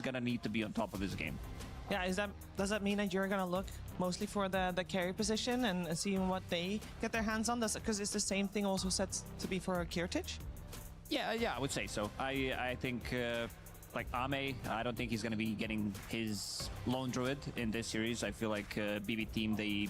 gonna need to be on top of his game. Yeah, does that mean that you're gonna look mostly for the carry position and seeing what they get their hands on? Because it's the same thing also set to be for Kirtich? Yeah, I would say so. I think like Ame, I don't think he's going to be getting his lone druid in this series. I feel like BB team, they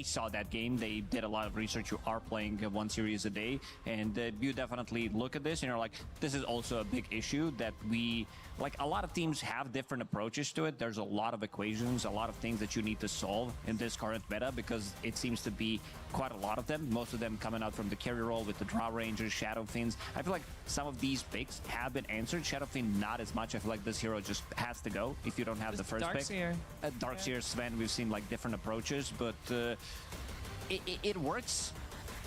saw that game. They did a lot of research. You are playing one series a day, and you definitely look at this and you're like, this is also a big issue that we, like, a lot of teams have different approaches to it. There's a lot of equations, a lot of things that you need to solve in this current meta, because it seems to be quite a lot of them. Most of them coming out from the carry role with the draw rangers, Shadow Fiends. I feel like some of these picks have been answered. Shadow Fiend, not as much. I feel like this hero just has to go if you don't have the first pick. Darkseer, Sven, we've seen like different approaches, but it works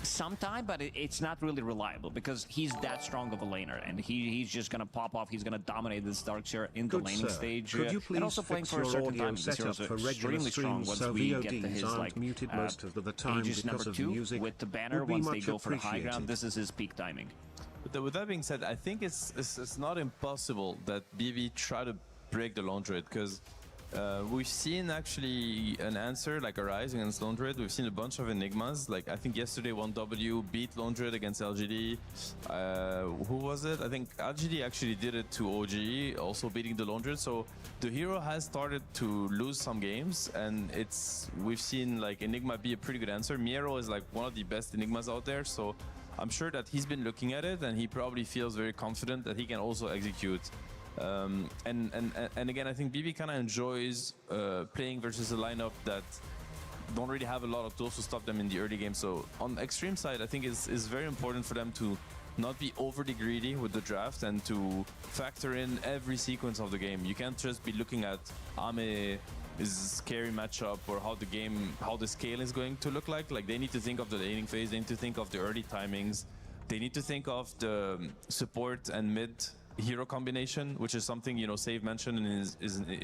sometime, but it's not really reliable because he's that strong of a laner, and he's just gonna pop off. He's gonna dominate this Darkseer in the laning stage. Could you please and also playing for a certain time. This hero's extremely strong once we get to his like muted most of the time ages number 2 with the banner. Once they go for the high ground, this is his peak timing. But with that being said, I think it's not impossible that BB try to break the lone druid, because we've seen actually an answer like Arise against lone druid. We've seen a bunch of enigmas. Like I think yesterday 1W beat lone druid against LGD. Who was it? I think LGD actually did it to OG, also beating the lone druid. So the hero has started to lose some games, and we've seen like Enigma be a pretty good answer. Miero is like one of the best enigmas out there, so I'm sure that he's been looking at it and he probably feels very confident that he can also execute. And again, I think BB kind of enjoys playing versus a lineup that don't really have a lot of tools to stop them in the early game. So on the extreme side, I think it's very important for them to not be overly greedy with the draft and to factor in every sequence of the game. You can't just be looking at Ame is scary matchup or how the scale is going to look like. Like they need to think of the laning phase, they need to think of the early timings, they need to think of the support and mid hero combination, which is something, you know, Save mentioned in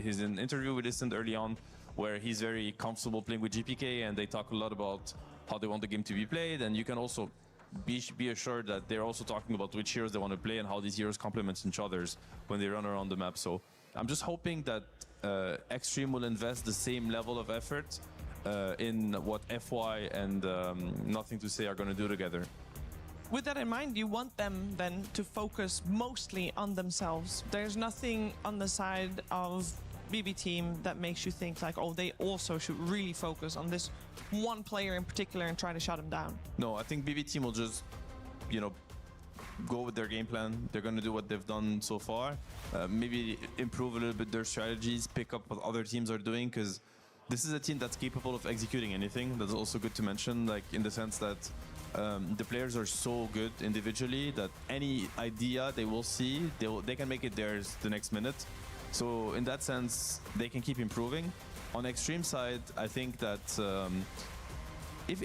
his interview we listened early on, where he's very comfortable playing with GPK, and they talk a lot about how they want the game to be played. And you can also be assured that they're also talking about which heroes they want to play and how these heroes complement each other's when they run around the map. So I'm just hoping that Extreme will invest the same level of effort in what FY and Nothing to Say are going to do together. With that in mind, you want them then to focus mostly on themselves. There's nothing on the side of BB team that makes you think like, oh, they also should really focus on this one player in particular and try to shut him down. No, I think BB team will just, you know, go with their game plan. They're going to do what they've done so far. Maybe improve a little bit their strategies, pick up what other teams are doing, because this is a team that's capable of executing anything. That's also good to mention, like in the sense that the players are so good individually that any idea they will see, they can make it theirs the next minute. So in that sense, they can keep improving. On extreme side, I think that if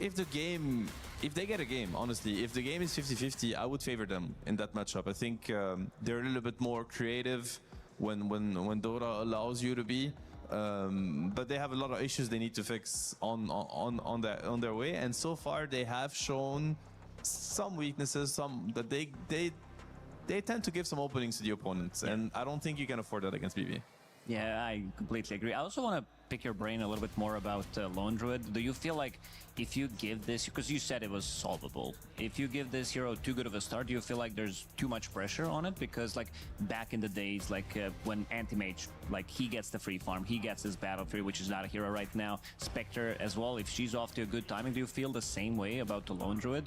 they get a game, honestly, if the game is 50-50, I would favor them in that matchup. I think they're a little bit more creative when Dota allows you to be. But they have a lot of issues they need to fix on their way, and so far they have shown some weaknesses, some that they tend to give some openings to the opponents, and I don't think you can afford that against BB. Yeah, I completely agree. I also want to pick your brain a little bit more about Lone Druid. Do you feel like if you give this, because you said it was solvable, if you give this hero too good of a start, do you feel like there's too much pressure on it? Because like back in the days, like when Anti-Mage, like he gets the free farm, he gets his battle free, which is not a hero right now. Spectre as well, if she's off to a good timing, do you feel the same way about the Lone Druid?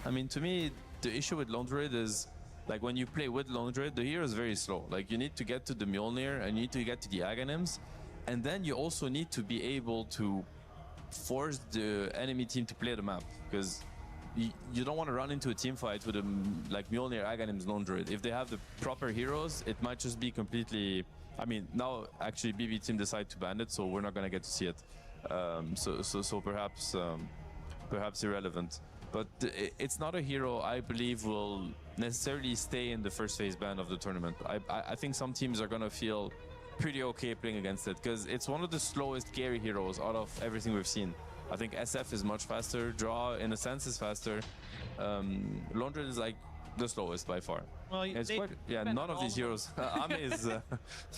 I mean, to me, the issue with Lone Druid is, like when you play with Lone Druid, the hero is very slow. Like you need to get to the Mjolnir and you need to get to the Aghanims. And then you also need to be able to force the enemy team to play the map. Because you don't want to run into a team fight with like Mjolnir, Aghanims, Lone Druid. If they have the proper heroes, it might just be completely... I mean, now actually BB team decide to ban it, so we're not going to get to see it. So perhaps irrelevant. But it's not a hero I believe will necessarily stay in the first phase ban of the tournament. I think some teams are going to feel pretty okay playing against it, because it's one of the slowest carry heroes out of everything we've seen. I think SF is much faster, Draw in a sense is faster. Lone Druid is like the slowest by far. Well, It's they quite, yeah, spent none of all these them. heroes. Ame is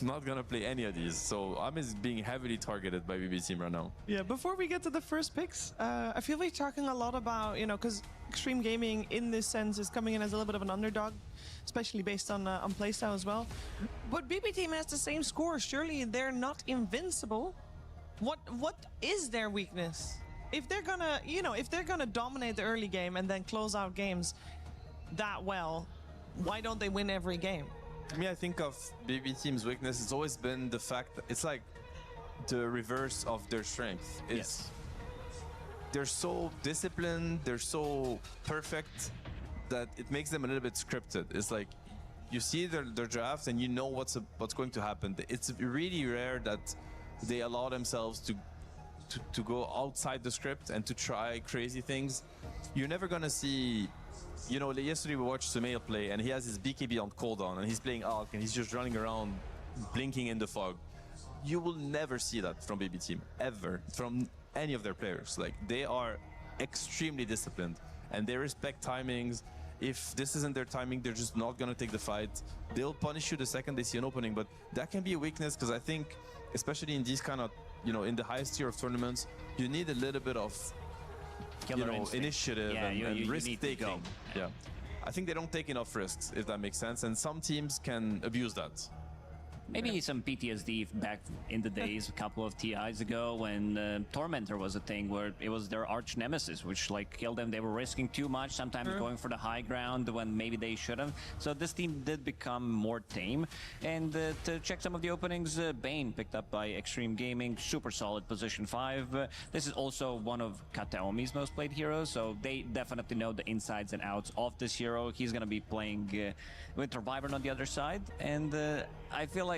not gonna play any of these, so Ame is being heavily targeted by BB Team right now. Yeah, before we get to the first picks, I feel we're talking a lot about, because Extreme Gaming in this sense is coming in as a little bit of an underdog, especially based on playstyle as well. But BB Team has the same score. Surely they're not invincible. What is their weakness? If they're gonna, if they're gonna dominate the early game and then close out games that well, why don't they win every game? To me, I think of BB Team's weakness. It's always been the fact that it's like the reverse of their strength. It's they're so disciplined, they're so perfect that it makes them a little bit scripted. It's like you see their draft and you know what's going to happen. It's really rare that they allow themselves to go outside the script and to try crazy things. You're never gonna see. Yesterday we watched Sumail play and he has his BKB on cooldown and he's playing Alk and he's just running around blinking in the fog. You will never see that from BB Team, ever, from any of their players. Like, they are extremely disciplined and they respect timings. If this isn't their timing, they're just not gonna take the fight. They'll punish you the second they see an opening, but that can be a weakness because I think, especially in these kind of, in the highest tier of tournaments, you need a little bit of initiative and risk taking. Yeah, I think they don't take enough risks, if that makes sense, and some teams can abuse that. Maybe some PTSD back in the days, a couple of TIs ago, when Tormentor was a thing where it was their arch nemesis, which killed them. They were risking too much, sometimes going for the high ground when maybe they shouldn't. So this team did become more tame. And to check some of the openings, Bane picked up by Extreme Gaming, super solid position 5. This is also one of Kataomi's most played heroes, so they definitely know the insides and outs of this hero. He's going to be playing Winter Wyvern on the other side, and I feel like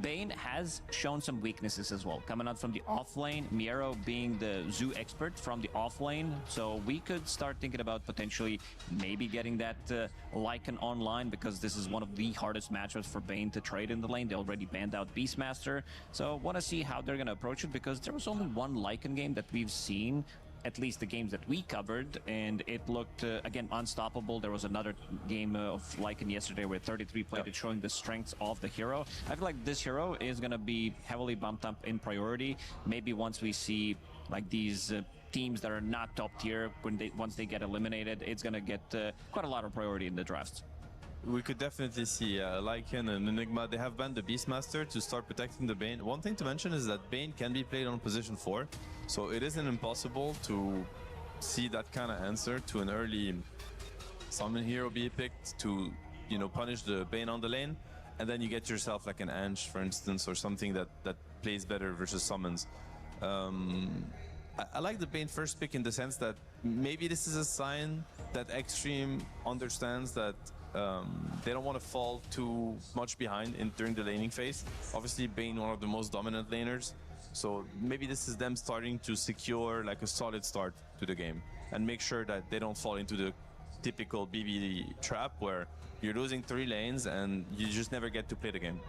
Bane has shown some weaknesses as well. Coming out from the off lane, Miero being the Zoo expert from the off lane, so we could start thinking about potentially maybe getting that Lycan online, because this is one of the hardest matchups for Bane to trade in the lane. They already banned out Beastmaster, so want to see how they're going to approach it, because there was only one Lycan game that we've seen, at least the games that we covered, and it looked again unstoppable. There was another game of Lycan yesterday where 33 played it, showing the strengths of the hero. I feel like this hero is going to be heavily bumped up in priority. Maybe once we see these teams that are not top tier, once they get eliminated, it's going to get quite a lot of priority in the drafts. We could definitely see Lycan and Enigma. They have banned the Beastmaster to start protecting the Bane. One thing to mention is that Bane can be played on position 4, so it isn't impossible to see that kind of answer to an early summon hero be picked to, punish the Bane on the lane, and then you get yourself like an Ange, for instance, or something that plays better versus summons. I like the Bane first pick in the sense that maybe this is a sign that Extreme understands that they don't want to fall too much behind during the laning phase. Obviously, Bane, one of the most dominant laners, so maybe this is them starting to secure a solid start to the game and make sure that they don't fall into the typical BB trap where you're losing 3 lanes and you just never get to play the game.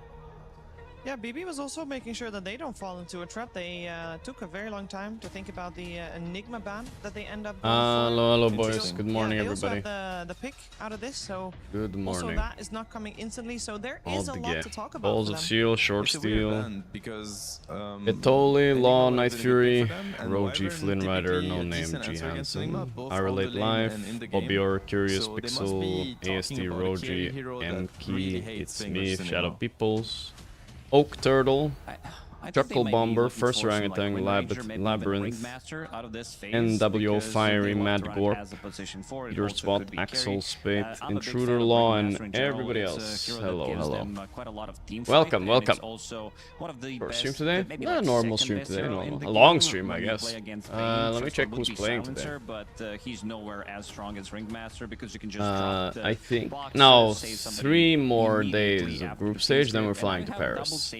Yeah, BB was also making sure that they don't fall into a trap. They took a very long time to think about the Enigma ban that they end up going for. Hello boys, good morning they everybody. Also have the pick out of this, so good morning. Also that is not coming instantly, so there is a lot to talk about. Balls of Steel, Short Steel, because Itoli, Law, Night Fury, Rogi, Flynn Rider, No Name, G Hansen, I Relate Life, Bobby Or, Curious Pixel, ASD, Rogi, Enki, It's Me, Shadow Peoples, Oak Turtle, Chuckle Bomber, First Orangutan, Labyrinth, NWO Fiery, Mad Gorp, Your Spot, Axel Spade, Intruder Law, and everybody else. Hello, hello. Welcome, welcome. First stream today? Not a normal stream today, normal. A long stream, I guess. Let me check who's playing today. He's nowhere as strong as Ringmaster, because you can just I think no, 3 more days of group stage, then we're flying to Paris.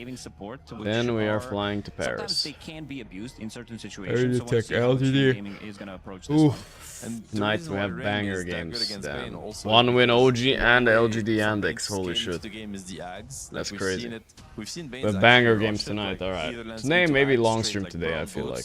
Then we are flying to Paris. They can be abused in certain situations. So tech LGD. Is gonna approach this one. Tonight we have banger games. Damn. 1 win OG and LGD Yandex. Holy shit. That's crazy. We have banger games tonight. Alright. Today maybe long stream today, I feel like.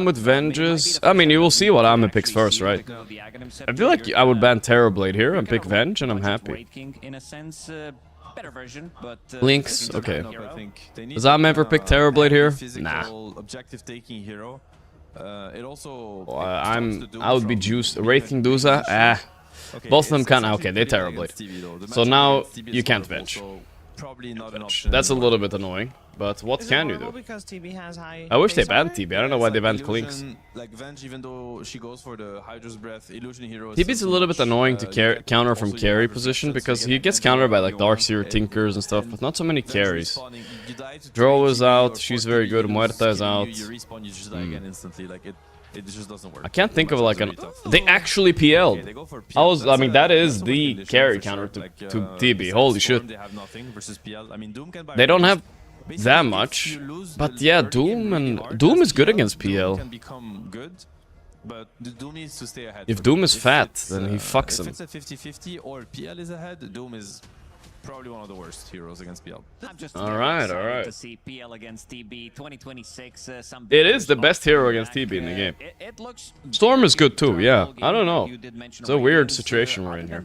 problem with Venge is, I mean, you will see what Ame picks first, right? I feel like I would ban Terrorblade here and pick Venge, and I'm happy. better version, but Lynx, okay. They need Does Am ever pick Terrorblade here? Nah. Objective taking hero. It also. I would be juiced. Wraithing Duza? Both of them can. Okay, they Terrorblade. So now you can't venge. Probably not an option. That's a little bit annoying. But what can you do? Because TB has high I wish they base banned armor? TB. I don't know why they banned Lynx. Like Venge, even though she goes for the Hydra's Breath, Illusion Hero. TB's a little bit annoying to counter from carry position because he gets countered by like Darkseer, Tinkers and stuff, but not so many carries. Draw is out, she's very good, Muerta is out. It just doesn't work. I can't think of like an... They actually PL'd. I mean, that is the carry counter to TB. Holy shit. They don't have that much. But yeah, Doom is good against PL. But Doom needs to stay ahead. If Doom is fat, then he fucks him. If it's a 50-50 or PL is ahead, Doom is probably one of the worst heroes against PL. I'm just alright. to see PL against TB 2026. It is the best hero against TB in the game. It looks Storm is good too, yeah. I don't know. It's a weird situation we're in here.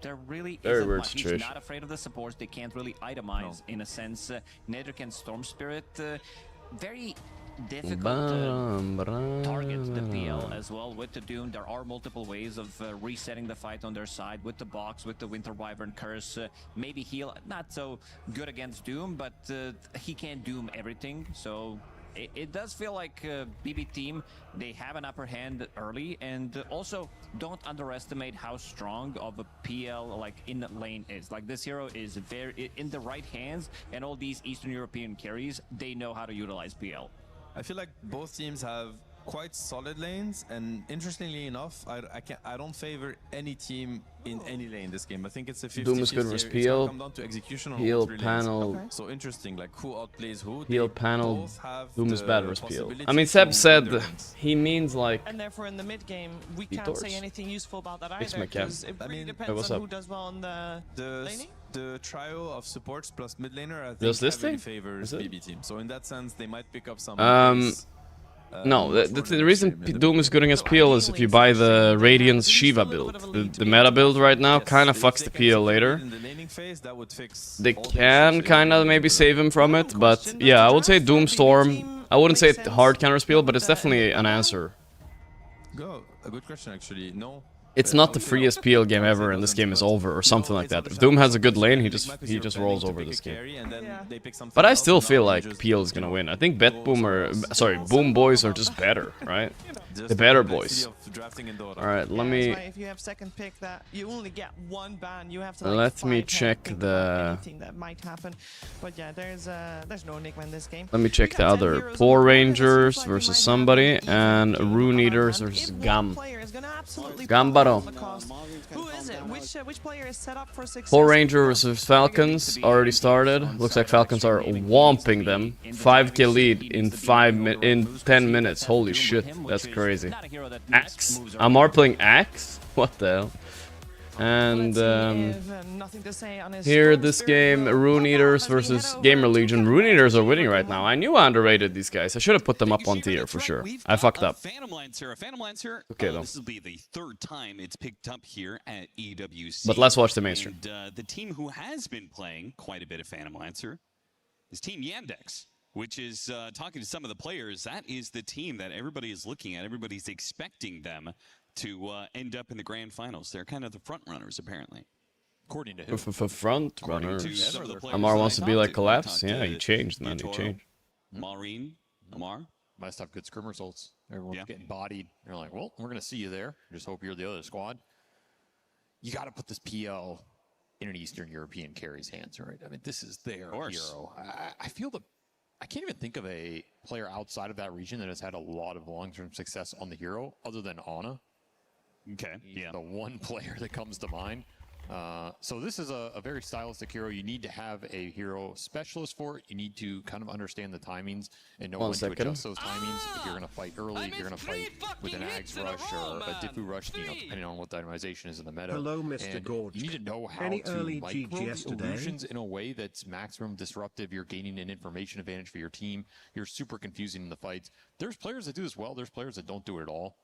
There really Very isn't weird much. situation. He's not afraid of the supports. They can't really itemize in a sense. Neither can Storm Spirit. Very difficult to target the PL as well with the Doom. There are multiple ways of resetting the fight on their side with the box, with the Winter Wyvern Curse. Maybe heal, not so good against Doom, but he can't Doom everything. So it does feel like BB team, they have an upper hand early, and also don't underestimate how strong of a PL like in the lane is. Like this hero is very in the right hands, and all these Eastern European carries, they know how to utilize PL. I feel like both teams have quite solid lanes, and interestingly enough, I don't favor any team in any lane this game. I think it's a 50-50. Doom is good versus PL. Heal panel. Okay. So interesting, like who outplays who. Heal panel. Doom is bad versus PL. I mean, Seb said he means like. And therefore, in the mid game, we can't say anything useful about that either. Because it really depends on who does well on the laning. The trio of supports plus mid laner, I think, does this heavily thing? favors BB team. So in that sense, they might pick up some. No, the reason Doom is good against PL is if you buy the Radiance Shiva build. The meta build right now kind of fucks the PL later. They can kind of maybe save him from it, but yeah, I would say Doom Storm. I wouldn't say it hard counter PL, but it's definitely an answer. A good question, actually. No. It's not the freest PL game ever, and this game is over, or something like that. If Doom has a good lane, he just rolls over this game. But I still feel like PL is gonna win. I think Boom Boys are just better, right? The better boys. Alright, let me... If you have second pick that you only get one ban, you have to let me check the... anything that might happen. But yeah, there's no enigma in this game. Let me check the other. Poor Rangers versus somebody, and Rune Eaters versus Gam. Gambaro. Who is it? Which player is set up for success? Poor Ranger versus Falcons already started. Looks like Falcons are whomping them. 5k lead in 10 minutes. Holy shit, that's crazy. Axe. Amar playing Axe? What the hell? And here this game, Rune Eaters versus Gamer Legion. Rune Eaters are winning right now. I knew I underrated these guys. I should have put them up on tier for sure. I fucked up. Okay though. This will be the third time it's picked up here at EWC. But let's watch the mainstream. And, the team who has been playing quite a bit of Phantom Lancer is Team Yandex, which is talking to some of the players. That is the team that everybody is looking at. Everybody's expecting them to end up in the grand finals. They're kind of the front runners, apparently. According to him. Front runners. Amar wants to be like Collapse? Yeah, he changed, man. He changed. Maureen, Amar. Must have good scrim results. Everyone's getting bodied. They're like, well, we're going to see you there. Just hope you're the other squad. You got to put this PL in an Eastern European carry's hands, right? I mean, this is their hero. I feel I can't even think of a player outside of that region that has had a lot of long-term success on the hero other than Ana. Okay, yeah. The one player that comes to mind. So this is a very stylistic hero. You need to have a hero specialist for it. You need to kind of understand the timings and know when to adjust those timings. If you're going to fight early, if you're going to fight with an Ags rush or a Diffu rush, depending on what the itemization is in the meta. Hello, Mr. Gorgc. You need to know how to micro illusions in a way that's maximum disruptive. You're gaining an information advantage for your team. You're super confusing in the fights. There's players that do this well. There's players that don't do it at all.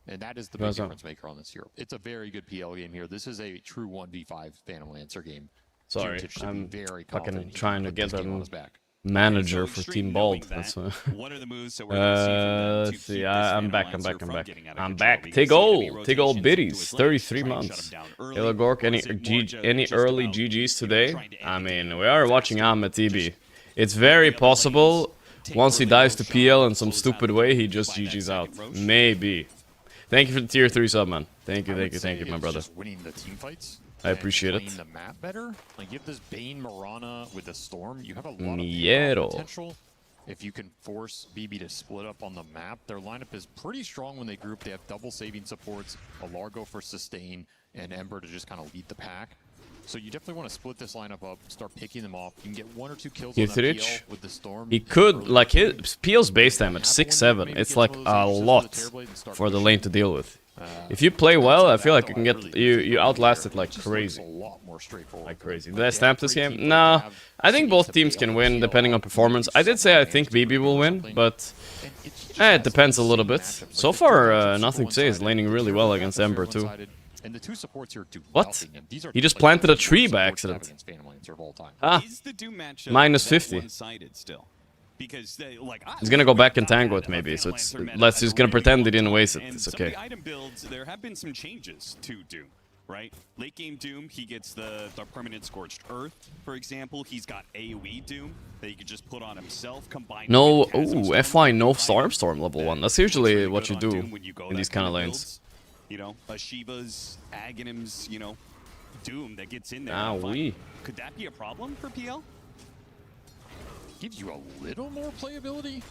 And that is the big difference maker on this hero. It's a very good PL game here. This is a true 1v5 Phantom Lancer game. Sorry, Gorgc should be I'm very fucking confident he trying can to put this get game on him his back. manager So for extreme Team knowing Bold. that, That's what are the moves that we're going to see from them to let's see. keep this I'm back. Phantom Lancer from getting out of I'm control? back. We can Take see enemy all rotations biddies. into his 33 lanes, try and shut months. him down early, Hello Gork. or is it more Any just early about, GGs you know, today? trying to end I the mean, game we are watching Ahmed TB. It's very possible once he dies to PL in some stupid way, he just GG's out. Maybe. Thank you for the tier 3 sub, man. Thank you, my brother. Just winning the team fights. I appreciate it. Playing the map better. Like you have this Bane Mirana with the Storm. You have a lot of Miedo. potential. If you can force BB to split up on the map, their lineup is pretty strong when they group. They have double saving supports, a Largo for sustain, and Ember to just kind of lead the pack. So you definitely want to split this lineup up, start picking them off. You can get 1 or 2 kills on that PL with the Storm. He could, like, his PL's base damage, 6-7. It's like a lot for the lane to deal with. If you play well, I feel like you can get, you outlast it like crazy. Like crazy. Did I stamp this game? Nah, I think both teams can win depending on performance. I did say I think BB will win, but it depends a little bit. So far, nothing to say. He's laning really well against Ember too. And the 2 supports here do What? He just planted a tree by accident. Ah, minus 50. Because He's gonna go back and tango it maybe, so it's less. He's gonna pretend he didn't waste it. It's okay. The item builds, there have been some changes to Doom, right? Late game Doom, he gets the permanent Scorched Earth, for example. He's got AoE Doom that he could just put on himself, combined. No, ooh, FY no Storm level 1. That's usually what you do in these kind of lanes. You know, a Shiva's, Aghanim's, you know, Doom that gets in there. Ah, oui. Could that be a problem for PL? Gives you a little more playability,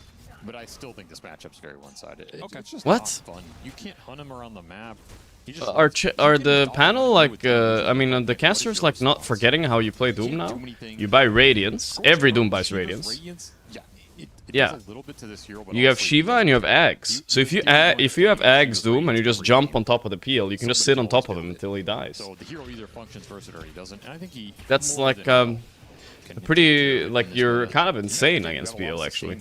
but I still think this matchup's very one-sided. It's just What? not fun. You can't hunt him around the map. Are the panel like, I mean, the casters like not forgetting how you play Doom now? You buy Radiance. Every Doom buys Radiance. Yeah. You have Shiva and you have Ags. So if you have Ags Doom and you just jump on top of the PL, you can just sit on top of him until he dies. So the hero either functions first or he doesn't. And I think he That's like pretty, like, you're kind of insane against PL actually.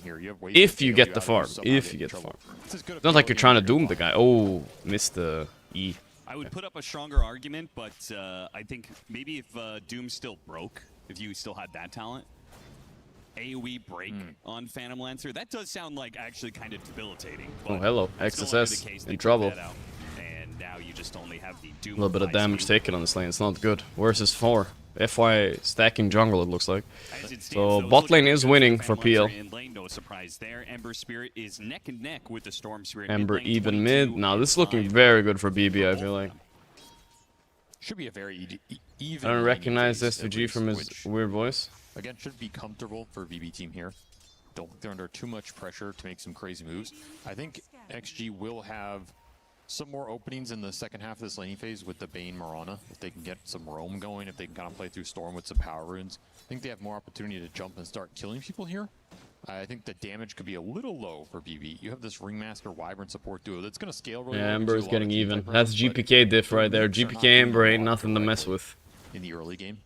If you get the farm. If you get the farm. It's not like you're trying to Doom the guy. Oh, missed the E. I would put up a stronger argument, but I think maybe if Doom still broke, if you still had that talent, AoE break on Phantom Lancer, that does sound like actually kind of debilitating. Oh, hello. XSS in trouble. And now you just only have the Doom. A little bit of damage taken on this lane. It's not good. Where's his 4? FY stacking jungle, it looks like. So bot lane is winning for PL. No surprise there. Ember Spirit is neck and neck with the Storm Spirit. Ember even mid. Now this is looking very good for BB, I feel like. Should be a very even. I don't recognize SVG from his weird voice. Again, should be comfortable for BB team here. Don't think they're under too much pressure to make some crazy moves. I think XG will have some more openings in the second half of this laning phase with the Bane Mirana. If they can get some roam going, if they can kind of play through Storm with some power runes, I think they have more opportunity to jump and start killing people here. I think the damage could be a little low for BB. You have this Ringmaster Wyvern support duo that's going to scale really well. Yeah, Ember is getting even. That's GPK diff right there. GPK Ember ain't nothing to mess with. In the early game.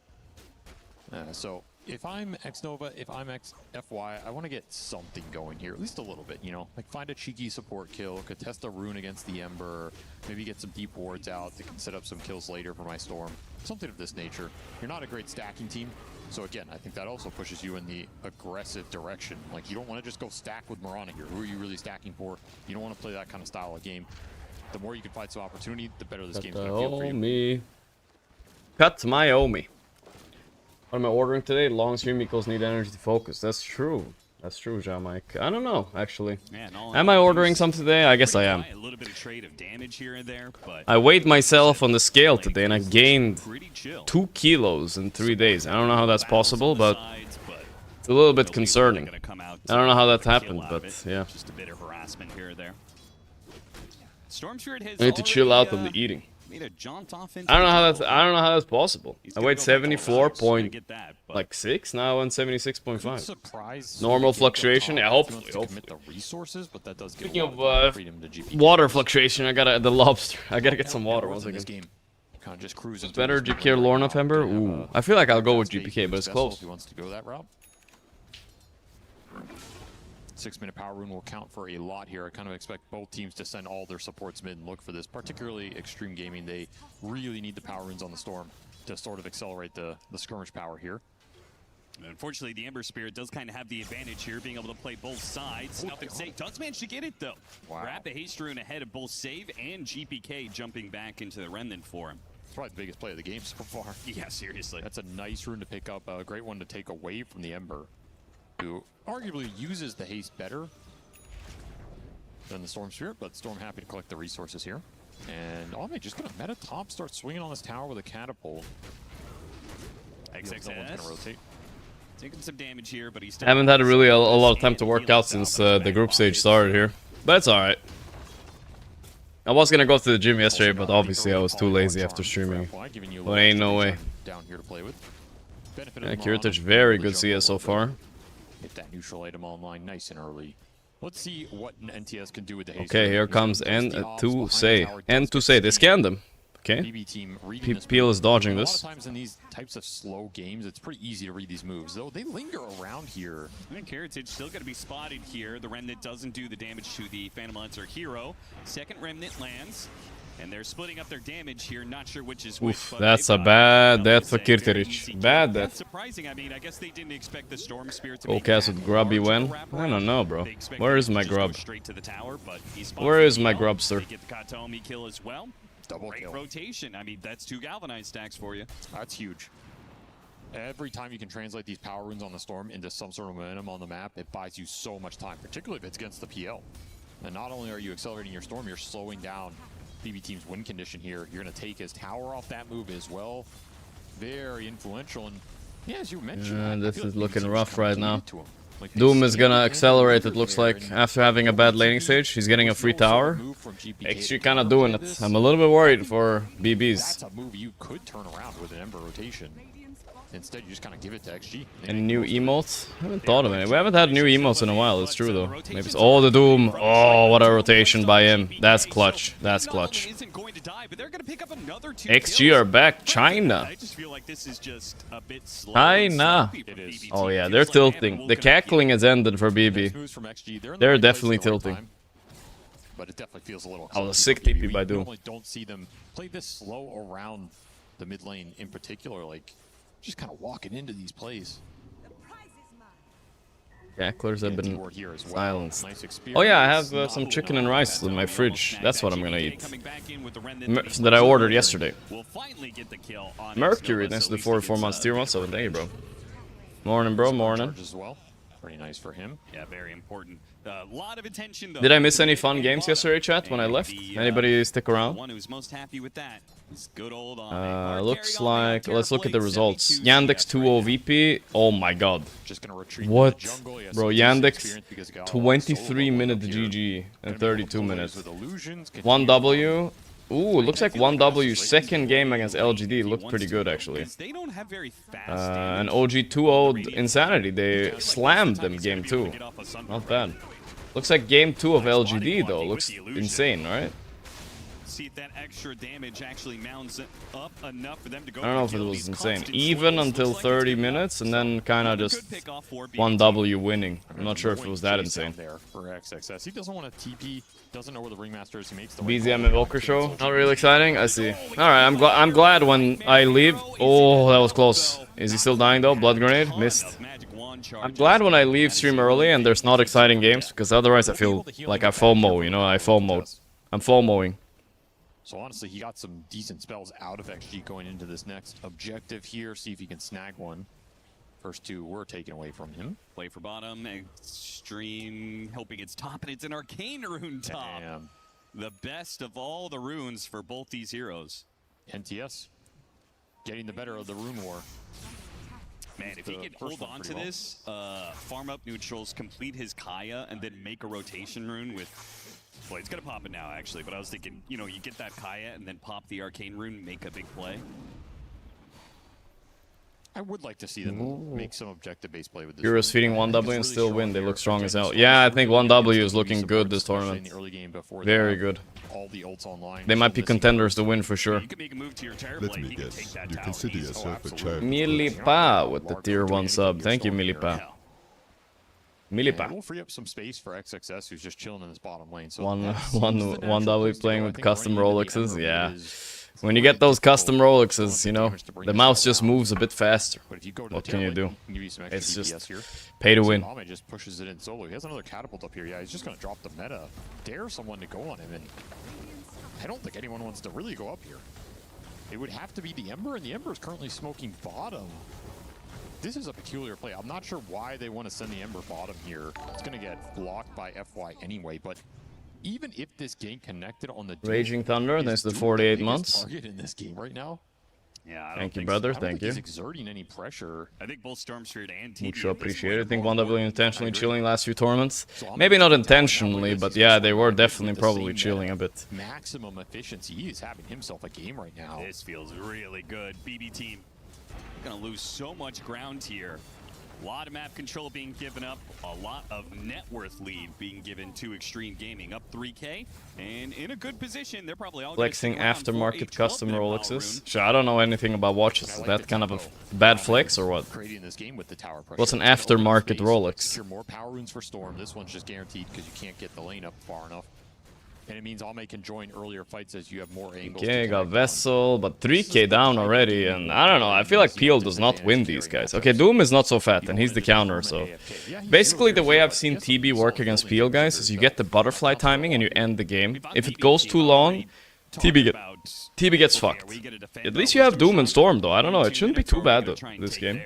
So if I'm Xnova, if I'm XFY, I want to get something going here, at least a little bit, you know? Like find a cheeky support kill, contest a rune against the Ember, maybe get some deep wards out that can set up some kills later for my Storm. Something of this nature. You're not a great stacking team, so again, I think that also pushes you in the aggressive direction. Like you don't want to just go stack with Mirana here. Who are you really stacking for? You don't want to play that kind of style of game. The more you can find some opportunity, the better this game's going to feel for you. Cut my Omi. What am I ordering today? Long stream equals need energy to focus. That's true. That's true, Jean-Mike. I don't know, actually. Am I ordering some today? I guess I am. A little bit of trade of damage here and there, but I weighed myself on the scale today and I gained 2 kilos in 3 days. I don't know how that's possible, but it's a little bit concerning. I don't know how that happened, but yeah. Just a bit of harassment here or there. Storm Spirit has I need to chill out on the eating. Made a jaunt off into I don't know how that's possible. I weighed 74.6, now I'm 76.5. Normal fluctuation, yeah, hopefully. Speaking of water fluctuation, I gotta the lobster. I gotta get some water once again. Better GPK or Lorna Ember? Ooh, I feel like I'll go with GPK, but it's close. 6-minute power rune will count for a lot here. I kind of expect both teams to send all their supports mid and look for this. Particularly Extreme Gaming, they really need the power runes on the Storm to sort of accelerate the skirmish power here. Unfortunately, the Ember Spirit does kind of have the advantage here, being able to play both sides. Nothing safe. Does manage to get it, though. Wow. Grab the Haste Rune ahead of both Save and GPK jumping back into the Remnant for him. It's probably the biggest play of the game so far. Yeah, seriously. That's a nice rune to pick up, a great one to take away from the Ember, who arguably uses the haste better than the Storm Spirit, but Storm happy to collect the resources here. And Ame just gonna meta top, start swinging on this tower with a catapult. XXS. No one's gonna rotate. Taking some damage here, but he's still... Haven't had really a lot of time to work out since the group stage started here. But it's alright. I was gonna go to the gym yesterday, but obviously I was too lazy after streaming. Well, ain't no way. Down here to play with. Yeah, Kiritich, very good CS so far. Get that neutral item online nice and early. Let's see what NTS can do with the haste. Okay, here comes N2Say. N2Say, they scanned them. Okay. Peel is dodging this. A lot of times in these types of slow games, it's pretty easy to read these moves, though they linger around here. I think Heritage still going to be spotted here. The Remnant doesn't do the damage to the Phantom Lancer hero. Second Remnant lands, and they're splitting up their damage here. Not sure which is which. Oof, that's a bad death for Kirterich. Bad death. Surprising. I mean, I guess they didn't expect the Storm Spirit to Full cast with Grubby when? I don't know, bro. Where is my grub? Where is my grubster? Get the Katomi kill as well. Double Great kill. rotation. I mean, that's 2 Galvanized stacks for you. That's huge. Every time you can translate these power runes on the Storm into some sort of momentum on the map, it buys you so much time, particularly if it's against the PL. And not only are you accelerating your Storm, you're slowing down BB Team's win condition here. You're going to take his tower off that move as well. Very influential. And yeah, as you mentioned, this is looking rough right now. Doom is gonna accelerate, it looks like, after having a bad laning stage. He's getting a free tower. XG kinda doing it. I'm a little bit worried for BBs. That's a move you could turn around with an Ember rotation. Instead, you just kind of give it to XG. Any new emotes? I haven't thought of any. We haven't had new emotes in a while, it's true though. Maybe it's all the Doom. Oh, what a rotation by him. That's clutch. That's clutch. XG are back. China. I just feel like this is just a bit slow. China. Oh yeah, they're tilting. The cackling has ended for BB. They're definitely tilting. But it definitely feels a little. Oh, the sick TP by Doom. Normally don't see them play this slow around the mid lane in particular, like just kind of walking into these plays. Cacklers have been silenced. Oh yeah, I have some chicken and rice in my fridge. That's what I'm gonna eat. That I ordered yesterday. Mercury, thanks to the 44 months tier 1 7. Thank you, bro. Morning, bro. Morning. Pretty nice for him. Yeah, very important. A lot of attention, though. Did I miss any fun games yesterday, chat, when I left? Anybody stick around? One who's most happy with that is good old looks like... Let's look at the results. Yandex 2-0 VP. Oh my god. What? Bro, Yandex 23-minute GG and 32 minutes. 1W. Ooh, looks like 1W second game against LGD looked pretty good actually. And OG 2-0'd Insanity. They slammed them game 2. Not bad. Looks like game 2 of LGD though. Looks insane, right? See if that extra damage actually mounts up enough for them to go. I don't know if it was insane. Even until 30 minutes and then kind of just 1W winning. I'm not sure if it was that insane. For XXS. He doesn't want to TP, doesn't know where the ringmaster is. He makes the BZM Evoker show. Not really exciting. I see. All right, I'm glad when I leave. Oh, that was close. Is he still dying though? Blood grenade missed. I'm glad when I leave stream early and there's not exciting games because otherwise I feel like I FOMO. You know, I FOMO. I'm FOMOing. So honestly, he got some decent spells out of XG going into this next objective here. See if he can snag one. First 2 were taken away from him. Play for bottom, extreme, hoping it's top, and it's an arcane rune top. Damn. The best of all the runes for both these heroes. NTS getting the better of the rune war. Man, if he could hold on to this, farm up neutrals, complete his Kaya, and then make a rotation rune with... Well, it's going to pop it now, actually, but I was thinking, you know, you get that Kaya and then pop the arcane rune, make a big play. I would like to see them make some objective-based play with this. Heroes feeding 1W and still win. They look strong as hell. Yeah, I think 1W is looking good this tournament. Very good. They might be contenders to win for sure. Let me guess. You consider yourself a champ. Milipa with the tier 1 sub. Thank you, Milipa. Milipa. We'll free up some space for XXS, who's just chilling in this bottom lane. So 1W playing with custom Rolexes. Yeah. when you get those custom Rolexes, you know, the mouse just moves a bit faster. What can you do? It's just pay to win. Ame just pushes it in solo. He has another catapult up here. Yeah, he's just going to drop the meta. Dare someone to go on him, and I don't think anyone wants to really go up here. It would have to be the Ember, and the Ember is currently smoking bottom. This is a peculiar play. I'm not sure why they want to send the Ember bottom here. It's going to get blocked by FY anyway, but even if this game connected on the Raging Thunder, there's the 48 months. Target in this game right now. Yeah, thank you, brother. Thank you. He's exerting any pressure. I think both Stormspirit and TB Mucho appreciated. I think OneW intentionally chilling last few tournaments. Maybe not intentionally, but yeah, they were definitely probably chilling a bit. Maximum efficiency. He is having himself a game right now. This feels really good. BB team gonna lose so much ground here. A lot of map control being given up, a lot of net worth lead being given to Extreme Gaming, up 3K, and in a good position. They're probably all flexing aftermarket custom Rolexes. Sure, I don't know anything about watches. Is that kind of a bad flex or what? What's an aftermarket Rolex? More power runes for Storm. This one's just guaranteed because you can't get the lane up far enough. And it means Ame can join earlier fights as you have more angles. Okay, got Vessel, but 3K down already, and I don't know, I feel like Peel does not win these guys. Okay, Doom is not so fat, and he's the counter, so... Basically, the way I've seen TB work against Peel guys is you get the butterfly timing and you end the game. If it goes too long, TB gets fucked. At least you have Doom and Storm, though. I don't know, it shouldn't be too bad, though, this game.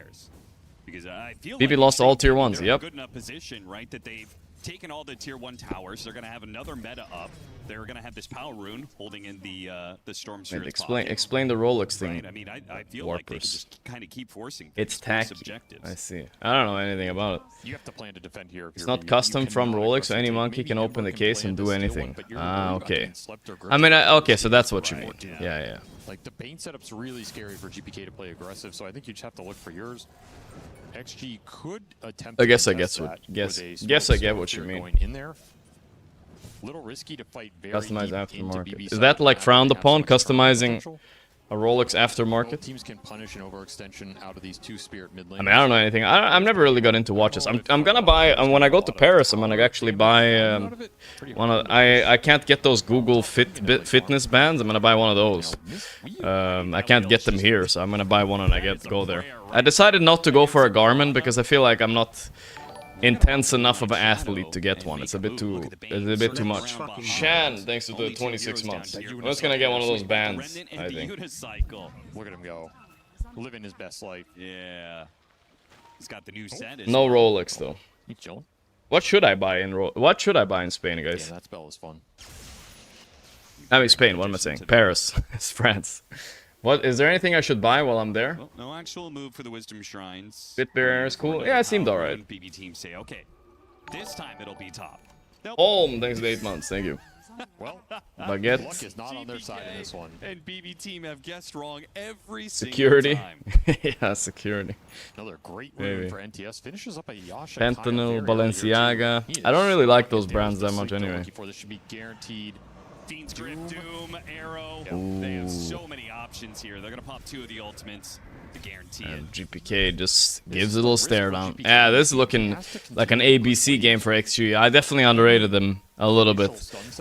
TB lost all tier 1s, yep. Taken all the tier 1 towers. They're going to have another meta up. They're going to have this power rune holding in the storm sphere. Explain the Rolex thing. Right? I mean, I feel like they can just kind of keep forcing. It's tacky. I see. I don't know anything about it. You have to plan to defend here. It's not custom from Rolex, so any monkey can open the case and do anything. Ah, okay. I mean, okay, so that's what you mean. Yeah. Like the Bane setup's really scary for GPK to play aggressive, so I think you just have to look for yours. XG could attempt. I guess I get what you mean. In there. Little risky to fight very Customize aftermarket. Is that like frowned upon, customizing a Rolex aftermarket? Teams can punish an overextension out of these two Spirit mid lane. I mean, I don't know anything. I've never really got into watches. I'm gonna buy when I go to Paris. I'm gonna actually buy one of. I can't get those Google fitness bands. I'm gonna buy one of those. I can't get them here, so I'm gonna buy one and go there. I decided not to go for a Garmin because I feel like I'm not intense enough of an athlete to get one. It's a bit too much. Shan, thanks to the 26 months. I'm just gonna get one of those bands, I think. Look at him go. Living his best life. Yeah. He's got the new set. No Rolex though. He's chilling. What should I buy in Spain, guys? Yeah, that spell is fun. I mean Spain, what am I saying? Paris. It's France. What is there anything I should buy while I'm there? Well, no actual move for the Wisdom Shrines. Bitbearer is cool. Yeah, it seemed alright. BB team say, okay, this time it'll be top. Thanks to 8 months. Thank you. Well, Baguette. luck is not on their side in this one. And BB team have guessed wrong every security. single time. Yeah, security. Another great move for NTS. Finishes up a Yasha. Fentanyl, Balenciaga. I don't really like those brands that much anyway. This should be guaranteed. Fiend's Grip, Doom, Arrow. They have so many options here. They're going to pop 2 of the ultimates to guarantee it. GPK just gives a little stare down. Yeah, this is looking like an ABC game for XG. I definitely underrated them a little bit.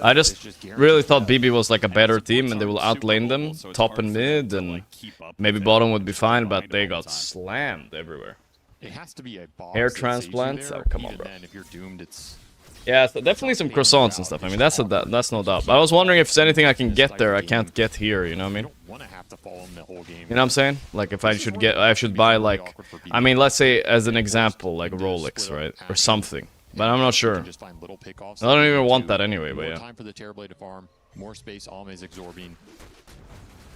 I just really thought BB was like a better team and they will outlane them, top and mid, and maybe bottom would be fine, but they got slammed everywhere. It has to be a box hair transplants? Oh, come on, bro. If you're doomed, it's... Yeah, so definitely some croissants and stuff. I mean, that's no doubt. But I was wondering if there's anything I can get there I can't get here, you know what I mean? You know what I'm saying? Like if I should buy like, I mean, let's say as an example, like Rolex, right? Or something. But I'm not sure. I don't even want that anyway, but yeah. Time for the Terrorblade to farm. More space, Alme's absorbing.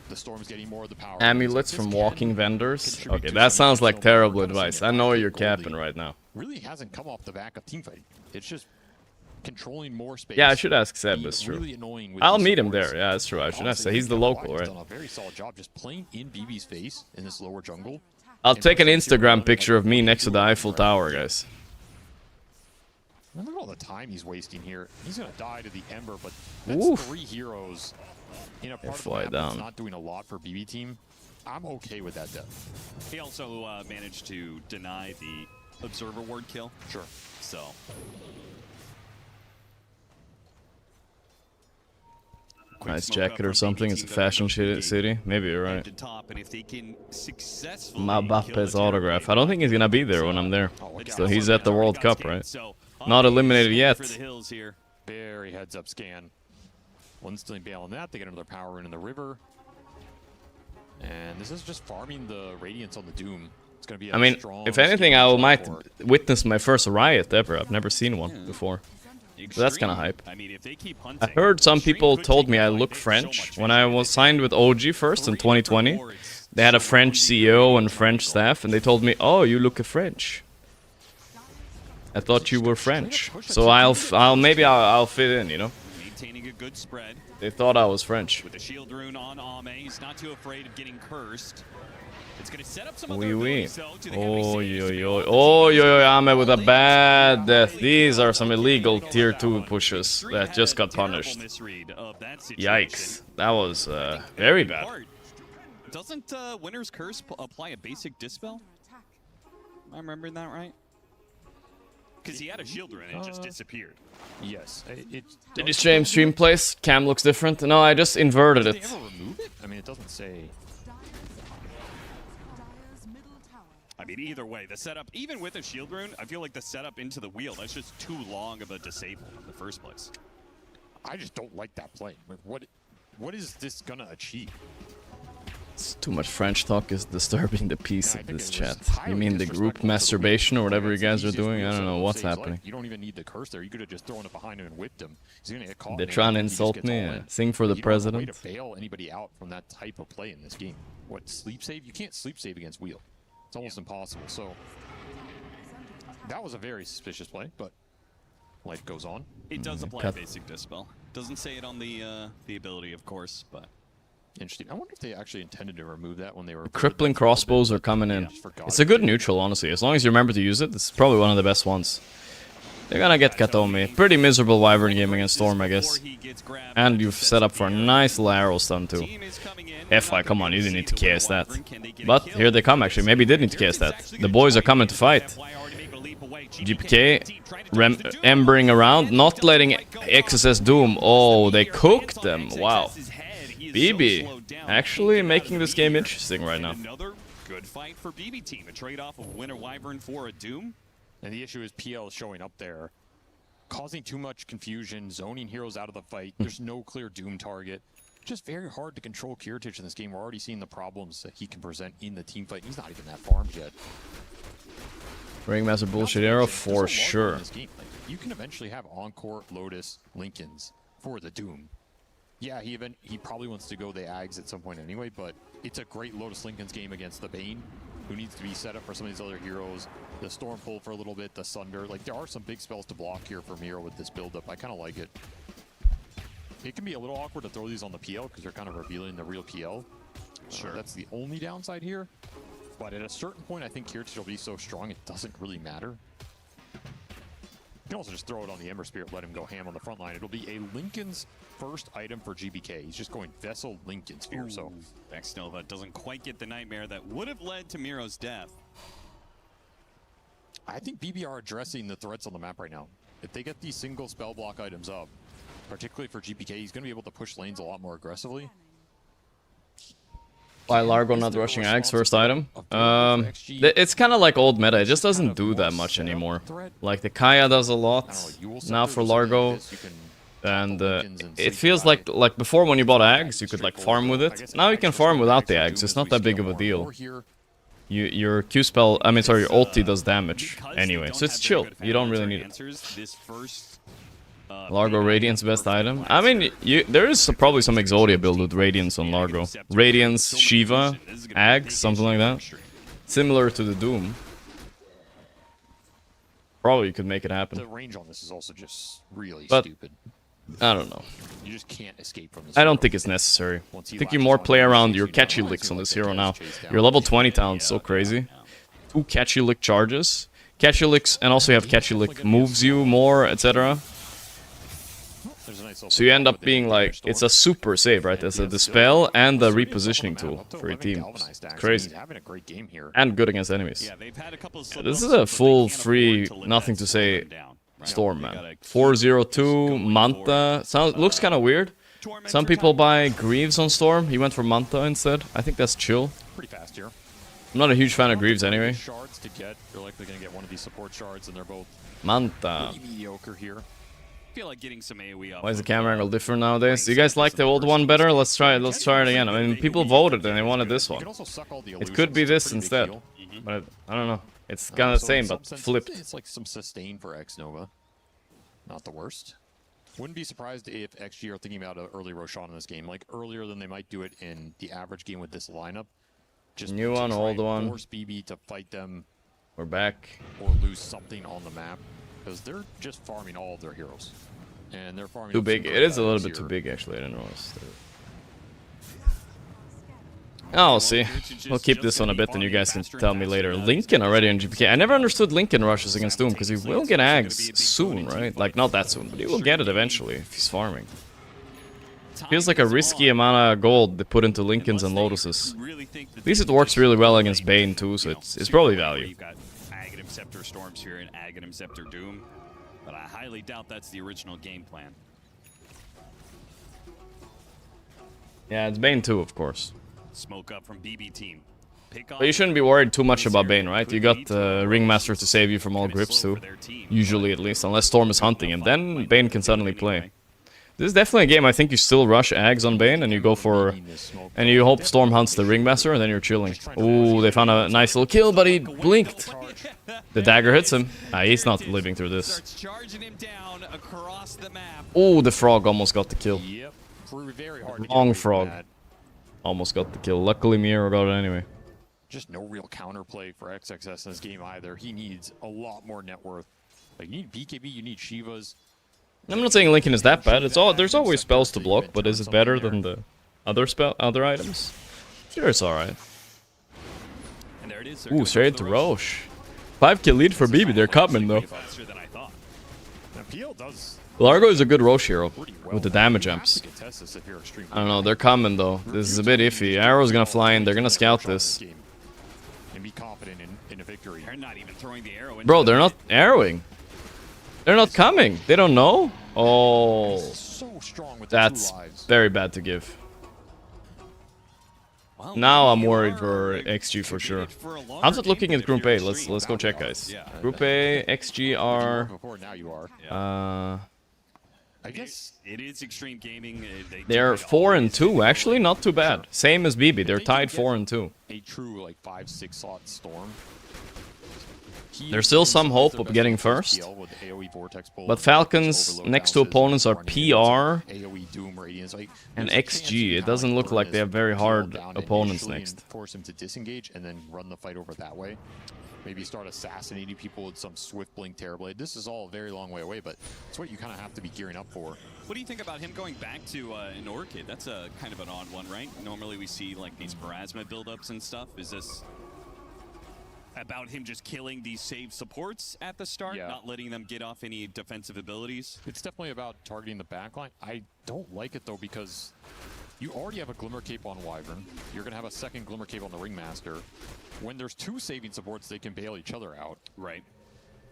The Storm's getting more of the power. Amulets from walking vendors? Okay, that sounds like terrible advice. I know you're capping right now. Really hasn't come off the back of teamfight. It's just controlling more space. Yeah, I should ask Seb, it's true. I'll meet him there. Yeah, that's true. I should ask Seb. He's the local, right? Done a very solid job just playing in BB's face in this lower jungle. I'll take an Instagram picture of me next to the Eiffel Tower, guys. Look at all the time he's wasting here. He's gonna die to the Ember, but that's 3 heroes in a part of the map that's not doing a lot for BB team. I'm okay with that death. He also managed to deny the Observer ward kill. Sure. So Nice jacket or something. It's a fashion city. Maybe you're right. Mbappe's autograph. I don't think he's gonna be there when I'm there. So he's at the World Cup, right? Not eliminated yet. Very heads up scan. One's still bailing that. They get another power in the river. And this is just farming the Radiance on the Doom. It's gonna be I mean, if anything, I might witness my first riot ever. I've never seen one before. So that's kind of hype. I heard some people told me I look French. When I was signed with OG first in 2020, they had a French CEO and French staff, and they told me, "Oh, you look French." I thought you were French, so maybe I'll fit in, you know. Maintaining a good spread. They thought I was French. With the shield rune on Ame, he's not too afraid of getting cursed. It's going to set up some Oui, other oui. abilities, though, to the Oh, yo, Ame with a bad death. These are some illegal tier 2 pushes that just got punished. Yikes. That was very bad. Doesn't Winter's Curse apply a basic dispel? Am I remembering that right? Because he had a shield rune and it just disappeared. Yes. Did you stream place? Cam looks different. No, I just inverted it. Did they ever remove it? I mean, it doesn't say. I mean, either way, the setup, even with a shield rune, I feel like the setup into the wheel, that's just too long of a disable in the first place. I just don't like that play. What is this gonna achieve? It's too much French talk is disturbing the peace of this chat. You mean the group masturbation or whatever you guys are doing? I don't know what's happening. You don't even need the curse there. You could have just thrown it behind him and whipped him. He's gonna get caught. They're trying to insult me. Sing for the president. You don't have a way to bail anybody out from that type of play in this game. What, sleep save? You can't sleep save against wheel. It's almost impossible. So that was a very suspicious play, but life goes on. It does apply a basic dispel. Doesn't say it on the ability, of course, but interesting. I wonder if they actually intended to remove that when they were. Crippling crossbows are coming in. It's a good neutral, honestly. As long as you remember to use it, it's probably one of the best ones. They're gonna get Katomi. Pretty miserable Wyvern game against Storm, I guess. And you've set up for a nice little arrow stun too. Fi, come on, you didn't need to cast that. But here they come, actually. Maybe you did need to cast that. The boys are coming to fight. GPK, embering around, not letting XSS Doom. Oh, they cooked them. Wow. BB, actually making this game interesting right now. Another good fight for BB team. A trade-off of Winter Wyvern for a Doom. And the issue is PL showing up there, causing too much confusion, zoning heroes out of the fight. There's no clear Doom target. Just very hard to control Kiritich in this game. We're already seeing the problems that he can present in the team fight. He's not even that farmed yet. Ringmaster Bullshit Arrow for sure. Like, you can eventually have Encore, Lotus, Lincolns for the Doom. Yeah, he probably wants to go the Ags at some point anyway, but it's a great Lotus Lincoln's game against the Bane, who needs to be set up for some of these other heroes. The Storm Pull for a little bit, the Sunder. Like, there are some big spells to block here for Miro with this build-up. I kind of like it. It can be a little awkward to throw these on the PL because you're kind of revealing the real PL. Sure. That's the only downside here. But at a certain point, I think Kiritich will be so strong it doesn't really matter. You can also just throw it on the Ember Spirit, let him go ham on the front line. It'll be a Lincoln's first item for GBK. He's just going Vessel Lincoln Sphere. So Vexnova doesn't quite get the nightmare that would have led to Miro's death. I think BB are addressing the threats on the map right now. If they get these single spell block items up, particularly for GPK, he's going to be able to push lanes a lot more aggressively. Why Largo not rushing Ags first item? It's kind of like old meta. It just doesn't do that much anymore. Like the Kaya does a lot now for Largo, and it feels like before when you bought Ags, you could like farm with it. Now you can farm without the Ags. It's not that big of a deal. Your Q spell, I mean, sorry, your ulti does damage anyway, so it's chill. You don't really need it. Largo Radiance best item. I mean, there is probably some Exodia build with Radiance on Largo. Radiance, Shiva, Ags, something like that. Similar to the Doom. Probably you could make it happen. The range on this is also just really but, stupid. I don't know. You just can't escape from this. I don't think it's necessary. I think you more play around your catchy licks on this hero now. Your level 20 talent's so crazy. 2 catchy lick charges. Catchy licks, and also you have catchy lick moves you more, etc. So you end up being like, it's a super save, right? There's a dispel and the repositioning tool for your team. It's crazy. And good against enemies. This is a full free, nothing to say Storm, man. 402, Manta. Looks kind of weird. Some people buy Greaves on Storm. He went for Manta instead. I think that's chill. Pretty fast here. I'm not a huge fan of Greaves anyway. Shards to get. They're likely going to get one of these support shards, and they're both Manta. pretty mediocre here. I feel like getting some AoE up. Why is the camera angle different nowadays? Do you guys like the old one better? Let's try it. Let's try it again. I mean, people voted and they wanted this one. It could be this instead, but I don't know. It's kind of the same, but flipped. It's like some sustain for X-Nova. Not the worst. Wouldn't be surprised if XG are thinking about an early Roshan in this game, like earlier than they might do it in the average game with this lineup. Just New one, old one. Force BB to fight them. We're back. Or lose something on the map, because they're just farming all of their heroes. And they're farming Too big. It is a little bit too big, actually. I didn't notice. Oh, we'll see. We'll keep this on a bit, and you guys can tell me later. Lincoln already on GPK. I never understood Lincoln rushes against Doom, because he will get Ags soon, right? Like, not that soon, but he will get it eventually if he's farming. Feels like a risky amount of gold they put into Lincolns and Lotuses. At least it works really well against Bane, too, so it's probably value. You've got Aghanim Scepter Stormsphere and Aghanim Scepter Doom, but I highly doubt that's the original game plan. Yeah, it's Bane, too, of course. Smoke up from BB team. But you shouldn't be worried too much about Bane, right? You got Ringmaster to save you from all grips too. Usually at least, unless Storm is hunting, and then Bane can suddenly play. This is definitely a game I think you still rush Ags on Bane, and you go for... And you hope Storm hunts the Ringmaster, and then you're chilling. Ooh, they found a nice little kill, but he blinked. The dagger hits him. Ah, he's not living through this. Ooh, the frog almost got the kill. Wrong frog. Almost got the kill. Luckily, Miro got it anyway. Just no real counterplay for XXS in this game either. He needs a lot more net worth. Like, you need BKB, you need Shivas. I'm not saying Lincoln is that bad. It's all there's always spells to block, but is it better than the other items? Sure, it's alright. Ooh, straight to Roche. 5k lead for BB. They're coming though. Largo is a good Roche hero with the damage amps. I don't know, they're coming though. This is a bit iffy. Arrow's gonna fly in, they're gonna scout this. Bro, they're not arrowing. They're not coming. They don't know? Oh, that's very bad to give. Now I'm worried for XG for sure. How's it looking at Group A? Let's go check, guys. Group A, XG are... I guess it is extreme gaming. They're 4-2, actually not too bad. Same as BB, they're tied 4-2. A true like 5-6 slot Storm. There's still some hope of getting first. But Falcons next to opponents are PR and XG. It doesn't look like they have very hard opponents next. Force him to disengage and then run the fight over that way. Maybe start assassinating people with some Swift Blink Terrorblade. This is all a very long way away, but it's what you kind of have to be gearing up for. What do you think about him going back to an Orchid? That's a kind of an odd one, right? Normally we see like these Pharasma buildups and stuff. Is this about him just killing these save supports at the start, not letting them get off any defensive abilities? It's definitely about targeting the backline. I don't like it though, because you already have a Glimmer Cape on Wyvern. You're going to have a second Glimmer Cape on the Ringmaster. When there's two saving supports, they can bail each other out. Right.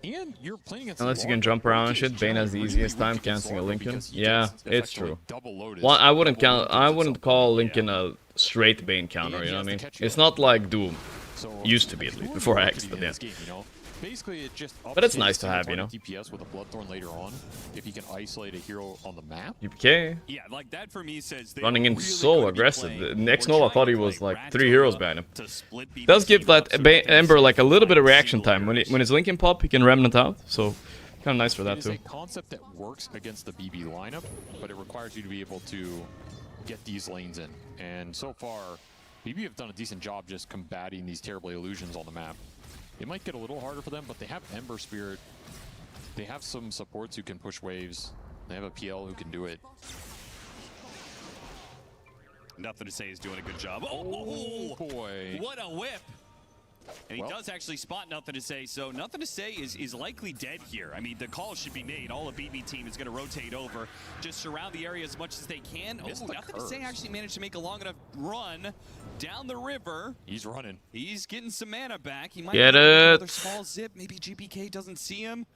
And you're playing against unless you can jump around and shit, Bane has the easiest time canceling a Lincoln. Yeah, it's true. Well, I wouldn't call Lincoln a straight Bane counter, you know what I mean? It's not like Doom. Used to be at least, before X, but yeah. Basically, it just but it's nice to have, you know. DPS with a Bloodthorn later on, if he can isolate a hero on the map. UPK. Yeah, like that for me says running in so aggressive. Next Nova thought he was like 3 heroes behind him. Does give that Ember like a little bit of reaction time. When his Lincoln pop, he can Remnant out. So kind of nice for that too. It's a concept that works against the BB lineup, but it requires you to be able to get these lanes in. And so far, BB have done a decent job just combating these terrible illusions on the map. It might get a little harder for them, but they have Ember Spirit. They have some supports who can push waves. They have a PL who can do it. Nothing to say is doing a good job. Oh boy. What a whip. And he does actually spot Nothing to Say, so Nothing to Say is likely dead here. I mean, the call should be made. All of BB team is going to rotate over. Just surround the area as much as they can. Oh, Nothing to Say actually managed to make a long enough run down the river. He's running. He's getting some mana back. He might get another small zip. Maybe GPK doesn't see him.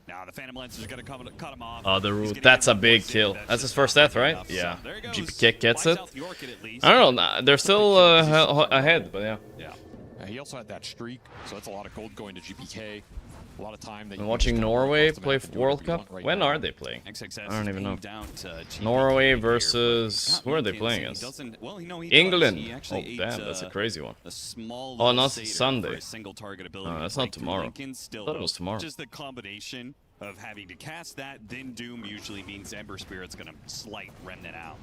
Now the Phantom Lancer's gonna come cut him off. Oh, the root. That's a big kill. That's his first death, right? Yeah. GPK gets it. I don't know. They're still ahead, but yeah. Yeah. He also had that streak, so that's a lot of gold going to GPK. A lot of time. I'm watching Norway play World Cup. When are they playing? I don't even know. Norway versus... Who are they playing against? England. Oh, damn, that's a crazy one. Oh, not Sunday. No, that's not tomorrow. I thought it was tomorrow. Just the combination of having to cast that, then Doom usually means Ember Spirit's gonna slight Remnant out.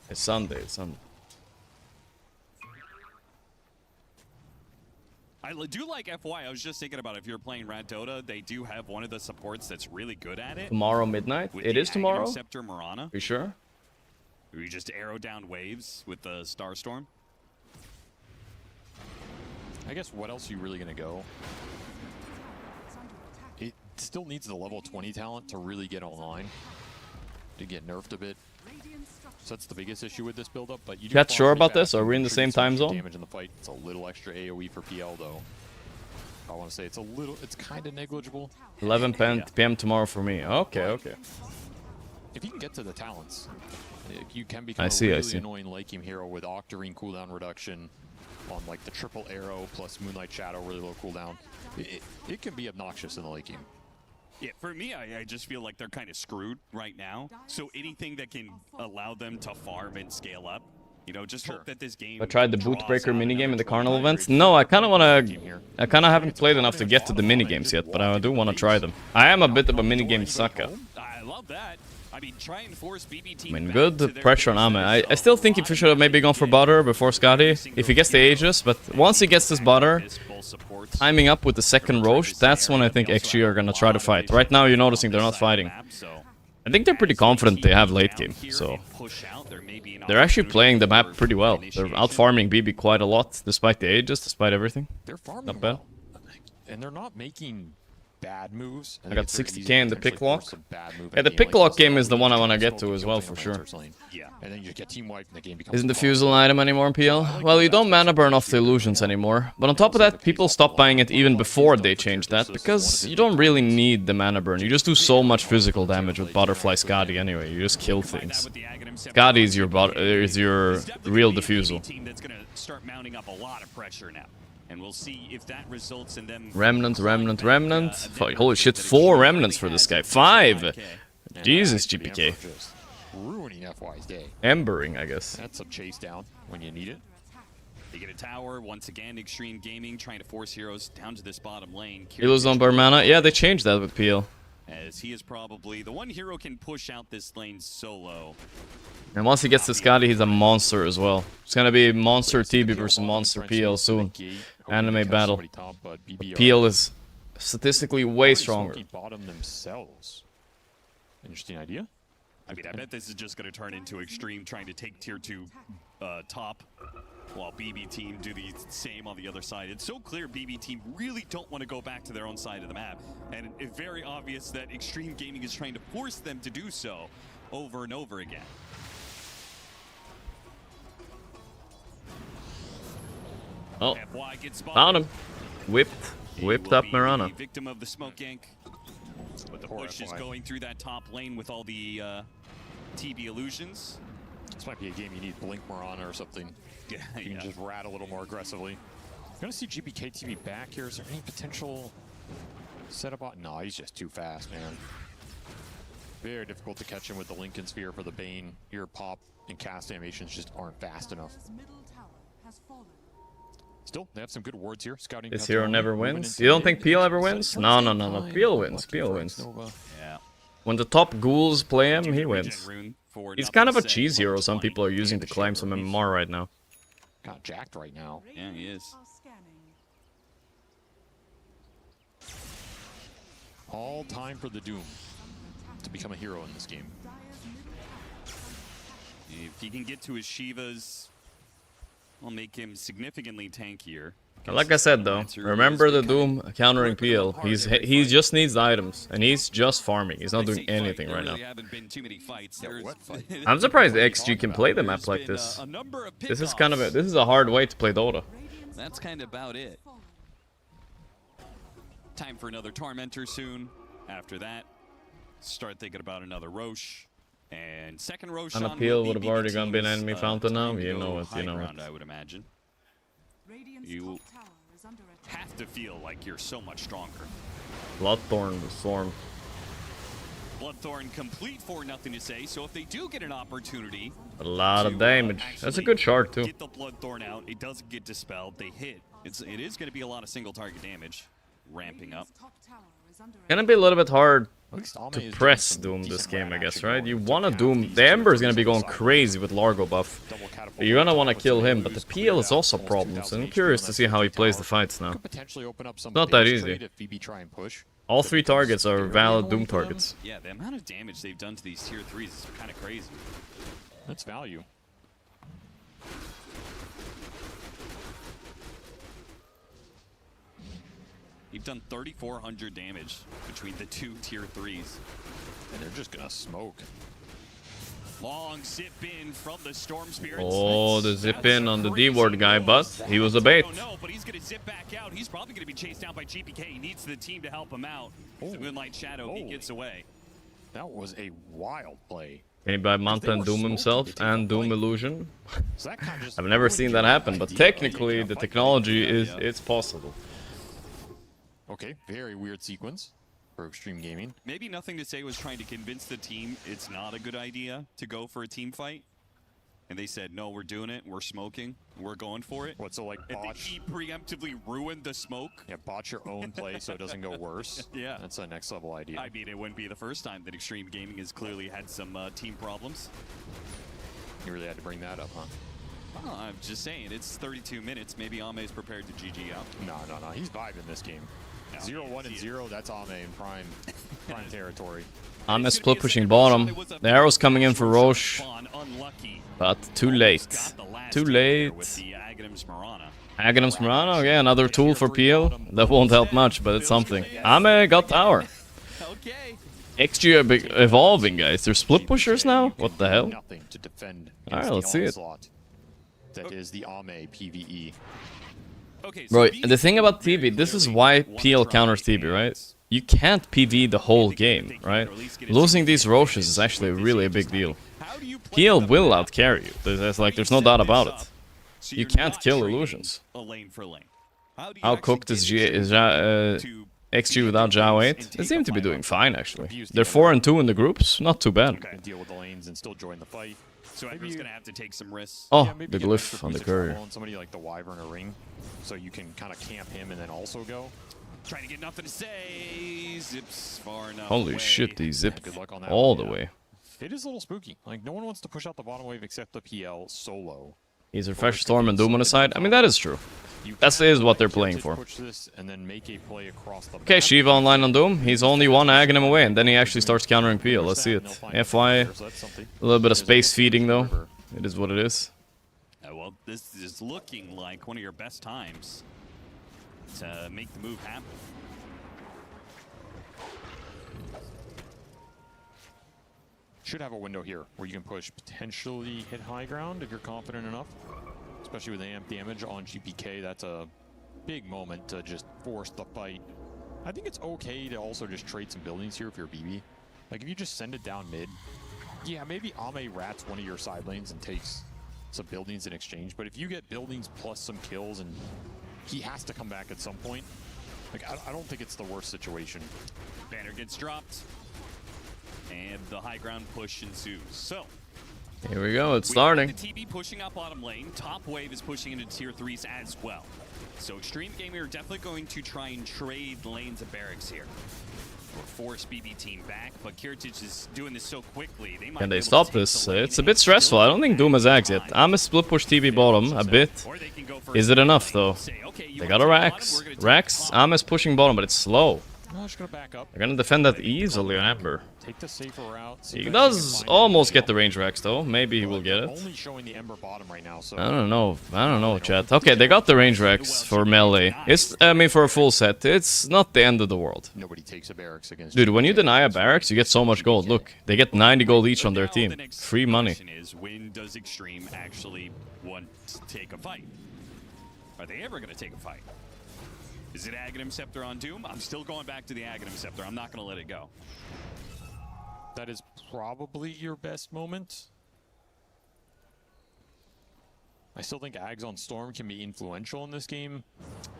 It's Sunday, it's Sunday. I do like FY. I was just thinking about if you're playing Rad Dota, they do have one of the supports that's really good at it. Tomorrow midnight? It is tomorrow? Scepter Mirana. You sure? Where you just arrow down waves with the Starstorm. I guess what else are you really going to go? It still needs the level 20 talent to really get online. To get nerfed a bit. So that's the biggest issue with this build-up. But you do Cat, sure about this? Are we in the same time zone? Damage in the fight. It's a little extra AoE for PL though. I want to say it's kind of negligible. 11 p.m. tomorrow for me. Okay, okay. If you can get to the talents, you can become a really annoying late game hero with Octarine cooldown reduction on like the triple arrow plus Moonlight Shadow, really low cooldown. It can be obnoxious in the late game. Yeah, for me, I just feel like they're kind of screwed right now. So anything that can allow them to farm and scale up, you know, just hope that this game. I tried the Bootbreaker minigame in the Carnival events. No, I kind of want to. I kind of haven't played enough to get to the minigames yet, but I do want to try them. I am a bit of a minigame sucker. I love that. I mean, try and force BBT. I mean, good pressure on Ame. I still think if he should have maybe gone for Butter before Scotty, if he gets the Aegis, but once he gets this Butter, timing up with the second Roche, that's when I think XG are gonna try to fight. Right now, you're noticing they're not fighting. I think they're pretty confident they have late game, so they're actually playing the map pretty well. They're out farming BB quite a lot, despite the Aegis, despite everything. They're farming not bad. And they're not making bad moves. I got 60k in the pick lock. Yeah, the pick lock game is the one I want to get to as well, for sure. Yeah. And then you get team wipe and the game becomes Isn't the Fusel an item anymore in PL? Well, you don't mana burn off the illusions anymore. But on top of that, people stop buying it even before they changed that, because you don't really need the mana burn. You just do so much physical damage with Butterfly Skadi anyway. You just kill things. Skadi is your real diffusal. And we'll see if that results in them. Remnant. Holy shit, 4 remnants for this guy. 5! Jesus, GPK. Ruining FY's day. Embering, I guess. That's a chase down when you need it. They get a tower. Once again, Extreme Gaming trying to force heroes down to this bottom lane. Heroes on bar mana? Yeah, they changed that with PL. As he is probably the one hero can push out this lane solo. And once he gets to Scotty, he's a monster as well. It's gonna be Monster TB versus Monster PL soon. Anime battle. PL is statistically way stronger. Bottom themselves. Interesting idea. I mean, I bet this is just going to turn into Extreme trying to take tier 2 top, while BB Team do the same on the other side. It's so clear BB Team really don't want to go back to their own side of the map, and it's very obvious that Extreme Gaming is trying to force them to do so over and over again. Oh, found him. Whipped up Mirana. Victim of the smoke gank. But the push is going through that top lane with all the TB illusions. This might be a game you need Blink Mirana or something. Yeah, you can just rat a little more aggressively. You're gonna see GPK TB back here. Is there any potential setup? No, he's just too fast, man. Very difficult to catch him with the Lincoln Sphere for the Bane. Your pop and cast animations just aren't fast enough. Still, they have some good wards here. Scouting. This hero never wins. You don't think PL ever wins? No. PL wins. Yeah. When the top ghouls play him, he wins. He's kind of a cheese hero some people are using to climb some MMR right now. Got jacked right now. Yeah, he is. All time for the Doom to become a hero in this game. If he can get to his Shivas, will make him significantly tankier. Like I said though, remember the Doom countering PL. He just needs the items, and he's just farming. He's not doing anything right now. I'm surprised the XG can play the map like this. This is a hard way to play Dota. That's kind of about it. time for another Tormentor soon. After that, start thinking about another Roche. And second Roche An on appeal the would have BB already team's, been enemy fountain now. time to You go know it, high you know ground, it. I would imagine. You have to feel like you're so much stronger. Bloodthorn, the storm. Bloodthorn complete for nothing to say, so if they do get an opportunity... A lot of to, damage. That's a good shard too. Get the Bloodthorn out, it doesn't get dispelled, they hit. It is going to be a lot of single target damage, ramping up. Gonna be a little bit hard At least Ame to is doing press some Doom this decent game, I rat guess, action right? going You to wanna cap Doom... these The Ember is gonna be tier going threes crazy with Largo buff. double catapult. But you're gonna wanna kill him, Opportunity but the lose, PL is cleared also out problems, almost and I'm 2,000 curious HP to on see that how he CT plays the tower. fights now. Could potentially open up some Not that base easy. trade if BB try and push. All But 3 because targets are they're valid going Doom for them, targets. Yeah, the amount of damage they've done to these tier 3s is kind of crazy. That's value. You've done 3,400 damage between the 2 tier 3s. And they're just gonna smoke. Long zip in from the Storm Spirits. Oh, the zip in on the Crazy D-ward guy, but moves. he was a bait. I don't know, but he's going to zip back out. He's probably going to be chased down by GPK. He needs the team to help him out. The Moonlight Shadow, he gets away. That was a wild play. Can he buy Manta and Doom himself and Doom Illusion? So that kind of just I've never ruined seen that your happen, but idea. technically You the can't fight technology like is that. it's possible. Okay, very weird sequence for Extreme Gaming. Maybe Nothing to Say was trying to convince the team it's not a good idea to go for a team fight. And they said, no, we're doing it. We're smoking. We're going for it. What, so like And then botch? he preemptively ruined the smoke. Yeah, botch your own play so it doesn't go worse. Yeah. That's a next level idea. I mean, it wouldn't be the first time that Extreme Gaming has clearly had some team problems. You really had to bring that up, huh? Oh, I'm just saying, it's 32 minutes. Maybe Ame's prepared to GG out. No. He's vibing this game. No, 0-1 and he is. 0, that's Ame in prime territory. I'm a split pushing bottom. The arrow's coming in for Roche, but too late. Too late. Aghanim's Murano, yeah, another tool for PL. That won't help much, but it's something. Ame got tower. Okay. XG evolving, guys. They're split pushers now? What the hell? Nothing to defend Alright, against let's the see it. onslaught. That is the Ame PvE. Okay, Bro, so the thing about TV, this is why PL counters TV, right? You can't PV the whole game, right? Losing these Roches is actually really a big deal. PL will outcarry you. There's no doubt about it. You can't kill illusions. How cooked is XG without Zhao 8? They seem to be doing fine, actually. They're 4-2 in the groups. Not too bad. You can deal with the lanes and still join the fight. So Edgar's gonna have to take some risks. Oh, Yeah, maybe the get an extra glyph on the piece of courier. trouble on somebody like the Wyvern or Ring, so you can kind of camp him and then also go. Trying to get Nothing to Say. Zips far enough Holy away. shit, he zipped Good luck on that all one, the yeah. way. It is a little spooky. Like, no one wants to push out the bottom wave except the PL solo. He's refresh Storm and Doom on the side. I mean, that is true. That is what they're playing for. Push this and then make a play across the Okay, map. Shiva online on Doom. He's only one Aghanim away, and then he actually starts countering PL. Let's see it. FY, So that's something. a little bit of There's space a feeding, though. river. It is what it is. Well, this is looking like one of your best times to make the move happen. Should have a window here where you can push, potentially hit high ground if you're confident enough. Especially with amp damage on GPK, that's a big moment to just force the fight. I think it's okay to also just trade some buildings here if you're BB. Like if you just send it down mid, yeah, maybe Ame rats one of your side lanes and takes some buildings in exchange. But if you get buildings plus some kills and he has to come back at some point, like I don't think it's the worst situation. Banner gets dropped. And the high ground push ensues. So, Here we go, it's we starting. have the TB pushing out bottom lane. Top wave is pushing into tier 3s as well. So Extreme Gaming are definitely going to try and trade lanes of barracks here. Or force BB team back, but Kiritich is doing this so quickly. They might Can be they able to stop take this? the lane It's a and bit still stressful. I don't think Doom has back Ags yet. behind. I'm a split push TV bottom a bit. Or they can go for Is a it enough, split lane. though? Say, okay, you They wanna got a take bottom, Rax. we're gonna take Rax, top. I'm pushing bottom, but it's slow. I'm just gonna back up. They're gonna defend that easily on Ember. Take the safer route. see He if I does can find almost anybody get the range Rax, though. Maybe he will get They're it. Only showing the Ember bottom right now, so I don't know, chat. Okay, they got the range Rex for melee. I mean, for a full set. It's not the end of the world. nobody takes a barracks against. Dude, when you GPK. deny a barracks, you get so much gold. Look, they get 90 gold each on their Now team. the next Free money. question is, when does Extreme actually want to take a fight? Are they ever going to take a fight? Is it Aghanim Scepter on Doom? I'm still going back to the Aghanim Scepter. I'm not going to let it go. That is probably your best moment. I still think Ags on Storm can be influential in this game.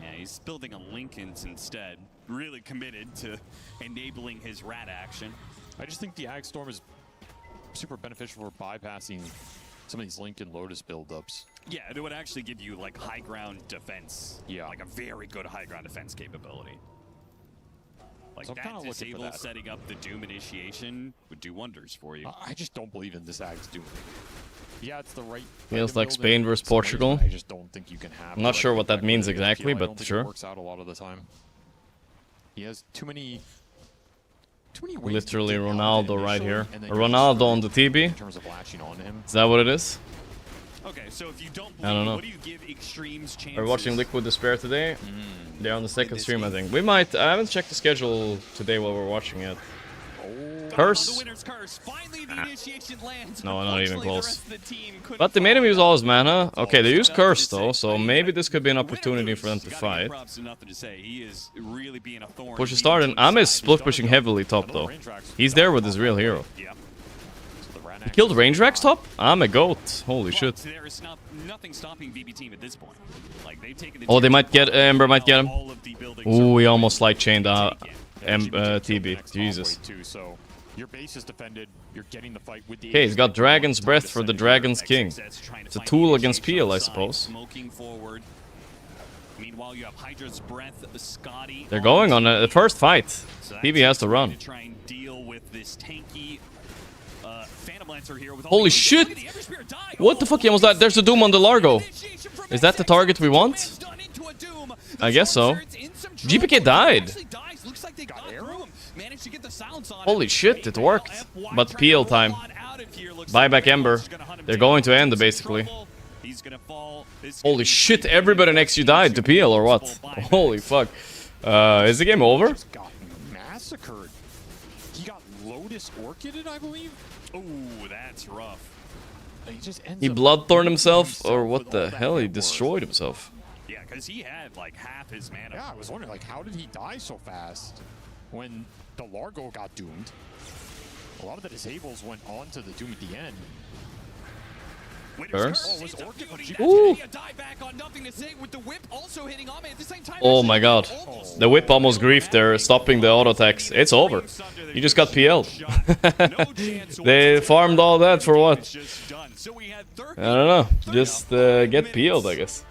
Yeah, he's building a Linken's instead. Really committed to enabling his rat action. I just think the Ag Storm is super beneficial for bypassing some of these Linken Lotus buildups. Yeah, it would actually give you like high ground defense. Yeah. Like a very good high ground defense capability. Like So I'm that kinda looking for disable that. setting up the Doom initiation would do wonders for you. I just don't believe in this Ag's Doom. Yeah, it's the right. Feels to like build Spain it versus in some ways, Portugal. but I just don't think you can have. I'm not the sure right what that effect means with it. exactly, I but don't think sure. It works out a lot of the time. He has too many ways Literally to get out Ronaldo initially, right here. and then Ronaldo you're on the screwed TB. in terms of latching onto him. Is that what it is? Okay, so if you don't I don't believe, know. what do you give Extreme's chances? We're watching Liquid Despair today. They're on the second stream, I think. We might. I haven't checked the schedule today while we're watching it. The Curse? winner's curse. Finally, the initiation lands. No, not even Unfortunately, close. the rest of the team couldn't But they made him follow use it all up. his mana. Okay, they used Curse though, so maybe this could be an opportunity for them to You gotta give fight. props to nothing to say. He is really being a thorn Push a in start, and BBT's Ame is side. split pushing heavily top though. He's there with his real hero. Yeah. So the Ran He killed Range Rax top? Ame goat. Holy But shit. there is nothing stopping VB team at this point. Like they've taken the Oh, they tier might get Ember might get him. all of the buildings Ooh, are he almost light chained taken. TB. Jesus. Too, so your base is defended. You're getting the fight with the. Okay, he's got Dragon's Breath for the Dragon's King. It's a tool against PL, I suppose. Smoking forward. Meanwhile, you have Hydra's Breath, Scotty. They're going on the first fight. So TB that's has to run. to try and deal with this tanky Phantom Lancer here with all Holy the- shit! Look at the Ember Spear die. What the fuck? He almost died. There's a Doom on the Largo. Initiation from Is that the target we want? Rams done into a Doom. The I guess so. Storm Surge's in some GPK trouble. died. Actually dies. Looks like they got through him. Managed to get the silence on Holy him. shit, it worked. FY But trying PL to time. roll on out of here. Looks Buy like back Red Ember. Bull's gonna hunt him They're down. going to end, He's in basically. trouble. He's gonna fall. This is Holy gonna shit, be everybody next to you died to PL or what? Buybacks. Holy fuck. Is the game over? Just got massacred. He got Lotus Orchided, I believe. Ooh, that's rough. He just ends He up bloodthorned himself, or with what all the that hell? He net worth. destroyed himself. Yeah, because he had like half his mana. Yeah, I was wondering, like, how did he die so fast when the Largo got doomed? A lot of the disables went on to the doom at the end. Winner's Curse? curse. Oh, was It's a Orchid from beauty. G- That's Ooh. getting a dieback on nothing to say with the whip also hitting Ame at the same time. Oh my god. The whip almost griefed there, stopping the auto attacks. It's over. You just got PL'd. They farmed all that for what? I don't know. Just get PL'd, I guess.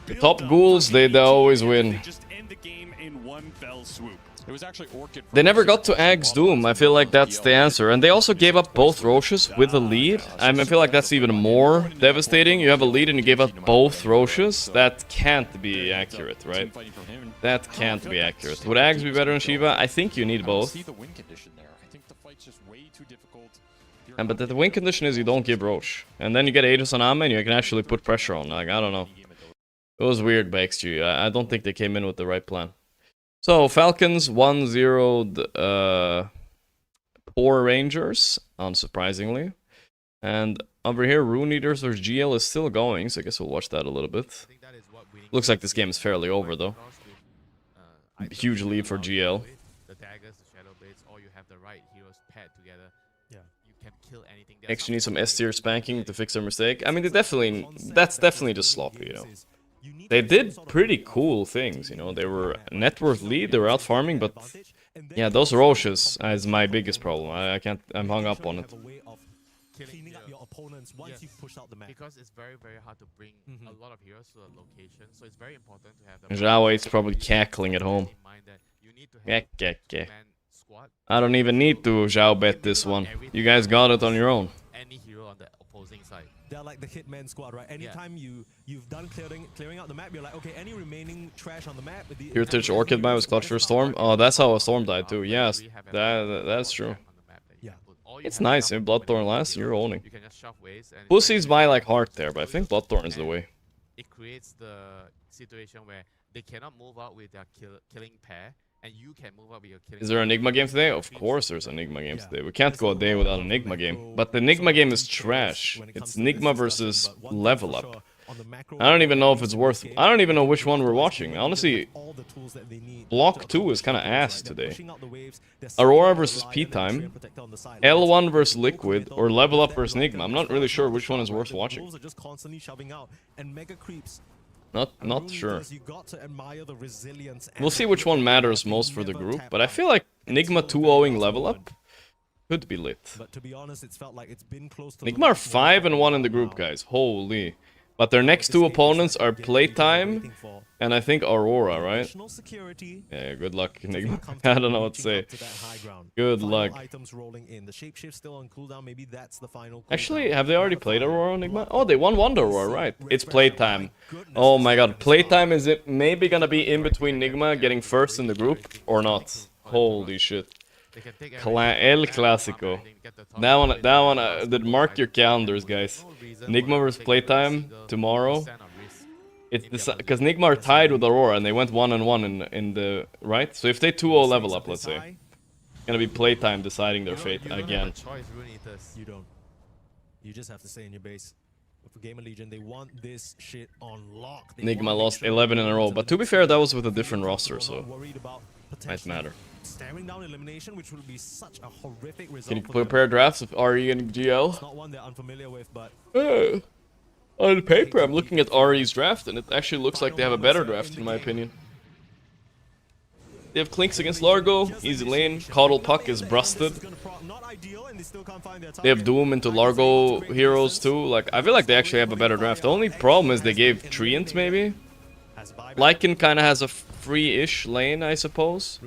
The top ghouls, they always win. They just end the game in one fell swoop. It was actually Orchid. They never got to Ag's Doom. I feel like that's the answer. And they also gave up both Roches with a lead. I feel like that's even more devastating. You have a lead and you gave up both Roches. That can't be accurate, right? That can't be accurate. Would Ags be better than Shiva? I think you need I both. see the win condition there. I think the fight's just way too difficult. And but the win condition is you don't give Roche. And then you get Aegis on Ame and you can actually put pressure on. Like, I don't know. It was weird by XG. I don't think they came in with the right plan. So, Falcons 1-0'd Poor Rangers, unsurprisingly. And over here, Rune Eaters vs GL is still going, so I guess we'll watch that a little bit. Looks like this game is fairly over, though. Huge lead for GL. The daggers, the shadow blades, or you have the right heroes paired together. Yeah. You can kill anything. Actually need some S-tier spanking to fix their mistake. I mean, that's definitely just sloppy, you know. They did pretty cool things, you know. They were net worth lead, they were out farming, but yeah, those Roches is my biggest problem. I'm hung up on it. Cleaning up your opponents once you've pushed out the map. Because it's very, very hard to bring a lot of heroes to a location, so it's very important to have the Zhao 8's probably cackling at home. in mind that you need to have Yeah. man squad, I don't even need to Zhao bet this one. You guys got it on your own. any hero on the opposing side. They're like the hitman squad, right? Anytime you've done clearing out the map, you're like, okay, any remaining trash on the map. Heritage Orchid buy was clutch for Storm. Oh, that's how a Storm died too. Yes, that's true. On the map that you Yeah. can put. All you It's have nice. now If is Bloodthorn when lasts, you're owning. You can just shove waves and Pussies buy like Heart there, but I think Bloodthorn is the way. it creates the situation where they cannot move out with their killing pair, and you can move out with your killing. Is there an Enigma game today? Of course there's an Enigma game today. We can't go a day without an Enigma game. But the Enigma game is trash. It's Enigma versus Level Up. on the macro. I don't even know if it's worth. I don't even know which one we're watching. Honestly, Block 2 is kind of ass today. Aurora versus P-Time, L1 versus Liquid, or Level Up versus Nigma. I'm not really sure which one is worth watching. Not sure. We'll see which one matters most for the group, but I feel like Nigma 2-0ing Level Up could be lit. But to be honest, it's felt like it's been close to Nigma are 5-1 in the group, guys. Holy. But their next two opponents are Playtime and I think Aurora, right? Yeah, good luck, Nigma. I don't know what to say. Good luck. Actually, have they already played Aurora, Nigma? Oh, they won Wonder Aurora, right? It's Playtime. Oh my god, Playtime is it maybe gonna be in between Nigma getting first in the group or not? Holy shit. El Clasico. That one, mark your calendars, guys. Nigma vs Playtime tomorrow. It's because Nigma are tied with Aurora and they went 1-1 in the right. So if they 2-0 level up, let's say, gonna be Playtime deciding their fate again. You don't. You just have to stay in your base. For Gamer Legion, they want this shit on lock. Nigma lost 11 in a row, but to be fair, that was with a different roster, so might matter. Staring down elimination, which would be such a horrific result. Can you prepare drafts of RE and GL? It's not one they're unfamiliar with, but on paper, I'm looking at RE's draft, and it actually looks like they have a better draft, in my opinion. They have Clinks against Largo, easy lane. Coddle Puck is busted. They have Doom into Largo heroes too. Like, I feel like they actually have a better draft. The only problem is they gave Treant maybe. Lycan kind of has a free-ish lane, I suppose.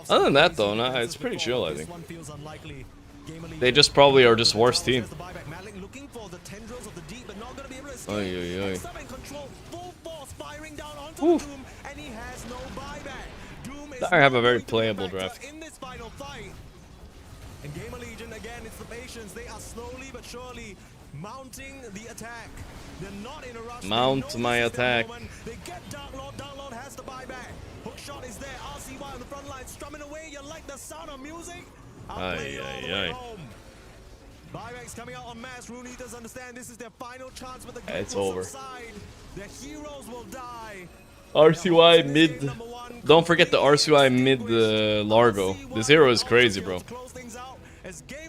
Other than that, though, nah, it's pretty chill, I think. They just probably are just worse team. Oy. I have a very playable draft. And Gamer Legion, again, it's the patience. They are slowly but surely mounting the attack. They're not in a rush. Mount my attack. They get Dark Lord. Dark Lord has the buyback. Hookshot is there. RCY on the front line, strumming away. You like the sound of music? Ay. Buyback's coming out on mass. Rune Eaters understand this is their final chance, but the it's over. Subside. Their heroes will die. RCY mid. Don't forget the RCY mid Largo. This hero is crazy, bro.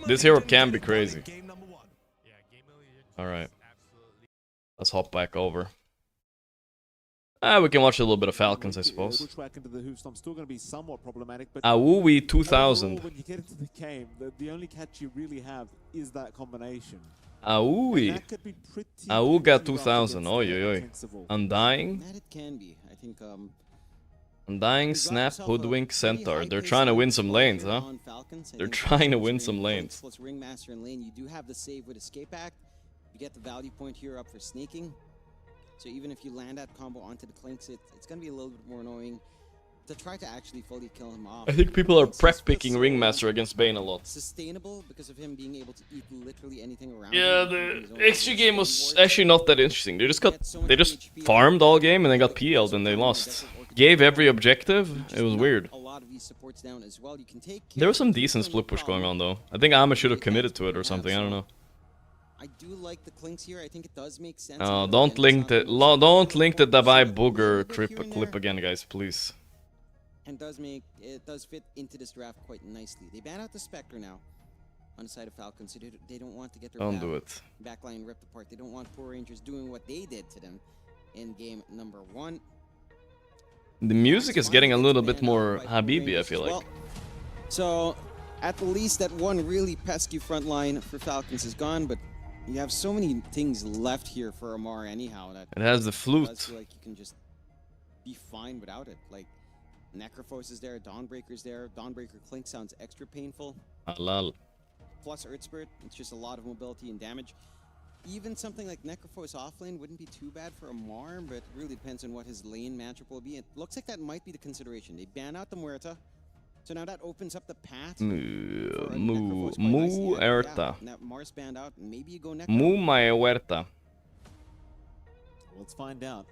This hero can be crazy. Alright. Let's hop back over. We can watch a little bit of Falcons, I suppose. Awui 2000. When you get into the game, the only catch you really have is that combination. Awui. Auga 2000. Oi. Undying. That it can be. I think Undying, Snap, Hoodwink, Centaur. They're trying to win some lanes, huh? They're trying to win some lanes. Plus Ringmaster and lane, you do have the save with Escape Act. You get the value point here up for sneaking. So even if you land that combo onto the Clinks, it's going to be a little bit more annoying to try to actually fully kill him off. I think people are prep picking Ringmaster against Bane a lot. Sustainable because of him being able to eat literally anything around. Yeah, the XG game was actually not that interesting. They just farmed all game and they got PL'd and they lost. Gave every objective. It was weird. There was some decent split push going on though. I think Ama should have committed to it or something. I don't know. I do like the Clinks here. I think it does make sense. Don't link the Davai Booger clip again, guys, please. And it does fit into this draft quite nicely. They ban out the Spectre now on the side of Falcons, so they don't want to get their backline ripped apart. They don't want Poor Rangers doing what they did to them in game number 1. The music is getting a little bit more Habibi, I feel like. Well, so at the least that one really pesky front line for Falcons is gone, but you have so many things left here for Amar anyhow that it has the flute. I feel like you can just be fine without it. Like Necrophos is there, Dawnbreaker's there. Dawnbreaker Clink sounds extra painful. Halal. Plus Earth Spirit, it's just a lot of mobility and damage. Even something like Necrophos offlane wouldn't be too bad for Amar, but it really depends on what his lane matchup will be. It looks like that might be the consideration. They ban out the Muerta, so now that opens up the path. Muerta. Mars banned out, maybe you go Muerta. Let's find out.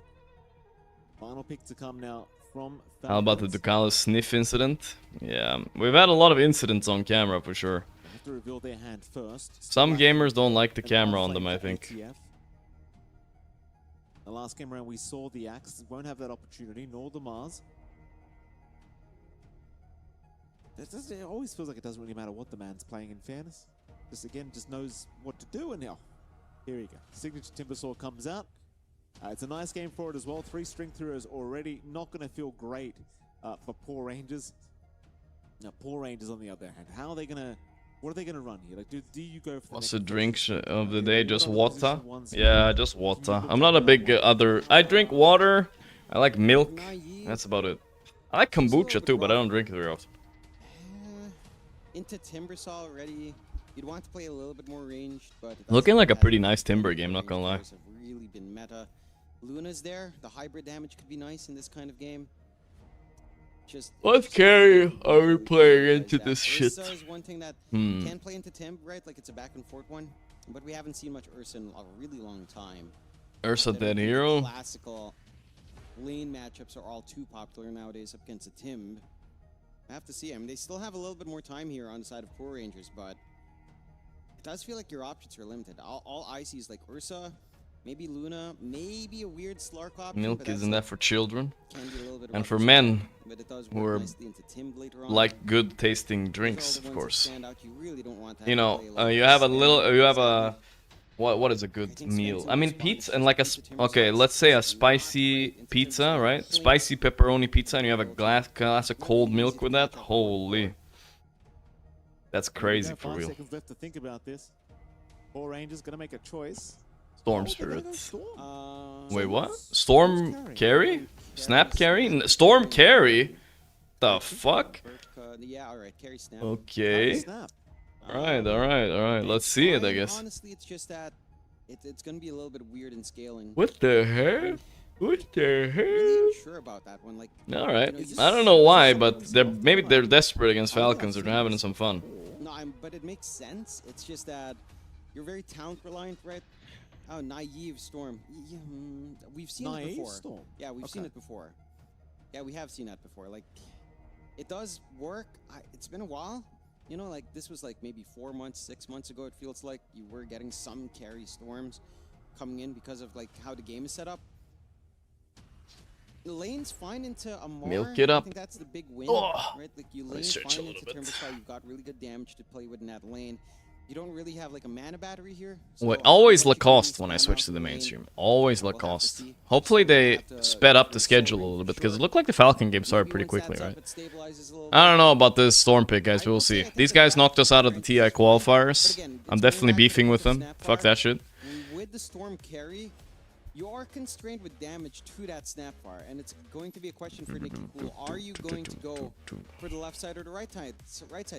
Final pick to come now from Falcons. How about the Ducalis sniff incident? Yeah, we've had a lot of incidents on camera for sure. To reveal their hand first. Some gamers don't like the camera on them, I think. The last game around we saw the Axe won't have that opportunity, nor the Mars. It always feels like it doesn't really matter what the man's playing, in fairness. Just knows what to do, and now, here we go. Signature Timbersaw comes out. It's a nice game for it as well. 3 string through is already not going to feel great for Poor Rangers. Now, Poor Rangers on the other hand, how are they going to... What are they going to run here? Like, do you go for... What's the drink of the day? Just water? Yeah, just water. I'm not a big I drink water. I like milk. That's about it. I like kombucha too, but I don't drink it very often. Into Timbersaw already. You'd want to play a little bit more ranged, but... Looking like a pretty nice Timber game, not gonna lie. Have really been meta. Luna's there. The hybrid damage could be nice in this kind of game. Just what carry are we playing into this shit? Ursa is one thing that can play into Tim, right? Like it's a back and forth one, but we haven't seen much Ursa in a really long time. Ursa dead hero. Classical lane matchups are all too popular nowadays up against a Tim. I have to see. I mean, they still have a little bit more time here on the side of Poor Rangers, but it does feel like your options are limited. All I see is like Ursa, maybe Luna, maybe a weird Slark option. Milk isn't that for children, and for men who are like good tasting drinks, of course. You know, you have a what is a good meal? I mean, pizza and like okay, let's say a spicy pizza, right? Spicy pepperoni pizza, and you have a glass of cold milk with that. Holy, that's crazy for real. 5 seconds left to think about this. Poor Rangers gonna make a choice. Storm Spirit. Wait, what? Storm carry? Snap carry? Storm carry? The fuck? Yeah, alright, carry snap. Okay. Alright. Let's see it, I guess. Honestly, it's just that it's gonna be a little bit weird in scaling. What the hell? What the hell? Really unsure about that one. Like, alright. I don't know why, but maybe they're desperate against Falcons. They're having some fun. No, but it makes sense. It's just that you're very talent reliant, right? Oh, naive Storm. We've seen it before. Storm? Yeah, we've seen it before. Yeah, we have seen that before. Like, it does work. It's been a while. You know, like, this was like maybe 4 months, 6 months ago, it feels like you were getting some carry Storms coming in because of, like, how the game is set up. The lane's fine into a Mar. Milk it up. I think that's the big win, right? Like, you lane fine into Timbersaw, you've got really good damage to play with in that lane. You don't really have like a mana battery here. So wait, always Lacoste when I switch to the mainstream. Always Lacoste. Hopefully they sped up the schedule a little bit, because it looked like the Falcon game started pretty quickly, right? I don't know about this Storm pick, guys. We'll see. These guys knocked us out of the TI qualifiers. I'm definitely beefing with them. Fuck that shit. With the Storm carry, you are constrained with damage to that snap bar, and it's going to be a question for Nicky Cool. Are you going to go for the left side or the right side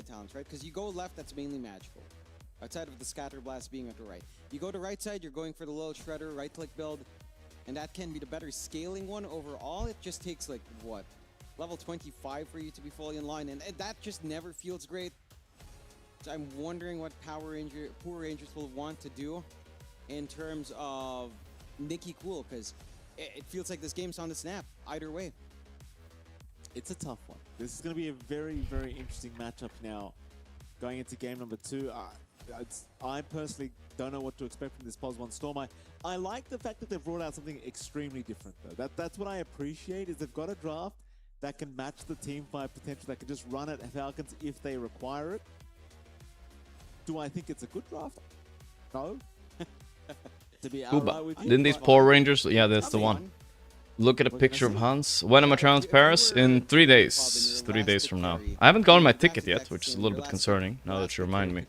talents, right? Because you go left, that's mainly magical. Outside of the Scatter Blast being at the right. You go to right side, you're going for the little Shredder right-click build, and that can be the better scaling one overall. It just takes, like, what? Level 25 for you to be fully in line, and that just never feels great. So I'm wondering what Poor Rangers will want to do in terms of Nicky Cool, because it feels like this game's on the snap, either way. It's a tough one. This is going to be a very, very interesting matchup now, going into game number 2. I personally don't know what to expect from this POS1 Storm. I like the fact that they've brought out something extremely different, though. That's what I appreciate, is they've got a draft that can match the team fight potential, that can just run at Falcons if they require it. Do I think it's a good draft? No. To be outright with you, didn't these Poor Rangers? Yeah, that's the one. Look at a picture of Hans. When am I traveling to Paris? In 3 days. 3 days from now. I haven't gotten my ticket yet, which is a little bit concerning, now that you remind me.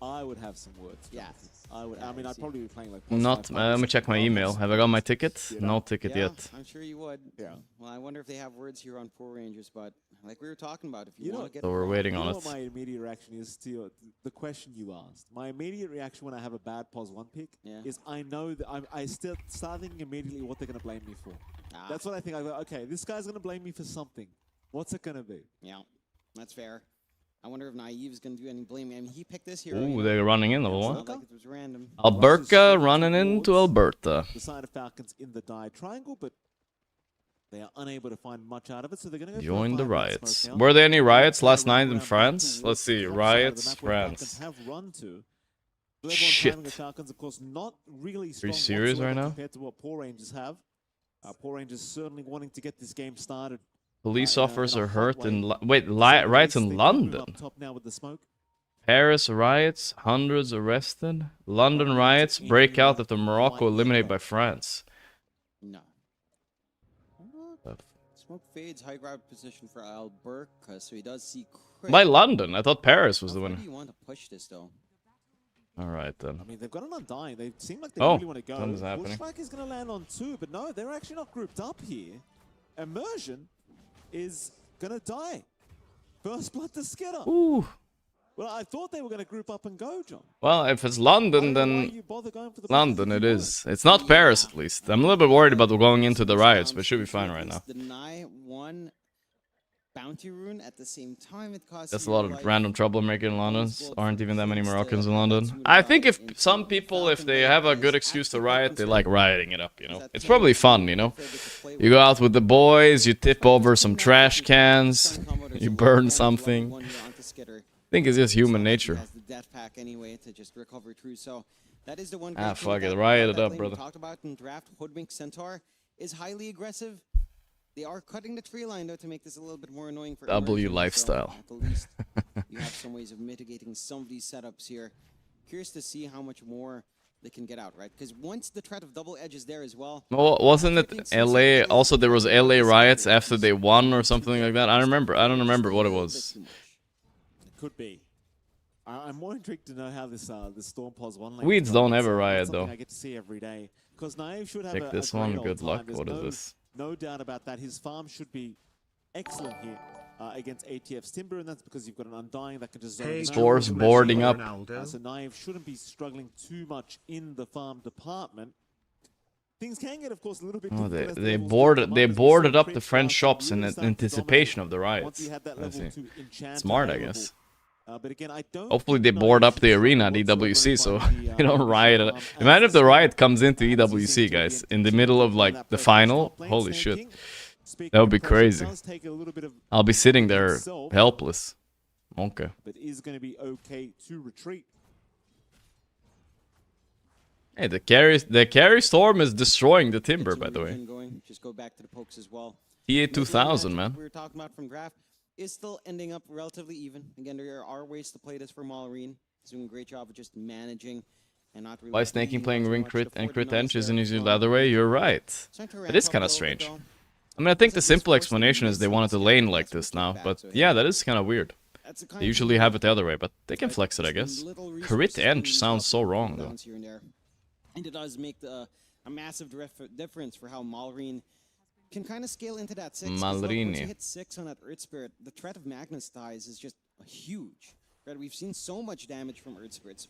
I would have some words. Yeah. I mean, I'd probably be playing like... Not, let me check my email. Have I got my ticket? No ticket yet. I'm sure you would. Yeah. Well, I wonder if they have words here on Poor Rangers, but like we were talking about, if you want to get... So we're waiting on it. What my immediate reaction is to the question you asked. My immediate reaction when I have a bad POS1 pick is I know that I start thinking immediately what they're going to blame me for. That's what I think. I go, okay, this guy's going to blame me for something. What's it going to be? Yeah, that's fair. I wonder if Naive is going to do any blaming. I mean, he picked this hero. Ooh, they're running in level 1. Like it was random. Alberta running into Alberta. The side of Falcons in the die triangle, but they are unable to find much out of it, so they're going to go join the riots. Were there any riots last night in France? Let's see, riots, France. Have run to. Shit. Falcons, of course, not really Are strong you serious right now? compared to what Poor Rangers have. Poor Rangers certainly wanting to get this game started. Police officers in a are hot hurt way. in... Wait, So at riots least in they can move London? up top now with the smoke. Paris riots, hundreds arrested. London riots break out after Morocco eliminated by France. No. Smoke fades, high ground position for Alberca, so he does see Chris. By London? I thought Paris was the How far winner. do you want to push this, though? Alright then. I mean, they've got an Undying. They seem like they Oh, really want to go. something's happening. Bushwhack is going to land on 2, but no, they're actually not grouped up here. Immersion is going to die. First blood to Skitter. Ooh. Well, I thought they were going to group up and go, John. Well, if it's London, then London it is. It's not Paris, at least. I'm a little bit worried about going into the riots, but it should be fine right now. Deny one bounty rune at the same time. It costs That's a lot of random troublemaker in London. Aren't even that many Moroccans in London. I think if some people, if they have a good excuse to riot, they like rioting it up, you know. It's probably fun, you know. You go out with the boys, you tip over some trash cans, you burn something. I think it's just human nature. Ah, fuck it, riot it up, brother. Talked about in draft, Hoodwink Centaur is highly aggressive. They are cutting the tree line though to make this a little bit more annoying for W immersion, lifestyle. So at the least you have some ways of mitigating some of these setups here. Curious to see how much more they can get out, right? Because once the threat of double edge is there as well. Well, wasn't it LA? Also, there was LA riots after they won or something like that. I don't remember what it was. It could be. I'm more intrigued to know how this Storm Pos 1 lane. Weeds don't ever riot though. I get to see every day because Naive should have Take this one. Good luck. What is this? No doubt about that. His farm should be excellent here against ATF's Timber, and that's because you've got an Undying that can just zone. Stores boarding up. So Naive shouldn't be struggling too much in the farm department. Things can get, of course, a little bit. Oh, they boarded up the French shops in anticipation of the riots. I see. Smart, I guess. But again, I don't. Hopefully they board up the arena at EWC, so they don't riot. Imagine if the riot comes into EWC, guys, in the middle of like the final. Holy shit, that would be crazy. I'll be sitting there helpless. Okay. But is going to be okay to retreat. Hey, the carry storm is destroying the Timber, by the way. Just go back to the pokes as well. TA 2000, man. We were talking about from draft. Is still ending up relatively even. Again, there are ways to play this for Malrine. He's doing a great job of just managing and not really. Why Snaking playing ring crit and crit edge isn't usually the other way? You're right. It is kind of strange. I mean, I think the simple explanation is they wanted to lane like this now, but yeah, that is kind of weird. They usually have it the other way, but they can flex it, I guess. Crit edge sounds so wrong, though. And it does make a massive difference for how Malrine can kind of scale into that 6. Once you hit 6 on that Earth Spirit, the threat of Magnetize is just huge. Right? We've seen so much damage from Earth Spirits.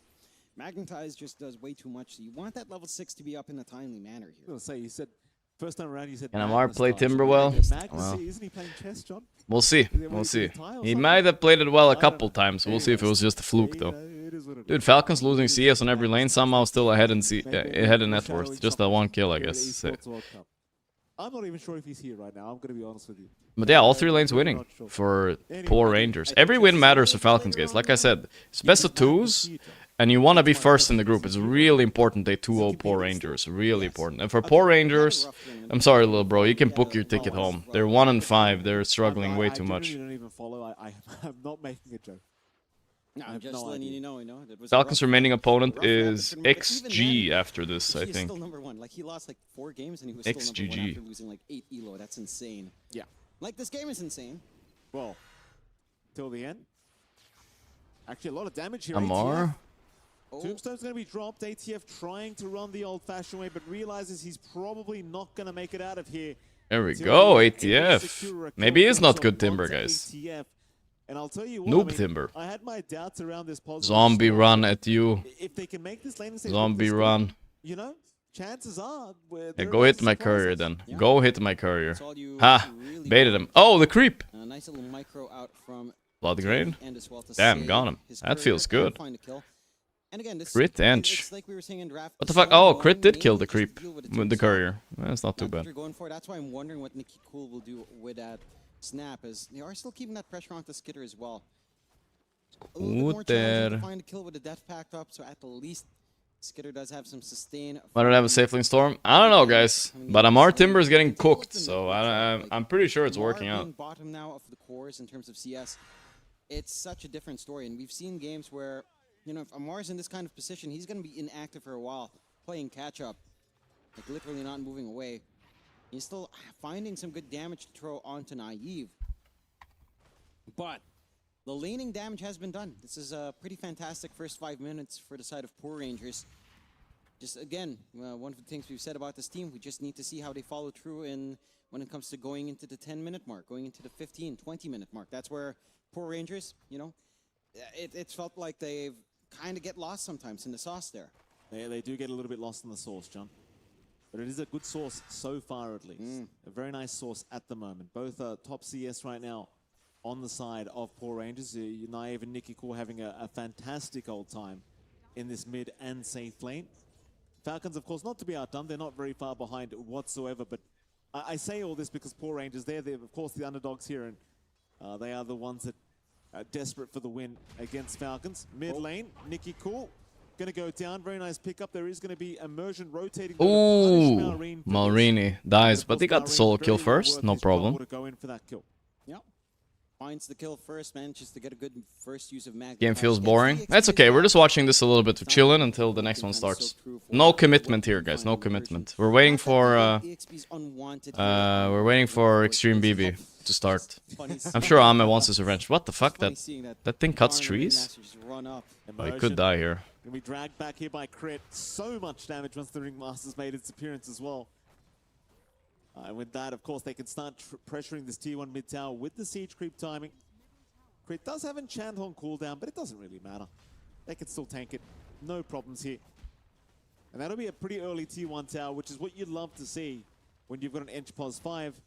Magnetize just does way too much, so you want that level 6 to be up in a timely manner here. I was going to say, you said, first time around you said... Can Amar play Timber well? Well, isn't he playing chess, John? We'll see. We'll see. He might have played it well a couple times. We'll see if it was just a fluke, though. Dude, Falcons losing CS on every lane, somehow still ahead in net worth. Just that one kill, I guess. I'm not even sure if he's here right now. I'm going to be honest with you. But yeah, all 3 lanes winning for Poor Rangers. Every win matters for Falcons, guys. Like I said, it's best of 2s, and you want to be first in the group. It's really important they 2-0 Poor Rangers. Really important. And for Poor Rangers, I'm sorry, little bro, you can book your ticket home. They're 1-5. They're struggling way too much. Don't even follow. I'm not making a joke. No, I'm just letting you know. Falcons' remaining opponent is XG after this, I think. He's still number 1. Like, he lost like 4 games and he was still number 1 after losing like 8 elo. That's insane. Yeah. Like, this game is insane. Well, till the end. Actually, a lot of damage here. Amar? Tombstone's going to be dropped. ATF trying to run the old-fashioned way, but realizes he's probably not going to make it out of here. There we go, ATF. Maybe it's not good Timber, guys. And I'll tell you what, Noob Timber. I had my doubts around this Zombie run at you. If they can make this lane Zombie run. You know, chances are. Yeah, go hit my courier then. Yeah. Go hit my courier. Ha! Really baited him. Oh, the creep! Nice little micro out from Blood grain. Damn, got him. That feels good. And again, this crit edge. Like we were saying in draft, what the fuck? Oh, crit did kill the creep with the courier. That's not too bad. That's why I'm wondering what Nikki Cool will do with that snap, as they are still keeping that pressure onto Skitter as well. a little bit more challenging to Scooter. find a kill with the death packed up, so at the least Skitter does have some sustain. Why don't I have a safe lane storm? I don't know, guys. But Amar Timber is getting cooked, so I'm pretty sure it's working out. Bottom now of the cores in terms of CS, it's such a different story, and we've seen games where, you know, if Amar's in this kind of position, he's going to be inactive for a while, playing catch up, like literally not moving away. He's still finding some good damage to throw onto Naive, but the laning damage has been done. This is a pretty fantastic first 5 minutes for the side of Poor Rangers. Just again, one of the things we've said about this team, we just need to see how they follow through in when it comes to going into the 10-minute mark, going into the 15, 20-minute mark. That's where Poor Rangers, you know, it's felt like they've kind of get lost sometimes in the sauce there. They do get a little bit lost in the sauce, John. But it is a good sauce so far, at least. A very nice sauce at the moment. Both are top CS right now on the side of Poor Rangers. Naive and Nicky Cool having a fantastic old time in this mid and safe lane. Falcons, of course, not to be outdone. They're not very far behind whatsoever. But I say all this because Poor Rangers, they're of course, the underdogs here. And they are the ones that are desperate for the win against Falcons. Mid lane, Nicky Cool. Going to go down. Very nice pickup. There is going to be immersion rotating. Ooh, Malrini dies, but they got the solo kill first. No problem. Go in for that kill. Yep. Finds the kill first, manages to get a good first use of mag. Game feels boring. That's okay. We're just watching this a little bit to chill in until the next one starts. No commitment here, guys. No commitment. We're waiting for Extreme BB to start. I'm sure Ame wants his revenge. What the fuck? That thing cuts trees? Oh, he could die here. Gonna be dragged back here by Crit. So much damage once the Ringmaster's made its appearance as well. And with that, of course, they can start pressuring this T1 mid tower with the siege creep timing. Crit does have Enchant on cooldown, but it doesn't really matter. They can still tank it. No problems here. And that'll be a pretty early T1 tower, which is what you'd love to see when you've got an Ench-Pos 5.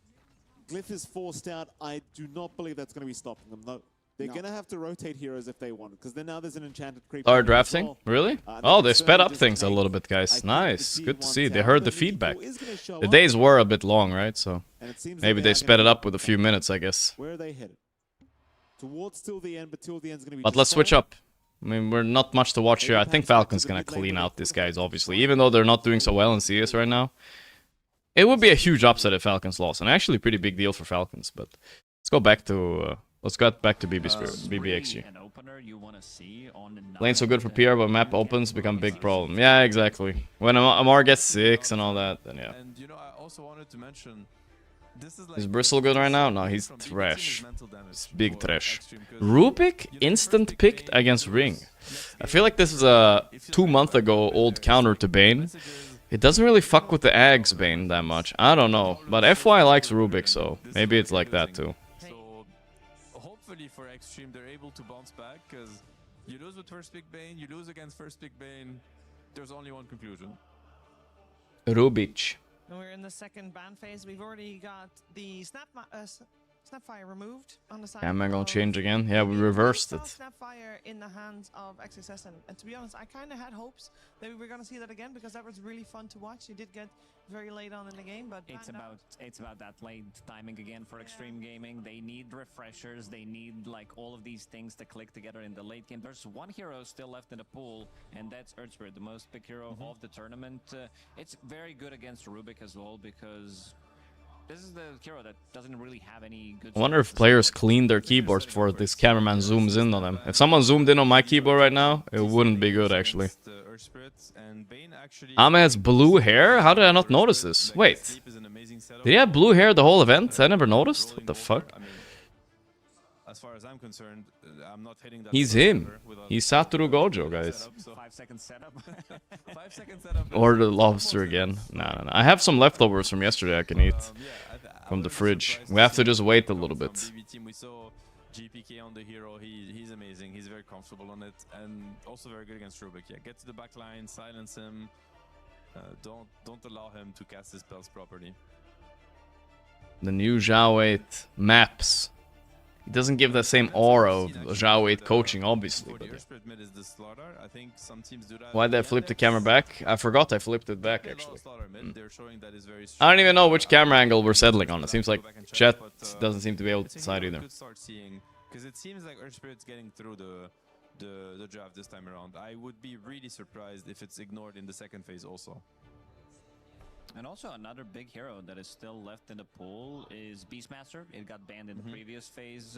Glyph is forced out. I do not believe that's going to be stopping them, though. They're going to have to rotate heroes if they want, because then now there's an enchanted creep. Are drafting? Well. Really? Oh, they sped up things a little bit, guys. Nice. Good to see. They heard the feedback. The days were a bit long, right? So maybe they sped it up with a few minutes, I guess. Where are they headed? Towards till the end, but till the end's going to be. But let's switch up. I mean, we're not much to watch here. I think Falcon's going to clean out these guys, obviously. Even though they're not doing so well in CS right now. It would be a huge upset if Falcons lost. And actually a pretty big deal for Falcons. But let's go back to... Let's get back to BBXG. Lane so good for PR, but map opens become big problem. Yeah, exactly. When Amar gets 6 and all that, then yeah. And you know, I also wanted to mention, this is like is Bristle good right now? No, he's trash. He's big trash. Rubik instant picked against Ring. I feel like this is a 2 month ago old counter to Bane. It doesn't really fuck with the Ags Bane that much. I don't know, but FY likes Rubik, so maybe it's like that too. For Extreme, they're able to bounce back, because you lose with first pick Bane, you lose against first pick Bane. There's only one conclusion. Rubik. And we're in the second ban phase. We've already got the Snapfire removed on the side. Am I gonna change again? Yeah, we reversed it. Snapfire in the hands of XSS, and to be honest, I kind of had hopes that we were gonna see that again, because that was really fun to watch. You did get very late on in the game, but it's about that late timing again for Extreme Gaming. They need refreshers. They need like all of these things to click together in the late game. There's one hero still left in the pool, and that's Earthspirit, the most picked hero of the tournament. It's very good against Rubik as well, because this is the hero that doesn't really have any good... I wonder if players clean their keyboards before this cameraman zooms in on them. If someone zoomed in on my keyboard right now, it wouldn't be good, actually. Ame has blue hair? How did I not notice this? Wait. Did he have blue hair the whole event? I never noticed. What the fuck? As far as I'm concerned, I'm not hitting that. He's him. He's Satoru Gojo, guys. 5 second setup. 5 second setup. Or the lobster again. No. I have some leftovers from yesterday I can eat from the fridge. We have to just wait a little bit. We saw GPK on the hero. He's amazing. He's very comfortable on it, and also very good against Rubik. Yeah, get to the back line, silence him. Don't allow him to cast his spells properly. The new Zhao 8 maps. It doesn't give the same aura of Zhao 8 coaching, obviously. But why did I flip the camera back? I forgot I flipped it back, actually. I don't even know which camera angle we're settling on. It seems like chat doesn't seem to be able to decide either. Because it seems like Earthspirit's getting through the draft this time around. I would be really surprised if it's ignored in the second phase also. And also another big hero that is still left in the pool is Beastmaster. It got banned in the previous phase.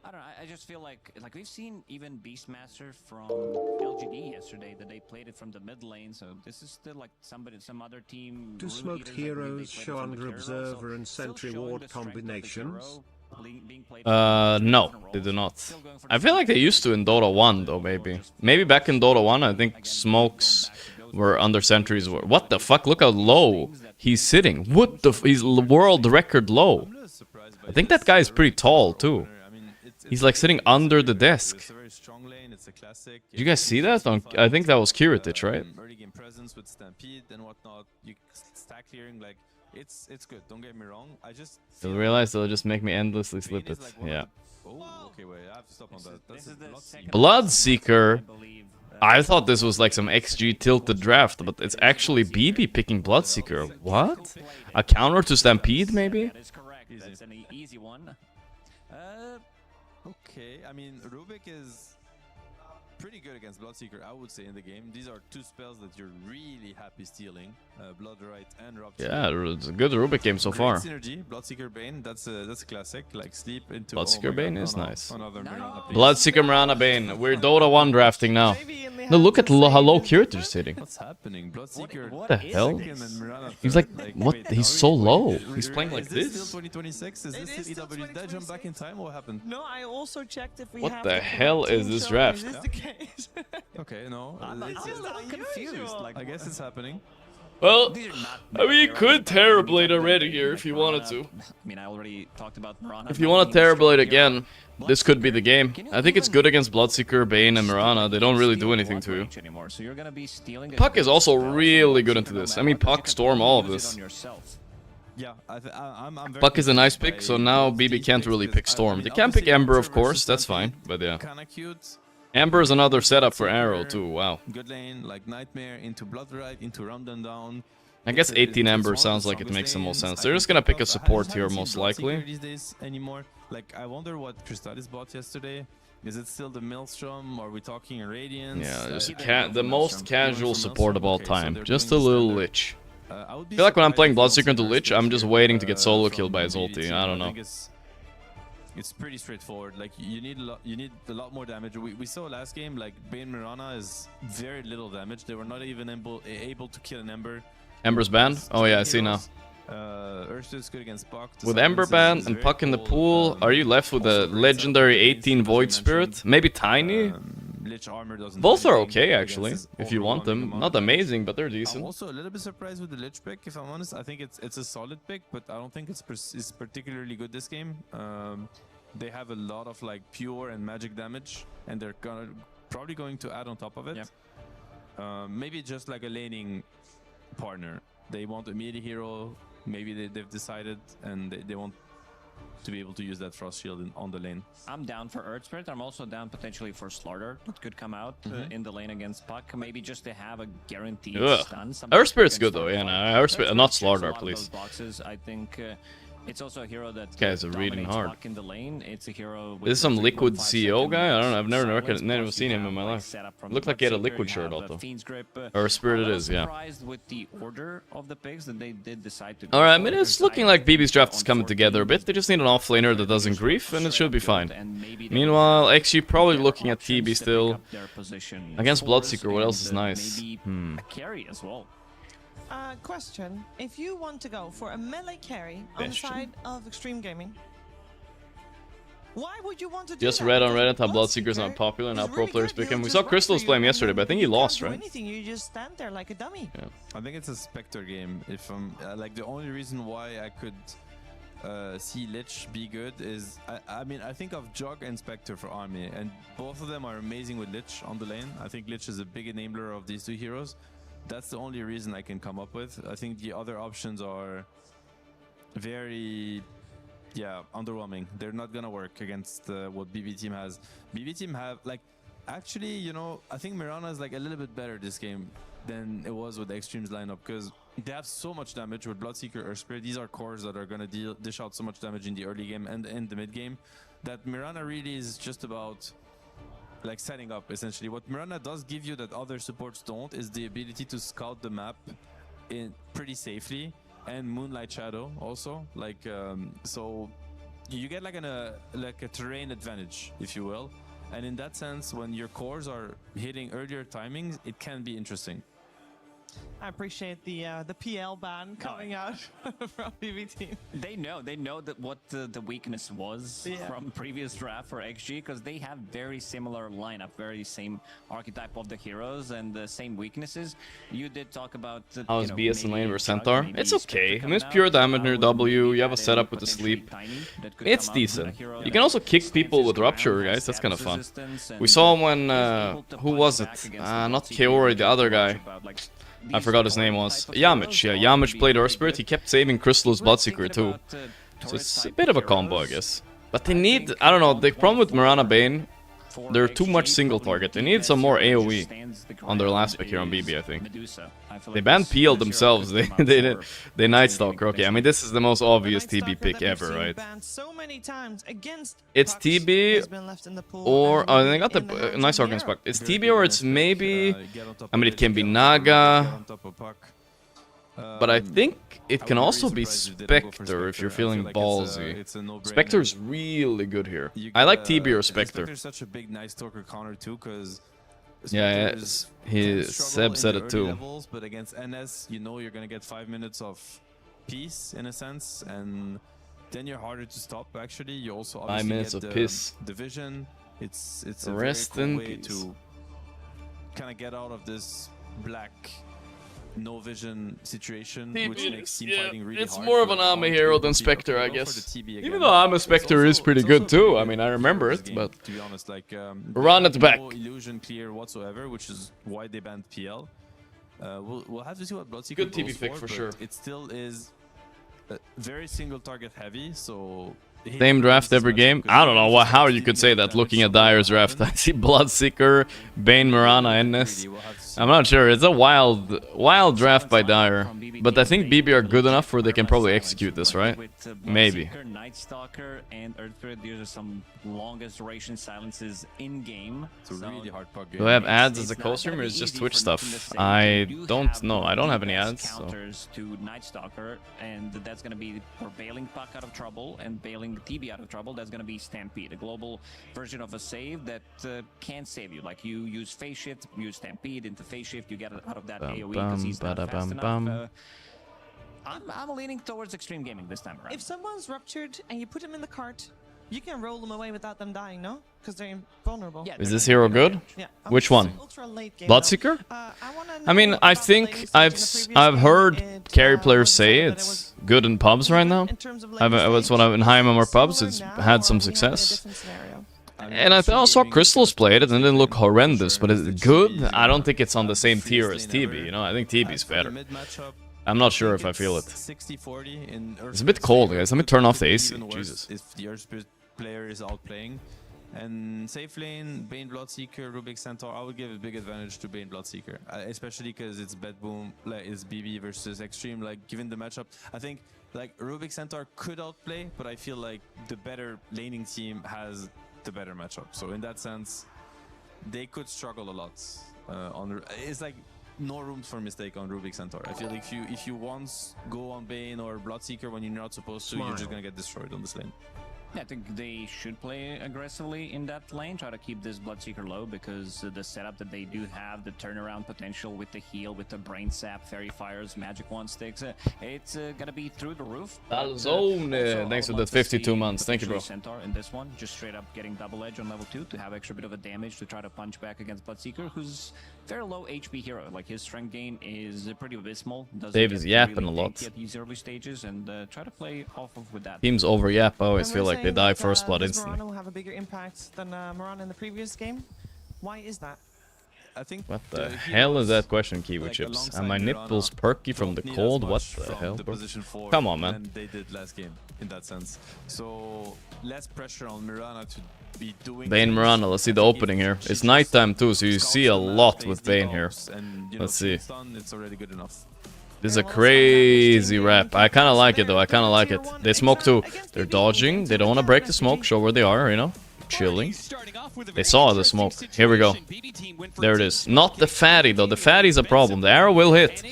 I don't know. I just feel like we've seen even Beastmaster from LGD yesterday that they played it from the mid lane. So this is still like some other team. Do smoked heroes show under observer and sentry ward combinations? No, they do not. I feel like they used to in Dota 1 though, maybe. Maybe back in Dota 1, I think smokes were under sentries. What the fuck? Look how low he's sitting. What the he's world record low. I think that guy is pretty tall too. He's like sitting under the desk. Did you guys see that? I think that was Kiritich, right? Early game presence with Stampede and whatnot. You stack clearing, like it's good. Don't get me wrong. I just They'll realize they'll just make me endlessly slip it. Yeah. Oh, okay, wait. I have to stop on that. That's Bloodseeker. I thought this was like some XG tilted draft, but it's actually BB picking Bloodseeker. What? A counter to Stampede, maybe? That is correct. That's an easy one. Okay, I mean, Rubik is pretty good against Bloodseeker, I would say, in the game. These are two spells that you're really happy stealing. Bloodright and Rupture. Yeah, it's a good Rubik game so far. Synergy, Bloodseeker Bane, that's a classic. Like sleep into Bloodseeker Bane is nice. Mirana, Bloodseeker Mirana Bane. We're Dota 1 drafting now. No, look at how low Kiritich is hitting. What's happening? Bloodseeker. What the hell? He's like, what? He's so low. He's playing like this. Is this still 2026? Is this still EWC? Did I jump back in time? What happened? No, I also checked if we What have the hell is this draft? Is this the case? Okay, no. I'm a little confused. Like, I guess it's happening. Well, I mean, you could Terrorblade already here if you wanted to. I mean, I already talked about Mirana. If you want to Terrorblade again, this could be the game. I think it's good against Bloodseeker, Bane, and Mirana. They don't really do anything to you. So you're gonna be stealing Puck is also really good into this. I mean, Puck, Storm, all of this. Yeah, I'm very Puck is a nice pick, so now BB can't really pick Storm. They can pick Ember, of course, that's fine, but yeah. Kinda cute. Ember is another setup for Arrow too, wow. Good lane, like Nightmare into Bloodright, into Run Them Down. I guess 18 Ember sounds like it makes the most sense. They're just gonna pick a support here, most likely. These days anymore. Like, I wonder what Crystallis bought yesterday. Is it still the Maelstrom? Are we talking Radiance? Yeah, just the most casual support of all time. Just a little Lich. I feel like when I'm playing Bloodseeker into Lich, I'm just waiting to get solo killed by his ulti. I don't know. It's pretty straightforward. Like, you need a lot more damage. We saw last game, like, Bane Mirana is very little damage. They were not even able to kill an Ember. Ember's banned? Oh yeah, I see now. Ursus good against Puck. With Ember banned and Puck in the pool, are you left with a legendary 18 Void Spirit? Maybe Tiny? Lich armor doesn't Both are okay, actually, if you want them. Not amazing, but they're decent. I'm also a little bit surprised with the Lich pick, if I'm honest. I think it's a solid pick, but I don't think it's particularly good this game. They have a lot of like pure and magic damage, and they're probably going to add on top of it. Yeah. Maybe just like a laning partner. They want a melee hero. Maybe they've decided, and they want to be able to use that Frost Shield on the lane. I'm down for Earth Spirit. I'm also down potentially for Slaughter. That could come out in the lane against Puck. Maybe just to have a guaranteed stun. Earth Spirit's good though, yeah. No, Earth Spirit, not Slaughter, please. Boxes. I think it's also a hero that guys are reading hard. In the lane. It's a hero with this is some Liquid CEO guy? I don't know. I've never seen him in my life. Looked like he had a Liquid shirt also. Earth Spirit it is, yeah. With the order of the picks that they did decide to. All right, I mean it's looking like BB's draft is coming together a bit. They just need an offlaner that doesn't grief, and it should be fine. Meanwhile, XG probably looking at TB still. Against Bloodseeker, what else is nice? A carry as well. Question. If you want to go for a melee carry on the side of Extreme Gaming, why would you want to do just that? read on Reddit how Bloodseeker's not popular and how pro players pick him. We saw Crystal's play him yesterday, but I think he lost, right? Anything, you just stand there like a dummy. Yeah. I think it's a Spectre game. If I'm like, the only reason why I could see Lich be good is I mean, I think of Jug and Spectre for army, and both of them are amazing with Lich on the lane. I think Lich is a big enabler of these two heroes. That's the only reason I can come up with. I think the other options are very, underwhelming. They're not gonna work against what BB team has. BB team have, like, actually, you know, I think Mirana is like a little bit better this game than it was with the Extremes lineup, because they have so much damage with Bloodseeker, Earth Spirit. These are cores that are gonna dish out so much damage in the early game and in the mid game, that Mirana really is just about like setting up essentially. What Mirana does give you that other supports don't is the ability to scout the map in pretty safely, and Moonlight Shadow also. Like so, you get like a terrain advantage, if you will. And in that sense, when your cores are hitting earlier timings, it can be interesting. I appreciate the PL ban coming out from BB team. They know that what the weakness was from previous draft for XG, because they have very similar lineup, very same archetype of the heroes and the same weaknesses. You did talk about how's BS in lane versus Centaur? It's okay. I mean, it's pure damage near W. You have a setup with the sleep. It's decent. You can also kick people with Rupture, guys. That's kind of fun. We saw when who was it? Not Kaori, the other guy. I forgot his name was. Yamich, yeah. Yamich played Earth Spirit. He kept saving Crystal's Bloodseeker too. So it's a bit of a combo, I guess. But they need, I don't know, the problem with Mirana Bane, they're too much single target. They need some more AoE on their last pick here on BB, I think. They banned PL themselves. They Night Stalker. Okay, I mean, this is the most obvious TB pick ever, right? It's TB or... Oh, they got the nice organized puck. It's TB or it's maybe... I mean, it can be Naga. But I think it can also be Spectre if you're feeling ballsy. Spectre's really good here. I like TB or Spectre. Spectre's such a big Night Stalker counter too, because yeah, Seb said it too. Levels, but against NS, you know you're gonna get 5 minutes of peace in a sense, and then you're harder to stop. Actually, you also obviously 5 minutes get of piss. Division. It's a Rest very in cool way peace. to kind of get out of this black no vision situation, which makes team fighting really it's hard. more of an Ame hero than Spectre, I guess. Even though Ame Spectre is pretty good too. I mean, I remember it, but to be honest, like run it back. no illusion clear whatsoever, which is why they banned PL. We'll have to see what Bloodseeker Good goes TB pick for but sure. It still is very single target heavy, so Same draft every game? I don't know how you could say that looking at Dire's draft. I see Bloodseeker, Bane, Mirana, Ennis. I'm not sure. It's a wild draft by Dire. But I think BB are good enough where they can probably execute this, right? Maybe. Night Stalker and Earth Spirit, these are some longest duration silences in game. It's a really hard puck game. Do I have ads as a co-streamer? It's just Twitch stuff. I don't know. I don't have any ads. So. Counters to Night Stalker, and that's going to be for bailing puck out of trouble and bailing TB out of trouble. That's going to be Stampede, a global version of a save that can save you. Like you use phase shift, use Stampede into phase shift, you get out of that AoE because he's not fast enough. I'm leaning towards extreme gaming this time around. If someone's ruptured and you put him in the cart, you can roll them away without them dying, no? Because they're vulnerable. Yeah, is this hero good? Yeah. Which one? Bloodseeker? I mean, I think I've heard carry players say it's good in pubs right now. That's what in Heimam or pubs. It's had some success. And I saw Crystals play it and it didn't look horrendous, but is it good? I don't think it's on the same tier as TB, you know? I think TB's better. I'm not sure if I feel it. It's a bit cold, guys. Let me turn off the AC. Jesus. If the Earth Spirit player is out playing. And safe lane, Bane Bloodseeker, Rubik Centaur, I would give a big advantage to Bane Bloodseeker. Especially because it's Bedboom, like it's BB versus Extreme. Like, given the matchup, I think like Rubik Centaur could outplay, but I feel like the better laning team has the better matchup. So in that sense, they could struggle a lot. It's like no room for mistake on Rubik Centaur. I feel like if you once go on Bane or Bloodseeker when you're not supposed to, you're just gonna get destroyed on this lane. Yeah, I think they should play aggressively in that lane, try to keep this Bloodseeker low, because the setup that they do have, the turnaround potential with the heal, with the Brain Sap, Fairy Fires, Magic Wand Sticks, it's gonna be through the roof. Alzone, thanks for the 52 months. Thank you, bro. Centaur in this one, just straight up getting double edge on level 2 to have extra bit of a damage to try to punch back against Bloodseeker, who's very low HP hero. Like his strength gain is pretty abysmal. Dave is yapping a lot. At these early stages, and try to play off of with that. Teams over yap. I always feel like they die first blood instantly. Mirana will have a bigger impact than Mirana in the previous game. Why is that? I think what the hell is that question, Kiwi Chips? Are my nipples perky from the cold? What the hell, bro? Come on, man. They did last game in that sense. So less pressure on Mirana to be doing. Bane Mirana, let's see the opening here. It's nighttime too, so you see a lot with Bane here. Let's see. It's already good enough. This is a crazy rap. I kind of like it though. I kind of like it. They smoke too. They're dodging. They don't want to break the smoke. Show where they are, you know. chilling. They saw the smoke. Here we go. There it is. Not the fatty, though. The fatty's a problem. The arrow will hit.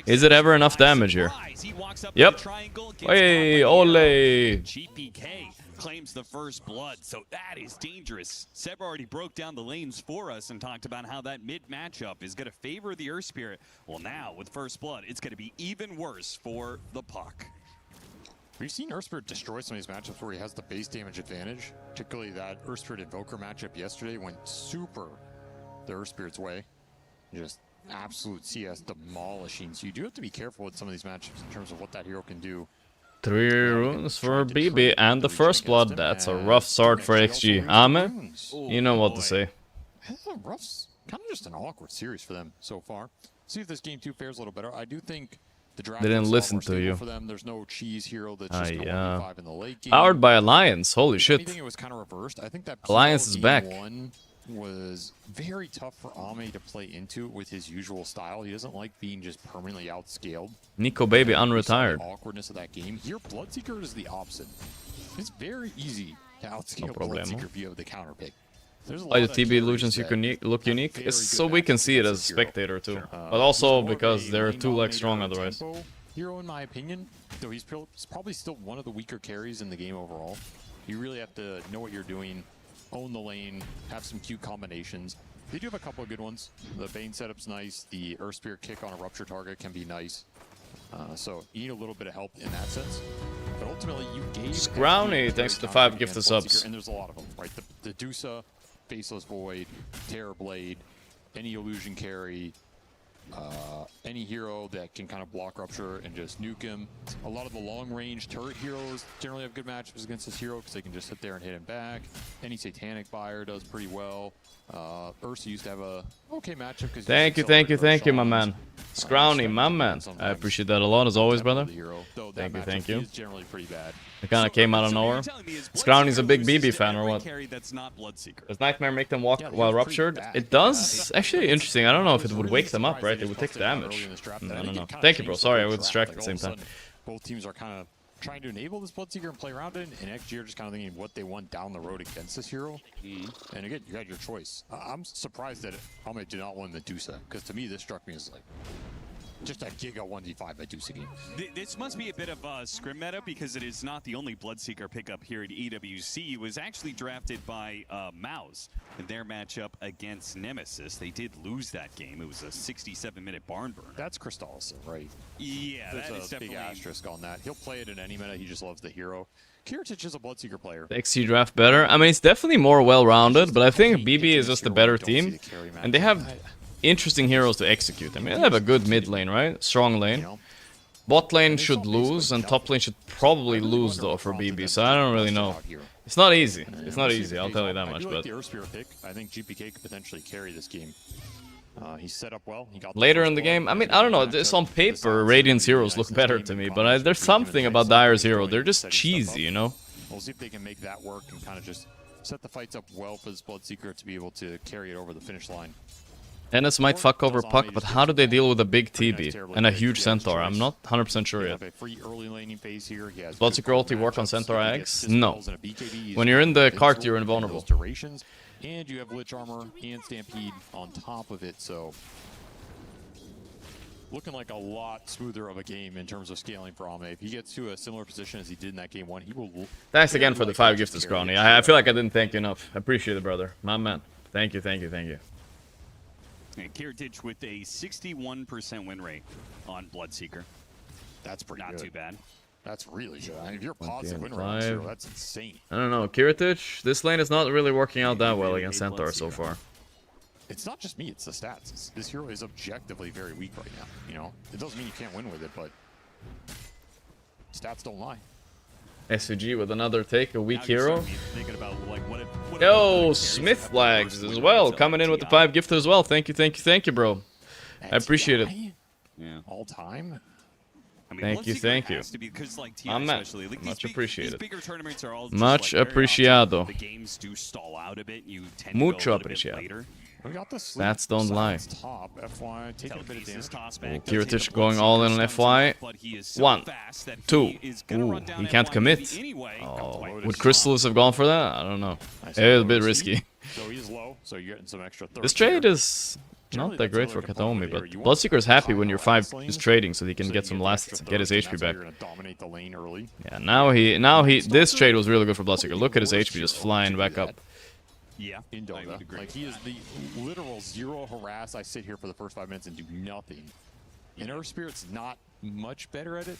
Is it ever enough damage here? Yep. Hey, ole. GPK claims the first blood, so that is dangerous. Seb already broke down the lanes for us and talked about how that mid matchup is going to favor the Earth Spirit. Well, now with first blood, it's going to be even worse for the Puck. We've seen Earth Spirit destroy some of these matchups where he has the base damage advantage. Particularly that Earth Spirit Invoker matchup yesterday went super the Earth Spirit's way. Just absolute CS demolishing. So you do have to be careful with some of these matchups in terms of what that hero can do. 3 runes for BB and the first blood. That's a rough start for XG. Ame, you know what to say. Rough, kind of just an awkward series for them so far. See if this game 2 fares a little better. I do think the draft They didn't listen to you. for them. There's no cheese hero that's just going 1v5 in the late game. Powered by Alliance. Holy shit. It was kind of reversed. I think that Alliance is back. One was very tough for Ame to play into with his usual style. He doesn't like being just permanently outscaled. Nico Baby unretired. The awkwardness of that game. Here, Bloodseeker is the opposite. It's very easy to outscale No problemo. Bloodseeker via the counter pick. Why the TB illusions look unique? It's so we can see it as a spectator too. But also because they're too like strong otherwise. Hero in my opinion, though he's probably still one of the weaker carries in the game overall. You really have to know what you're doing, own the lane, have some cute combinations. They do have a couple of good ones. The Bane setup's nice. The Earth Spirit kick on a Rupture target can be nice. So you need a little bit of help in that sense. But ultimately, you gave... Scrowny, thanks for the 5 gifted subs. And there's a lot of them, right? The Dusa, Faceless Void, Terror Blade, any illusion carry, any hero that can kind of block Rupture and just nuke him. A lot of the long-range turret heroes generally have good matchups against this hero because they can just sit there and hit him back. Any Satanic Buyer does pretty well. Ursa used to have a okay matchup. Thank you, my man. Scrowny, my man. I appreciate that a lot, as always, brother. Thank you. It kind of came out of nowhere. Scrowny's a big BB fan, or what? Does Nightmare make them walk while ruptured? It does. Actually, interesting. I don't know if it would wake them up, right? It would take damage. I don't know. Thank you, bro. Sorry, I was distracted at the same time. Both teams are kind of trying to enable this Bloodseeker and play around it, and XG are just kind of thinking what they want down the road against this hero. And again, you got your choice. I'm surprised that Ame did not win the Medusa, because to me this struck me as like just a Giga 1v5 Medusa game. This must be a bit of a scrim meta because it is not the only Bloodseeker pickup here at EWC. It was actually drafted by Mouse in their matchup against Nemesis. They did lose that game. It was a 67-minute barn burner. That's Crystallis, right? Yeah, there's a big asterisk on that. He'll play it in any meta. He just loves the hero. Kiritich is a Bloodseeker player. The XC draft better. I mean, it's definitely more well-rounded, but I think BB is just a better team, and they have interesting heroes to execute. I mean, they have a good mid lane, right? Strong lane. Bot lane should lose, and top lane should probably lose, though, for BB, so I don't really know. It's not easy. It's not easy, I'll tell you that much, but... I think GPK could potentially carry this game. He's set up well. He got later in the game, I mean, I don't know, this on paper, Radiant's heroes look better to me, but there's something about Dire's hero. They're just cheesy, you know? We'll see if they can make that work and kind of just set the fights up well for this Bloodseeker to be able to carry it over the finish line. NS might fuck over Puck, but how do they deal with a big TB and a huge Centaur? I'm not 100% sure yet. Bloodseeker ulti work on Centaur X? No. When you're in the cart, you're invulnerable. And you have Lich Armor and Stampede on top of it, so... looking like a lot smoother of a game in terms of scaling for Ame. If he gets to a similar position as he did in that game 1, he will... Thanks again for the 5 gifts, Scrawny. I feel like I didn't thank you enough. I appreciate it, brother. My man. Thank you. And Kiritich with a 61% win rate on Bloodseeker. That's pretty good. Not too bad. That's really good. I mean, if you're positive win rate, zero, that's insane. I don't know. Kiritich, this lane is not really working out that well against Centaur so far. It's not just me, it's the stats. This hero is objectively very weak right now. You know, it doesn't mean you can't win with it, but stats don't lie. SVG with another take, a weak hero. Yo, Smith flags as well, coming in with the 5 gift as well. Thank you, bro. I appreciate it. Yeah. All time. I mean, thank you. Like much appreciated. Bigger tournaments are all much apreciado. The games do stall out a bit. You tend Mucho to go a little bit later. We got this. Stats don't lie. Top, FY, taking a bit of damage. Kiritich going all in on FY. 1, 2. Ooh, he can't commit. Oh, would Crystallis have gone for that? I don't know. It's a bit risky. So he's low, so you're getting some extra. This trade is not that great for Kataomi, but Bloodseeker is happy when your 5 is trading, so he can get some lasts, get his HP back. Yeah, now he, this trade was really good for Bloodseeker. Look at his HP just flying back up. Yeah, in Dota. Like, he is the literal zero harass. I sit here for the first 5 minutes and do nothing. And Earth Spirit's not much better at it.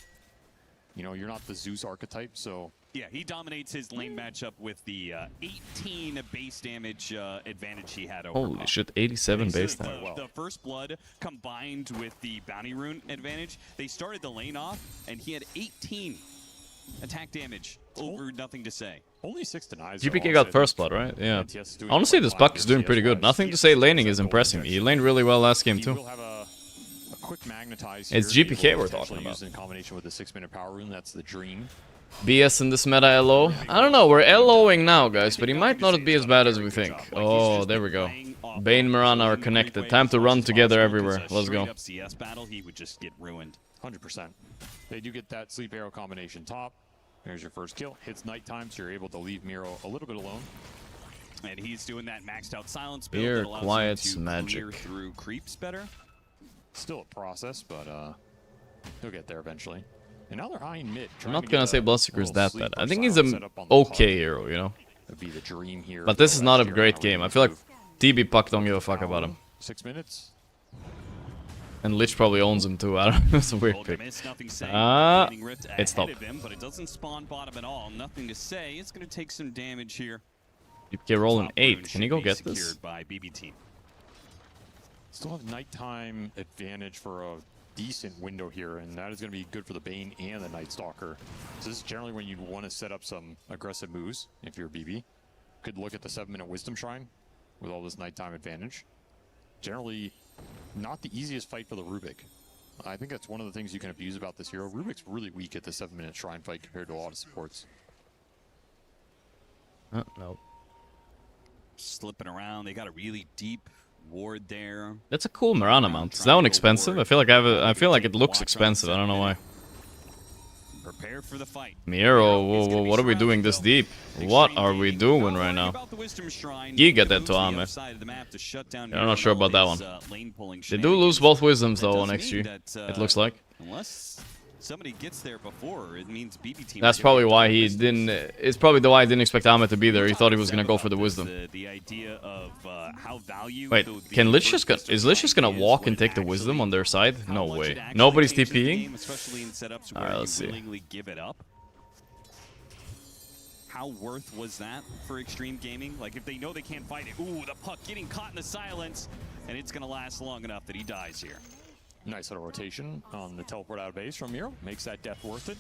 You know, you're not the Zeus archetype, so... Yeah, he dominates his lane matchup with the 18 base damage advantage he had over Holy shit, 87 base damage. damage. The first blood combined with the bounty rune advantage, they started the lane off, and he had 18 attack damage over nothing to say. Only 6 denies. GPK got first blood, right? Yeah. Honestly, this buck is doing pretty good. Nothing to say laning is impressing me. He laned really well last game too. Quick magnetize it's GPK we're talking about. In combination with the 6-minute power rune, that's the dream. BS in this meta LO. I don't know, we're LOing now, guys, but he might not be as bad as we think. Oh, there we go. Bane and Mirana are connected. Time to run together everywhere. Let's go. CS battle, he would just get ruined. 100%. They do get that sleep arrow combination top. There's your first kill. Hits nighttime, so you're able to leave Miro a little bit alone. And he's doing that maxed out silence build Here that allows quiets him to magic. clear through creeps better. Still a process, but he'll get there eventually. And now they're high in mid. I'm not gonna say Bloodseeker is that bad. I think he's an okay hero, you know. Be the dream here. But this is not a great game. I feel like DB Puck don't give a fuck about him. 6 minutes. And Lich probably owns him too. I don't know. It's a weird pick. It stopped. But it doesn't spawn bottom at all. Nothing to say. It's going to take some damage here. DPK rolling 8. Can you go get this? By BB team. Still have nighttime advantage for a decent window here, and that is going to be good for the Bane and the Night Stalker. So this is generally when you'd want to set up some aggressive moves if you're BB. Could look at the 7-minute Wisdom Shrine with all this nighttime advantage. Generally, not the easiest fight for the Rubik. I think that's one of the things you can abuse about this hero. Rubik's really weak at the 7-minute Shrine fight compared to a lot of supports. No. Slipping around. They got a really deep ward there. That's a cool Mirana mount. Is that one expensive? I feel like I feel like it looks expensive. I don't know why. Prepare for the fight. Miro, whoa, what are we doing this deep? What are we doing right now? You get that to Ame. I'm not sure about that one. They do lose both wisdoms though on XG. It looks like. Unless somebody gets there before, it means BB team. That's probably why he didn't. It's probably the why I didn't expect Ame to be there. He thought he was gonna go for the wisdom. The idea of how value. Wait, can Lich just is Lich just gonna walk and take the wisdom on their side? No way. Nobody's TPing. Alright, let's see. Give it up. How worth was that for Extreme Gaming? Like, if they know they can't fight it. Ooh, the puck getting caught in the silence, and it's gonna last long enough that he dies here. Nice little rotation on the teleport out of base from Miro. Makes that death worth it.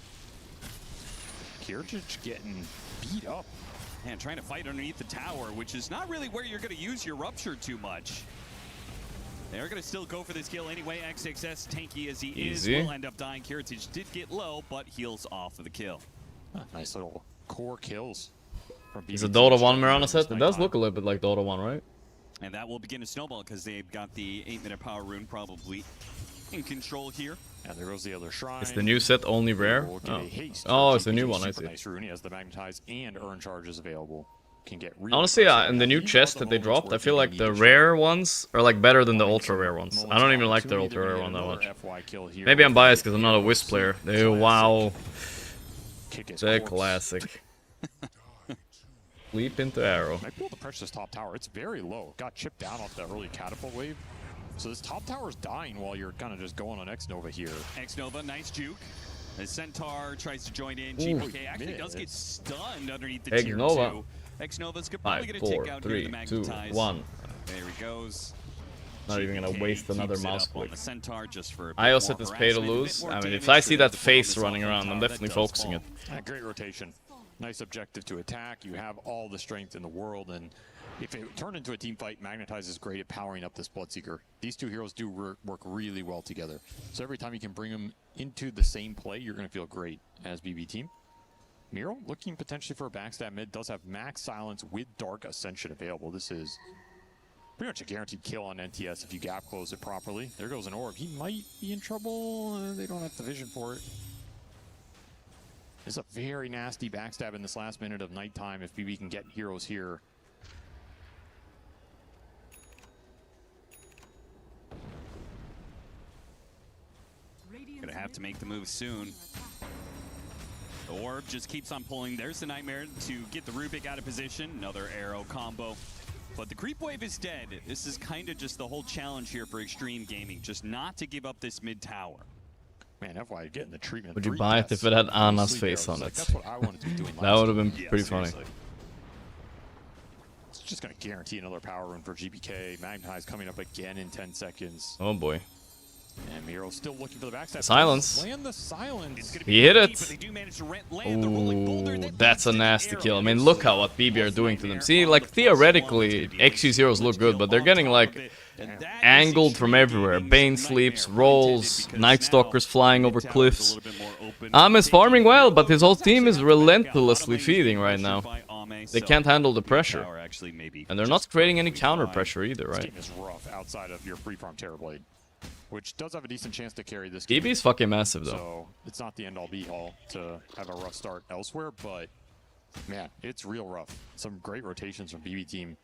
Kiritich getting beat up. And trying to fight underneath the tower, which is not really where you're going to use your Rupture too much. They're going to still go for this kill anyway. XXS, tanky as he is, will end up dying. Kiritich did get low, but heals off of the kill. Nice little core kills. Is it Dota 1 Mirana set? It does look a little bit like Dota 1, right? And that will begin to snowball because they've got the 8-minute power rune probably in control here. And there goes the other shrine. Is the new set only rare? Oh, it's the new one, I see. Nice rune. He has the magnetize and earn charges available. Can get honestly, in the new chest that they dropped, I feel like the rare ones are like better than the ultra rare ones. I don't even like the ultra rare one that much. Maybe I'm biased because I'm not a Wisp player. Wow. The classic. Leap into arrow. Might be able to pressure this top tower. It's very low. Got chipped down off the early catapult wave. So this top tower's dying while you're kind of just going on X-Nova here. X-Nova, nice juke. The Centaur tries to join in. GPK actually does get stunned underneath the tier 2. X-Nova's probably going to take out here the magnetize. 1. There he goes. Not even going to waste another mouse click. I also set this pay to lose. I mean, if I see that face running around, I'm definitely focusing it. Great rotation. Nice objective to attack. You have all the strength in the world, and if it turned into a team fight, Magnetize is great at powering up this Bloodseeker. These two heroes do work really well together. So every time you can bring them into the same play, you're going to feel great as BB team. Miro looking potentially for a backstab mid, does have max silence with Dark Ascension available. This is pretty much a guaranteed kill on NTS if you gap close it properly. There goes an orb. He might be in trouble. They don't have the vision for it. It's a very nasty backstab in this last minute of nighttime if BB can get heroes here. Gonna have to make the move soon. The orb just keeps on pulling. There's the Nightmare to get the Rubik out of position. Another arrow combo. But the creep wave is dead. This is kind of just the whole challenge here for Extreme Gaming, just not to give up this mid tower. Man, FY getting the treatment. Would you buy it if it had Anna's face on it? That's what I wanted to be doing. That would have been pretty funny. It's just going to guarantee another power run for GPK. Magnetize coming up again in 10 seconds. Oh boy. And Miro's still looking for the backstab. Silence. Land the silence. He hit it. Ooh, that's a nasty kill. I mean, look how what BB are doing to them. See, like, theoretically, XG's heroes look good, but they're getting, like, angled from everywhere. Bane sleeps, rolls, Night Stalkers flying over cliffs. Ame's farming well, but his whole team is relentlessly feeding right now. They can't handle the pressure. And they're not creating any counter pressure either, right? This game is rough outside of your free farm Terrorblade, which does have a decent chance to carry this game. BB's fucking massive, though. So it's not the end-all be-all to have a rough start elsewhere, but man, it's real rough. Some great rotations from BB team.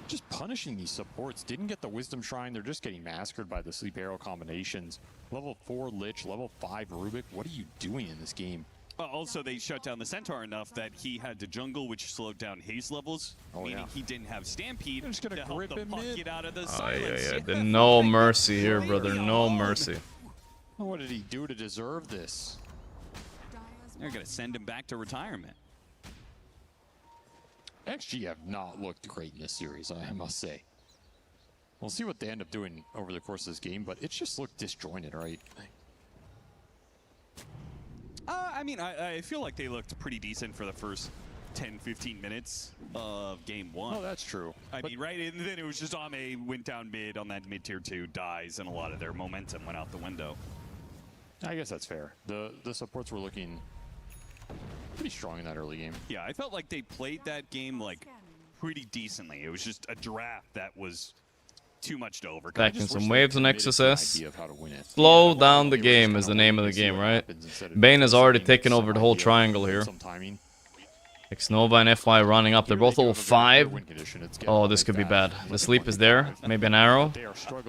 Just punishing these supports. Didn't get the Wisdom Shrine. They're just getting massacred by the Sleep Arrow combinations. Level 4 Lich, level 5 Rubik. What are you doing in this game? Also, they shut down the Centaur enough that he had to jungle, which slowed down his levels, meaning he didn't have Stampede to help the puck get out of the silence. Yeah. No mercy here, brother. No mercy. What did he do to deserve this? They're going to send him back to retirement. XG have not looked great in this series, I must say. We'll see what they end up doing over the course of this game, but it's just looked disjointed, right? I mean, I feel like they looked pretty decent for the first 10-15 minutes of game 1. Oh, that's true. I mean, right? And then it was just Ame went down mid on that mid tier 2, dies, and a lot of their momentum went out the window. I guess that's fair. The supports were looking pretty strong in that early game. Yeah, I felt like they played that game like pretty decently. It was just a draft that was too much to overcome. Stacking some waves on XSS. Slow down the game is the name of the game, right? Bane has already taken over the whole triangle here. Xnova and FY running up. They're both level 5. Oh, this could be bad. The sleep is there. Maybe an arrow.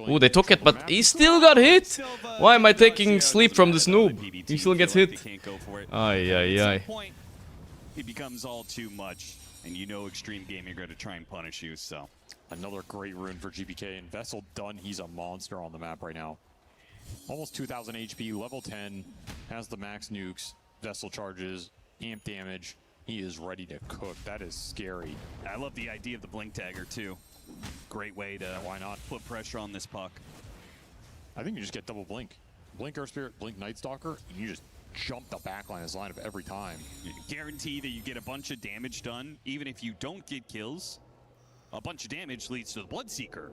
Ooh, they took it, but he still got hit. Why am I taking sleep from this noob? He still gets hit. Ay. It becomes all too much, and you know Extreme Gaming are going to try and punish you, so. Another great rune for GPK, and Vessel done. He's a monster on the map right now. Almost 2,000 HP, level 10, has the max nukes, Vessel charges, amp damage. He is ready to cook. That is scary. I love the idea of the Blink Dagger, too. Great way to why not put pressure on this puck. I think you just get double Blink. Blink Earth Spirit, Blink Night Stalker, and you just jump the backline as lineup every time. You guarantee that you get a bunch of damage done, even if you don't get kills. A bunch of damage leads to the Bloodseeker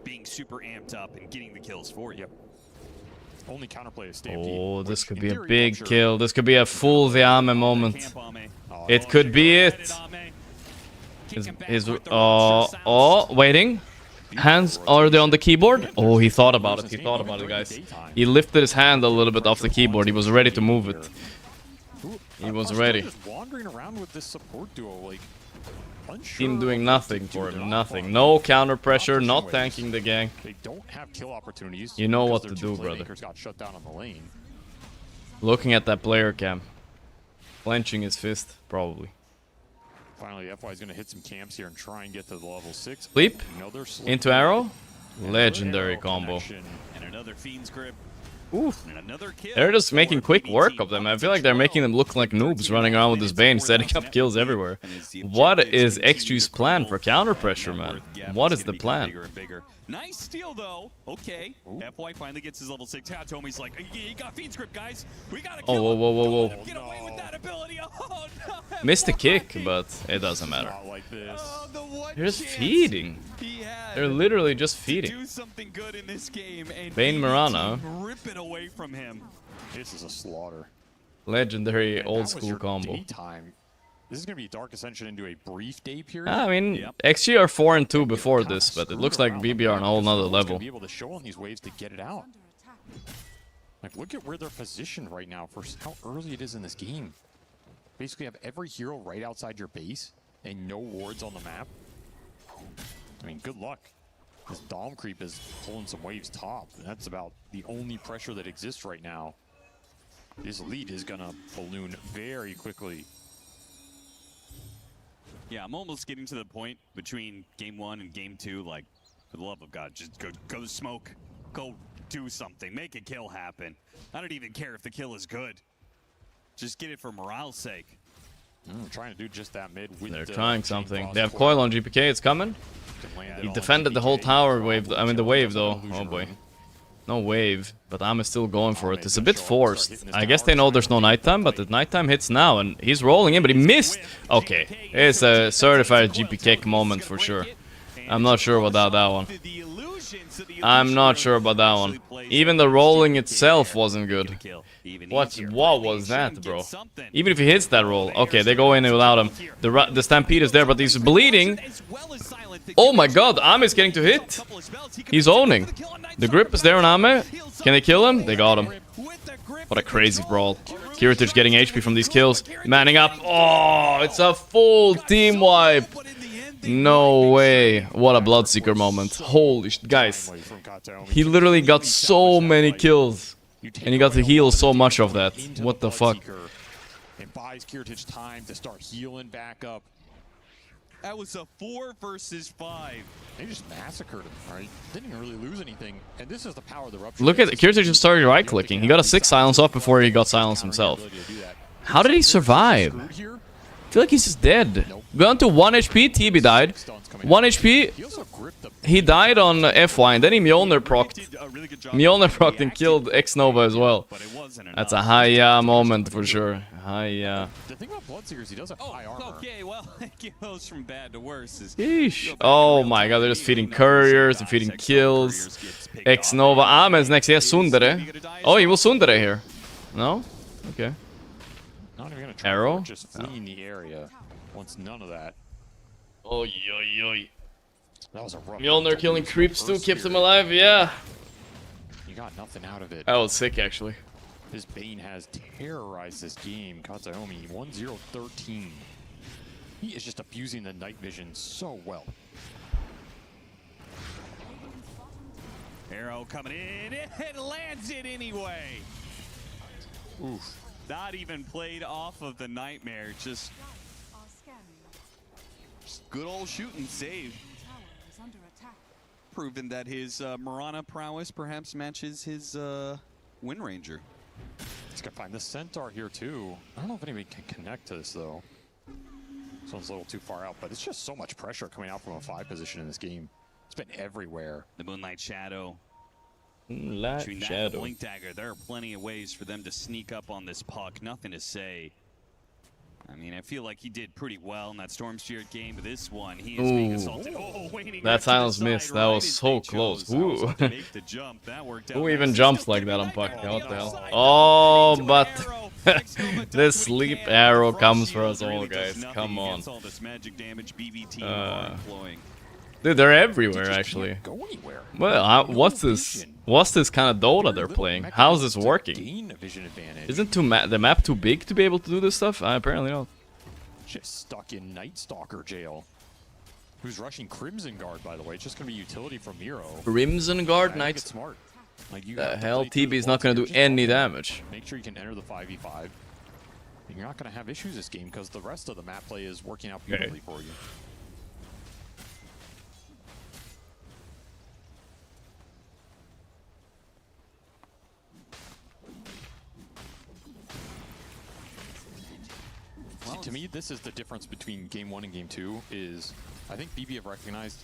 being super amped up and getting the kills for you. Yep. Only counterplay is Stampede. Oh, this could be a big kill. This could be a full the Ame moment. It could be it. Waiting. Hands, are they on the keyboard? Oh, he thought about it. He thought about it, guys. He lifted his hand a little bit off the keyboard. He was ready to move it. He was ready. Just wandering around with this support duo, like, team doing nothing for him. Nothing. No counter pressure. Not tanking the gang. They don't have kill opportunities. You know what to do, brother. Got shut down on the lane. Looking at that player cam. Clenching his fist, probably. Finally, FY is going to hit some camps here and try and get to the level 6. Sleep. Into arrow. Legendary combo. And another Fiend's Grip. Oof. They're just making quick work of them. I feel like they're making them look like noobs running around with this Bane, setting up kills everywhere. What is XG's plan for counter pressure, man? What is the plan? Nice steal, though. Okay. FY finally gets his level 6. Tommy's like, he got Fiend's Grip, guys. We gotta kill him. Whoa. Get away with that ability. Oh, no. Missed a kick, but it doesn't matter. They're just feeding. They're literally just feeding. Do something good in this game, and Bane Mirana. Rip it away from him. This is a slaughter. Legendary old school combo. Daytime. This is going to be a Dark Ascension into a brief day period. I mean, XG are 4-2 before this, but it looks like BB are on a whole nother level. Be able to show on these waves to get it out. Like, look at where they're positioned right now for how early it is in this game. Basically, have every hero right outside your base and no wards on the map. I mean, good luck. This Dom creep is pulling some waves top. That's about the only pressure that exists right now. This lead is gonna balloon very quickly. Yeah, I'm almost getting to the point between game 1 and game 2. Like, for the love of God, just go smoke, go do something, make a kill happen. I don't even care if the kill is good. Just get it for morale's sake. Trying to do just that mid. With They're trying something. They have coil on GPK. It's coming. He defended the whole tower wave. I mean the wave though. Oh boy. No wave, but I'm still going for it. It's a bit forced. I guess they know there's no nighttime, but the nighttime hits now, and he's rolling in, but he missed. Okay, it's a certified GP kick moment for sure. I'm not sure about that one. I'm not sure about that one. Even the rolling itself wasn't good. What was that, bro? Even if he hits that roll. Okay, they go in without him. The Stampede is there, but he's bleeding. Oh my god, Ame's getting to hit. He's owning. The grip is there on Ame. Can they kill him? They got him. What a crazy brawl. Kiritich getting HP from these kills. Manning up. Oh, it's a full team wipe. No way. What a Bloodseeker moment. Holy guys. He literally got so many kills. And he got to heal so much of that. What the fuck? It buys Kiritich time to start healing back up. That was a 4 versus 5. They just massacred him, right? Didn't even really lose anything. And this is the power of the Rupture. Look at Kiritich just started right-clicking. He got a 6 silence off before he got silenced himself. How did he survive? I feel like he's just dead. Gone to 1 HP, TB died. 1 HP, he died on FY, and then he Mjolnir procced. Mjolnir procced and killed X-Nova as well. That's a high moment for sure. High. The thing about Bloodseekers, he does have high armor. Okay, well, it goes from bad to worse. Yeesh. Oh my god, they're just feeding couriers, they're feeding kills. X-Nova. Ame's next. He has Sundere. Oh, he will Sundere here. No? Okay. Not even gonna try Arrow? Just fleeing the area. Wants none of that. Oi, oi, oi. That was a rough. Mjolnir killing creeps too, keeps him alive, yeah. You got nothing out of it. That was sick, actually. This Bane has terrorized this game. Katsuomi, 1-0-13. He is just abusing the night vision so well. Arrow coming in, it lands it anyway. Oof. Not even played off of the Nightmare, just good old shooting save. Proven that his Mirana prowess perhaps matches his Wind Ranger. He's gonna find the Centaur here too. I don't know if anybody can connect to this though. This one's a little too far out, but it's just so much pressure coming out from a 5 position in this game. It's been everywhere. The Moonlight Shadow. Moonlight Between that and Shadow. Blink Dagger, there are plenty of ways for them to sneak up on this puck. Nothing to say. I mean, I feel like he did pretty well in that Storm Spirit game, but this one, he is being assaulted. Oh, that silence missed. That was so close. Ooh. Who even jumps like that on puck? What the hell? Oh, but this sleep arrow comes for us all, guys. Come on. Dude, they're everywhere, actually. Well, what's this? What's this kind of Dota they're playing? How's this working? Isn't the map too big to be able to do this stuff? Apparently not. Just stuck in Night Stalker jail. Who's rushing Crimson Guard, by the way? It's just gonna be utility from Miro. Crimson Guard, Night. Smart. Like the hell, TB is not gonna do any damage. Make sure you can enter the 5v5. And you're not gonna have issues this game because the rest of the map play is working out beautifully for you. To me, this is the difference between Game 1 and Game 2, is I think BB have recognized,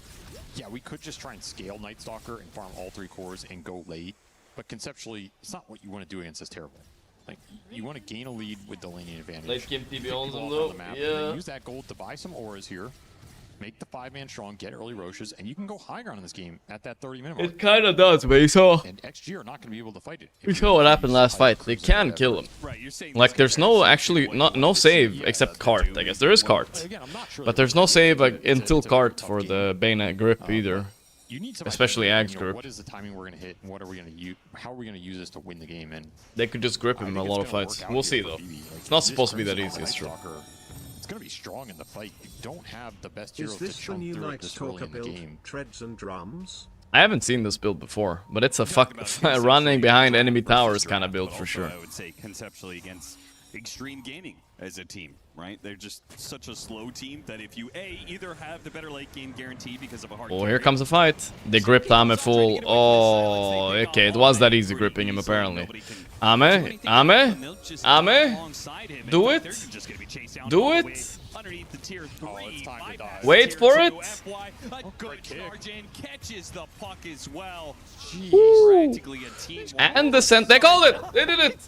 yeah, we could just try and scale Night Stalker and farm all 3 cores and go late, but conceptually, it's not what you want to do against this Terrible. Like, you want to gain a lead with the laning advantage. Late game TB owns them on though, the map, yeah. and use that gold to buy some auras here. make the 5-man strong, get early Roches, and you can go high ground in this game at that 30-minute mark. It kind of does, but you saw. And XG are not going to be able to fight it. We saw what happened last fight. They can kill him. Like, there's no actually no save except cart. I guess there is cart, but there's no save like, until cart for the bayonet grip either. Especially Ag's grip. What is the timing we're going to hit, and what are we going to use? How are we going to use this to win the game? And they could just grip him in a lot of fights. We'll see though. It's not supposed to be that easy. It's true. It's going to be strong in the fight. You don't have the best Is heroes this to chunk the new through it Knights this early Talker in the build, game. treads and drums? I haven't seen this build before, but it's a running behind enemy towers kind of build for sure. I would say conceptually against Extreme Gaming as a team, right? They're just such a slow team that if you either have the better late game guarantee because of a hard Oh, here comes a fight. They gripped Ame full. Oh, okay, it was that easy gripping him apparently. Ame? Do it? Do it? Wait for it. And the scent. They called it. They did it.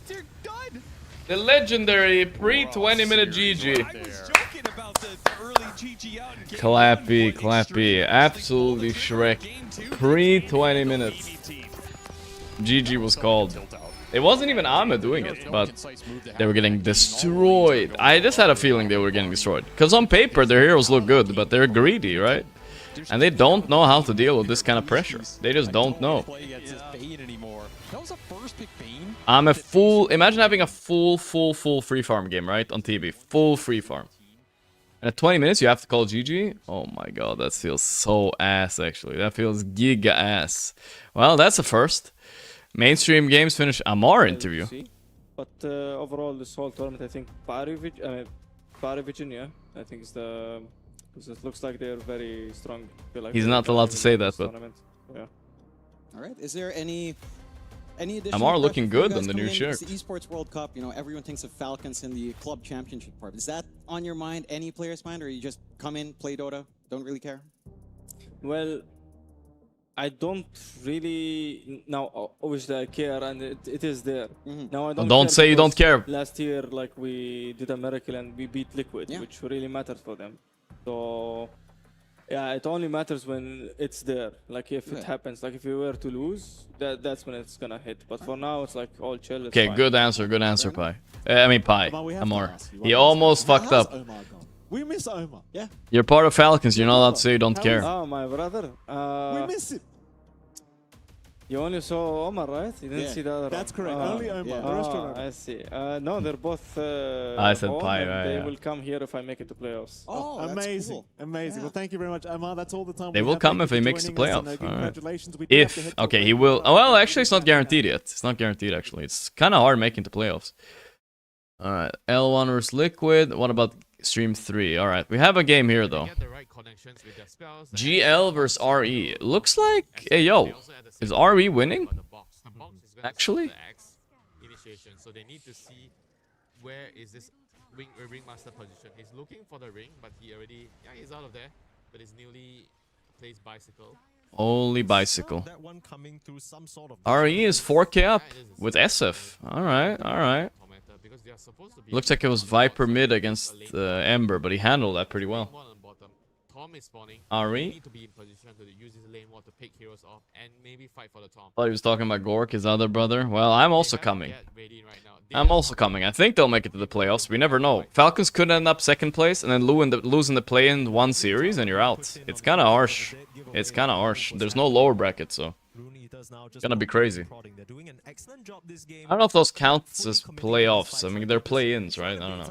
The legendary pre-20-minute GG. Clappy, clappy. Absolutely Shrek. Pre-20 minutes. GG was called. It wasn't even Ame doing it, but they were getting destroyed. I just had a feeling they were getting destroyed. Because on paper, their heroes look good, but they're greedy, right? And they don't know how to deal with this kind of pressure. They just don't know. I'm a full... Imagine having a full free farm game, right? On TV. Full free farm. And at 20 minutes, you have to call GG? Oh my god, that feels so ass, actually. That feels giga ass. Well, that's a first. Mainstream games finish Amar interview. But overall, this whole tournament, I think Pari Virginia, I think is the... Because it looks like they're very strong. Like he's not allowed to say that, but... Yeah. Alright, is there any additional Amar looking good on the new shirt. It's the Esports World Cup, you know, everyone thinks of Falcons in the club championship part. Is that on your mind, any player's mind, or you just come in, play Dota, don't really care? Well, I don't really... Now, obviously I care, and it is there. Now, I don't say you don't care. Last year, like, we did a miracle and we beat Liquid, which really mattered for them. So... Yeah, it only matters when it's there. Like if it happens, like if we were to lose, that's when it's gonna hit. But for now, it's like all chill. Okay, good answer, Pi. I mean Pi. Amar. He almost fucked up. We miss Omar. Yeah. You're part of Falcons. You're not allowed to say you don't care. Oh, my brother. We miss him. You only saw Omar, right? You didn't see the other one. That's correct. Only Omar. The rest are I see. No, they're both I said Pi, right? They will come here if I make it to playoffs. Oh, amazing. Cool. Amazing. Well, thank you very much, Omar. That's all the time they will come if he makes the playoff. Congratulations. Right. If, okay, he will. Oh, well, actually, it's not guaranteed yet. It's not guaranteed, actually. It's kind of hard making the playoffs. Alright, L1 versus Liquid. What about Stream 3? Alright, we have a game here, though. GL versus RE. Looks like... Hey, yo. Is RE winning? Actually? So they need to see where is this ringmaster position. He's looking for the ring, but he already... Yeah, he's out of there. But he's newly plays bicycle. Only bicycle. RE is 4k up with SF. Alright, alright. Looks like it was Viper mid against Ember, but he handled that pretty well. RE? Thought he was talking about Gorgc, his other brother. Well, I'm also coming. I'm also coming. I think they'll make it to the playoffs. We never know. Falcons could end up second place and then losing the play-in one series and you're out. It's kind of harsh. It's kind of harsh. There's no lower bracket, so... It's gonna be crazy. I don't know if those count as playoffs. I mean, they're play-ins, right? I don't know.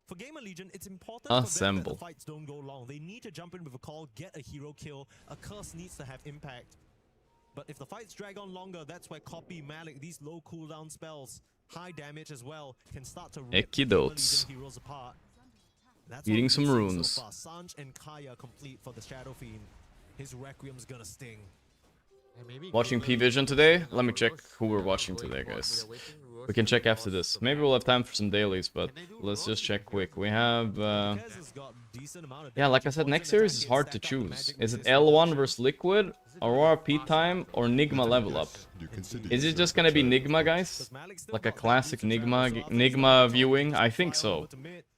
For Gamer Legion, it's important Assemble. for them that the fights don't go long. They need to jump in with a call, get a hero kill. A curse needs to have impact. But if the fights drag on longer, that's where Copy, Malik, these low cooldown spells, high damage as well, can start to rip the Legion heroes apart. That's eating some runes. So Sanj and Kaya complete for the Shadow Fiend. His Requiem's gonna sting. Watching P-Vision today? Let me check who we're watching today, guys. We can check after this. Maybe we'll have time for some dailies, but let's just check quick. We have... yeah, like I said, next series is hard to choose. Is it L1 versus Liquid, Aurora P-Time, or Nigma Level Up? Is it just gonna be Nigma, guys? Like a classic Nigma viewing? I think so.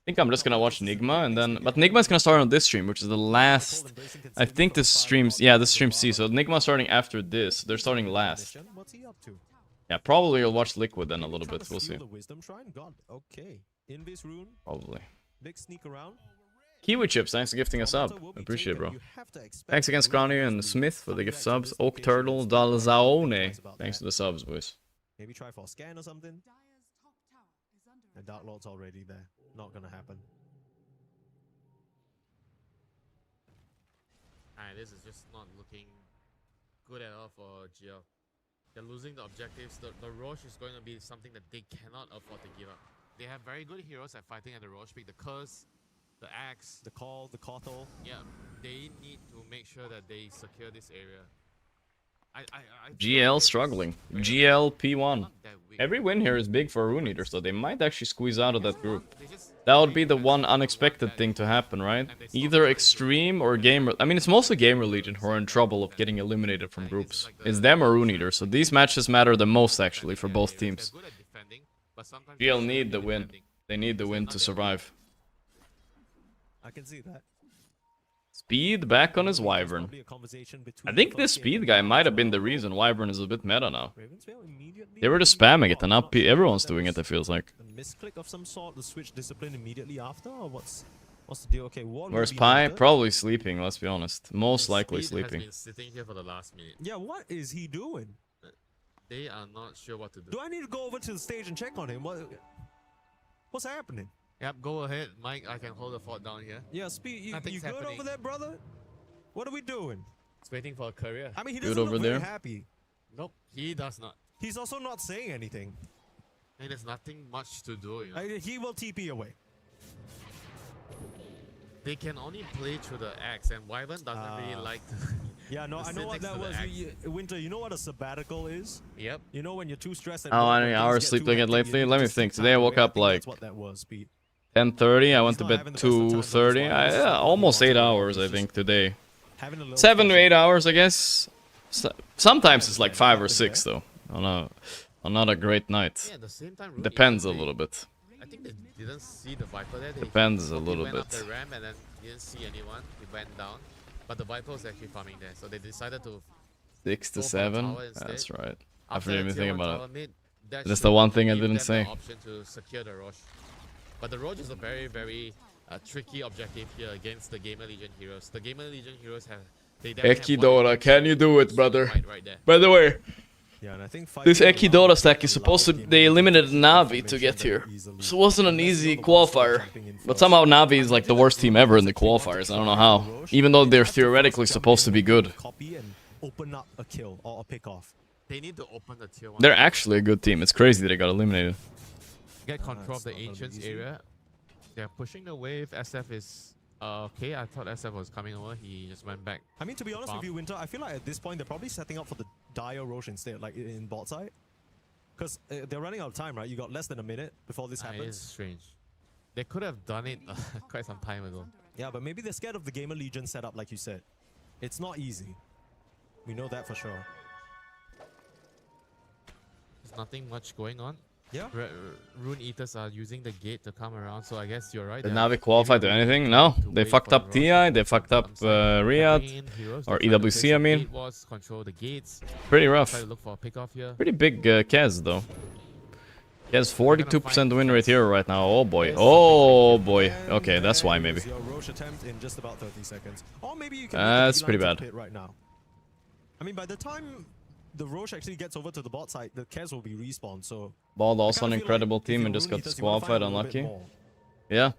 I think I'm just gonna watch Nigma and then... But Nigma's gonna start on this stream, which is the last... I think this stream's... Yeah, this stream C, so Nigma's starting after this. They're starting last. Yeah, probably you'll watch Liquid then a little bit, we'll see. Probably. Kiwi Chips, thanks for gifting us up. Appreciate it, bro. Thanks again, Scrawny and Smith for the gift subs. Oak Turtle, Dalzaone. Thanks for the subs, boys. Maybe try for a scan or something. The Dark Lord's already there. Not gonna happen. Alright, this is just not looking good at all for GL. They're losing the objectives. The Roche is going to be something that they cannot afford to give up. They have very good heroes at fighting at the Roche pick. The Curse, the Axe, the Call, the Kotal. Yeah, they need to make sure that they secure this area. GL struggling. GL P1. Every win here is big for Rune Eater, so they might actually squeeze out of that group. That would be the one unexpected thing to happen, right? Either Extreme or Gamer... I mean, it's mostly Gamer Legion who are in trouble of getting eliminated from groups. It's them or Rune Eater, so these matches matter the most, actually, for both teams. GL need the win. They need the win to survive. I can see that. Speed back on his Wyvern. I think this Speed guy might have been the reason Wyvern is a bit meta now. They were just spamming it and now everyone's doing it, it feels like. A misclick of some sort, the switch discipline immediately after, or what's the deal? Okay, where's Pi? Probably sleeping, let's be honest. Most likely sleeping. Has been sitting here for the last minute. Yeah, what is he doing? They are not sure what to do. Do I need to go over to the stage and check on him? What's happening? Yep, go ahead, Mike. I can hold the fort down here. Yeah, Speed, you good over there, brother? What are we doing? He's waiting for a career. I mean, he doesn't look very happy. Nope, he does not. He's also not saying anything. And there's nothing much to do. You know? He will TP away. They can only play through the axe, and Wyvern doesn't really like to... Yeah, no, I know what that was. Winter, you know what a sabbatical is? Yep. You know when you're too stressed. How many hours sleep do I get lately? Let me think. Today I woke up like 10:30. I went to bed 2:30. Yeah, almost 8 hours, I think, today. 7 to 8 hours, I guess. Sometimes it's like 5 or 6, though. On not a great night. Yeah, at the same time, depends a little bit. I think they didn't see the Viper there. Depends a little bit. He went bit. up the ramp and then didn't see anyone. He went down. But the Viper was actually farming there, so they decided to 6 to 7. That's right. I After forget anything about it. Mid, That's the one thing I give didn't them say. the option to secure the Roche. But the Roche is a very, very tricky objective here against the Gamer Legion heroes. The Gamer Legion heroes have... Ekidora, can you do it, brother? Right there. By the way, yeah, and I think this Ekidora stack is supposed to... They eliminated Navi to get here. So it wasn't an easy qualifier. But somehow Navi is like the worst team ever in the qualifiers. I don't know how. Even though they're theoretically supposed to be good. Open up a kill or a pick off. They need to open the tier 1. They're actually a good team. It's crazy they got eliminated. Get control of the Ancients area. They're pushing the wave. SF is... okay, I thought SF was coming over. He just went back. I mean, to be honest with you, Winter, I feel like at this point they're probably setting up for the Dire Roche instead, like in bot side. Because they're running out of time, right? You got less than a minute before this happens. It is strange. They could have done it quite some time ago. Yeah, but maybe they're scared of the Gamer Legion setup, like you said. It's not easy. We know that for sure. There's nothing much going on. Yeah. Rune Eaters are using the gate to come around, so I guess you're right. Did Navi qualify to anything? No. They fucked up TI, they fucked up Riyadh. Or EWC, I mean. Control the gates. Pretty rough. Try to look for a pick off here. Pretty big Kez, though. He has 42% win rate here right now. Oh boy. Oh boy. Okay, that's why maybe. That's pretty bad. Right now. I mean, by the time the Roche actually gets over to the bot side, the Kez will be respawned, so... Bald also an incredible team and just got disqualified, unlucky. Yeah.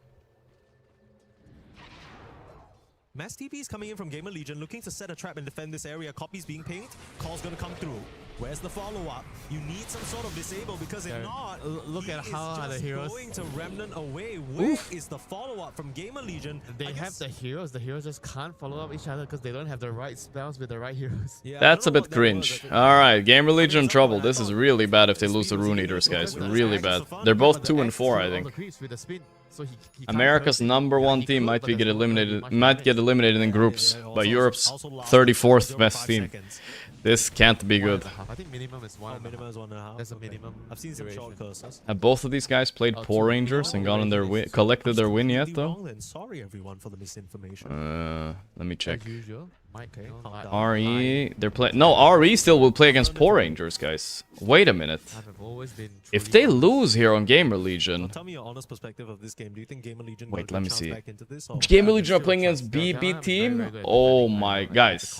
Mass TP is coming in from Gamer Legion, looking to set a trap and defend this area. Copies being pinged. Call's gonna come through. Where's the follow-up? You need some sort of disable, because if not, look at how the heroes going to Remnant away. Where is the follow-up from Gamer Legion? They have the heroes. The heroes just can't follow up each other because they don't have the right spells with the right heroes. Yeah, that's a bit cringe. Alright, Gamer Legion in trouble. This is really bad if they lose the Rune Eaters, guys. Really bad. They're both 2 and 4, I think. So he America's #1 team might get eliminated in groups by Europe's 34th best team. This can't be good. I think minimum is 1.5. Minimum is 1.5. That's a minimum. I've seen some short cursors. Have both of these guys played Poor Rangers and gotten their collected their win yet though? Sorry everyone for the misinformation. Let me check. As usual. Okay. RE, they're playing. No, RE still will play against Poor Rangers, guys. Wait a minute. If they lose here on Gamer Legion. Tell me your honest perspective of this game. Do you think Gamer Legion? Wait, let me see. Back into this, Gamer Legion are playing against BB team. Oh my, guys.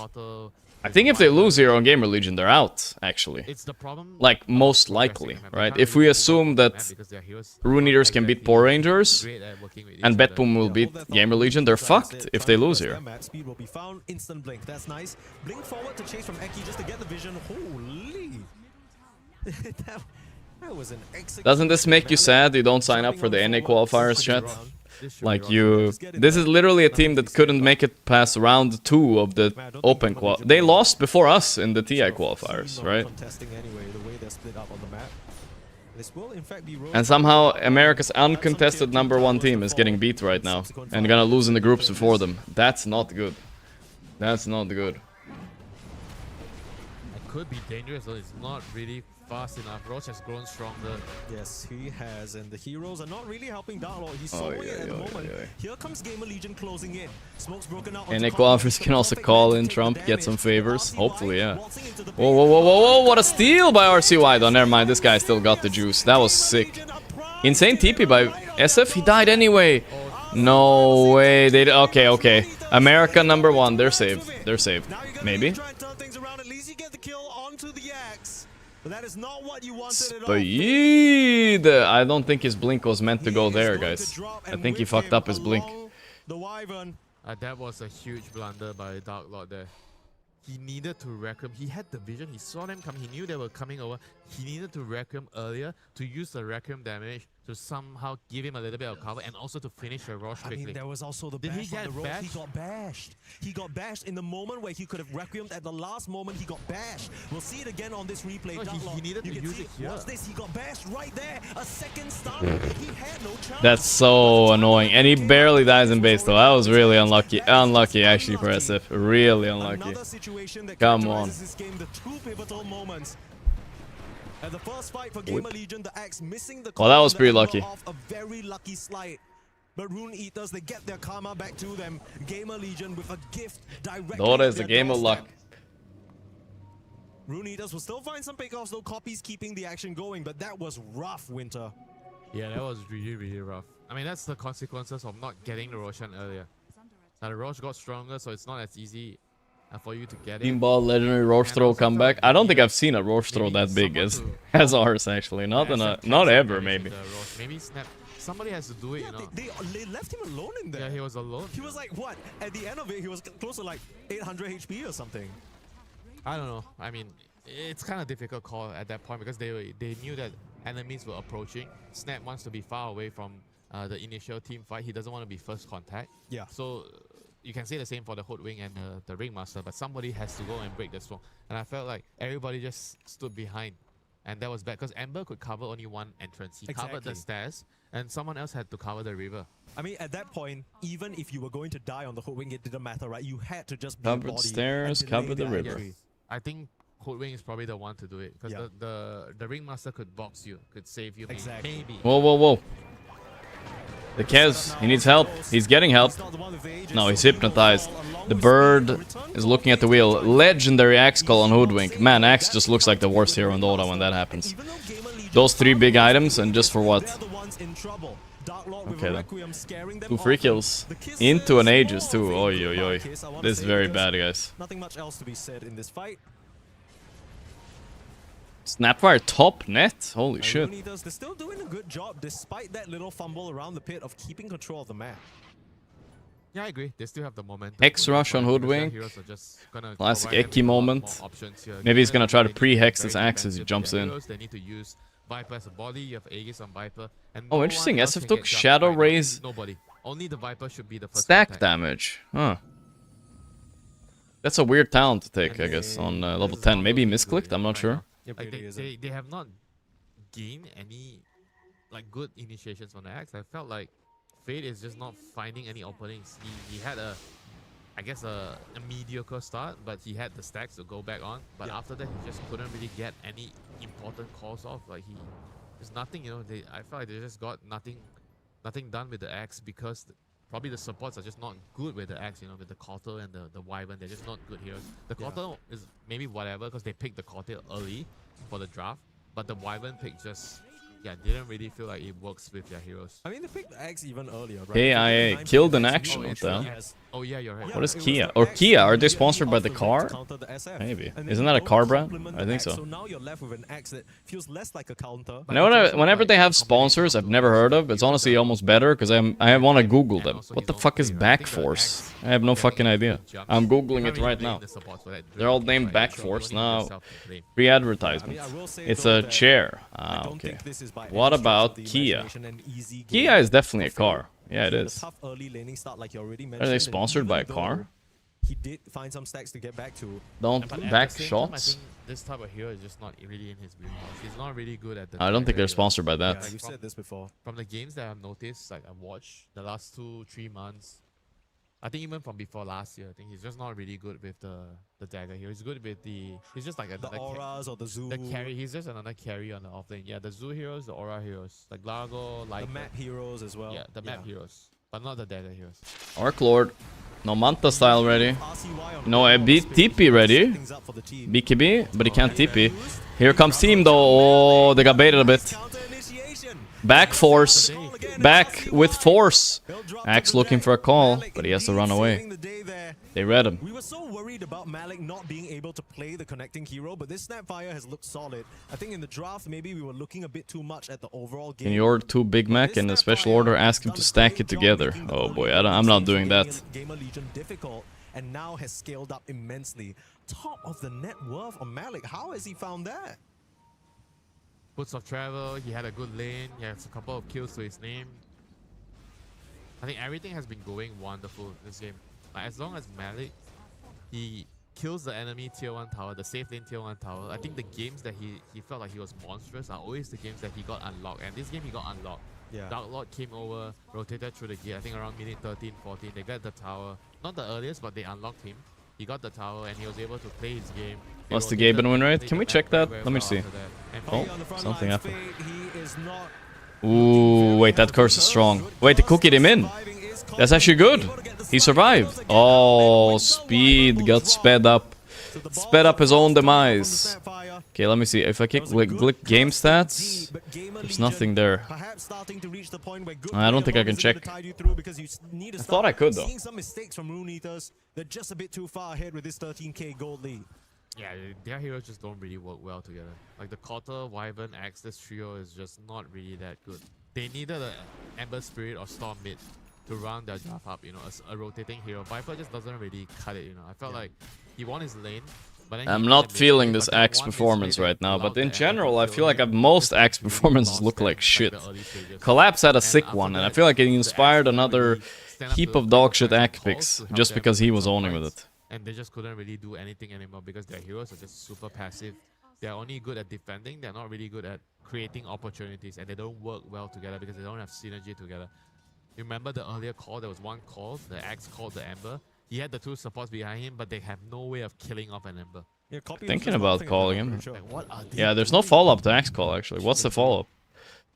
I think if they lose here on Gamer Legion, they're out, actually. Like, most likely, right? If we assume that Rune Eaters can beat Poor Rangers, and Betboom will beat Gamer Legion, they're fucked if they lose here. Speed will be found. Instant blink. That's nice. Blink forward to chase from Eki just to get the vision. Holy. that was an execution. Doesn't this make you sad you don't sign up for the NA qualifiers, chat? Like this is literally a team that couldn't make it past round 2 of the open qual. They lost before us in the TI qualifiers, right? And somehow America's uncontested #1 team is getting beat right now and gonna lose in the groups before them. That's not good. That's not good. It could be dangerous though. It's not really fast enough. Roach has grown stronger. Yes, he has, and the heroes are not really helping Darklord. He saw it at the moment. Here comes Gamer Legion closing in. Smoke's broken out. And qualifiers can also call in Trump, get some favors. Hopefully, yeah. Whoa, whoa, whoa, whoa, whoa! What a steal by RCY! Oh, never mind. This guy still got the juice. That was sick. Insane TP by SF. He died anyway. No way. They okay, okay. America #1. They're saved. They're saved. Maybe. But that is not what you wanted at all. Speed! I don't think his blink was meant to go there, guys. I think he fucked up his blink. That was a huge blunder by Darklord there. He needed to wreck him. He had the vision. He saw them come. He knew they were coming over. He needed to wreck him earlier to use the wreck him damage to somehow give him a little bit of cover and also to finish the Roche quickly. I mean, there was also the bash on the Roche. He got bashed. He got bashed in the moment where he could have requiemed. At the last moment, he got bashed. We'll see it again on this replay. No, he needed to use it here. Watch this. He got bashed right there. A second stun. He had no chance. That's so annoying. And he barely dies in base, though. That was really unlucky. Unlucky, actually, for SF. Really unlucky. Come on. This game, the two pivotal moments. At the first fight for Gamer Legion, the Axe missing the well, that was pretty lucky. A very lucky slide. But Rune Eaters, they get their karma back to them. Gamer Legion with a gift directly. Though it's a game of luck. Rune Eaters will still find some pickoffs, though. Copies keeping the action going, but that was rough, Winter. Yeah, that was really, really rough. I mean, that's the consequences of not getting the Roshan earlier. Now the Roche got stronger, so it's not as easy for you to get it. Teamball legendary Roche throw comeback. I don't think I've seen a Roche throw that big as ours actually. Not ever maybe. Maybe Snap. Somebody has to do it, you know. They left him alone in there. Yeah, he was alone. He was like, what? At the end of it, he was close to like 800 HP or something. I don't know. I mean, it's kind of difficult call at that point because they knew that enemies were approaching. Snap wants to be far away from the initial team fight. He doesn't want to be first contact. Yeah. So you can say the same for the Hoodwing and the Ringmaster, but somebody has to go and break the swarm. And I felt like everybody just stood behind. And that was bad because Ember could cover only one entrance. He covered the stairs and someone else had to cover the river. I mean, at that point, even if you were going to die on the Hoodwing, it didn't matter, right? You had to just cover the stairs, cover the river. I think Hoodwing is probably the one to do it because the Ringmaster could box you, could save you. Exactly. Maybe. Whoa, whoa, whoa. The Kez, he needs help. He's getting help. No, he's hypnotized. The bird is looking at the wheel. Legendary Axe call on Hoodwink. Man, Axe just looks like the worst hero in Dota when that happens. Those 3 big items, and just for what? Okay then. 2 free kills. Into an Aegis too. Oi, oi, oi. This is very bad, guys. Nothing much else to be said in this fight. Snapfire top net? Holy shit. They're still doing a good job despite that little fumble around the pit of keeping control of the map. Yeah, I agree. They still have the momentum. X-Rush on Hoodwink. Classic Eki moment. Maybe he's gonna try to pre-hex his axe as he jumps in. They need to use Viper as a body. You have Aegis on Viper. And oh, interesting. SF took Shadow Rays. Nobody. Only the Viper should be the first stack damage. Huh. That's a weird talent to take, I guess, on level 10. Maybe he misclicked, I'm not sure. Like they have not gained any like good initiations on the axe. I felt like Fade is just not finding any openings. He had I guess a mediocre start, but he had the stacks to go back on. But after that, he just couldn't really get any important calls off. Like there's nothing, you know. I felt like they just got nothing done with the axe because probably the supports are just not good with the axe, you know, with the Cotter and the Wyvern. They're just not good heroes. The Cotter is maybe whatever because they picked the Cotter early for the draft, but the Wyvern pick just didn't really feel like it works with their heroes. I mean, they picked the axe even earlier, right? AIA killed in action. What the hell? Oh yeah, you're right. What is Kia? Or Kia? Are they sponsored by the car? Maybe. Isn't that a car brand? I think so. So now you're left with an axe that feels less like a counter. Whenever they have sponsors I've never heard of, it's honestly almost better because I want to Google them. What the fuck is Back Force? I have no fucking idea. I'm googling it right now. They're all named Back Force now. Free advertisement. It's a chair. Ah, okay. What about Kia? Kia is definitely a car. Yeah, it is. Are they sponsored by a car? He did find some stacks to get back to. Don't back shots? This type of hero is just not really in his wheelhouse. He's not really good at the. I don't think they're sponsored by that. Yeah, you've said this before. From the games that I've noticed, like I've watched the last 2-3 months, I think even from before last year, I think he's just not really good with the dagger here. He's good with he's just like another auras or the zoo. The carry, he's just another carry on the offlane. Yeah, the zoo heroes, the aura heroes, like Largo, like the map heroes as well. Yeah, the map heroes, but not the dagger heroes. Arc Lord. No Manta style ready. No TP ready. BKB, but he can't TP. Here comes team though. Oh, they got baited a bit. Back force. Back with force. Axe looking for a call, but he has to run away. They read him. We were so worried about Malik not being able to play the connecting hero, but this Snapfire has looked solid. I think in the draft, maybe we were looking a bit too much at the overall game. Can you order 2 Big Mac and a special order? Ask him to stack it together. Oh boy, I'm not doing that. Gamer Legion difficult and now has scaled up immensely. Top of the net worth on Malik. How has he found that? Boots of Travel, he had a good lane, he has a couple of kills to his name. I think everything has been going wonderful this game. Like, as long as Malik, he kills the enemy tier 1 tower, the safe lane tier 1 tower, I think the games that he felt like he was monstrous are always the games that he got unlocked. And this game he got unlocked. Yeah. Dark Lord came over, rotated through the gate, I think around minute 13, 14, they got the tower. Not the earliest, but they unlocked him. He got the tower and he was able to play his game. What's the Gaben win rate? Can we check that? Let me see. Oh, something happened. Ooh, wait, that curse is strong. Wait, they cookied him in. That's actually good. He survived. Oh, speed got sped up. Sped up his own demise. Okay, let me see. If I click game stats, there's nothing there. I don't think I can check. I thought I could though. Seeing some mistakes from Rune Eaters, they're just a bit too far ahead with this 13k gold lead. Yeah, their heroes just don't really work well together. Like the Cotter, Wyvern, Axe, this trio is just not really that good. They needed an Ember Spirit or Storm mid to round their draft up, you know, a rotating hero. Viper just doesn't really cut it, you know. I felt like he won his lane, but then I'm not feeling this Axe performance right now, but in general, I feel like most Axe performances look like shit. Collapse had a sick one, and I feel like it inspired another heap of dog shit Axe picks just because he was owning with it. And they just couldn't really do anything anymore because their heroes are just super passive. They're only good at defending, they're not really good at creating opportunities, and they don't work well together because they don't have synergy together. You remember the earlier call? There was one call, the Axe called the Ember. He had the 2 supports behind him, but they have no way of killing off an Ember. Yeah, thinking about calling him. Like, yeah, there's no follow-up to Axe call actually. What's the follow-up?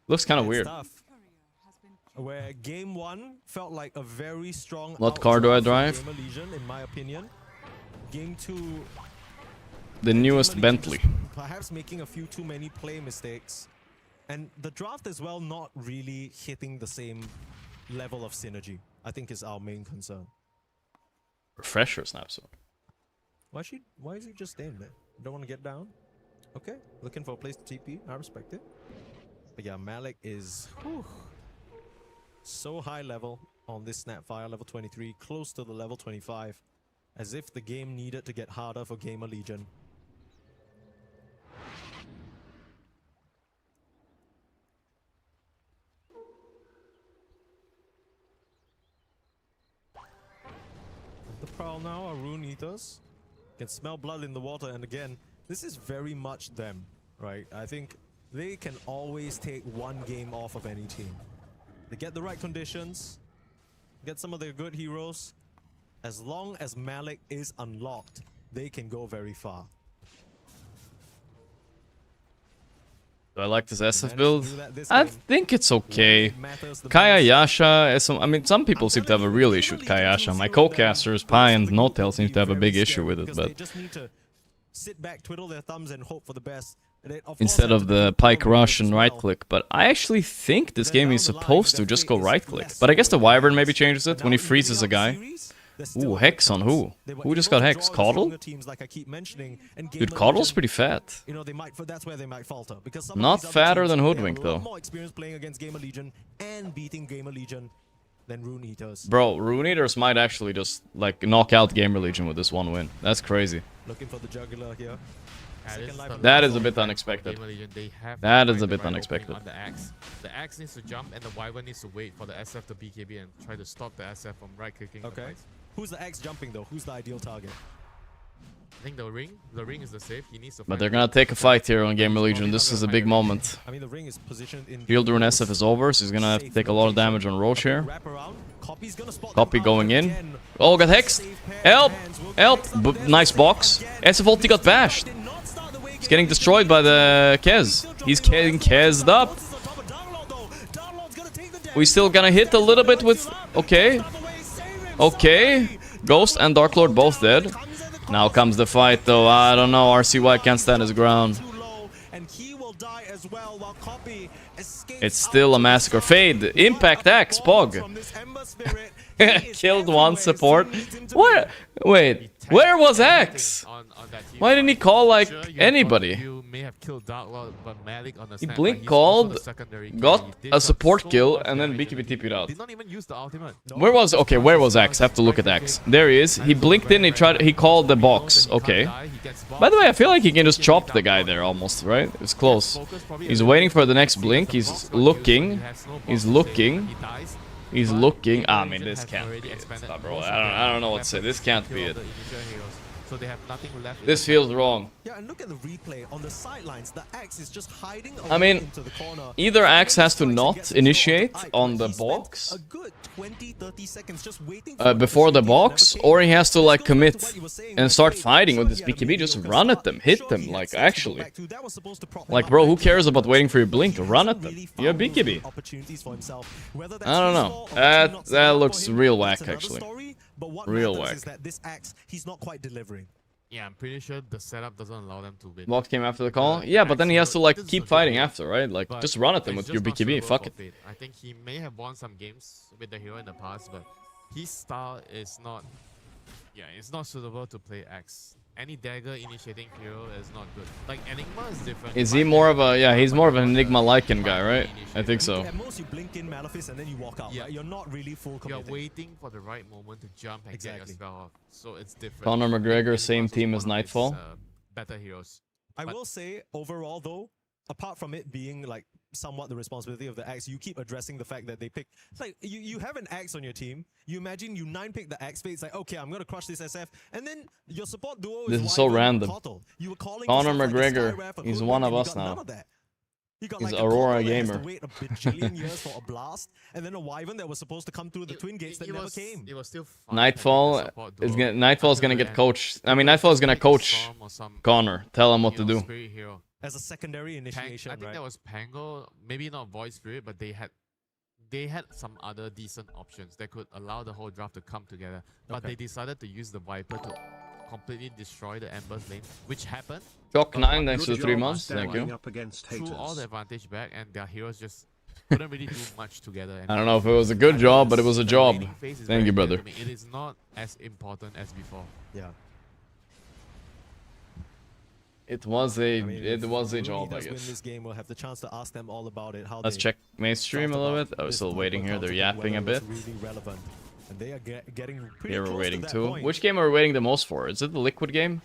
Looks kind of weird. Where game 1 felt like a very strong. What car do I drive? Legion, in my opinion. Game 2. The newest Bentley. Perhaps making a few too many play mistakes. And the draft as well not really hitting the same level of synergy, I think is our main concern. Refresher snapshot. Why is he just staying there? Don't want to get down? Okay, looking for a place to TP. I respect it. But yeah, Malik is so high level on this Snapfire, level 23, close to the level 25. As if the game needed to get harder for Gamer Legion. The Prowl now are Rune Eaters. Can smell blood in the water, and again, this is very much them, right? I think they can always take one game off of any team. They get the right conditions, get some of their good heroes. As long as Malik is unlocked, they can go very far. Do I like this SF build? I think it's okay. Kaya Yasha, I mean, some people seem to have a real issue with Kaya Yasha. My co-casters, Pi and Notel, seem to have a big issue with it, but sit back, twiddle their thumbs, and hope for the best. Instead of the pike rush and right click. But I actually think this game is supposed to just go right click. But I guess the Wyvern maybe changes it when he freezes a guy. Ooh, Hex on who? Who just got Hex? Coddle? Dude, Coddle's pretty fat. Not fatter than Hoodwink though. Bro, Rune Eaters might actually just like knock out Gamer Legion with this one win. That's crazy. Looking for the jugular here. That is a bit unexpected. That is a bit unexpected. On the axe needs to jump and the Wyvern needs to wait for the SF to BKB and try to stop the SF from right-clicking. Okay. Who's the axe jumping though? Who's the ideal target? I think the ring. The ring is the safe. He needs to. But they're gonna take a fight here on Gamer Legion. This is a big moment. I mean, the ring is positioned in. Shield Rune SF is over, so he's gonna have to take a lot of damage on Roche here. Copy going in. Oh, got Hex. Help! Help! Nice box. SF ulti got bashed. He's getting destroyed by the Kez. He's getting Kez'd up. We still gonna hit a little bit with... Okay. Okay. Ghost and Dark Lord both dead. Now comes the fight though. I don't know. RCY can't stand his ground. It's still a massacre. Fade. Impact Axe. Pog. Killed one support. Where? Wait. Where was Axe? Why didn't he call like anybody? He blink called, got a support kill, and then BKB TP'd out. Where was... Okay, where was Axe? I have to look at Axe. There he is. He blinked in, he called the box. Okay. By the way, I feel like he can just chop the guy there almost, right? It's close. He's waiting for the next blink. He's looking. He's looking. He's looking. I mean, this can't be it, bro. I don't know what to say. This can't be it. So they have nothing left. This feels wrong. Yeah, and look at the replay on the sidelines. The Axe is just hiding I mean, into the corner. Either Axe has to not initiate on the box a good 20-30 seconds just waiting before the box, or he has to like commit and start fighting with this BKB. Just run at them, hit them, like actually. Like, bro, who cares about waiting for your blink? Run at them. You have BKB. I don't know. That looks real whack, actually. Real whack. This Axe, he's not quite delivering. Yeah, I'm pretty sure the setup doesn't allow them to win. Box came after the call? Yeah, but then he has to like keep fighting after, right? Like, just run at them with your BKB, fuck it. I think he may have won some games with the hero in the past, but his style is not... Yeah, it's not suitable to play Axe. Any dagger initiating hero is not good. Like, Enigma is different. Is he more of a... Yeah, he's more of an Enigma-Lycan guy, right? I think so. At most, you blink in Malefice and then you walk out. Yeah. You're not really full committed. You're waiting for the right moment to jump and get your spell off. So it's different. Conor McGregor, same team as Nightfall. Better heroes. I will say, overall though, apart from it being like somewhat the responsibility of the Axe, you keep addressing the fact that they pick... It's like, you have an Axe on your team. You imagine you 9-pick the Axe phase. It's like, okay, I'm going to crush this SF. And then your support duo is... This is so random. Conor McGregor, he's one of us now. He's Aurora Gamer. Wait a bajillion years for a blast, and then a Wyvern that was supposed to come through the twin gates that never came. It was still Nightfall is gonna get coached. I mean, Nightfall is gonna coach Connor. Tell him what to do. As a secondary initiation, I think that was Pango. Maybe not Void Spirit, but they had some other decent options that could allow the whole draft to come together. But they decided to use the Viper to completely destroy the Ember's lane, which happened. Shock 9 next to 3 months, thank you. Threw all the advantage back, and their heroes just couldn't really do much together. I don't know if it was a good job, but it was a job. Thank you, brother. I mean, it is not as important as before. Yeah. It was a job, I guess. Win this game, we'll have the chance to ask them all about it. How Let's check mainstream a little bit. I was still waiting here. They're yapping a bit. And they are getting pretty Here we're waiting to too. point. Which game are we waiting the most for? Is it the Liquid game?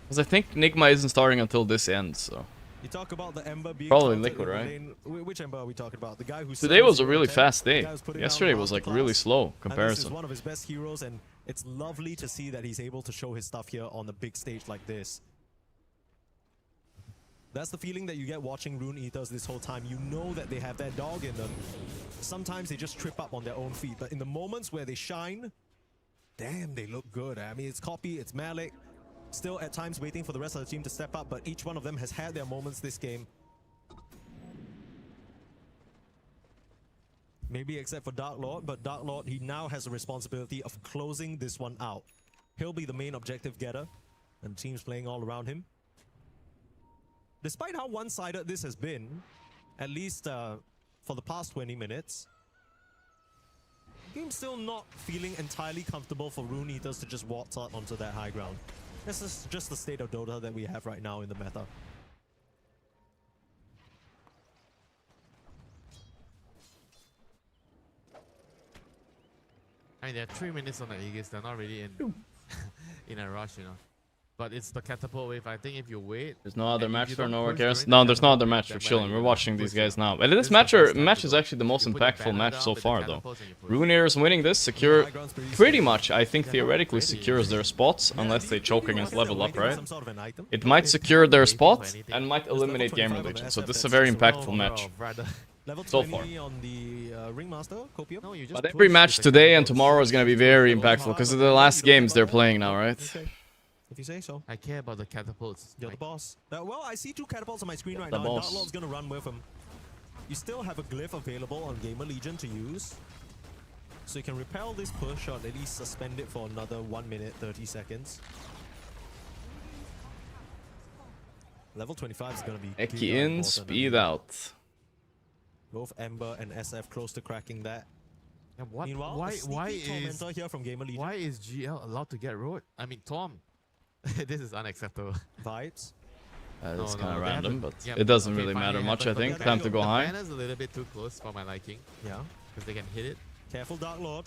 Because I think Nigma isn't starting until this ends, so... You talk about the Ember being probably Liquid, right? Which Ember are we talking about? The guy who today was a really fast day. Yesterday was like really slow comparison. This is one of his best heroes, and it's lovely to see that he's able to show his stuff here on a big stage like this. That's the feeling that you get watching Rune Eaters this whole time. You know that they have that dog in them. sometimes they just trip up on their own feet. But in the moments where they shine, damn, they look good. I mean, it's Copy, it's Malik, still at times waiting for the rest of the team to step up, but each one of them has had their moments this game. Maybe except for Dark Lord, but Dark Lord, he now has the responsibility of closing this one out. He'll be the main objective getter, and the team's playing all around him. Despite how one-sided this has been, at least for the past 20 minutes, game's still not feeling entirely comfortable for Rune Eaters to just waltz out onto that high ground. This is just the state of Dota that we have right now in the meta. I mean, there are 3 minutes on the Aegis. They're not really in in a rush, you know. But it's the catapult wave. I think if you wait, there's no other match for nowhere cares. No, there's no other match for chilling. We're watching these guys now. And this match is actually the most impactful match so far, though. Runeers winning this secure, pretty much, I think, theoretically secures their spots, unless they choke against level up, right? It might secure their spot and might eliminate Gamer Legion. So this is a very impactful match so far. But every match today and tomorrow is going to be very impactful because of the last games they're playing now, right? If you say so. I care about the catapults. You're the boss. Well, I see 2 catapults on my screen right now. Dark Lord's gonna run with them. You still have a glyph available on Gamer Legion to use. So you can repel this push or at least suspend it for another 1 minute, 30 seconds. Level 25 is gonna be Eki in, speed out. Both Ember and SF close to cracking that. And what? Meanwhile, why is here from Gamer Legion. Why is GL allowed to get road? I mean, Tom. This is unacceptable. Vibes. It's kind of random, but it doesn't really matter much, I think. Time to go high. The banner's a little bit too close for my liking. Yeah. Because they can hit it. Careful, Dark Lord.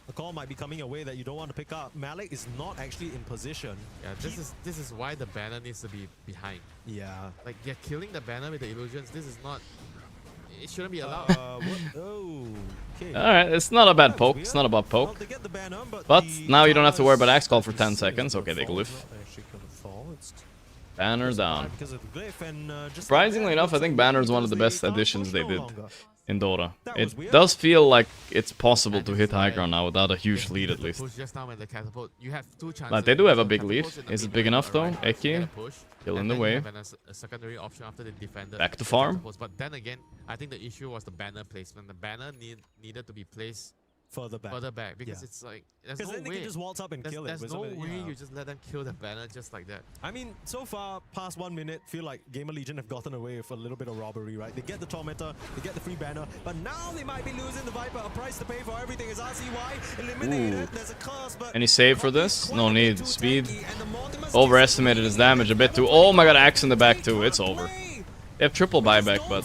A call might be coming your way that you don't want to pick up. Malik is not actually in position. Yeah, this is why the banner needs to be behind. Yeah. Like, you're killing the banner with the illusions. This is not... It shouldn't be allowed. Okay. Alright, it's not a bad poke. It's not a bad poke. But now you don't have to worry about Axe Call for 10 seconds. Okay, they glyph. Banner down. Surprisingly enough, I think Banner is one of the best additions they did in Dota. It does feel like it's possible to hit high ground now without a huge lead at least. But they do have a big lead. Is it big enough though? Eki still in the way. Back to farm. But then again, I think the issue was the banner placement. The banner needed to be placed further back because it's like there's no way. They can just waltz up and kill it. There's no way you just let them kill the banner just like that. I mean, so far past 1 minute, feel like Gamer Legion have gotten away with a little bit of robbery, right? They get the Tormentor, they get the free banner, but now they might be losing the Viper. A price to pay for everything is RCY eliminated. There's a curse, but any save for this? No need. Speed. Overestimated his damage a bit too. Oh my god, Axe in the back too. It's over. They have triple buyback, but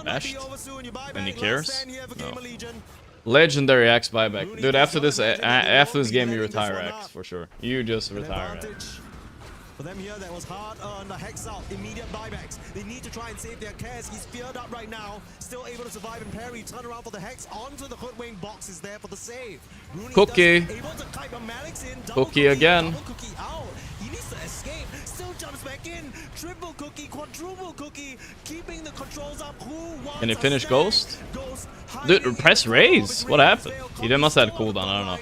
bashed. And he cares? No. Legendary Axe buyback. Dude, after this game you retire Axe for sure. You just retire Axe. For them here, that was hard on the Hex out. Immediate buybacks. They need to try and save their cares. He's feared up right now. Still able to survive and parry. Turn around for the Hex. Onto the Hoodwing box is there for the save. Cookie. Cookie again. Cookie out. He needs to escape. Still jumps back in. Triple Cookie, quadruple Cookie. Keeping the controls up. Can he finish Ghost? Dude, press raise. What happened? He must have had cooldown. I don't know.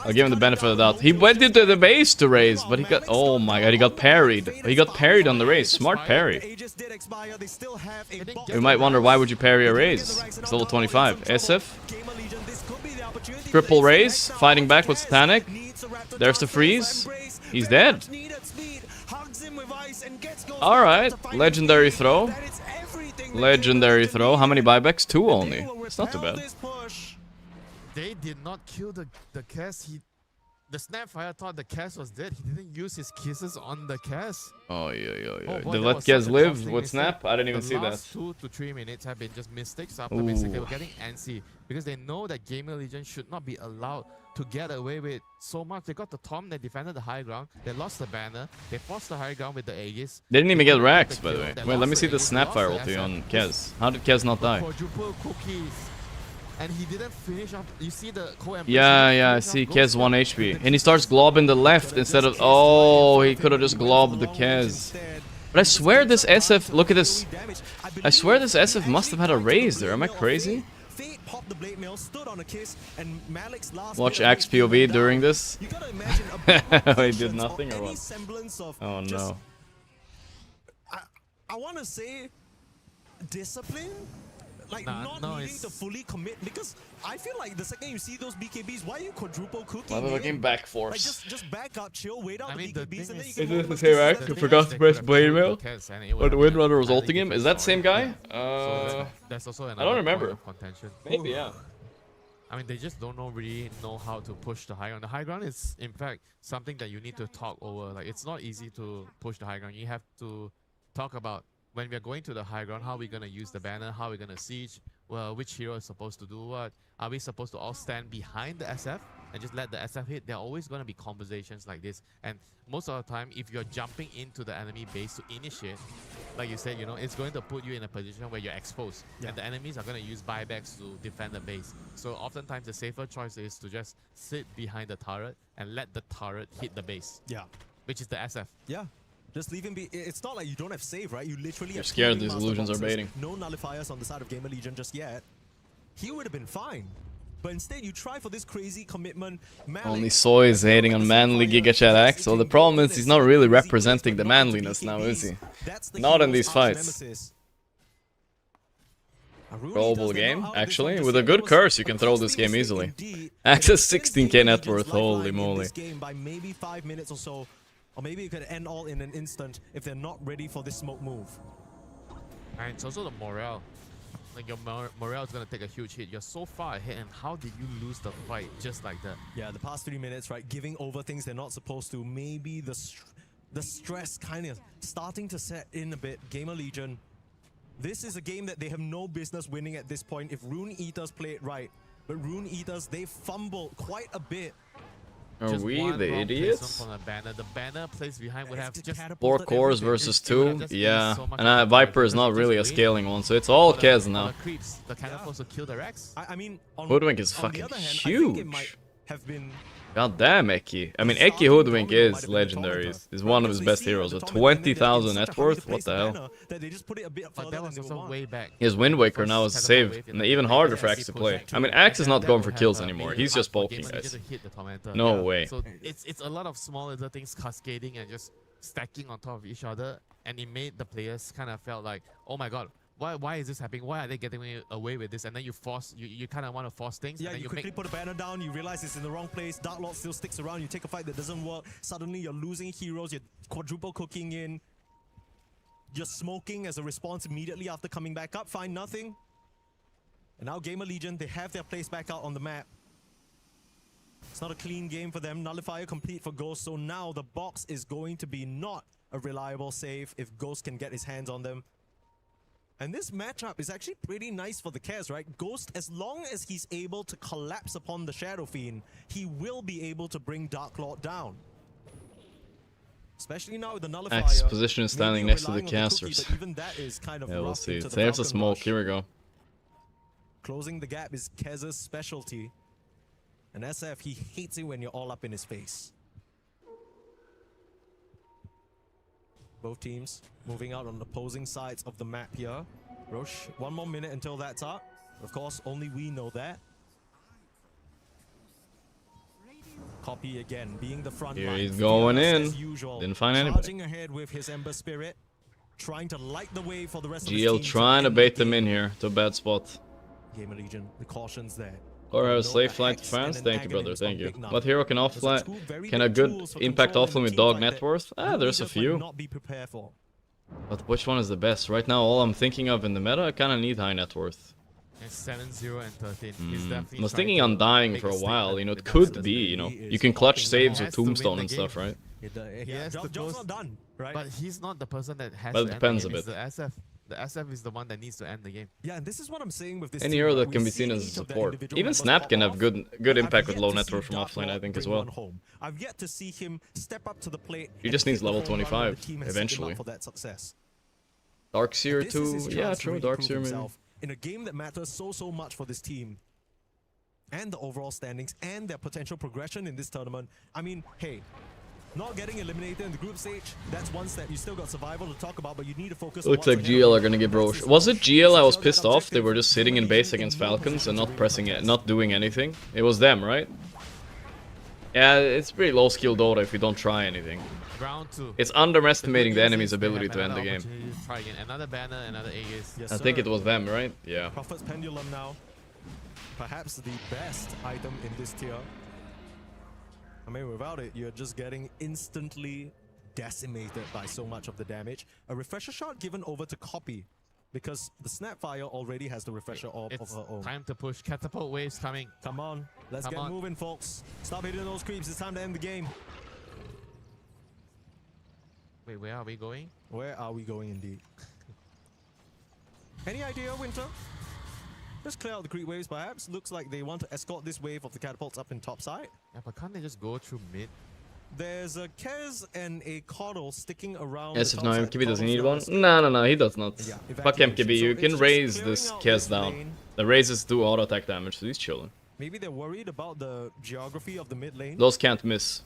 I'll give him the benefit of the doubt. He went into the base to raise, but he got... Oh my god, he got parried. He got parried on the raise. Smart parry. You might wonder, why would you parry a raise? It's level 25. SF. Triple raise. Fighting back with Satanic. There's the freeze. He's dead. Alright. Legendary throw. Legendary throw. How many buybacks? 2 only. It's not too bad. They did not kill the cast. The Snapfire thought the cast was dead. He didn't use his kisses on the cast. Oh yeah. They let Kez live with Snap? I didn't even see that. The last 2 to 3 minutes have been just mistakes after mistakes. They were getting antsy because they know that Gamer Legion should not be allowed to get away with so much. They got the Tom, they defended the high ground, they lost the banner, they forced the high ground with the Aegis. They didn't even get racks, by the way. Wait, let me see the Snapfire ulti on Kez. How did Kez not die? Quadruple cookies. And he didn't finish up. You see the co-MP? Yeah, I see. Kez 1 HP. And he starts globbing the left instead of... Oh, he could have just globbed the Kez. But I swear this SF... Look at this. I swear this SF must have had a raise there. Am I crazy? Fate popped the blade mail, stood on a kiss, and Malik's last Watch Axe POV during this. You gotta imagine a He did nothing or what? semblance of Oh no. I wanna say discipline? Like Nah, not needing to fully commit, because I feel like the second you see those BKBs, why are you quadruple cooking? Why are they back Like force? just back up, chill, wait out I mean, the the BKBs, and then thing you Is can this move the same on act? to You the forgot to press blade mail? Or the Windrunner was ulting him? Is that same guy? That's also I don't remember. point of contention. Maybe, yeah. I mean, they just don't really know how to push the high ground. The high ground is, in fact, something that you need to talk over. Like, it's not easy to push the high ground. You have to talk about when we're going to the high ground, how are we going to use the banner, how are we going to siege, well, which hero is supposed to do what, are we supposed to all stand behind the SF and just let the SF hit? There are always going to be conversations like this, and most of the time, if you're jumping into the enemy base to initiate, like you said, you know, it's going to put you in a position where you're exposed, and the enemies are going to use buybacks to defend the base. So oftentimes the safer choice is to just sit behind the turret and let the turret hit the base. Yeah. Which is the SF. Yeah. Just leave him be. It's not like you don't have save, right? You literally You're have scared floating these master illusions are boxes, baiting. No nullifiers on the side of Gamer Legion just yet. He would have been fine. But instead, you try for this crazy commitment. Only Soy is hating on manly GigaChat Axe. Well, the problem is he's not really representing the manliness now, is he? Not in these fights. Rollable game, actually. With a good curse, you can throw this game easily. Access 16k net worth, holy moly. By maybe 5 minutes or so, or maybe it could end all in an instant if they're not ready for this smoke move. And it's also the morale. Like, your morale is going to take a huge hit. You're so far ahead, and how did you lose the fight just like that? Yeah, the past 3 minutes, right? Giving over things they're not supposed to. Maybe the stress kind of starting to set in a bit. Gamer Legion. This is a game that they have no business winning at this point if Rune Eaters play it right. But Rune Eaters, they fumbled quite a bit. Are Just we one the wrong idiots? placement from the banner placed behind would have just 4 cores versus 2? Yeah. so much And Viper is not really a scaling one, so it's all Kez now. the creeps. The catapults will kill the Rex. I mean, Hoodwink is on fucking the other hand, I think it might huge. have been God damn Eki. I mean, Eki Hoodwink is legendary. He's one of his best heroes. With 20,000 net worth? What the hell? that they just put it a bit But further that than was they also want. way back. His Wind Waker now is a save, and even harder for Axe to play. I mean, Axe is not going for kills anymore. He's just poking, guys. No way. So it's a lot of small little things cascading and just stacking on top of each other, and it made the players kind of felt like, oh my god, why is this happening? Why are they getting away with this? And then you kind of want to force things. Yeah, and then you quickly put a banner down, you realize it's in the wrong place, Dark Lord still sticks around, you take a fight that doesn't work, suddenly you're losing heroes, you're quadruple cooking in, you're smoking as a response immediately after coming back up, find nothing. And now Gamer Legion, they have their place back out on the map. It's not a clean game for them, nullifier complete for Ghost, so now the box is going to be not a reliable save if Ghost can get his hands on them. And this matchup is actually pretty nice for the Kez, right? Ghost, as long as he's able to collapse upon the Shadow Fiend, he will be able to bring Dark Lord down. Especially now with the nullifier. Axe's position is standing maybe next to the relying on the casters. cookie, but even that is kind of Yeah, we'll rough see. into the There's a Falcon smoke. Rush. Here we go. Closing the gap is Kez's specialty. And SF, he hates it when you're all up in his face. Both teams moving out on opposing sides of the map here. Roche, 1 more minute until that's up. Of course, only we know that. Copy again, being the front Here line. he's going in. As usual. Didn't find anybody. Charging ahead with his Ember Spirit. Trying to light the way for the rest of his GL team trying to end bait the them game. in here to a bad spot. Gamer Legion, the caution's there. Or have a No slave flight to Hex France? and an Thank you, brother. Aghanim Thank on you. Big Nut. What hero can Those are offline? two very Can a good good tools for impact controlling offline the with team dog fight net that worth? Ah, you there's a just might few. not be prepared for. But which one is the best? Right now, all I'm thinking of in the meta, I kind of need high net worth. And 7-0 and 13. He's definitely I was trying thinking to on dying make for a statement while. You know, with it that could system. be, you know, He is you can clutch popping saves He with has to win Tombstone the and stuff, game. right? He has to Job's close- not done, right? But he's not the person that has Well, to it end depends the a game. It's bit. the SF. The SF is the one that needs to end the game. Yeah, and this is what I'm saying with this Any team, hero right? that can We've be seen seen as a each of their support. individual Even members Snap pop can have off, good but impact I've with yet low to net see worth from Dark offline, I Lord think, as bring well. one home. I've yet to see him step up to the plate. He and just needs hit the level home run when 25, the team has set him up eventually. for that success. Darkseer This is his too? Yeah, chance to true. really prove Darkseer maybe. himself in a game that matters so much for this team. And the overall standings and their potential progression in this tournament. I mean, hey, Not getting eliminated in the group stage, that's one step. You still got survival to talk about, but you need to focus Looks like GL are gonna give Roche. Was it GL I was pissed off? They were just sitting in base against Falcons and not pressing it, not doing anything. It was them, right? Yeah, it's pretty low skill Dota if you don't try anything. Round 2. It's underestimating the enemy's ability to end the game. Try again. Another banner, another Aegis. Yes, I think it was them, right? Yeah. Prophet's Pendulum now. Perhaps the best item in this tier. I mean, without it, you're just getting instantly decimated by so much of the damage. A refresher shot given over to Copy, because the Snapfire already has the refresher of her own. Time to push. Catapult waves coming. Come on, let's get moving, folks. Stop hitting those creeps. It's time to end the game. Wait, where are we going? Where are we going, indeed? Any idea, Winter? Just clear out the creep waves, perhaps. Looks like they want to escort this wave of the catapults up in top side. Yeah, but can't they just go through mid? There's a Kez and a Coddle sticking around. Yes, if no, MKB doesn't need one. No, he does not. Yeah, fuck MKB, you can raise this Kez down. The raises do auto attack damage, so he's chilling. Maybe they're worried about the geography of the mid lane. Those can't miss.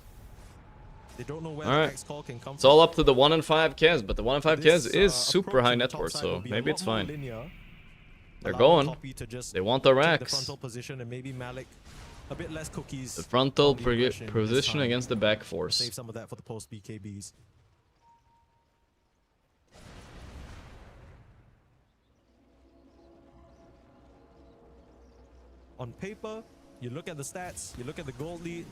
They don't know where the next call can come from. It's all up to the 1 in 5 Kez, but the 1 in 5 Kez is super high net worth, so maybe it's fine. They're going. They want the racks. The frontal position and maybe Malik a bit less cookies. The frontal position against the back force. Save some of that for the post BKBs. On paper, you look at the stats, you look at the gold lead.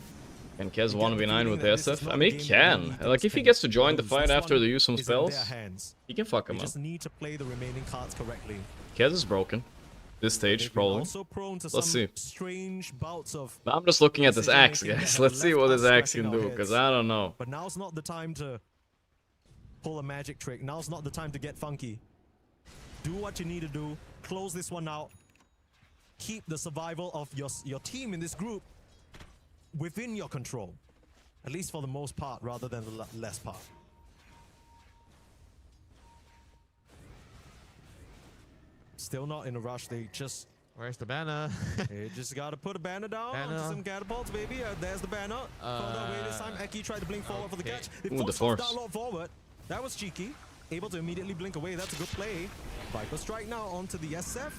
Can Kez 1v9 with the SF? I mean, he can. Like, if he gets to join the fight after they use some spells, he can fuck him up. Just need to play the remaining cards correctly. Kez is broken. This stage, probably. Let's see. But I'm just looking at this axe, guys. Let's see what this axe can do, because I don't know. But now's not the time to pull a magic trick. Now's not the time to get funky. Do what you need to do. Close this one out. Keep the survival of your team in this group within your control. At least for the most part, rather than the less part. Still not in a rush. They just... Where's the banner? They just gotta put a banner down onto some catapults, baby. There's the banner. Further away this time. Eki tried to blink forward for the catch. They forced Darklord forward. That was cheeky. Able to immediately blink away. That's a good play. Viper strike now onto the SF.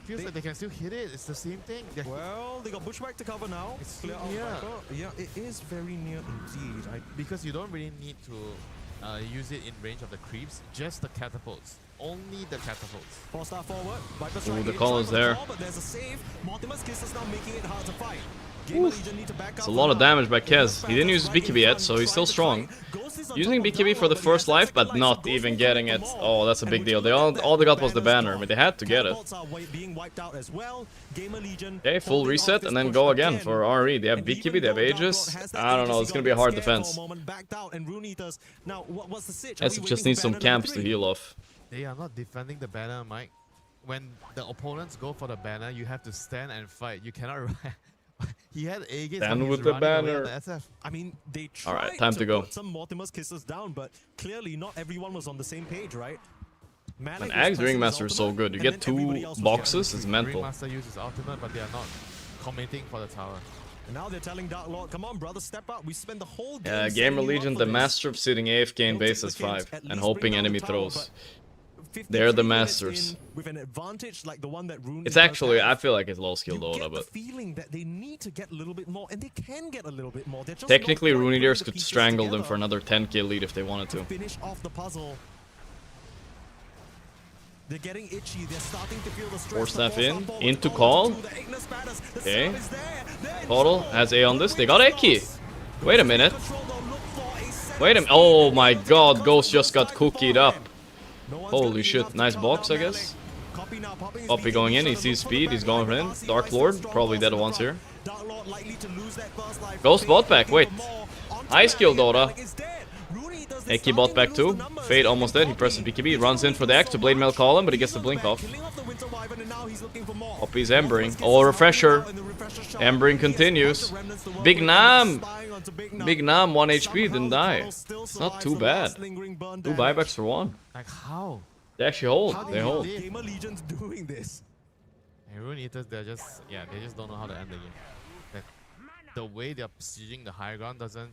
Feels like they can still hit it. It's the same thing. Well, they got Bushwhack to cover now. It's clear out Viper. Yeah, it is very near indeed. Because you don't really need to use it in range of the creeps. Just the catapults. Only the catapults. 4-star forward. Ooh, the call is there. But there's a save. Mortimer's Kiss is now making it hard to fight. It's a lot of damage by Kez. He didn't use his BKB yet, so he's still strong. Using BKB for the first life, but not even getting it. Oh, that's a big deal. All they got was the banner. I mean, they had to get it. Okay, full reset and then go again for RE. They have BKB, they have Aegis. I don't know, it's gonna be a hard defense. Guess it just needs some camps to heal off. They are not defending the banner, Mike. When the opponents go for the banner, you have to stand and fight. You cannot... He had Aegis. Stand with the banner. I mean, they tried Alright, time to go. Put some Mortimer's Kisses down, but clearly not everyone was on the same page, right? And Ag's Ringmaster is so good. You get 2 boxes, it's mental. Ringmaster uses ultimate, but they are not committing for the tower. And now they're telling Darklord, come on, brother, step up. We spend the whole game. Yeah, Gamer Legion, the master of sitting AFK in base as 5 and hoping enemy throws. They're the masters. With an advantage like the one that it's actually, I feel like it's low skill Dota, but feeling that they need to get a little bit more, and they can get a little bit more. Technically, Rune Eaters could strangle them for another 10k lead if they wanted to. Finish off the puzzle. They're getting itchy. They're starting to feel the stress. Force staff in, into call. Okay. Total has A on this. They got Eki. Wait a minute. Wait a minute. Oh my god, Ghost just got cookied up. Holy shit, nice box, I guess. Poppy going in, he sees speed, he's going for in. Dark Lord, probably dead once here. Ghost bot back, wait. High skill Dota. Eki bot back too. Fade almost dead, he presses BKB, runs in for the axe to Blade Mail call him, but he gets the blink off. Poppy's embering. Oh, refresher. Embering continues. Big Nam! Big Nam, 1 HP, didn't die. It's not too bad. 2 buybacks for 1. Like how? They actually hold. They hold. Gamer Legion's doing this. And Rune Eaters, they just don't know how to end the game. The way they're besieging the high ground doesn't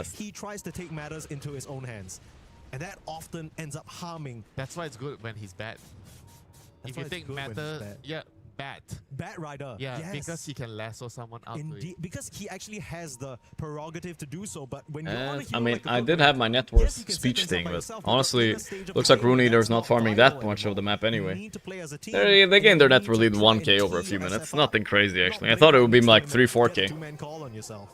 fast. he tries to take matters into his own hands. And that often ends up harming. That's why it's good when he's bad. If you think Matter, Bat. Bat Rider. Yeah, yes. because he can lasso someone out. Indeed, because he actually has the prerogative to do so. But when you're on a hero I mean, like a I good did Rider, have my net worth yes, he can set speech things up thing, by but himself, honestly, in the stage of looks like play, Rune Eater's that's not farming viable that much of the map You anyway. need to play as a team, They and gained their you net need worth to lead try 1k and over a tee few yourself minutes. up. Nothing crazy Not actually. I play thought it for would be this like tournament, 3-4k. get a two-man call on yourself.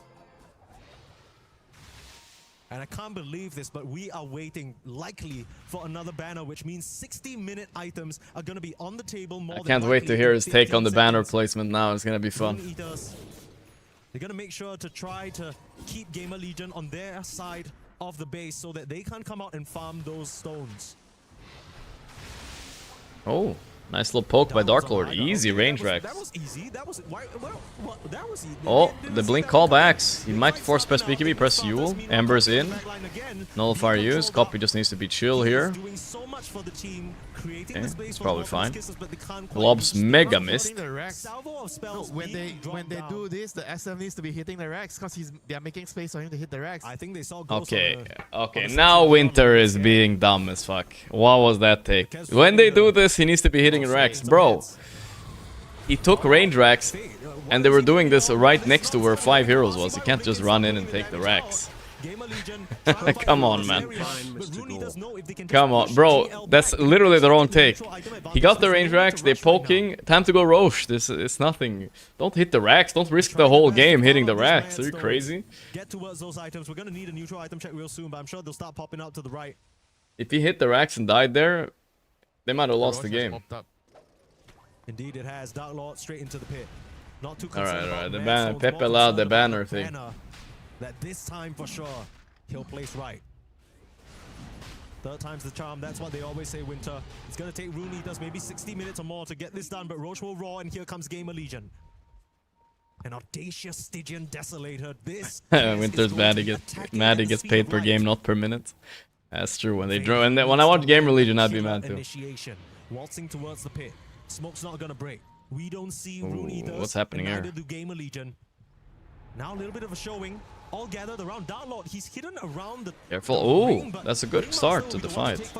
And I can't believe this, but we are waiting likely for another banner, which means 60-minute items are going to be on the table more I than can't wait likely to hear in his take on the 15 banner seconds. placement now. It's gonna be fun. Rune Eaters, they're going to make sure to try to keep Gamer Legion on their side of the base so that they can't come out and farm those stones. Oh, nice little poke by Dark Lord. Easy range That racks. was easy. That was that was easy. Oh, the blink callbacks. He might force press BKB, press Yule. Ember's in. Nullifier used. Copy just needs to be chill here. Okay, it's probably fine. Glob's mega missed. When they do this, the SM needs to be hitting the racks because they are making space for him to hit the racks. I think they saw Okay, okay, now Winter is being dumb as fuck. What was that take? When they do this, he needs to be hitting racks. Bro, he took range racks, and they were doing this right next to where 5 heroes was. You can't just run in and take the racks. Come on, man. Come on, bro. That's literally the wrong take. He got the range racks, they poking. Time to go Roche. This is nothing. Don't hit the racks. Don't risk the whole game hitting the racks. Are you crazy? Get towards those items. We're gonna need a neutral item check real soon, but I'm sure they'll start popping out to the right. If he hit the racks and died there, they might have lost the game. Indeed, it has. Dark Lord straight into the pit. Not too Alright. The banner. Pepe allowed the banner thing. That this time for sure he'll place right. Third time's the charm. That's what they always say, Winter. It's gonna take Rune Eaters maybe 60 minutes or more to get this done, but Roche will roar, and here comes Gamer Legion. An audacious Stygian Desolator. This Winter's mad he gets paid per game, not per minute. That's true. When they draw, and when I watch Gamer Legion, I'd be mad too. Initiation. Waltzing towards the pit. Smoke's not gonna break. We don't see Rune Eaters. What's happening and here? neither do Gamer Legion. Now a little bit of a showing. All gathered around Dark Lord. He's hidden around the Careful. Oh, that's a good start to the fight.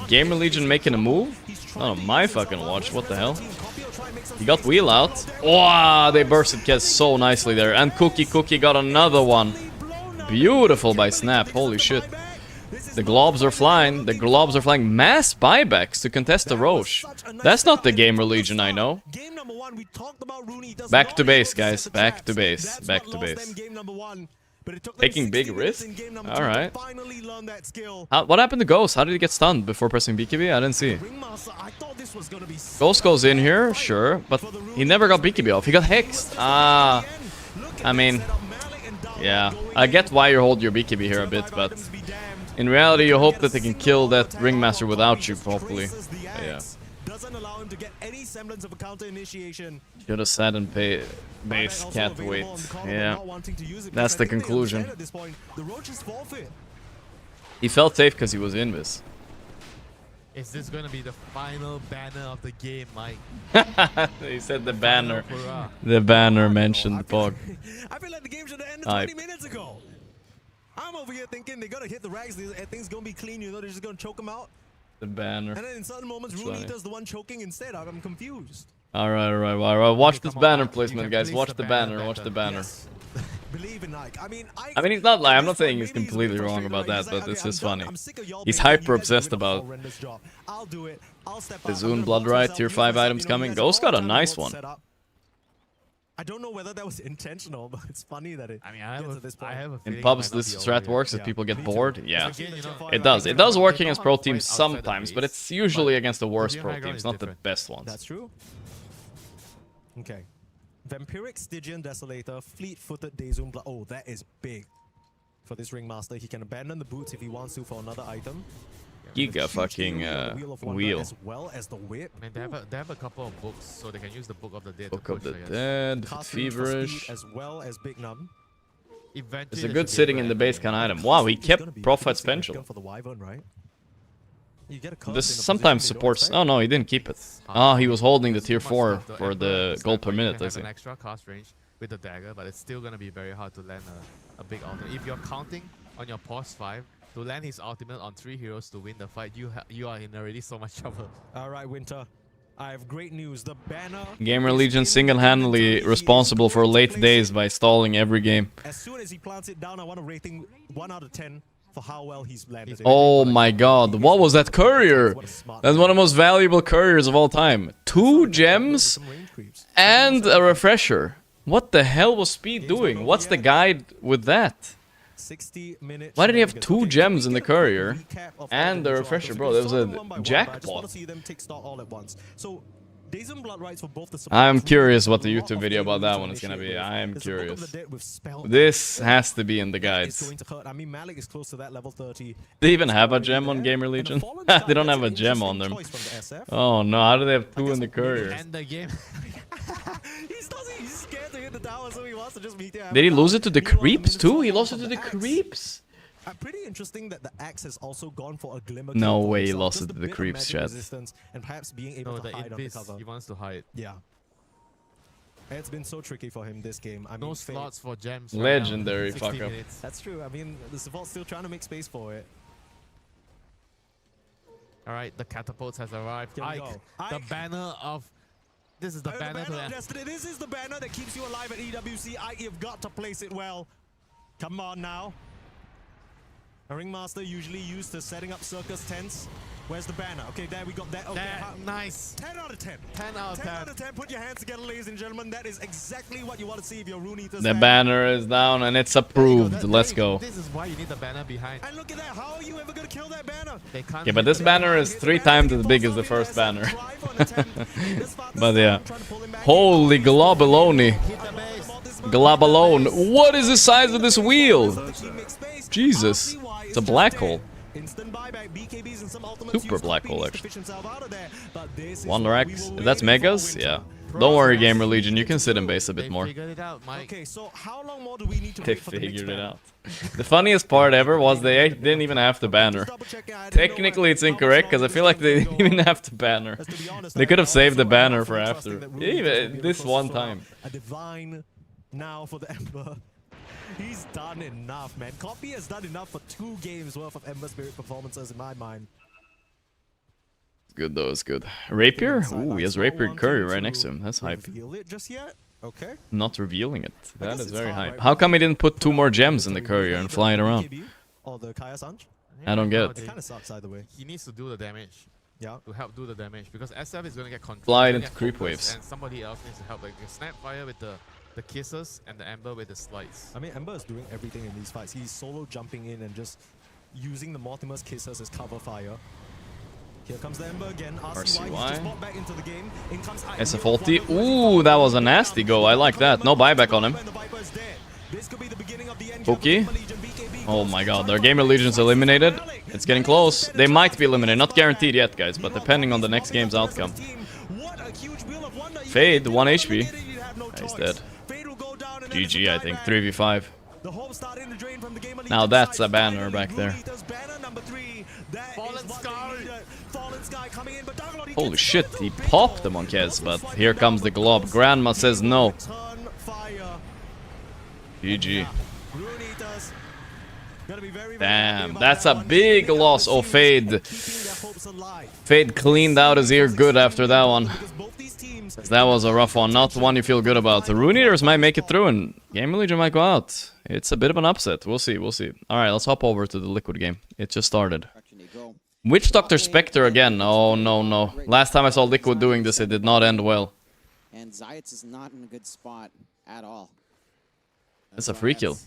Gamer Legion making a move? Not on my fucking watch. What the hell? He got wheel out. Wow, they bursted Kez so nicely there. And Cookie got another one. Beautiful by Snap. Holy shit. The globs are flying. The globs are flying. Mass buybacks to contest the Roche. That's not the Gamer Legion I know. Back to base, guys. Back to base. Back to base. Taking big risk? Alright. What happened to Ghost? How did he get stunned before pressing BKB? I didn't see. Ghost goes in here, sure, but he never got BKB off. He got hexed. I mean, yeah. I get why you hold your BKB here a bit, but in reality, you hope that they can kill that Ringmaster without you, hopefully. Yeah. Doesn't allow him to get any semblance of a counter initiation. Should have sat and pay base, can't wait. Yeah. That's the conclusion. He felt safe because he was invis. Is this going to be the final banner of the game, Mike? He said the banner. The banner mentioned Pog. I feel like the game should have ended 20 minutes ago. I'm over here thinking they're going to hit the rags, things going to be clean, you know, they're just going to choke them out. The banner. And then in certain moments, Rune Eater's the one choking instead. I'm confused. Alright. Watch this banner placement, guys. Watch the banner. Watch the banner. Yes. Believe in Nike. I mean, he's not lying. I'm not saying he's completely wrong about that, but it's just funny. He's hyper obsessed about the Zune Blood Right, tier 5 items coming. Ghost got a nice one. I don't know whether that was intentional, but it's funny that it gets at this point. In pubs, this strat works if people get bored. Yeah, it does. It does work against pro teams sometimes, but it's usually against the worst pro teams, not the best ones. That's true. Okay. Vampiric Stygian Desolator, Fleet-footed Dazun Blood. Oh, that is big for this Ringmaster. He can abandon the boots if he wants to for another item. Giga fucking wheel. As well as the whip. I mean, they have a couple of books, so they can use the Book of the Dead. Book of the Dead, Feverish. As well as Big Num. It's a good sitting in the base kind of item. Wow, he kept Prophet's Pendulum. For the Wyvern, right? This sometimes supports. Oh no, he didn't keep it. Oh, he was holding the tier 4 for the gold per minute, I see. An extra cast range with the dagger, but it's still gonna be very hard to land a big ultimate. If you're counting on your pause 5 to land his ultimate on 3 heroes to win the fight, you are in already so much trouble. All right, Winter. I have great news. The banner... Gamer Legion single-handedly responsible for late days by stalling every game. As soon as he plants it down, I want a rating 1 out of 10 for how well he's landed it. Oh my god, what was that courier? That's one of the most valuable couriers of all time. 2 gems and a refresher. What the hell was Speed doing? What's the guide with that? 60 minutes. Why did he have 2 gems in the courier and the refresher? Bro, that was a jackpot. I'm curious what the YouTube video about that one is gonna be. I am curious. This has to be in the guides. They even have a gem on Gamer Legion? They don't have a gem on them. Oh no, how do they have 2 in the courier? Did he lose it to the creeps too? He lost it to the creeps? Pretty interesting that the axe has also gone for a glimmer. No way he lost it to the creeps, chat. And perhaps being able to hide under cover. He wants to hide. Yeah. It's been so tricky for him this game. I mean, no slots for gems. Legendary fuck up. That's true. I mean, the support's still trying to make space for it. All right, the catapults has arrived. Ike, the banner of. This is the banner of destiny. This is the banner that keeps you alive at EWC. Ike, you've got to place it well. Come on now. A Ringmaster usually used to setting up circus tents. Where's the banner? Okay, there we got that. Okay, nice. 10 out of 10. 10 out of 10. 10 out of 10. Put your hands together, ladies and gentlemen. That is exactly what you want to see if you're Rune Eaters. The banner is down and it's approved. Let's go. This is why you need the banner behind. And look at that. How are you ever going to kill that banner? They can't. Yeah, but this banner is 3 times as big as the first banner. But yeah. Holy globalone. Globalone. What is the size of this wheel? Jesus. It's a black hole. Super black hole, actually. Wonder X. If that's megas? Yeah. Don't worry, Gamer Legion. You can sit in base a bit more. Okay, so how long more do we need to They figured it out. The funniest part ever was they didn't even have the banner. Technically, it's incorrect because I feel like they didn't even have the banner. They could have saved the banner for after. Even this one time. A divine now for the Ember. He's done enough, man. Copy has done enough for 2 games worth of Ember Spirit performances in my mind. It's good though, it's good. Rapier? Ooh, he has Rapier Curry right next to him. That's hype. Reveal it just yet? Okay. Not revealing it. That is very hype. How come he didn't put 2 more gems in the courier and fly it around? Or the Kaya Sanj? I don't get it. It kind of sucks either way. He needs to do the damage. Yeah. To help do the damage because SF is going to get control. Fly it into creep waves. And somebody else needs to help. Like Snapfire with the kisses and the Ember with the slides. I mean, Ember is doing everything in these fights. He's solo jumping in and just using the Mortimer's kisses as cover fire. Here comes the Ember again. RCY. He's just bought back into the game. In comes SF ulti. Ooh, that was a nasty go. I like that. No buyback on him. Pookie. Oh my god, their Gamer Legion's eliminated. It's getting close. They might be eliminated. Not guaranteed yet, guys, but depending on the next game's outcome. Fade, 1 HP. He's dead. GG, I think. 3v5. Now that's a banner back there. Holy shit, he popped the Monkez, but here comes the glob. Grandma says no. GG. Damn, that's a big loss. Oh, Fade. Fade cleaned out his ear good after that one. That was a rough one, not one you feel good about. The Rune Eaters might make it through and Gamer Legion might go out. It's a bit of an upset. We'll see, we'll see. Alright, let's hop over to the Liquid game. It just started. Witch Doctor Spectre again. Oh, no, no. Last time I saw Liquid doing this, it did not end well. And Zayats is not in a good spot at all. That's a free kill.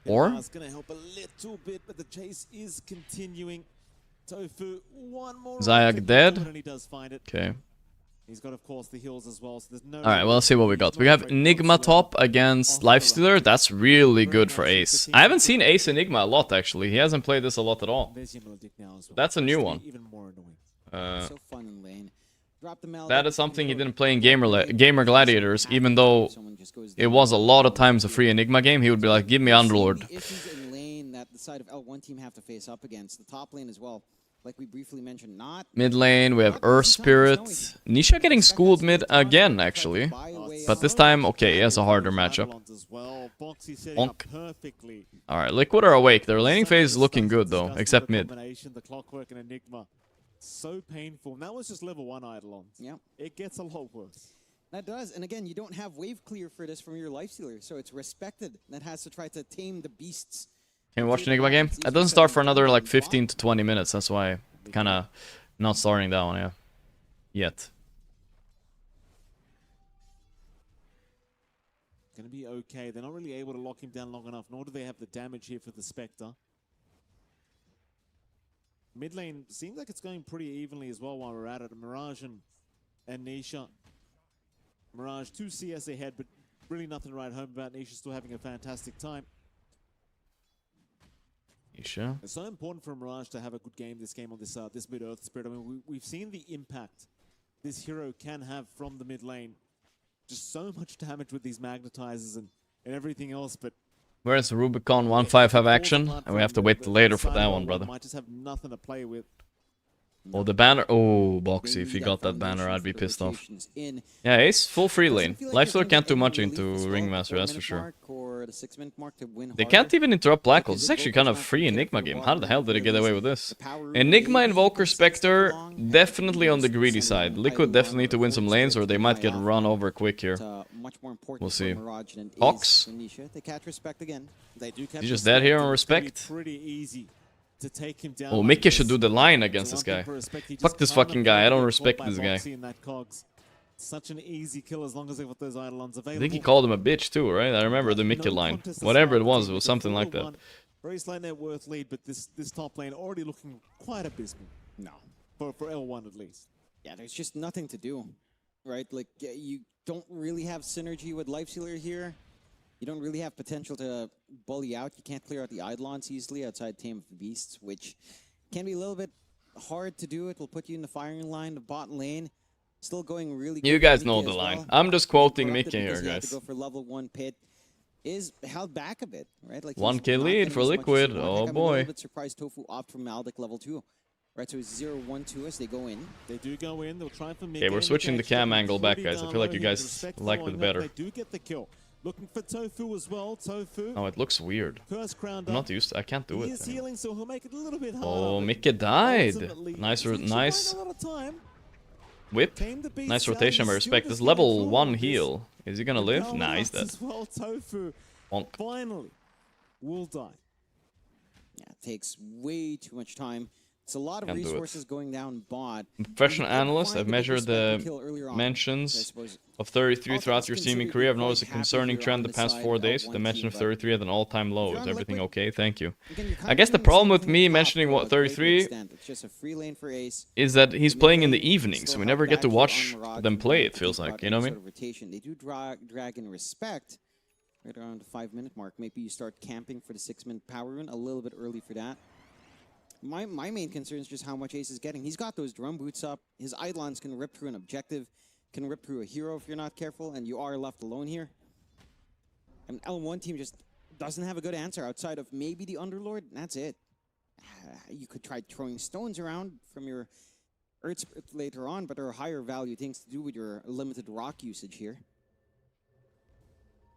Or? It's going to help a little bit, but the chase is continuing. Tofu, one more. Zayak dead? Okay. He's got, of course, the heals as well, so there's no... Alright, well, let's see what we got. We have Enigma top against Lifestealer. That's really good for Ace. I haven't seen Ace Enigma a lot, actually. He hasn't played this a lot at all. That's a new one. That is something he didn't play in Gamer Gladiators, even though it was a lot of times a free Enigma game. He would be like, give me Underlord. Issues in lane that the side of L1 team have to face up against. The top lane as well. Like we briefly mentioned, not mid lane, we have Earth Spirit. Nisha getting schooled mid again, actually. But this time, okay, he has a harder matchup. Alright, Liquid are awake. Their laning phase is looking good, though, except mid. So painful. And that was just level 1 Eidolons. Yeah. It gets a lot worse. That does. And again, you don't have wave clear for this from your Lifestealer, so it's Respected that has to try to tame the beasts. Can you watch the Enigma game? It doesn't start for another like 15 to 20 minutes. That's why kind of not starting that one, yeah. Yet. Gonna be okay. They're not really able to lock him down long enough, nor do they have the damage here for the Spectre. Mid lane seems like it's going pretty evenly as well while we're at it. Mirage and Nisha. Mirage 2 CS ahead, but really nothing to write home about. Nisha still having a fantastic time. Nisha. It's so important for Mirage to have a good game this game on this mid Earth Spirit. I mean, we've seen the impact this hero can have from the mid lane. Just so much damage with these magnetizers and everything else, but Where's Rubicon 1.5 have action? And we have to wait later for that one, brother. Might just have nothing to play with. Oh, the banner. Oh, Boxy, if you got that banner, I'd be pissed off. Yeah, Ace, full free lane. Lifestealer can't do much into Ringmaster, that's for sure. They can't even interrupt Black Holes. It's actually kind of a free Enigma game. How the hell did they get away with this? Enigma, Invoker, Spectre, definitely on the greedy side. Liquid definitely need to win some lanes or they might get run over quick here. We'll see. Hawks. He's just dead here on Respect. Oh, Mickey should do the line against this guy. Fuck this fucking guy. I don't respect this guy. Such an easy kill as long as they got those Eidolons available. I think he called him a bitch too, right? I remember the Mickey line. Whatever it was something like that. Very slight net worth lead, but this top lane already looking quite abysmal. No. For L1 at least. Yeah, there's just nothing to do, right? Like, you don't really have synergy with Lifestealer here. You don't really have potential to bully out. You can't clear out the Eidolons easily outside Tame of the Beasts, which can be a little bit hard to do. It will put you in the firing line, the bot lane. Still going really good. You guys know the line. I'm just quoting Mickey here, guys. To go for level 1 pit is held back a bit, right? Like 1k lead for Liquid. Oh boy. I'm a little bit surprised Tofu opt for Maldic level 2. Right, so it's 0-1-2 as they go in. They do go in. They'll try for mid. Okay, we're switching the cam angle back, guys. I feel like you guys liked it better. They do get the kill. Looking for Tofu as well. Tofu. Oh, it looks weird. I'm not used to, I can't do it. He's healing, so he'll make it a little bit harder. Oh, Mickey died. Nice whip. Nice rotation, I respect. This level 1 heal. Is he gonna live? Nah, he's dead. Well, Tofu finally will die. Yeah, it takes way too much time. It's a lot of resources going down bot. Professional analyst, I've measured the mentions of 33 throughout your streaming career. I've noticed a concerning trend the past 4 days. The mention of 33 at an all-time low. Is everything okay? Thank you. I guess the problem with me mentioning what 33 is that he's playing in the evenings. We never get to watch them play, it feels like. You know what I mean? They do drag in Respect right around the 5-minute mark. Maybe you start camping for the 6-minute power rune a little bit early for that. My main concern is just how much Ace is getting. He's got those drum boots up. His Eidolons can rip through an objective, can rip through a hero if you're not careful, and you are left alone here. And L1 team just doesn't have a good answer outside of maybe the Underlord, and that's it. You could try throwing stones around from your Earth later on, but there are higher value things to do with your limited rock usage here.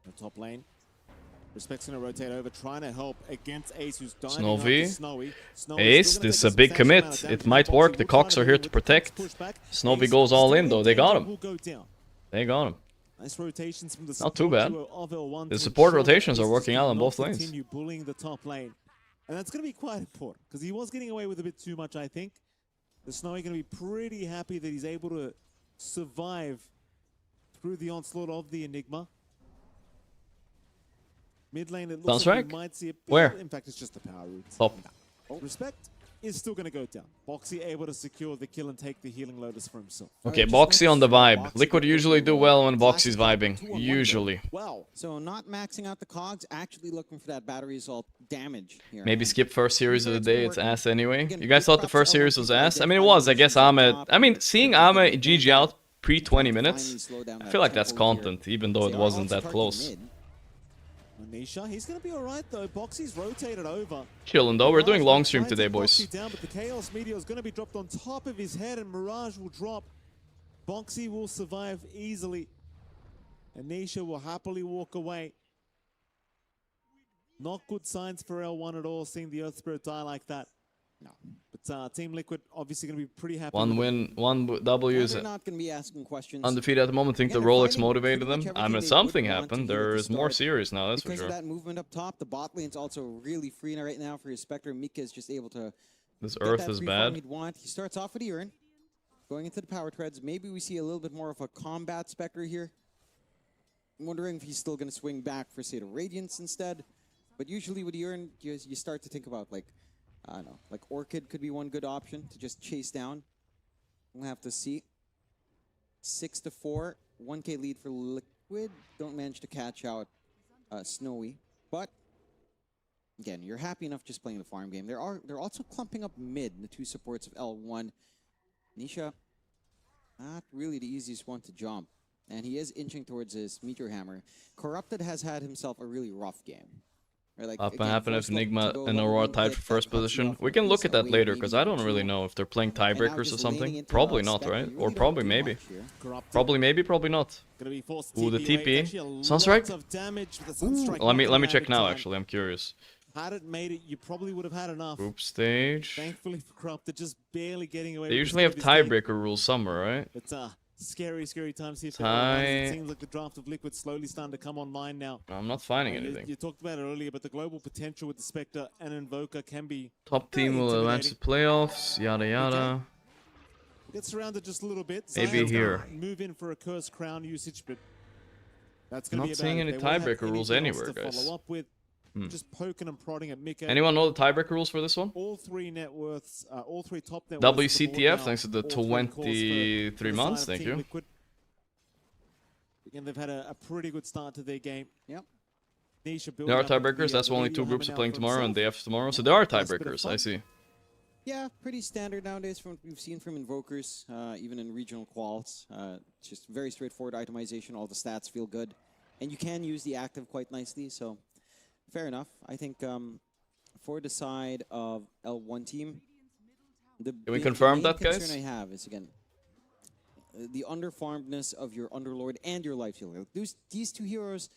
The top lane. Respect's gonna rotate over, trying to help against Ace, who's dying. Snowy. Ace, this is a big commit. It might work. The Cox are here to protect. Snowy goes all in, though. They got him. They got him. Nice rotations from the not too bad. The support rotations are working out on both lanes. Continue bullying the top lane. And that's gonna be quite important, because he was getting away with a bit too much, I think. The Snowy gonna be pretty happy that he's able to survive through the onslaught of the Enigma. Mid lane, it looks like we might see a bit. Where? In fact, it's just the power route. Top. Respect is still going to go down. Boxy able to secure the kill and take the healing Lotus for himself. Okay, Boxy on the vibe. Liquid usually do well when Boxy's vibing. Usually. Wow. So not maxing out the cogs, actually looking for that battery assault damage here. Maybe skip first series of the day. It's ass anyway. You guys thought the first series was ass? I mean, it was. I guess Ahmed. I mean, seeing Ahmed GG out pre 20 minutes, I feel like that's content, even though it wasn't that close. Nisha, he's going to be alright though. Boxy's rotated over. Chillin' though, we're doing long stream today, boys. Down, but the Chaos Meteor is going to be dropped on top of his head and Mirage will drop. Boxy will survive easily. And Nisha will happily walk away. Not good signs for L1 at all, seeing the Earth Spirit die like that. No. But But Team Liquid obviously going to be pretty happy. One win, one W is they're not going to be asking questions. undefeated at the moment. Think the Rolex motivated them. I mean, something happened. They're more serious now, that's for sure. Because of that movement up top, the bot lane's also really free right now for his Spectre. Mika is just able to. This Earth is bad. He starts off with Urn, going into the power treads. Maybe we see a little bit more of a combat Spectre here. I'm wondering if he's still going to swing back for, say, the Radiance instead. But usually with Urn, you start to think about, like, I don't know, like Orchid could be one good option to just chase down. We'll have to see. 6-4, 1K lead for Liquid. Don't manage to catch out Snowy, but again, you're happy enough just playing the farm game. They're also clumping up mid, the two supports of L1. Nisha, not really the easiest one to jump, and he is inching towards his Meteor Hammer. Corrupted has had himself a really rough game. Like, Up and happen if Enigma and Aurora tied for first position. We can look at that later, because I don't really know if they're playing tiebreakers or something. Probably not, right? Or probably maybe. Probably maybe, probably not. Ooh, the TP. Sunstrike? Ooh. Let me check now, actually. I'm curious. Had it made it, you probably would have had enough. Group stage. Thankfully for Corrupted, just barely getting away. They usually have tiebreaker rules somewhere, right? It's scary, scary times here. It seems like the draft of Liquid slowly starting to come online now. I'm not finding anything. You talked about it earlier, but the global potential with the Spectre and Invoker can be top team will advance to playoffs, yada yada. Okay. Get surrounded just a little bit. Maybe here. Move in for a Curse Crown usage, but that's going to be not seeing any tiebreaker rules anywhere, guys. Follow up with. Just poking and prodding at Mika. Anyone know the tiebreaker rules for this one? All three net worths, all three top net worths. WCTF, thanks to the 23 months, thank you. Liquid. Again, they've had a pretty good start to their game. Yep. There are tiebreakers, that's why only two groups are playing tomorrow and day after tomorrow. So there are tiebreakers, I see. Yeah, pretty standard nowadays from what we've seen from Invokers, even in regional quals. It's just very straightforward itemization, all the stats feel good. And you can use the active quite nicely, so fair enough. I think for the side of L1 team, can we confirm that, guys? The concern I have is, again, the underfarmedness of your Underlord and your Life Healer. These two heroes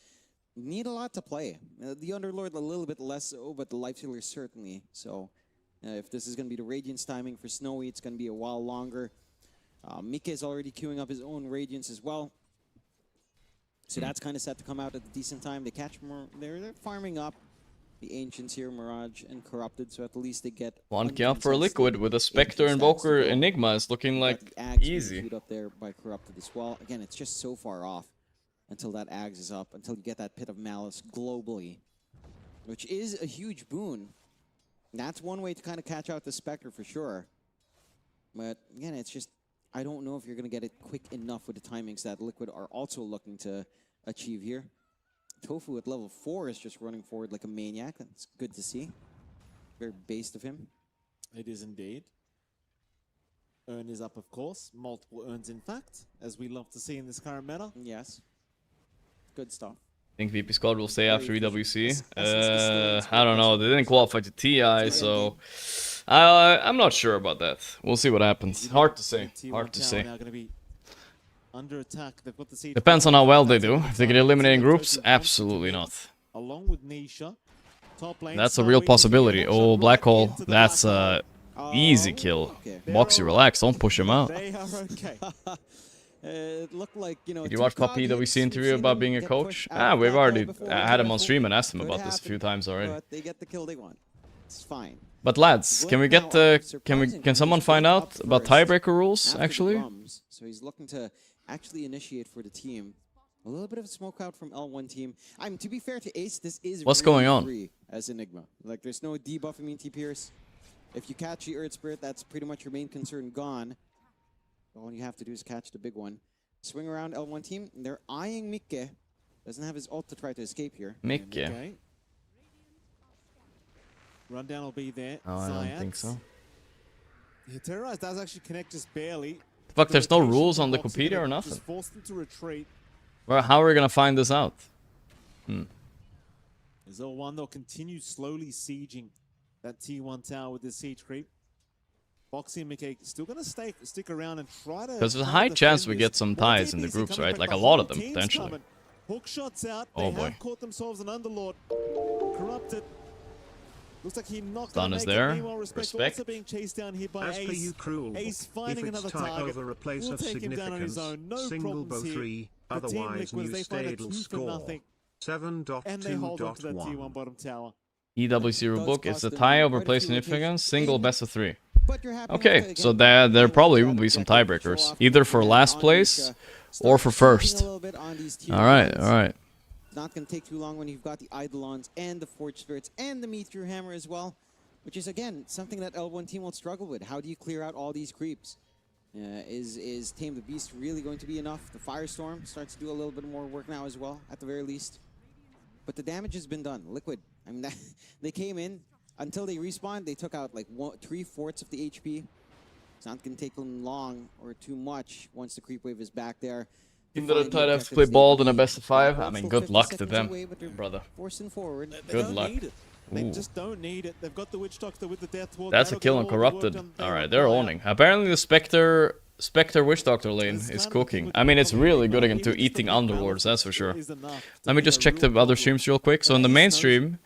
need a lot to play. The Underlord a little bit less so, but the Life Healer certainly. So if this is going to be the Radiance timing for Snowy, it's going to be a while longer. Mika is already queuing up his own Radiance as well. So that's kind of set to come out at a decent time. They catch more. They're farming up the Ancients here, Mirage and Corrupted, so at least they get 1K up for Liquid with a Spectre, Invoker, Enigma is looking like easy. Up there by Corrupted as well. Again, it's just so far off until that Ags is up, until you get that Pit of Malice globally, which is a huge boon. That's one way to kind of catch out the Spectre for sure. But again, it's just, I don't know if you're going to get it quick enough with the timings that Liquid are also looking to achieve here. Tofu at level 4 is just running forward like a maniac. That's good to see. Very based of him. It is indeed. Urn is up, of course. Multiple urns, in fact, as we love to see in this current meta. Yes. Good stuff. I think VP Squad will stay after EWC. I don't know. They didn't qualify to TI, so I'm not sure about that. We'll see what happens. Hard to say. Hard to say. Under attack. They've got the siege. Depends on how well they do. If they get eliminated in groups, absolutely not. Along with Nisha, top lane, that's a real possibility. Oh, Black Hole. That's a easy kill. Boxy, relax. Don't push him out. They are okay. It looked like, you know. Did you watch Poppy EWC interview about being a coach? We've already had him on stream and asked him about this a few times already. But they get the kill they want. It's fine. But lads, can we get can someone find out about tiebreaker rules actually? So he's looking to actually initiate for the team. A little bit of a smoke out from L1 team. To be fair to Ace, this is what's really going on free as Enigma. Like, there's no debuff immunity pierce. If you catch the Earth Spirit, that's pretty much your main concern gone. All you have to do is catch the big one. Swing around L1 team. They're eyeing Mikke. Doesn't have his ult to try to escape here. Mikke. Okay. Rundown will be there. Oh, I don't think so. Yeah, Terrorize does actually connect just barely. Fuck, there's no rules on the Wikipedia or nothing. Just force them to retreat. Well, how are we gonna find this out? There's L1, they'll continue slowly sieging that T1 tower with this siege creep. Boxy and Mikke still gonna stick around and try to. Because there's a high chance we get some ties in the groups, right? Like a lot of them potentially. Hook shots out. Oh they boy. have caught themselves an Underlord. Corrupted. Looks like he not Stun gonna is make it. there. Meanwhile, Respect also being chased down here by As per you, Ace. Cruel, Ace finding if it's another tight target. over a place We'll of take him down on his significance, own. No single problems bow here. 3, The Team otherwise Liquids, New they find a Stad'll 2 for score. nothing. And they hold on to that T1 7.2.1. bottom tower. EWC Does book. It's cost a them tie over quite a play few significance. rotations Single in, best of 3. but you're happy Okay, enough to, so again, there be probably able will to be some objective, show tiebreakers, off either the for command last on place Nisha, or start for cheating a first. little bit on these tier All right, ones. all right. It's not going to take too long when you've got the Eidolons and the Forge Spirits and the Meteor Hammer as well, which is, again, something that L1 team will struggle with. How do you clear out all these creeps? Is Tame the Beast really going to be enough? The Firestorm starts to do a little bit more work now as well, at the very least. But the damage has been done. Liquid, I mean, they came in, until they respawned, they took out like 3/4 of the HP. It's not going to take them long or too much once the creep wave is back there. Team that are tied have to play bald in a best of 5. I mean, good luck to them, brother. Forcing forward. Good luck. They just don't need it. They've got the Witch Doctor with the Death Ward. That's a kill on Corrupted. Alright, they're owning. Apparently the Spectre Witch Doctor lane is cooking. I mean, it's really good against eating Underlords, that's for sure. Let me just check the other streams real quick. So in the main stream,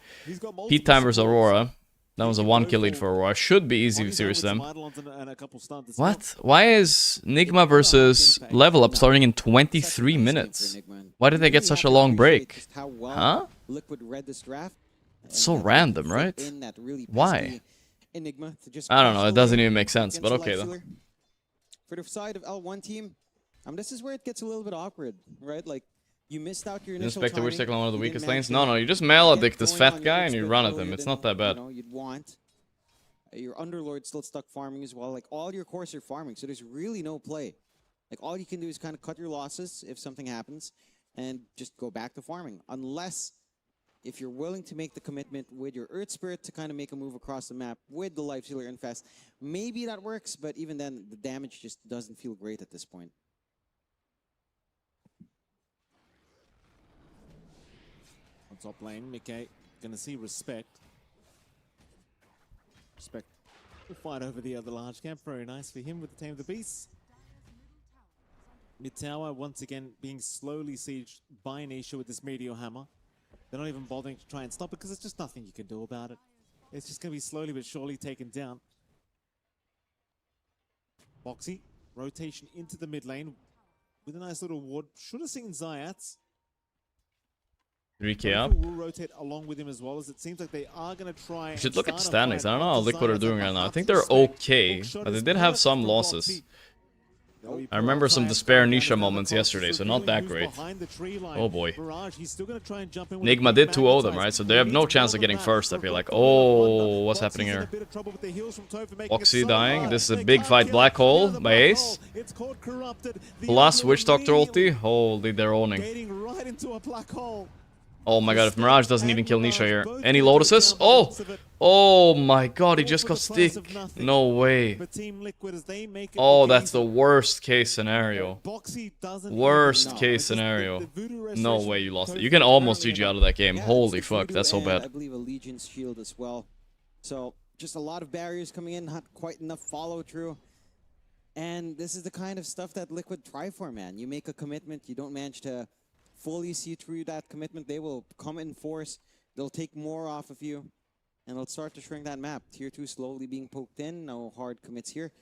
Pete Time vs Aurora. That was a 1-kill lead for Aurora. Should be easy to series them. What? Why is Nigma versus Level Up starting in 23 minutes? Why did they get such a long break? Huh? Liquid read this draft. It's so random, right? Why? I don't know, it doesn't even make sense, but okay though. For the side of L1 team, this is where it gets a little bit awkward, right? Like, you missed out your initial Spectre Witch timing, Tech on one of the you weakest didn't lanes? manage No, to you just maledict get this going fat on guy your and you Witch run Bit at him. earlier It's than, not that bad. You'd want. Your Underlord still stuck farming as well. Like, all your cores are farming, so there's really no play. Like, all you can do is kind of cut your losses if something happens and just go back to farming. Unless, if you're willing to make the commitment with your Earth Spirit to kind of make a move across the map with the Life Stealer Infest, maybe that works, but even then, the damage just doesn't feel great at this point. On top lane, Mickey gonna see Respect. Respect will fight over the other large camp. Very nice for him with the Tame of the Beast. Mid tower once again being slowly sieged by Nisha with this Meteor Hammer. They're not even bothering to try and stop it because there's just nothing you can do about it. It's just gonna be slowly but surely taken down. Boxy, rotation into the mid lane with a nice little ward. Should have seen Zayats. 3k up. Will rotate along with him as well, as it seems like they are going to try. You should look at the standings. I don't know how Liquid are doing right now. I think they're okay, but they did have some losses. I remember some despair Nisha moments yesterday, so not that great. Oh boy. Nigma did 2-0 them, right? So they have no chance of getting first, I feel like. Oh, what's happening here? Boxy dying. This is a big fight. Black Hole by Ace. Plus Witch Doctor ulti. Holy, they're owning. Oh my god, if Mirage doesn't even kill Nisha here. Any Lotuses? Oh! Oh my god, he just got stick. No way. Oh, that's the worst case scenario. Worst case scenario. No way you lost it. You can almost GG out of that game. Holy fuck, that's so bad. I believe a Legion's shield as well. So, just a lot of barriers coming in, not quite enough follow through. And this is the kind of stuff that Liquid try for, man. You make a commitment, you don't manage to fully see through that commitment, they will come in force, they'll take more off of you, and they'll start to shrink that map. Tier 2 slowly being poked in, no hard commits here.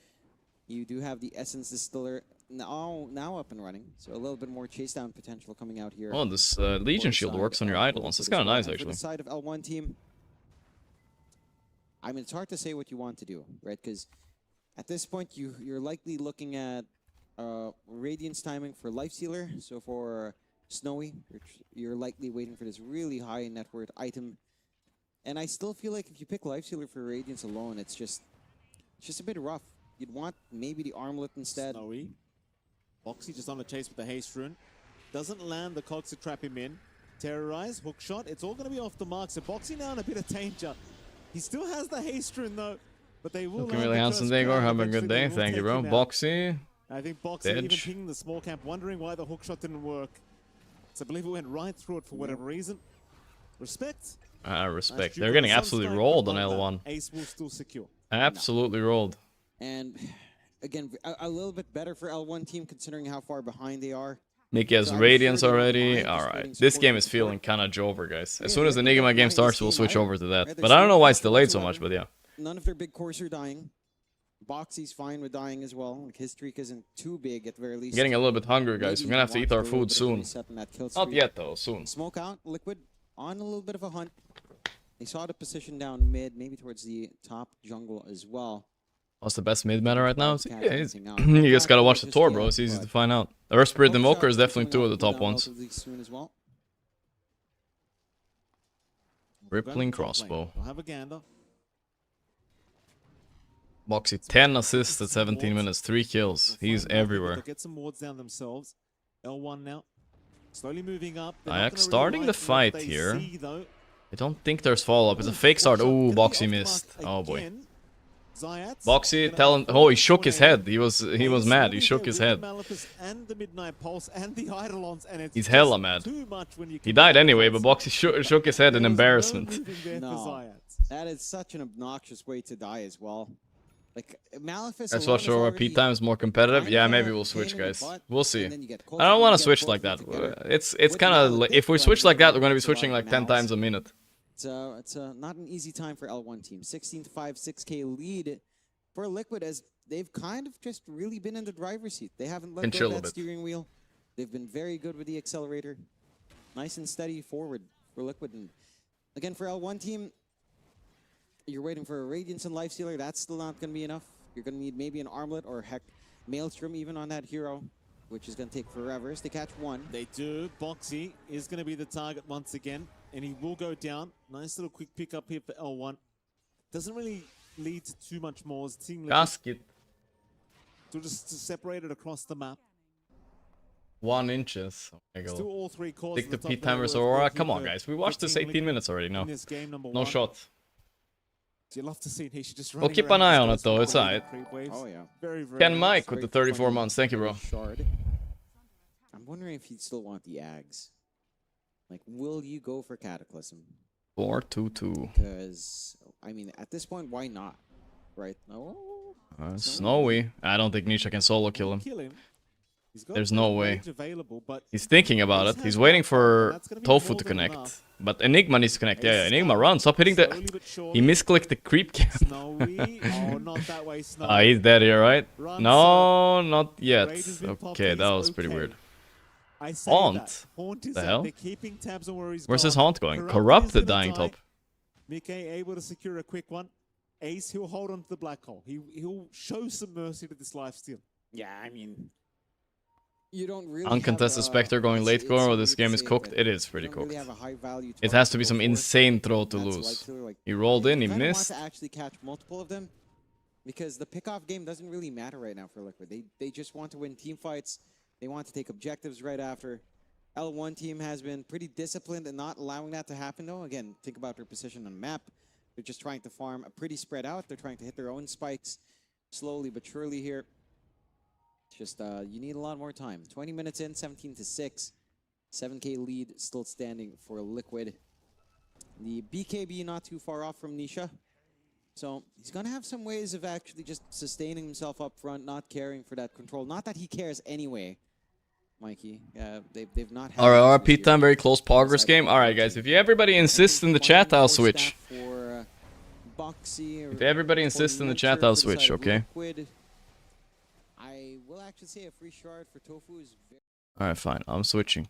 You do have the Essence Distiller now up and running, so a little bit more chase down potential coming out here. Oh, this Legion shield works on your Eidolons. It's kind of nice, actually. For the side of L1 team, I mean, it's hard to say what you want to do, right? Because at this point, you're likely looking at Radiance timing for Lifestealer, so for Snowy, you're likely waiting for this really high net worth item. And I still feel like if you pick Lifestealer for Radiance alone, it's just a bit rough. You'd want maybe the Armlet instead. Snowy. Boxy just on the chase with the Haste Rune. Doesn't land the cogs to trap him in. Terrorize, hook shot. It's all going to be off the mark. So Boxy now in a bit of danger. He still has the Haste Rune though. But they will. Looking really handsome, Dagor. Have a good day. Thank you, bro. Boxy. I think Boxy even pinging the small camp, wondering why the hook shot didn't work. So I believe it went right through it for whatever reason. Respect. Respect. They're getting absolutely rolled on L1. Ace will still secure. Absolutely rolled. And again, a little bit better for L1 team considering how far behind they are. Mickey has Radiance already. Alright, this game is feeling kinda Jover, guys. As soon as the Enigma game starts, we'll switch over to that. But I don't know why it's delayed so much, but yeah. None of their big cores are dying. Boxy's fine with dying as well. Like, his streak isn't too big at the very least. I'm getting a little bit hungry, guys. We're gonna have to eat our food soon. Not yet, though. Soon. Smoke out, Liquid on a little bit of a hunt. They saw the position down mid, maybe towards the top jungle as well. What's the best mid meta right now? Yeah, you just gotta watch the tour, bro. It's easy to find out. Earth Spirit Invoker is definitely two of the top ones. Rippling Crossbow. Boxy 10 assists at 17 minutes, 3 kills. He's everywhere. Get some wards down themselves. L1 now. Slowly moving up. Ajax starting the fight here. I don't think there's follow-up. It's a fake start. Ooh, Boxy missed. Oh boy. Boxy, tell him. Oh, he shook his head. He was mad. He shook his head. He's hella mad. He died anyway, but Boxy shook his head in embarrassment. No, that is such an obnoxious way to die as well. Like, Maleficent. Let's watch our P times more competitive. Yeah, maybe we'll switch, guys. We'll see. I don't want to switch like that. It's kind of if we switch like that, we're going to be switching like 10 times a minute. It's not an easy time for L1 team. 16-5, 6K lead for Liquid, as they've kind of just really been in the driver's seat. They haven't let go of that steering wheel. They've been very good with the accelerator. Nice and steady forward for Liquid. And again, for L1 team, you're waiting for a Radiance and Lifestealer. That's still not going to be enough. You're going to need maybe an Armlet or heck, Maelstrom even on that hero, which is going to take forever. They catch one. They do. Boxy is going to be the target once again, and he will go down. Nice little quick pick up here for L1. Doesn't really lead to too much more. As team Gasket. So just separated across the map. 1 inches. Still all 3 cores. Stick to P timers Aurora. Come on, guys. We watched this 18 minutes already. No, no shot. So you love to see it. He should just we'll keep an eye on it though. It's alright. Oh yeah. Very, very Ken Mike with the 34 months. Thank you, bro. I'm wondering if you'd still want the Ags. Like, will you go for Cataclysm? 4-2-2. Because, I mean, at this point, why not? Right? No. Snowy. I don't think Nisha can solo kill him. There's no way. He's thinking about it. He's waiting for Tofu to connect. But Enigma needs to connect. Yeah, Enigma, run. Stop hitting the... He misclicked the creep camp. He's dead here, right? No, not yet. Okay, that was pretty weird. Haunt? The hell? Where's his Haunt going? Corrupt the dying top. Mickey able to secure a quick one. Ace, he'll hold on to the black hole. He'll show some mercy to this lifesteal. Yeah, I mean... You don't really Uncontested Spectre going late core, or this game is cooked. It is pretty cooked. It has to be some insane throw to lose. He rolled in, he missed. Want to actually catch multiple of them, because the pickoff game doesn't really matter right now for Liquid. They just want to win team fights. They want to take objectives right after. L1 team has been pretty disciplined in not allowing that to happen though. Again, think about their position on the map. They're just trying to farm a pretty spread out. They're trying to hit their own spikes slowly but surely here. Just, you need a lot more time. 20 minutes in, 17-6. 7K lead still standing for Liquid. The BKB not too far off from Nisha. So he's going to have some ways of actually just sustaining himself up front, not caring for that control. Not that he cares anyway, Mikey. They've not had... Alright, RP time, very close progress game. Alright, guys, if everybody insists in the chat, I'll switch. If everybody insists in the chat, I'll switch, okay? We'll actually say a free shard for Tofu is very... Alright, fine. I'm switching.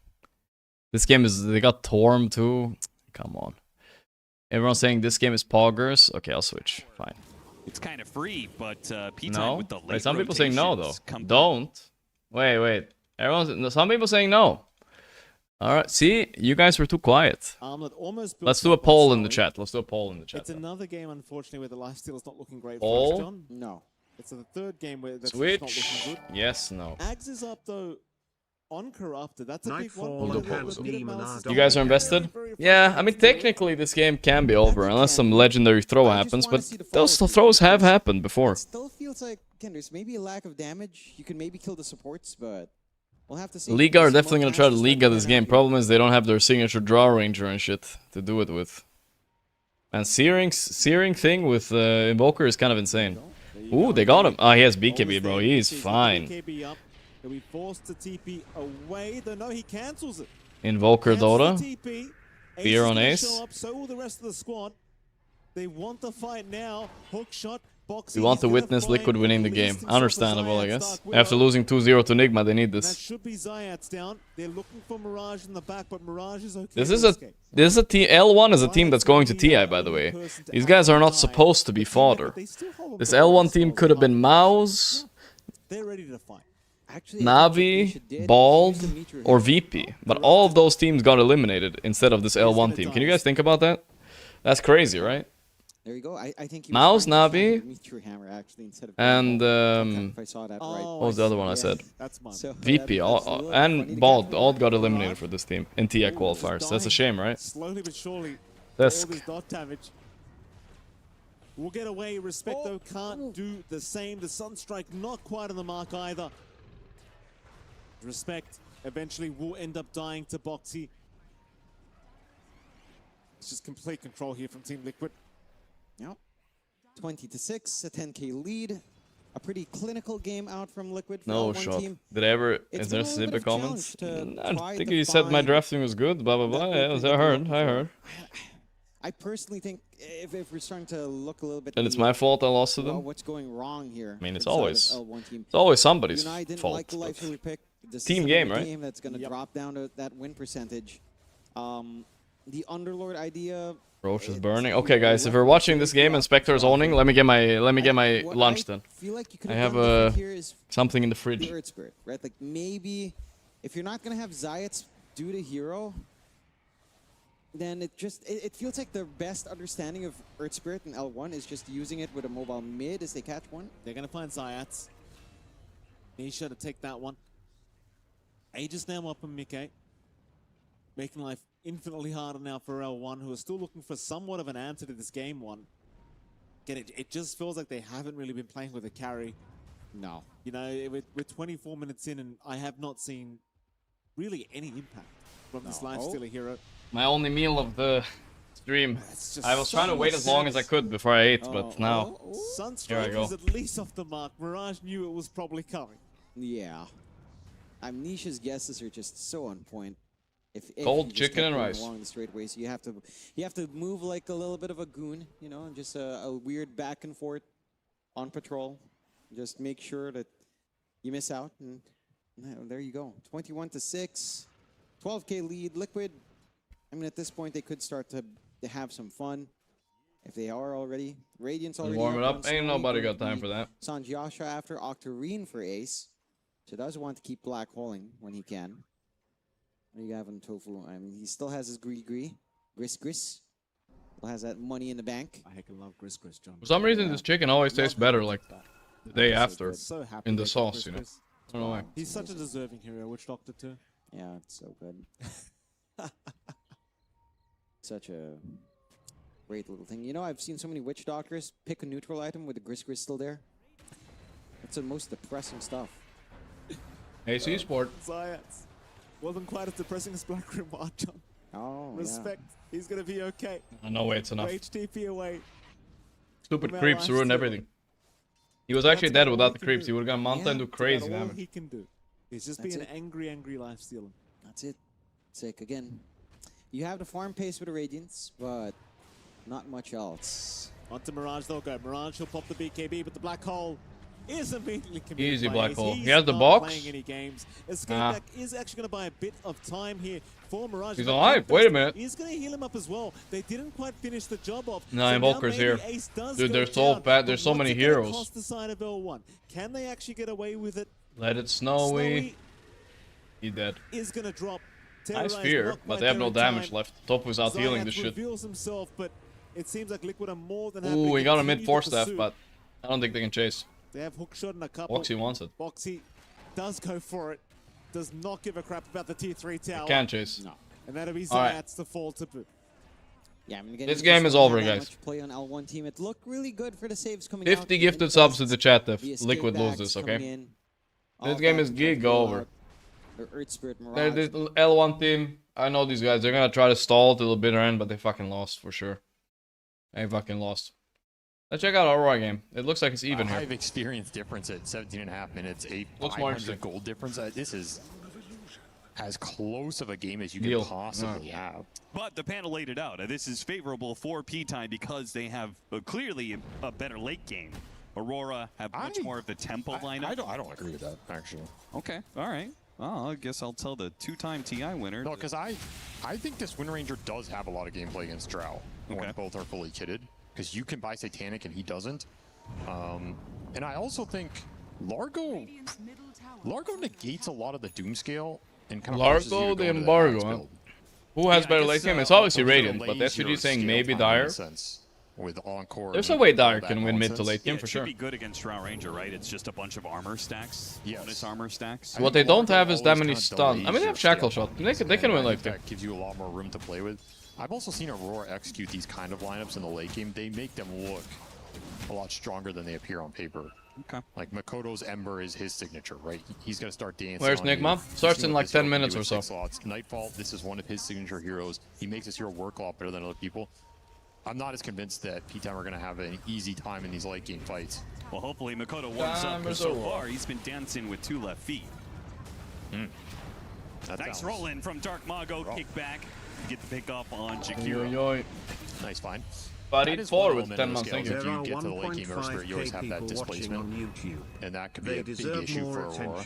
This game is... They got Torm too. Come on. Everyone's saying this game is poggers. Okay, I'll switch. Fine. It's kind of free, but P-time no? with the late Wait, some people saying no, though. Don't. Wait. Some people saying no. Alright, see? You guys were too quiet. Let's do a poll in the chat. It's another game, unfortunately, where the lifesteal is not looking great for us, John. No. It's the third game where that's switch. not looking good. Yes, no. Ags is up though on Corrupted. That's a big one. You guys are invested? Yeah, I mean technically this game can be over unless some legendary throw happens, but those throws have happened before. It still feels like, again, there's maybe a lack of damage. You can maybe kill the supports, but we'll have to see. Liga are definitely gonna try to Liga this game. Problem is they don't have their signature draw ranger and shit to do it with. And searing thing with Invoker is kind of insane. Ooh, they got him. Oh, he has BKB, bro. He's fine. He'll be forced to TP away, though no, he cancels it. Invoker Dota. TP. Fear on is gonna Ace. show up, so will the rest of the squad. They want the fight now. Hook shot. We want to witness Liquid winning the game. Understandable, I guess. After losing 2-0 to Nigma, they need That this. should be Zayat's down. They're looking for Mirage in the back, but Mirage is okay. This is a L1 is a team that's going to TI, by the way. These guys are not supposed to be fodder. This L1 team could have been Mouse, They're ready to fight. Navi, Bald, or VP. But all of those teams got eliminated instead of this L1 team. Can you guys think about that? That's crazy, right? There you go. I think he Mouse, was trying to Navi, stand Meteor Hammer, actually, instead of and if I saw that right. what was the other one I said? That's mine. So VP that's a little funny and to Bald get all got eliminated for this team in TI qualifiers. That's a shame, right? Slowly but surely, That's all this dot damage. We'll get away. Respect, though, can't do the same. The Sunstrike not quite on the mark either. Respect eventually will end up dying to Boxy. It's just complete control here from Team Liquid. Yep. 20-6, a 10k lead. A pretty clinical game out from Liquid for no L1 shot. team. Did I ever? It's Is there been a little snippet bit of a comments? challenge to I try think to you said my find drafting was good. Blah blah blah. that Yeah, I heard. I heard. I personally think if we're starting to look a little bit, And it's my fault I lost to them. what's going wrong here? I mean, it's inside of always L1 team. it's always somebody's You and I didn't fault. like the but- life we picked. This Team is game, another right? game that's going to drop down to that win percentage. The Underlord idea. Roche is burning. Okay, guys, if we're watching this game and Spectre is owning, let me get my What lunch I then. feel like you could I have have done different here is something in the the fridge. Earth Spirit, right? Like maybe if you're not going to have Zayats do the hero, then it feels like the best understanding of Earth Spirit in L1 is just using it with a mobile mid as they catch one. They're going to find Zayats. Nisha to take that one. Aegis now up on Mickey. Making life infinitely harder now for L1, who are still looking for somewhat of an answer to this game one. Again, it just feels like they haven't really been playing with a carry. No. You know, we're 24 minutes in, and I have not seen really any impact from this lifestealer hero. My only meal of the stream. Just I was trying to so wait as long as I could before I ate, but now here I Sunstrike go. is at least off the mark. Mirage knew it was probably coming. Yeah. Amnesia's guesses are just so on point. If Cold you just chicken kept and going rice. along the straight way, so you have to move like a little bit of a goon, you know, and just a weird back and forth on patrol. Just make sure that you miss out, and there you go. 21-6, 12k lead. Liquid. I mean, at this point, they could start to have some fun. If they are already. Radiant's already Warm it up up. on Ain't Snowy, nobody going got to time be for that. Sanjiasha after Octarine for Ace. So does want to keep black holing when he can. What do you have on Tofu? I mean, he still has his Gris. Still has that money in the bank. I heckin' love Gris, John. For some reason, this chicken always tastes better like the day after So happy in the they got sauce, you know. Gris. I don't know why. He's such a deserving hero, Witch Doctor too. Yeah, it's so good. Such a great little thing. You know, I've seen so many Witch Doctors pick a neutral item with the Gris still there. That's the most depressing stuff. AC Sport. Zayats. Wasn't quite as depressing as Black Grimoire, John. Oh, Respect. He's gonna be okay. No way, it's enough. Rage TP away. Stupid Well, creeps I ruined still- everything. He was actually That's dead about all without he the can creeps. do. He would have gone Manta and do That's crazy about all damage. he can do. He's just That's being it. angry life stealing. That's it. Sick. Again, you have the farm pace with the Radiance, but not much else. Onto Mirage, they'll go. Mirage will pop the BKB, but the black hole is immediately committed. Easy by black Ace. hole. He's He has the not box. Playing any games. Escape is actually going to buy a bit of time here for Mirage. He's But alive. Tempest Wait a minute. He's going to heal him up as well. They didn't quite finish the job off. No, so Invoker's now here. maybe Ace does Dude, go they're so down, bad. but There's so what's many it gonna heroes. cost the side of L1? Can they actually get away with it? Let it snowy. Snowy He dead. is going to drop. Nice Terrorize fear, not but quite they have no there in damage time. left. Tofu is out healing Zayat this shit. reveals himself, but it seems like Liquid are more than happy Ooh, to we got a continue mid the 4 staff, pursuit. but I don't think they can chase. They have hook shot and a couple. Boxy wants it. Boxy does go for it. Does not give a crap about the tier 3 tower. Can't chase. No. And that'll be All right. Zayat's to fall to boot. Yeah, I mean, again, This you game just is don't over, have that guys. much play on L1 team. It looked really good for the saves coming out. 50 gifted subs in the chat if The escape Liquid backs loses, coming okay? in, This all game back is and gig roll over. out. The Earth Spirit Mirage. They're this L1 team. I know these guys. They're gonna try to stall till the bitter end, but they fucking lost for sure. They fucking lost. Let's check out Aurora game. It looks like it's even here. I've experienced difference at 17.5 minutes. A Looks more 500 gold difference. This is as close of a game as you can possibly have. But the panel laid it out. This is favorable for P-Time because they have clearly a better late game. Aurora have much more of the tempo lineup. I don't agree with that, actually. Okay, all right. Well, I guess I'll tell the two-time TI winner. No, because I think this Wind Ranger does have a lot of gameplay against Drow when both are fully kitted. Because you can buy Satanic and he doesn't. And I also think Largo negates a lot of the Doom scale and kind of Largo the embargo. Huh? Who has better late game? It's obviously Radiant, but SVG saying maybe Dire. With Encore. There's a way Dire can win mid to late game for sure. It should be good against Drow Ranger, right? It's just a bunch of armor stacks. Bonus armor stacks. What they don't have is that many stun. I mean, they have Shackle Shot. They can win late game. That gives you a lot more room to play with. I've also seen Aurora execute these kind of lineups in the late game. They make them look a lot stronger than they appear on paper. Okay. Like Makoto's Ember is his signature, right? He's going to start dancing. Where's Nigma? Starts in like 10 minutes or so. Nightfall, this is one of his signature heroes. He makes his hero work a lot better than other people. I'm not as convinced that P-Time are going to have an easy time in these late game fights. Well, hopefully Makoto warms up, because so far he's been dancing with 2 left feet. Nice roll in from Dark Mago, kick back. Get the pick up on Jakiro. Nice find. Body 4 with 10 months, thank you. If you get to the late game Earthspirit, you always have that displacement. And that could be a big issue for Aurora.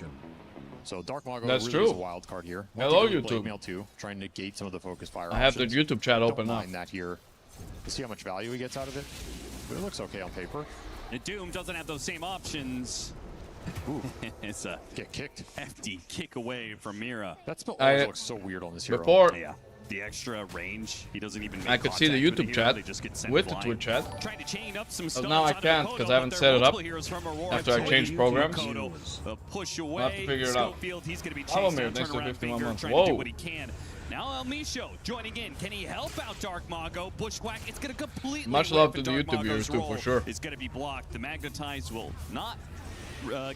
So Dark Mago really is a wild card here. Hello, YouTube. Mail too, trying to negate some of the focus fire I have the YouTube chat open now. That here. To see how much value he gets out of it. But it looks okay on paper. And Doom doesn't have those same options. Ooh. It's a get kicked. hefty kick away from Mira. That spell always looks so weird on this hero. Before, yeah, the extra range, he doesn't even make I could see the YouTube chat with the Twitch chat. Trying to chain up some But now I can't because I haven't set it up after I changed programs. Push I'll have to figure it out. He's going to be Follow chased me, down, thanks turn to around 51 finger, months. trying to do Whoa. what he can. Now El Misho joining in. Can he help out Dark Mago? Bushwhack, it's going to completely Much love to the YouTube viewers too, for sure. It's going to be blocked. The Magnetize will not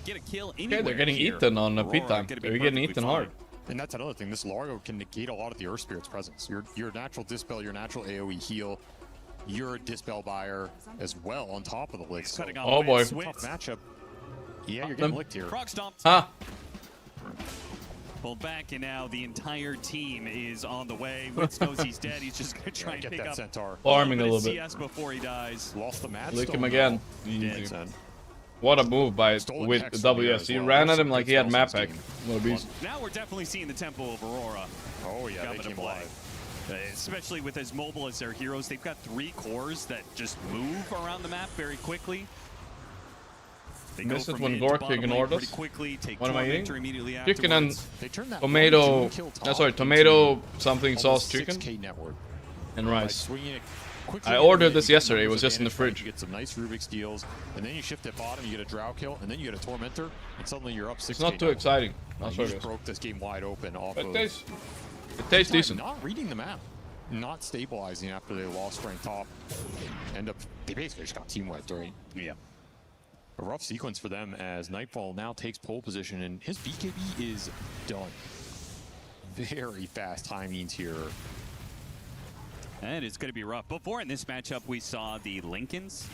get a kill anywhere. Okay, they're getting here. eaten on P-Time. They're getting eaten hard. And that's another thing. This Largo can negate a lot of the Earth Spirit's presence. Your natural Dispel, your natural AoE heal, you're a Dispel buyer as well on top of the list. So, oh boy. Tough matchup. Yeah, you're getting licked here. Frog Stomp. Huh. Pulled back, and now the entire team is on the way. Witz knows he's dead. He's just going to try and get pick that up Centaur. Farming a little bit. CS before he dies. Lost the match. Lick him again. Dead. What a move by with WS. He ran at him like he had map hack. Now we're definitely seeing the tempo of Aurora. Oh yeah, they came alive. Especially with as mobile as their heroes. They've got 3 cores that just move around the map very quickly. They Missed go it from when mid to Gorgc bottom ignored lane us. pretty quickly, take What am I eating? immediately Chicken and afterwards. tomato. No, sorry, tomato something sauce chicken network. and rice. I ordered this yesterday. It was just in the fridge. You get some nice Rubik's deals, and then you shift at bottom. You get a Drow kill, and then you get a Tormentor, and suddenly you're up 6K. It's not too exciting. I'll show You you. just broke this game wide open off It of. tastes decent. Not reading the map, not stabilizing after they lost rank top. They basically just got team wiped, right? Yeah. A rough sequence for them as Nightfall now takes pole position, and his BKB is done. Very fast timings here. And it's going to be rough. Before in this matchup, we saw the Lincolns.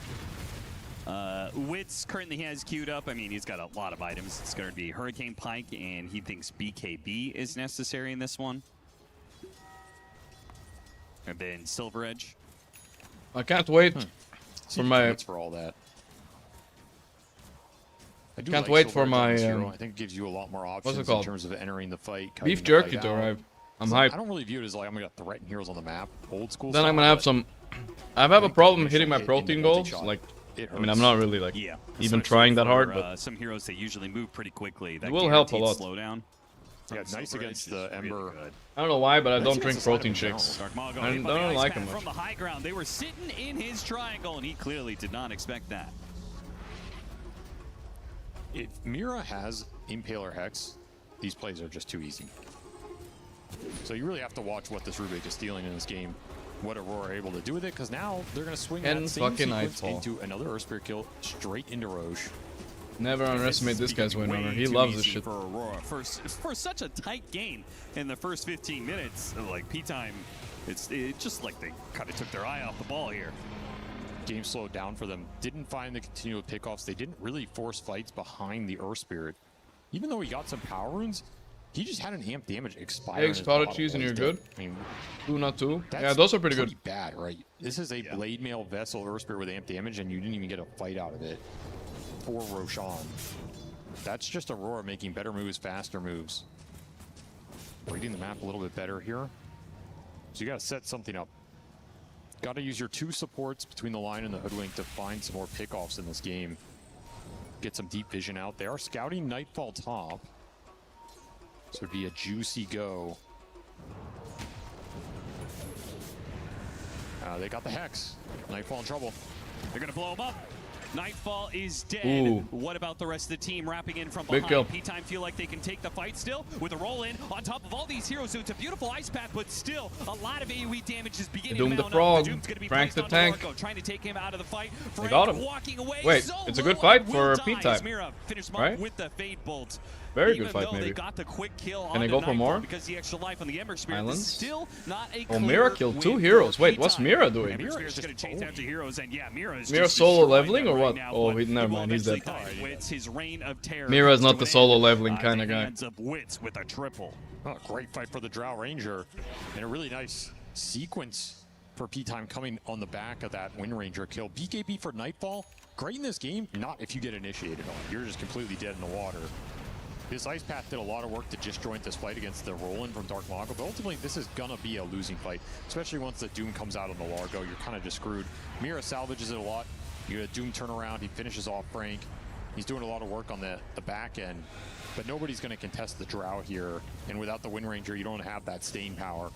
Witz currently has queued up. I mean, he's got a lot of items. It's going to be Hurricane Pike, and he thinks BKB is necessary in this one. And then Silver Edge. I can't wait for my. For all that. I Can't wait for my. I think it gives you a lot more options in terms of entering the fight. Beef jerky to arrive. I'm hyped. I don't really view it as like I'm gonna threaten heroes on the map. Old school. Then I'm gonna have some. I have a problem hitting my protein goals. Like, I mean, I'm not really like even trying that hard, but some heroes they usually move pretty quickly. That it will help a lot. Slow down. Yeah, nice against the Ember. Really I don't know why, but I don't drink protein shakes. Mago, I don't like them much. From the high ground, they were sitting in his triangle, and he clearly did not expect that. If Mira has Impaler Hex, these plays are just too easy. So you really have to watch what this Rubik is stealing in this game, what Aurora are able to do with it, because now they're going to swing that same sequence into another Earth Spirit kill straight into Roche. Never underestimate this guy's win runner. He loves this shit. For Aurora, for such a tight game in the first 15 minutes, like P-Time, it's just like they kind of took their eye off the ball here. game slowed down for them. Didn't find the continual pickoffs. They didn't really force fights behind the Earth Spirit. Even though he got some power runes, he just had an amp damage expire. Eggs, cottage cheese, and you're good. I mean, 2, not 2. Yeah, those are pretty good. Bad, right? This is a blade mail vessel Earth Spirit with amp damage, and you didn't even get a fight out of it for Roshan. That's just Aurora making better moves, faster moves. Reading the map a little bit better here. So you got to set something up. Got to use your 2 supports between the line and the hoodwink to find some more pickoffs in this game. Get some deep vision out. They are scouting Nightfall top. So it'd be a juicy go. They got the Hex. Nightfall in trouble. They're going to blow him up. Nightfall is dead. Ooh. What about the rest of the team wrapping in from Big behind? kill. P-Time feel like they can take the fight still with a roll in on top of all these heroes. So it's a beautiful ice path, but still a lot of AoE damage is beginning Doom to the mount frog. up. The Doom's gonna be Frank placed the on tank. Gorgc, trying to take him out of the fight. They Frank got him. walking away. Wait, it's a good fight for P-Time. Mira finished him Right? up with the Fade Bolt. Very Even good fight, though maybe. They got the quick kill Can I on go the for Nightfall more? because the extra life on the Ember Spirit. Islands? This is still not a Oh, Mira clear killed 2 win heroes. for Wait, what's P-Time. Mira doing? Ember Spirit's gonna chase after heroes, and yeah, Mira is Mira just solo destroying leveling them or right what? now, Oh, but never will mind, he's eventually dead. die. Wits, his reign of terror Mira's comes not to the an solo end leveling at kind the of guy. hands of Wits with a triple. Oh, great fight for the Drow Ranger. And a really nice sequence for P-Time coming on the back of that Wind Ranger kill. BKB for Nightfall, great in this game. Not if you get initiated on. You're just completely dead in the water. This Ice Path did a lot of work to disjoint this fight against the Roland from Dark Mago, but ultimately this is gonna be a losing fight, especially once the Doom comes out on the Largo. You're kind of just screwed. Mira salvages it a lot. You get a Doom turnaround, he finishes off Frank. He's doing a lot of work on the back end, but nobody's gonna contest the Drow here, and without the Wind Ranger, you don't have that stain power.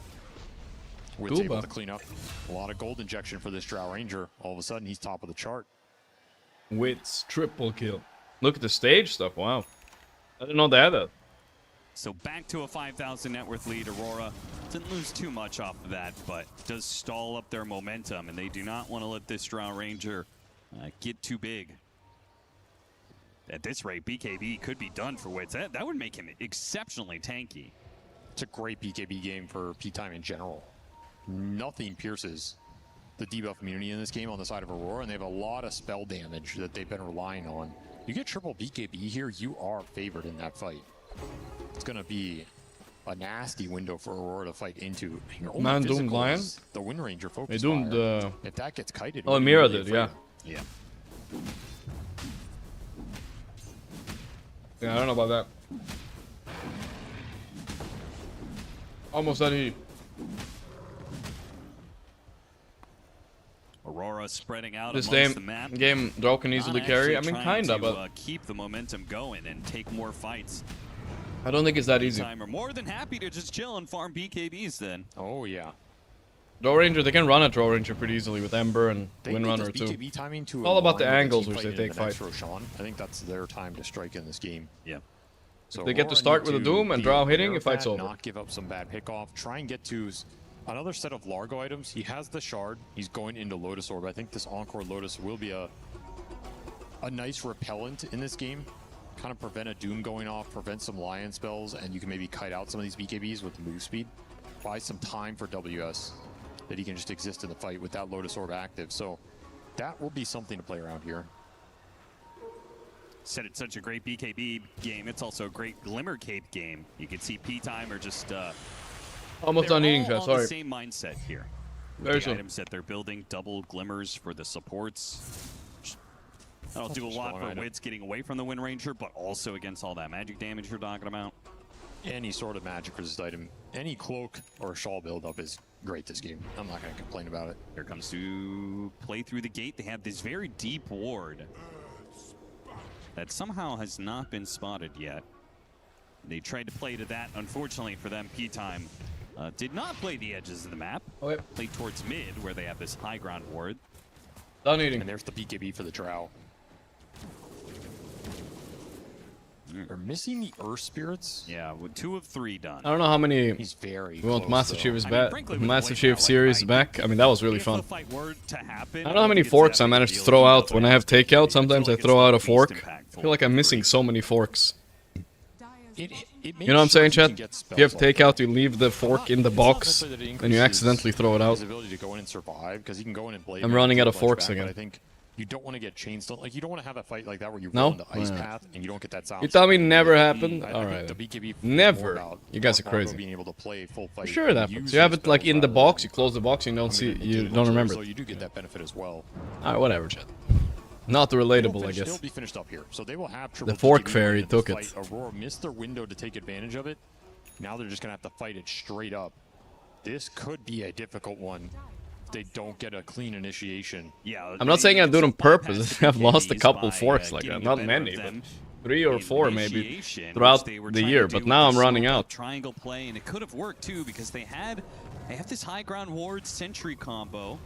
Wit's able to clean up. A lot of gold injection for this Drow Ranger. All of a sudden, he's top of the chart. Wits triple kill. Look at the stage stuff. Wow. I didn't know they had that. So back to a 5,000 net worth lead. Aurora didn't lose too much off of that, but does stall up their momentum, and they do not want to let this Drow Ranger get too big. At this rate, BKB could be done for Wits. That would make him exceptionally tanky. It's a great BKB game for P-Time in general. Nothing pierces the debuff immunity in this game on the side of Aurora, and they have a lot of spell damage that they've been relying on. You get triple BKB here, you are favored in that fight. It's going to be a nasty window for Aurora to fight into. Man, Doom Lion? The Wind Ranger focus They doomed fire. If that gets kited... Oh, Mira did, yeah. Yeah. Yeah, I don't know about that. Almost that easy. Aurora spreading out This amongst the map. game, Drow can easily Not carry. I actually mean, trying kinda, to, but keep the momentum going and take more fights. I don't think it's that easy. Are more than happy to just chill and farm BKBs then. Oh yeah. Drow Ranger, they can run a Drow Ranger pretty easily with Ember and Windrunner too. BKB timing to All about the align with angles team which they fight in take the next fight. Roshan. I think that's their time to strike in this game. Yeah. So They get to Aurora start need with a to Doom and be Drow aware hitting, of it fight's that, over. Not give up some bad pickoff. Try and get to another set of Largo items. He has the Shard. He's going into Lotus Orb. I think this Encore Lotus will be a nice repellent in this game. Kind of prevent a Doom going off, prevent some Lion spells, and you can maybe kite out some of these BKBs with the move speed. Buy some time for WS that he can just exist in the fight with that Lotus Orb active. So that will be something to play around here. Said it's such a great BKB game. It's also a great Glimmer Cape game. You can see P-Time are just Almost done eating, all Chad. on Sorry. the same mindset here. Very the soon. items that they're building, double glimmers for the supports. That'll do a lot for Wits getting away from the Wind Ranger, but also against all that magic damage you're talking about. Any sort of magic resist item, any cloak or shawl buildup is great this game. I'm not going to complain about it. Here comes to play through the gate. They have this very deep ward that somehow has not been spotted yet. They tried to play to that. Unfortunately for them, P-Time did not play the edges of the map. Okay. Played towards mid, where they have this high ground ward. Done eating. And there's the BKB for the Drow. They're missing the Earth Spirits. Yeah, with 2 of 3 done. I don't know how many. He's very We want close, Master though. Chief is I mean, back. frankly, with Master Blink Chief now, series like, back. I mean, that was really if fun. the fight were to happen, I don't know how many forks I managed to throw out when I have takeout. Sometimes I throw out a fork. I feel like I'm missing so many forks. It You know what I'm saying, Chet? If you have takeout, you leave the fork in the box, and you accidentally throw it out. His ability to go in and survive, because he can go in and play. I'm running out of forks again. I think you don't want to get chain stone. Like, you don't want to have a fight like that where you No? roll on the ice path and you don't get that sound. You tell me never happened? I Alright. think the BKB Never. You guys are crazy. being able to play full fight. Sure it happens. You have it like in the box, you close the box, you don't see, you don't remember So it. you do get that benefit as well. Alright, whatever, Chet. Not relatable, I guess. They'll be finished up here. So they will have The fork fairy took it. Aurora missed their window to take advantage of it. Now they're just going to have to fight it straight up. This could be a difficult one. They don't get a clean initiation. Yeah, I'm not saying I do it on purpose. I've lost a couple forks like that. Not many, but 3 or 4 maybe throughout the year. But now I'm running out. Triangle play, and it could have worked too because they have this high ground ward sentry combo.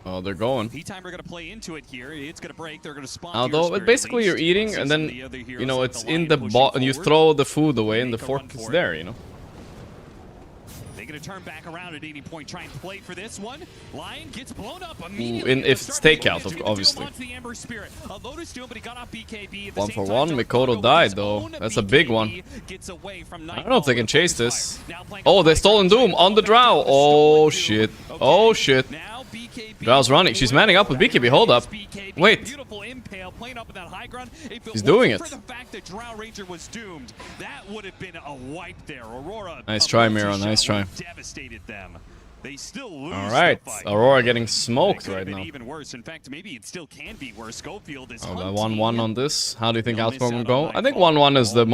Oh, they're going. P-Time are going to play into it here. It's going to break. They're going to spawn. Although, basically you're eating and then, you know, it's in the bot and you throw the food away and the fork is there, you know. They're going to turn back around at 80 point, try and play for this one. Lion gets blown up Ooh, immediately. if it's takeout, obviously. 1-for-1, Mikoto died though. That's a big one. I don't know if they can chase this. Oh, they stolen Doom on the Drow. Oh shit. Oh shit. Drow's running. She's manning up with BKB. Hold up. Wait. She's doing it. Nice try, Mira. Nice try. Alright. Aurora getting smoked right now. Oh, by 1-1 on this. How do you think outcome will go? I think 1-1 is the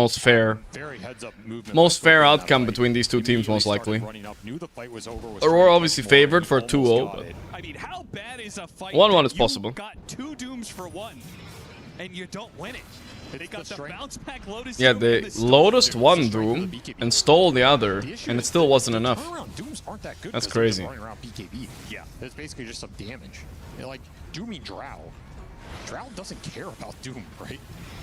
most fair outcome between these two teams, most likely. Aurora obviously favored for 2-0, but 1-1 is possible. And you don't win it. They got the bounce back Lotus. Yeah, they Lotused one Doom and stole the other, and it still wasn't enough. That's crazy. Yeah, it's basically just some damage. Like, Dooming Drow. Drow doesn't care about Doom, right?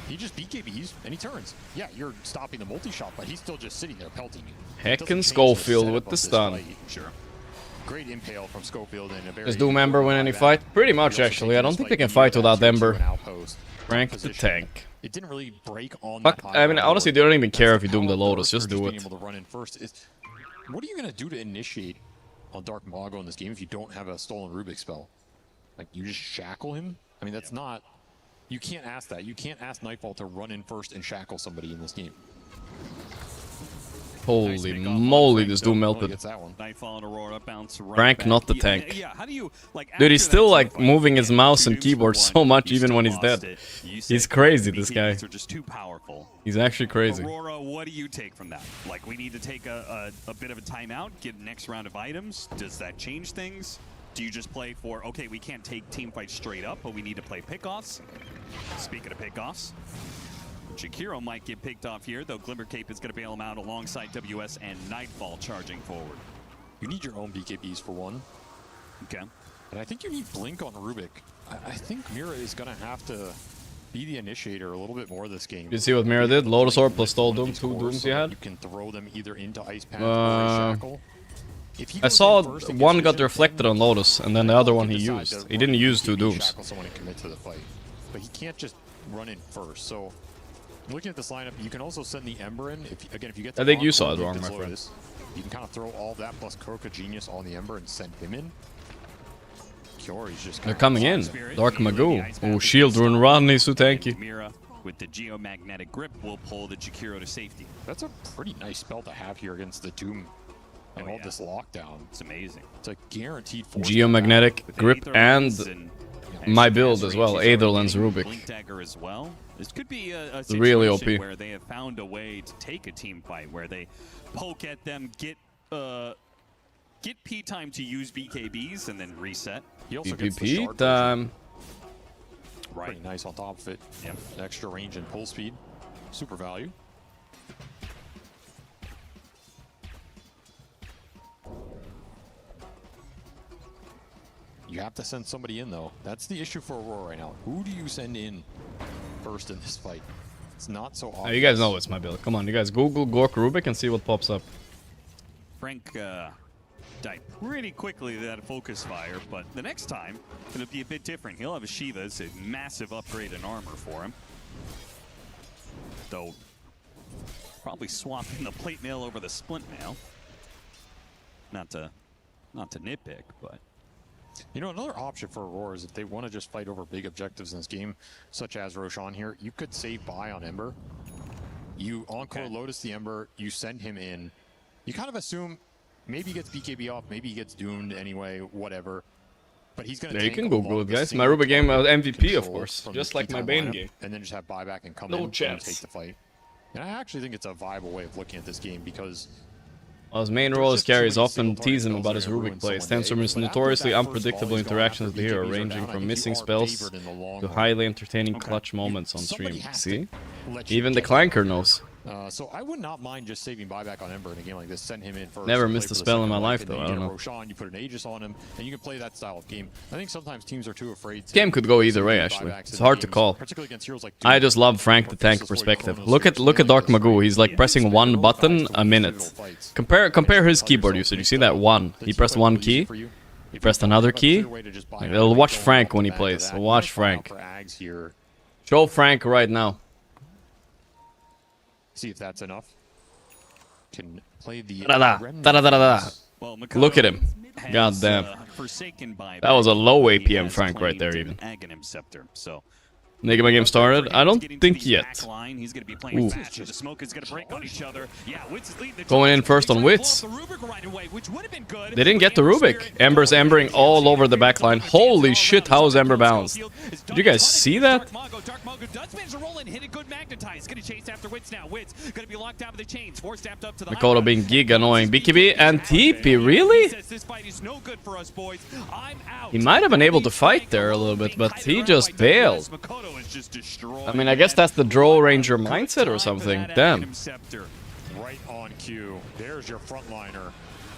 He just BKBs and he turns. Yeah, you're stopping the multi-shot, but he's still just sitting there pelting you. Heckin' Schofield with the stun. Sure. Great impale from Schofield and a very... Does Doom Ember win any fight? Pretty much, actually. I don't think they can fight without Ember. Rank the tank. It didn't really break on Fuck, I mean, honestly, they don't even care if you Doom the Lotus. Just do it. What are you going to do to initiate on Dark Mago in this game if you don't have a stolen Rubik spell? Like, you just shackle him? I mean, that's not... You can't ask that. You can't ask Nightfall to run in first and shackle somebody in this game. Holy moly, this Doom melted. Frank, not the tank. Dude, he's still like moving his mouse and keyboard so much even when he's dead. He's crazy, this guy. He's actually crazy. Aurora, what do you take from that? Like, we need to take a bit of a timeout, get next round of items. Does that change things? Do you just play for, okay, we can't take team fights straight up, but we need to play pickoffs? Speaking of pickoffs, Jakiro might get picked off here, though Glimmer Cape is going to bail him out alongside WS and Nightfall charging forward. You need your own BKBs for one. Okay. And I think you need Blink on Rubik. I think Mira is going to have to be the initiator a little bit more this game. You see what Mira did? Lotus Orb plus Stole Doom, 2 Dooms he had. You can throw them either into Ice Path or Shackle. I saw one got reflected on Lotus, and then the other one he used. He didn't use 2 Dooms. Shackle someone and commit to the fight. But he can't just run in first, so... Looking at this lineup, you can also send the Ember in. If you get I think you saw it wrong, my friend. You can kind of throw all that plus Croca Genius on the Ember and send him in. Kiori's just They're coming in. Dark Magoo. Oh, Shield Rune Run, he's so tanky. Mira with the Geomagnetic Grip will pull the Jakiro to safety. That's a pretty nice spell to have here against the Doom and all this lockdown. It's amazing. It's a guaranteed force. Geomagnetic Grip and my build as well, Aether Lens Rubik. Blink Dagger as well. This could be a situation really OP. Where they have found a way to take a team fight, where they poke at them, get P time to use BKBs, and then reset. He also gets the PvP time. Right. Pretty nice on top of it. Yep. Extra range and pull speed. Super value. You have to send somebody in, though. That's the issue for Aurora right now. Who do you send in first in this fight? It's not so obvious. You guys know it's my build. Come on, you guys Google Gorgc Rubik and see what pops up. Frank died pretty quickly to that focus fire, but the next time it'll be a bit different. He'll have a Shiva. It's a massive upgrade in armor for him. Though probably swapping the plate mail over the splint mail. Not to nitpick, but you know, another option for Aurora is if they want to just fight over big objectives in this game, such as Roshan here, you could save buy on Ember. You encore Lotus the Ember, you send him in. You kind of assume maybe he gets BKB off, maybe he gets doomed anyway, whatever. But he's going to. Yeah, you can Google it, guys. My Ruby game MVP, of course, just like my Bane game. And then just have buyback and come in and take the fight. And I actually think it's a viable way of looking at this game because his main role as carries often tease him about his Rubik play. Stems from his notoriously unpredictable interactions with the hero, ranging from missing spells to highly entertaining clutch moments on stream. See? Even the Clanker knows. So I would not mind just saving buyback on Ember in a game like this. Send him in first. Never missed a spell in my life, though. I don't know. Roshan, you put an Aegis on him, and you can play that style of game. I think sometimes teams are too afraid. This game could go either way, actually. It's hard to call. I just love Frank the Tank perspective. Look at Dark Magoo. He's like pressing one button a minute. Compare his keyboard usage. You see that one? He pressed one key. He pressed another key. Watch Frank when he plays. Watch Frank. Show Frank right now. See if that's enough. Can play the Look at him. God damn. That was a low APM Frank right there even. Nigma game started? I don't think yet. Ooh. Going in first on Wits. They didn't get the Rubik. Ember's embering all over the backline. Holy shit, how is Ember balanced? Did you guys see that? Mikoto being gig annoying. BKB and TP, really? He might have been able to fight there a little bit, but he just bailed. I mean, I guess that's the Drow Ranger mindset or something. Damn. Right on cue. There's your frontliner.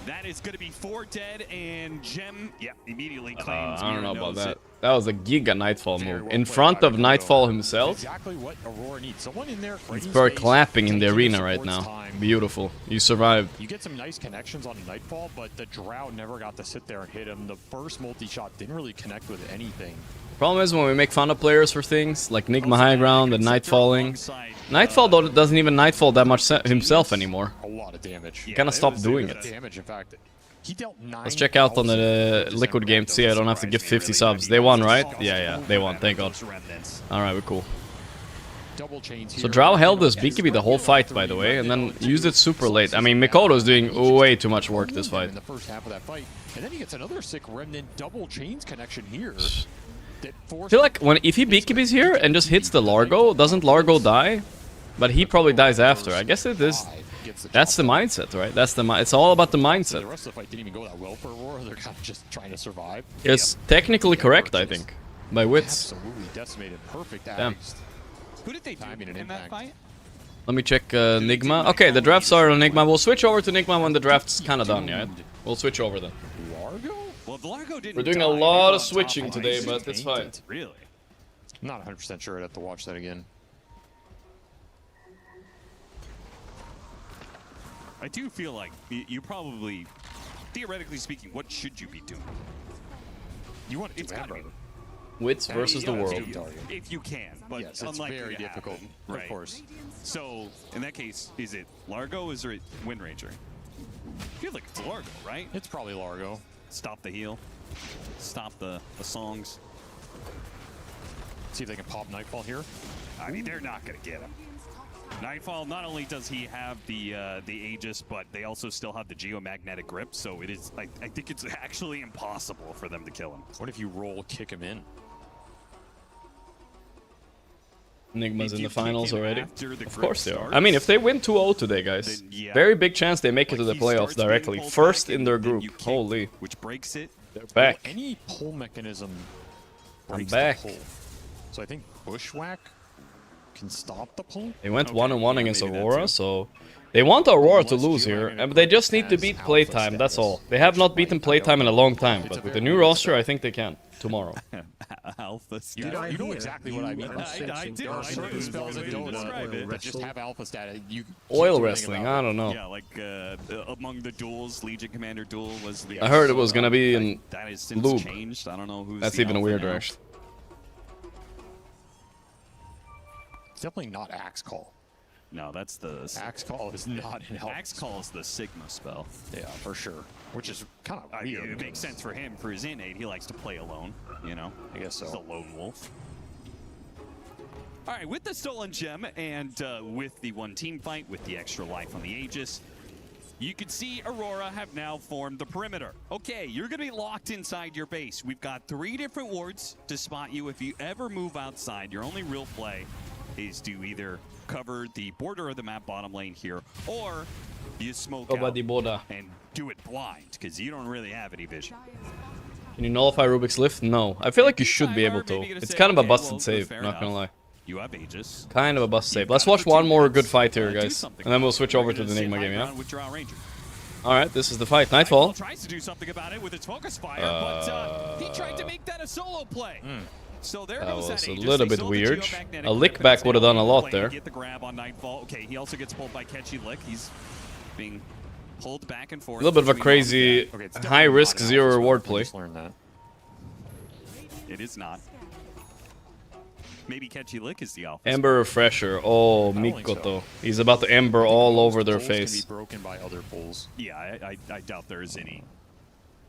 That is going to be 4 dead, and Gem, immediately claims. I don't know about that. That was a Giga Nightfall move. In front of Nightfall himself. Exactly what Aurora needs. Someone in there. It's very clapping in the arena right now. Beautiful. You survived. You get some nice connections on Nightfall, but the Drow never got to sit there and hit him. The first multi-shot didn't really connect with anything. Problem is when we make fun of players for things like Nigma High Ground and Nightfalling. Nightfall doesn't even Nightfall that much himself anymore. A lot of damage. He kind of stopped doing it. Damage, in fact. He dealt 9. Let's check out on the Liquid game to see I don't have to give 50 subs. They won, right? Yeah, they won. Thank God. Alright, we're cool. So Drow held this BKB the whole fight, by the way, and then used it super late. I mean, Mikoto's doing way too much work this fight. In the first half of that fight. And then he gets another sick Remnant double chains connection here. I feel like if he BKBs here and just hits the Largo, doesn't Largo die? But he probably dies after. I guess it is. That's the mindset, right? It's all about the mindset. The rest of the fight didn't even go that well for Aurora. They're kind of just trying to survive. It's technically correct, I think, by Wits. Absolutely decimated. Perfect. Damn. Who did they do in that fight? Let me check Nigma. Okay, the drafts are on Nigma. We'll switch over to Nigma when the draft's kind of done, yeah? We'll switch over then. Largo? Well, Largo didn't. We're doing a lot of switching today, but it's fine. Really? I'm not 100% sure. I'd have to watch that again. I do feel like you probably, theoretically speaking, what should you be doing? You want it's got to be Wits versus the world. If you can, but yes, it's very difficult, right. Of course. So in that case, is it Largo or is it Wind Ranger? I feel like it's Largo, right? It's probably Largo. Stop the heal. Stop the songs. See if they can pop Nightfall here. I mean, they're not going to get him. Nightfall, not only does he have the Aegis, but they also still have the geomagnetic grip, so it is. I think it's actually impossible for them to kill him. What if you roll kick him in? Enigma's in the finals already. Of course they are. I mean, if they win 2-0 today, guys, very big chance they make it to the playoffs directly. First in their group. Holy. Which breaks it. They're back. Any pull mechanism breaks I'm back. the pull. So I think Bushwhack can stop the pull. They went 1-1 against Aurora, so they want Aurora to lose here, but they just need to beat Playtime, that's all. They have not beaten Playtime in a long time, but with the new roster, I think they can. Tomorrow. Alpha stat. You know exactly what I mean. I do. There are certain spells in Dota that just have alpha stat. Oil wrestling, I don't know. Yeah, like among the duels, Legion Commander duel was the. I heard it was gonna be in that is since Lube. changed. I don't know who's. That's the even alpha weirder, now. actually. It's definitely not Axe Call. No, that's the... Axe Call is not an Alpha. Axe Call is the Sigma spell. Yeah, for sure. Which is kind of weird. It makes sense for him. For his innate, he likes to play alone, you know? I guess so. He's a lone wolf. All right, with the stolen gem and with the one team fight, with the extra life on the Aegis, you can see Aurora have now formed the perimeter. Okay, you're going to be locked inside your base. We've got 3 different wards to spot you. If you ever move outside, your only real play is to either cover the border of the map bottom lane here, or you smoke out and do it blind, because you don't really have any vision. Can you nullify Rubik's Lift? No. I feel like you should be able to. It's kind of a busted save, not gonna lie. You have Aegis. Kind of a bust save. Let's watch one more good fight here, guys. And then we'll switch over to the Enigma game, yeah? Alright, this is the fight. Nightfall. Tries to do something about it with its focus fire, but he tried to make that a solo play. So there that goes was a Aegis. little bit weird. A lick back would have done a lot there. Get the grab on Nightfall. Okay, he also gets pulled by Catchy Lick. He's being pulled back and forth. A little bit of a crazy high risk, zero reward play. It is not. Maybe Catchy Lick is the alpha. Ember Refresher. Oh, Mikoto. He's about to Ember all over their face. Be broken by other pulls. Yeah, I doubt there is any.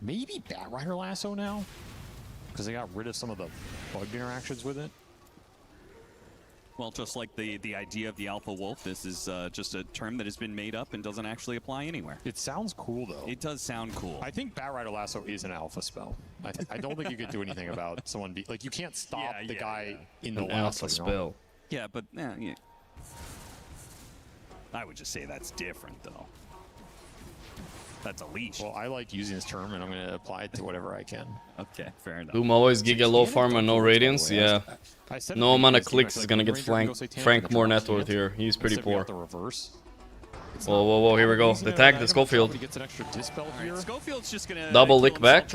Maybe Batrider Lasso now? Because they got rid of some of the bug interactions with it. Well, just like the idea of the Alpha Wolf, this is just a term that has been made up and doesn't actually apply anywhere. It sounds cool, though. It does sound cool. I think Batrider Lasso is an alpha spell. I don't think you could do anything about someone like, you can't stop the guy in the alpha spell. Yeah, but yeah. I would just say that's different, though. That's a leash. Well, I like using this term, and I'm going to apply it to whatever I can. Okay, fair enough. Doom always giga low farm and no radiance. Yeah. No amount of clicks is going to get Frank more net worth here. He's pretty poor. Whoa, whoa, whoa, here we go. The tag to Schofield. Schofield's just gonna double lick back.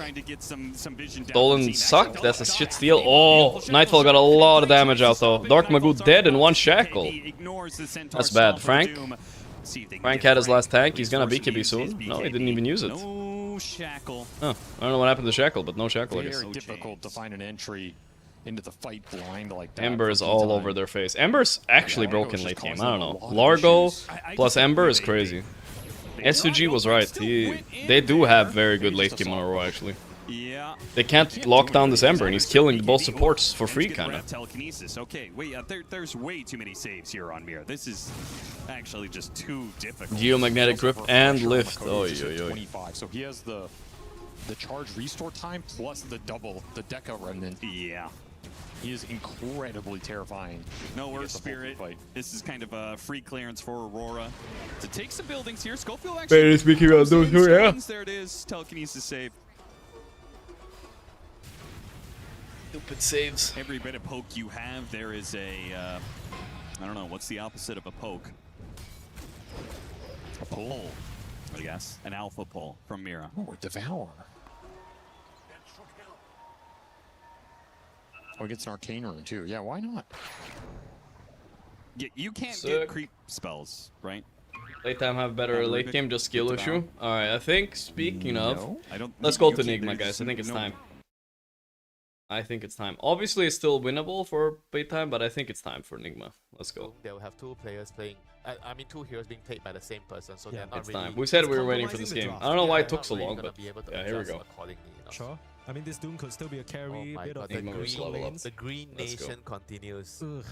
Stolen suck. That's a shit steal. Oh, Nightfall got a lot of damage out though. Dark Magoo dead and 1 shackle. That's bad. Frank had his last tank. He's gonna BKB soon. No, he didn't even use it. No shackle. Huh. I don't know what happened to shackle, but no shackle, I guess. Very difficult to find an entry into the fight blind like that. Ember is all over their face. Ember's actually broken late game. I don't know. Largo plus Ember is crazy. SUG was right. They do have very good late game on Aurora, actually. Yeah. They can't lock down this Ember, and he's killing both supports for free, kind of. Telekinesis. Okay, wait. There's way too many saves here on Mir. This is actually just too difficult. Geomagnetic grip and lift. Oh, yo. 25. So he has the charge restore time plus the double, the Deca remnant. Yeah. He is incredibly terrifying. No Earth Spirit. This is kind of a free clearance for Aurora to take some buildings here. Schofield actually. Speaking of those, yeah. There it is. Telekinesis save. Stupid saves. Every bit of poke you have, there is a. I don't know. What's the opposite of a poke? A pull. I guess an alpha pull from Mira. Oh, Devour. Oh, it gets an arcane rune too. Yeah, why not? Yeah, you can't get creep spells, right? Late time have better late game, just skill issue. Alright, I think, speaking of, let's go to Enigma, guys. I think it's time. I think it's time. Obviously, it's still winnable for playtime, but I think it's time for Enigma. Let's go. They'll have 2 players playing. I mean, 2 heroes being played by the same person, so they're not it's really. time. We said we were waiting for this game. I don't know why it took so long, but yeah, here we go. Sure. I mean, this Doom could still be a carry. Oh my God, the Green Nation continues. Ugh.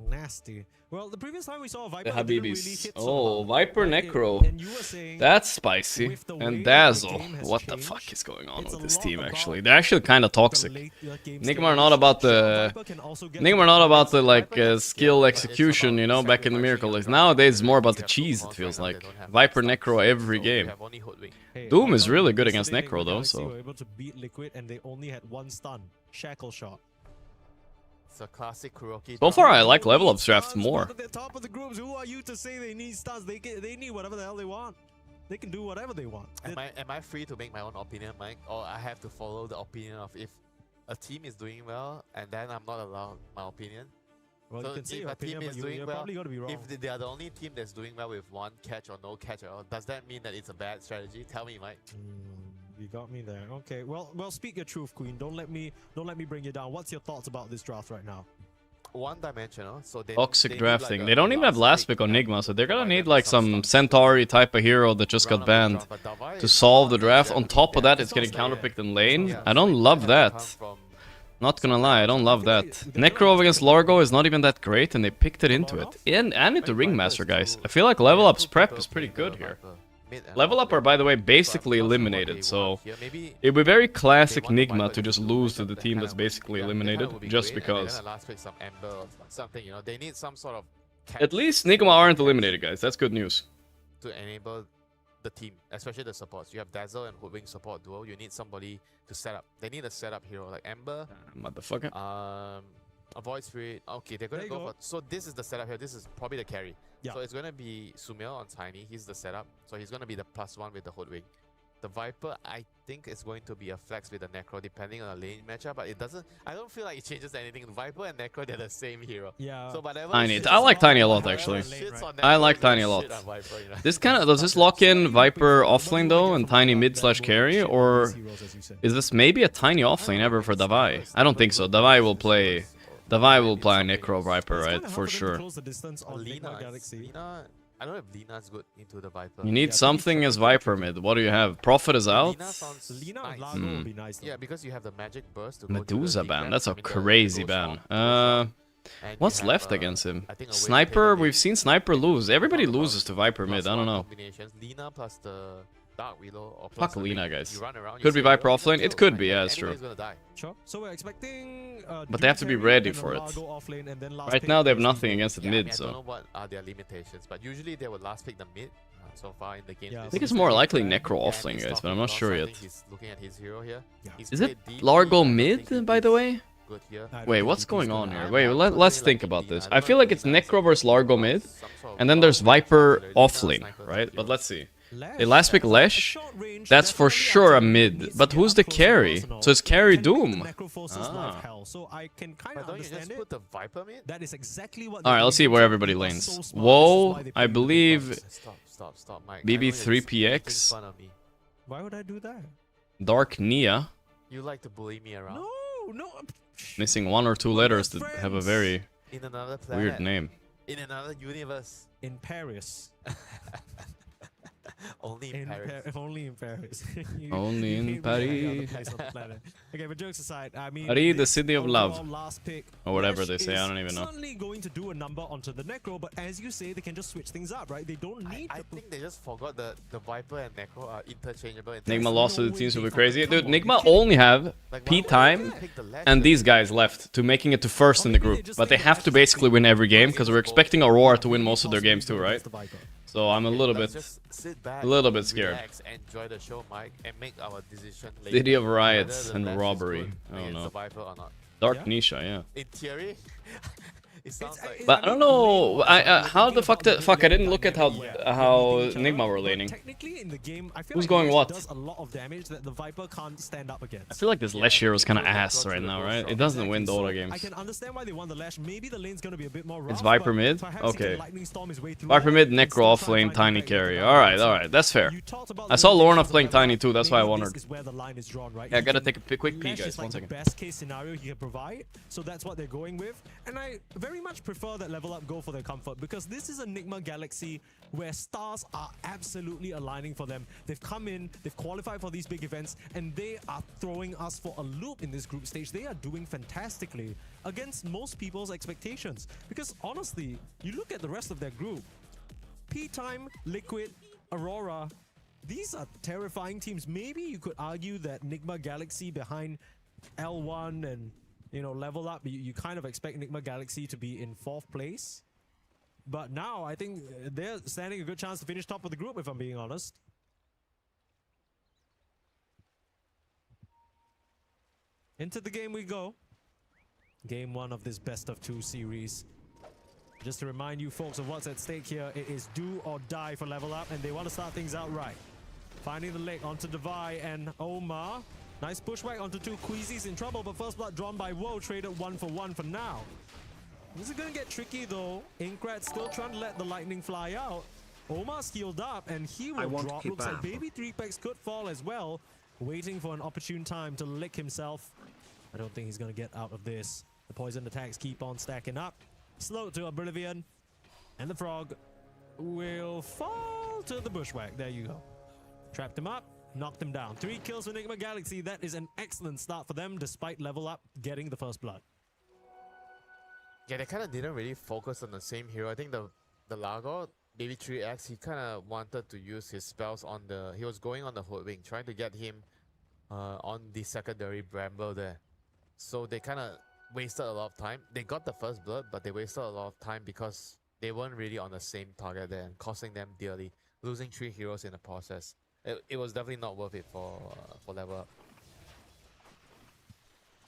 Nasty. Well, the previous time we saw Viper, the Habibis. Oh, Viper Necro. That's spicy. And Dazzle. What the fuck is going on with this team, actually? They're actually kind of toxic. Enigma are not about the like skill execution, you know, back in the Miracle Days. Nowadays, it's more about the cheese, it feels like. Viper Necro every game. Doom is really good against Necro, though, so. They were able to beat Liquid and they only had 1 stun. Shackle shot. It's a classic Kuroki. So far, I like level up drafts more. At the top of the groups, who are you to say they need stuns? They need whatever the hell they want. They can do whatever they want. Am I free to make my own opinion, Mike? Or I have to follow the opinion of if a team is doing well and then I'm not allowed my opinion? Well, so you can say if your a team opinion, is but doing you're well, probably going to be wrong. if they are the only team that's doing well with 1 catch or no catch at all, does that mean that it's a bad strategy? Tell me, Mike. You got me there. Okay. Well, speak your truth, Queen. Don't let me bring you down. What's your thoughts about this draft right now? one-dimensional. So Toxic they drafting. Need, like, they don't even have last pick on Nigma, so they're gonna need like some Centauri type of hero that just got banned to solve the draft. On top of that, it's getting counterpicked in lane. I don't love that. Not gonna lie, I don't love that. Necro against Largo is not even that great, and they picked it into it. And into Ringmaster, guys. I feel like Level Up's prep is pretty good here. Level Up are, by the way, basically eliminated, so it'd be very classic Nigma to just lose to the team that's basically eliminated, just because. They need some sort of At least Nigma aren't eliminated, guys. That's good news. to enable the team, especially the supports. You have Dazzle and Hoodwink support duo. You need somebody to set up. They need a setup hero like Ember. Motherfucker. Avoid Spirit. Okay, they're gonna go for. So this is the setup here. This is probably the carry. So it's gonna be Sumail on Tiny. He's the setup. So he's gonna be the +1 with the Hoodwink. The Viper, I think it's going to be a flex with the Necro, depending on the lane matchup. But it doesn't. I don't feel like it changes anything. Viper and Necro, they're the same hero. Yeah. So whatever. Tiny. I like Tiny a lot, actually. I like Tiny a lot. This kind of does this lock in Viper offlane though, and Tiny mid/carry, or is this maybe a Tiny offlane ever for Davai? I don't think so. Davai will play Necro Viper, right? For sure. Lina, I don't know if Lina's good into the Viper. You need something as Viper mid. What do you have? Prophet is out. Lina and Largo would be nice. Yeah, because you have the magic burst to Medusa ban. That's a crazy ban. What's left against him? Sniper. We've seen Sniper lose. Everybody loses to Viper mid. I don't know. Lina plus the Dark Willow or fuck Lina, guys. Could be Viper offlane. It could be. Yeah, it's true. Sure. So we're expecting. But they have to be ready for it. Right now they have nothing against the mid, so. I don't know what are their limitations, but usually they would last pick the mid. So far in the game, I think it's more likely Necro offlane, guys, but I'm not sure yet. He's looking at his hero here. Is it Largo mid, by the way? Wait, what's going on here? Wait, let's think about this. I feel like it's Necro versus Largo mid, and then there's Viper offlane, right? But let's see. They last pick Lesh. That's for sure a mid. But who's the carry? So it's carry Doom. So I can kind of understand it. That is exactly what. All right, let's see where everybody lanes. Whoa, I believe. Stop, Mike. BB3PX. Why would I do that? Dark Nia. You like to bully me around. No. Missing 1 or 2 letters that have a very weird name. In another universe. In Paris. Only in Paris. Only in Paris. Only in Paris. Okay, but jokes aside, I mean, Paris, the city of love, last pick, or whatever they say. I don't even know. Certainly going to do a number onto the Necro, but as you say, they can just switch things up, right? They don't need. I think they just forgot the Viper and Necro are interchangeable. Nigma lost to the teams will be crazy, dude. Nigma only have P time and these guys left to making it to first in the group, but they have to basically win every game because we're expecting Aurora to win most of their games too, right? So I'm a little bit scared. Relax, enjoy the show, Mike, and make our decision later. City of riots and robbery. I don't know. Dark Nisha, yeah. In theory, it sounds like. But I don't know. How the fuck? I didn't look at how Nigma were laning. Technically, in the game, I feel Who's like going what? Does a lot of damage that the Viper can't stand up against. I feel like this Lesh hero is kind of ass right now, right? It doesn't win Dota games. I can understand why they want the Lash. Maybe the lane's gonna be a bit more rough. It's Viper mid. Okay. Viper mid, Necro off lane, Tiny carry. All right, that's fair. I saw Lorna playing Tiny too. That's why I wondered. Yeah, I gotta take a quick peek, guys. 1 second. Best case scenario he can provide, so that's what they're going with. And I very much prefer that Level Up go for their comfort, because this is a Nigma Galaxy where stars are absolutely aligning for them. They've come in, they've qualified for these big events, and they are throwing us for a loop in this group stage. They are doing fantastically against most people's expectations, because honestly, you look at the rest of their group, P-Time, Liquid, Aurora, these are terrifying teams. Maybe you could argue that Nigma Galaxy behind L1 and Level Up, you kind of expect Nigma Galaxy to be in 4th place. But now, I think they're standing a good chance to finish top of the group, if I'm being honest. Into the game we go. Game 1 of this best of 2 series. Just to remind you folks of what's at stake here, it is do or die for Level Up, and they want to start things out right. Finding the lake onto Devi and Omar. Nice pushback onto 2. Queasy's in trouble, but first blood drawn by Woe, traded 1 for 1 for now. This is gonna get tricky though. Inkrat still trying to let the lightning fly out. Omar's healed up and he will drop. Looks like Baby 3-Pex could fall as well. Waiting for an opportune time to lick himself. I don't think he's gonna get out of this. The poison attacks keep on stacking up. Slow to Oblivion. And the frog will fall to the bushwhack. There you go. Trapped him up. Knocked him down. 3 kills for Enigma Galaxy. That is an excellent start for them, despite level up getting the first blood. Yeah, they kind of didn't really focus on the same hero. I think the Lago, maybe 3x, he kind of wanted to use his spells on the... He was going on the Hoodwink, trying to get him on the secondary Bramble there. So they kind of wasted a lot of time. They got the first blood, but they wasted a lot of time because they weren't really on the same target there and costing them dearly. Losing 3 heroes in the process. It was definitely not worth it for level up.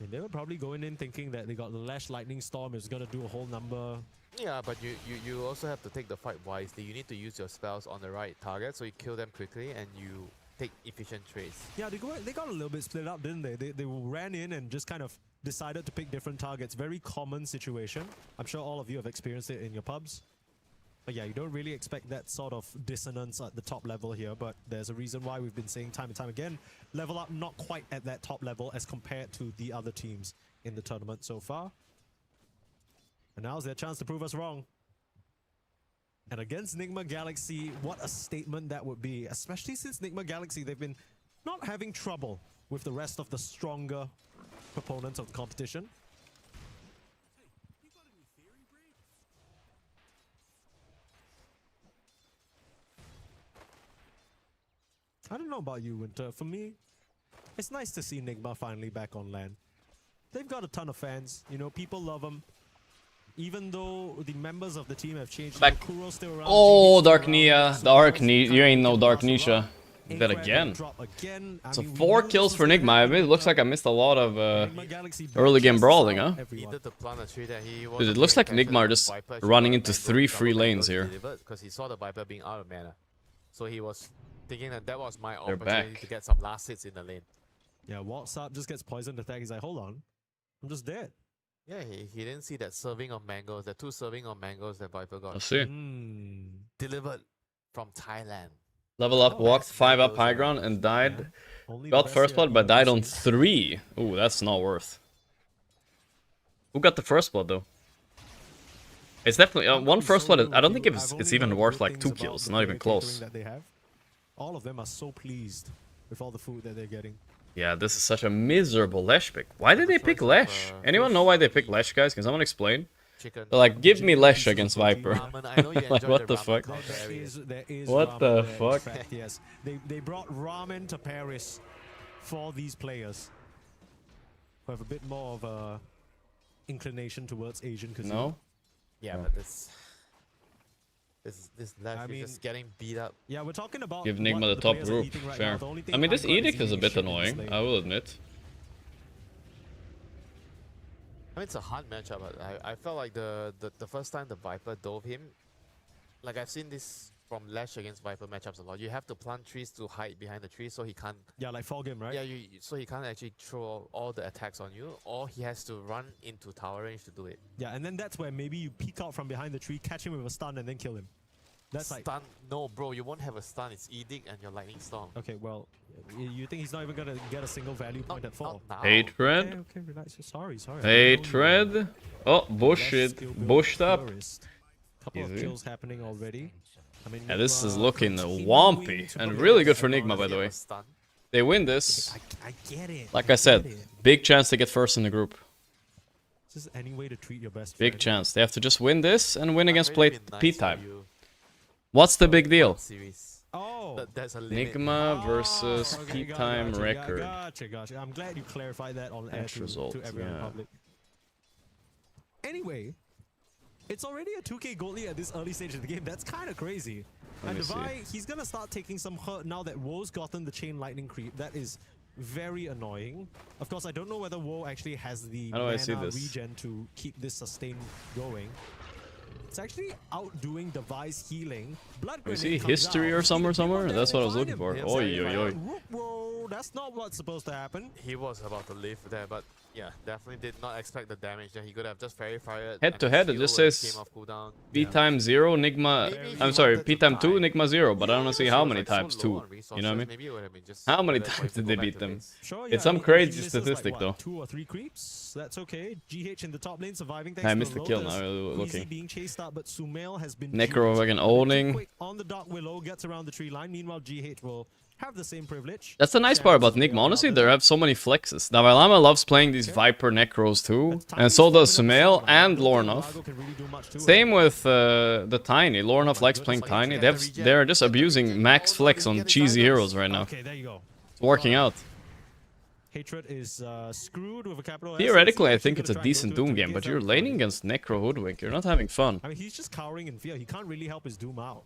And they were probably going in thinking that they got the Lash Lightning Storm is going to do a whole number. Yeah, but you also have to take the fight wisely. You need to use your spells on the right target so you kill them quickly and you take efficient trades. Yeah, they got a little bit split up, didn't they? They ran in and just kind of decided to pick different targets. Very common situation. I'm sure all of you have experienced it in your pubs. But yeah, you don't really expect that sort of dissonance at the top level here, but there's a reason why we've been saying time and time again, level up not quite at that top level as compared to the other teams in the tournament so far. And now's their chance to prove us wrong. And against Enigma Galaxy, what a statement that would be, especially since Enigma Galaxy, they've been not having trouble with the rest of the stronger proponents of the competition. I don't know about you, Winter. For me, it's nice to see Enigma finally back on land. They've got a ton of fans. You know, people love them. Even though the members of the team have changed. Back. Kuro's still around, Oh, Dark Nia. Dark Nia. You ain't no Dark Nisha. That again. So 4 kills for Enigma. I mean, it looks like I missed a lot of early game brawling, huh? Dude, it looks like Enigma are just running into 3 free lanes here. Because he saw the Viper being out of mana. So he was thinking that was my They're opportunity back. to get some last hits in the lane. Yeah, walks up, just gets poisoned attack. He's like, hold on, I'm just dead. Yeah, he didn't see that serving of mangoes, the 2 serving of mangoes that Viper got. I see. Delivered from Thailand. Level up, walked 5 up high ground and died. Got first blood but died on 3. Ooh, that's not worth. Who got the first blood though? It's definitely 1 first blood. I don't think it's even worth like 2 kills. Not even close. All of them are so pleased with all the food that they're getting. Yeah, this is such a miserable Lash pick. Why did they pick Lash? Anyone know why they picked Lash, guys? Can someone explain? They're like, give me Lash against Viper. Like, what the fuck? What the fuck? Yes, they brought ramen to Paris for these players who have a bit more of a inclination towards Asian cuisine. No? Yeah, but this Lash is just getting beat up. Yeah, we're talking about Give Enigma the top group. Fair. I mean, this Edict is a bit annoying, I will admit. I mean, it's a hard matchup. I felt like the first time the Viper dove him, like I've seen this from Lash against Viper matchups a lot. You have to plant trees to hide behind the trees so he can't... Yeah, like fog him, right? Yeah, so he can't actually throw all the attacks on you, or he has to run into tower range to do it. Yeah, and then that's where maybe you peek out from behind the tree, catch him with a stun, and then kill him. That's stun? like... No, bro, you won't have a stun. It's Edict and your Lightning Storm. Okay, well, you think he's not even gonna get a single value point at 4? Hatred. Okay, relax. Sorry. Hatred. Oh, bullshit. Bushed up. Couple of kills happening already. I mean, Yeah, this is looking wompy and really good for Enigma, by the way. They win this. I get it. Like I said, big chance to get first in the group. This is any way to treat your best Big friend. chance. They have to just win this and win against P-Time. What's the big deal? Oh, Enigma versus P-Time record. Gotcha. I'm glad you clarified that on air to everyone in public. Anyway, it's already a 2k gold lead at this early stage of the game. That's kind of crazy. And Devi, he's gonna start taking some hurt now that Woe's gotten the chain lightning creep. That is very annoying. Of course, I don't know whether Woe actually has the mana regen to keep this sustain going. It's actually outdoing Devi's healing. Blood You see history or somewhere? That's what I was looking for. Oi. That's not what's supposed to happen. He was about to live there, but yeah, definitely did not expect the damage that he could have just very fired. Head to head, it just says P times 0, Nigma. I'm sorry, P times 2, Nigma 0, but I don't see how many times 2. You know what I mean? How many times did they beat them? Sure, It's some crazy statistic like, though. 2 or 3 creeps. That's okay. GH in the top lane surviving. I missed the kill now. Looking. Being chased out, but Sumail has been Necro again owning. On the Dark Willow, gets around the tree line. Meanwhile, GH will have the same privilege. That's the nice part about Nigma. Honestly, they have so many flexes. Davalama loves playing these Viper Necros too, and so does Sumail and Lornoff. Same with the Tiny. Lornoff likes playing Tiny. They're just abusing max flex on cheesy heroes right now. Okay, there you go. It's working out. Hatred is screwed with a capital S. Theoretically, I think it's a decent Doom game, but you're laning against Necro Hoodwink. You're not having fun. I mean, he's just cowering in fear. He can't really help his Doom out.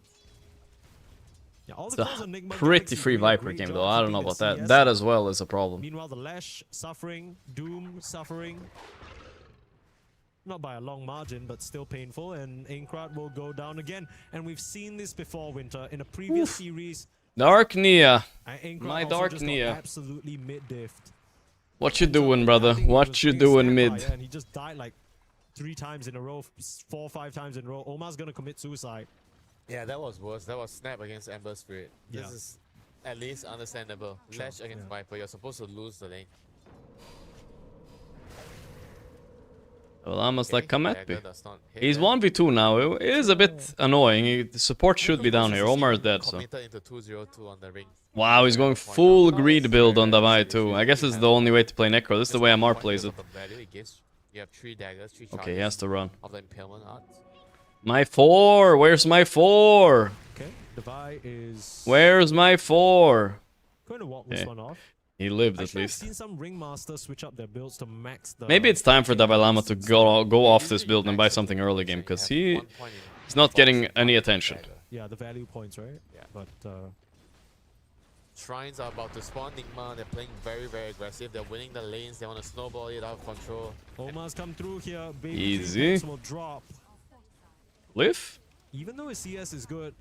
Yeah, all It's the a pretty free Viper game, though. I don't know about that. That as well is a problem. Meanwhile, the Lash suffering, Doom suffering. Not by a long margin, but still painful. And Aincrad will go down again. And we've seen this before, Winter, in a previous series. Dark Nia. Aincrad My also Dark just got Nia. absolutely mid-diffed. What you doing, brother? What you doing mid? And he just died like 3 times in a row, 4 or 5 times in a row. Omar's gonna commit suicide. Yeah, that was worse. That was Snap against Ember Spirit. Yeah. This is at least understandable. Lash against Viper, you're supposed to lose the lane. Well, I must like come at me. He's 1v2 now. It is a bit annoying. The support should be down here. Omar is dead, so. Into 202 on the ring. Wow, he's going full greed build on Davai too. I guess it's the only way to play Necro. This is the way Amar plays it. You have 3 daggers, 3 Okay, he has to run. of the Impalement Art. My 4! Where's my 4? Okay, Davai is... Where's my 4? Going to walk this one off. He lived at I've least. seen some ringmasters switch up their builds to max the... Maybe it's time for Davai Lama to go off this build and buy something early game, because he's not getting any attention. Yeah, the value points, right? Yeah. But, Shrines are about to spawn Nigma. They're playing very, very aggressive. They're winning the lanes. They want to snowball it out of control. Omar's come through here. Baby Easy. will drop. Lift? Even though his CS is good,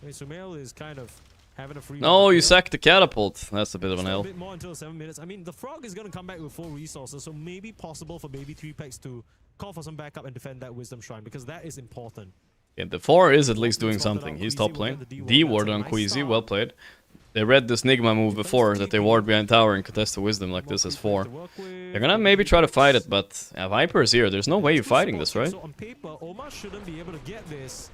I mean, Sumail is kind of having a free... No, you sacked the catapult. That's a bit of an A L. bit more until 7 minutes. I mean, the Frog is going to come back with 4 resources, so maybe possible for Baby 3-Pex to call for some backup and defend that Wisdom Shrine, because that is important. Yeah, the 4 is at least doing something. He's top lane. D-ward on Queasy, well played. They read this Nigma move before, that they ward behind tower and contest the Wisdom like this as 4. They're gonna maybe try to fight it, but Viper is here. There's no way you're fighting this, right? So on paper, Omar shouldn't be able to get this.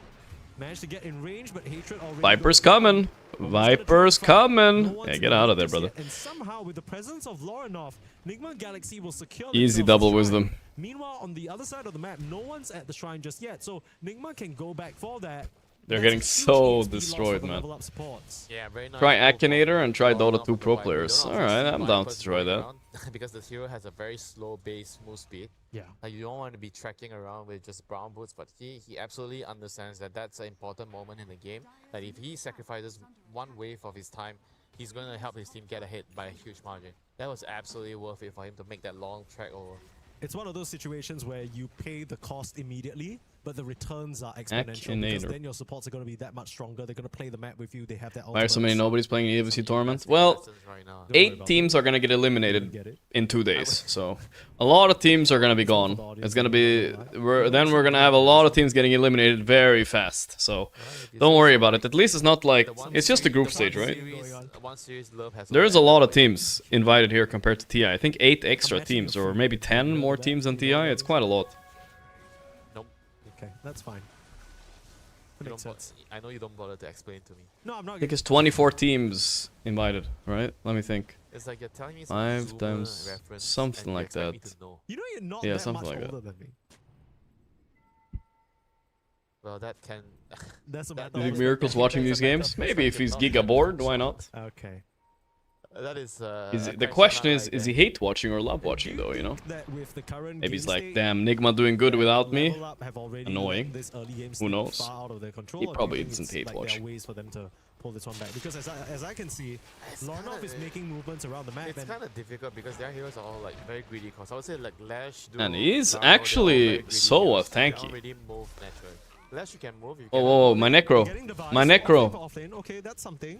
Managed to get in range, but Hatred already... Viper's coming! Viper's coming! Yeah, get out of there, brother. And somehow, with the presence of Lornoff, Nigma Galaxy will secure... Easy double Wisdom. Meanwhile, on the other side of the map, no one's at the shrine just yet, so Nigma can go back for that. They're getting so destroyed, man. Yeah, very nice. Try Akinator and try Dota 2 pro players. Alright, I'm down to try that. Because this hero has a very slow base move speed. Yeah. Like, you don't want to be tracking around with just brown boots, but he absolutely understands that that's an important moment in the game. That if he sacrifices one wave of his time, he's going to help his team get ahead by a huge margin. That was absolutely worth it for him to make that long trek over. It's one of those situations where you pay the cost immediately, but the returns are exponential, because then your supports are going to be that much stronger. They're going to play the map with you. They have that. Why are so many nobody's playing EWC tournament? Well, 8 teams are gonna get eliminated in 2 days, so a lot of teams are gonna be gone. It's gonna be we're gonna have a lot of teams getting eliminated very fast. So don't worry about it. At least it's not like it's just a group stage, right? There's a lot of teams invited here compared to TI. I think 8 extra teams, or maybe 10 more teams than TI. It's quite a lot. Okay, that's fine. I know you don't bother to explain to me. No, I'm not. I think it's 24 teams invited, right? Let me think. It's like you're telling me 5 times something like that. You know, you're not yeah, that something much like older that. than me. Well, that can. That's a You think Miracle's watching these games? Maybe if he's Giga bored, why not? Okay. That is. The question is he hate watching or love watching though? You know. Maybe he's like, damn, Nigma doing good without me. Annoying. Who knows? He probably doesn't hate watching. Ways for them to pull this one back, because as I can see, Lornoff is making movements around the map. It's kind of difficult because their heroes are all like very greedy. Cause I would say like Lash. And he's actually so tanky. Lash, you can move. Whoa, my Necro. My Necro. Okay, that's something.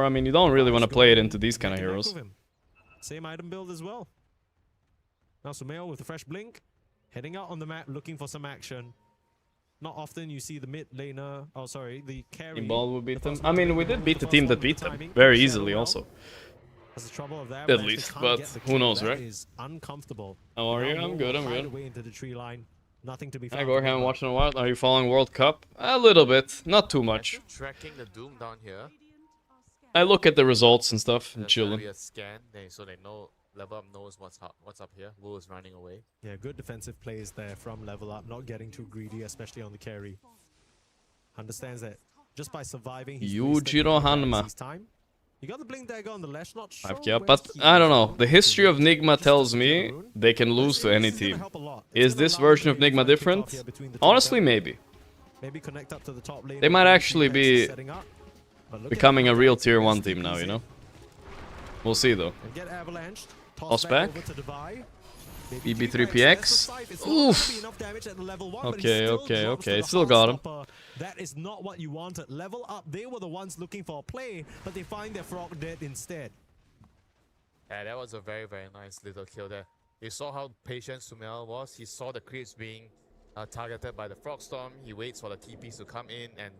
Or, I mean, you don't really want to play it into these kind of heroes. Same item build as well. Now Sumail with a fresh blink, heading out on the map, looking for some action. Not often you see the mid laner, oh sorry, the carry. Ball will beat them. I mean, we did beat the team that beat them very easily also. That's the trouble of that. At least, but who knows, right? Is uncomfortable. How are you? I'm good, I'm good. Away into the tree line. Nothing to be Hi found. Gorgc, haven't watched in a while. Are you following World Cup? A little bit, not too much. Tracking the Doom down here. I look at the results and stuff and There's chilling. gonna be a scan, so they know Level Up knows what's up here. Wu is running away. Yeah, good defensive plays there from Level Up, not getting too greedy, especially on the carry. Understands that just by surviving, he's Yujiro Hanma. time. You got the blink dagger on the lash, not sure. Yeah, but I don't know. The history of Nigma tells me they can lose to any team. Is this version of Nigma different? Honestly, maybe. Maybe connect up to the top lane. They might actually be becoming a real tier 1 team now, you know? We'll see though. Toss back. BB3PX. Oof. Okay. Still got him. That is not what you wanted. Level Up, they were the ones looking for a play, but they find their frog dead instead. Yeah, that was a very, very nice little kill there. You saw how patient Sumail was. He saw the creeps being targeted by the Frog Storm. He waits for the TPs to come in, and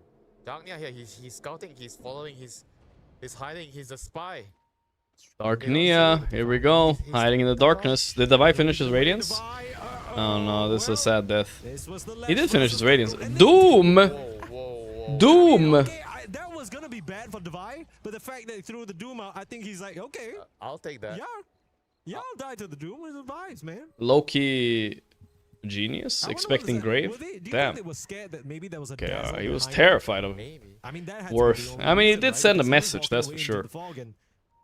Darknia here, he's scouting, he's following, he's hiding, he's a spy. Darknia, here we go, hiding in the darkness. Did Devi finish his Radiance? Oh no, this is a sad death. He did finish his Radiance. Doom! Doom! That was gonna be bad for Devi, but the fact that he threw the Doom out, I think he's like, okay. I'll take that. Yeah, I'll die to the Doom with Devi's, man. Low-key genius, expecting Grave? Damn. Okay, he was terrified of Worth. I mean, he did send a message, that's for sure.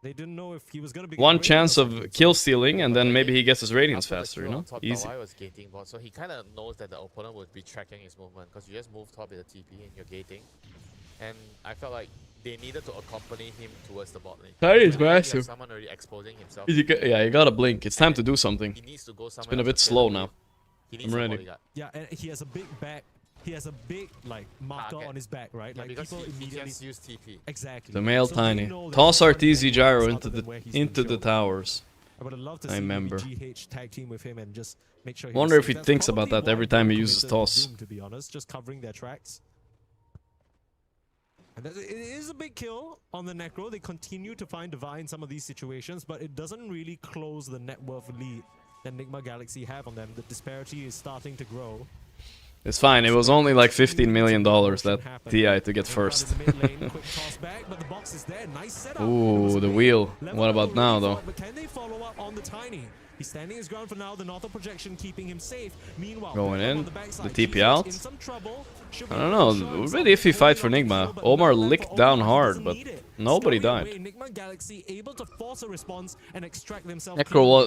They didn't know if he was gonna be one chance of kill stealing, and then maybe he gets his Radiance faster, you know? Easy. Was gating bot, so he kind of knows that the opponent would be tracking his movement, because you just move top with the TP and you're gating. And I felt like they needed to accompany him towards the bot lane. That is massive. Someone already exposing himself. Yeah, you gotta blink. It's time to do something. He needs to go it's been a bit slow now. I'm ready. Yeah, and he has a big back. He has a big marker on his back, right? Yeah, like because people he immediately use TP. Exactly. The male tiny. Toss RTZ gyro into the towers. I would love to I remember. GH tag team with him and just make sure. Wonder if he thinks about that every time he uses toss. To be honest, just covering their tracks. And it is a big kill on the Necro. They continue to find Devi in some of these situations, but it doesn't really close the net worth lead that Nigma Galaxy have on them. The disparity is starting to grow. It's fine, it was only like $15 million that TI to get first. Ooh, the wheel. What about now though? Can they follow up on the Tiny? He's standing his ground for now, the Northern projection keeping him safe. Meanwhile, going in, the TP out. I don't know, really iffy fight for Nigma. Omar licked down hard, but nobody died.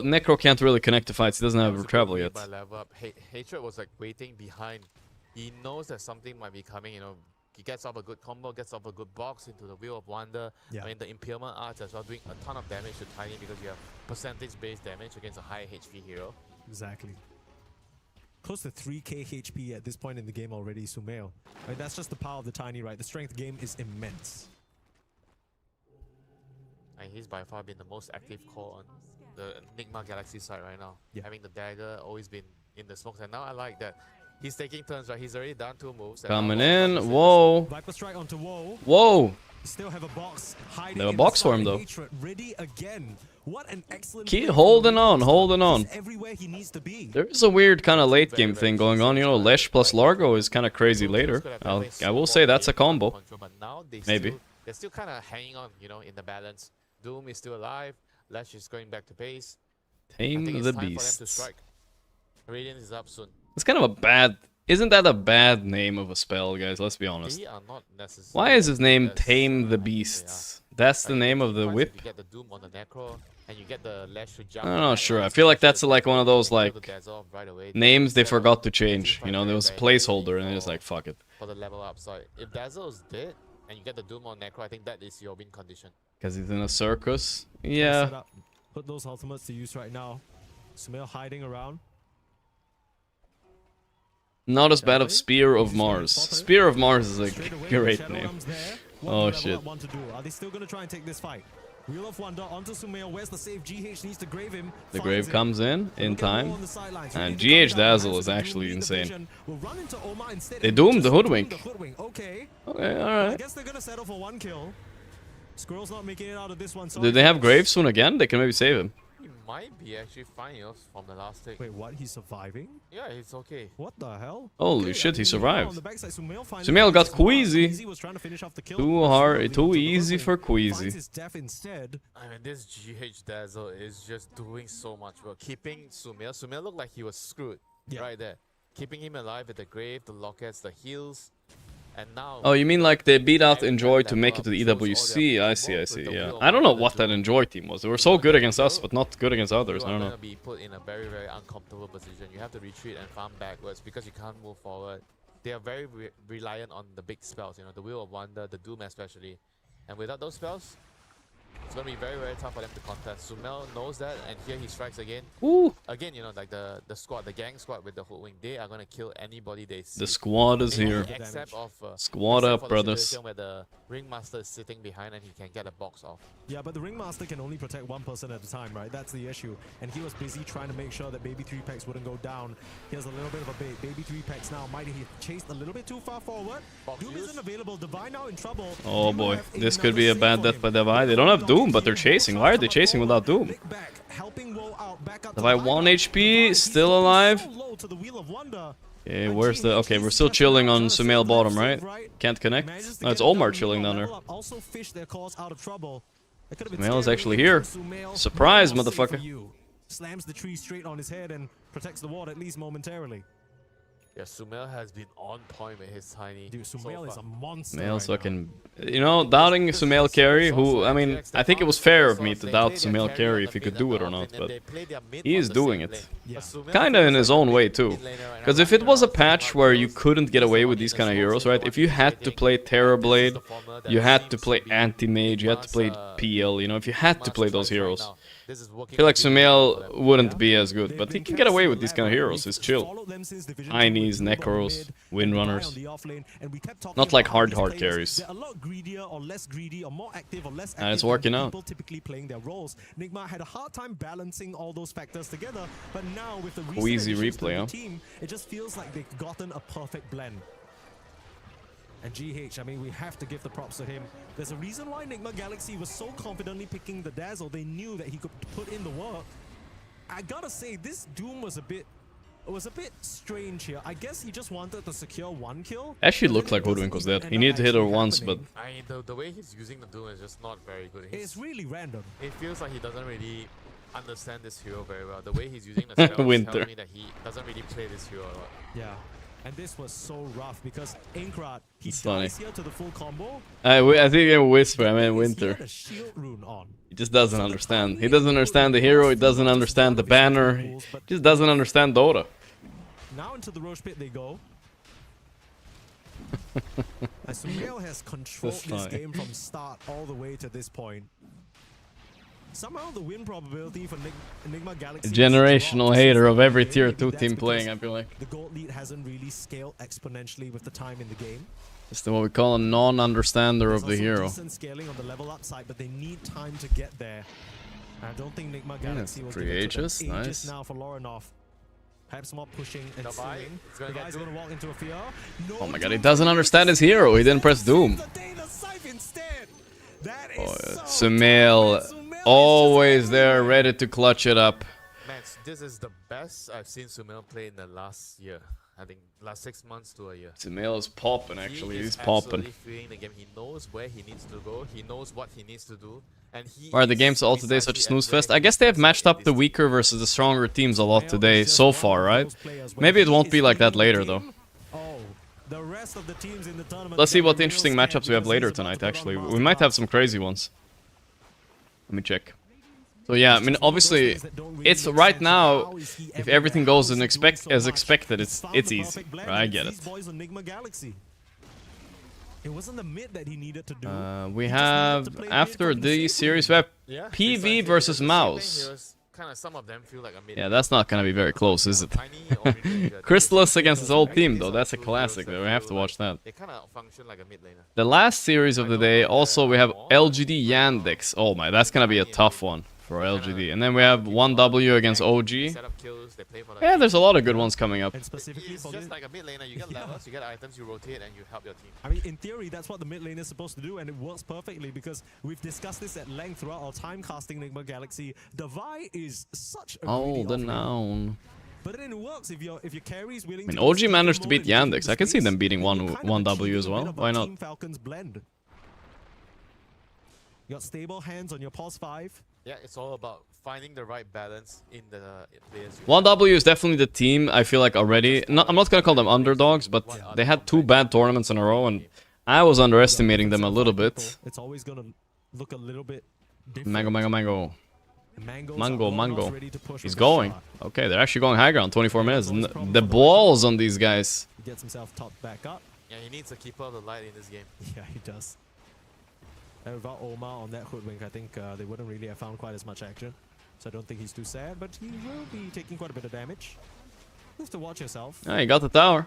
Necro can't really connect to fights, he doesn't have travel yet. Hatred was like waiting behind. He knows that something might be coming, you know. He gets off a good combo, gets off a good box into the Wheel of Wonder. I mean, the Impalement Arts as well, doing a ton of damage to Tiny because you have percentage-based damage against a high HP hero. Exactly. Close to 3k HP at this point in the game already, Sumail. Right, that's just the power of the Tiny, right? The strength game is immense. And he's by far been the most active core on the Nigma Galaxy side right now. Having the dagger, always been in the smokes. And now I like that. He's taking turns, right? He's already done 2 moves. Coming in, whoa. Viper strike onto Woe. Whoa. Still have a box hiding. They have a box for him though. Ready again. What an excellent Keep holding on, holding on. Everywhere he needs to be. There is a weird kind of late game thing going on, you know, Lesh plus Largo is kind of crazy later. I will say that's a combo. Maybe. They're still kind of hanging on, you know, in the balance. Doom is still alive. Lesh is going back to base. Tame the beasts. Radiant is up soon. It's kind of a bad... Isn't that a bad name of a spell, guys? Let's be honest. Why is his name Tame the Beasts? That's the name of the whip? You get the Doom on the Necro, and you get the Lesh to jump. I'm not sure. I feel like that's like one of those like names they forgot to change. You know, there was a placeholder and they're just like, fuck it. For the level up side. If Dazzle's dead, and you get the Doom on Necro, I think that is your win condition. Because he's in a circus? Yeah. Put those ultimates to use right now. Sumail hiding around. Not as bad as Spear of Mars. Spear of Mars is a great name. Oh shit. Are they still going to try and take this fight? Wheel of Wonder onto Sumail. Where's the save? GH needs to grave him. The grave comes in time. And GH Dazzle is actually insane. They doomed the Hoodwink. Okay, alright. I guess they're gonna settle for 1 kill. Squirrel's not making it out of this one. Do they have grave soon again? They can maybe save him. He might be actually fine, you know, from the last take. Wait, what? He's surviving? Yeah, it's okay. What the hell? Holy shit, he survived. Sumail got Queasy. Too easy for Queasy. I mean, this GH Dazzle is just doing so much work. Keeping Sumail. Sumail looked like he was screwed right there. Keeping him alive at the grave, the lockets, the heals. And now, oh, you mean like they beat out Enjoy to make it to the EWC? I see, yeah. I don't know what that Enjoy team was. They were so good against us, but not good against others. I don't know. Be put in a very, very uncomfortable position. You have to retreat and farm backwards because you can't move forward. They are very reliant on the big spells, you know, the Wheel of Wonder, the Doom especially. And without those spells, it's going to be very, very tough for them to contest. Sumail knows that, and here he strikes again. Ooh. Again, you know, like the squad, the gang squad with the Hoodwink, they are going to kill anybody they see. The squad is here. Except Squad up, brothers. Where the Ringmaster is sitting behind and he can get a box off. Yeah, but the Ringmaster can only protect one person at a time, right? That's the issue. And he was busy trying to make sure that Baby 3 Packs wouldn't go down. Here's a little bit of a bait. Baby 3 Packs now might he chased a little bit too far forward. Doom isn't available. Divine now in trouble. Oh boy, this could be a bad death by Divine. They don't have Doom, but they're chasing. Why are they chasing without Doom? Divine 1 HP, still alive. Okay, where's the... Okay, we're still chilling on Sumail bottom, right? Can't connect? No, it's Olmar chilling down there. Sumail is actually here. Surprise, motherfucker. Slams the tree straight on his head and protects the ward at least momentarily. Yeah, Sumail has been on point with his tiny. Dude, Sumail is a monster. Sumail's fucking... You know, doubting Sumail carry, who... I mean, I think it was fair of me to doubt Sumail carry if he could do it or not, but... He is doing it. Kinda in his own way, too. Because if it was a patch where you couldn't get away with these kind of heroes, right? If you had to play Terrorblade, you had to play Anti-Mage, you had to play PL, you know, if you had to play those heroes... I feel like Sumail wouldn't be as good, but he can get away with these kind of heroes. He's chill. Heinies, Necros, Windrunners. Not like hard carries. And it's working out. Nigma had a hard time balancing all those factors together, but now with the easy replay, huh? Team, it just feels like they've gotten a perfect blend. And GH, I mean, we have to give the props to him. There's a reason why Nigma Galaxy was so confidently picking the Dazzle. They knew that he could put in the work. I gotta say, this Doom was a bit strange here. I guess he just wanted to secure 1 kill. Actually looked like Hoodwink was dead. He needed to hit her once, but... I mean, the way he's using the Doom is just not very good. It's really random. It feels like he doesn't really understand this hero very well. The way he's using the spell is telling me that he doesn't really play this hero a lot. Yeah. And this was so rough because Inkrat, he dies here to the full combo. I think I whisper, I mean Winter. He just doesn't understand. He doesn't understand the hero, he doesn't understand the banner, he just doesn't understand Dota. Now into the Roche pit they go. As Sumail has controlled this game from start all the way to this point. Somehow the win probability for Enigma Galaxy... A generational hater of every tier 2 team playing, I feel like. The gold lead hasn't really scaled exponentially with the time in the game. It's what we call a non-understander of the hero. Decent scaling on the level up side, but they need time to get there. I don't think Enigma Galaxy will 3 H's, nice. Now for Lorinov. Perhaps more pushing and sealing. The guy's gonna walk into a fear. Oh my god, he doesn't understand his hero, he didn't press Doom. Oh, Sumail, always there, ready to clutch it up. Man, this is the best I've seen Sumail play in the last year. I think last 6 months to a year. Sumail is popping, actually. He's popping. Feeling the game. He knows where he needs to go. He knows what he needs to do. And Are the games all today such a snooze fest? I guess they have matched up the weaker versus the stronger teams a lot today so far, right? Maybe it won't be like that later, though. Let's see what interesting matchups we have later tonight, actually. We might have some crazy ones. Let me check. So yeah, I mean, obviously, it's right now, if everything goes as expected, it's easy. Right? I get it. It wasn't the mid that he needed to do. We have, after the series, we have PV versus Mouse. kind of some of them feel like a mid. Yeah, that's not gonna be very close, is it? Tiny or mid-laner. Chrysalis against his old team, though. That's a classic. We have to watch that. They kind of function like a mid laner. The last series of the day, also we have LGD Yandex. Oh my, that's gonna be a tough one for LGD. And then we have 1W against OG. Yeah, there's a lot of good ones coming up. And specifically It's for just this, like a mid laner. You get levels, you get items, you rotate, and you help your team. I mean, in theory, that's what the mid lane is supposed to do, and it works perfectly because we've discussed this at length throughout our time casting Nigma Galaxy. The Vi is such a Oh, the noun. But then it works if your carry is willing. I mean, OG managed to beat Yandex. I can see them beating 1W as well. Why not? Team Falcons blend. You got stable hands on your pulse 5. Yeah, it's all about finding the right balance in the players. 1W is definitely the team, I feel like already. No, I'm not gonna call them underdogs, but they had 2 bad tournaments in a row, and I was underestimating them a little bit. It's always gonna look a little bit different. Mango. Mango. He's going. Okay, they're actually going high ground, 24 minutes. The balls on these guys. He gets himself topped back up. Yeah, he needs a keeper of the light in this game. Yeah, he does. And without Omar on that hoodwink, I think they wouldn't really have found quite as much action. So I don't think he's too sad, but he will be taking quite a bit of damage. You have to watch yourself. Yeah, he got the tower.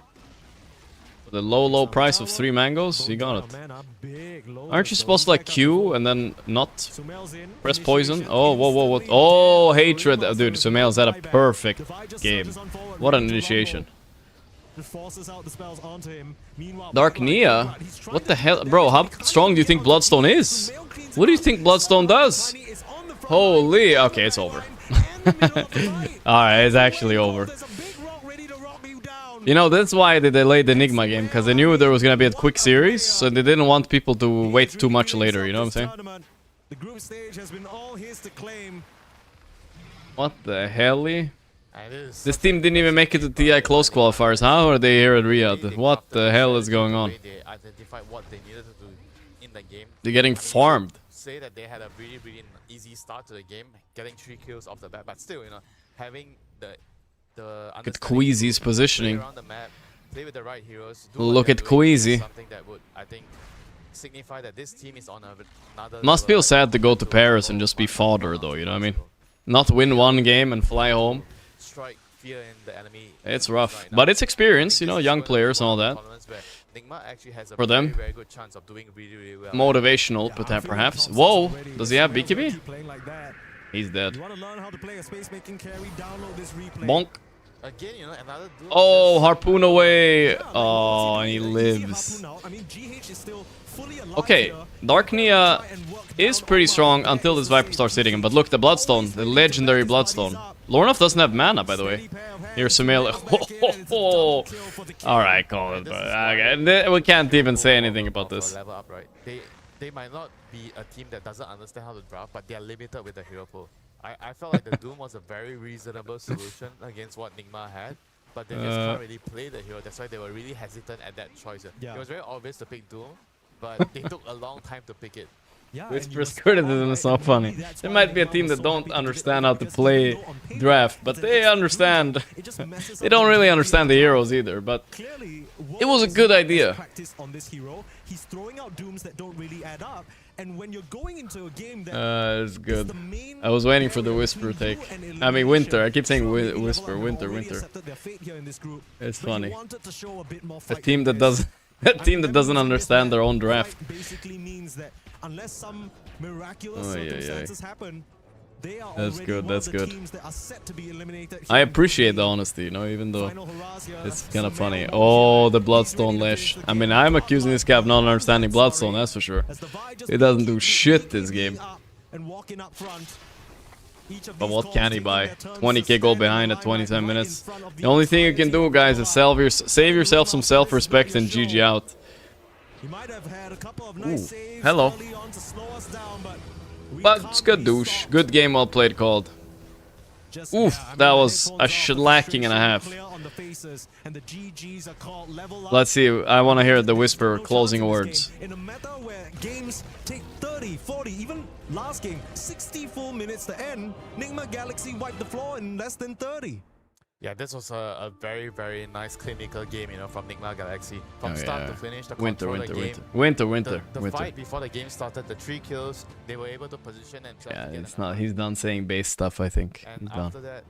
For the low price of 3 mangoes, he got it. Aren't you supposed to like Q and then not press poison? Oh, whoa. Oh, hatred. Dude, Sumail's had a perfect game. What an initiation. Dark Nia? What the hell? Bro, how strong do you think Bloodstone is? What do you think Bloodstone does? Holy... Okay, it's over. Alright, it's actually over. You know, that's why they delayed the Enigma game, because they knew there was gonna be a quick series, so they didn't want people to wait too much later, you know what I'm saying? The group stage has been all his to claim. What the hell? This team didn't even make it to TI close qualifiers. How are they here at Riyadh? What the hell is going on? They identified what they needed to do in the game. They're getting farmed. Say that they had a really easy start to the game, getting 3 kills off the bat, but still, you know, having the Look at Queasy's positioning. Around the map, play with the right heroes. Look at Queasy. Something that would, I think, signify that this team is on another. Must feel sad to go to Paris and just be fodder, though. You know what I mean? Not win one game and fly home. Strike fear in the enemy. It's rough, but it's experience. You know, young players and all that. For them, very good chance of doing really well. Motivational, but perhaps. Whoa, does he have BKB? He's dead. Bonk. Again, you know, another Oh, harpoon away. Oh, and he lives. Okay, Dark Nia is pretty strong until this Viper starts hitting him. But look, the Bloodstone, the legendary Bloodstone. Lornoff doesn't have mana, by the way. Here's Sumail. Alright, call it. Okay. We can't even say anything about this. Level up, right? They might not be a team that doesn't understand how to draft, but they are limited with the hero pool. I felt like the Doom was a very reasonable solution against what Nigma had, but they just can't really play the hero. That's why they were really hesitant at that choice. It was very obvious to pick Doom, but they took a long time to pick it. Whisper's criticism is so funny. There might be a team that don't understand how to play draft, but they understand. They don't really understand the heroes either, but it was a good idea. He's throwing out dooms that don't really add up, and when you're going into a game that it's good. I was waiting for the Whisper take. I mean Winter. I keep saying Whisper. Winter. It's funny. A team that doesn't understand their own draft. Basically means that unless some miraculous circumstances happen, they are that's good. That's good. that are set to be eliminated. I appreciate the honesty, you know, even though it's kind of funny. Oh, the Bloodstone Lash. I mean, I'm accusing this guy of not understanding Bloodstone, that's for sure. He doesn't do shit this game. But what can he buy? 20k gold behind at 27 minutes. The only thing you can do, guys, is save yourself some self-respect and GG out. Ooh, hello. But it's good, douche. Good game, well played, called. Oof, that was a shellacking and a half. Let's see, I want to hear the Whisper closing words. In a meta where games take 30, 40, even last game, 64 minutes to end, Nigma Galaxy wiped the floor in less than 30. Yeah, this was a very, very nice clinical game, you know, from Nigma Galaxy. From start to finish, the control of the game. Winter. The fight before the game started, the 3 kills, they were able to position themselves. Yeah, it's not. He's done saying base stuff, I think. And after that,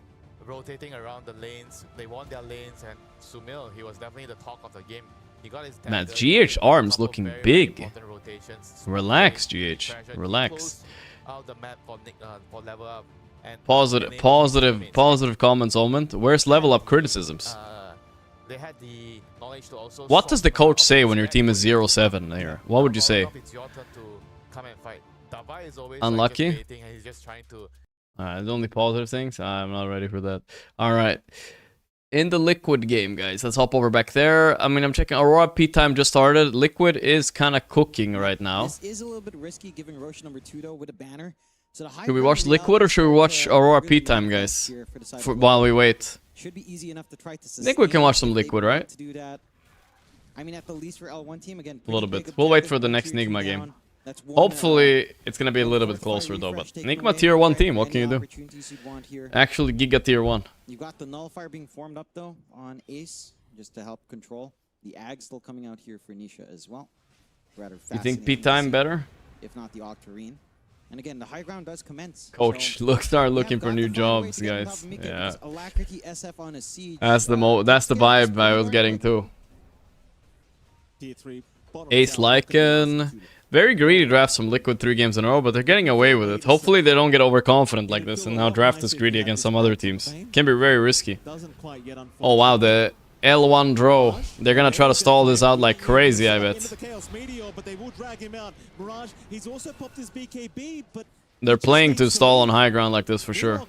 rotating around the lanes, they won their lanes, and Sumil, he was definitely the talk of the game. He got his Man, GH arms looking big. Relax, GH. Relax. Out the map for level up. And Positive comments, Almond. Where's level up criticisms? They had the knowledge to also What does the coach say when your team is 0-7 here? What would you say? It's your turn to come and fight. Davai is always unlucky. Like, just waiting, and he's just trying to. The only positive things? I'm not ready for that. Alright. In the Liquid game, guys. Let's hop over back there. I mean, I'm checking. Aurora P-Time just started. Liquid is kind of cooking right now. This is a little bit risky giving Roche number 2, though, with a banner. So should we watch Liquid or should we watch Aurora P-Time, guys? While we wait. Should be easy enough to try to I think we can watch some Liquid, right? To do that. I mean, at the least for L1 team, again, a little bit. We'll wait for the next Nigma game. Hopefully, it's going to be a little bit closer, though. But Nigma tier 1 team, what can you do? Actually, Giga tier 1. You got the Nullifier being formed up, though, on Ace, just to help control. The Ag still coming out here for Nisha as well. Rather you think P-Time better? If not the Octarine. And again, the high ground does commence. Coach, so start looking for new jobs, guys. Yeah. SF on a siege. That's the vibe I was getting too. Ace Lycan. Very greedy drafts from Liquid 3 games in a row, but they're getting away with it. Hopefully they don't get overconfident like this and now draft this greedy against some other teams. Can be very risky. Oh wow, the L1 draw. They're gonna try to stall this out like crazy, I bet. They're playing to stall on high ground like this for sure.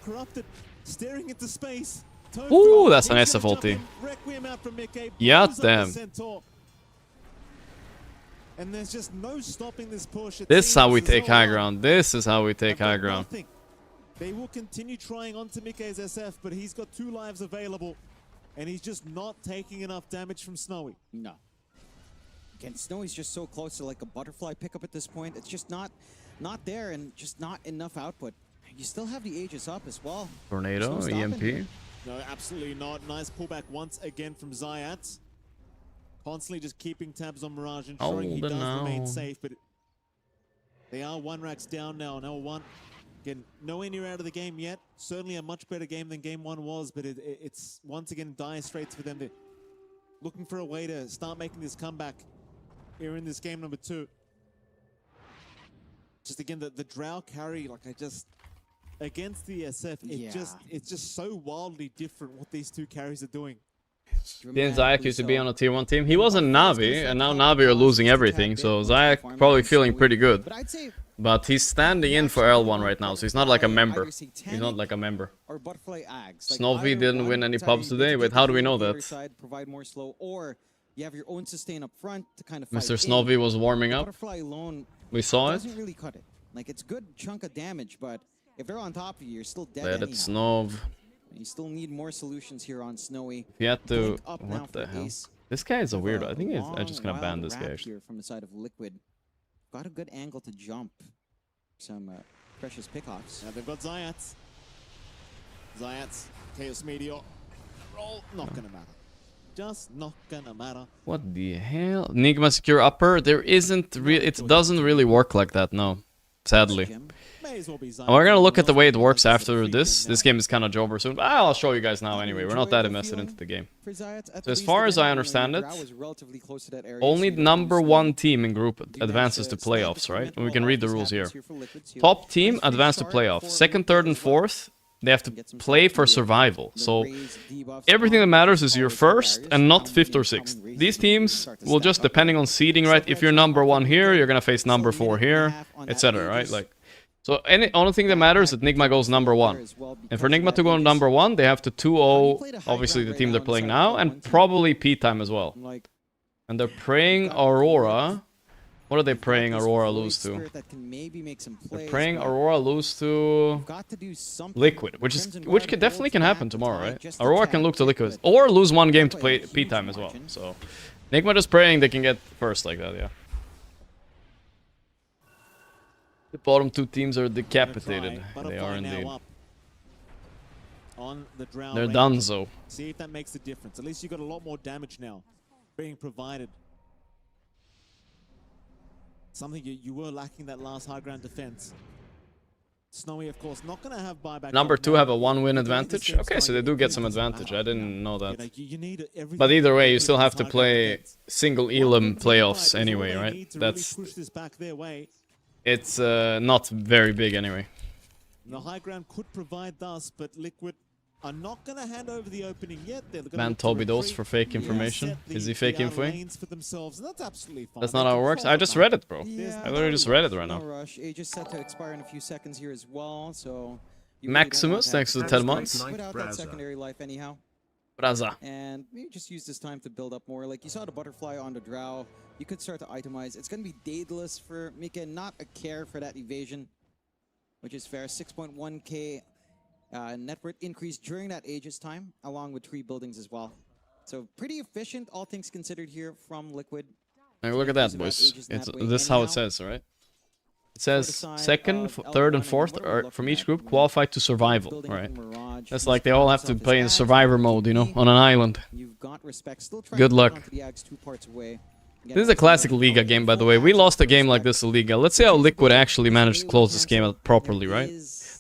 Ooh, that's an SF ulti. Yeah, damn. And there's just no stopping this push. This is how we take high ground. This is how we take high ground. They will continue trying onto Mikkei's SF, but he's got 2 lives available. And he's just not taking enough damage from Snowy. No. Again, Snowy's just so close to like a butterfly pickup at this point. It's just not there and just not enough output. You still have the Aegis up as well. Tornado, EMP. No, absolutely not. Nice pullback once again from Zayat. Constantly just keeping tabs on Mirage, ensuring he does remain safe, but they are 1 racks down now on L1. Again, nowhere near out of the game yet. Certainly a much better game than game 1 was, but it's once again dire straits for them. They're looking for a way to start making this comeback here in this game number 2. Just again, the Drow carry, like against the SF, it's just so wildly different what these 2 carries are doing. Didn't Zayak used to be on a tier 1 team? He was in Navi, and now Navi are losing everything, so Zayak probably feeling pretty good. But he's standing in for L1 right now, so he's not like a member. He's not like a member. Snowy didn't win any pubs today. Wait, how do we know that? Mr. Snowy was warming up. We saw it. Like, it's good chunk of damage, but if they're on top of you, you're still dead. Let it Snov. You still need more solutions here on Snowy. He had to. What the hell? This guy is a weirdo. I think I'm just gonna ban this guy. Here from the side of Liquid. Got a good angle to jump. Some precious pickoffs. Now they've got Zayat. Zayat, Chaos Meteor. Roll, not gonna matter. Just not gonna matter. What the hell? Nigma secure upper? There isn't really. It doesn't really work like that, no. Sadly. We're gonna look at the way it works after this. This game is kind of over soon. I'll show you guys now anyway. We're not that invested into the game. So as far as I understand it, only number 1 team in group advances to playoffs, right? And we can read the rules here. Top team advance to playoffs. 2nd, 3rd, and 4th, they have to play for survival. So everything that matters is your 1st and not 5th or 6th. These teams will just, depending on seeding, right? If you're number 1 here, you're gonna face number 4 here, etc. Right? Like. So only thing that matters is that Nigma goes number 1. And for Nigma to go number 1, they have to 2-0, obviously the team they're playing now, and probably P-Time as well. And they're praying Aurora. What are they praying Aurora lose to? They're praying Aurora lose to Liquid, which definitely can happen tomorrow, right? Aurora can lose to Liquid, or lose 1 game to play P-Time as well. So Nigma just praying they can get first like that, yeah. The bottom 2 teams are decapitated. They are indeed. on the Drow. They're donezo. See if that makes a difference. At least you got a lot more damage now being provided. Something you were lacking that last high ground defense. Snowy, of course, not going to have buyback. Number 2 have a 1-win advantage. Okay, so they do get some advantage. I didn't know that. But either way, you still have to play single Elam playoffs anyway, right? That's it's not very big anyway. The high ground could provide thus, but Liquid are not going to hand over the opening yet. Ban Toby Dose for fake information. Is he fake infoing? That's absolutely fine. That's not how it works. I just read it, bro. Yeah, I literally just read it right now. No rush. Age is set to expire in a few seconds here as well, so... Maximus, thanks to the 10 months. Without that secondary life anyhow. Braza. And maybe just use this time to build up more. Like you saw the butterfly on the Drow. You could start to itemize. It's going to be Daedalus for Mika, not a care for that evasion, which is fair. 6.1k net worth increase during that Aegis time, along with 3 buildings as well. So pretty efficient, all things considered here from Liquid. Hey, look at that, boys. It's this is how it says, right? It says second, third, and fourth are from each group qualified to survival, right? That's like they all have to play in survivor mode, you know, on an island. Good luck. This is a classic Liga game, by the way. We lost a game like this in Liga. Let's see how Liquid actually managed to close this game out properly, right?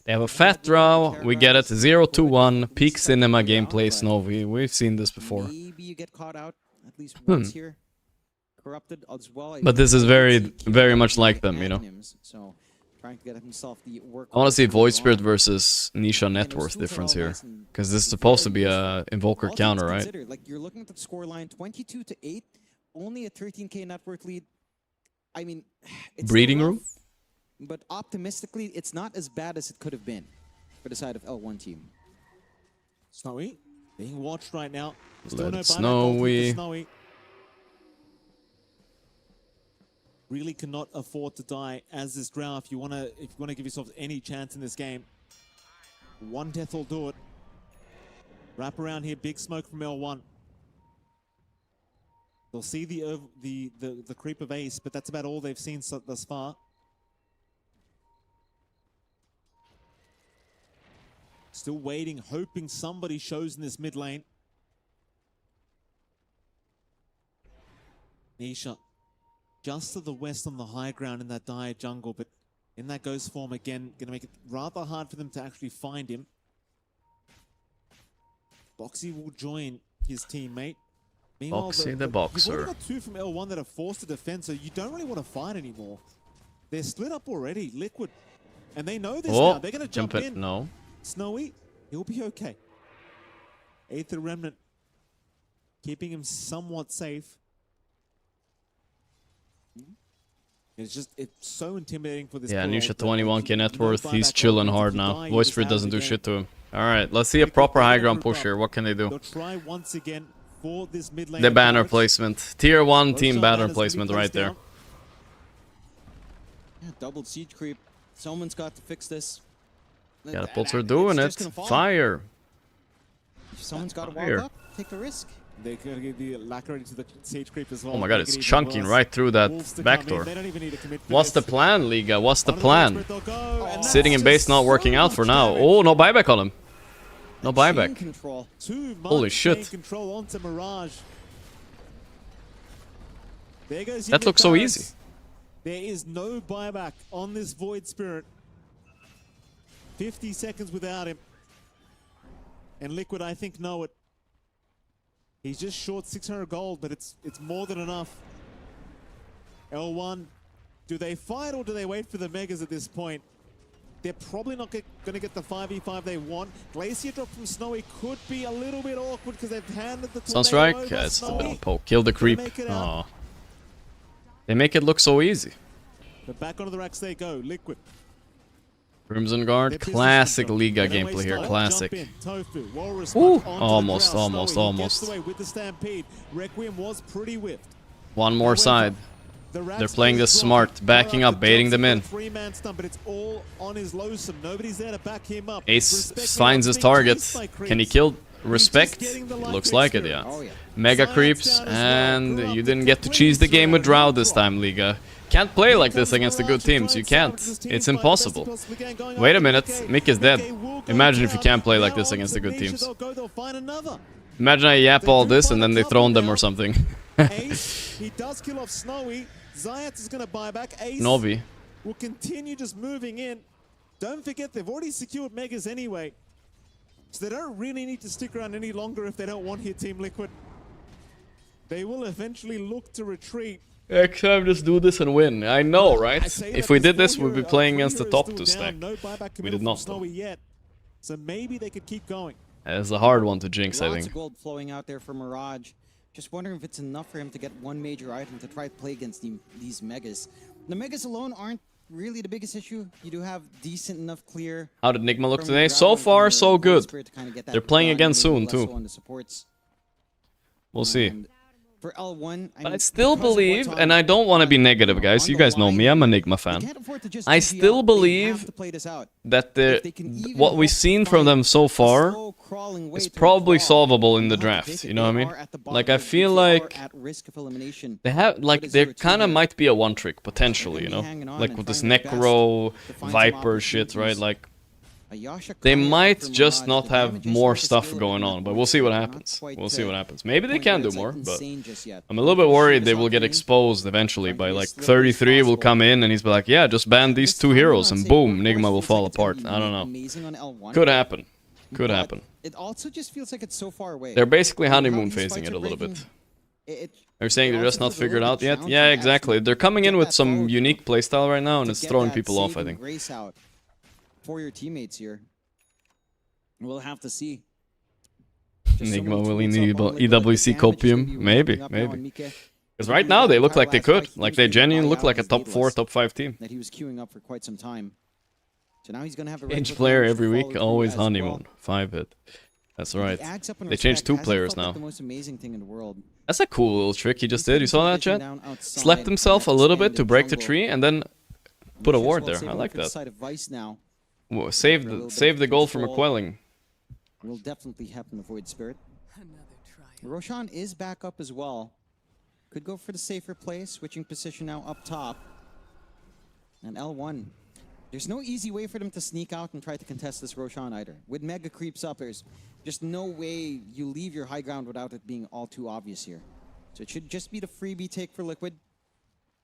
They have a fat draw. We get it. 0-1. Peak cinema gameplay, Snowy. We've seen this before. Maybe you get caught out at least once here. Corrupted as well. But this is very much like them, you know. So, trying to get himself the work. I want to see Void Spirit versus Nisha net worth difference here, because this is supposed to be a Invoker counter, right? Like you're looking at the scoreline, 22-8, only a 13k net worth lead. I mean, it's breeding room. But optimistically, it's not as bad as it could have been for the side of L1 team. Snowy being watched right now. Let it Snowy. Really cannot afford to die as this Drow if you wanna give yourself any chance in this game. One death will do it. Wrap around here, big smoke from L1. They'll see the creep of Ace, but that's about all they've seen thus far. Still waiting, hoping somebody shows in this mid lane. Nisha. Just to the west on the high ground in that dire jungle, but in that ghost form again, going to make it rather hard for them to actually find him. Boxy will join his teammate. Meanwhile, Boxy the you've boxer. already got 2 from L1 that are forced to defend, so you don't really want to fight anymore. They're split up already, Liquid. And they know this now. They're going to jump in. No. Snowy, he'll be okay. Aether Remnant, keeping him somewhat safe. It's so intimidating for this. Yeah, Nisha 21k net worth. He's chilling hard now. Void Spirit doesn't do shit to him. Alright, let's see a proper high ground push here. What can they do? Try once again for this mid lane. The banner placement. Tier 1 team banner placement right there. Yeah, doubled siege creep. Someone's got to fix this. Catapults are doing it. Fire. Someone's got to walk up, take the risk. They're going to give the lacquer into the siege creep as well. Oh my god, it's chunking right through that backdoor. What's the plan, Liga? What's the plan? Sitting in base not working out for now. Oh, no buyback on him. No buyback. Holy shit. That looks so easy. There is no buyback on this Void Spirit. 50 seconds without him. And Liquid, I think, know it. He's just short 600 gold, but it's more than enough. L1, do they fight or do they wait for the Megas at this point? They're probably not going to get the 5v5 they want. Glacier drop from Snowy could be a little bit awkward because they've handed the Sunstrike? Yeah, it's a bit of a poke. Kill the creep. Oh. They make it look so easy. But back onto the racks they go. Liquid. Crimson Guard, classic Liga gameplay here, classic. Ooh, almost. One more side. They're playing this smart, backing up, baiting them in. Ace finds his target. Can he kill Respect? Looks like it, yeah. Mega creeps, and you didn't get to cheese the game with Drow this time, Liga. can't play like this against the good teams. You can't. It's impossible. Wait a minute. Mick is dead. Imagine if you can't play like this against the good teams. Imagine I yap all this and then they throw them or something. Ace, he does kill off Snowy. Zayat is going to buy back. Ace Novi will continue just moving in. Don't forget, they've already secured Megas anyway. So they don't really need to stick around any longer if they don't want here, Team Liquid. They will eventually look to retreat. Next time, just do this and win. I know, right? If we did this, we'd be playing against the top 2 stack. We did not, though. Yet, so maybe they could keep going. It's a hard one to jinx, I Lots think. of gold flowing out there for Mirage. Just wondering if it's enough for him to get one major item to try to play against these Megas. The Megas alone aren't really the biggest issue. You do have decent enough clear. How did Nigma look today? So far, so good. They're playing again soon, too. We'll see. For L1, But I still believe, and I don't want to be negative, guys. You guys know me, I'm a Nigma fan. I still believe that what we've seen from them so far is probably solvable in the draft. You know what I mean? Like, I feel like they have, like, there kind of might be a one trick potentially. You know, like with this Necro Viper shit, right? Like, they might just not have more stuff going on, but we'll see what happens. We'll see what happens. Maybe they can do more, but I'm a little bit worried they will get exposed eventually by like 33 will come in and he's like, yeah, just ban these 2 heroes and boom, Nigma will fall apart. I don't know. Could happen. Could happen. It also just feels like it's so far away. They're basically honeymoon phasing it a little bit. They're saying they're just not figured out yet? Yeah, exactly. They're coming in with some unique playstyle right now and it's throwing people off, I think. For your teammates here, we'll have to see. Nigma will need EWC Copium? Maybe, maybe. Because right now they look like they could. Like they genuinely look like a top 4, top 5 team. That he was queuing up for quite some time. So now he's gonna have a change player every week, always honeymoon. 5 hit. That's right. They changed 2 players now. The most amazing thing in the world. That's a cool little trick he just did. You saw that, chat? Slept himself a little bit to break the tree and then put a ward there. I like that. Whoa, save the goal from a quelling. Will definitely happen to Void Spirit. Roshan is back up as well. Could go for the safer play, switching position now up top. And L1. There's no easy way for them to sneak out and try to contest this Roshan either. With Mega creeps up, there's just no way you leave your high ground without it being all too obvious here. So it should just be the freebie take for Liquid.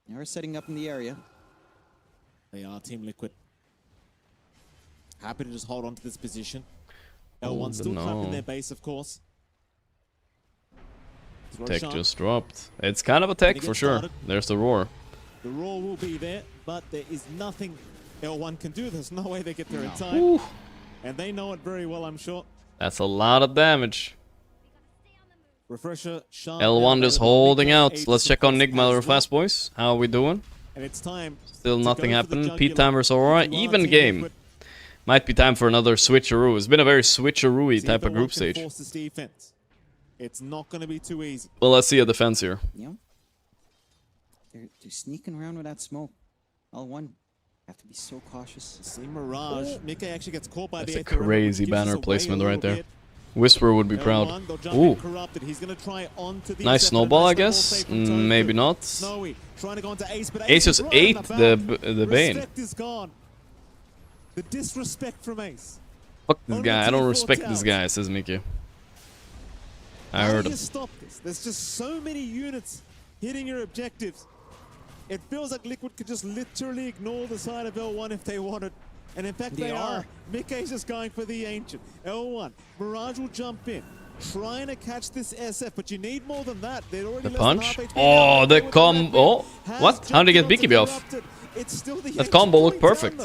They are setting up in the area. They are Team Liquid. Happy to just hold on to this position. L1 still trapped in their base, of course. Tech just dropped. It's kind of a tech for sure. There's the roar. The roar will be there, but there is nothing L1 can do. There's no way they get there in time. And they know it very well, I'm sure. That's a lot of damage. Refresher, L1 just holding out. Let's check on Nigma real fast, boys. How are we doing? And it's time. Still nothing happened. Pete time versus Aurora. Even game. Might be time for another switcheroo. It's been a very switcheroo-y type of group stage. It's not going to be too easy. Well, let's see a defense here. Yeah. They're sneaking around with that smoke. L1 have to be so cautious. See Mirage. Mickey actually gets caught by That's a crazy banner placement right there. Whisper would be proud. Ooh. Nice snowball, I guess. Maybe not. Ace just ate the Bane. The disrespect from Ace. Fuck this guy. I don't respect this guy, says Mickey. I heard him. Stop this? There's just so many units hitting your objectives. It feels like Liquid could just literally ignore the side of L1 if they wanted. And in fact, they are. Mickey's just going for the Ancient. L1. Mirage will jump in. Trying to catch this SF, but you need more than that. They're already the punch? Oh, the combo. What? How did he get BKB off? That combo looked perfect.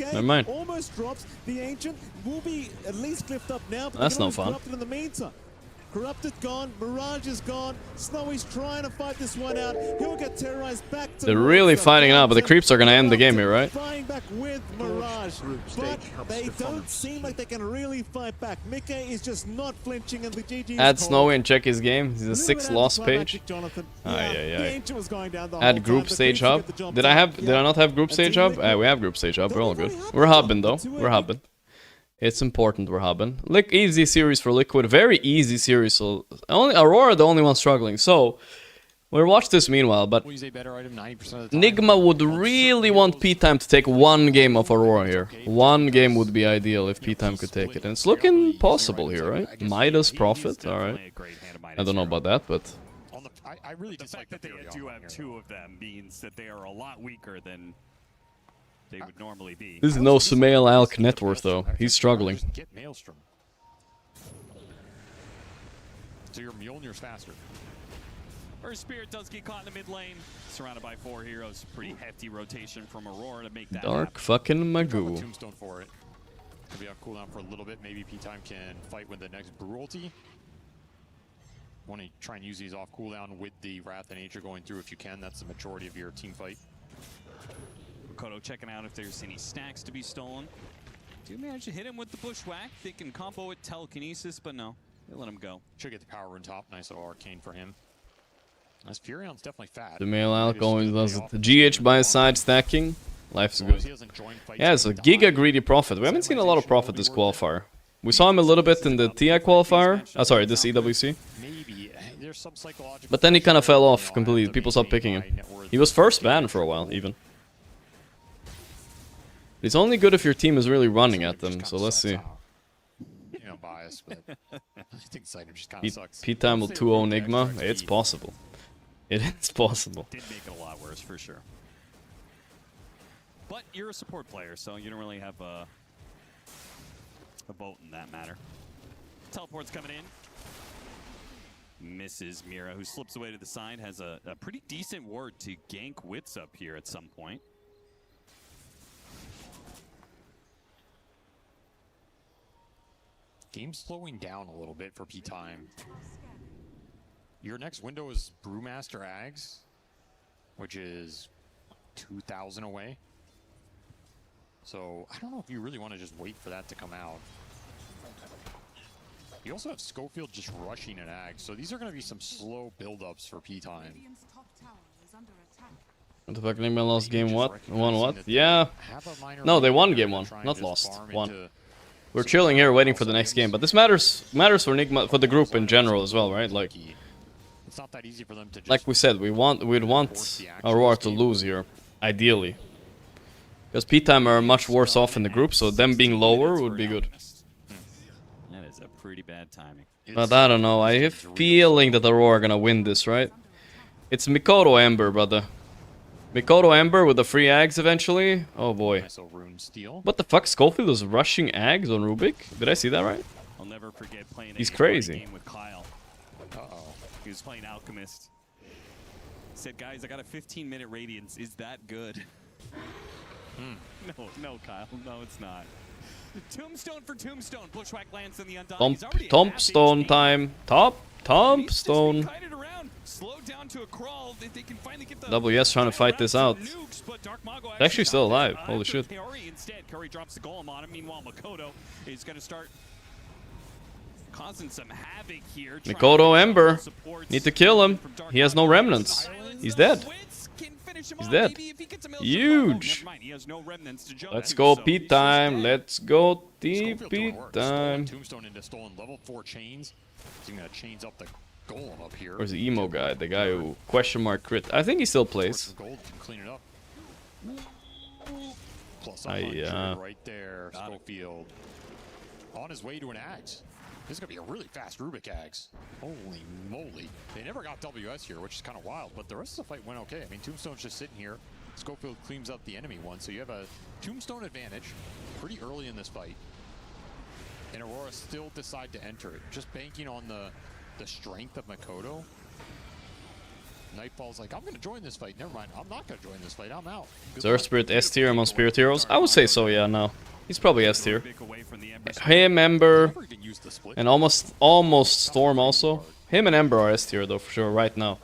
Never mind. Almost drops. The Ancient will be at least clipped up now. But that's no fun. In the meantime. Corrupted gone, Mirage is gone, Snowy's trying to fight this one out, he'll get terrorized back to They're really fighting it out, but the creeps are gonna end the game here, right? Flying back with Mirage, but they don't seem like they can really fight back. Mickey is just not flinching and the GG Add Snowy and check his game, he's a 6 loss page. Add group stage hub. Did I not have group stage hub? We have group stage hub, we're all good. We're hubbing though, we're hubbing. It's important we're hubbing. Easy series for Liquid, very easy series. So only Aurora the only one struggling. So We'll watch this meanwhile, but Nigma would really want P-Time to take one game of Aurora here. One game would be ideal if P-Time could take it. And it's looking possible here, right? Midas Prophet, alright. I don't know about that, but... I really the fact that they do have two of them means that they are a lot weaker than they would normally be. This is no Sumail Alk net worth, though. He's struggling. Get Maelstrom. So your Mjolnir's faster. First Spirit does get caught in the mid lane, surrounded by 4 heroes. Pretty hefty rotation from Aurora to make that Dark happen. fucking Magoo. Tombstone for it. Could be on cooldown for a little bit. Maybe P-Time can fight with the next Brew ulti. Want to try and use these off cooldown with the Wrath of Nature going through if you can. That's the majority of your team fight. Makoto checking out if there's any stacks to be stolen. Do manage to hit him with the Bushwhack. They can combo it telekinesis, but no. They let him go. Should get the power rune top. Nice little arcane for him. Nice Furion's definitely fat. Sumail Alk always does it. GH by his side stacking. Life's good. Yeah, it's a Giga Greedy Prophet. We haven't seen a lot of Prophet this qualifier. We saw him a little bit in the TI qualifier. Oh, sorry, this EWC. But then he kind of fell off completely. People stopped picking him. He was first ban for a while, even. It's only good if your team is really running at them, so let's see. Bias, but I think Synergy kind of sucks. P-Time will 2-0 Nigma. It's possible. It is possible. Did make it a lot worse, for sure. But you're a support player, so you don't really have a vote in that matter. Teleport's coming in. Misses Mira, who slips away to the side, has a pretty decent ward to gank Wits up here at some point. Game's slowing down a little bit for P-Time. Your next window is Brewmaster Ags, which is 2,000 away. So I don't know if you really want to just wait for that to come out. You also have Schofield just rushing an Ags, so these are going to be some slow build-ups for P-Time. What the fuck, Nigma lost game what? Won what? Yeah. No, they won game 1, not lost. Won. We're chilling here waiting for the next game, but this matters for Nigma, for the group in general as well, right? Like we said, we'd want Aurora to lose here, ideally. Because P-Time are much worse off in the group, so them being lower would be good. That is a pretty bad timing. But I don't know, I have a feeling that Aurora are gonna win this, right? It's Mikoto Ember, brother. Mikoto Ember with the free Ags eventually. Oh boy. What the fuck? Schofield is rushing Ags on Rubik? Did I see that right? I'll never forget playing He's crazy. Game with Kyle. He was playing Alchemist. He said, guys, I got a 15-minute radiance. Is that good? No, Kyle. No, it's not. Tombstone for Tombstone. Bushwhack lands in the Undying. Tombstone time. Tombstone. Slowed down to a crawl. They can finally get the WS trying to fight this out. They're actually still alive. Holy shit. Curry drops the golem on him. Meanwhile, Makoto is going to start causing some havoc here. Mikoto Ember. Need to kill him. He has no remnants. He's dead. He's dead. Huge. Let's go P-Time. Let's go P-Time. Tombstone into stolen level 4 chains. He's going to chains up the golem up here. Where's the emo guy? The guy who question mark crit. I think he still plays. Clean it up. Plus 100 right there. Schofield on his way to an Axe. This is going to be a really fast Rubik Axe. Holy moly. They never got WS here, which is kind of wild, but the rest of the fight went okay. I mean, Tombstone's just sitting here. Schofield cleans up the enemy one, so you have a Tombstone advantage pretty early in this fight. And Aurora still decide to enter it, just banking on the strength of Makoto. Nightfall's like, I'm going to join this fight. Never mind, I'm not going to join this fight. I'm out. Is Earth Spirit S tier among Spirit Heroes? I would say so, yeah, no. He's probably S tier. Him, Ember, and almost Storm also. Him and Ember are S tier though, for sure, right now.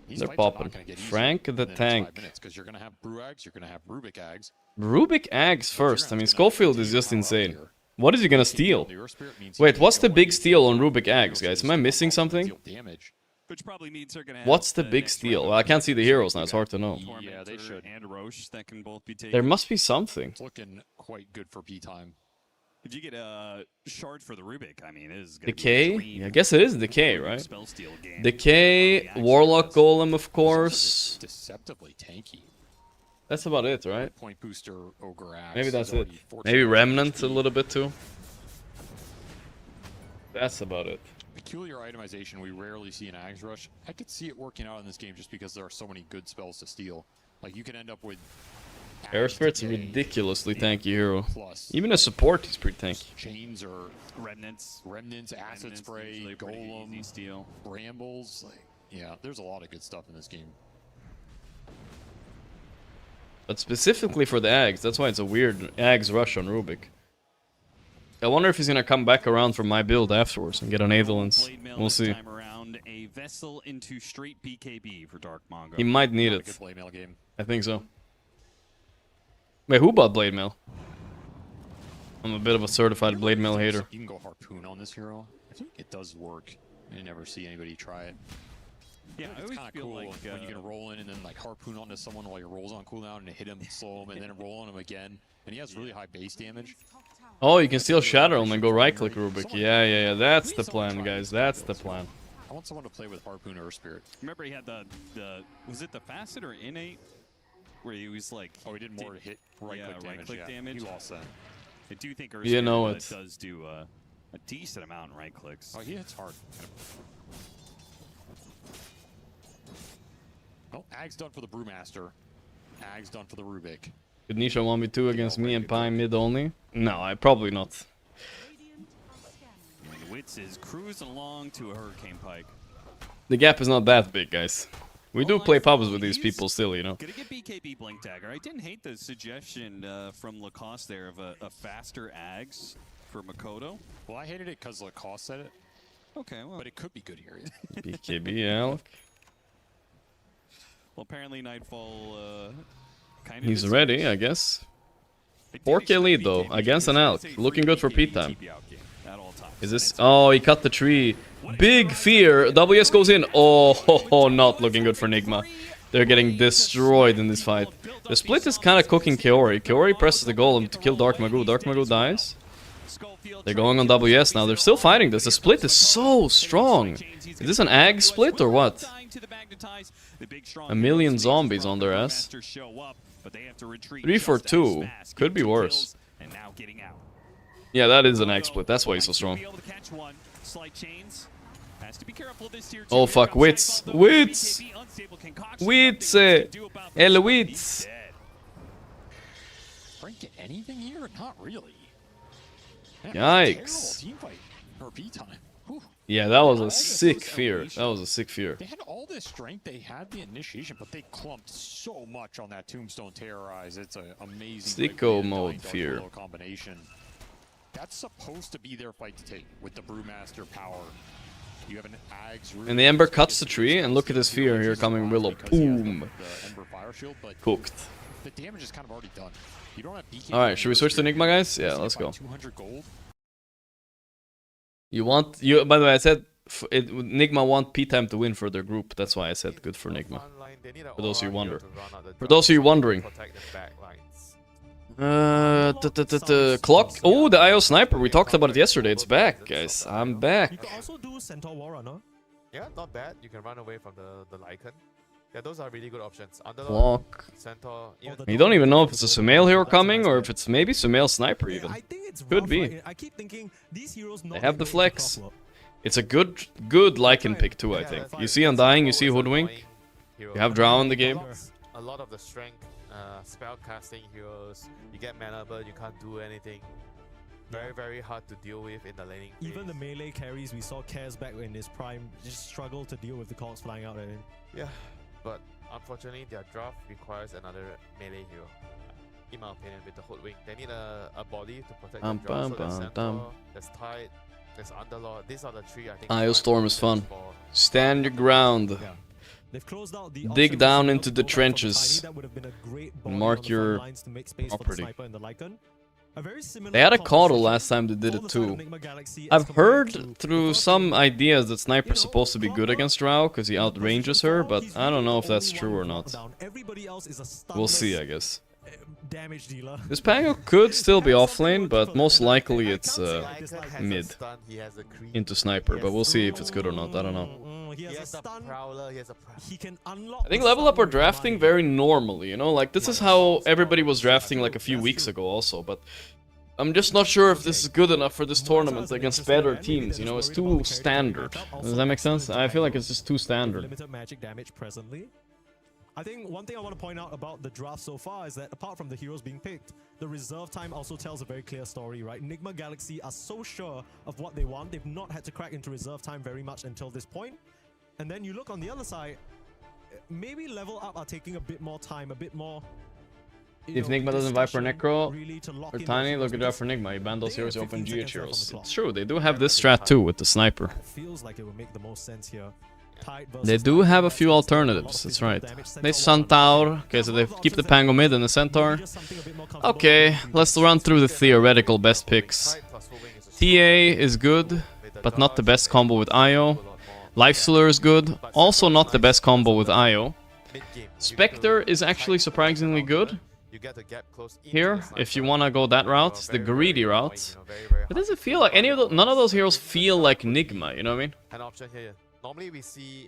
They're popping. Frank the Tank. Because you're going to have Brew Ags, you're going to have Rubik Ags. Rubik Ags first. I mean, Schofield is just insane. What is he gonna steal? Wait, what's the big steal on Rubik Ags, guys? Am I missing something? Which probably means they're gonna have What's the big steal? Well, I can't see the heroes now. It's hard to know. Yeah, they should. And Roche that can both be taken. There must be something. It's looking quite good for P-Time. If you get a shard for the Rubik, I mean, it is going to Decay? be I guess it is Decay, right? Spellsteal game. Decay, Warlock Golem, of course. Deceptively tanky. That's about it, right? Point booster, Ogre Axe. Maybe that's it. Maybe Remnant a little bit too. That's about it. Peculiar itemization we rarely see in Ags Rush. I could see it working out in this game just because there are so many good spells to steal. Like you can end up with Air Spirit's a ridiculously tanky hero. Even as support, he's pretty tanky. Chains or Remnants, Acid Spray, Golem, steal, Brambles. Like, yeah, there's a lot of good stuff in this game. But specifically for the Ags, that's why it's a weird Ags rush on Rubik. I wonder if he's gonna come back around for my build afterwards and get an Avalance. We'll see. Time around, a vessel into straight BKB for Dark Mongo. He might need Not a it. good blade mail game. I think so. Wait, who bought Blade Mail? I'm a bit of a certified Blade Mail hater. You can go Harpoon on this hero. I think it does work. I never see anybody try it. Yeah, I it's always kind of feel cool like when you can roll in and then like Harpoon onto someone while your rolls on cooldown and hit him, slow him, and then roll on him again. And he has really high base damage. Oh, you can steal Shatter him and go right-click Rubik. Yeah. That's the plan, guys. That's the plan. I want someone to play with Harpoon or Spirit. Remember he had the was it the Facet or Innate? Where he was like... Oh, he did more hit right-click damage. He lost that. I do think You know it. does do a decent amount in right clicks. Oh, he hits hard. Well, Ag's done for the Brewmaster. Ag's done for the Rubik. Could Nisha 1v2 against me and Pi mid only? No, I probably not. And Wits is cruising along to a Hurricane Pike. The gap is not that big, guys. We do play pubs with these people still, you know. Gonna get BKB Blink Dagger. I didn't hate the suggestion from Lacoste there of a faster Ags for Makoto. Well, I hated it because Lacoste said it. Okay, well. But it could be good here. BKB, Alec. Well, apparently Nightfall kind of... He's ready, I guess. 4K lead, though, against an Alec. Looking good for Pete time. Is this... Oh, he cut the tree. Big fear. WS goes in. Oh, not looking good for Nigma. They're getting destroyed in this fight. The split is kind of cooking Kaori. Kaori presses the golem to kill Dark Magoo. Dark Magoo dies. They're going on WS now. They're still fighting this. The split is so strong. Is this an Ag split or what? A million zombies on their ass. 3 for 2. Could be worse. Yeah, that is an Ag split. That's why he's so strong. Oh fuck, Wits! Wits! Wits! El Wits! Frank get anything here? Not really. Yikes. Team fight for B time. Yeah, that was a sick fear. That was a sick fear. They had all this strength, they had the initiation, but they clumped so much on that Tombstone Terrorize. It's an amazing Sicko mode fear. Combination. That's supposed to be their fight to take with the Brewmaster power. You have an Ags. And the Ember cuts the tree, and look at this fear here coming Willow. Boom. Cooked. The damage is kind of already done. You don't have BK. Alright, should we switch to Enigma, guys? Yeah, let's go. 200 gold. By the way, I said Nigma want P-Time to win for their group. That's why I said good for Nigma. For those of you wonder. For those of you wondering. Clock. Oh, the IO Sniper. We talked about it yesterday. It's back, guys. I'm back. You can also do Centaur Warrunner. Yeah, not bad. You can run away from the Lycan. Yeah, those are really good options. Clock. Centaur. You don't even know if it's a Sumail hero coming or if it's maybe Sumail Sniper even. Could be. I keep thinking these heroes they have the flex. It's a good Lycan pick too, I think. You see Undying, you see Hoodwink. You have Drow in the game. A lot of the strength, spell casting heroes. You get mana, but you can't do anything. Very hard to deal with in the laning phase. Even the melee carries, we saw Cares back in his prime just struggle to deal with the calls flying out at him. Yeah, but unfortunately their draft requires another melee hero. In my opinion, with the Hoodwink, they need a body to protect the draft. So there's Centaur, there's Tide, there's Underlord. These are the three I think. IO Storm is fun. Stand your ground. Yeah. They've closed out the dig down into the trenches. Mark your property. They had a Caudle last time they did it too. I've heard through some ideas that Sniper's supposed to be good against Drow because he outranges her, but I don't know if that's true or not. We'll see, I guess. damage dealer. This Pango could still be offlane, but most likely it's mid into sniper. But we'll see if it's good or not. I don't know. He has a prowler. He can unlock. I think Level Up are drafting very normally, you know, like this is how everybody was drafting like a few weeks ago also, but I'm just not sure if this is good enough for this tournament against better teams, you know, it's too standard. Does that make sense? I feel like it's just too standard. Limited magic damage presently. I think one thing I want to point out about the draft so far is that apart from the heroes being picked, the reserve time also tells a very clear story, right? Nigma Galaxy are so sure of what they want, they've not had to crack into reserve time very much until this point. And then you look on the other side, maybe Level Up are taking a bit more time, a bit more... If Nigma doesn't Viper Necro or Tiny, look at draft for Nigma. You ban those heroes, you open GH heroes. It's true, they do have this strat too with the sniper. Feels like it would make the most sense here. They do have a few alternatives, that's right. They Centaur, okay, so they keep the Pango mid and the Centaur. Okay, let's run through the theoretical best picks. TA is good, but not the best combo with IO. Lifestealer is good, also not the best combo with IO. Spectre is actually surprisingly good here, if you want to go that route, the greedy route. It doesn't feel like none of those heroes feel like Nigma, you know what I mean?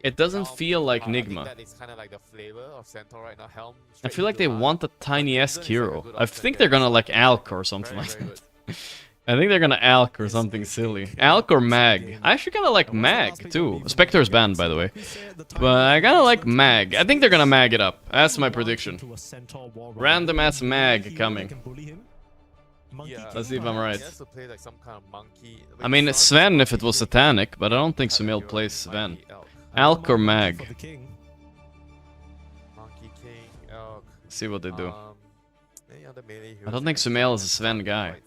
It doesn't feel like Nigma. I feel like they want a tiny-esque hero. I think they're gonna like Alk or something like that. I think they're gonna Alk or something silly. Alk or Mag. I actually kinda like Mag too. Spectre is banned, by the way. But I kinda like Mag. I think they're gonna Mag it up. That's my prediction. Random ass Mag coming. Let's see if I'm right. I mean, it's Sven if it was Satanic, but I don't think Sumail plays Sven. Alk or Mag. See what they do. I don't think Sumail is a Sven guy.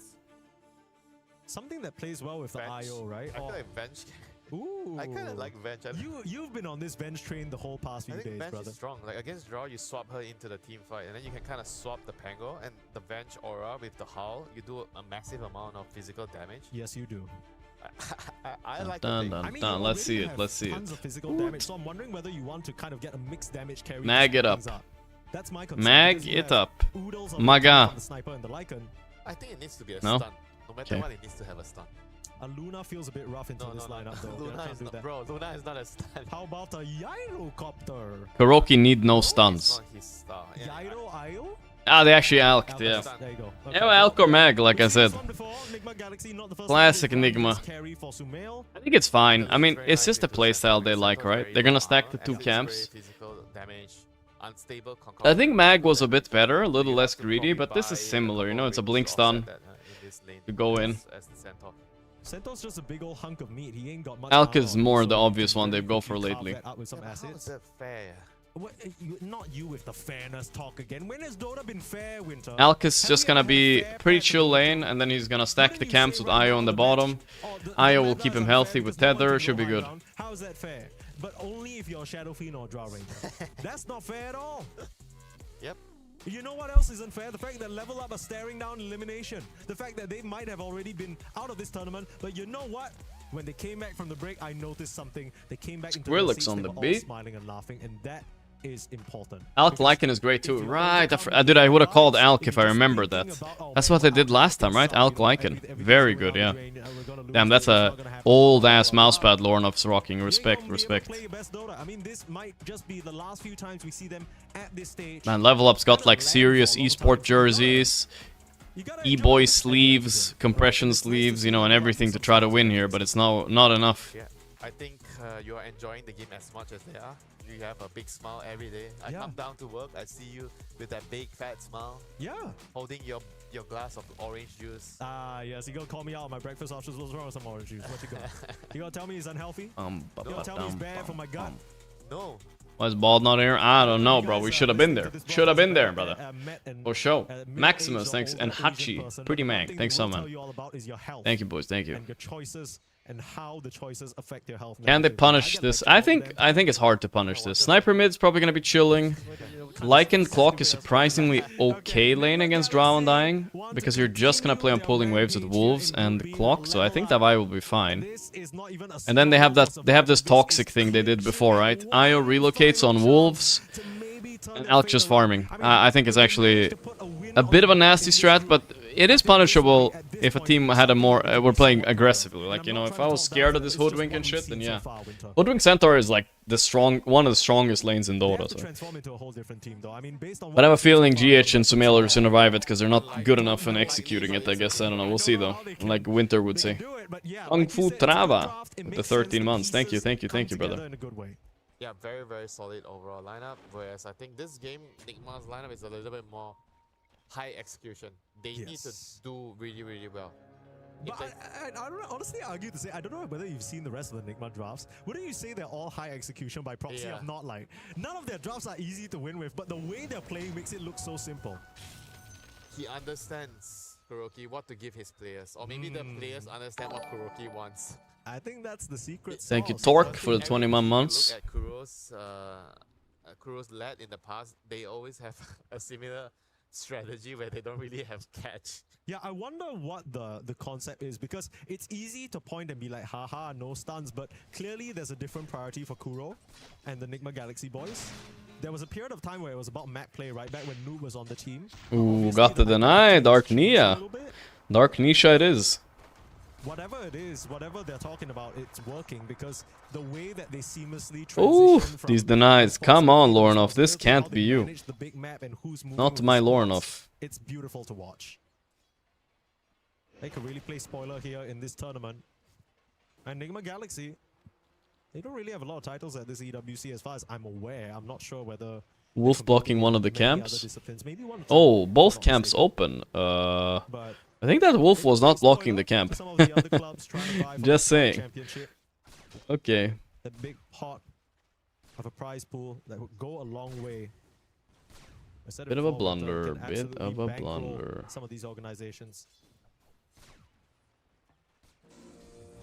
Something that plays well with the IO, right? I feel like Venge. Ooh. I kind of like Venge. You've been on this Venge train the whole past few days, Venge brother. is strong. Like against Draw, you swap her into the team fight, and then you can kind of swap the Pango and the Venge aura with the Howl. You do a massive amount of physical damage. Yes, you do. I like dun. Let's see it. Let's see it. Tons of physical damage, so I'm wondering whether you want to kind of get a mixed damage carry. Mag it up. That's my concern. Mag it up. Maga. I think it needs to be a No? stun. No matter what, it needs to have a stun. Luna feels a bit rough into this lineup though. Luna is not, bro, Luna is not a stun. How about a Gyrocopter? Kuroki need no stuns. Gyro IO? Ah, they actually alked, yeah. There you go. Yeah, Alk or Mag, like I said. Classic Enigma. I think it's fine. I mean, it's just a playstyle they like, right? They're gonna stack the two camps. I think Mag was a bit better, a little less greedy, but this is similar, you know, it's a blink stun to go in. Centaur's just a big old hunk of meat. He ain't got much. Alk is more the obvious one they go for lately. How is that fair? Not you with the fairness talk again. When has Dota been fair, Winter? Alk is just gonna be pretty chill lane, and then he's gonna stack the camps with IO on the bottom. IO will keep him healthy with Tether, should be good. How's that fair? But only if you're Shadow Fiend or Draw Ranger. That's not fair at all. Yep. You know what else isn't fair? The fact that Level Up are staring down elimination. The fact that they might have already been out of this tournament. But you know what? When they came back from the break, I noticed something. They came back into the seats, on they the were all beat. smiling and laughing, and that is important. Alk Lycan is great too. Right, dude, I would have called Alk if I remembered that. That's what they did last time, right? Alk Lycan. Very good, yeah. Damn, that's a old-ass mousepad Lornoff's rocking. Respect, respect. I mean, this might just be the last few times we see them at this stage. Man, Level Up's got like serious esport jerseys, e-boy sleeves, compression sleeves, you know, and everything to try to win here, but it's not enough. Yeah, I think you are enjoying the game as much as they are. You have a big smile every day. I come down to work, I see you with that big fat smile. Yeah. Holding your glass of orange juice. Ah, yes. You gonna call me out on my breakfast options. What's wrong with some orange juice? What you gonna? You gonna tell me he's unhealthy? You gonna tell me he's bad for my gut? No. Why is Bald not here? I don't know, bro. We should have been there. Should have been there, brother. For sure. Maximus, thanks. And Hachi. Pretty Mag. Thanks so much. Thank you, boys. Thank you. And your choices and how the choices affect your health. Can they punish this? I think it's hard to punish this. Sniper mid's probably gonna be chilling. Lycan Clock is surprisingly okay lane against Drow Undying, because you're just gonna play on pulling waves with Wolves and Clock, so I think that I will be fine. And then they have this toxic thing they did before, right? Io relocates on Wolves, and Alk just farming. I think it's actually a bit of a nasty strat, but it is punishable if a team had a more were playing aggressively. Like, you know, if I was scared of this Hoodwink and shit, then yeah. Hoodwink Centaur is like one of the strongest lanes in Dota. So. But I have a feeling GH and Sumail are gonna revive it because they're not good enough in executing it, I guess. I don't know. We'll see though. Like Winter would say. Kung Fu Trava with the 13 months. Thank you, brother. Yeah, very, very solid overall lineup. Whereas I think this game, Nigma's lineup is a little bit more high execution. They need to do really, really well. But I don't know, honestly argue to say, I don't know whether you've seen the rest of the Nigma drafts. Wouldn't you say they're all high execution by proxy of not like? None of their drafts are easy to win with, but the way they're playing makes it look so simple. He understands Gorgc what to give his players, or maybe the players understand what Gorgc wants. I think that's the secret. Thank you, Torque, for the 21 months. Look at Kuro's led in the past, they always have a similar strategy where they don't really have catch. Yeah, I wonder what the concept is, because it's easy to point and be like, haha, no stuns, but clearly there's a different priority for Kuro and the Nigma Galaxy boys. There was a period of time where it was about map play, right back when Noob was on the team. Ooh, got the deny, Dark Nia. Dark Nisha it is. Whatever it is, whatever they're talking about, it's working because the way that they seamlessly transition from these denies. Come on, Lornoff. This can't be you. Not my Lornoff. It's beautiful to watch. They could really play spoiler here in this tournament. And Nigma Galaxy, they don't really have a lot of titles at this EWC as far as I'm aware. I'm not sure whether... Wolf blocking one of the camps. Oh, both camps open. I think that Wolf was not blocking the camp. Just saying. Okay. The big pot of a prize pool that would go a long way. Bit of a blunder. Bit of a blunder. Some of these organizations.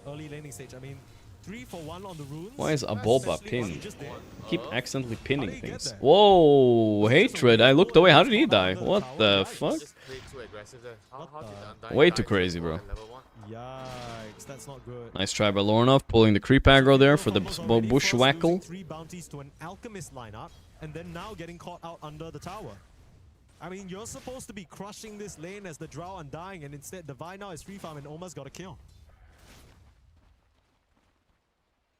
Early laning stage. I mean, 3 for 1 on the runes. Why is Aboba pinned? Keep accidentally pinning things. Whoa, Hatred. I looked away. How did he die? What the fuck? Way too crazy, bro. Yikes, that's not good. Nice try by Lornoff, pulling the creep aggro there for the bushwhackle. 3 bounties to an Alchemist lineup, and then now getting caught out under the tower. I mean, you're supposed to be crushing this lane as the Drow undying, and instead Divine now is free farm and Oma's got a kill.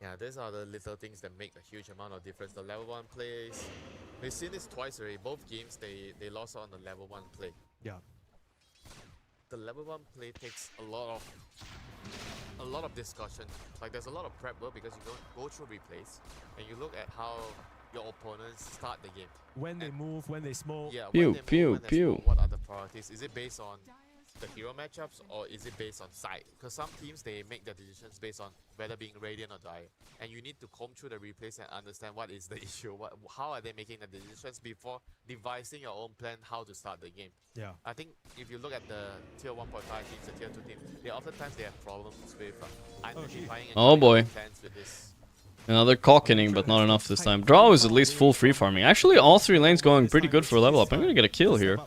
Yeah, these are the little things that make a huge amount of difference. The level 1 plays, we've seen this twice already. Both games, they lost on the level 1 play. Yeah. The level 1 play takes a lot of discussion. Like, there's a lot of prep work because you go through replays and you look at how your opponents start the game. When they move, when they smoke. Yeah, pew, when they pew, move, when pew. they smoke, what are the priorities? Is it based on the hero matchups, or is it based on side? Because some teams, they make their decisions based on whether being Radiant or Dire, and you need to comb through the replays and understand what is the issue, how are they making the decisions before devising your own plan how to start the game. Yeah, I think if you look at the tier 1.5 teams, the tier 2 teams, oftentimes they have problems with identifying and plans with this. Another cockening, but not enough this time. Draw is at least full free farming. Actually, all 3 lanes going pretty good for a level up. I'm gonna get a kill here.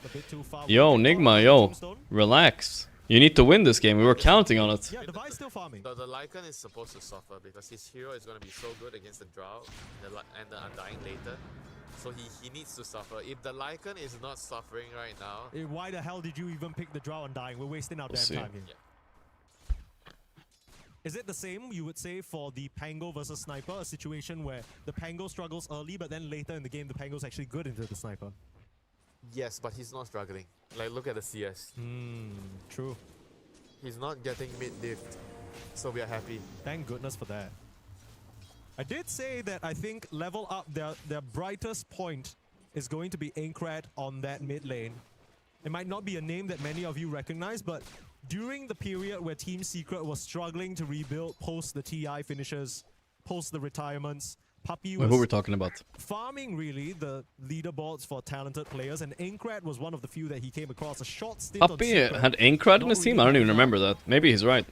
Yo, Nigma, yo, relax. You need to win this game. We were counting on it. Yeah, Divine's still farming. The Lycan is supposed to suffer because his hero is going to be so good against the Drow and the Undying later. So he needs to suffer. If the Lycan is not suffering right now... Why the hell did you even pick the Drow Undying? We're wasting our damn time here. Yeah. Is it the same, you would say, for the Pango versus Sniper? A situation where the Pango struggles early, but then later in the game, the Pango's actually good into the Sniper? Yes, but he's not struggling. Like, look at the CS. True. He's not getting mid-diffed, so we are happy. Thank goodness for that. I did say that I think level up, their brightest point is going to be Aincrad on that mid lane. It might not be a name that many of you recognize, but during the period where Team Secret was struggling to rebuild post the TI finishes, post the retirements, Puppy was who we're talking about? Farming really the leaderboards for talented players, and Aincrad was one of the few that he came across. A short stint Puppy had Aincrad in his team? I don't even remember that. Maybe he's right.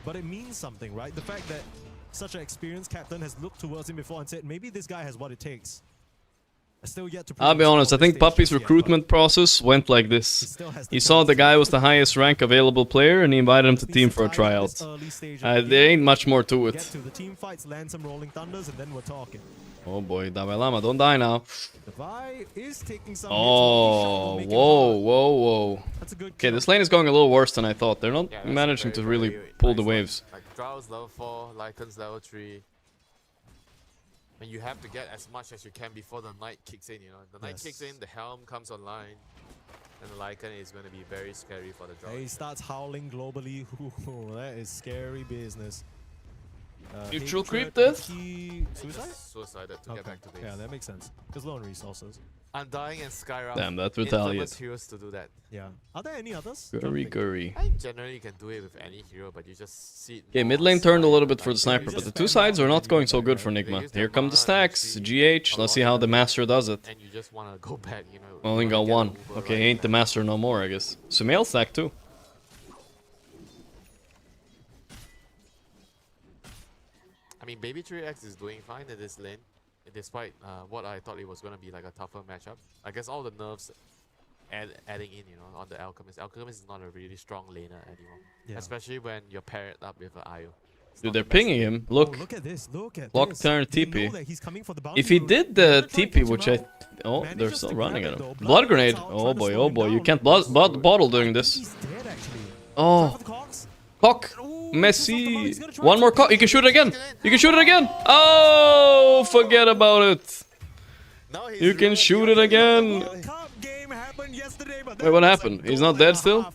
But it means something, right? The fact that such an experienced captain has looked towards him before and said, maybe this guy has what it takes. Still yet to I'll be honest, I think Puppy's recruitment process went like this. He saw the guy was the highest rank available player and he invited him to team for a tryout. There ain't much more to it. Get to the team fights, land some rolling thunders, and then we're talking. Oh boy, Dalai Lama, don't die now. The Vi is taking some Oh, whoa. That's a good Okay, kill. this lane is going a little worse than I thought. They're not Yeah, that's managing to very, really very pull the nice one. waves. Like Drow's level 4, Lycan's level 3. And you have to get as much as you can before the Knight kicks in, you know. The Knight kicks in, the Helm comes online. And the Lycan is going to be very scary for the Drow. He starts howling globally. Ooh, that is scary business. Neutral Hatred, creep death? Suicide? Suicided to get back to base. Yeah, that makes sense. Because low on resources. Undying and Skyra. Damn, that's infamous retaliate. heroes to do that. Yeah. Are there any others? Gurry. I think generally you can do it with any hero, but you just see it. Okay, more mid lane turned a outside, little bit for like, the sniper, you but the just two spam sides are out not and going you so do good that, for right? They Nigma. use Here their come the mana, stacks. you GH, see let's a see lot how of the damage, master does it. and you just want to go back, you know. Only you got wanna get one. an Uber Okay, right ain't the back. master no more, I guess. Sumail stack too. I mean, Baby 3X is doing fine in this lane, despite what I thought it was going to be like a tougher matchup. I guess all the nerfs adding in, you know, on the Alchemist. Alchemist is not a really strong laner anymore, especially when you're paired up with an IO. Dude, they're pinging him. Look. Look at this. Look at Block this. turn They know TP. that he's coming for the bounty If he route. did They're the gonna try and TP, catch which him I... out. Oh, they're Manages still to running grab at it, him. though. Blood grenade. Blood Oh trying to boy, slow oh him boy. You down. can't bottle during this. He's dead, actually. Oh. Try for the Cox. Cock. Ooh, Messi. One more cock. You can shoot it again. You can shoot it again. Oh, forget about it. Now he's You can ruined shoot the it again. World Cup game happened yesterday, but Wait, what happened? He's not dead still?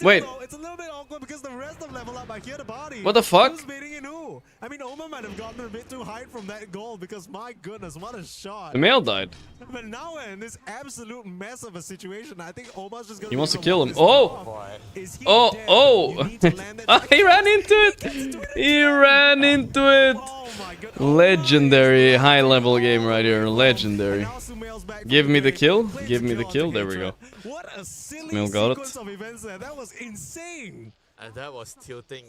Wait. Though, it's a little bit awkward because the rest of level up, I hear the body. What the fuck? Who's beating in who? I mean, Oma might have gotten a bit too high from that goal because my goodness, what a shot. The male died. But now we're in this absolute mess of a situation. I think Oma's just gonna. He wants to lose kill the him. wall. Oh! Is he Oh! dead? Oh! You need to land that Ah, he ran into it! He ran into it! Oh my goodness. Legendary high-level game right here. Legendary. Now Sumail's back Give from me the break. kill. Plays Give me the onto kill. There we go. Hatred. What a silly Sumail got it. sequence of events there. That was insane. And that was tilting.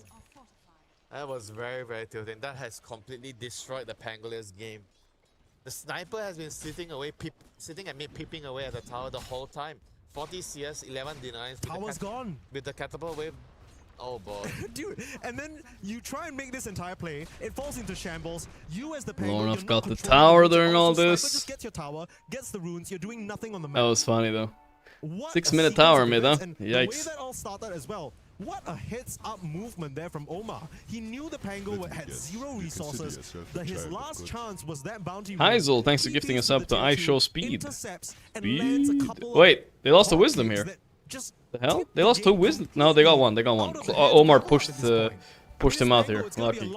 That was very, very tilting. That has completely destroyed the Pangoliers game. The sniper has been sitting at mid, peeping away at the tower the whole time. 40 CS, 11 denies. Tower's gone. With the catapult wave. Oh boy. Dude, and then you try and make this entire play, it falls into shambles. You as the Lornoff Pangolier got the tower during all this. Just gets your tower, gets the runes, you're doing nothing on the map. That was funny though. What 6 a minute sequence tower of mid, huh? events, and the way Yikes. that all started as well. What a heads-up movement there from Omar. He knew the Pango had zero resources. That his last chance was that bounty. Heisel, thanks for gifting us up to I Show Speed. Wait, they lost a wisdom here. The hell? They lost 2 wisdom. No, they got one. They got one. Omar pushed him out here. Lucky.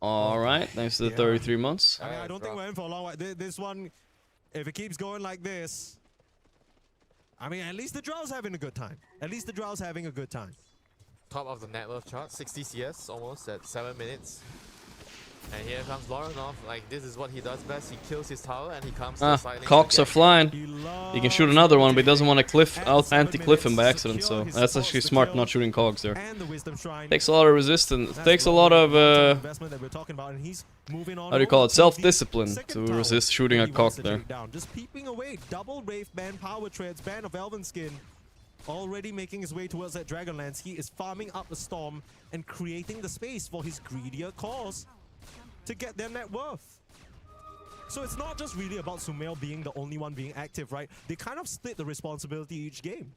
Alright, thanks to the 33 months. I mean, I don't think we're in for a long while. This one, if it keeps going like this, I mean, at least the Drow's having a good time. At least the Drow's having a good time. Top of the net worth chart, 60 CS almost at 7 minutes. And here comes Lornoff. Like, this is what he does best. He kills his tower and he comes to the side lane Cocks to are get- flying. He can shoot another one, but he doesn't want to anti-cliff him by accident, so that's actually smart not shooting cogs there. Takes a lot of resistance. Takes a lot of, how do you call it, self-discipline to resist shooting a cog there. Just peeping away. Double Wraith ban, Power Treads, ban of Elven Skin. Already making his way towards that Dragonlance. He is farming up the storm and creating the space for his greedier cause to get their net worth. So it's not just really about Sumail being the only one being active, right? They kind of split the responsibility each game.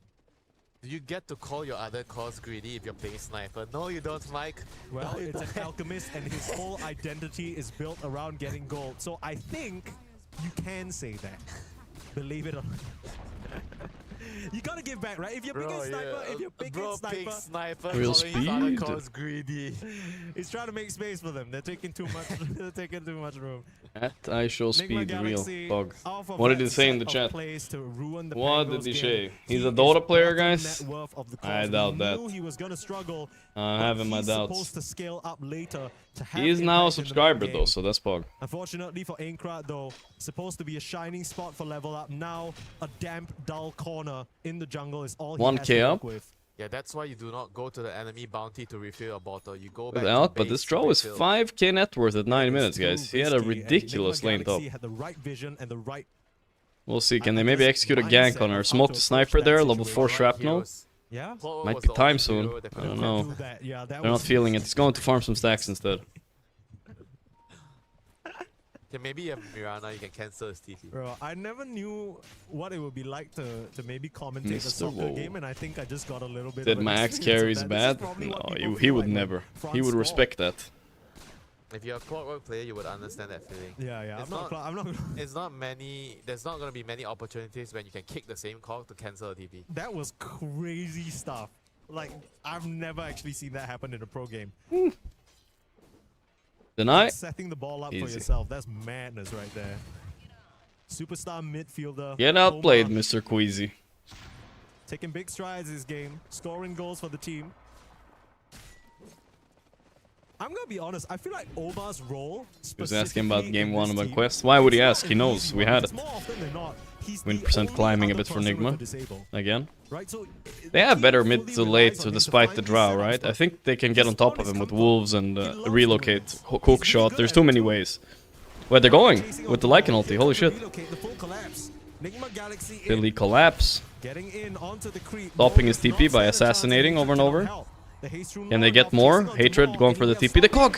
Do you get to call your other cause greedy if you're playing sniper? No, you don't, Mike. Well, No, you it's an don't. alchemist and his whole identity is built around getting gold. So I think you can say that. Believe it or not. You gotta give back, right? If you're picking sniper, if you're picking sniper, Real calling his other speed. cause greedy. he's trying to make space for them. They're taking too much. They're taking too much room. At I Show Enigma Speed, real Galaxy fog. off of What did that he say in the set chat? of plays to ruin the What Pango's did he game. say? He's a is Dota player, bottom guys? net worth of the I cause. doubt We that. knew he was gonna struggle. I'm but having my he's doubts. supposed to scale up later to have He is now a impact in the subscriber game. though, so that's pog. Unfortunately for Aincrad though, supposed to be a shining spot for level up. Now a damp, dull corner in the jungle is all he 1K has to work up. with. Yeah, that's why you do not go to the enemy bounty to refill your bottle. You go back Without, to but base this to draw is refill. 5k net worth at 9 minutes, Too guys. He had a risky, and ridiculous Enigma lane top. Galaxy had the right vision and the right. We'll see. Can I they maybe guess execute a gank mindset on her? of how Smoke to the approach sniper that there, level situation. 4 Right shrapnel. heroes. Yeah. Might be time soon. I don't know. Yeah, They're not feeling it. He's going to farm some stacks instead. Yeah, maybe a Mirana, you can cancel his TP. Bro, I never knew what it would be like to maybe commentate a soccer game, and I think I just got a little bit. Did Max carries bad? No, he would never. He would respect that. If you're a Clockwork player, you would understand that feeling. Yeah. I'm not. It's not many. There's not gonna be many opportunities when you can kick the same clock to cancel a TP. That was crazy stuff. Like I've never actually seen that happen in a pro game. Deny? Setting the ball up Easy. for yourself. That's madness right there. Superstar midfielder. Get outplayed, Mr. Queasy. Taking big strides this game. Scoring goals for the team. I'm gonna be honest, I feel like Omar's role. He was asking about game 1 of a quest. Why would he ask? He knows we had it. Win percent climbing a bit for Nigma. Again. They have better mid to late, so despite the draw, right? I think they can get on top of him with wolves and relocate, hook shot. There's too many ways. Where they're going with the Lycan ulti. Holy shit. Billy collapse. Stopping his TP by assassinating over and over. Can they get more? Hatred going for the TP. The cog!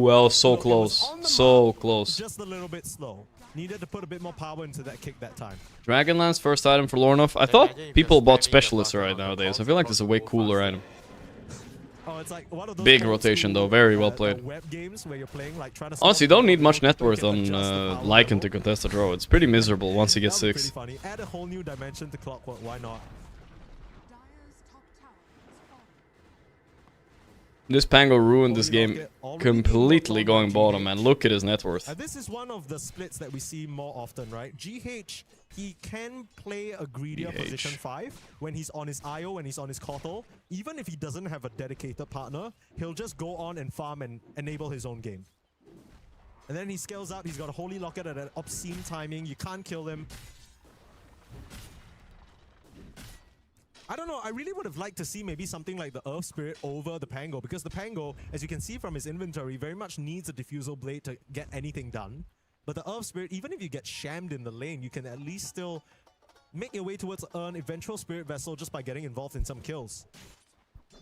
Well, so close. So close. Just a little bit slow. Needed to put a bit more power into that kick that time. Dragonlance, first item for Lornoff. I thought people bought Specialists right nowadays. I feel like this is a way cooler item. Big rotation though, very well played. Honestly, you don't need much net worth on Lycan to contest a draw. It's pretty miserable once he gets 6. Add a whole new dimension to Clockwork, why not? This Pango ruined this game completely going bottom, man. Look at his net worth. This is one of the splits that we see more often, right? GH, he can play a greedier position 5 when he's on his IO, when he's on his Kotal. Even if he doesn't have a dedicated partner, he'll just go on and farm and enable his own game. And then he scales up, he's got a Holy Locket at an obscene timing, you can't kill him. I don't know, I really would have liked to see maybe something like the Earth Spirit over the Pango, because the Pango, as you can see from his inventory, very much needs a Diffusal Blade to get anything done. But the Earth Spirit, even if you get shammed in the lane, you can at least still make your way towards an eventual Spirit Vessel just by getting involved in some kills.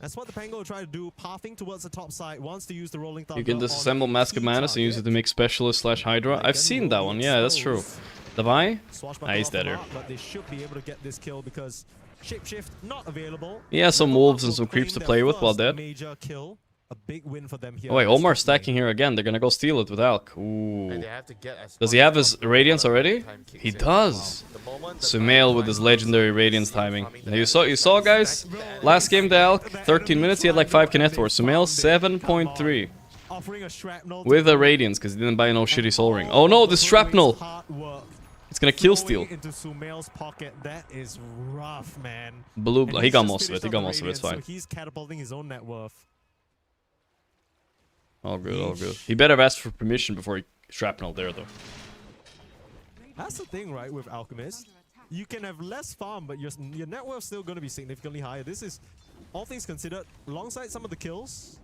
That's what the Pango will try to do, pathing towards the top side, wants to use the Rolling Thunder. You can disassemble Mask of Madness and use it to make Specialist / Hydra. I've seen that one, yeah, that's true. Devi? He's deader. But they should be able to get this kill because Shapeshift not available. He has some wolves and some creeps to play with while dead. Major kill, a big win for them here. Oh wait, Omar's stacking here again. They're gonna go steal it with Alk. Ooh. Does he have his Radiance already? He does. Sumail with his legendary Radiance timing. You saw guys, last game the Alk, 13 minutes, he had like 5k net worth. Sumail 7.3. With a Radiance, because he didn't buy no shitty Soul Ring. Oh no, the Shrapnel! It's gonna kill steal. Into Sumail's pocket, that is rough, man. Blue, he got most of it. He got most of it. It's fine. So he's catapulting his own net worth. All good, all good. He better have asked for permission before he shrapnel there, though. That's the thing, right? With Alchemist, you can have less farm, but your net worth's still gonna be significantly higher. This is, all things considered, alongside some of the kills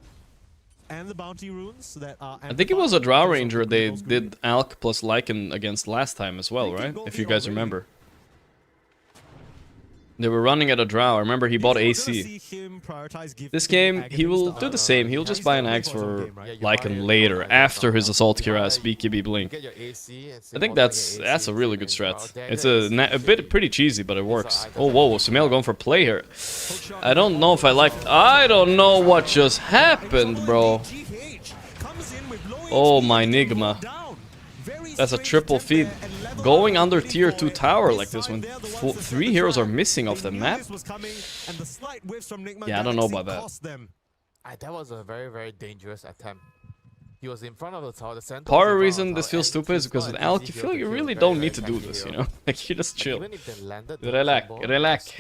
and the bounty runes that are. I think it was a Drow Ranger they did Alk plus Lycan against last time as well, right? If you guys remember. They were running at a Drow. I remember he bought AC. This game, he will do the same. He'll just buy an Axe for Lycan later, after his Assault Cuirass, BKB Blink. I think that's a really good strat. It's a bit pretty cheesy, but it works. Oh, whoa, Sumail going for play here. I don't know if I don't know what just happened, bro. Oh, my Nigma. That's a triple feed. Going under tier 2 tower like this when 3 heroes are missing off the map? Yeah, I don't know about that. That was a very, very dangerous attempt. He was in front of the tower, the center. Part of the reason this feels stupid is because with Alk, you feel like you really don't need to do this, you know? Like, you just chill. Relax.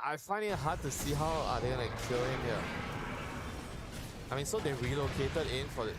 I find it hard to see how are they gonna kill him here. I mean, so they relocated in for the...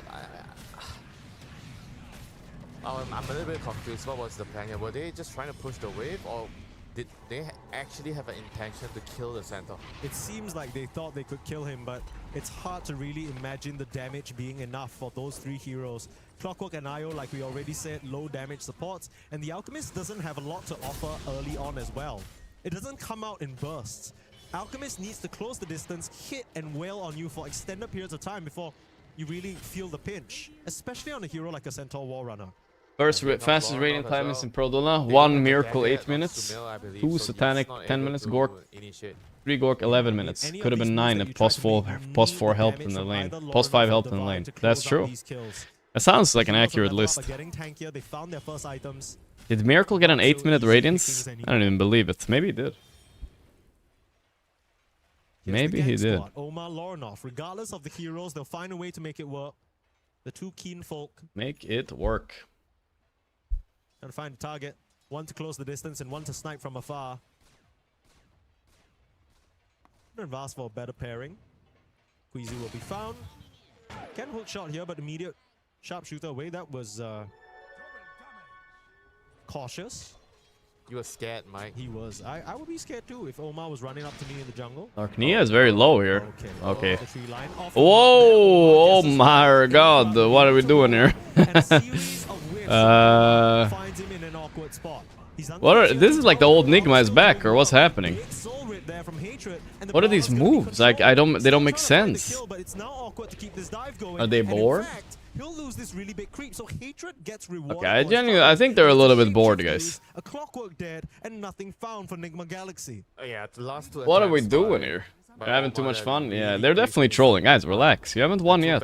I'm a little bit confused. What was the plan here? Were they just trying to push the wave, or did they actually have an intention to kill the center? It seems like they thought they could kill him, but it's hard to really imagine the damage being enough for those 3 heroes. Clockwork and Io, like we already said, low damage supports, and the Alchemist doesn't have a lot to offer early on as well. It doesn't come out in bursts. Alchemist needs to close the distance, hit and wail on you for extended periods of time before you really feel the pinch, especially on a hero like a Centaur Wall Runner. Fastest rating time is in Pro Dota. 1 Miracle 8 minutes, 2 Satanic 10 minutes, Gorgc 3 Gorgc 11 minutes. Could have been 9 if Post 4 helped in the lane. Post 5 helped in the lane. That's true. That sounds like an accurate list. Did Miracle get an 8-minute radiance? I don't even believe it. Maybe he did. Maybe he did. Omar Lorinov, regardless of the heroes, they'll find a way to make it work. The two keen folk. Make it work. And find a target. One to close the distance and one to snipe from afar. And Vast for a better pairing. Queasy will be found. Can hook shot here, but immediate sharpshooter away. That was cautious. You were scared, Mike. He was. I would be scared too if Omar was running up to me in the jungle. Arcnia is very low here. Okay. The tree line off Whoa! Oh my god, what are we doing here? finds him in an awkward spot. This is like the old Nigma is back, or what's happening? What are these moves? Like they don't make sense. Are they bored? He'll lose this really big creep, so Hatred gets rewarded. Okay, I think they're a little bit bored, guys. A clockwork dead and nothing found for Nigma Galaxy. Yeah, the last two. What are we doing here? They're having too much fun? Yeah, they're definitely trolling. Guys, relax. You haven't won yet.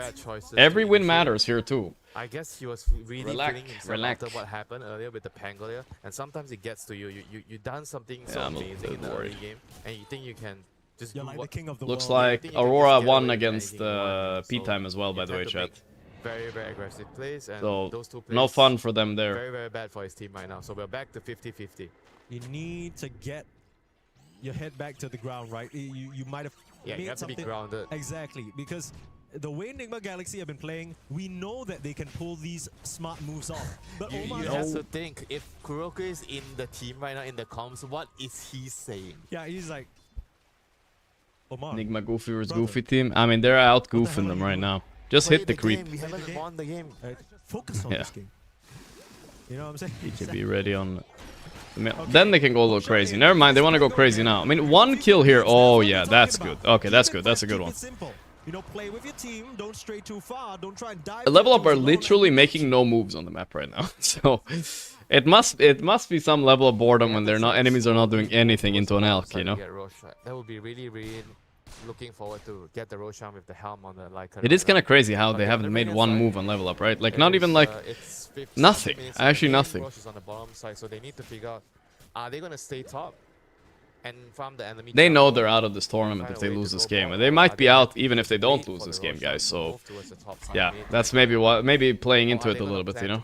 Every win matters here too. I guess he was really feeling himself after what happened earlier with the Pangolier, and sometimes it gets to you. You done something so amazing in the early game, and you think you can just do like the Looks like Aurora won against P-Time as well, by the way, chat. Very, very aggressive plays, and so those two plays, no fun for them there. Very, very bad for his team right now. So we're back to 50-50. You need to get your head back to the ground, right? You might have you have to be grounded. Exactly, because the way Nigma Galaxy have been playing, we know that they can pull these smart moves off. But you have to think, if Kuroko is in the team right now in the comms, what is he saying? Yeah, he's like, Omar. Nigma Goofy versus Goofy team. I mean, they're out goofing them right now. Just hit the creep. We haven't won the game. Focus on this game. You know what I'm saying? He can be ready on... Then they can go a little crazy. Never mind, they want to go crazy now. I mean, 1 kill here. Oh, yeah, that's good. Okay, that's good. That's a good one. You know, play with your team, don't stray too far, don't try and dive. Level Up are literally making no moves on the map right now. So it must be some level of boredom when enemies are not doing anything into an Elk, you know. That would be really, really looking forward to get the Roshan with the helm on the Lycan. It is kind of crazy how they haven't made one move on Level Up, right? Like not even like nothing. Actually nothing. Rosh is on the bottom side, so they need to figure out, are they gonna stay top and farm the enemy? They know they're out of this tournament if they lose this game, and they might be out even if they don't lose this game, guys. So yeah, that's maybe playing into it a little bit, you know.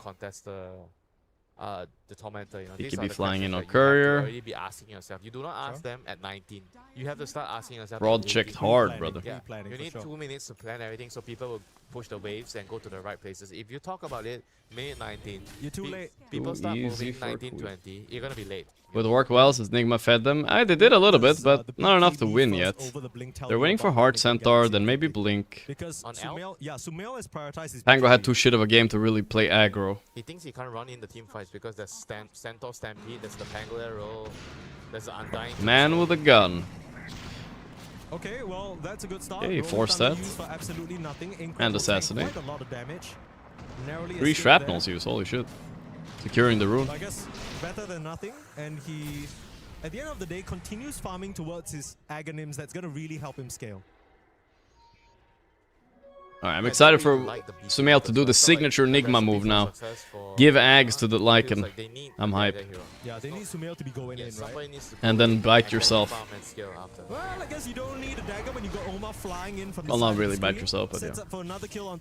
The Tormentor, you know, he could be flying in on Courier. You be asking yourself. You do not ask them at 19. You have to start asking yourself. Broad checked hard, brother. Yeah, you need 2 minutes to plan everything so people will push the waves and go to the right places. If you talk about it, minute 19, you're too late. People start moving 19-20. You're gonna be late. Would work well since Nigma fed them. They did a little bit, but not enough to win yet. They're waiting for Heart Centaur, then maybe Blink. Because Sumail is prioritized. Pango had too shit of a game to really play aggro. He thinks he can't run in the team fights because there's Centaur Stampede, there's the Pangolier roll, there's the Undying. Man with a gun. Okay, well, that's a good start. Okay, 4 stats. And Assassinate. 3 shrapnels used, holy shit. Securing the rune. I guess better than nothing, and he, at the end of the day, continues farming towards his Aghanim's. That's going to really help him scale. Alright, I'm excited for Sumail to do the signature Nigma move now. Give Ags to the Lycan. I'm hyped. Yeah, they need Sumail to be going in, right? And then bite yourself. Well, I guess you don't need a dagger when you got Omar flying in from the well, not really bite yourself, but yeah.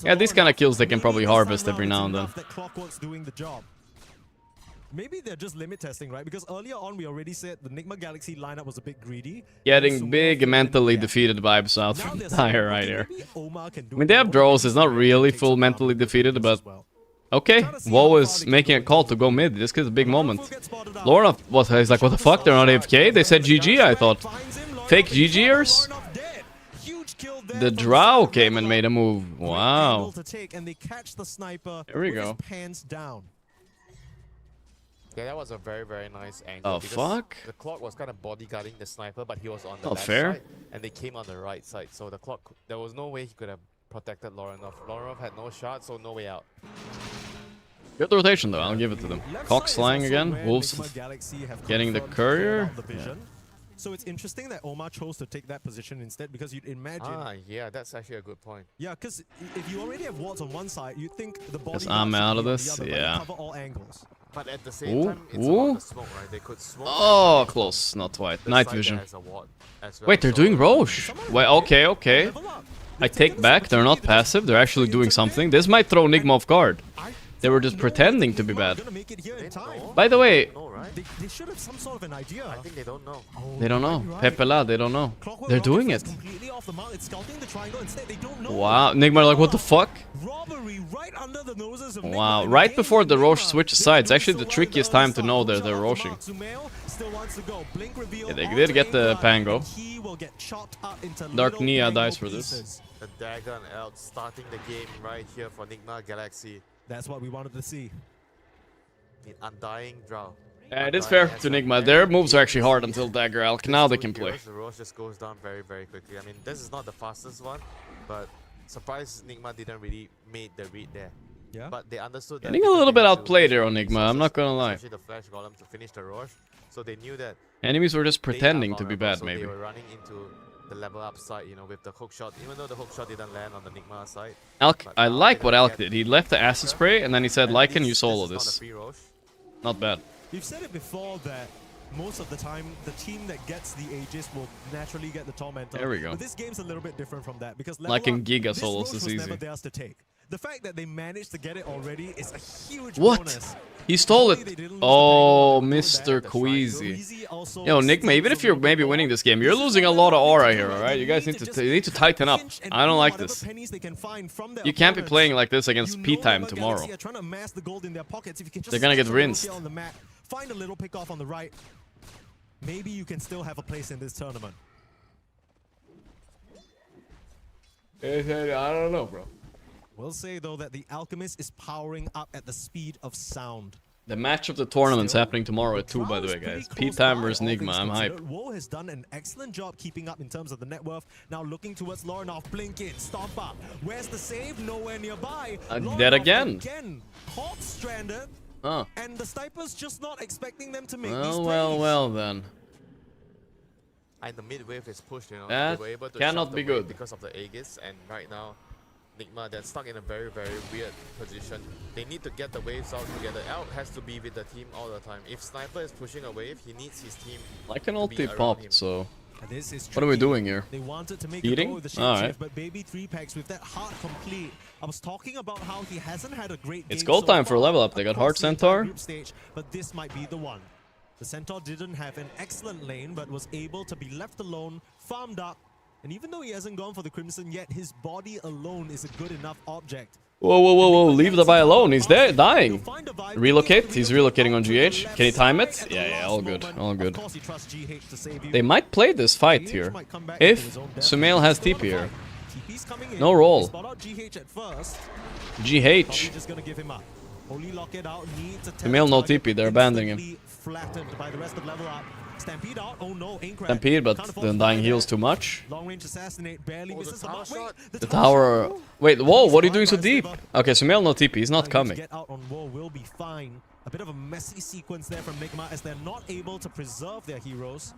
Yeah, these kind of kills they can probably harvest every now and then. Clockwork's doing the job. Maybe they're just limit testing, right? Because earlier on we already said the Nigma Galaxy lineup was a bit greedy. Getting big mentally defeated vibes out from Tyre right here. I mean, they have draws, it's not really full mentally defeated, but... Okay, Woe is making a call to go mid. This is a big moment. Lorna he's like, what the fuck? They're not AFK? They said GG, I thought. Fake GGers? The Drow came and made a move. Wow. Here we go. Yeah, that was a very, very nice angle. Oh, because fuck? The clock was kind of bodyguarding the sniper, but he was on the Not left fair. side, and they came on the right side. So the clock, there was no way he could have protected Lorinov. Lorinov had no shot, so no way out. Good rotation though, I'll give it to them. Cox flying again, Wolves getting the courier. Yeah. So it's interesting that Omar chose to take that position instead, because you'd imagine... Ah, yeah, that's actually a good point. Yeah, because if you already have wards on one side, you'd think the body... Is I'm out of this? Other, yeah. cover all angles. But at the same time, it's about the smoke, right? They could smoke... Oh, close. Not quite. Night vision. Well, Wait, they're doing Roche. Wait, okay. I take back. They're not passive. They're actually doing something. This might throw Nigma off guard. They were just pretending to be bad. By the way... They should have some sort of an idea. I think they don't know. They don't know. Pepela, they don't know. They're doing it. Wow, Nigma like, what the fuck? Wow, right before the Roche switches sides. Actually the trickiest time to know that they're Roshing. Yeah, they did get the Pango. Dark Nia dies for this. The Dagger and Elk starting the game right here for Nigma Galaxy. That's what we wanted to see. The Undying Drow. Yeah, it is fair to Nigma. Their moves are actually hard until Dagger Elk. Now they can play. The Roche just goes down very, very quickly. I mean, this is not the fastest one, but surprised Nigma didn't really make the read there. Yeah. But they understood that. Getting a little bit outplayed there on Nigma, I'm not gonna lie. Especially the Flash Golem to finish the Roche. So they knew that enemies were just pretending to be bad, so maybe. They were running into the level up side, you know, with the hook shot. Even though the hook shot didn't land on the Nigma side. Alk, I like what Alk did. He left the acid spray and then he said, Lycan, you solo this. Not bad. We've said it before that most of the time, the team that gets the Aegis will naturally get the Tormentor. There we go. But this game's a little bit different from that, because Like in Giga this solos, Roche it's was easy. never theirs to take. The fact that they managed to get it already is a huge What? bonus. He stole it. Oh, Mr. Queasy. Yo, Nigma, even if you're maybe winning this game, you're losing a lot of aura here, alright? You guys need to tighten up. I don't like this. You can't be playing like this against P-Time tomorrow. They're gonna get rinsed. Find a little pick off on the right. Maybe you can still have a place in this tournament. I don't know, bro. We'll say, though, that the Alchemist is powering up at the speed of sound. The match of the tournament's happening tomorrow at 2, by the way, guys. P-Time versus Nigma, I'm hyped. Woe has done an excellent job keeping up in terms of the net worth. Now looking towards Lorinov, blink in, stomp up. Where's the save? Nowhere nearby. Dead again. Caught stranded. Huh. And the Sniper's just not expecting them to make these plays. Well then. And the mid wave is pushed, you know. That they were able to cannot shut be the wave good. because of the Aegis, and right now Nigma, they're stuck in a very, very weird position. They need to get the waves out together. Elk has to be with the team all the time. If Sniper is pushing a wave, he needs his team. Like an to be ulti around popped, him. so... This is What are we doing here? They wanted to make Eating? a go with the Alright. but Baby 3 packs with that heart complete. I was talking about how he hasn't had a great It's game gold so time for a far level up. They got across Heart the entire Centaur. group stage, but this might be the one. The Centaur didn't have an excellent lane, but was able to be left alone, farmed up, and even though he hasn't gone for the Crimson yet, his body alone is a good enough object. Whoa, leave the guy alone. He's there, dying. Relocate? He's relocating on GH. Can he time it? Yeah, all good, all good. They might play this fight here. If Sumail has TP here. No roll. GH. Sumail no TP, they're abandoning him. Stampede out. Oh no, Stampede, but the dying heals too much. Long range assassinate, barely misses the shot. The tower... Wait, whoa, what are you doing so deep? Okay, Sumail no TP, he's not coming. Get out on wall will be fine. A bit of a messy sequence there from Nigma as they're not able to preserve their heroes.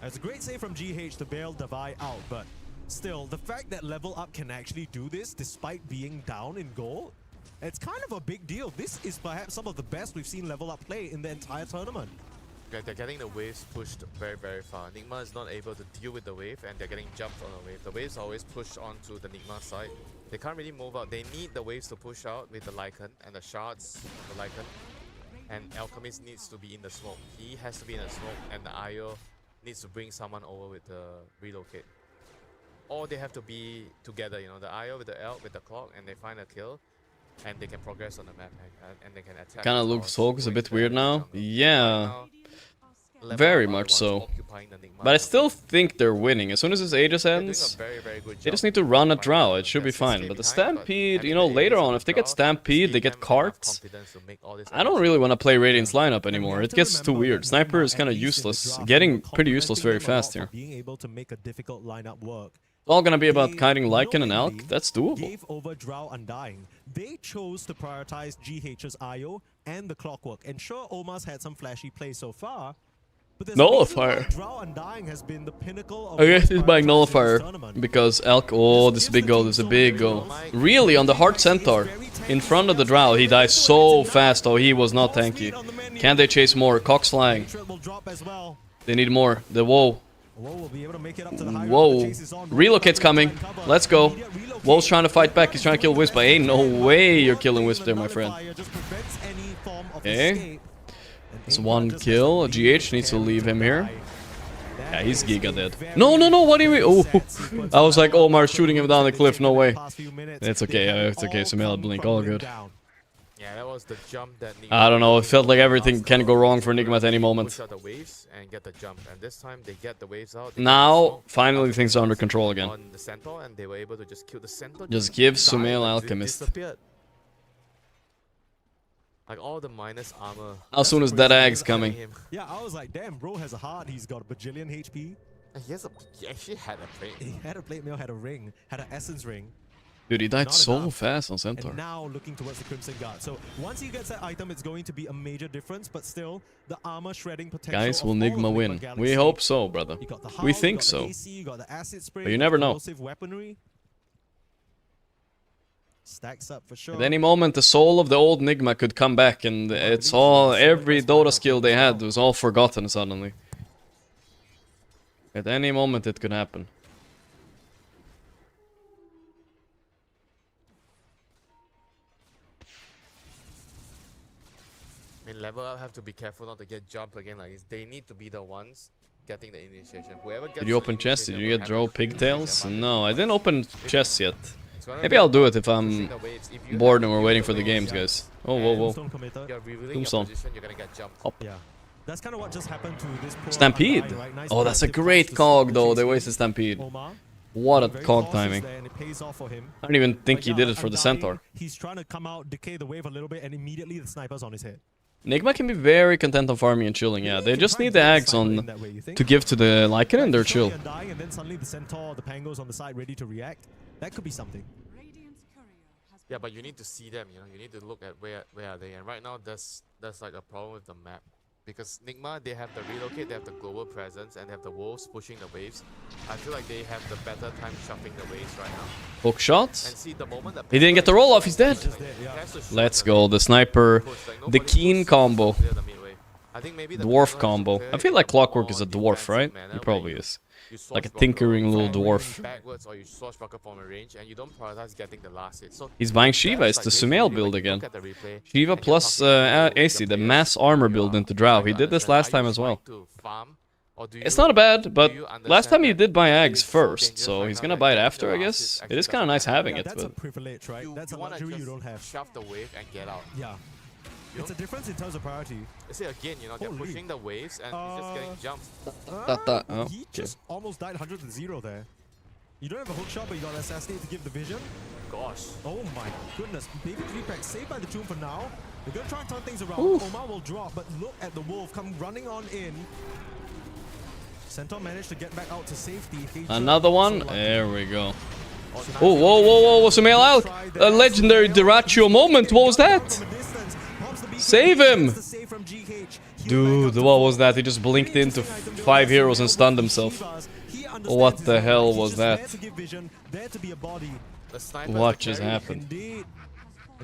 It's a great save from GH to bail Davai out, but still, the fact that Level Up can actually do this despite being down in goal, it's kind of a big deal. This is perhaps some of the best we've seen Level Up play in the entire tournament. They're getting the waves pushed very, very far. Nigma is not able to deal with the wave, and they're getting jumped on the wave. The waves are always pushed onto the Nigma side. They can't really move out. They need the waves to push out with the Lycan and the shards of the Lycan. And Alchemist needs to be in the smoke. He has to be in the smoke, and the IO needs to bring someone over with the relocate. Or they have to be together, you know, the IO with the Elk, with the clock, and they find a kill. And they can progress on the map, and they can attack. Kinda looks Hulk is a bit weird now. Yeah. Very much so. But I still think they're winning. As soon as this Aegis ends, they just need to run a Drow. It should be fine. But the Stampede, you know, later on, if they get Stampede, they get Cart. I don't really want to play Radiant's lineup anymore. It gets too weird. Sniper is kind of useless. Getting pretty useless very fast here. Being able to make a difficult lineup work. It's all gonna be about kiting Lycan and Alk. That's doable. Gave over Drow Undying. They chose to prioritize GH's IO and the clockwork. And sure, Omar's had some flashy plays so far. Nullifier. I guess he's buying Nullifier because Alk. Oh, this is a big goal. This is a big goal. Really, on the Heart Centaur, in front of the Drow, he dies so fast. Oh, he was not tanky. Can they chase more? Cock's flying. They need more. The Woe. Whoa. Relocate's coming. Let's go. Woe's trying to fight back. He's trying to kill Wisp. But ain't no way you're killing Wisp there, my friend. Okay. It's one kill. GH needs to leave him here. Yeah, he's Giga dead. No, no, no, what do you... Oh, I was like, Omar shooting him down the cliff. No way. It's okay, it's okay. Sumail blink, all good. Yeah, that was the jump that I don't know, it felt like everything can go wrong for Enigma at any moment. push out the waves and get the jump, and this time they get the waves out. Now, finally things are under control again. On the centaur, and they were able to just kill the centaur. Just give Sumail Alchemist. Like all the minus armor. How soon is that Ag's coming? Yeah, I was like, damn, bro has a heart. He's got a bajillion HP. He actually had a plate. He had a plate mail, had a ring, had an essence ring. Dude, he died so fast on Centaur. And now looking towards the Crimson Guard. So once he gets that item, it's going to be a major difference. But still, the armor shredding potential. Guys, will Nigma win? We hope so, brother. We think so. But you never know. Weaponry. Stacks up for sure. At any moment, the soul of the old Nigma could come back, and it's all, every Dota skill they had was all forgotten suddenly. At any moment, it could happen. I mean, level up have to be careful not to get jumped again. Like they need to be the ones getting the initiation. Whoever gets Did you open chests? Did you get draw pigtails? No, I didn't open chests yet. Maybe I'll do it if I'm bored and we're waiting for the games, guys. Oh, whoa, whoa. Tombstone. Up. Yeah. That's kind of what just happened to this poor Stampede. Oh, that's a great cog, though. They wasted Stampede. What a cog timing. I don't even think he did it for the Centaur. He's trying to come out, decay the wave a little bit, and immediately the sniper's on his head. Nigma can be very content on farming and chilling, yeah. They just need the Ags on to give to the Lycan and they're chill. And then suddenly the Centaur, the Pango's on the side ready to react. That could be something. Yeah, but you need to see them, you know. You need to look at where are they. And right now, there's like a problem with the map. Because Nigma, they have the relocate, they have the global presence, and they have the wolves pushing the waves. I feel like they have the better time shuffling the waves right now. Hook shots. And see the moment that he didn't get the roll off, he's dead. Let's go, the sniper, the keen combo. Dwarf combo. I feel like Clockwork is a dwarf, right? He probably is. Like a tinkering little dwarf. He's buying Shiva, it's the Sumail build again. Shiva plus AC, the mass armor build into Drow. He did this last time as well. It's not bad, but last time he did buy Ags first, so he's gonna buy it after, I guess. It is kind of nice having it, That's a but... privilege, right? That's a luxury you don't have. Shove the wave and get out. Yeah. It's a difference in terms of priority. See again, you know, they're pushing the waves and he's just getting jumped. Oh, he just almost died 100-0 there. You don't have a hook shot, but you got assassinate to give the vision. Gosh. Oh my goodness. Baby 3-pack saved by the tomb for now. They're gonna try and turn things around. Oof. Omar will drop, but look at the wolf come running on in. Centaur managed to get back out to safety. Another one. There we go. Oh, whoa, whoa, whoa, Sumail out! A legendary Duraccio moment. What was that? Save him! Dude, what was that? He just blinked into 5 heroes and stunned himself. What the hell was that? What just happened? And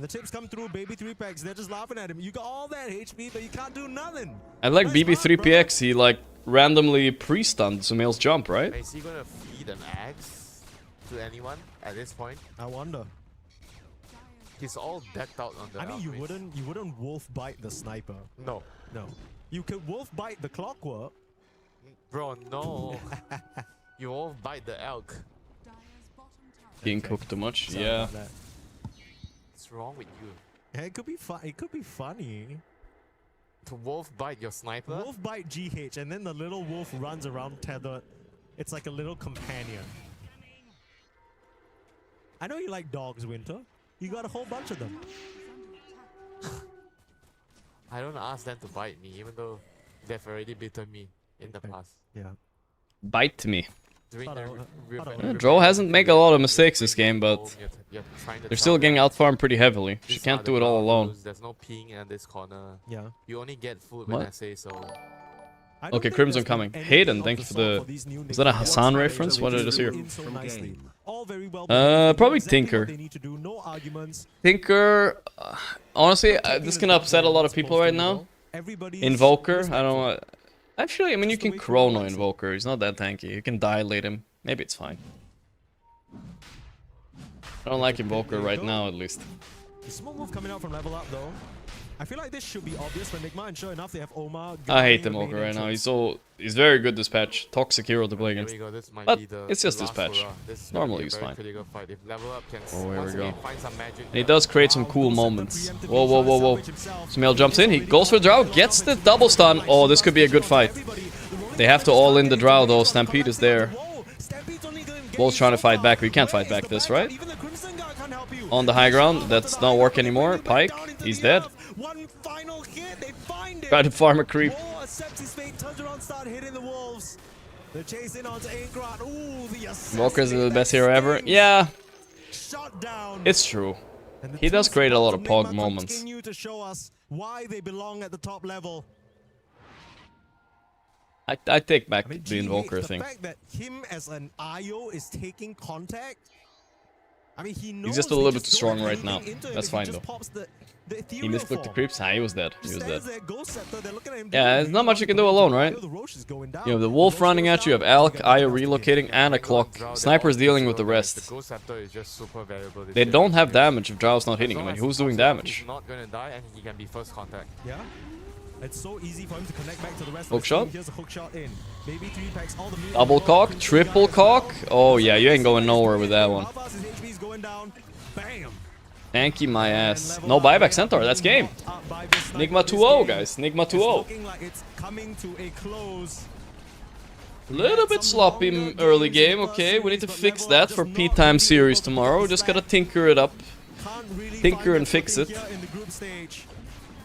the tips come through, baby 3px, they're just laughing at him. You got all that HP, but you can't do nothing. I like BB3PX, he like randomly pre-stunned Sumail's jump, right? Is he gonna feed an axe to anyone at this point? I wonder. He's all decked out on the I mean, you wouldn't wolf bite the sniper. No. No. You could wolf bite the clockwork. Bro, no. You wolf bite the elk. Being cooked too much, yeah. What's wrong with you? Yeah, it could be fun. It could be funny. to wolf bite your sniper. Wolf bite GH, and then the little wolf runs around tethered. It's like a little companion. I know you like dogs, Winter. You got a whole bunch of them. I don't ask them to bite me, even though they've already bitten me in the past. Yeah. Bite me. During Dro hasn't made a lot of mistakes this game, but they're still getting out-farmed pretty heavily. She can't do it all alone. There's no ping in this corner. Yeah. You only get food when I say so. Okay, Crimson coming. Hayden, thank you for the... Was that a Hassan reference? What did I just hear? Probably Tinker. Tinker... honestly, this can upset a lot of people right now. Invoker, I don't know. Actually, I mean, you can Chrono Invoker. He's not that tanky. You can dilate him. Maybe it's fine. I don't like Invoker right now, at least. The smoke move coming out from level up, though. I feel like this should be obvious for Nigma, and sure enough, they have Omar. I hate Invoker right now. He's very good this patch. Toxic hero to play against. But it's just this patch. Normally he's fine. Oh, here we go. And he does create some cool moments. Whoa, whoa, whoa, whoa. Smail jumps in. He goes for the Drow. Gets the double stun. Oh, this could be a good fight. They have to all in the Drow though. Stampede is there. Wolf's trying to fight back. We can't fight back this, right? On the high ground. That's not work anymore. Pike. He's dead. One final hit, they find it. Try to farm a creep. Walker's the best hero ever. Yeah, it's true. He does create a lot of pog moments. Continue to show us why they belong at the top level. I take back the Invoker thing. The fact that him as an IO is taking contact. I mean, he's just a little bit too strong right now. That's fine though. He misclicked the creeps. He was dead. He was dead. Yeah, there's not much you can do alone, right? You have the wolf running at you, you have Alk, Io relocating, and a clock. Sniper's dealing with the rest. They don't have damage if Drow's not hitting him. I mean, who's doing damage? Yeah. It's so easy for him to connect back to the rest hook of the shot? team. Here's a hook shot in. Maybe 3 packs, all the Double cock, triple cock. Oh yeah, you ain't going nowhere with that one. Tanky my ass. No buyback Centaur, that's game. Nigma 2-0, guys. Nigma 2-0. Little bit sloppy early game, okay. We need to fix that for P-Time series tomorrow. Just gotta tinker it up. Tinker and fix it.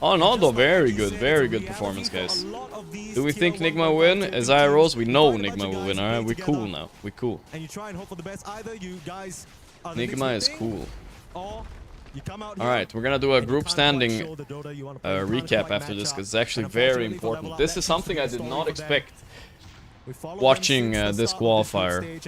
Oh no, though, very good performance, guys. Do we think Nigma will win? As I rose, we know Nigma will win, alright? We cool now. We cool. Nigma is cool. Alright, we're gonna do a group standing recap after this, because it's actually very important. This is something I did not expect watching this qualifier.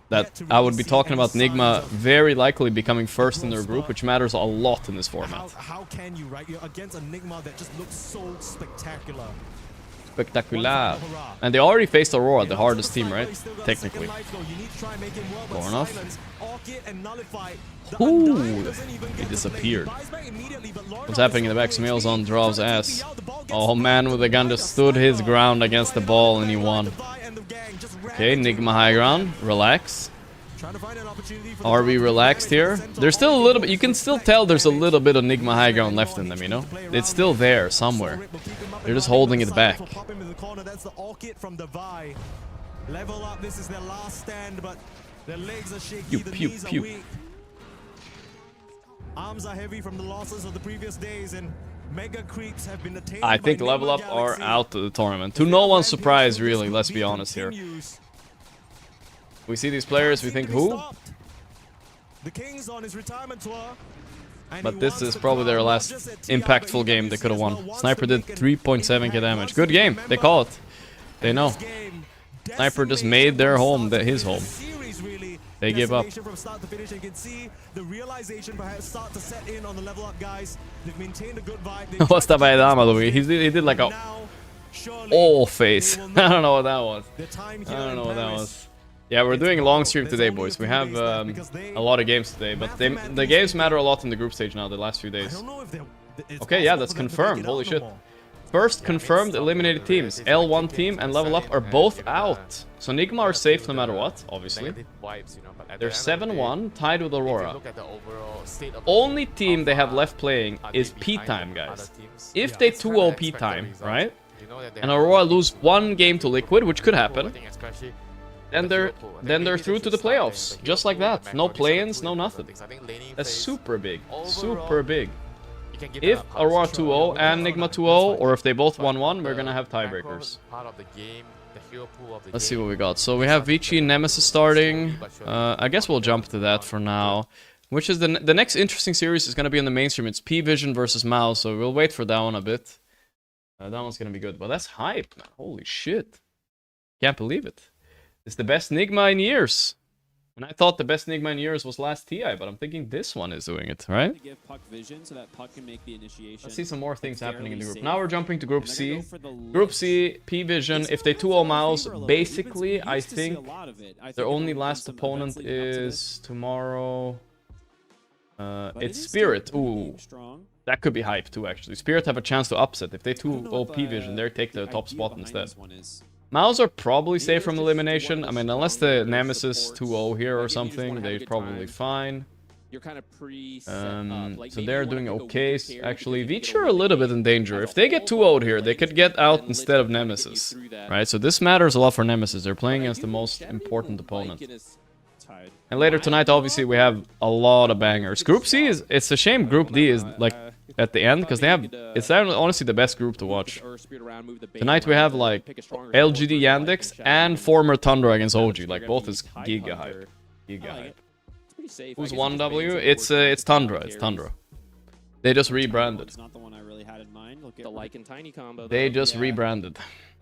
That I would be talking about Nigma very likely becoming first in their group, which matters a lot in this format. How can you, right? You're against a Nigma that just looks so spectacular. Spectacular. And they already faced Aurora, the hardest team, right? Technically. Fair enough. Ooh, he disappeared. What's happening in the back? Smail's on Draw's ass. Oh man, with the gun just stood his ground against the ball and he won. Okay, Nigma high ground. Relax. Are we relaxed here? There's still a little bit. You can still tell there's a little bit of Nigma high ground left in them, you know? It's still there somewhere. They're just holding it back. Level up, this is their last stand, but their legs are shaky, pew, the pew, knees pew. are weak. Arms are heavy from the losses of the previous days, and mega creeps have been attained. I think Level Up are out of the tournament. To no one's surprise, really, let's be honest here. We see these players, we think, who? The King's on his retirement tour. But this is probably their last impactful game they could have won. Sniper did 3.7k damage. Good game, they call it. They know. Sniper just made their home, his home. They give up. From start to finish, and you can see the realization perhaps start to set in on the Level Up guys. They've maintained a good vibe. What's that by Dama, Louis? He did like a all face. I don't know what that was. I don't know what that was. Yeah, we're doing a long stream today, boys. We have a lot of games today, but the games matter a lot in the group stage now, the last few days. Okay, yeah, that's confirmed. Holy shit. first confirmed eliminated teams, L1 team and Level Up, are both out. So Nigma are safe no matter what, obviously. They're 7-1, tied with Aurora. Only team they have left playing is P-Time, guys. If they 2-0 P-Time, right? And Aurora lose one game to Liquid, which could happen, then they're through to the playoffs. Just like that. No play-ins, no nothing. That's super big. Super big. If Aurora 2-0 and Nigma 2-0, or if they both 1-1, we're gonna have tiebreakers. Let's see what we got. So we have Vici Nemesis starting. I guess we'll jump to that for now. Which is the next interesting series is gonna be in the mainstream. It's P-Vision versus Mouse, so we'll wait for that one a bit. That one's gonna be good. But that's hype, man. Holy shit. Can't believe it. It's the best Nigma in years. And I thought the best Nigma in years was last TI, but I'm thinking this one is doing it, right? Give Puck vision so that Puck can make the initiation. Let's see some more things happening in the group. Now we're jumping to Group C. Group C, P-Vision. If they 2-0 Mouse, basically, I think their only last opponent is tomorrow. It's Spirit. Ooh. That could be hype too, actually. Spirit have a chance to upset. If they 2-0 P-Vision, they take the top spot instead. Mouse are probably safe from elimination. I mean, unless the Nemesis 2-0 here or something, they're probably fine. So they're doing okay, actually. Vici are a little bit in danger. If they get 2-0'd here, they could get out instead of Nemesis. Right, so this matters a lot for Nemesis. They're playing against the most important opponent. And later tonight, obviously, we have a lot of bangers. Group C is... It's a shame Group D is, like, at the end, because they have... It's honestly the best group to watch. Tonight we have, like, LGD Yandex and former Tundra against OG. Like, both is giga hype. Giga hype. Who's 1W? It's Tundra. It's Tundra. They just rebranded. The like and tiny combo. They just rebranded.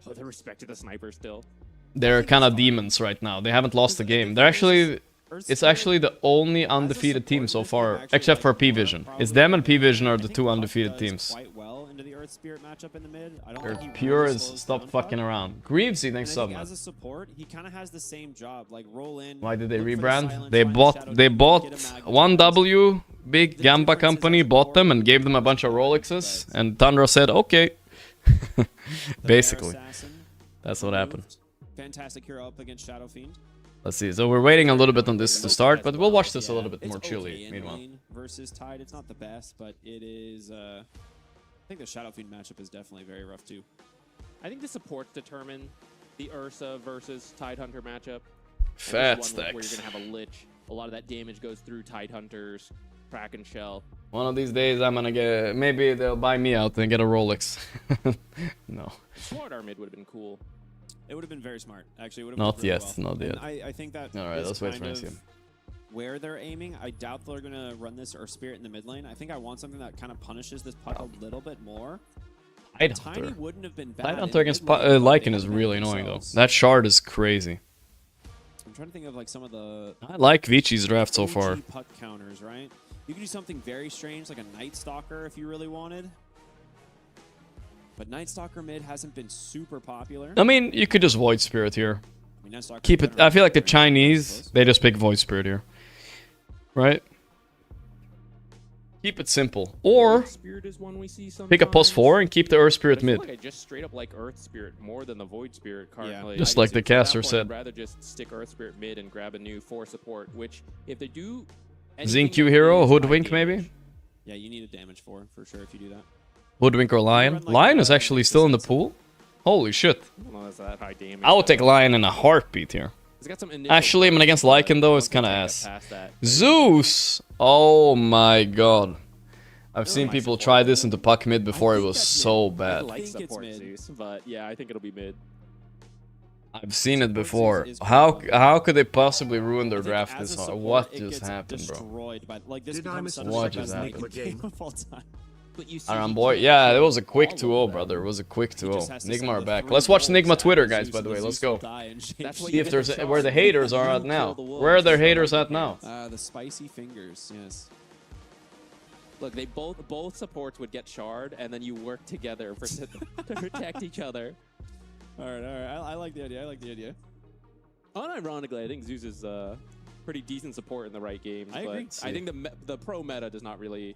Oh, they respected the sniper still. They're kind of demons right now. They haven't lost the game. They're actually... It's actually the only undefeated team so far, except for P-Vision. It's them and P-Vision are the two undefeated teams. They're pure as stop fucking around. Greavesy, thanks so much. As a support, he kind of has the same job. Like roll in. Why did they rebrand? They bought 1W, big Gamba company, bought them and gave them a bunch of Rolexes, and Tundra said, okay. Basically. That's what happened. Fantastic hero up against Shadow Fiend. Let's see. So we're waiting a little bit on this to start, but we'll watch this a little bit more chilly. Meanwhile, versus Tide, it's not the best, but it is. I think the Shadow Fiend matchup is definitely very rough too. I think the supports determine the Ursa versus Tidehunter matchup. Fat stacks. Where you're gonna have a Lich. A lot of that damage goes through Tidehunters, Kraken Shell. One of these days, I'm gonna get. Maybe they'll buy me out and get a Rolex. No. Sword Arm mid would have been cool. It would have been very smart, actually. Not yet, not yet. I think that. All right, let's wait for him. Where they're aiming, I doubt they're gonna run this or Spirit in the mid lane. I think I want something that kind of punishes this Puck a little bit more. Tidehunter. Wouldn't have been bad. Tidehunter against Lycan is really annoying though. That shard is crazy. I'm trying to think of like some of the. I like Vici's draft so far. Puck counters, right? You could do something very strange, like a Night Stalker, if you really wanted. But Night Stalker mid hasn't been super popular. I mean, you could just Void Spirit here. Keep it. I feel like the Chinese, they just pick Void Spirit here. Right? Keep it simple. Or pick a +4 and keep the Earth Spirit mid. I just straight up like Earth Spirit more than the Void Spirit currently. Just like the caster said. I'd rather just stick Earth Spirit mid and grab a new 4 support, which if they do... Zinq hero, Hoodwink maybe? Yeah, you need a damage for sure if you do that. Hoodwink or Lion? Lion is actually still in the pool? Holy shit. I would take Lion in a heartbeat here. Actually, I mean, against Lycan though, it's kind of ass. Zeus! Oh my god. I've seen people try this into Puck mid before, it was so bad. I like support Zeus, but yeah, I think it'll be mid. I've seen it before. How could they possibly ruin their draft this hard? What just happened, bro? What just happened? Alright, boy. Yeah, it was a quick 2-0, brother. It was a quick 2-0. Nigma are back. Let's watch Nigma Twitter, guys, by the way. Let's go. See if there's where the haters are at now. Where are their haters at now? The spicy fingers, yes. Look, they both supports would get shard, and then you work together to protect each other. Alright. I like the idea. Unironically, I think Zeus is pretty decent support in the right games. I agree. I think the pro meta does not really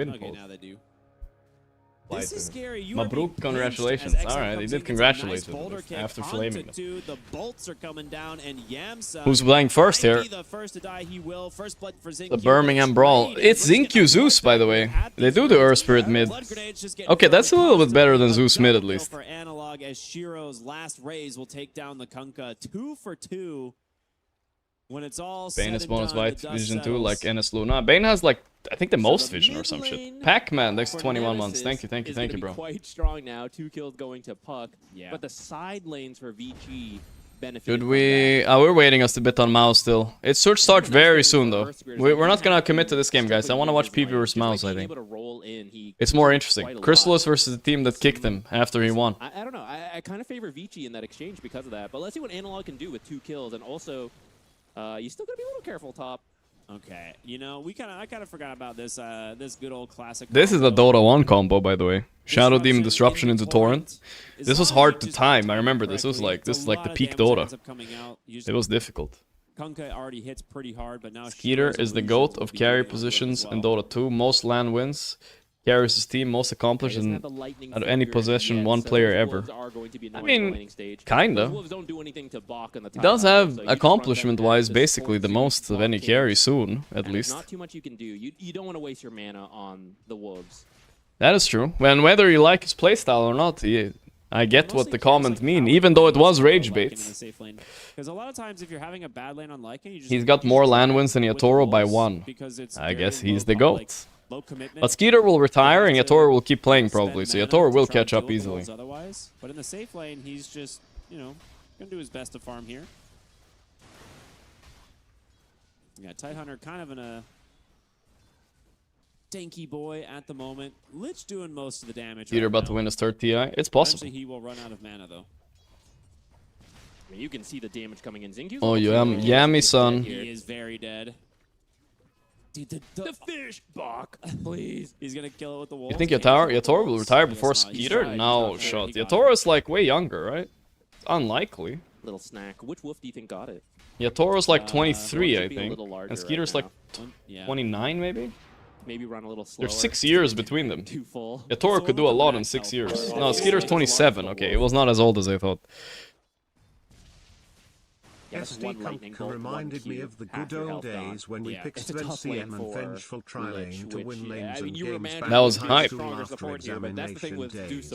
win Okay, both. now they do. This is scary. You Mabruk, congratulations. Alright, he did congratulate him after flaming them. The bolts are coming down, and Yamsa Who's playing first here? the first to die. He will. First blood for The Birmingham Brawl. It's Zincu Zeus, by the way. They do the Earth Spirit mid. Okay, that's a little bit better than Zeus mid, at least. For Analog, as Shiro's last raise will take down the Kunkka 2 for 2. When it's all Bane has bonus done, white vision too, like NS Luna. Bane has like, I think the most vision or some shit. Pac-Man, thanks 21 months. Thank you, bro. Quite strong now. 2 kills going to Puck. Yeah. But the side lanes for VG benefit. Should we? We're waiting us a bit on Mouse still. It should start very soon though. We're not gonna commit to this game, guys. I want to watch PV versus Mouse. I think it's more interesting. Chrysalis versus the team that kicked him after he won. I don't know. I kind of favor VG in that exchange because of that. But let's see what Analog can do with 2 kills, and also. You still gotta be a little careful, top. Okay, you know, I kind of forgot about this this good old classic. This is a Dota 1 combo, by the way. Shadow Demon Disruption into Torrent. This was hard to time. I remember this was like the peak Dota. It was difficult. Kunkka already hits pretty hard, but now Skeeter is the GOAT of carry positions in Dota 2. Most LAN wins. Carries his team, most accomplished in out of any possession one player ever. I mean, kinda. He does have accomplishment-wise basically the most of any carry soon, at least. Not too much you can do. You don't want to waste your mana on the Wolves. That is true. When whether you like his playstyle or not, I get what the comment mean, even though it was rage bait. Because a lot of times if you're having a bad lane on Lycan, he's got more LAN wins than Yatoro by 1. I guess he's the GOAT. But Skeeter will retire and Yatoro will keep playing probably, so Yatoro will catch up easily. Otherwise, but in the safe lane, he's just, you know, gonna do his best to farm here. Yeah, Tidehunter kind of in a tanky boy at the moment. Lich doing most of the damage. Skeeter about to win his 3rd TI. It's possible. Eventually he will run out of mana though. I mean, you can see the damage coming in. Zincu's oh, Yami-san. He is very dead. Dude, the fish, Bach, please. He's gonna kill it with the wolf. You think Yatoro will retire before Skeeter? No shot. Yatoro is like way younger, right? It's unlikely. Little snack. Which wolf do you think got it? Yatoro's like 23, I think. And Skeeter's like 29, maybe? Maybe run a little slower. There's 6 years between them. Yatoro could do a lot in 6 years. No, Skeeter's 27. Okay, it was not as old as I thought. SD Kunkka reminded me of the good old days when we picked NCM and Vengeful Tri-Lane to win lanes and games back that was hype. after examination days.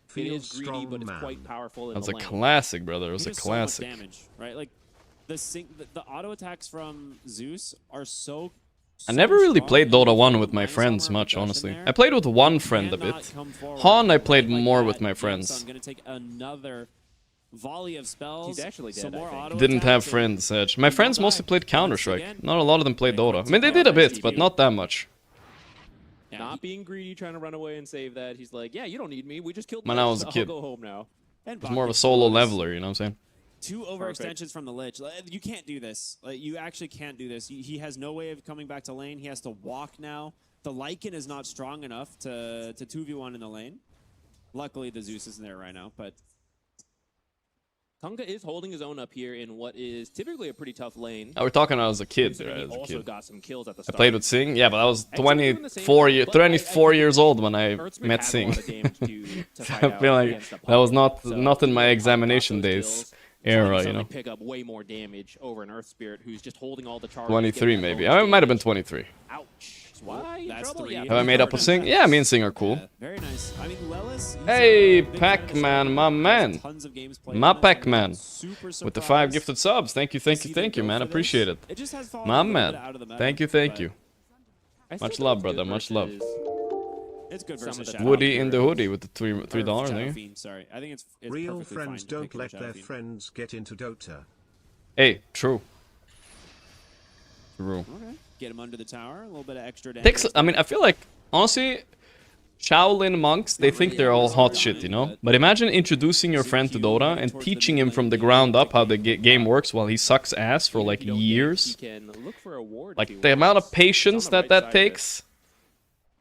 Feels strong man. That was a classic, brother. It was a classic. So much damage, right? Like the auto attacks from Zeus are so. I never really played Dota 1 with my friends much, honestly. I played with one friend a bit. Han, I played more with my friends. I'm gonna take another volley of spells. He's actually dead, Didn't have friends, Edge. My friends mostly played Counter-Strike. Not a lot of them played Dota. I mean, they did a bit, but not that much. Not being greedy, trying to run away and save that. He's like, yeah, you don't need me. We just killed when I was a kid. I'll go home now. It was more of a solo leveler, you know what I'm saying? 2 overextensions from the Lich. You can't do this. You actually can't do this. He has no way of coming back to lane. He has to walk now. The Lycan is not strong enough to 2v1 in the lane. Luckily, the Zeus isn't there right now, but... Kunkka is holding his own up here in what is typically a pretty tough lane. We're talking when I was a kid. Got some kills at the start. I played with Sing. Yeah, but I was 24 years old when I met Sing. So I feel like that was not in my examine days era, you know. Pick up way more damage over an Earth Spirit who's just holding all the charges. 23 maybe. I might have been 23. Ouch. Why? Have I made up with Sing? Yeah, me and Sing are cool. Very nice. I mean, Lelis, hey, Pac-Man, my man. My Pac-Man. With the 5 gifted subs. Thank you, man. Appreciate it. My man. Thank you. Much love, brother. Much love. It's good versus Woody in the hoodie with the $3, eh? Sorry, I think it's real friends don't let their friends get into Dota. Hey, true. True. Okay. Get him under the tower, a little bit of extra damage. I mean, I feel like, honestly, Shaolin monks, they think they're all hot shit, you know? But imagine introducing your friend to Dota and teaching him from the ground up how the game works while he sucks ass for like years. Like, the amount of patience that takes,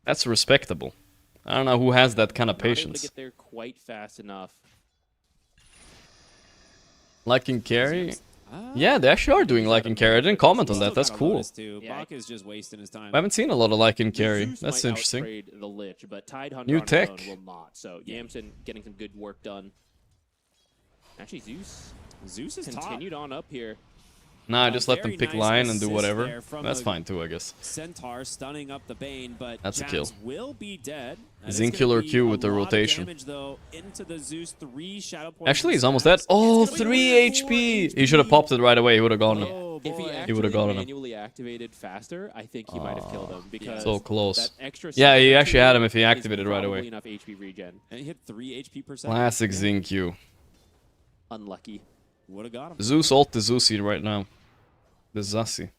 that's respectable. I don't know who has that kind of patience. Get there quite fast enough. Like in carry, Yeah, they actually are doing Lycan carry. I didn't comment on that. That's cool. Bach is just wasting his time. I haven't seen a lot of Lycan carry. Zeus That's might interesting. outtrade the Lich, but Tidehunter New on his tech. own will not. So Yamson getting some good work done. Actually, Zeus is continued on up here. Nah, I just let them pick nice line and do assist whatever. there from That's a fine too, I guess. Centaur stunning up the Bane, but That's a Jabs kill. will be dead. Zincular Q with the rotation. Damage, though, into the Zeus 3 shadow Actually, he's almost dead. Oh, 3 HP! He should have popped it right away. He would have gone. If he He would actually have gotten him. manually activated faster, I think he might have killed him because So close. that extra Yeah, he second actually had him if he is activated right probably away. enough HP regen. And he hit 3 HP per second. Classic Zincu. Unlucky. Would have got him. Zeus ult the Zusi right now. The Zassi.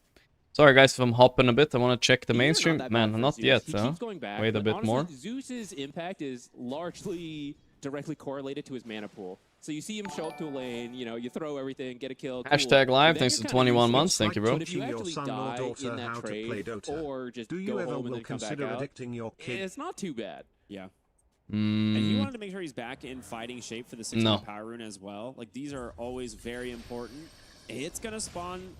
Sorry guys if I'm hopping a bit. I want to check the mainstream. Man, not yet, He huh? keeps going back, Wait a but bit honestly, more. Zeus's impact is largely directly correlated to his mana pool. So you see him show up to a lane, you know, you throw everything, get a kill. Cool. Hashtag live, Then thanks you're to kinda 21 used months. Thank you, bro. But if you actually die in that trade, or just Do you go ever home and will then come back consider out, addicting your kid? it's not too bad. Yeah. And he Mm, wanted to make sure he's back in fighting shape for the 6 No. power rune as well. Like, these are always very important. It's going to spawn.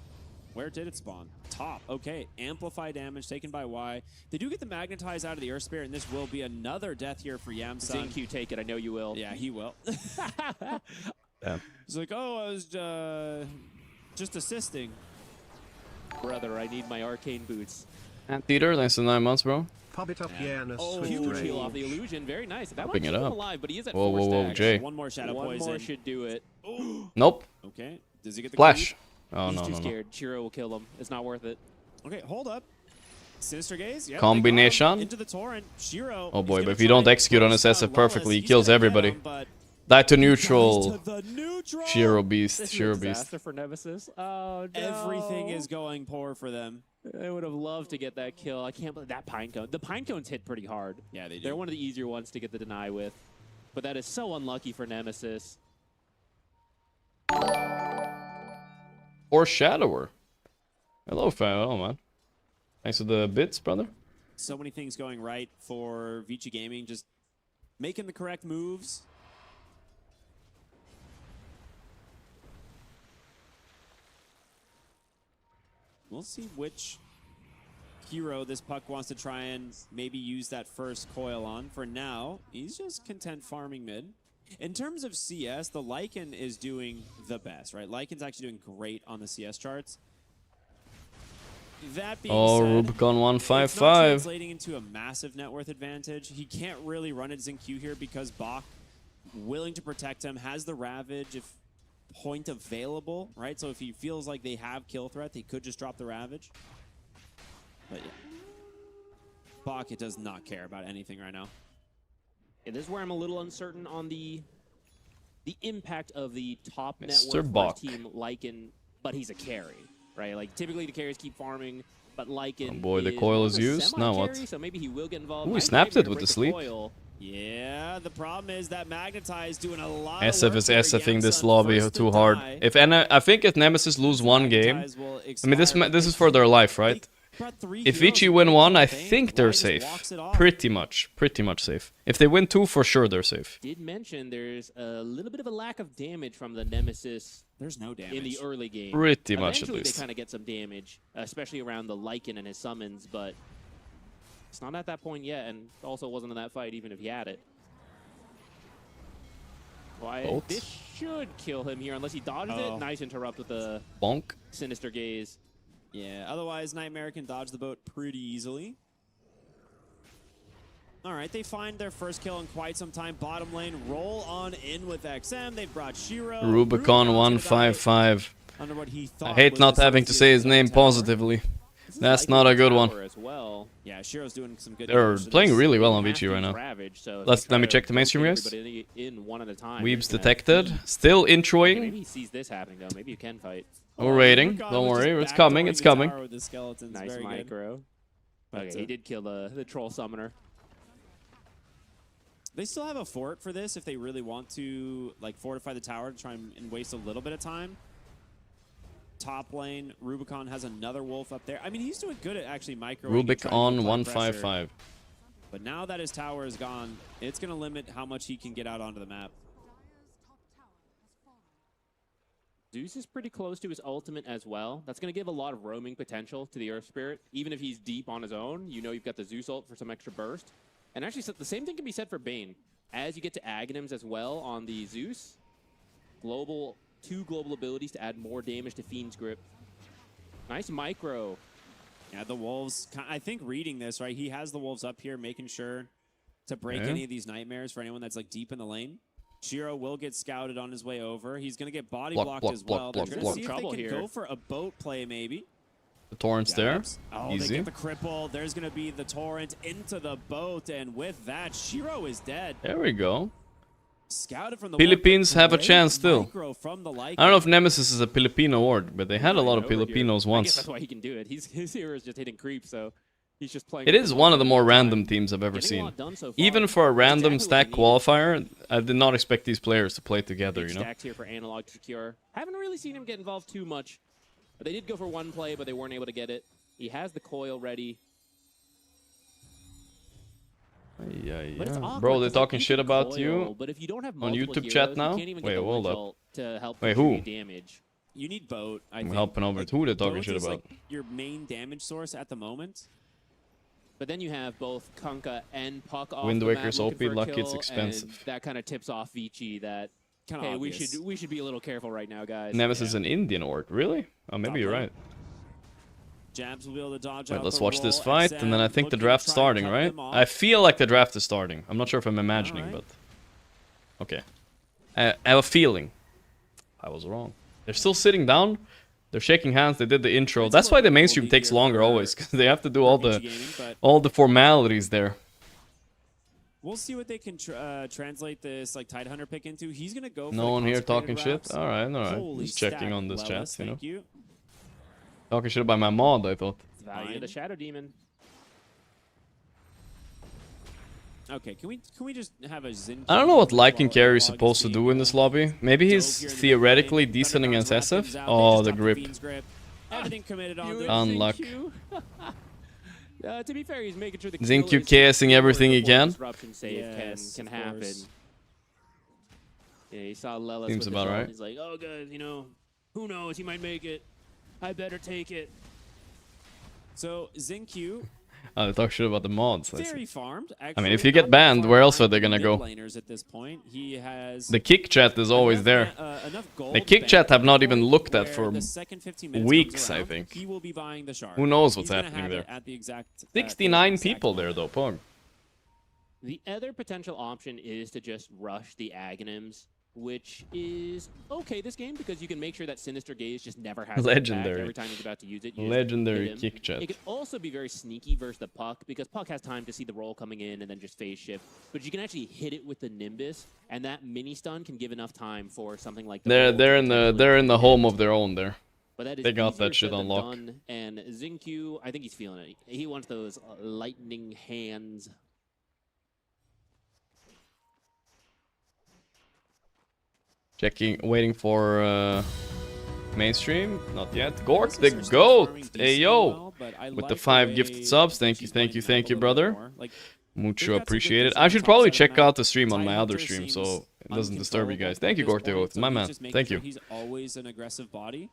Where did it spawn? Top. Okay. Amplify damage taken by Y. They do get the Magnetize out of the Earth Spirit, and this will be another death here for Yamsun. Zinq, take it. I know you will. Yeah, he will. yeah. He's like, oh, I was just assisting. Brother, I need my arcane boots. Theater, thanks to 9 months, bro. Pop it up, Janus. Oh, huge heal off the illusion. Very nice. That Popping might it keep him up. alive, but he is at Whoa, 4 whoa, whoa, stacks. Jay. One more Shadow One Poison. more should do it. Nope. Okay. Does he get the Flash. creep? Oh, He's no, too no, no. scared. Chiro will kill him. It's not worth it. Okay, hold up. Sinister Gaze. Yep, Combination. they got him into the torrent. Shiro. Oh boy, he's but if gonna you don't try execute on his burst SF on perfectly, he Lawless. kills He's gonna get everybody. him, but Die to he neutral. goes to the neutral. Shiro Beast. This is Shiro a Beast. disaster for Nemesis. Oh, no. Everything is going poor for them. I would have loved to get that kill. I can't believe that pine cone. The pine cones hit pretty hard. Yeah, they do. They're one of the easier ones to get the deny with. But that is so unlucky for Nemesis. Or Shadower. Hello, fam. Oh, man. Thanks for the bits, brother. So many things going right for Vici Gaming. Just making the correct moves. We'll see which hero this puck wants to try and maybe use that first coil on. For now, he's just content farming mid. In terms of CS, the Lycan is doing the best, right? Lycan's actually doing great on the CS charts. That being Oh, said, Rubicon it's not 155. translating into a massive net worth advantage. He can't really run it Zinq here because Bach, willing to protect him, has the Ravage if point available, right? So if he feels like they have kill threat, they could just drop the Ravage. But yeah. Bach, it does not care about anything right now. Yeah, this is where I'm a little uncertain on the impact of the top net Mr. worth Bach. for a team Lycan, but he's a carry, right? Like typically the carries keep farming, but Lycan Oh boy, the is coil more is of a used. Now what? semi-carry, so maybe he will get involved. Ooh, he Might snapped be it able with to the break sleep. coil. Yeah, the problem is that Magnetize doing a lot SF of is work here. SFing this Yamsun lobby first to too hard. die. I think if Nemesis lose one game, Magnetize will I mean this expire. is for their life, right? Brought 3 If heroes Vici and win they one, I can't think bank. they're Why just safe. walks it off? Pretty much safe. If they win 2, for sure they're safe. Did mention there's a little bit of a lack of damage from the Nemesis. There's no damage in the early game. Pretty much, at Eventually, least. they kind of get some damage, especially around the Lycan and his summons, but it's not at that point yet, and also wasn't in that fight even if he had it. Why? Bolt. This should kill him here unless he dodges Oh. it. Nice interrupt with the Bonk. Sinister Gaze. Yeah, otherwise Nightmare can dodge the boat pretty easily. All right, they find their first kill in quite some time. Bottom lane, roll on in with XM. They've brought Shiro. Rubicon 155. Under what he I thought hate was not the having to say his name tower. positively. That's not a good one. As well. Yeah, Shiro's doing some good They're damage to playing this. really well on Half Vici right team's now. Ravage, so if Let they me try check to the mainstream, rotate guys. everybody in one at a time, Weebs it's gonna- detected. Still Maybe introing. he sees this happening though. Maybe you can fight. We're waiting. Rubicon Don't was just worry. It's coming. backdooring It's the coming. tower with the skeletons. Nice Very good. micro. But, Okay, he did kill the troll summoner. They still have a fort for this if they really want to like fortify the tower to try and waste a little bit of time. Top lane, Rubicon has another wolf up there. I mean, he's doing good at actually micro. Rubicon 155. But now that his tower is gone, it's going to limit how much he can get out onto the map. Zeus is pretty close to his ultimate as well. That's going to give a lot of roaming potential to the Earth Spirit. Even if he's deep on his own, you know you've got the Zeus ult for some extra burst. And actually, the same thing can be said for Bane. As you get to Aghanims as well on the Zeus, two global abilities to add more damage to Fiend's Grip. Nice micro. Yeah, the Wolves, I think reading this, right, he has the Wolves up here making sure to break any of these nightmares for anyone that's like deep in the lane. Shiro will get scouted on his way over. He's going to get body blocked as well. They're going to see if they can go for a boat play maybe. The torrent's there. Oh, Easy. they get the cripple. There's going to be the torrent into the boat. And with that, Shiro is dead. There we go. Scouted from the Philippines have a chance still. From the I don't know if Nemesis is a Filipino ward, but they had a lot of Filipinos I guess once. that's why he can do it. His hero is just hitting creep, so he's just playing. It is one of the more random teams I've ever seen. Even for a random stack qualifier, I did not expect these players to play together, you know? Stacks here for Analog to secure. Haven't really seen him get involved too much. They did go for one play, but they weren't able to get it. He has the coil ready. Yeah. Bro, they're talking shit about you but if you don't have on multiple YouTube heroes, chat you now? can't even Wait, get the hold up. ult to help Wait, who? damage. You need boat, I I'm think. helping over who they're talking Boat shit is, about. like, your main damage source at the moment. But then you have both Kunkka and Puck off Wind the Waker's map OP, looking for a lucky kill, it's expensive. and that kind of tips off Vici that Kinda hey, obvious. we should be a little careful right now, guys. Nemesis is an Indian orc, really? Oh, maybe you're right. Jabs will be able to dodge Wait, out let's the watch this roll. fight, XM and then I think the looking to draft's try and starting, cut right? them off. I feel like the draft is starting. I'm not sure if I'm imagining, Alright. but... Okay. I have a feeling. I was wrong. They're still sitting down. They're shaking hands. They did the intro. That's why the mainstream takes longer always, because they have to do all the formalities there. We'll see what they can translate this like Tidehunter pick into. He's gonna go. For No the one here consecrated talking shit? wraps. Alright. Holy Just checking stack, on this Lelis, chat, you know? thank you. Talking shit about my mod, I thought. Value of the Shadow Demon. Okay, can we just have a Zin? I don't know what Lycan carry is supposed to do in this lobby. Maybe he's theoretically decent against SF. Oh, the grip. Everything committed on Unluck. To be fair, he's making sure the Xingqiu KSing everything again. Disruption save can happen. Yeah, he saw Lelis Seems with about his ult. right. He's like, oh, guys, you know, who knows? He might make it. I better take it. So Xingqiu, Oh, they talk shit about the mods. I see. very farmed. I mean, if you get banned, where else are they gonna go? Laners at this point. He has The kick chat is always there. The kick chat have not even looked at for weeks, I think. He will be buying the shard. Who knows what's He's gonna happening have there? it at the exact 69 people there, though, Pog. The other potential option is to just rush the Aghanims, which is okay this game because you can make sure that Sinister Gaze just never has an impact Legendary. every time he's about to use it. You just Legendary hit him. kick chat. It can also be very sneaky versus the Puck because Puck has time to see the roll coming in and then just phase shift. But you can actually hit it with the Nimbus, and that mini stun can give enough time for something like the They're roll in the home of their own there. But that is They got easier that shit said on than lock. done, and Xingqiu, I think he's feeling it. He wants those lightning hands. Checking, waiting for mainstream. Not yet. Gorgc the goat. Hey yo, with the 5 gifted subs. Thank you, brother. Mucho appreciated. I should probably check out the stream on my other stream so it doesn't disturb you guys. Thank you, Gorgc the goat, my man. Thank you. He's always an aggressive body.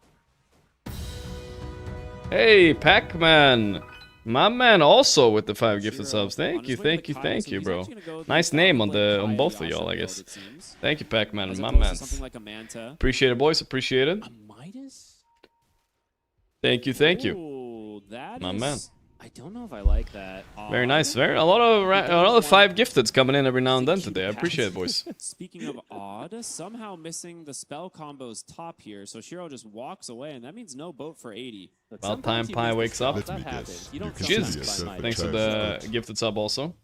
Hey, Pac-Man. My man also with the 5 gifted subs. Thank you, bro. Nice name on both of y'all, I guess. Thank you, Pac-Man, my man. Appreciate it, boys. Appreciate it. Thank you. My man. I don't know if I like that. Very nice. A lot of 5 gifteds coming in every now and then today. I appreciate it, boys. Speaking of odd, somehow missing the spell combos top here, so Shiro just walks away, and that means no boat for 80. About time Pi wakes up. Jesus. Thanks for the gifted sub also.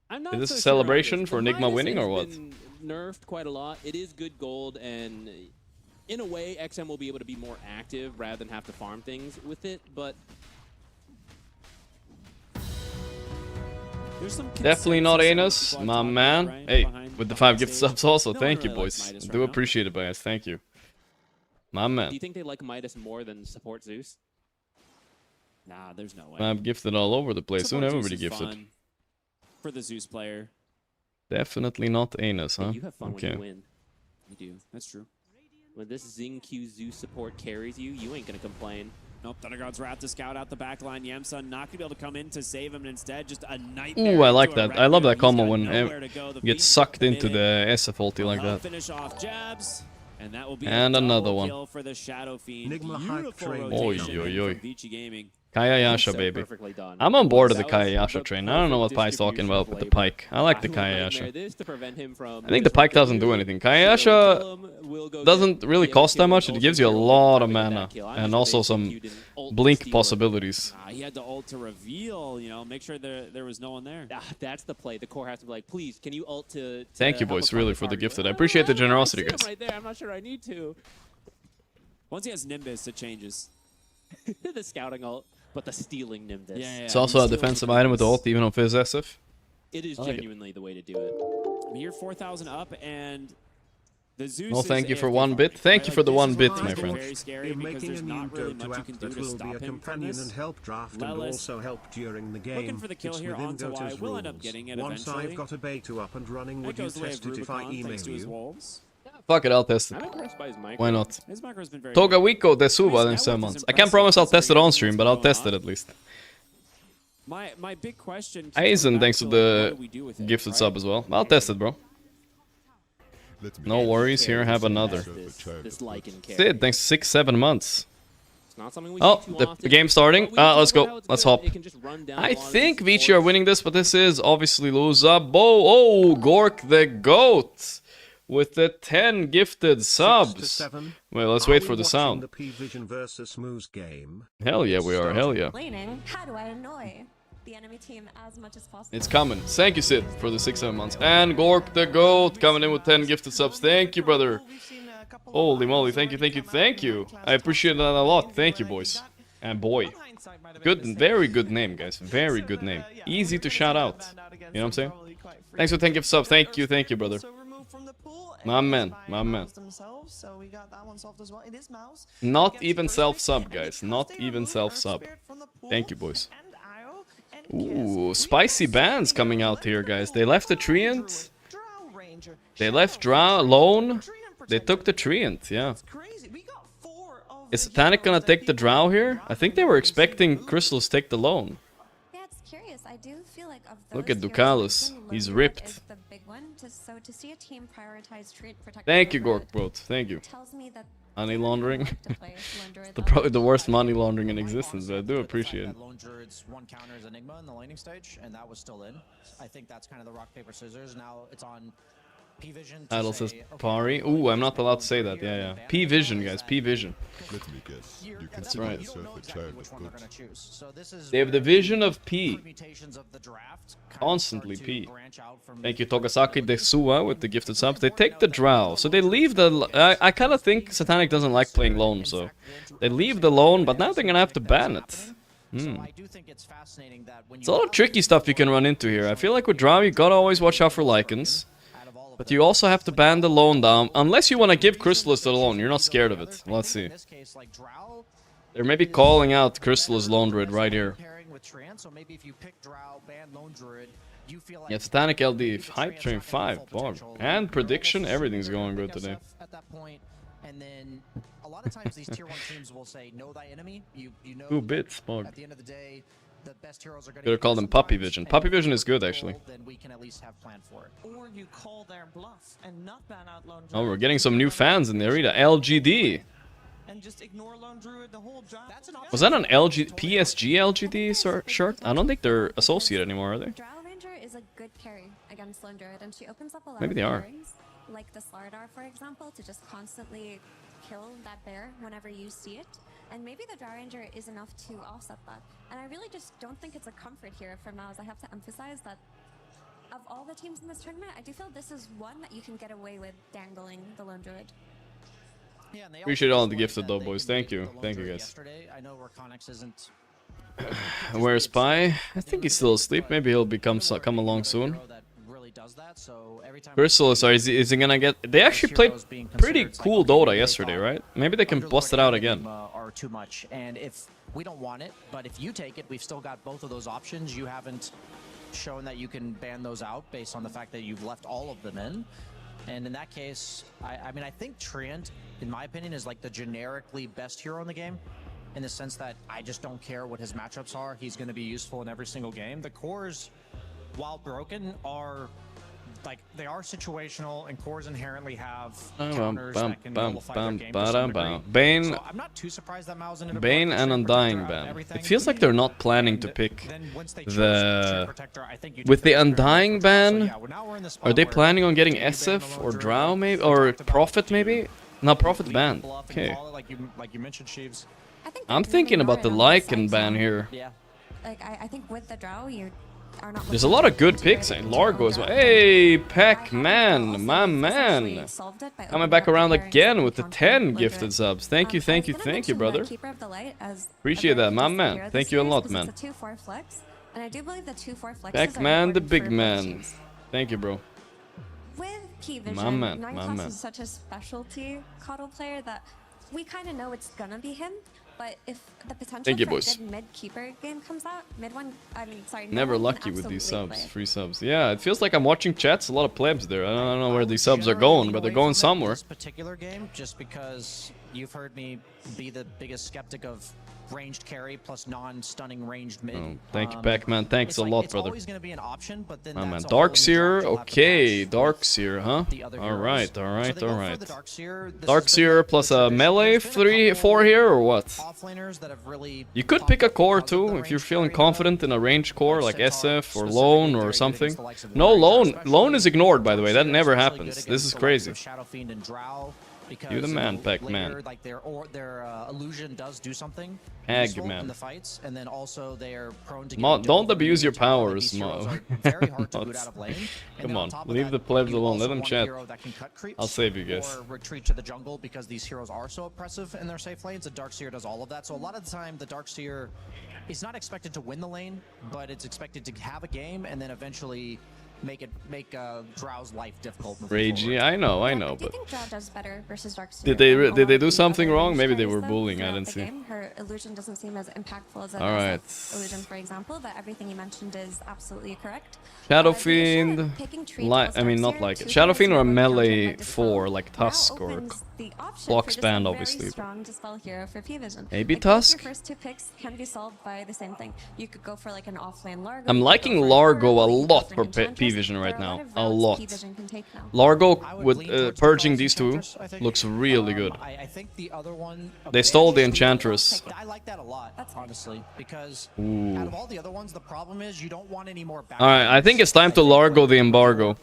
I'm not Is this so a sure celebration on this. for The Enigma Midas winning has or what? been nerfed quite a lot. It is good gold, and in a way, XM will be able to be more active rather than have to farm things with it, but Definitely not Anus, my man. Hey, with the 5 gift subs also. Thank you, boys. I do appreciate it, guys. Thank you. My do man. you think they like Midas more than support Zeus? Nah, there's no way. I'm gifted all over the place. Soon Support everybody Zeus is gifted. fun for the Zeus player. Definitely not Anus, huh? You have fun Okay. when you win. You do. That's true. When this Xingqiu Zoo support carries you, you ain't gonna complain. Nope, Thundergod's Wrath to scout out the back line. Yamsa not gonna be able to come in to save him, and instead just a nightmare. Ooh, I like that. I love that combo when you get sucked into the SF ulti like that. Finish off jabs, and that will be another one. kill for the Shadow Fiend. Oi, oi, oi. Gaming. Kayayasha, baby. I'm on board of the Kayayasha train. I don't know what Pye's talking about with the Pike. I like the Kayayasha. I think the Pike doesn't do anything. Kayayasha doesn't really cost that much. It gives you a lot of mana and also some blink possibilities. He had the ult to reveal, you know, make sure there was no one there. That's the play. The core has to be like, please, can you ult to Thank you, boys, really, for the gifted. I appreciate the generosity, guys. Right there. I'm not sure I need to. Once he has Nimbus, it changes. The scouting ult. But the stealing Nimbus. Yeah. It's also a defensive item with the ult, even on Fizz SF. It is genuinely the way to do it. You're 4,000 up, and the Zeus. Well, thank you for 1 bit. Thank you for the 1 bit, my friend. Very scary because there's not really much you can do to stop him from this. And help draft and also help during the game. Looking for the kill here onto Y. We'll end up getting it Once eventually. I've got a beta up and running, would you test it if I email you? Fuck it, I'll test it. I'm impressed by his micro. Why not? His micro's been very Togawico de Suba in 7 months. I can't promise I'll test it on stream, but I'll test it at least. My big question. Aizen, thanks to the gifted sub as well. I'll test it, bro. No worries, here, have another. Sid, thanks 6-7 months. Oh, the game's starting. Let's go. Let's hop. I think Vici are winning this, but this is obviously Luzabo. Oh, Gorgc the GOAT with the 10 gifted subs. Well, let's wait for the sound. Hell yeah, we are. Hell yeah. How do I annoy the enemy team as much as possible? It's coming. Thank you, Sid, for the 6-7 months. And Gorgc the GOAT coming in with 10 gifted subs. Thank you, brother. Holy moly, thank you, thank you, thank you. I appreciate that a lot. Thank you, boys. And boy. Good, very good name, guys. Very good name. Easy to shout out. You know what I'm saying? Thanks for 10 gift subs. Thank you, brother. My man, my man. Not even self-sub, guys. Not even self-sub. Thank you, boys. Ooh, spicy bands coming out here, guys. They left the Treant. They left Drow alone. They took the Treant, yeah. Is Satanic gonna take the Drow here? I think they were expecting Crystals to take the lone. Yeah, it's curious. I do feel like of those Look at Ducalis. He's ripped. is the big one. So to see a team prioritize Treant protection. Thank you, Gorgc, bro. Thank you. Tells me that money laundering. Probably the worst money laundering in existence, but I do appreciate it. Lone Druid's one counter is Enigma in the laning stage, and that was still in. I think that's kind of the rock, paper, scissors. Now it's on P-Vision. Idol says Pari. Ooh, I'm not allowed to say that. Yeah, yeah. P-Vision, guys. P-Vision. Let me guess. You That's right. So this is they have the vision of P. Constantly P. Thank you, Togasaki Desua, with the gifted subs. They take the Drow. So they leave the... I kind of think Satanic doesn't like playing lone, so... They leave the lone, but now they're going to have to ban it. It's a lot of tricky stuff you can run into here. I feel like with Drow, you gotta always watch out for Lycans. But you also have to ban the lone down, unless you want to give Crystallis the lone. You're not scared of it. Let's see. They're maybe calling out Crystallis Lone Druid right here. Yeah, Satanic LD, Hype Train 5, bar. And prediction, everything's going good today. And then a lot of times these tier 1 teams will say, know thy enemy. You know 2 bits, Pog. at the end of the day, the best heroes are going Could have called them Puppy Vision. Puppy Vision is good, actually. Then we can at least have planned for it. Or you call their bluff and not ban out Lone Druid. Oh, we're getting some new fans in the arena. LGD. And just ignore Lone Druid the whole draft. Was that an PSG LGD shirt? I don't think they're associated anymore, are they? Drow Ranger is a good carry against Lone Druid, and she opens up a lot Maybe of they are. pairings, like the Slardar, for example, to just constantly kill that bear whenever you see it. And maybe the Drow Ranger is enough to offset that. And I really just don't think it's a comfort here for Mouse. I have to emphasize that of all the teams in this tournament, I do feel this is one that you can get away with dangling the Lone Druid. Yeah, and they Appreciate all the gifted though, boys. Thank you. Thank you, guys. I know Rakonix isn't... Where's Spy? I think he's still asleep. Maybe he'll come along soon. Crystallis, is he gonna get... They actually played pretty cool Dota yesterday, right? Maybe they can bust it out again. Are too much, and if we don't want it, but if you take it, we've still got both of those options. You haven't shown that you can ban those out based on the fact that you've left all of them in. And in that case, I mean, I think Treant, in my opinion, is like the generically best hero in the game, in the sense that I just don't care what his matchups are. He's going to be useful in every single game. The cores, while broken, are like they are situational, and cores inherently have counters that can nullify their game to some degree. Bane, so I'm not too surprised that Mao's ended up Bane and Undying ban. It feels like they're not planning to pick the... With the Undying ban, are they planning on getting SF or Drow maybe? Or Prophet maybe? No, Prophet ban. Okay. Like you mentioned, Sheaves. I'm thinking about the Lycan ban here. Yeah. Like I think with the Drow, you are not. There's a lot of good picks. Largo as well. Hey, Pac-Man, my man. Coming back around again with the 10 gifted subs. Thank you, thank you, thank you, brother. Appreciate that, my man. Thank you a lot, man. And I do believe the 2/4 flex. Pac-Man, the big man. Thank you, bro. With P-Vision, my man, Nineclass is such a specialty Coddle player that we kind of know it's gonna be him. But if the potential for a good mid-keeper game comes out, Never lucky with these subs, free subs. Yeah, it feels like I'm watching chats, a lot of plebs there. I don't know where these subs are going, but they're going somewhere. This particular game, just because you've heard me be the biggest skeptic of ranged carry plus non-stunning ranged mid. Oh, thank you, Pac-Man. Thanks a lot, brother. Always gonna be an option, but then man. Darkseer, okay, Darkseer, huh? Alright, alright, alright. Darkseer plus a melee 3-4 here, or what? You could pick a core too, if you're feeling confident in a ranged core, like SF or Lone or something. No, Lone is ignored, by the way, that never happens. This is crazy. You the man, Pac-Man. Like their illusion does do something Pac-Man in the fights, and then also they're prone to don't abuse your powers, Mo. Come on, leave the plebs alone. Let them chat. I'll save you guys. Or retreat to the jungle because these heroes are so oppressive in their safe lanes. The Darkseer does all of that. So a lot of the time, the Darkseer is not expected to win the lane, but it's expected to have a game and then eventually make Drow's life difficult. Ragey, I know, do but you think Drow does better versus Darkseer? did they do something wrong? Maybe they were bullying. I didn't see. Her illusion doesn't seem as impactful as illusion, for example. But everything you mentioned is absolutely correct. Shadow Fiend, I mean not like it. Shadow Fiend or a melee 4 like Tusk or Block Span, obviously. Strong dispel hero for P-Vision. Maybe Tusk. Your first two picks can be solved by the same thing. You could go for like an offlane Largo. I'm liking Largo a lot for P-Vision right now. A lot. Largo with purging these two looks really good. I think the other one. They stole the Enchantress. I like that a lot, honestly, because Ooh. out of all the other ones, the problem is you don't want any more. Alright, I think it's time to Largo the Embargo.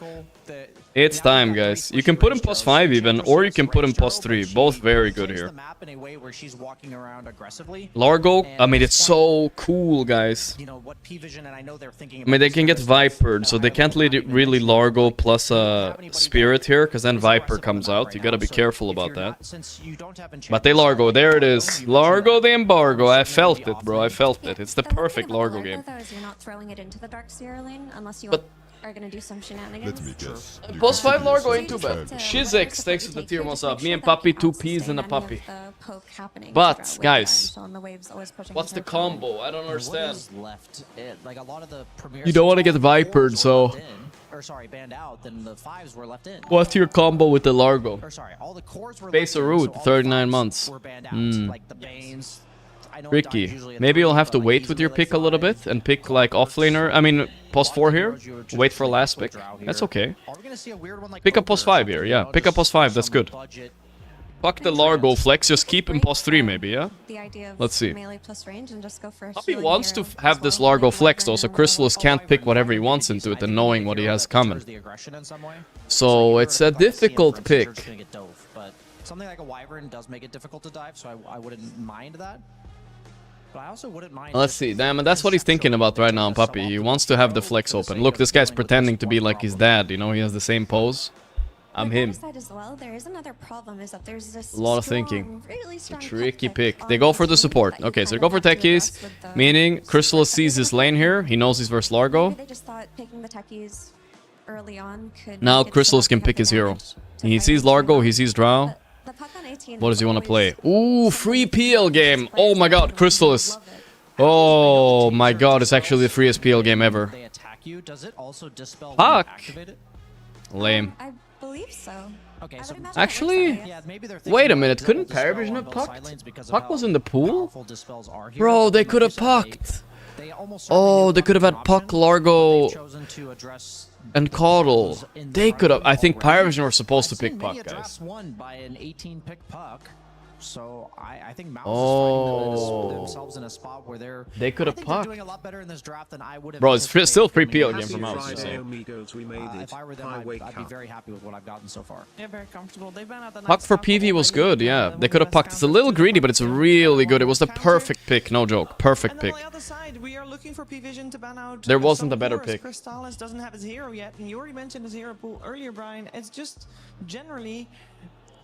It's time, guys. You can put him +5 even, or you can put him +3. Both very good here. Largo, I mean, it's so cool, guys. I mean, they can get Vipered, so they can't really Largo plus a Spirit here, because then Viper comes out. You gotta be careful about that. But they Largo, there it is. Largo the Embargo. I felt it, bro. I felt it. It's the perfect Largo game. You're not throwing it into the Darkseer lane unless you are gonna do some shenanigans. Let me guess. +5 Largo ain't too bad. Shizix, thanks for the tier, what's up? Me and Puppy, 2 peas and a puppy. But, guys, what's the combo? I don't understand. You don't want to get Vipered, so... banned out, then the 5s were left in. What's your combo with the Largo? All the cores were Base of Root, 39 months. Like the Banes. Tricky. Maybe you'll have to wait with your pick a little bit and pick like offlaner. I mean, +4 here. Wait for last pick. That's okay. Pick a +5 here. Yeah, pick a +5. That's good. Fuck the Largo flex. Just keep him +3 maybe. Yeah. Let's see. Puppy wants to have this Largo flex though, so Chrysalis can't pick whatever he wants into it and knowing what he has coming. So it's a difficult pick. Something like a Wyvern does make it difficult to dive, so I wouldn't mind that. But I also wouldn't mind. Let's see. Damn, that's what he's thinking about right now, Puppy. He wants to have the flex open. Look, this guy's pretending to be like his dad. You know, he has the same pose. I'm him. A lot of thinking. It's a tricky pick. They go for the support. Okay, so they go for techies, meaning Chrysalis sees his lane here. He knows he's versus Largo. Now Chrysalis can pick his hero. He sees Largo, he sees Drow. What does he want to play? Ooh, free PL game. Oh my god, Chrysalis. Oh my god, it's actually the freest PL game ever. Fuck. Lame. believe so. Okay, so Actually, yeah, maybe they're wait a thinking minute. about Couldn't double dispel Paravision on have both pucked? side lanes because of Puck how was in the pool? powerful dispels are here, Bro, but they like could you have said, pucked. they almost certainly Oh, knew they could have that had was an Puck, option, Largo, but they've chosen to address and Caudle. They could have. I think Paravision were supposed to pick Puck, many guys. drafts won by an 18-pick Puck. So I think Mouse is finding themselves in a spot where they could have they're pucked. doing a lot better in this draft than I would have. Bro, it's still free PL game Happy for Mouse. Friday, So. Amigos, we made it. If I were them, I'd be very happy with what I've gotten so far. Yeah, very comfortable. They've been at the Puck for PV was good, yeah. They could have pucked. It's a little greedy, but it's really good. It was the perfect pick, no joke. Perfect pick. On the other side, we are looking for P-Vision to ban out. There wasn't some a better cores. pick. Crystallis doesn't have his hero yet, and you already mentioned his hero pool earlier, Brian. It's just generally,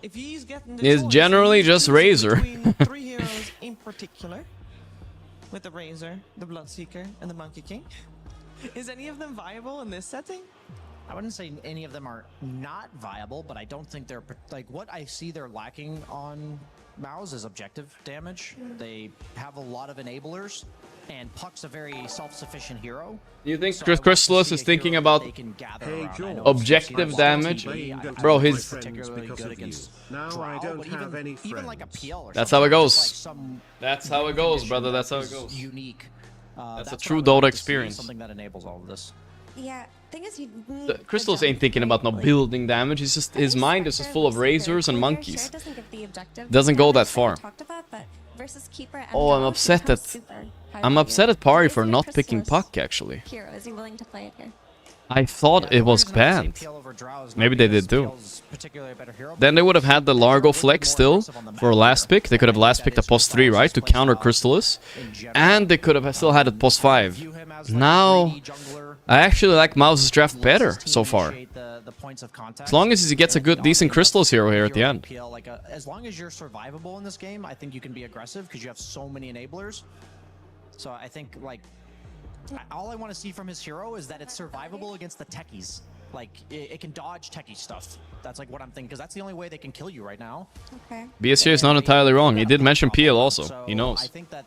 if he's getting the It's choice, generally he's just choosing Razor. between 3 heroes in particular, with the Razor, the Bloodseeker, and the Monkey King. Is any of them viable in this setting? I wouldn't say any of them are not viable, but I don't think they're like what I see they're lacking on Mouse is objective damage. They have a lot of enablers, and Puck's a very self-sufficient hero. You think Crystallis is thinking about objective damage? Bro, his... Now I don't have any friends. Like a PL or That's how it goes. Like That's how it goes, brother. That's how it goes. Unique. That's a true Dota experience. Something that enables all of this. Yeah, thing is, you need The Crystals ain't thinking about no building damage. He's just his mind is just full of razors and monkeys. Doesn't go that far. Oh, I'm upset at Pari for not picking Puck. Actually, Is he willing to play it here? I thought it was banned. Maybe they did too. Then they would have had the Largo flex still for last pick. They could have last picked a post 3, right, to counter Crystallis, and they could have still had it post 5. Now, I actually like Mouse's draft better so far. As long as he gets a good, decent Crystallis hero here at the end. As long as you're survivable in this game, I think you can be aggressive because you have so many enablers. So I think like all I want to see from his hero is that it's survivable against the techies. Like it can dodge techie stuff. That's like what I'm thinking because that's the only way they can kill you right now. Okay. BSJ is not entirely wrong. He did mention PL also. So He knows. I think that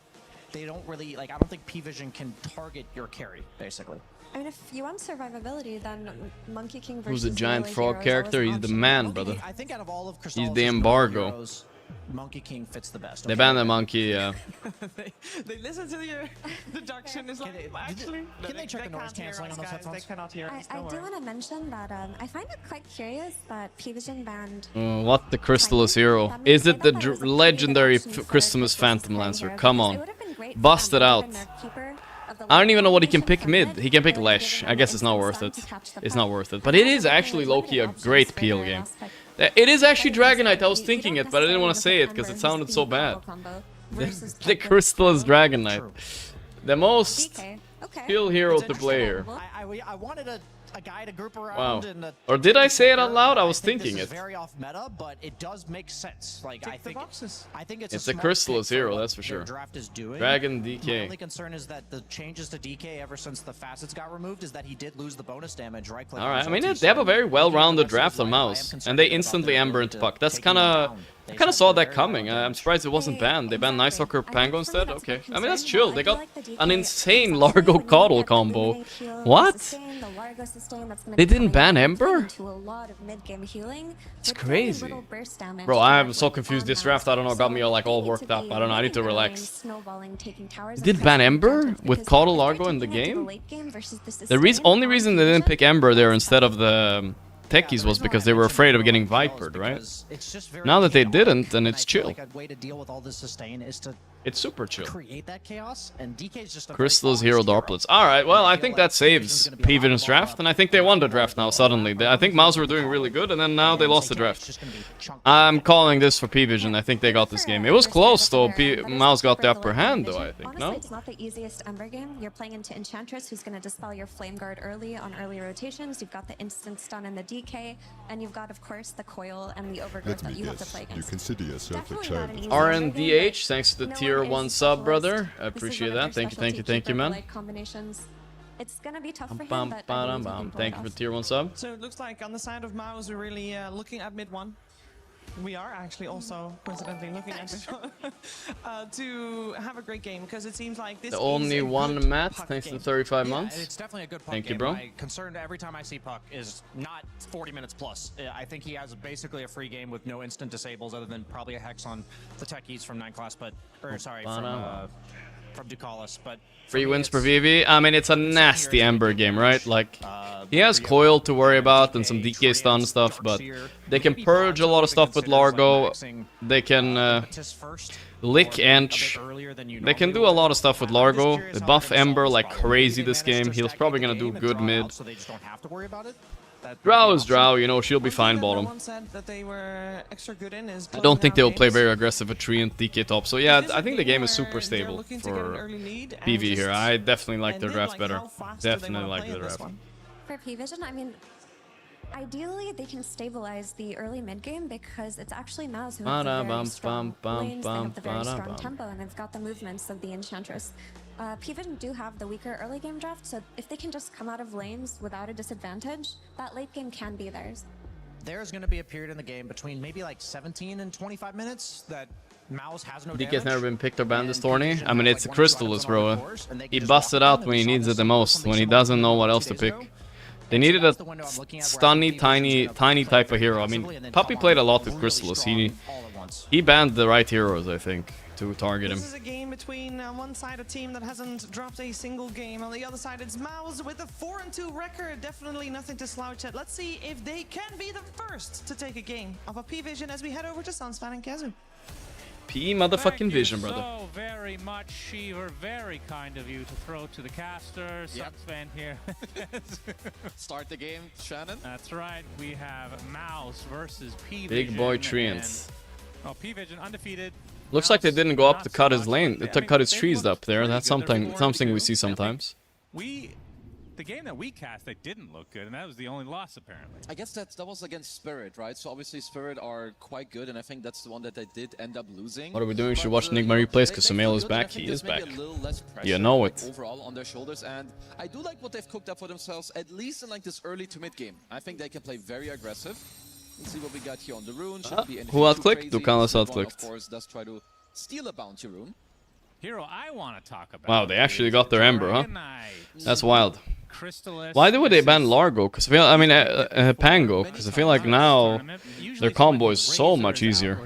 they don't really like. I don't think P-Vision can target your carry basically. I mean, if you want survivability, then Monkey King versus Who's a giant melee frog heroes character? always He's an the option. man, brother. I think out of all of He's the embargo. heroes, Monkey King fits the best. They banned the monkey, yeah. They listen to your deduction. Is like, actually, Can they check the noise canceling on those headphones? They cannot hear us. I do want to mention that I find it quite curious that P-Vision banned. What the Crystallis hero? Is it the legendary Christmas Phantom Lancer? Come on. Bust it out. I don't even know what he can pick mid. He can pick Lesh. I guess it's not worth it. It's not worth it. But it is actually low-key a great PL game. It is actually Dragonite. I was thinking it, but I didn't want to say it because it sounded so bad. The Crystallis Dragonite. The most skill hero to play here. I wanted a guy to group around. Wow. And Or did I say it out loud? I was think thinking this it. is very off meta, but it does make sense. Like I think It's a smart Crystallis pick for hero, what that's for their sure. Draft is doing. Dragon My DK. only concern is that the changes to DK ever since the facets got removed is that he did lose the bonus damage. Right click. Alright, I mean, they have a very well-rounded draft on Mouse. And they instantly Ember into Puck. That's kinda... I kinda saw that coming. I'm surprised it wasn't banned. They banned Nice Hawker Pango instead? Okay. I mean, that's chill. They got an insane Largo Caudle combo. What? They didn't ban Ember? It's crazy. Bro, I'm so confused. This draft, I don't know, got me all worked up. I don't know, I need to relax. They did ban Ember with Caudle Largo in the game? The only reason they didn't pick Ember there instead of the techies was because they were afraid of getting Vipered, right? Now that they didn't, then it's chill. It's super chill. Create that chaos, and DK is just a Crystal's hero Darplets. Alright, well, I think that saves P-Vision's draft, and I think they won the draft now, suddenly. I think Mouse were doing really good, and then now they lost the draft. I'm calling this for P-Vision. I think they got this game. It was close, though. Mouse got the upper hand, though, I think, Honestly, no? it's not the easiest Ember game. You're playing into Enchantress, who's going to dispel your Flame Guard early on early rotations. You've got the instant stun and the DK, and you've got, of course, the Coil and the Overgrowth that you have to play You against. consider yourself a child. RNDH, thanks to the tier 1 sub, brother. I appreciate that. Thank you, man. It's gonna be tough for him, Bum, but bum, bum. Thank you for tier 1 sub. So it looks like on the side of Mouse, we're really looking at mid one. We are actually also coincidentally looking at this one to have a great game, because it seems like this The is only a one good match, puck thanks game. to 35 Yeah, months. it's definitely a good puck Thank game. you, bro. My concern every time I see puck is not 40 minutes plus. I think he has basically a free game with no instant disables other than probably a hex on the techies from 9 class, but from Ducalis, but 3 wins per VV. I mean, it's a nasty Ember game, right? Like, he has Coil to worry about and some DK stun stuff, but they can purge a lot of stuff with Largo. They can lick Ench. They can do a lot of stuff with Largo. They buff Ember like crazy this game. He's probably gonna do good mid. Drow is Drow, you know, she'll be fine bottom. I don't think they'll play very aggressive at 3 and DK top. So yeah, I think the game is super stable for PV here. I definitely like their draft better. Definitely like their draft. For P-Vision, I mean, ideally they can stabilize the early mid game because it's actually Mouse who has the very strong lanes, they have the very strong tempo, and they've got the movements of the Enchantress. P-Vision do have the weaker early game draft, so if they can just come out of lanes without a disadvantage, that late game can be theirs. There's going to be a period in the game between maybe like 17 and 25 minutes that Mouse has no damage. DK's never been picked or banned this tourney. I mean, it's a Crystallis, bro. He busts it out when he needs it the most, when he doesn't know what else to pick. They needed a stunny, tiny type of hero. I mean, Puppy played a lot with Crystallis. He banned the right heroes, I think, to target him. This is a game between one side a team that hasn't dropped a single game. On the other side, it's Mouse with a 4-2 record. Definitely nothing to slouch at. Let's see if they can be the first to take a game of a P-Vision as we head over to Sunspan and Kazu. P motherfucking Vision, brother. So very much, Sheever. Very kind of you to throw to the caster. Sunspan here. Start the game, Shannon. That's right. We have Mouse versus P-Vision. Big boy Treants. Oh, P-Vision undefeated. Looks like they didn't go up to cut his lane, to cut his trees up there. That's something we see sometimes. The game that we cast, they didn't look good, and that was the only loss, apparently. I guess that was against Spirit, right? So obviously Spirit are quite good, and I think that's the one that they did end up losing. What are we doing? We should watch Enigma replays because Sumail is back. He is back. You know it. Overall on their shoulders, and I do like what they've cooked up for themselves, at least in like this early to mid game. I think they can play very aggressive. Let's see what we got here on the rune. Who outclicked? Ducalis outclicked. Of course, does try to steal a bounty rune. Hero I want to talk about. Wow, they actually got their Ember, huh? That's wild. Why would they ban Largo? Because Pango. Because I feel like now their combo is so much easier.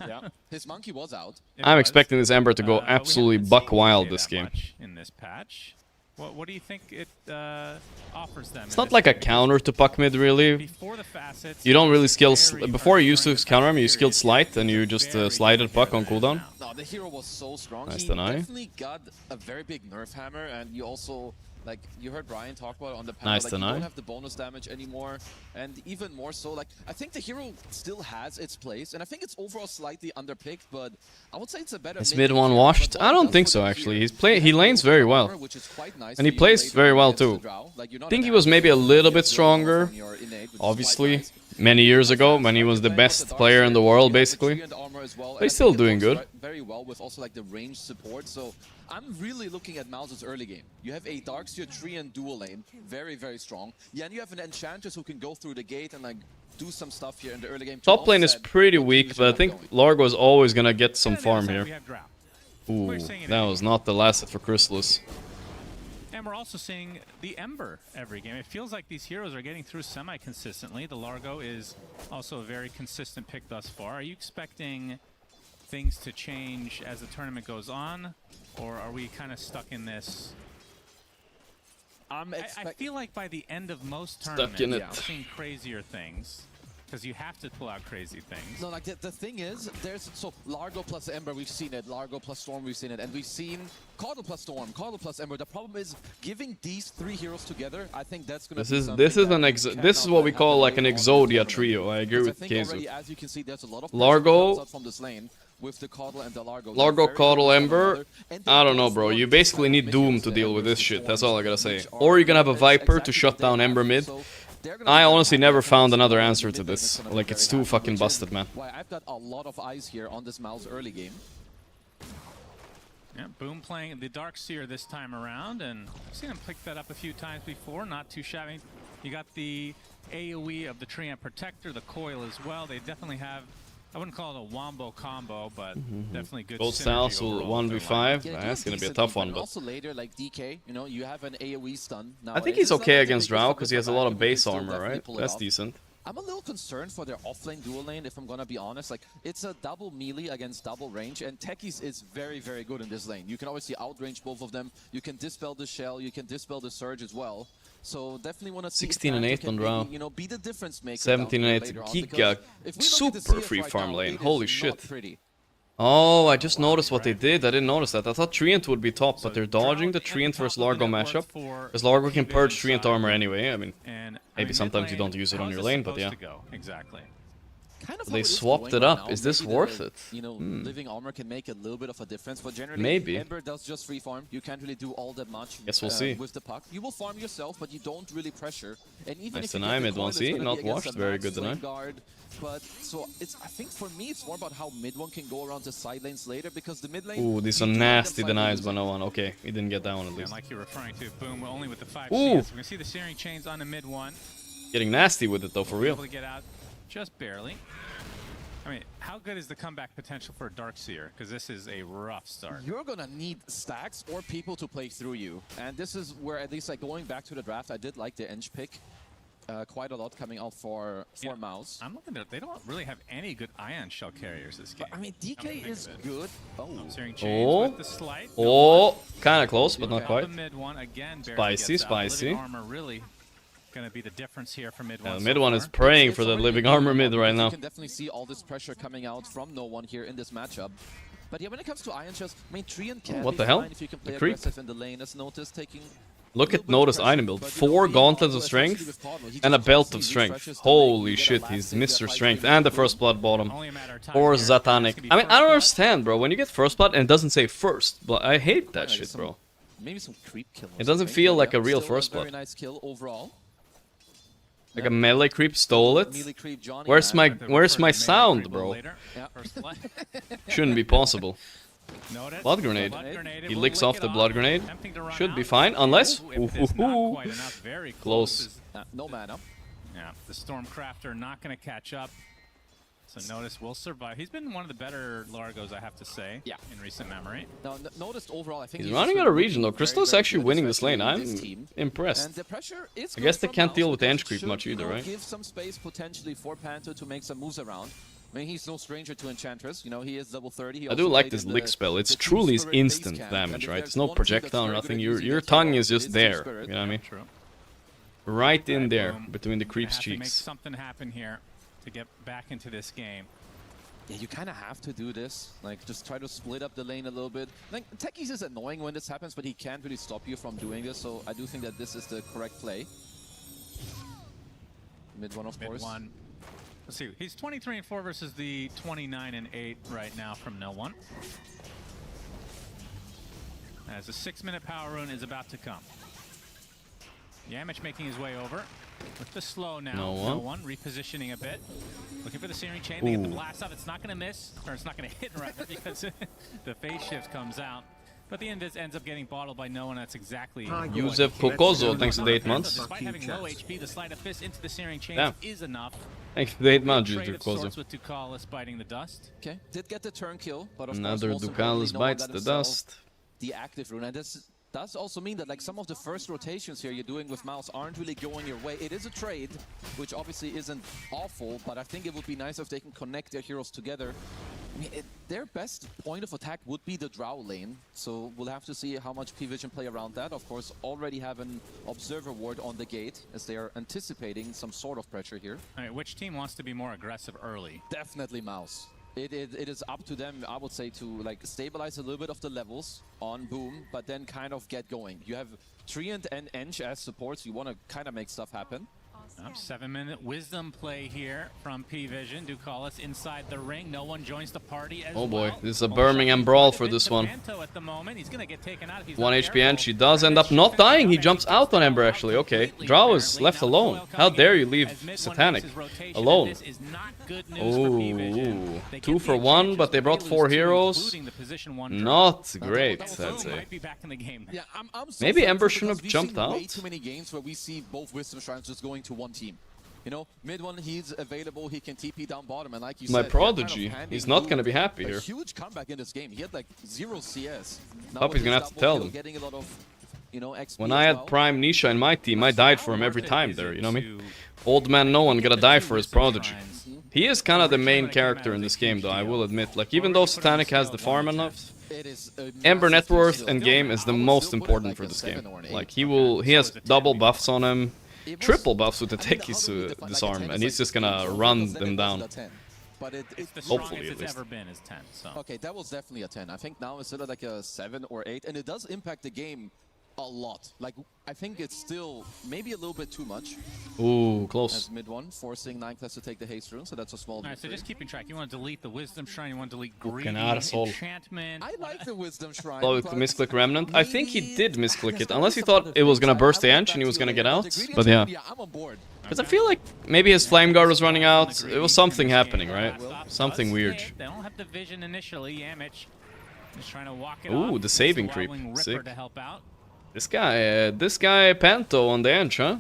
Yeah, his monkey was out. I'm expecting this Ember to go absolutely buck wild this game. In this patch, what do you think it offers them? It's not like a counter to puck mid, really. You don't really skill... Before you used to counter him, you skilled Slight, and you just slided puck on cooldown. No, the hero was so strong. Nice he deny. Definitely got a very big nerf hammer, and you also... Like, you heard Brian talk about it on the panel, nice like, deny. you don't have the bonus damage anymore, and even more so, like, I think the hero still has its place, and I think it's overall slightly underpicked, but I would say it's a better... Is mid one washed? I don't think so, actually. He lanes very well. And he plays very well, too. I think he was maybe a little bit stronger, obviously, many years ago, when he was the best player in the world, basically. But he's still doing good. Very well with also, like, the range support, so... I'm really looking at Mouse's early game. You have a Darkseer, Treant dual lane, very, very strong. Yeah, and you have an Enchantress who can go through the gate and like do some stuff here in the early game. Top lane is pretty weak, but I think Largo is always gonna get some farm here. Ooh, that was not the last hit for Crystallis. And we're also seeing the Ember every game. It feels like these heroes are getting through semi-consistently. The Largo is also a very consistent pick thus far. Are you expecting things to change as the tournament goes on? Or are we kind of stuck in this? I feel like by the end of most tournaments, we're seeing crazier things. Because you have to pull out crazy things. No, like the thing is, so Largo plus Ember, we've seen it. Largo plus Storm, we've seen it. And we've seen Caudle plus Storm, Caudle plus Ember. The problem is, giving these three heroes together, I think that's going to be this is what we call like an Exodia trio. I agree with Kazu. As you can see, there's a lot of Largo, from this lane. With the Caudle and the Largo, Caudle, Ember. I don't know, bro. You basically need Doom to deal with this shit. That's all I gotta say. Or you can have a Viper to shut down Ember mid. I honestly never found another answer to this. Like, it's too fucking busted, man. I've got a lot of eyes here on this Mouse early game. Yeah, Boom playing the Darkseer this time around, and I've seen him pick that up a few times before. Not too shabby. You got the AoE of the Treant Protector, the coil as well. They definitely have, I wouldn't call it a wombo combo, but definitely good Both synergy styles will overall. 1v5. Yeah, That's going to be a decent tough team, one, but but also later, like DK, you know, you have an AoE stun. Now, I think it he's is okay not against the biggest Drow of because the he has a lot of but he can base still armor, definitely right? pull it That's off. decent. I'm a little concerned for their offlane dual lane, if I'm gonna be honest. Like, it's a double melee against double range, and Techies is very, very good in this lane. You can obviously outrange both of them. You can dispel the shell, you can dispel the surge as well. So definitely want to see 16 and 8 on Drow. you know, be the difference maker. 17 and 8 later on, Giga. because if we look at the Super CS free right farm now, lane. it is Holy not shit. pretty. Oh, I just noticed what they did. I didn't notice that. I thought Treant would be top, but they're dodging the Treant versus Largo matchup. Because Largo can purge Treant armor anyway. I mean, maybe sometimes you don't use it on your lane, but yeah. Exactly. Kind of They how it is swapped going it right up. now. Is this Maybe worth the, it? You know, living armor can make a little bit of a difference, but generally, Maybe. Ember does just free farm. You can't really do all that much. Guess we'll see. With the puck, you will farm yourself, but you don't really pressure. And even Nice if you deny get the mid coil, one, it's see? gonna be Not against washed. a Very max good deny. lane guard. But so it's, I think for me, it's more about how mid one can go around the side lanes later, because the mid lane. Ooh, these are you do let them nasty fight denies losing. by no one. Okay, he didn't get that one at And least. like you're referring to, boom, only with the 5 Ooh. CS. We're going to see the searing chains on the mid one. Getting nasty with it though, for real. Able to get out just barely. I mean, how good is the comeback potential for Darkseer? Because this is a rough start. You're gonna need stacks or people to play through you, and this is where, at least like going back to the draft, I did like the Eng pick quite a lot coming out for Mouse. I'm looking at, they don't really have any good ion shell carriers this game. But, I mean, DK is good. Oh, Searing chains Oh, with the slight. oh, kind of close, but not The quite. mid one again. Spicy, spicy. Living armor really going to be the difference here for mid one. The so mid one is far. praying for the living armor mid right now. You can definitely see all this pressure coming out from no one here in this matchup. But yeah, when it comes to Iron Chest, I mean, Treant can What be the hell? fine if you can play The creep. aggressive in the lane, as noticed, taking. Look at Notice item build. 4 gauntlets of strength and a belt of strength. Holy shit, he's Mr. Strength. And the first blood bottom. Or Zatanic. I mean, I don't understand, bro. When you get first blood and it doesn't say first blood, I hate that shit, bro. Maybe some creep kill. It doesn't feel like a real first Very blood. nice kill overall. Like a melee creep stole it. Where's my sound, bro? Shouldn't be possible. Blood grenade. He licks off the blood grenade. Should be fine, unless. Close. No mana. Yeah, the Stormcrafter not going to catch up. So Notice will survive. He's been one of the better Largos, I have to say, in recent memory. Now, Noticed overall, I think He's running out of region though. Crystal's actually winning this lane. I'm impressed. And the pressure is I guess they good can't from deal Mouse with the Eng because creep should, much you either, know, right? Give some space potentially for Panther to make some moves around. I mean, he's no stranger to Enchantress. You know, he is level 30. He I do also like played this in lick the- spell. It's the Team truly Spirit base instant camp, damage, and if right? there's It's no one team that's projectile or very good nothing. at Your using that tongue tool, is just it's Team there. Spirit. You know what I mean? True. Right in there, boom. between the creep's Have to make cheeks. something happen here to get back into this game. Yeah, you kind of have to do this. Like, just try to split up the lane a little bit. Like, Techies is annoying when this happens, but he can't really stop you from doing this. So I do think that this is the correct play. Mid one, of course. One. Let's see. He's 23 and 4 versus the 29 and 8 right now from No One. As a 6-minute power rune is about to come. Yamich making his way over with the slow now. No one. Repositioning a bit. Looking for the searing chain. They get the blast off. It's not going to miss, or it's not going to hit rather, because the phase shift comes out. But the end ends up getting bottled by No One. That's exactly. Yusef Pocozo, thanks to the 8 months. Despite having low HP, the sleight of fist into the searing chains is enough. Thanks to the 8 months, Trade Yusef of sorts Pocozo. with Ducalis biting the dust. Okay, did get the turn kill, but of Another course, most importantly, Ducalis No One bites got the himself dust. The active rune, and this does also mean that like some of the first rotations here you're doing with Mouse aren't really going your way. It is a trade, which obviously isn't awful, but I think it would be nice if they can connect their heroes together. I mean, their best point of attack would be the Drow lane, so we'll have to see how much P-Vision play around that. Of course, already have an Observer Ward on the gate, as they are anticipating some sort of pressure here. All right, which team wants to be more aggressive early? Definitely Mouse. It is up to them, I would say, to like stabilize a little bit of the levels on Boom, but then kind of get going. You have Treant and Eng as supports. You want to kind of make stuff happen. 7-minute wisdom play here from P-Vision. Ducalis inside the ring. No one joins the party as Oh boy, well. this is a Birmingham brawl for this one. At the moment. He's gonna get taken out if he's 1 not HP careful. and she does end up not dying. He jumps out on Ember actually. Okay, Drow is left alone. How dare you leave Satanic alone? Oh, 2 for 1, but they brought 4 heroes. Not great, I'd say. Yeah, I'm so Maybe Ember thankful shouldn't have because jumped we've out. seen way too many games where we see both Wisdom Shrines just going to one team. You know, mid one he's available, he can TP down bottom, and like you My said, prodigy, kind of he's not gonna be happy a here. huge comeback in this game. He had like 0 CS. Now Puppy's with gonna his have to double tell kill, them. getting a lot of, you know, XP When as I had well. Prime Nisha in my team, I died for him every time there, you know what I mean? Old man no one gotta die for his prodigy. He is kind of the main character in this game though, I will admit. Like, even though Satanic has the farm enough, Ember net worth and game is the most important for this game. Like, he has double buffs on him, triple buffs with the Tekisu disarm, and he's just gonna run them down. But It's the Hopefully, strongest at it's least. ever been is 10. So. Okay, that was definitely a 10. I think now it's still like a 7 or 8, and it does impact the game a lot. Like, I think it's still maybe a little bit too much. Ooh, close. As mid one, forcing 9-class to take the haste rune, so that's a small All right, so just keeping track. You want to delete the Wisdom Shrine, you want to delete Greedy, Fucking arsehole. Enchantment. I like the Wisdom Shrine. Oh, misclick Remnant? I think he did misclick it, unless he thought it was gonna burst the Ench and he was gonna get out. But yeah. I'm on board. Because I feel like maybe his Flame Guard was running out. It was something happening, right? Something weird. They don't have the vision initially. Yamich is trying to walk it Ooh, off. the saving It's creep. Wildwing Ripper Sick. to help out. This guy Panto on the Ench, huh?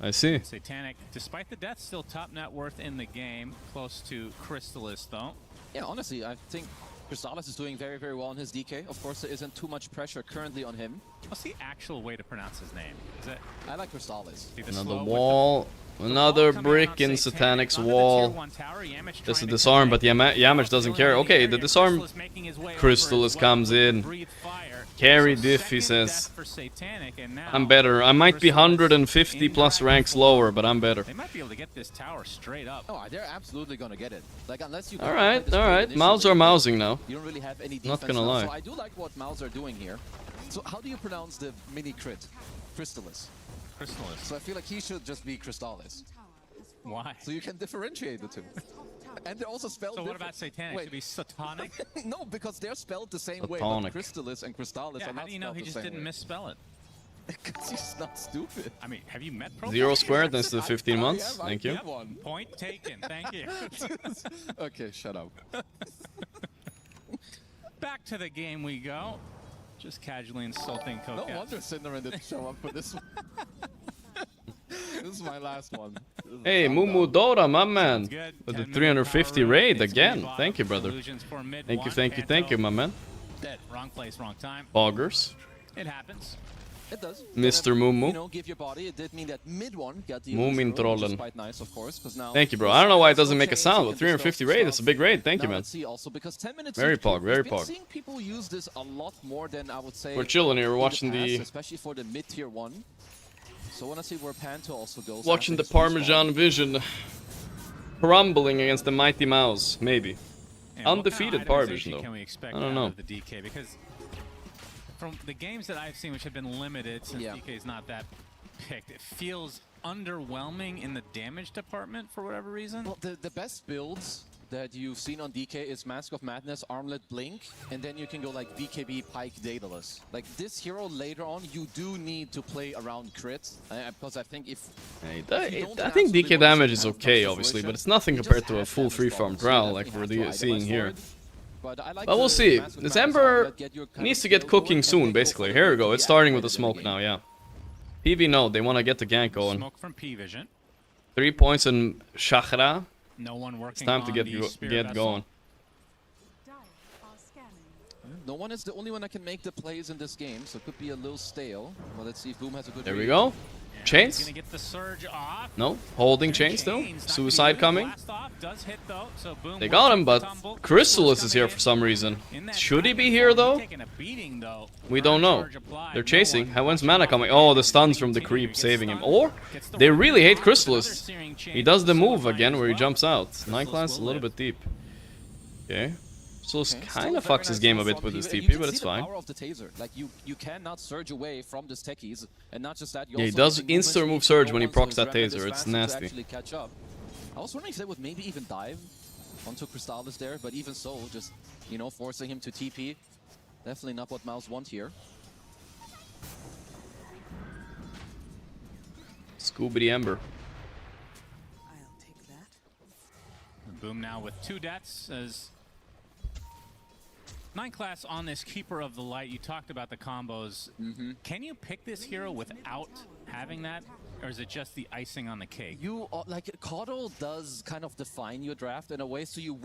I see. Satanic, despite the death, still top net worth in the game. Close to Crystallis, though. Yeah, honestly, I think Crystallis is doing very, very well in his DK. Of course, there isn't too much pressure currently on him. What's the actual way to pronounce his name? Is it? I like Crystallis. Another wall. Another brick in Satanic's wall. This is disarm, but Yamich doesn't care. Okay, the disarm Crystallis comes in. Carry diff, he says. I'm better. I might be 150 plus ranks lower, but I'm better. They might be able to get this tower straight up. Oh, they're absolutely gonna get it. Like, unless you. Alright. Mouths are mousing now. You don't really have any defense. Not gonna now. lie. So I do like what Mouths are doing here. So how do you pronounce the mini crit? Crystallis. Crystallis. So I feel like he should just be Crystallis. Why? So you can differentiate the two. And they're also spelled So what different. about Satanic? Wait. Should be Satanic? No, because they're spelled the same way. But Satanic. Crystallis and Crystallis Yeah, are how not do you know spelled he the just same didn't way. misspell it? Because he's not stupid. I mean, have you met Pro? 0 squared, that's the 15 months. I Thank you. get one. Point taken. Thank you. Okay, shut up. Back to the game we go. Just casually insulting No Coquette. wonder Cinderin didn't show up for this one. This is my last one. Hey, Mumu Dora, my man. With the 350 raid again. Thank you, brother. Thank you, my man. Dead. Wrong place, wrong time. Boggers. It happens. It does. Mr. Mumu. You know, give your body. It did mean that mid one got the Moomin illusion, which is trollen. quite nice, of course, 'cause now Thank you, bro. I don't know why it doesn't make a sound, but 350 raid, that's a big raid. Thank you, Now man. let's see also, because 10 minutes Very into- pog, very we've been pog. seeing people use this a lot more than I would say. We're chilling here, we're in watching past, the- especially for the mid tier one. So I want to see where Panto also goes. Watching the after his respawn. Parmesan Vision crumbling against the Mighty Mouse, maybe. Yeah, what kind of Undefeated Parmesan, itemization though. Can we expect I don't out know. of the DK? Because from the games that I've seen, which have been limited since DK is not that picked, it feels underwhelming in the damage department for whatever reason. Well, the best builds that you've seen on DK is Mask of Madness, Armlet, Blink, and then you can go like BKB, Pike, Daedalus. Like this hero later on, you do need to play around crits, because I think if you don't I have think absolutely DK one damage is have okay, enough obviously, but situation, it's nothing you just compared to a have full damage free farm bonus, growl so like definitely we're have to seeing itemize here. for it. But I like But we'll the see. Mask of This Madness Ember Armlet, get your kind needs of to get build going, cooking and soon, then go basically. for Here we the go. It's starting with the activated in smoke game. now, yeah. PV, no. They want to get the gank going. Smoke from P-Vision. 3 points in Shakra. No one It's working time to on get the Spirit get Vessel. going. No one is the only one that can make the plays in this game, so it could be a little stale. Well, let's see if Boom has a good There we read. go. He's Chains? gonna get the surge off. No. Holding chain still. Chains, not gonna Suicide use it. coming. Blast off does hit though, so Boom They will got take him, the but tumble. Crystallis is here for some reason. Should he be here though? Taking a beating, though. We don't know. They're chasing. When's mana coming? Oh, the stuns from the creep saving him. Or they really hate Crystallis. He does the move again where he jumps out. 9 class a little bit deep. Okay. So kind of fucks his game a bit with his TP, but it's fine. Power of the taser. Like you cannot surge away from this techies, and not just that. Yeah, he does insta remove surge when he procs that taser. It's nasty. Actually catch up. I was wondering if they would maybe even dive onto Crystallis there, but even so, just forcing him to TP. Definitely not what Mouse want here. Scooby Ember. Boom now with 2 deaths as 9 class on this Keeper of the Light. You talked about the combos. Can you pick this hero without having that, or is it just the icing on the cake? You like Caudle does kind of define your draft in a way, so you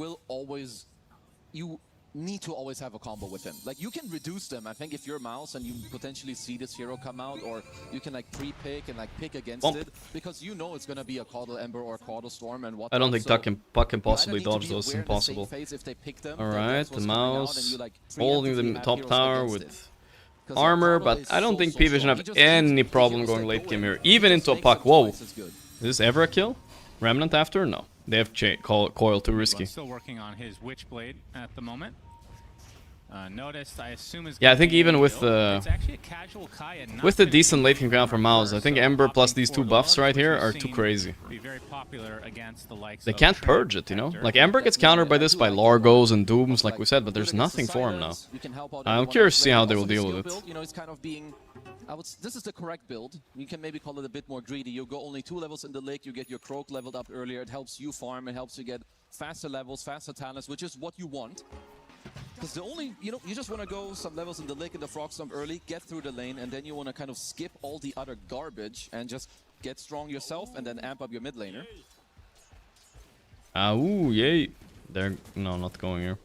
need to always have a combo with him. Like you can reduce them, I think, if you're Mouse and you potentially see this hero come out, or you can like pre-pick and like pick against it, because it's gonna be a Caudle Ember or a Caudle Storm and whatnot. I don't think Puck can possibly dodge those. Impossible. Alright, the Mouse holding the top tower with armor, but I don't think PV should have any problem going late game here, even into a Puck. Whoa, is this ever a kill? Remnant after? No. They have coil too risky. Still working on his Witchblade at the moment. Noticed, I assume is I think even with it's actually a casual Kaya, with the decent late game ground for Mouse, I think Ember plus these 2 buffs right here are too crazy. Be very popular against the likes they can't purge it, Like Ember gets countered by this by Largos and Dooms, like we said, but there's nothing for him now. I'm curious to see how they will deal with it. It's kind of being. This is the correct build. You can maybe call it a bit more greedy. You go only 2 levels in the lake, you get your Croak leveled up earlier, it helps you farm, it helps you get faster levels, faster talents, which is what you want. Because the only, you just want to go some levels in the lake and the Frog Stomp early, get through the lane, and then you want to kind of skip all the other garbage and just get strong yourself and then amp up your mid laner. Ooh, yay. They're, no, not going here.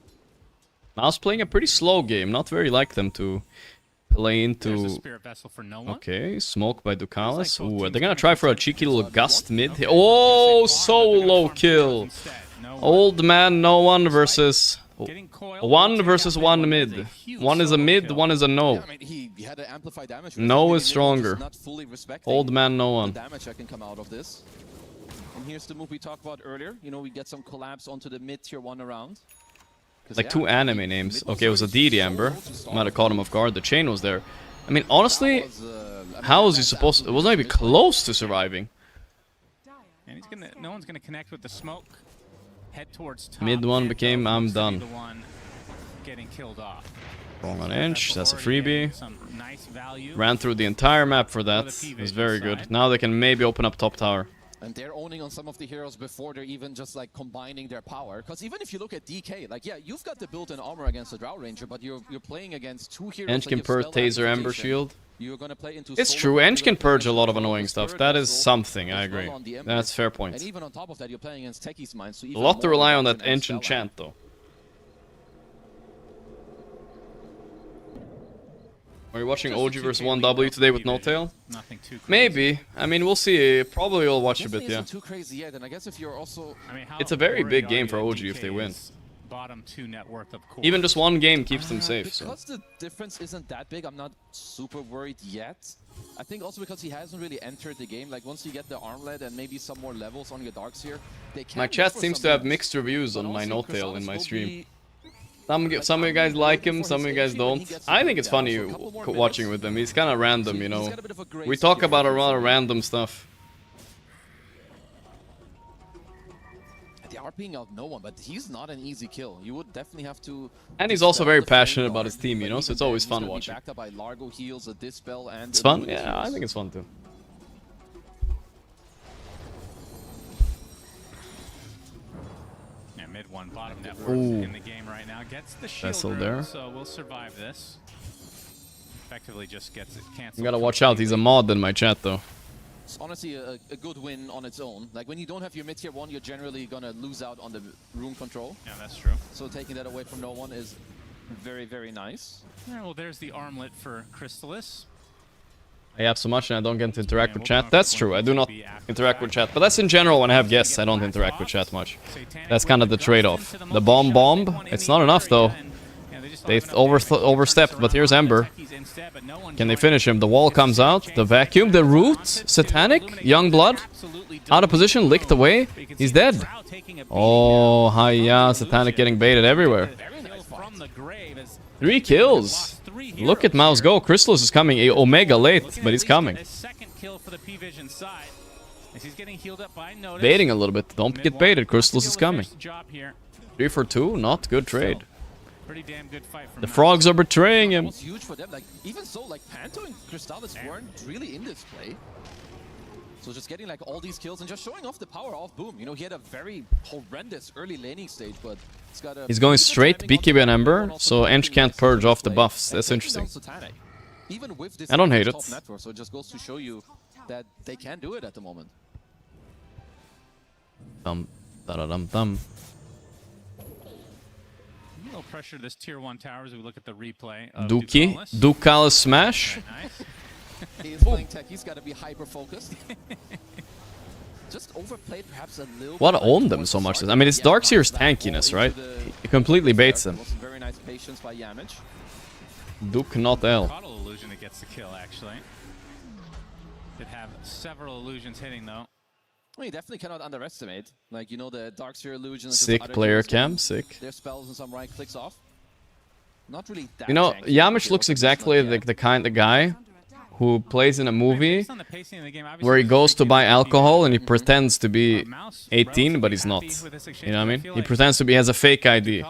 Mouse playing a pretty slow game, not very like them to play into. Spirit Vessel for no one. Okay, smoke by Ducalis. Ooh, they're gonna try for a cheeky little gust mid. Oh, solo kill. Old man, no one versus 1 versus 1 mid. One is a mid, one is a no. No is stronger. Old man, no one. Damage that can come out of this. And here's the move we talked about earlier. We get some collapse onto the mid tier 1 around. Like 2 anime names. Okay, it was a DD Ember. Might have caught him off guard. The chain was there. I mean, honestly, how was he supposed to? It wasn't even close to surviving. And no one's gonna connect with the smoke. Head towards top. Mid one became I'm done. The one getting killed off. Wrong on inch. That's a freebie. Some nice value. Ran through the entire map for that. It was very good. Now they can maybe open up top tower. And they're owning on some of the heroes before they're even just like combining their power. Because even if you look at DK, like you've got the built-in armor against the Drow Ranger, but you're playing against 2 heroes. Ench can purge Taser Ember Shield. You're gonna play into it's true, Ench can purge a lot of annoying stuff. That is something, I agree. That's a fair point. And even on top of that, you're playing against Techie's Mind. So a lot to rely on that Ench enchant though. Are you watching OG vs 1W today with no tail? Nothing too crazy. Maybe. I mean, we'll see. Probably we'll watch a bit, yeah. Too crazy yet, and I guess if you're also it's a very big game for OG if they win. Bottom 2 net worth of course. Even just 1 game keeps them safe. Because the difference isn't that big, I'm not super worried yet. I think also because he hasn't really entered the game. Like once you get the armlet and maybe some more levels on your Darks here, they can. My chat seems to have mixed reviews on my no tail in my stream. Some of you guys like him, some of you guys don't. I think it's funny watching with him. He's kind of random, We talk about a lot of random stuff. They are being out no one, but he's not an easy kill. You would definitely have to. And he's also very passionate about his team, so it's always fun watching. Backed up by Largo heals, a dispel, and it's fun? Yeah, I think it's fun too. Mid 1 bottom network in the game right now. Gets the shield room, there. So we'll survive this. Effectively just gets it canceled. You gotta watch out, he's a mod in my chat though. It's honestly a good win on its own. Like when you don't have your mid tier 1, you're generally gonna lose out on the room control. Yeah, that's true. So taking that away from no one is very, very nice. Yeah, well, there's the armlet for Crystallis. I have so much and I don't get to interact with chat. That's true, I do not interact with chat. But that's in general when I have guests, I don't interact with chat much. That's kind of the trade-off. The bomb, it's not enough though. They've overstepped, but here's Ember. Can they finish him? The wall comes out, the vacuum, the root, Satanic, Young Blood, out of position, licked away, he's dead. Oh, hiya, Satanic getting baited everywhere. the grave as 3 kills. Look at Mouse go. Crystallis is coming. Omega late, but he's coming. a second kill for the P-Vision side. As he's getting healed up by Notice. Baiting a little bit. Don't get baited. Crystallis is coming. Job here. 3 for 2. Not good trade. Pretty damn good fight from The frogs are betraying him. It was huge for them. Like, even so, like, Panto and Crystallis weren't really in this play. So just getting like all these kills and just showing off the power of Boom. You know, he had a very horrendous early laning stage, but it's got a... He's going straight BKB and Ember, so Ench can't purge off the buffs. That's interesting. Even with this I don't hate it. top network, so it just goes to show you that they can do it at the moment. Da-da-dum-dum. A little pressure to this tier 1 tower as we look at the replay of Dookie. Ducalis smash. He's playing tech, he's got to be hyper-focused. Just overplayed perhaps a little What bit. owned them so much? I mean, it's Darkseer's tankiness, right? He completely baits them. Very nice patience by Yamage. Duke not L. Caudal illusion that gets the kill, actually. Did have several illusions hitting, though. Well, you definitely cannot underestimate. Like, you know, the Darkseer illusion. Sick player cam, sick. Their spells and some right clicks off. Not really that. You know, tanky. Yamish looks exactly like the kind of guy who plays in a movie where he goes to buy alcohol and he pretends to be 18, but he's not. You know what I mean? He pretends to be, has a fake ID.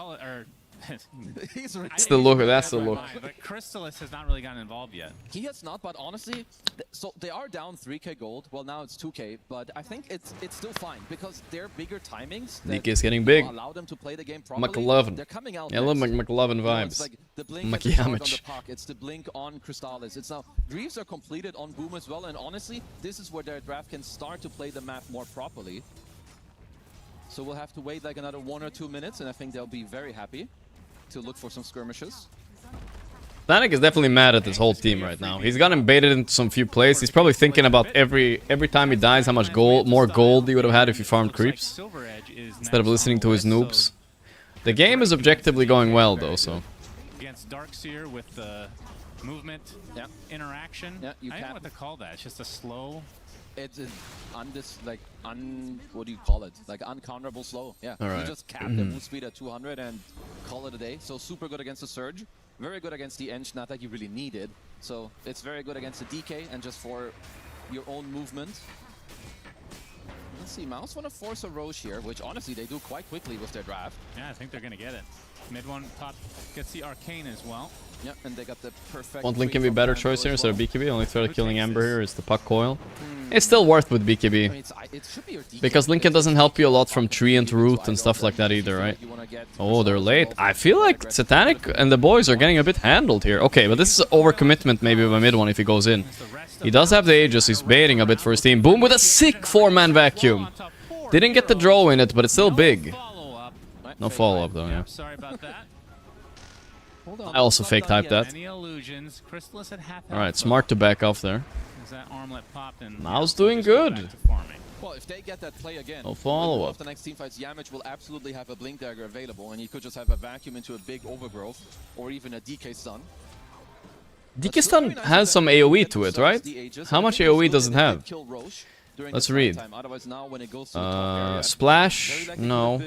That's the look. That's the look. But Crystallis has not really gotten involved yet. He has not, but honestly, so they are down 3k gold. Well, now it's 2k, but I think it's still fine because their bigger timings DK is getting big. allow them to play the game properly. McLovin. They're coming out. Yeah, I love McLovin vibes. It's like the blink at the start on the McYamich. puck. It's the blink on Crystallis. It's now Greaves are completed on Boom as well, and honestly, this is where their draft can start to play the map more properly. So we'll have to wait like another 1 or 2 minutes, and I think they'll be very happy to look for some skirmishes. Fnatic is definitely mad at this whole team right now. He's gotten baited into some few plays. He's probably thinking about every time he dies how much more gold he would have had if he farmed creeps instead of listening to his noobs. The game is objectively going well though, so. Against Darkseer with the movement interaction. Yeah, I don't know what to call that. It's just a slow. It's what do you call it? Like uncounterable slow. Yeah. All right. You just cap the move speed at 200 and call it a day. So super good against the Surge. Very good against the Ench, not that you really need it. So it's very good against the DK and just for your own movement. Let's see, Mouse want to force a Roche here, which honestly they do quite quickly with their draft. Yeah, I think they're going to get it. Mid one top gets the Arcane as well. Yeah, and they got the perfect... Won't Lincoln be better choice here instead of BKB? Only threat of killing Ember here is the puck coil. It's still worth with BKB. I mean, it should be your DK. Because Lincoln doesn't help you a lot from tree and root and stuff like that either, right? Oh, they're late. I feel like Satanic and the boys are getting a bit handled here. Okay, but this is overcommitment maybe by mid one if he goes in. He does have the Aegis, he's baiting a bit for his team. Boom with a sick 4-man vacuum. Didn't get the draw in it, but it's still big. No follow-up though, yeah. Sorry about that. I also fake typed that. Any illusions. Crystallis at half. Alright, smart to back off there. As that armlet popped and Mouse doing good. Well, if they get that play again, No follow-up. of the next team fights, Yamage will absolutely have a Blink Dagger available, and he could just have a vacuum into a big overgrowth, or even a DK stun. DK stun has some AoE to it, right? How much AoE does it have? Let's read. Splash? No.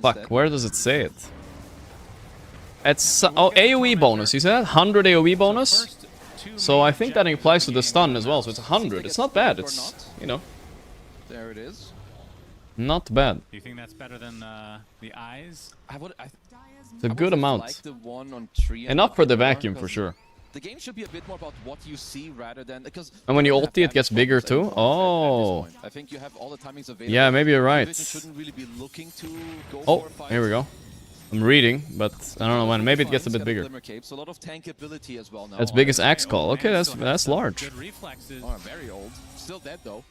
Fuck, where does it say it? It's oh, AoE bonus. You said that? 100 AoE bonus? So I think that applies to the stun as well. So it's 100. It's not bad. It's, you know. There it is. Not bad. Do you think that's better than the eyes? It's a good amount. Like the one on tree Enough for the vacuum for sure. The game should be a bit more about what you see rather than because. And when you ulti, it gets bigger too. Oh. I think you have all the timings available. Yeah, maybe you're right. Shouldn't really be looking to go Oh, for a fight. here we go. I'm reading, but I don't know when. Maybe it gets a bit bigger. So a lot of tank ability as well now. As big as Axe Call. Okay, that's large. Oh, very old. Still dead though.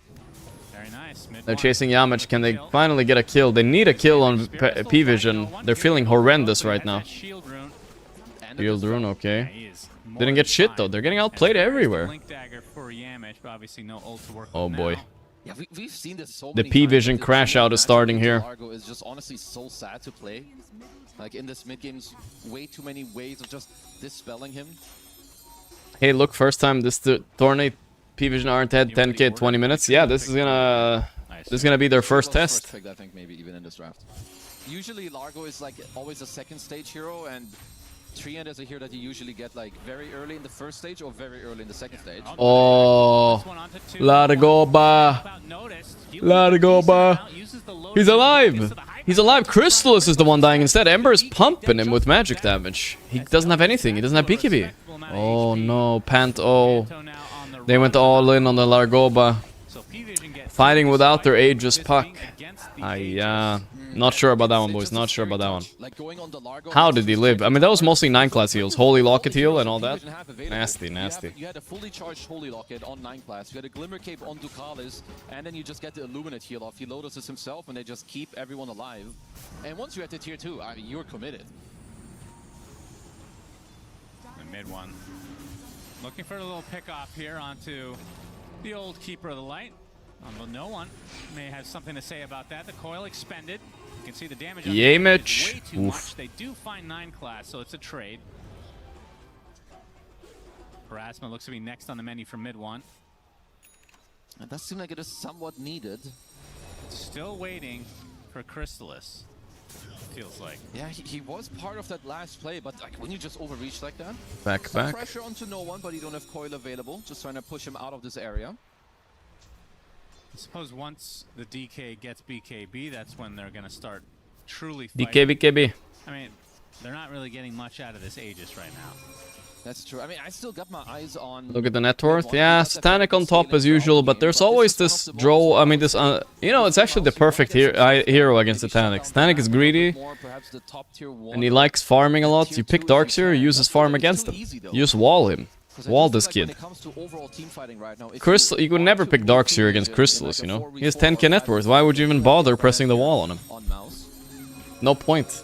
Very nice. They're chasing Yamage. Can they finally get a kill? They need a kill on P-Vision. They're feeling horrendous right now. Shield rune, okay. Didn't get shit though. They're getting outplayed everywhere. Oh boy. Yeah, we've seen this so The many P-Vision times. crash out is starting here. Largo is just honestly so sad to play. Like in this mid games, way too many ways of just dispelling him. Hey, look, first time this tournament P-Vision aren't had 10k 20 minutes. Yeah, this is gonna be their first test. Pick, I think maybe even in this draft. Usually Largo is like always a second stage hero, and Treant is a hero that you usually get like very early in the first stage or very early in the second stage. Oh, Largoba. Largoba. He's alive. He's alive. Crystallis is the one dying instead. Ember is pumping him with magic damage. He doesn't have anything. He doesn't have BKB. Oh no, Pant. Oh, they went all in on the Largoba. Fighting without their Aegis puck. Not sure about that one, boys. Not sure about that one. How did he live? I mean, that was mostly 9 class heals. Holy Locket heal and all that. Nasty, nasty. You had a fully charged Holy Locket on 9 class. You had a Glimmer Cape on Ducalis, and then you just get the Illuminate heal off. He Lotuses himself, and they just keep everyone alive. And once you're at the tier 2, I mean, you're committed. The mid one. Looking for a little pick off here onto the old Keeper of the Light. Well, no one may have something to say about that. The coil expended. You can see the damage on the is way too much. They do find 9 class, so it's a trade. Harassment looks to be next on the menu for mid one. It does seem like it is somewhat needed. Still waiting for Crystallis, feels like. Yeah, he was part of that last play, but like when you just overreach like that, back. Pressure onto no one, but you don't have coil available. Just trying to push him out of this area. I suppose once the DK gets BKB, that's when they're going to start truly fighting. BKB. I mean, they're not really getting much out of this Aegis right now. That's true. I mean, I still got my eyes on... Look at the net worth. Yeah, Satanic on top as usual, but there's always this draw. I mean, this... you know, it's actually the perfect hero against Satanic. Satanic is greedy, and he likes farming a lot. You pick Darkseer, you use his farm against him. You just wall him. Wall this kid. Crystal, you could never pick Darkseer against Crystallis, you know? He has 10k net worth. Why would you even bother pressing the wall on him? No point.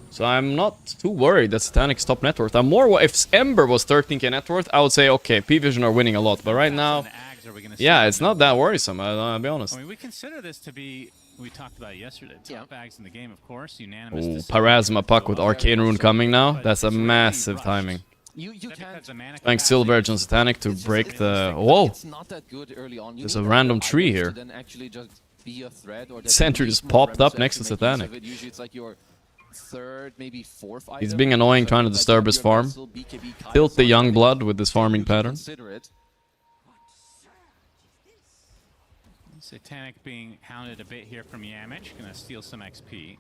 So I'm not too worried that Satanic's top net worth. I'm more... If Ember was 13k net worth, I would say, okay, P-Vision are winning a lot. But right now, yeah, it's not that worrisome, I'll be honest. I mean, we consider this to be... We talked about it yesterday. Top bags in the game, of course. Unanimous. Ooh, Parasma puck with Arcane Rune coming now. That's a massive timing. Thanks Silverage on Satanic to break the... Whoa! There's a random tree here. Sentry just popped up next to Satanic. He's being annoying trying to disturb his farm. Tilt the young blood with this farming pattern. Satanic being hounded a bit here from Yamich. Gonna steal some XP.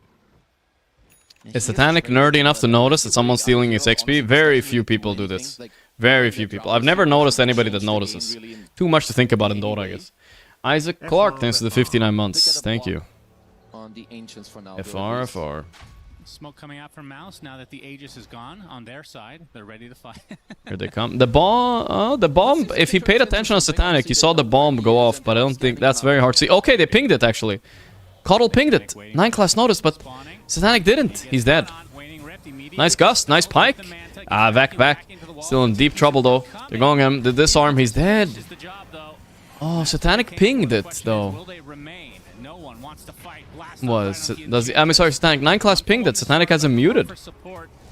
Is Satanic nerdy enough to notice that someone's stealing his XP? Very few people do this. Very few people. I've never noticed anybody that notices. Too much to think about in Dota, I guess. Isaac Clark, thanks to the 59 months. Thank you. FR. Smoke coming out from Mouse now that the Aegis is gone on their side. They're ready to fight. Here they come. The bomb. Oh, the bomb. If he paid attention on Satanic, he saw the bomb go off, but I don't think that's very hard to see. Okay, they pinged it actually. Coddle pinged it. 9 class noticed, but Satanic didn't. He's dead. Nice gust. Nice pike. Ah, back. Still in deep trouble though. They're going him. The disarm. He's dead. Oh, Satanic pinged it though. Does he? I mean, sorry, Satanic 9 class pinged it. Satanic has him muted.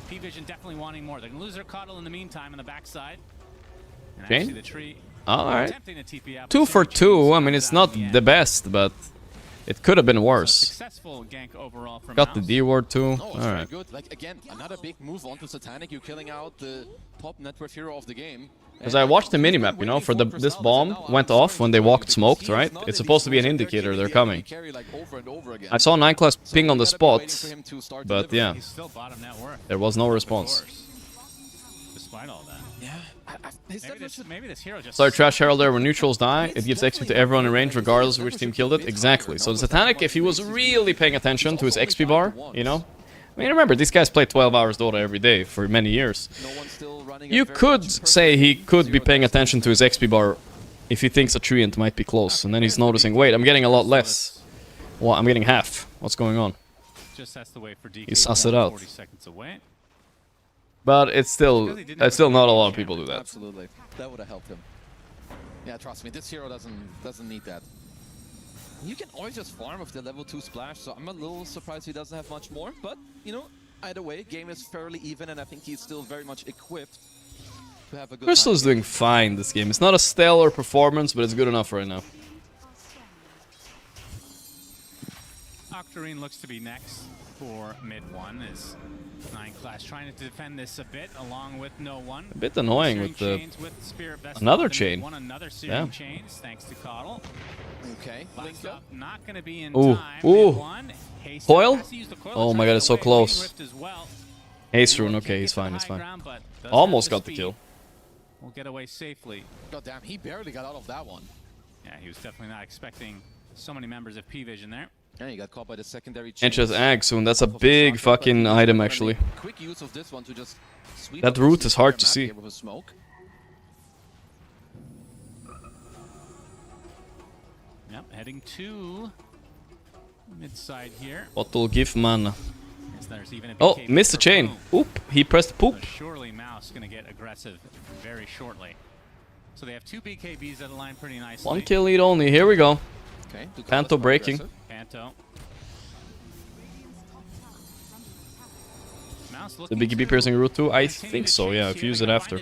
P-Vision definitely wanting more. They can lose their Coddle in the meantime in the backside. Okay. Alright. 2 for 2. I mean, it's not the best, but it could have been worse. Got the D ward too. Alright. Like again, another big move onto Satanic. You're killing out the top net worth hero of the game. Because I watched the minimap, you know, for this bomb went off when they walked smoked, right? It's supposed to be an indicator they're coming. I saw 9 class ping on the spot, but yeah, there was no response. Despite all that. Maybe this hero just... Sorry, Trash Heralder, when neutrals die, it gives XP to everyone in range regardless of which team killed it. Exactly. So Satanic, if he was really paying attention to his XP bar, you know, I mean, remember, these guys play 12 hours Dota every day for many years. You could say he could be paying attention to his XP bar if he thinks a Treant might be close, and then he's noticing, wait, I'm getting a lot less. Well, I'm getting half. What's going on? He suss it out. But it's still not a lot of people do that. Absolutely, that would have helped him. Yeah, trust me, this hero doesn't need that. You can always just farm with the level 2 splash, so I'm a little surprised he doesn't have much more. But, you know, either way, game is fairly even, and I think he's still very much equipped to have a good Crystal is doing fine this game. It's not a stellar performance, but it's good enough right now. Octarine looks to be next for mid one. Is 9Class trying to defend this a bit along with no one. A bit annoying with the with another chain. Another Yeah. chains thanks to Coddle. Okay. Last up, not going to be in Ooh, time. ooh. Coil? Oh my god, it's so close. Ace rune, okay, he's fine, he's fine. Almost got the kill. Will get away safely. God damn, he barely got out of that one. Yeah, he was definitely not expecting so many members of P-Vision there. And he got caught by the secondary And just ag soon, that's a big fucking item actually. Quick use of this one to just sweep That route is hard to see. with a smoke. Yep, heading to mid side here. What will give mana? Yes, there's even a Oh, BKB missed the for chain. Boom. Oop, he pressed poop. So surely Mouse going to get aggressive very shortly. So they have 2 BKBs that align pretty nicely. 1 kill lead only, here we go. Okay, Panto breaking. Panto. The BKB piercing route too? I think so, yeah, if you use it after.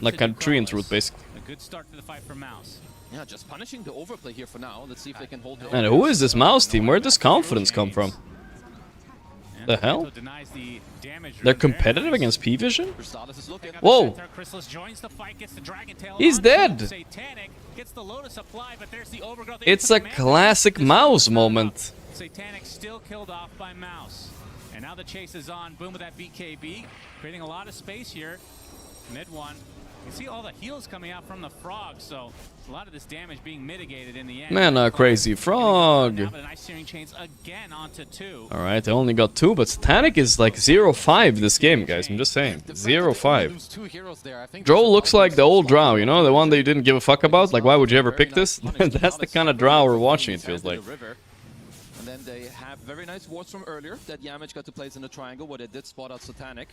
Like a Treant's route basically. A good start to the fight for Mouse. Yeah, just punishing the overplay here for now. Let's see if they can hold it. Man, who is this Mouse team? Where did this confidence come from? The hell? They're competitive against P-Vision? Whoa! He's dead! It's a classic Mouse moment. Satanic still killed off by Mouse. And now the chase is on. Boom with that BKB. Creating a lot of space here. Mid one. You see all the heals coming out from the frog, so a lot of this damage being mitigated in the end. Man, a crazy frog. Alright, I only got 2, but Satanic is like 0-5 this game, guys. I'm just saying. 0-5. Drow looks like the old Drow, you know? The one that you didn't give a fuck about? Like, why would you ever pick this? That's the kind of Drow we're watching, it feels like. And then they have very nice wards from earlier that Yamage got to place in the triangle where they did spot out Satanic.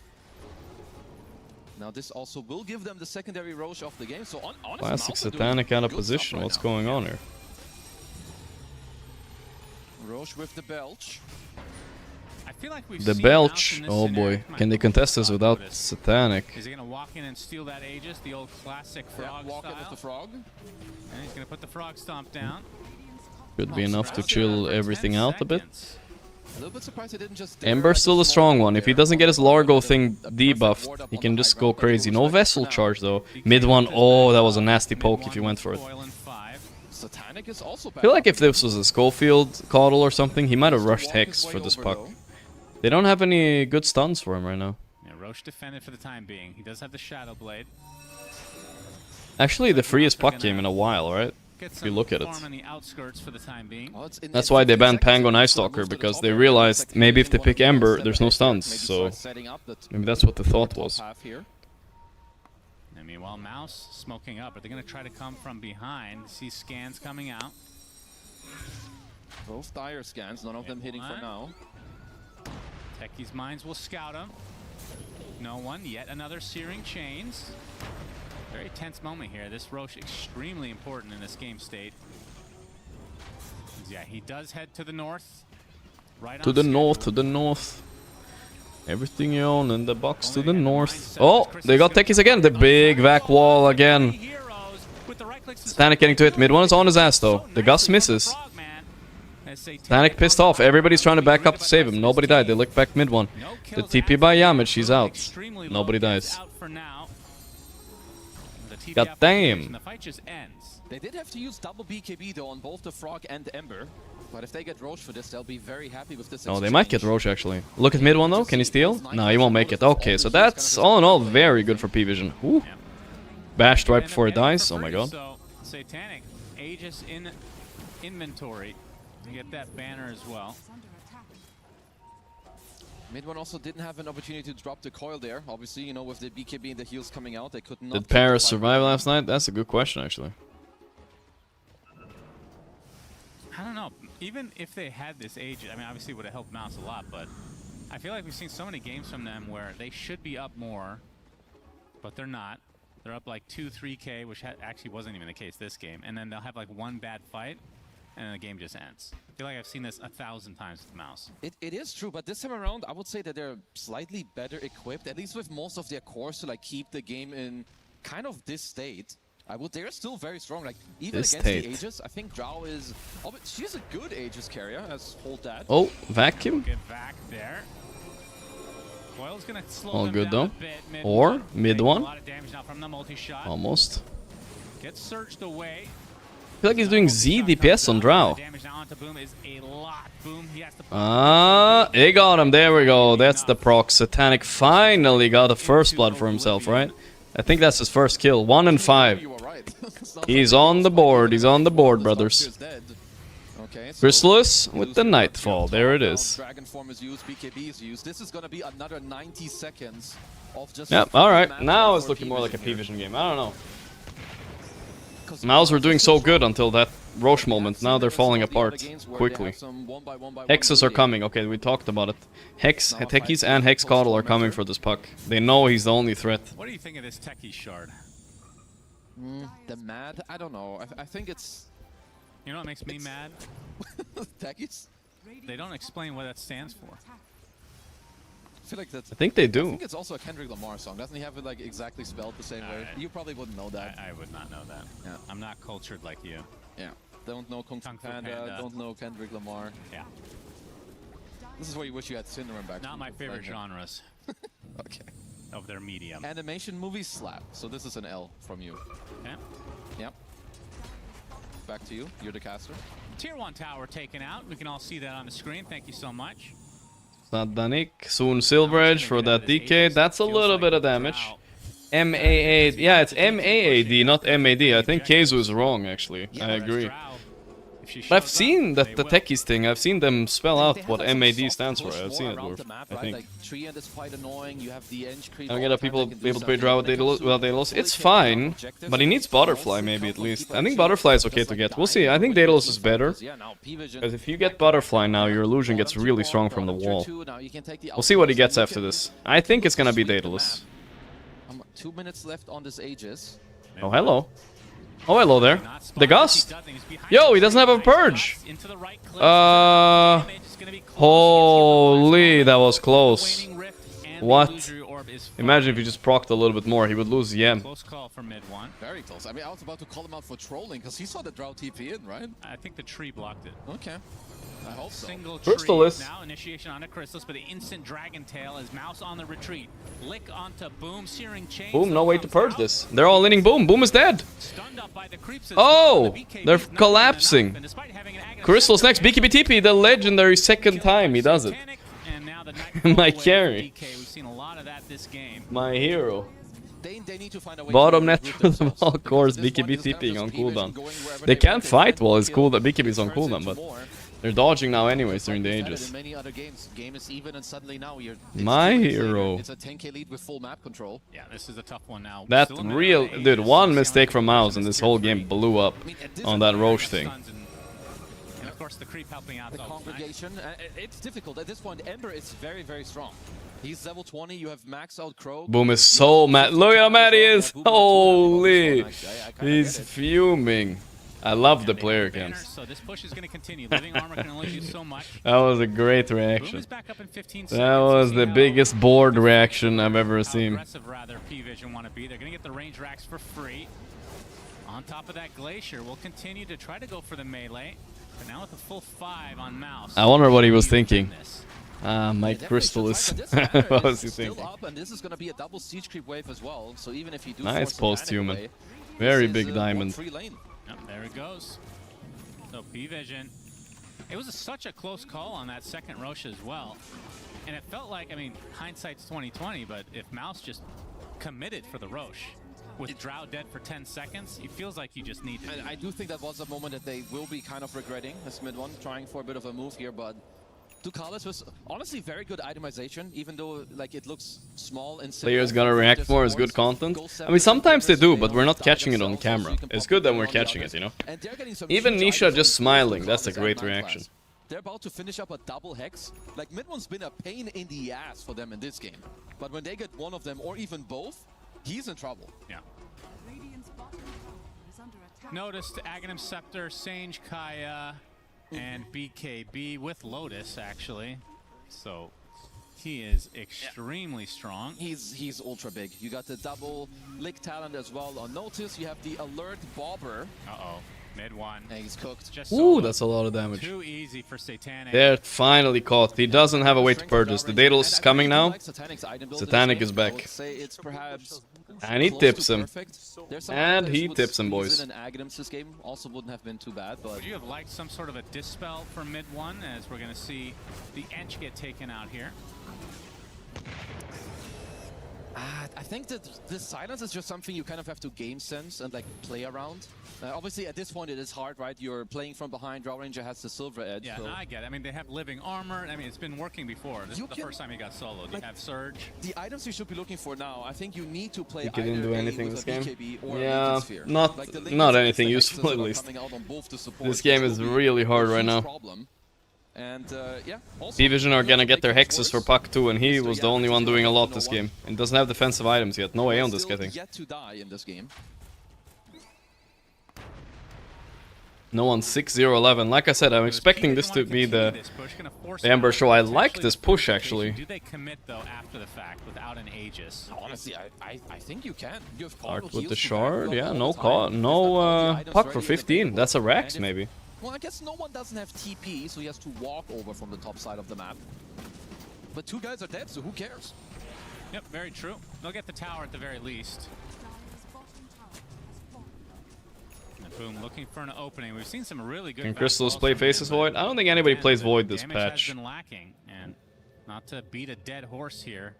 Now this also will give them the secondary Roche of the game. So honestly, Classic Satanic out of position. What's going on here? Roche with the belch. I feel like we've The seen belch. Mouse in this Oh boy. scenario. Can they contest this without Satanic? Is he going to walk in and steal that Aegis, the old classic frog walk style? in with the frog. And he's going to put the frog stomp down. Could be enough to chill everything out a bit. A little bit surprised they didn't just Ember's still a strong one. If he doesn't get his Largo thing debuffed, he can just go crazy. No Vessel charge though. Mid one, oh, that was a nasty poke if you went for it. Satanic is also I feel like if this was a Schofield Coddle or something, he might have rushed Hex for this puck. They don't have any good stuns for him right now. Yeah, Roche defended for the time being. He does have the Shadow Blade. Actually, the freest puck game in a while, right? If you look at it. On the outskirts for the time being. That's why they banned Pango Night Stalker, because they realized maybe if they pick Ember, there's no stuns. So maybe that's what the thought was. And meanwhile, Mouse smoking up. Are they going to try to come from behind? See scans coming out. Both dire scans, none of them hitting for now. Techie's Mines will scout him. No one. Yet another Searing Chains. Very tense moment here. This Roche extremely important in this game state. Yeah, he does head to the north. Right to the north, to the north. Everything you own in the box to the north. Oh, they got techies again. The big vac wall again. Satanic getting to it. Mid one is on his ass though. The Gus misses. Satanic pissed off. Everybody's trying to back up to save him. Nobody died. They look back mid one. The TP by Yamage. He's out. Nobody dies. God damn. The fight just ends. They did have to use double BKB though on both the Frog and the Ember. But if they get Roche for this, they'll be very happy with this. Oh, they might get Roche actually. Look at mid one though. Can he steal? No, he won't make it. Okay, so that's all in all very good for P-Vision. Ooh. Bashed right before he dies. Oh my god. So Satanic, Aegis in inventory. You get that banner as well. Mid one also didn't have an opportunity to drop the coil there. Obviously, you know, with the BKB and the heals coming out, they could not. Did Paris survive last night? That's a good question actually. I don't know. Even if they had this Aegis, I mean, obviously it would have helped Mouse a lot, but I feel like we've seen so many games from them where they should be up more, but they're not. They're up like 2-3K, which actually wasn't even the case this game, and then they'll have like one bad fight, and then the game just ends. I feel like I've seen this 1,000 times with Mouse. It is true, but this time around, I would say that they're slightly better equipped, at least with most of their cores, to like keep the game in kind of this state. They're still very strong. Like even This against Tate. the Aegis, I think Drow is. Oh, but she's a good Aegis carrier as whole dad. Oh, vacuum. Get back there. Coil's gonna slow All them good down though. a bit. Or mid A one. lot of damage now from the multi-shot. Almost. Gets surged away. I feel like he's doing Z DPS on Drow. Damage now onto Boom is a lot. Boom, he has to He got him. There we go. That's the proc. Satanic finally got a first blood for himself, right? I think that's his first kill. 1 and 5. He's on the board. He's on the board, brothers. Chrysalis with the Nightfall. There it is. Dragon form is used, BKB is used. This is gonna be another 90 seconds of just. Yep, alright. Now it's looking more like a P-Vision game. I don't know. Mouse were doing so good until that Roche moment. Now they're falling apart quickly. Hexes are coming. Okay, we talked about it. Hex, Techies and Hex Coddle are coming for this puck. They know he's the only threat. What do you think of this Techie shard? The mad? I don't know. I think it's. You know what makes me mad? Techies? They don't explain what that stands for. I feel like that's. I think they do. I think it's also a Kendrick Lamar song. Doesn't he have it like exactly spelled the same way? You probably wouldn't know that. I would not know that. Yeah. I'm not cultured like you. Yeah. Don't know Kung Fu Panda. Don't know Kendrick Lamar. Yeah. This is where you wish you had Syndrome back. Not my favorite genres. Okay. Of their medium. Animation movies slap. So this is an L from you. Okay. Yep. Back to you. You're the caster. Tier 1 tower taken out. We can all see that on the screen. Thank you so much. Sadanik, soon Silver Edge for that DK. That's a little bit of damage. MAAD. Yeah, it's MAAD, not MAD. I think Keizu is wrong, actually. I agree. But I've seen that the Techies thing. I've seen them spell out what MAD stands for. I've seen it, I think. I don't get how people be able to play Drow with Daedalus. It's fine, but he needs Butterfly maybe at least. I think Butterfly is okay to get. We'll see. I think Daedalus is better. Because if you get Butterfly now, your illusion gets really strong from the wall. We'll see what he gets after this. I think it's gonna be Daedalus. 2 minutes left on this Aegis. Oh, hello. Oh, hello there. The Gust. Yo, he doesn't have a Purge. Holy, that was close. What? Imagine if he just procced a little bit more. He would lose Yem. Close call for mid one. Very close. I mean, I was about to call him out for trolling because he saw the Drow TP in, right? I think the tree blocked it. Okay. I hope so. Single Chrysalis. Now initiation onto Chrysalis, but the instant Dragon Tail is Mouse on the retreat. Lick onto Boom, Searing Chain. Boom, no way to purge this. They're all inning Boom. Boom is dead. Stunned up by the creeps. Oh, they're collapsing. Chrysalis next. BKB TP, the legendary second time he does it. My carry. We've seen a lot of that this game. My hero. They need to find a way Bottom net for the ball course. BKB TPing on cooldown. They can't fight while it's cool. BKB is on cooldown, but they're dodging now anyways during the Aegis. My hero. It's a 10k lead with full map control. Yeah, this is a tough one now. That real dude, one mistake from Mouse and this whole game blew up on that Roche thing. And of course the creep helping out the congregation. It's difficult at this point. Ember is very, very strong. He's level 20. You have maxed out Crow. Boom is so mad. Look how mad he is. Holy, he's fuming. I love the player cams. So this push is going to continue. Living armor can only do so much. That was a great reaction. Back up in 15 that was the biggest board reaction I've ever seen. Aggressive rather P-Vision want to be. They're going to get the range racks for free. On top of that, Glacier will continue to try to go for the melee. But now with a full 5 on Mouse. I wonder what he was thinking. My crystal is. What was he thinking? Up, and this is going to be a double siege creep wave as well. So even if you do nice post-human. Very big diamond. Yep, there it goes. So P-Vision. It was such a close call on that second Roche as well. And it felt like, I mean, hindsight's 20/20, but if Mouse just committed for the Roche with Drow dead for 10 seconds, it feels like you just need to. I do think that was a moment that they will be kind of regretting this mid one, trying for a bit of a move here, but Ducalis was honestly very good itemization, even though like it looks small and simple. Players gonna react more as good content. I mean, sometimes they do, but we're not catching it on camera. It's good that we're catching it, you know. Even Nisha just smiling, that's a great reaction. They're about to finish up a double hex. Like mid one's been a pain in the ass for them in this game, but when they get one of them or even both, he's in trouble. Yeah. Noticed Aghanim Scepter, Sange, Kaya, and BKB with Lotus, actually. So, He is extremely strong. He's ultra big. You got the double lick talent as well. On notice, you have the alert bobber. Uh-oh. Mid one. And he's cooked. Just Ooh, that's a lot of damage. Too easy for Satanic. They're finally caught. He doesn't have a way to purge. The Daedalus is coming now. Satanic is back. And he tips him. And he tips him, boys. Also wouldn't have been too bad, but would you have liked some sort of a dispel for mid one, as we're going to see the Ench get taken out here? I think that this silence is just something you kind of have to game sense and like play around. Obviously, at this point, it is hard, right? You're playing from behind. Drow Ranger has the silver edge. Yeah, so. no, I get it. I mean, they have living armor. I mean, it's been working before. This is the first time he got soloed. You have Surge. The items you should be looking for now, I think you need to play he didn't do anything this game. Or yeah, not anything useful at least. This game is really hard right now. And yeah, P-Vision are gonna get their hexes for Puck too, and he was the only one doing a lot this game. And doesn't have defensive items yet. No Aeon this getting. Yet to die in this game. No one 6-0-11. Like I said, I'm expecting this to be the Ember show. I like this push actually. Do they commit though after the fact without an Aegis? Honestly, I think you can. You have Art with the shard, yeah, no Puck for 15. That's a Rax maybe. Well, I guess no one doesn't have TP, so he has to walk over from the top side of the map. But two guys are dead, so who cares? Yep, very true. They'll get the tower at the very least. And boom, looking for an opening. We've seen some really good. Can Crystallis play Faces Void? I don't think anybody plays Void this patch. Has been lacking, and not to beat a dead horse here.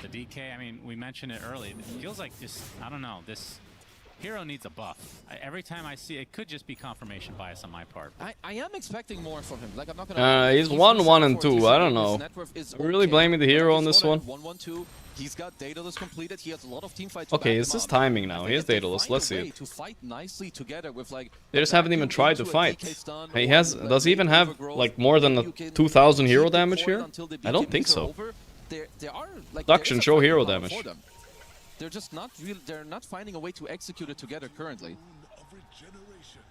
The DK, I mean, we mentioned it early. It feels like this, I don't know, this hero needs a buff. Every time I see it, could just be confirmation bias on my part. I am expecting more from him. Like I'm not gonna. He's 1-1 and 2. I don't know. Are we really blaming the hero on this one? 1-1-2. He's got Daedalus completed. He has a lot of team fights. Okay, it's his timing now. He has Daedalus. Let's see it. To fight nicely together with like. They just haven't even tried to fight. He has. Does he even have like more than a 2,000 hero damage here? I don't think so. Duction show hero damage. They're just not real. They're not finding a way to execute it together currently.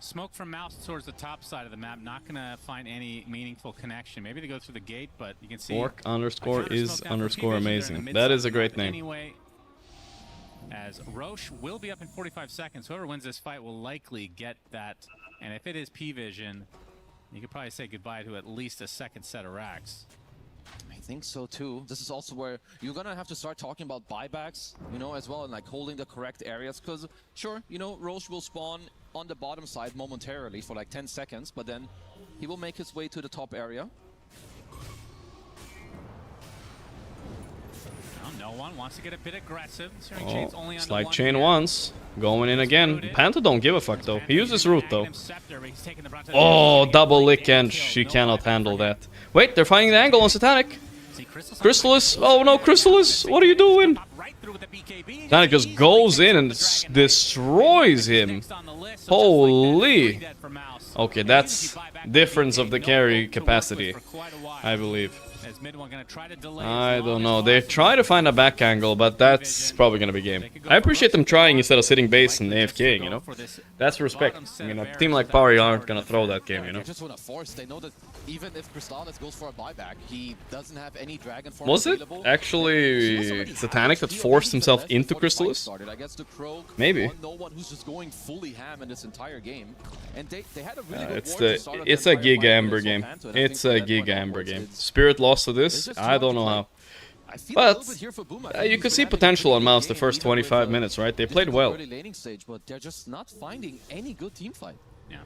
Smoke from Mouse towards the top side of the map. Not gonna find any meaningful connection. Maybe they go through the gate, but you can see. Orc underscore is underscore amazing. That is a great name. Anyway, as Roche will be up in 45 seconds. Whoever wins this fight will likely get that. And if it is P-Vision, you could probably say goodbye to at least a second set of racks. I think so too. This is also where you're gonna have to start talking about buybacks, you know, as well, and like holding the correct areas. Because sure, you know, Roche will spawn on the bottom side momentarily for like 10 seconds, but then he will make his way to the top area. No one wants to get a bit aggressive. Oh, Slight chain once. Going in again. Panther don't give a fuck though. He uses root though. Oh, double lick and she cannot handle that. Wait, they're finding the angle on Satanic. Crystallis. Oh no, Crystallis. What are you doing? Satanic just goes in and destroys him. Holy. Okay, that's difference of the carry capacity, I believe. I don't know. They try to find a back angle, but that's probably gonna be game. I appreciate them trying instead of sitting base and AFKing, you know? That's respect. I mean, a team like Pari aren't gonna throw that game, you know? They just wanna force. They know that even if Crystallis goes for a buyback, he doesn't have any dragon form Was it actually Satanic that forced himself into Crystallis? Maybe. No one who's just going fully ham in this entire game. And they had a really it's a Giga Ember game. It's a Giga Ember game. Spirit lost to this. I don't know how. But you could see potential on Mouse the first 25 minutes, right? They played well. But they're just not finding any good team fight. Yeah.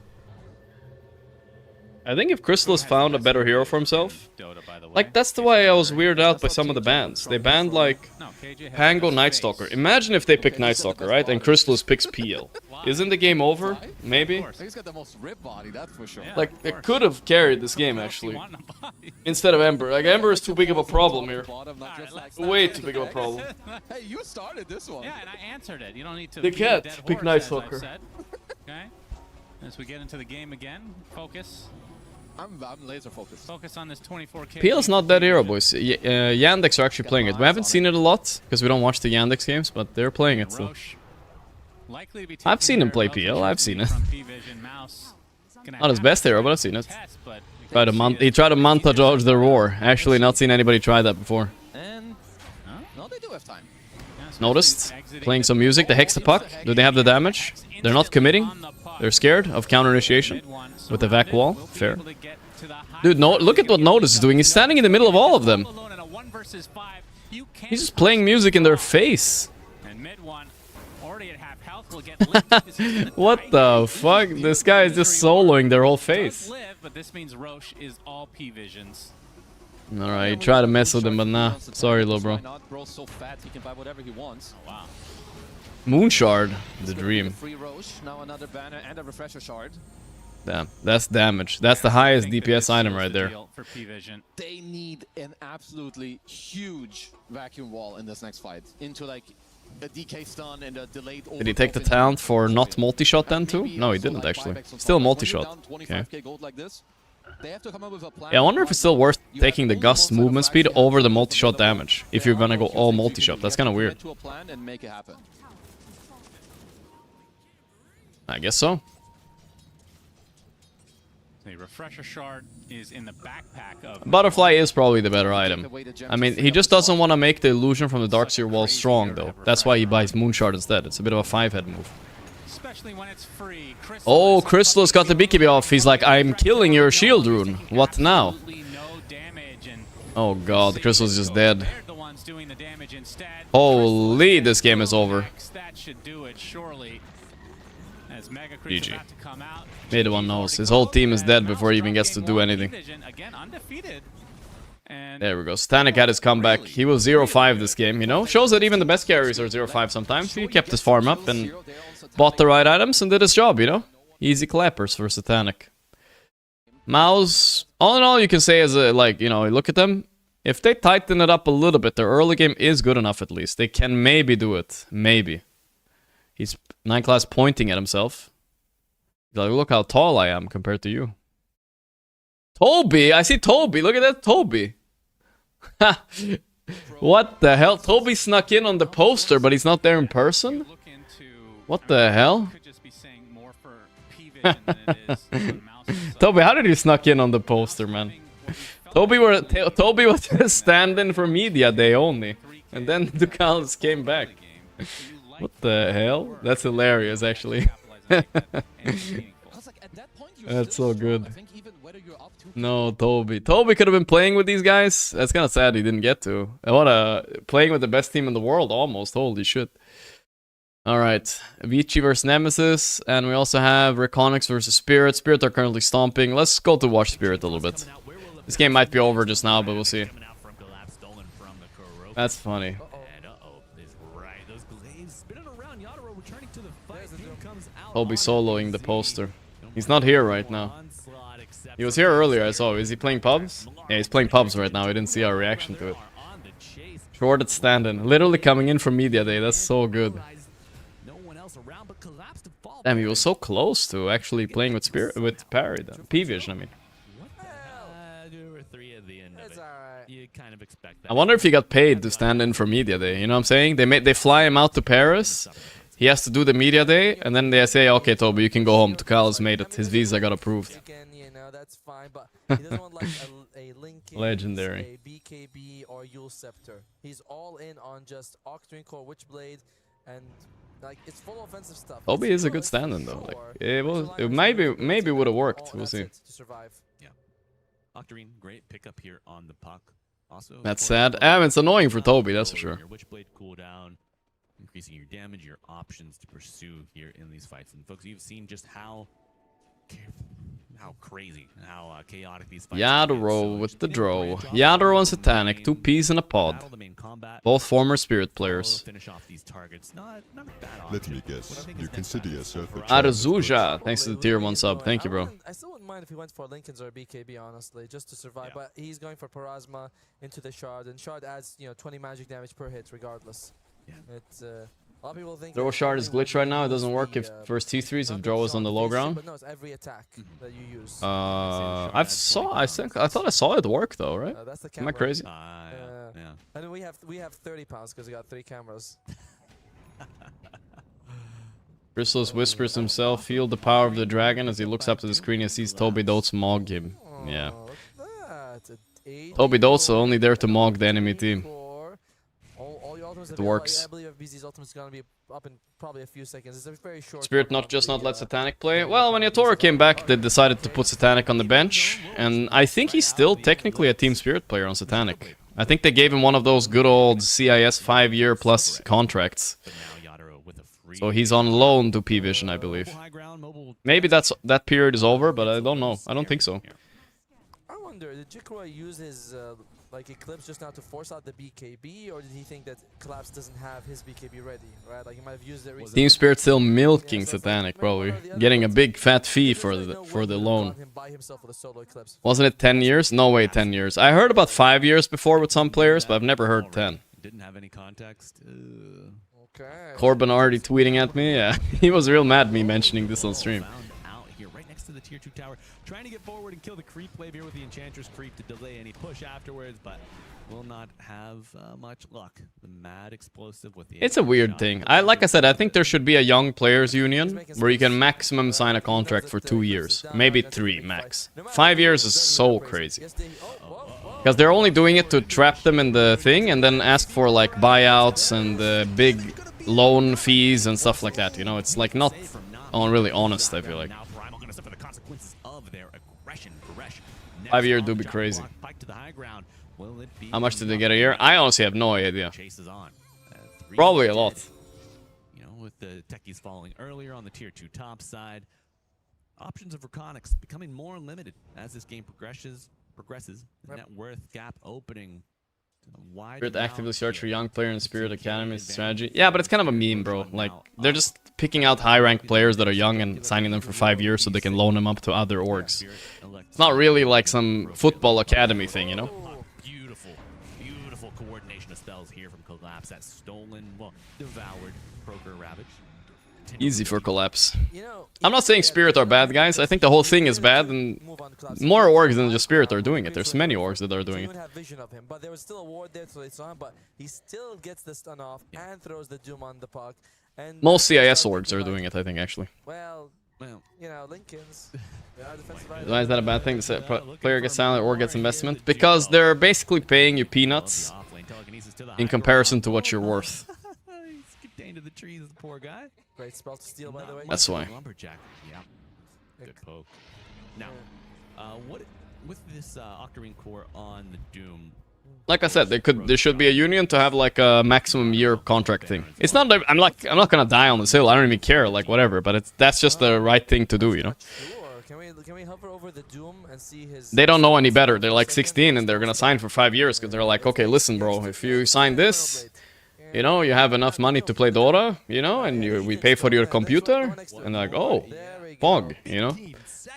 I think if Crystallis found a better hero for himself, like that's the way I was weirded out by some of the bans. They banned like Pango Nightstalker. Imagine if they pick Nightstalker, right? And Crystallis picks PL. Isn't the game over? Maybe? He's got the most rip body, that's for sure. Like, it could have carried this game, actually. Instead of Ember. Like, Ember is too big of a problem here. Way too big of a problem. Hey, you started this one. Yeah, and I answered it. You don't need to they can't pick Nightstalker. Okay? As we get into the game again, focus. I'm laser focused. Focus on this 24K. PL's not that hero, boys. Yandex are actually playing it. We haven't seen it a lot, because we don't watch the Yandex games, but they're playing it still. I've seen him play PL, I've seen it. Not his best hero, but I've seen it. He tried to montage the roar. Actually, not seen anybody try that before. And no, they do have time. Noticed? Playing some music. They hex the puck. Do they have the damage? They're not committing. They're scared of counter initiation with the vac wall. Fair. Dude, no, look at what Notice is doing. He's standing in the middle of all of them. He's just playing music in their face. What the fuck? This guy is just soloing their whole face. But this means Roche is all P visions. Alright, try to mess with him, but nah. Sorry, little bro. Bro's so fat he can buy whatever he wants. Oh, wow. Moonshard, the dream. Free Roche, now another banner and a refresher shard. Damn, that's damage. That's the highest DPS item right there. They need an absolutely huge vacuum wall in this next fight. Into like a DK stun and a delayed. Did he take the talent for not multi-shot then too? No, he didn't actually. Still multi-shot. Okay. Yeah, I wonder if it's still worth taking the Gust movement speed over the multi-shot damage. If you're gonna go all multi-shot. That's kind of weird. I guess so. The refresher shard is in the backpack of Butterfly is probably the better item. I mean, he just doesn't want to make the illusion from the Darkseer wall strong though. That's why he buys Moonshard instead. It's a bit of a 5-head move. Especially when it's free. Oh, Crystal's got the BKB off. He's like, I'm killing your shield rune. What now? Oh god, Crystal's just dead. Holy, this game is over. GG. Neither one knows. His whole team is dead before he even gets to do anything. There we go. Stanek had his comeback. He was 0-5 this game, you know? Shows that even the best carries are 0-5 sometimes. He kept his farm up and bought the right items and did his job, you know? Easy clappers for Satanic. Mouse, all in all, you can say is like, you know, look at them. If they tighten it up a little bit, their early game is good enough at least. They can maybe do it. Maybe. He's 9 class pointing at himself. He's like, look how tall I am compared to you. Toby! I see Toby! Look at that Toby! What the hell? Toby snuck in on the poster, but he's not there in person? What the hell? Toby, how did you snuck in on the poster, man? Toby was stand-in for Media Day only. And then Ducalis came back. What the hell? That's hilarious, actually. That's so good. No, Toby. Toby could have been playing with these guys. That's kind of sad he didn't get to. Playing with the best team in the world, almost. Holy shit. Alright. Vici versus Nemesis. And we also have Reconyx versus Spirit. Spirit are currently stomping. Let's go to watch Spirit a little bit. This game might be over just now, but we'll see. That's funny. Toby soloing the poster. He's not here right now. He was here earlier, I saw. Is he playing pubs? Yeah, he's playing pubs right now. I didn't see our reaction to it. Shorted stand-in. Literally coming in from Media Day. That's so good. Damn, he was so close to actually playing with Spirit, with Parry. P-Vision, I mean. I wonder if he got paid to stand in for Media Day. You know what I'm saying? They fly him out to Paris. He has to do the Media Day, and then they say, okay, Toby, you can go home. Tukalis made it. His visa got approved. Legendary. BKB or Yule Scepter. He's all in on just Octarine Core, Witchblade, and like it's full offensive stuff. Toby is a good stand-in though. Like it maybe would have worked. We'll see. Yeah. Octarine, great pickup here on the puck. Also, that's sad. It's annoying for Toby, that's for sure. Your Witchblade cooldown, increasing your damage, your options to pursue here in these fights. And folks, you've seen just how crazy and how chaotic these fights are. Yadro with the draw. Yadro and Satanic, 2 peas in a pod. Both former Spirit players. Let me guess, you consider yourself a Arazuja, thanks to the tier 1 sub. Thank you, bro. I still wouldn't mind if he went for Lincoln's or BKB, honestly, just to survive. But he's going for Parasma into the Shard, and Shard adds 20 magic damage per hit regardless. Yeah. It's a lot of people think Draw Shard is glitched right now. It doesn't work if first T3s if Draw is on the low ground. But no, it's every attack that you use. I thought I saw it work though, right? Am I crazy? Yeah. And we have 30 pounds because we got 3 cameras. Chrysalis whispers himself, feel the power of the dragon as he looks up to the screen and sees Toby Dotes mog him. Yeah. Toby Dosa only there to mog the enemy team. It works. I believe FBZ's ultimate is going to be up in probably a few seconds. It's a very short. Spirit not let Satanic play. Well, when Yatoro came back, they decided to put Satanic on the bench, and I think he's still technically a Team Spirit player on Satanic. I think they gave him one of those good old CIS 5-year plus contracts. So he's on loan to P-Vision, I believe. Maybe that period is over, but I don't know. I don't think so. I wonder, did Jikroy use his like Eclipse just now to force out the BKB, or did he think that Collapse doesn't have his BKB ready, right? Like he might have used it recently. Team Spirit still milking Satanic, probably. Getting a big fat fee for the loan. Wasn't it 10 years? No way 10 years. I heard about 5 years before with some players, but I've never heard 10. Didn't have any context. Corbin already tweeting at me? Yeah, he was real mad me mentioning this on stream. Out here, right next to the tier 2 tower, trying to get forward and kill the creep wave here with the Enchantress creep to delay any push afterwards, but will not have much luck. The mad explosive with the... It's a weird thing. Like I said, I think there should be a young players union where you can maximum sign a contract for 2 years. Maybe 3 max. 5 years is so crazy. Because they're only doing it to trap them in the thing and then ask for like buyouts and big loan fees and stuff like that, you know? It's like not really honest, I feel like. 5-year do be crazy. How much did they get a year? I honestly have no idea. Probably a lot. You know, with the techies falling earlier on the tier 2 top side, options of Reconics becoming more limited as this game progresses. The net worth gap opening. Spirit actively search for young player in Spirit Academy strategy. Yeah, but it's kind of a meme, bro. Like, they're just picking out high-ranked players that are young and signing them for 5 years so they can loan them up to other orgs. It's not really like some football academy thing, you know? Beautiful coordination of spells here from Collapse. That's stolen, well, devoured, Proker Ravage. Easy for Collapse. I'm not saying Spirit are bad guys. I think the whole thing is bad, and more orgs than just Spirit are doing it. There's many orgs that are doing it. Have vision of him, but there was still a ward there, so it's on. But he still gets the stun off and throws the Doom on the puck. And most CIS orgs are doing it, I think, actually. Well, you know, Lincoln's. Why is that a bad thing? The player gets silent or gets investment? Because they're basically paying you peanuts in comparison to what you're worth. To the trees, the poor guy. Great spell to steal, by the way. That's why. Lumberjack. Yeah. Good poke. Now, what with this Octarine core on the Doom? Like I said, there should be a union to have like a maximum year contract thing. It's not that I'm not gonna die on this hill. I don't even care, like whatever. But that's just the right thing to do, you know. Can we hover over the Doom and see his... They don't know any better. They're like 16 and they're gonna sign for 5 years because they're like, okay, listen, bro, if you sign this. You know, you have enough money to play Dota, you know, and we pay for your computer, and like, oh, Pog, you know?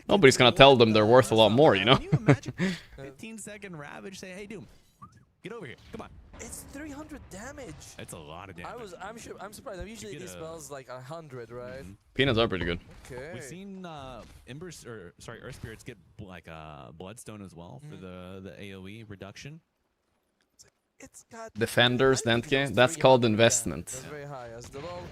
Nobody's gonna tell them they're worth a lot more, you know? 15-second Ravage, say, hey, Doom, get over here, come on. It's 300 damage. That's a lot of damage. I'm surprised. Usually these spells like 100, right? Peanuts are pretty good. Okay. We've seen Earth Spirits get like Bloodstone as well for the AoE reduction. Defenders, Dentke, that's called investment.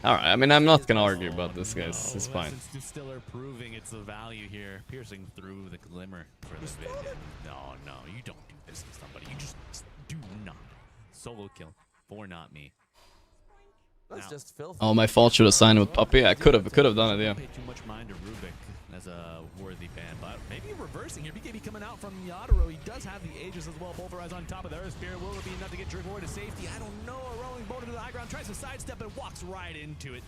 Alright, I mean, I'm not gonna argue about this, guys. It's fine. Distiller proving its value here, piercing through the glimmer for the vision. No, you don't do this to somebody. You just do not. Solo kill for not me. That's just filthy. Oh, my fault. Should have signed with Puppy. I could have done it, yeah. Pay too much mind to Rubik as a worthy ban, but maybe reversing here. BKB coming out from Yatoro. He does have the Aegis as well. Pulverize on top of the Earth Spirit. Will it be enough to get Drigor to safety? I don't know. A rolling boulder to the high ground. Tries to sidestep and walks right into it.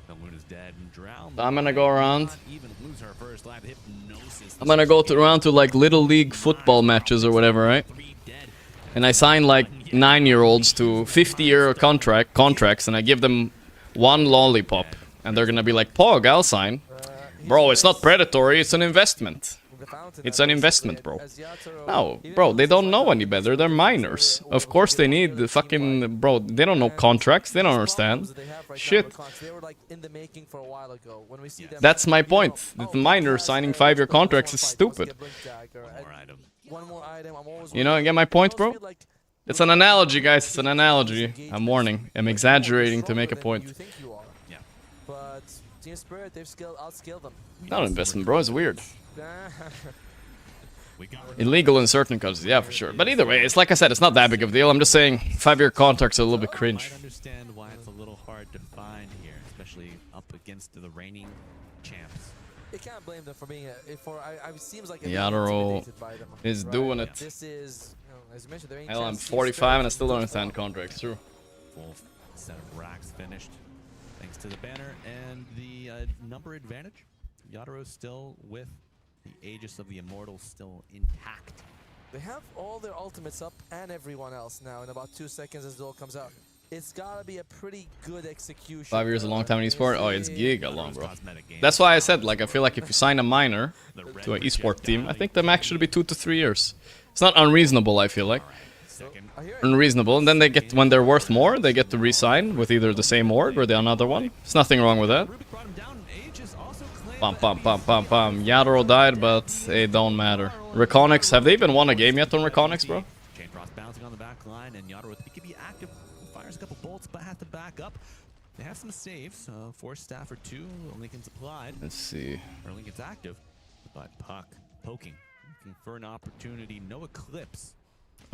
The Moon is dead and drowned. I'm gonna go around. Even lose her first life. Hypnosis. I'm gonna go around to like Little League football matches or whatever, right? And I sign like 9-year-olds to 50-year contracts, and I give them 1 lollipop, and they're gonna be like, Pog, I'll sign. Bro, it's not predatory, it's an investment. It's an investment, bro. No, bro, they don't know any better, they're minors. Of course they need the fucking... Bro, they don't know contracts, they don't understand. Shit. That's my point. The minors signing 5-year contracts is stupid. You know, get my point, bro? It's an analogy, guys, it's an analogy. I'm warning. I'm exaggerating to make a point. Yeah. But Team Spirit, they've outscaled them. Not an investment, bro, it's weird. Illegal in certain countries, yeah, for sure. But either way, it's like I said, it's not that big of a deal. I'm just saying 5-year contracts are a little bit cringe. I understand why it's a little hard to find here, especially up against the reigning champs. You can't blame them for being it seems like Yadro is doing it. This is, you know, as you mentioned, Hell, I'm 45 and I still don't understand contracts. True. Full set of racks finished, thanks to the banner and the number advantage. Yadro still with the Aegis of the Immortals still intact. They have all their ultimates up and everyone else now in about 2 seconds as the ult comes out. It's gotta be a pretty good execution. 5 years is a long time in esport. Oh, it's giga long, bro. That's why I said, like, I feel like if you sign a minor to an esport team, I think the max should be 2 to 3 years. It's not unreasonable, I feel like. Unreasonable, and then they get, when they're worth more, they get to re-sign with either the same org or the another one. There's nothing wrong with that. Bum, bum, bum, bum, bum. Yadro died, but it don't matter. Reconics, have they even won a game yet on Reconics, bro? Chain Frost bouncing on the back line, and Yadro with BKB active. Fires a couple bolts, but has to back up. They have some saves. Force staff or 2. Lincoln's applied. Let's see. Or Lincoln's active. But Puck poking. Looking for an opportunity. No Eclipse.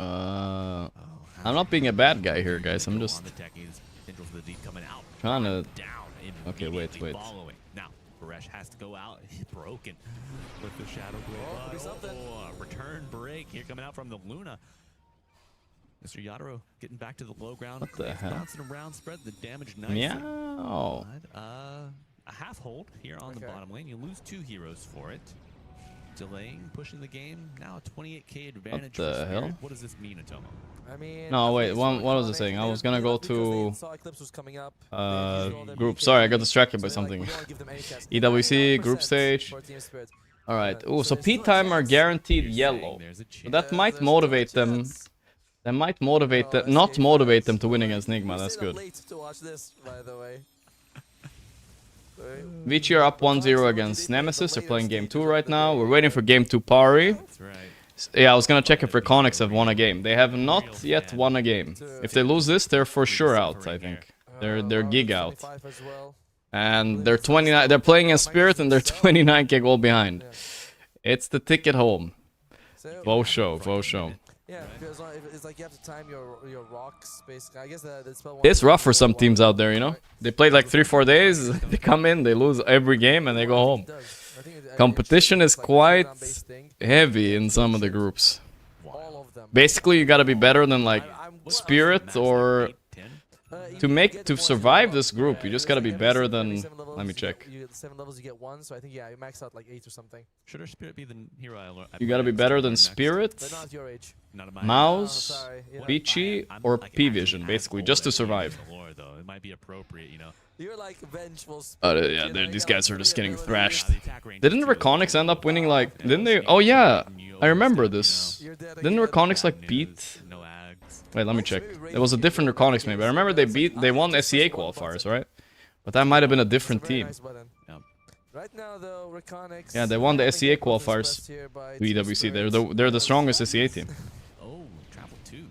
I'm not being a bad guy here, guys. I'm just trying to... Okay, wait. Now, Baresh has to go out. Broken with the Shadow Blade. Return break here coming out from the Luna. Mr. Yadro getting back to the low ground. What the hell? Bouncing around, spread the damage nicely. Meow. A half hold here on the bottom lane. You lose 2 heroes for it. Delaying, pushing the game. Now a 28k advantage. What the hell? What does this mean, Atomo? I mean, no, wait. What was I saying? I was gonna go to group. Sorry, I got distracted by something. EWC group stage. All right. Oh, so P time are guaranteed yellow. So that might motivate them. That might motivate them. Not motivate them to win against Nigma. That's good. Vici are up 1-0 against Nemesis. They're playing game 2 right now. We're waiting for game 2 Pari. Yeah, I was gonna check if Reconics have won a game. They have not yet won a game. If they lose this, they're for sure out, I think. They're gig out. And they're 29. They're playing in Spirit and they're 29k goal behind. It's the ticket home. Faux show. Yeah, because it's like you have to time your rocks, basically. I guess the spell. It's rough for some teams out there, you know. They played like 3-4 days. They come in, they lose every game, and they go home. Competition is quite heavy in some of the groups. Basically, you gotta be better than like Spirit or to survive this group. You just gotta be better than. Let me check. You get 7 levels, you get 1, so I think you max out like 8 or something. Should our Spirit be the hero I learned? You gotta be better than Spirit, Mouse, Vici, or P-Vision, basically, just to survive. It might be appropriate, you know. You're like vengeful. Yeah, these guys are just getting thrashed. Didn't Reconics end up winning like? Didn't they? Oh yeah, I remember this. Didn't Reconics like beat? Wait, let me check. It was a different Reconics maybe. I remember they won SCA qualifiers, right? But that might have been a different team. Right now, though, Reconics. Yeah, they won the SCA qualifiers to EWC. They're the strongest SCA team. Oh, travel 2s.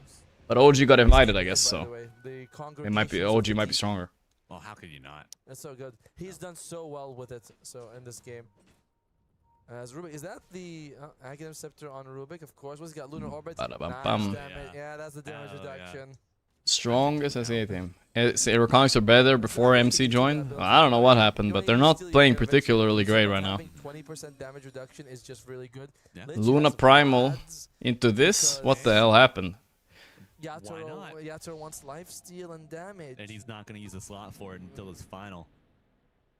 But OG got invited, I guess. So it might be OG might be stronger. Well, how could you not? That's so good. He's done so well with it. So in this game, as Rubik, is that the Aghanim Scepter on Rubik? Of course. What's he got? Lunar Orbit. Nice damage. Yeah, that's the damage reduction. Strongest SCA team. Reconics are better before MC joined. I don't know what happened, but they're not playing particularly great right now. 20% damage reduction is just really good. Luna Primal into this? What the hell happened? Yatoro wants lifesteal and damage. And he's not going to use a slot for it until his final.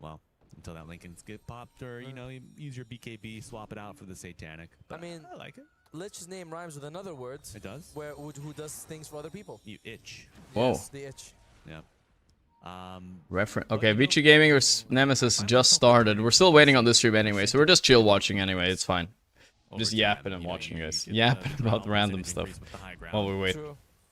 Well, until that Lincoln's get popped, or, you know, you use your BKB, swap it out for the Satanic. But I mean, I like it. Lich's name rhymes with another word. It does? Who does things for other people. You itch. Whoa. Yes, the itch. Yeah. Okay, Vici Gaming or Nemesis just started. We're still waiting on this stream anyway, so we're just chill watching anyway. It's fine. Just yapping and watching, guys. Yapping about random stuff while we wait.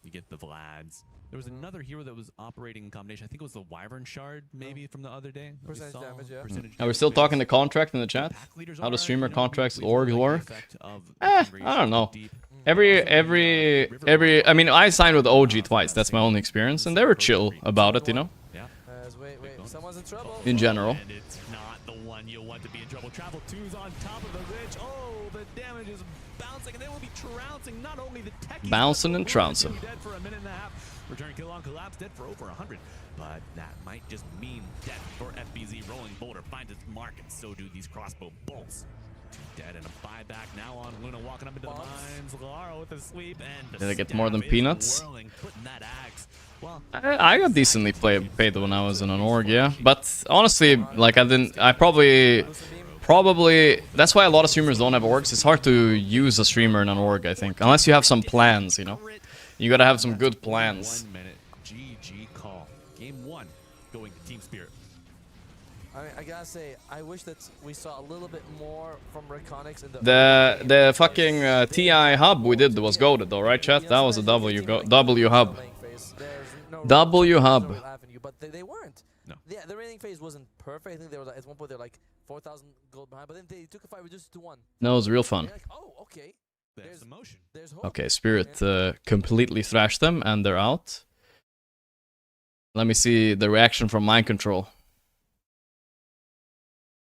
You get the Vlads. There was another hero that was operating in combination. I think it was the Wyvern Shard, maybe from the other day. Percentage damage, yeah. Are we still talking the contract in the chat? How the streamer contracts org work? I don't know. I mean, I signed with OG twice. That's my only experience, and they were chill about it, you know. Wait, someone's in trouble. In general. And it's not the one you'll want to be in trouble. Travel 2's on top of the ridge. Oh, the damage is bouncing, and they will be trouncing not only the techies, Bouncing and trouncing. dead for a minute and a half. Return kill on collapse, dead for over 100. But that might just mean death for FBZ. Rolling Boulder finds its mark, and so do these crossbow bolts. Dead and a buyback now on Luna, walking up into the mines. Lara with a sweep, and Did I get more than peanuts? whirling, putting that axe. Well, I got decently paid when I was in an org, yeah. But honestly, like I probably that's why a lot of streamers don't have orgs. It's hard to use a streamer in an org, I think, unless you have some plans, you know. You gotta have some good plans. 1 minute. GG call. Game 1 going to Team Spirit. I gotta say, I wish that we saw a little bit more from Reconics in The fucking TI hub we did was goated though, right, chat? That was a W hub. W hub. But they weren't. No. Yeah, the rating phase wasn't perfect. I think they were at one point they're like 4,000 gold behind, but then they took a fight, reduced it to 1. No, it was real fun. Like, oh, okay. There's emotion. There's hope. Okay, Spirit completely thrashed them and they're out. Let me see the reaction from Mind Control.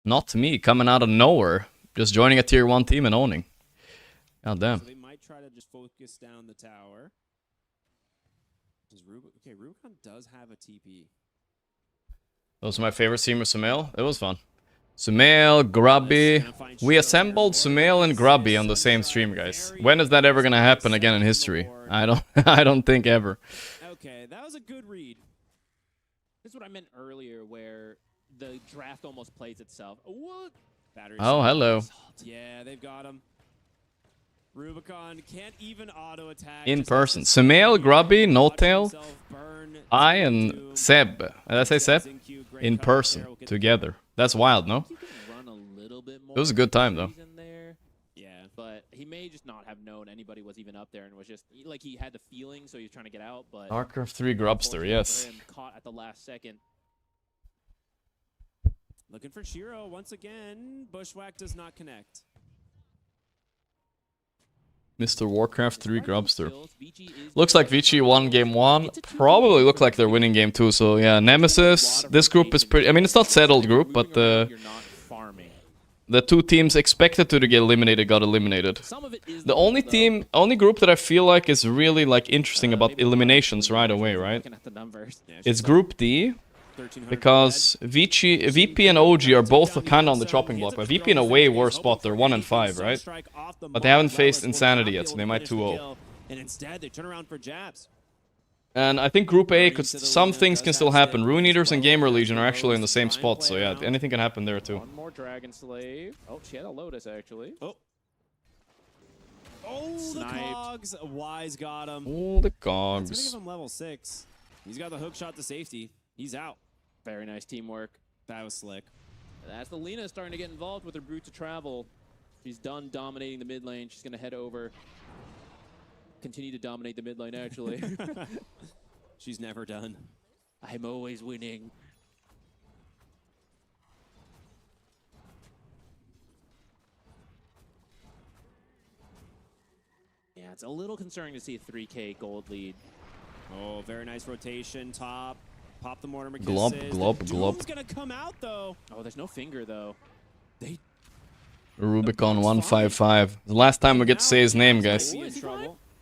Not me, coming out of nowhere. Just joining a tier 1 team and owning. God damn. So they might try to just focus down the tower. Okay, Rubicon does have a TP. Those are my favorite streamers, Sumail. It was fun. Sumail, Grubby. We assembled Sumail and Grubby on the same stream, guys. When is that ever gonna happen again in history? I don't think ever. Okay, that was a good read. This is what I meant earlier, where the draft almost plays itself. What? Oh, hello. Yeah, they've got him. Rubicon can't even auto attack. In person. Sumail, Grubby, No-Tail, I and Seb. Did I say Seb? In person, together. That's wild, no? It was a good time, though. Yeah, but he may just not have known anybody was even up there and was just like he had the feeling, so he was trying to get out. But Starcraft 3 Grubster, yes. Caught at the last second. Looking for Shiro once again. Bushwhack does not connect. Mr. Warcraft 3 Grubster. Looks like Vici won game 1. Probably look like they're winning game 2. So yeah, Nemesis. This group is pretty. I mean, it's not settled group, but the two teams expected to get eliminated got eliminated. The only group that I feel like is really like interesting about eliminations right away, right? It's Group D. Because VP and OG are both kind of on the chopping block, but VP in a way worse spot. They're 1 and 5, right? But they haven't faced Insanity yet, so they might 2-0. And instead, they turn around for jabs. And I think Group A, some things can still happen. Rune Eaters and Gamer Legion are actually in the same spot, so yeah, anything can happen there too. One more Dragon Slave. Oh, she had a Lotus actually. Oh, the cogs. Wise got him. Oh, the It's cogs. gonna give him level 6. He's got the hook shot to safety. He's out. Very nice teamwork. That was slick. That's the Lena starting to get involved with her Brute to Travel. She's done dominating the mid lane. She's going to head over. Continue to dominate the mid lane, actually. She's never done. I'm always winning. Yeah, it's a little concerning to see a 3K gold lead. Oh, very nice rotation. Top. Pop the Mortimer kisses. Glop, glop, glop. Doom's gonna come out though. Oh, there's no finger though. Rubicon 155. The last time we get to say his name, guys.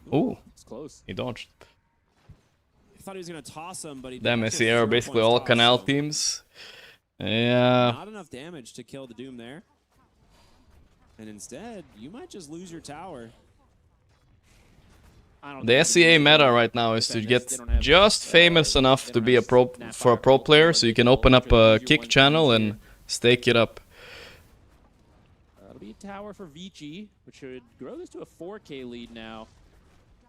Oh, it's close. He dodged. I thought he was gonna toss him, but he Damn, didn't. SCA are basically all Canal teams. Yeah. Not enough damage to kill the Doom there. And instead, you might just lose your tower. The SCA meta right now is to get just famous enough to be a pro player, so you can open up a kick channel and stake it up. That'll be a tower for Vici, which should grow this to a 4K lead now.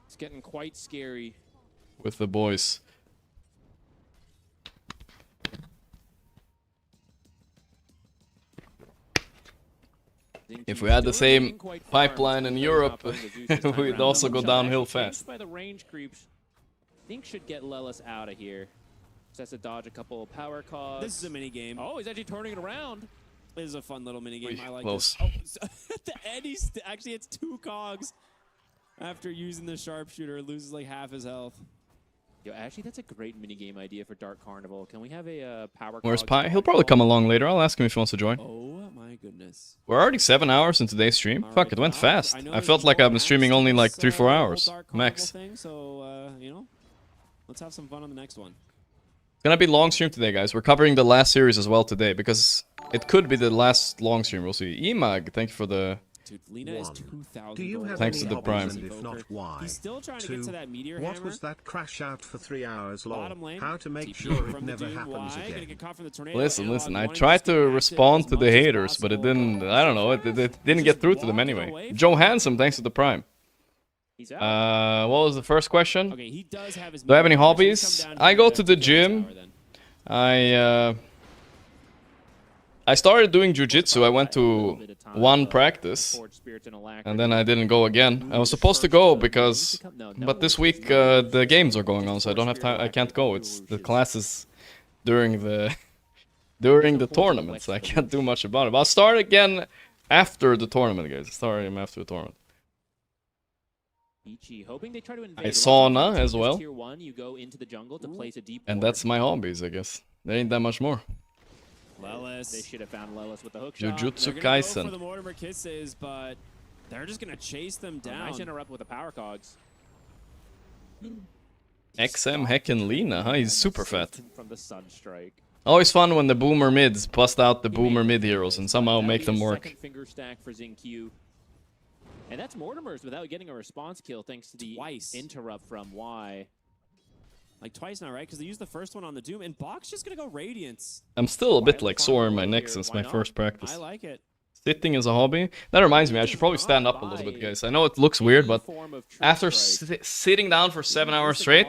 It's getting quite scary. With the boys. If we had the same pipeline in Europe, we'd also go downhill fast. By the range creeps, I think should get Lelis out of here. Just has to dodge a couple of power cogs. This is a mini game. Oh, he's actually turning it around. This is a fun little mini game. I like close. this. Oh, at the end, he's actually it's 2 cogs. After using the sharpshooter, loses like half his health. Yo, actually, that's a great minigame idea for Dark Carnival. Can we have a power? Where's Pi? He'll probably come along later. I'll ask him if he wants to join. Oh my goodness. We're already 7 hours into today's stream. Fuck, it went fast. I felt like I've been streaming only like 3-4 hours max. So you know, let's have some fun on the next one. It's gonna be long stream today, guys. We're covering the last series as well today because it could be the last long stream. We'll see. Emag, thank you for the. Dude, Lena is 2,000. Do you have Thanks any to the hobbies, Prime. and if not, why? He's still trying to 2. get to that meteor What hammer. was that crash out for 3 hours long? Bottom lane. How to make TP sure it from the never Doom. happens Why? Gonna again? get caught from the tornado. Listen, Analog listen. I wanting tried just to get active respond as to the much as haters, but it possible. didn't. I don't know. It didn't get through to them anyway. Joe Handsome, thanks to the Prime. What was the first question? Okay, he does have his Do I have any meteor. hobbies? Come down I to go the to the tower gym. then. I started doing jiu-jitsu. I went to one practice, and then I didn't go again. I was supposed to go because, but this week the games are going on, so I don't have time. I can't go. It's the classes during the tournament, so I can't do much about it. But I'll start again after the tournament, guys. Start after the tournament. I sauna as well, and that's my hobbies, I guess. There ain't that much more. Lelis. They should have found Lelis with the hook shot. Jujutsu They're gonna Kaisen. go for the Mortimer Kisses, but they're just gonna chase them down. Nice interrupt with the power cogs. XM Heckin Lena, huh? He's super fat. From the Sunstrike. Always fun when the boomer mids bust out the boomer mid heroes and somehow make them work. Second finger stack for XinQ. And that's Mortimer's without getting a response kill thanks to the interrupt from Y. Like twice now, right? Because they used the first one on the Doom, and Bach's just gonna go Radiance. I'm still a bit like sore in my neck since my first practice. I like it. Sitting is a hobby. That reminds me, I should probably stand up a little bit, guys. I know it looks weird, but after sitting down for 7 hours straight,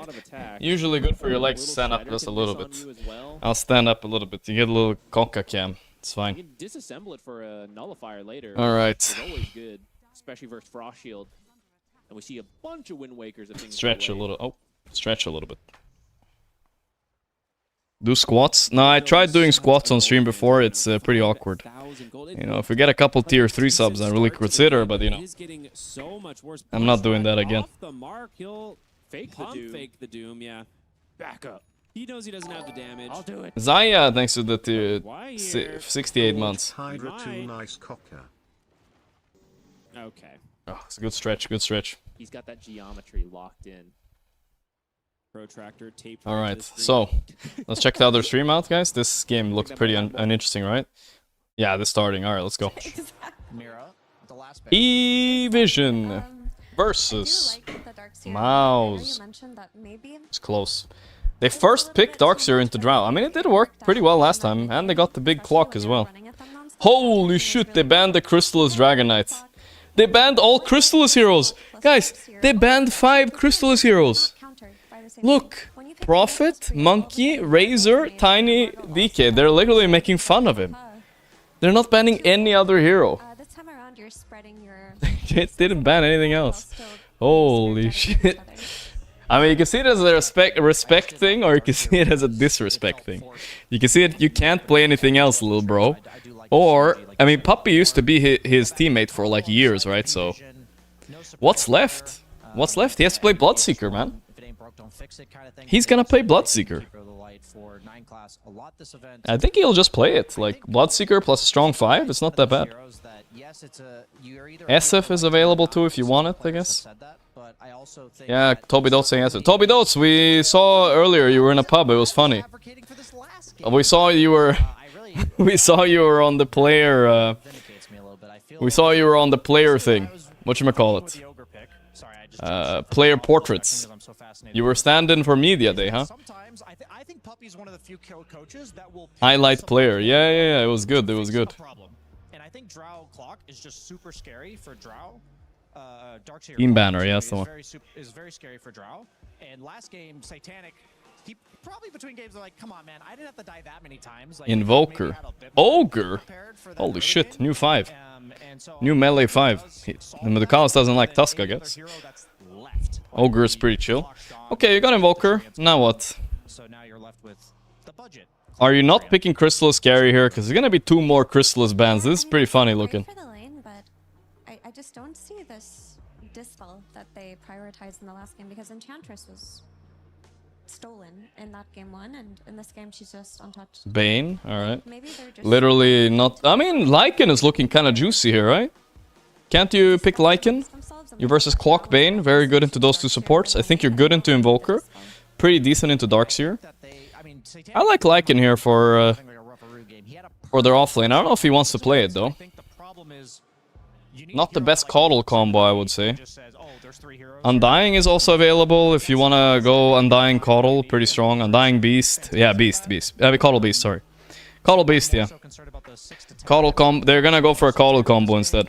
usually good for your legs to stand up just a little bit. I'll stand up a little bit. You get a little coca cam. It's fine. You can disassemble it for a nullifier later. All right. It's always good, especially versus Frost Shield. And we see a bunch of Wind Wakers. Stretch a little. Oh, stretch a little bit. Do squats? No, I tried doing squats on stream before. It's pretty awkward. You know, if we get a couple tier 3 subs, I really consider, but you know, I'm not doing that again. Off the mark, he'll fake the Doom, yeah. Back up. He knows he doesn't have the damage. I'll do it. Zaya, thanks to the tier 68 months. Hydra 2 nice cocker. Okay. Oh, it's a good stretch, good stretch. He's got that geometry locked in. Protractor tape. All right, so let's check the other stream out, guys. This game looks pretty uninteresting, right? Yeah, they're starting. All right, let's go. E-Vision versus Mouse. It's close. They first picked Darkseer into Drow. I mean, it did work pretty well last time, and they got the big clock as well. Holy shit, they banned the Crystallis Dragon Knight. They banned all Crystallis heroes. Guys, they banned 5 Crystallis heroes. Look, Prophet, Monkey, Razor, Tiny, DK. They're literally making fun of him. They're not banning any other hero. It didn't ban anything else. Holy shit. I mean, you can see it as a respect thing, or you can see it as a disrespect thing. You can see it, you can't play anything else, little bro. Or, I mean, Puppy used to be his teammate for like years, right? So, what's left? What's left? He has to play Bloodseeker, man. He's gonna play Bloodseeker. I think he'll just play it. Like, Bloodseeker plus a strong 5, it's not that bad. SF is available too if you want it, I guess. Yeah, Toby Dotes saying SF. Toby Dotes, we saw earlier you were in a pub, it was funny. We saw you were... we saw you were on the player... we saw you were on the player thing. Whatchamacallit? Player portraits. You were standing for media day, huh? I think Puppy's one of the few coaches that will highlight player. Yeah, it was good. It was good. And I think Drow Clock is just super scary for Drow. Darkseer Team banner, yeah, that's the one. Is very scary for Drow. And last game, Satanic, he probably between games are like, come on, man, I didn't have to die that many times. Like, Invoker. Ogre. Holy shit, new 5. New melee 5. The Callus doesn't like Tusk, I guess. Ogre is pretty chill. Okay, you got Invoker. Now what? Are you not picking Crystallis Carry here? Because there's gonna be 2 more Crystallis bans. This is pretty funny looking. I just don't see this dispel that they prioritized in the last game because Enchantress was stolen in that game 1, and in this game she's just untouched. Bane, alright. Maybe they're just Literally not... I mean, Lycan is looking kind of juicy here, right? Can't you pick Lycan? You versus Clock Bane, very good into those two supports. I think you're good into Invoker. Pretty decent into Darkseer. I like Lycan here for their offlane. I don't know if he wants to play it, though. Not the best Coddle combo, I would say. Undying is also available if you want to go Undying Coddle, pretty strong. Undying Beast. Yeah, Beast. Coddle Beast, sorry. Coddle Beast, yeah. Coddle combo. They're gonna go for a Coddle combo instead.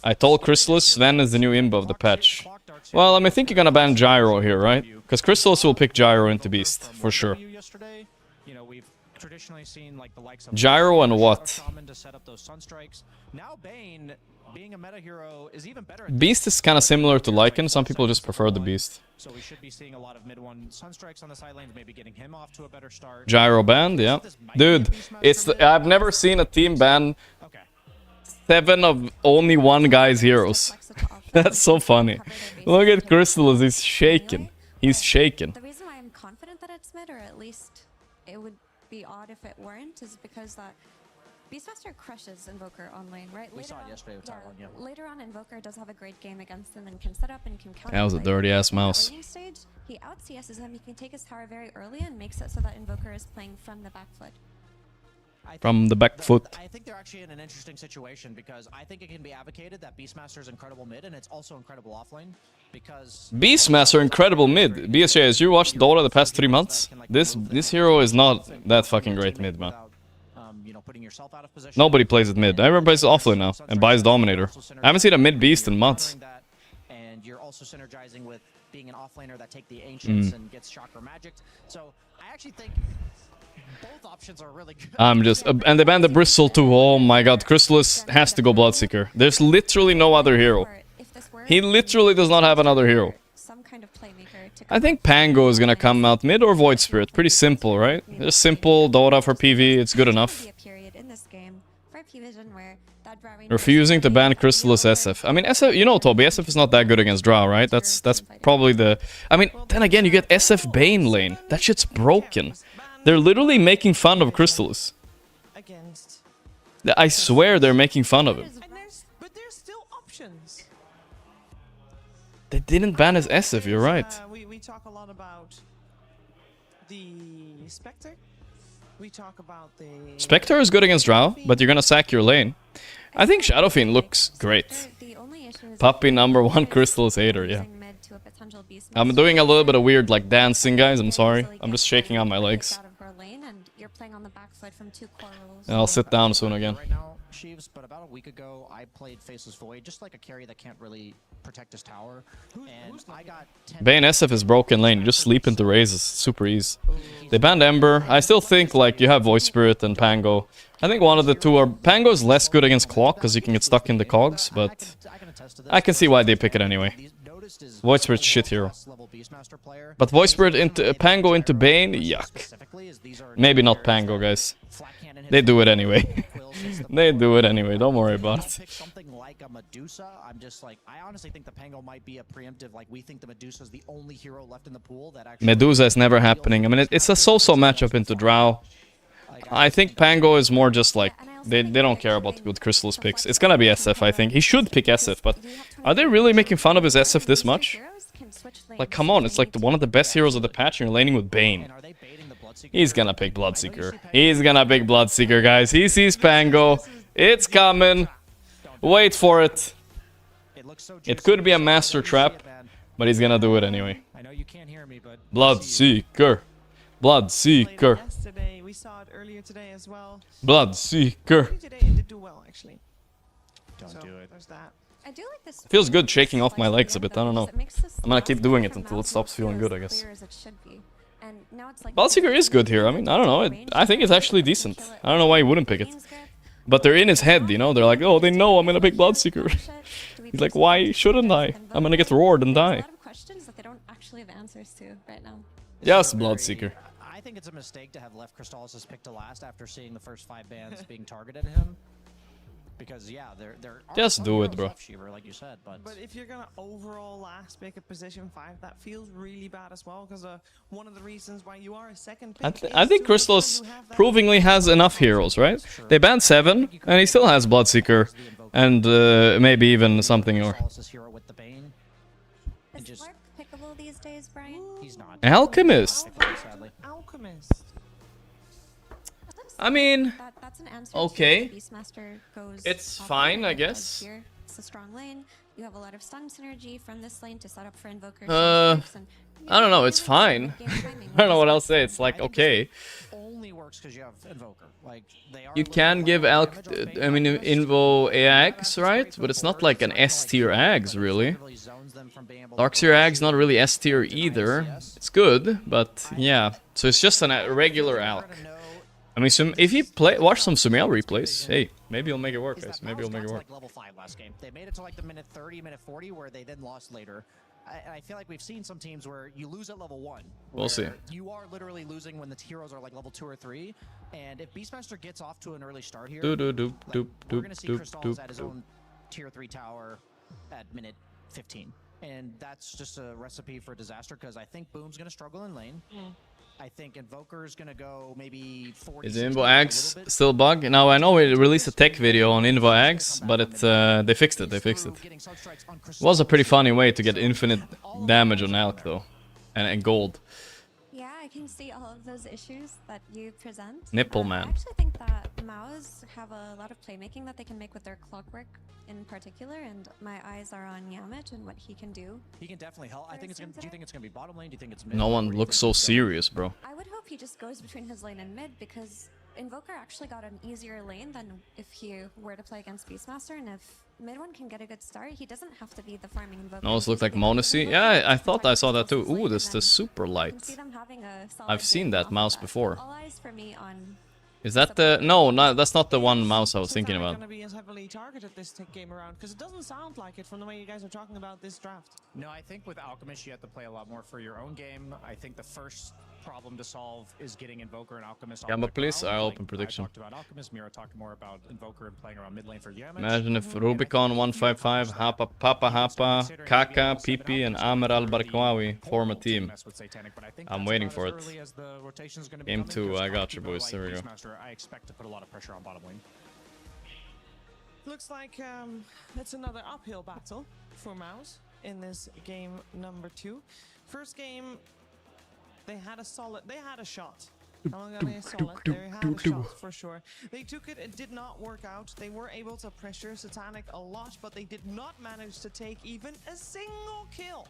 I told Crystallis Sven is the new imb of the patch. Well, I think you're gonna ban Gyro here, right? Because Crystallis will pick Gyro into Beast, for sure. Gyro and what? Beast is kind of similar to Lycan. Some people just prefer the Beast. So we should be seeing a lot of mid 1 Sunstrikes on the side lanes, maybe getting him off to a better start. Gyro banned, yeah. Dude, I've never seen a team ban 7 of only one guy's heroes. That's so funny. Look at Crystallis, he's shaking. He's shaking. The reason why I'm confident that it's mid, or at least it would be odd if it weren't, is because that Beastmaster crushes Invoker on lane, right? We saw it yesterday with Tyrone, yeah. Later on, Invoker does have a great game against him and can set up and can counter. That was a dirty-ass mouse. Stage, he out CS's him, he can take his tower very early and makes it so that Invoker is playing from the back foot. From the back foot. I think they're actually in an interesting situation because I think it can be advocated that Beastmaster is incredible mid and it's also incredible offlane because Beastmaster incredible mid. BSJ, as you watched Dota the past 3 months, this hero is not that fucking great mid, man. Nobody plays it mid. Everyone plays it offlane now and buys Dominator. I haven't seen a mid Beast in months. And you're also synergizing with being an offlaner that take the Ancients and gets Chakra Magicked. So I actually think both options are really good. I'm just... and they banned the Bristle too. Oh my god, Crystallis has to go Bloodseeker. There's literally no other hero. He literally does not have another hero. I think Pango is gonna come out mid or Void Spirit. Pretty simple, right? Just simple Dota for PV, it's good enough. Refusing to ban Crystallis SF. I mean, SF, you know, Toby, SF is not that good against Drow, right? That's probably the... I mean, then again, you get SF Bane lane. That shit's broken. They're literally making fun of Crystallis. I swear they're making fun of him. But there's still options. They didn't ban his SF, you're right. We talk a lot about the Spectre. We talk about the... Spectre is good against Drow, but you're gonna sack your lane. I think Shadow Fiend looks great. Puppy #1 Crystallis hater, yeah. I'm doing a little bit of weird like dancing, guys, I'm sorry. I'm just shaking out my legs. I'll sit down soon again. Right now, Sheaves, but about a week ago, I played Faceless Void, just like a carry that can't really protect his tower. And I got 10 Bane SF is broken lane, you just sleep into raises, super easy. They banned Ember. I still think like you have Voice Spirit and Pango. I think one of the two are... Pango is less good against Clock because you can get stuck in the cogs, but I can see why they pick it anyway. Voice Spirit shit hero. But Voice Spirit into Pango into Bane, yuck. Maybe not Pango, guys. They do it anyway. They do it anyway, don't worry about it. Something like a Medusa, I'm just like, I honestly think the Pango might be a preemptive, like we think the Medusa is the only hero left in the pool that actually... Medusa is never happening. I mean, it's a so-so matchup into Drow. I think Pango is more just like, they don't care about what Crystallis picks. It's gonna be SF, I think. He should pick SF, but are they really making fun of his SF this much? Like, come on, it's like one of the best heroes of the patch and you're laning with Bane. He's gonna pick Bloodseeker. He's gonna pick Bloodseeker, guys. He sees Pango. It's coming. Wait for it. It could be a master trap, but he's gonna do it anyway. Bloodseeker. Bloodseeker. We saw it earlier today as well. Bloodseeker. Today it did do well, actually. Don't do it. There's that. I do like this. Feels good shaking off my legs a bit, I don't know. I'm gonna keep doing it until it stops feeling good, I guess. Bloodseeker is good here, I mean, I don't know, I think it's actually decent. I don't know why he wouldn't pick it. But they're in his head, you know, they're like, oh, they know I'm gonna pick Bloodseeker. He's like, why shouldn't I? I'm gonna get roared and die. Questions that they don't actually have answers to right now. Yes, Bloodseeker. I think it's a mistake to have left Crystallis pick to last after seeing the first 5 bans being targeted at him. Because yeah, there are Just do it, bro. Like you said, but if you're gonna overall last pick at position 5, that feels really bad as well. Because one of the reasons why you are a second pick. I think Crystal's provingly has enough heroes, right? They banned 7, and he still has Bloodseeker, and maybe even something more. Is Lark pickable these days, Brian? He's not. Alchemist. Alchemist. I mean, That's an answer okay. to Beastmaster goes It's off fine, the I edge guess. here. It's a strong lane. You have a lot of stun synergy from this lane to set up for Invoker. I don't know. It's fine. I don't know what else to say. It's like okay. Only works because you have Invoker. Like they are. You can give Invo Ags, right? But it's not like an S tier Ags, really. Dark tier Ags not really S tier either. It's good, but yeah. So it's just a regular Alk. I mean, if you watch some Sumail replays, hey, maybe you'll make it work, guys. Maybe you'll make it work. Level 5 last game. They made it to like the minute 30, minute 40, where they then lost later. I feel like we've seen some teams where you lose at level 1. We'll see. You are literally losing when the heroes are like level 2 or 3. And if Beastmaster gets off to an early start here, we're going to see Crystals at his own tier 3 tower at minute 15. And that's just a recipe for disaster because I think Boom's going to struggle in lane. I think Invoker's gonna go maybe 40. Is Invo Ags still bug? Now I know we released a tech video on Invo Ags, but they fixed it. They fixed it. It was a pretty funny way to get infinite damage on Alk though, and gold. Yeah, I can see all of those issues that you present. Nipple man. I actually think that Maos have a lot of playmaking that they can make with their clockwork in particular, and my eyes are on Yamit and what he can do. He can definitely help. I think it's gonna. Do you think it's gonna be bottom lane? Do you think it's mid? No one looks so serious, bro. I would hope he just goes between his lane and mid because Invoker actually got an easier lane than if he were to play against Beastmaster, and if mid one can get a good start, he doesn't have to be the farming Invoker. No, it looked like Monacy. Yeah, I thought I saw that too. Ooh, this is super light. I've seen that mouse before. All eyes for me on. Is that the... No, that's not the one mouse I was thinking about. Going to be as heavily targeted this game around because it doesn't sound like it from the way you guys are talking about this draft. No, I think with Alchemist you have to play a lot more for your own game. I think the first problem to solve is getting Invoker and Alchemist. Yeah, but please, I'll open prediction. I talked about Alchemist, Mira talked more about Invoker and playing around mid lane for Yamit. Imagine if Rubicon 155, Papa Hapa, Kaka, Pipi, and Amer Al-Barkawi form a team. I'm waiting for it. Game 2, I got you, boys. There we go. I expect to put a lot of pressure on bottom lane. Looks like it's another uphill battle for Mouse in this game number 2. First game, they had a shot. I'm gonna say solid. They had a shot for sure. They took it did not work out. They were able to pressure Satanic a lot, but they did not manage to take even a single kill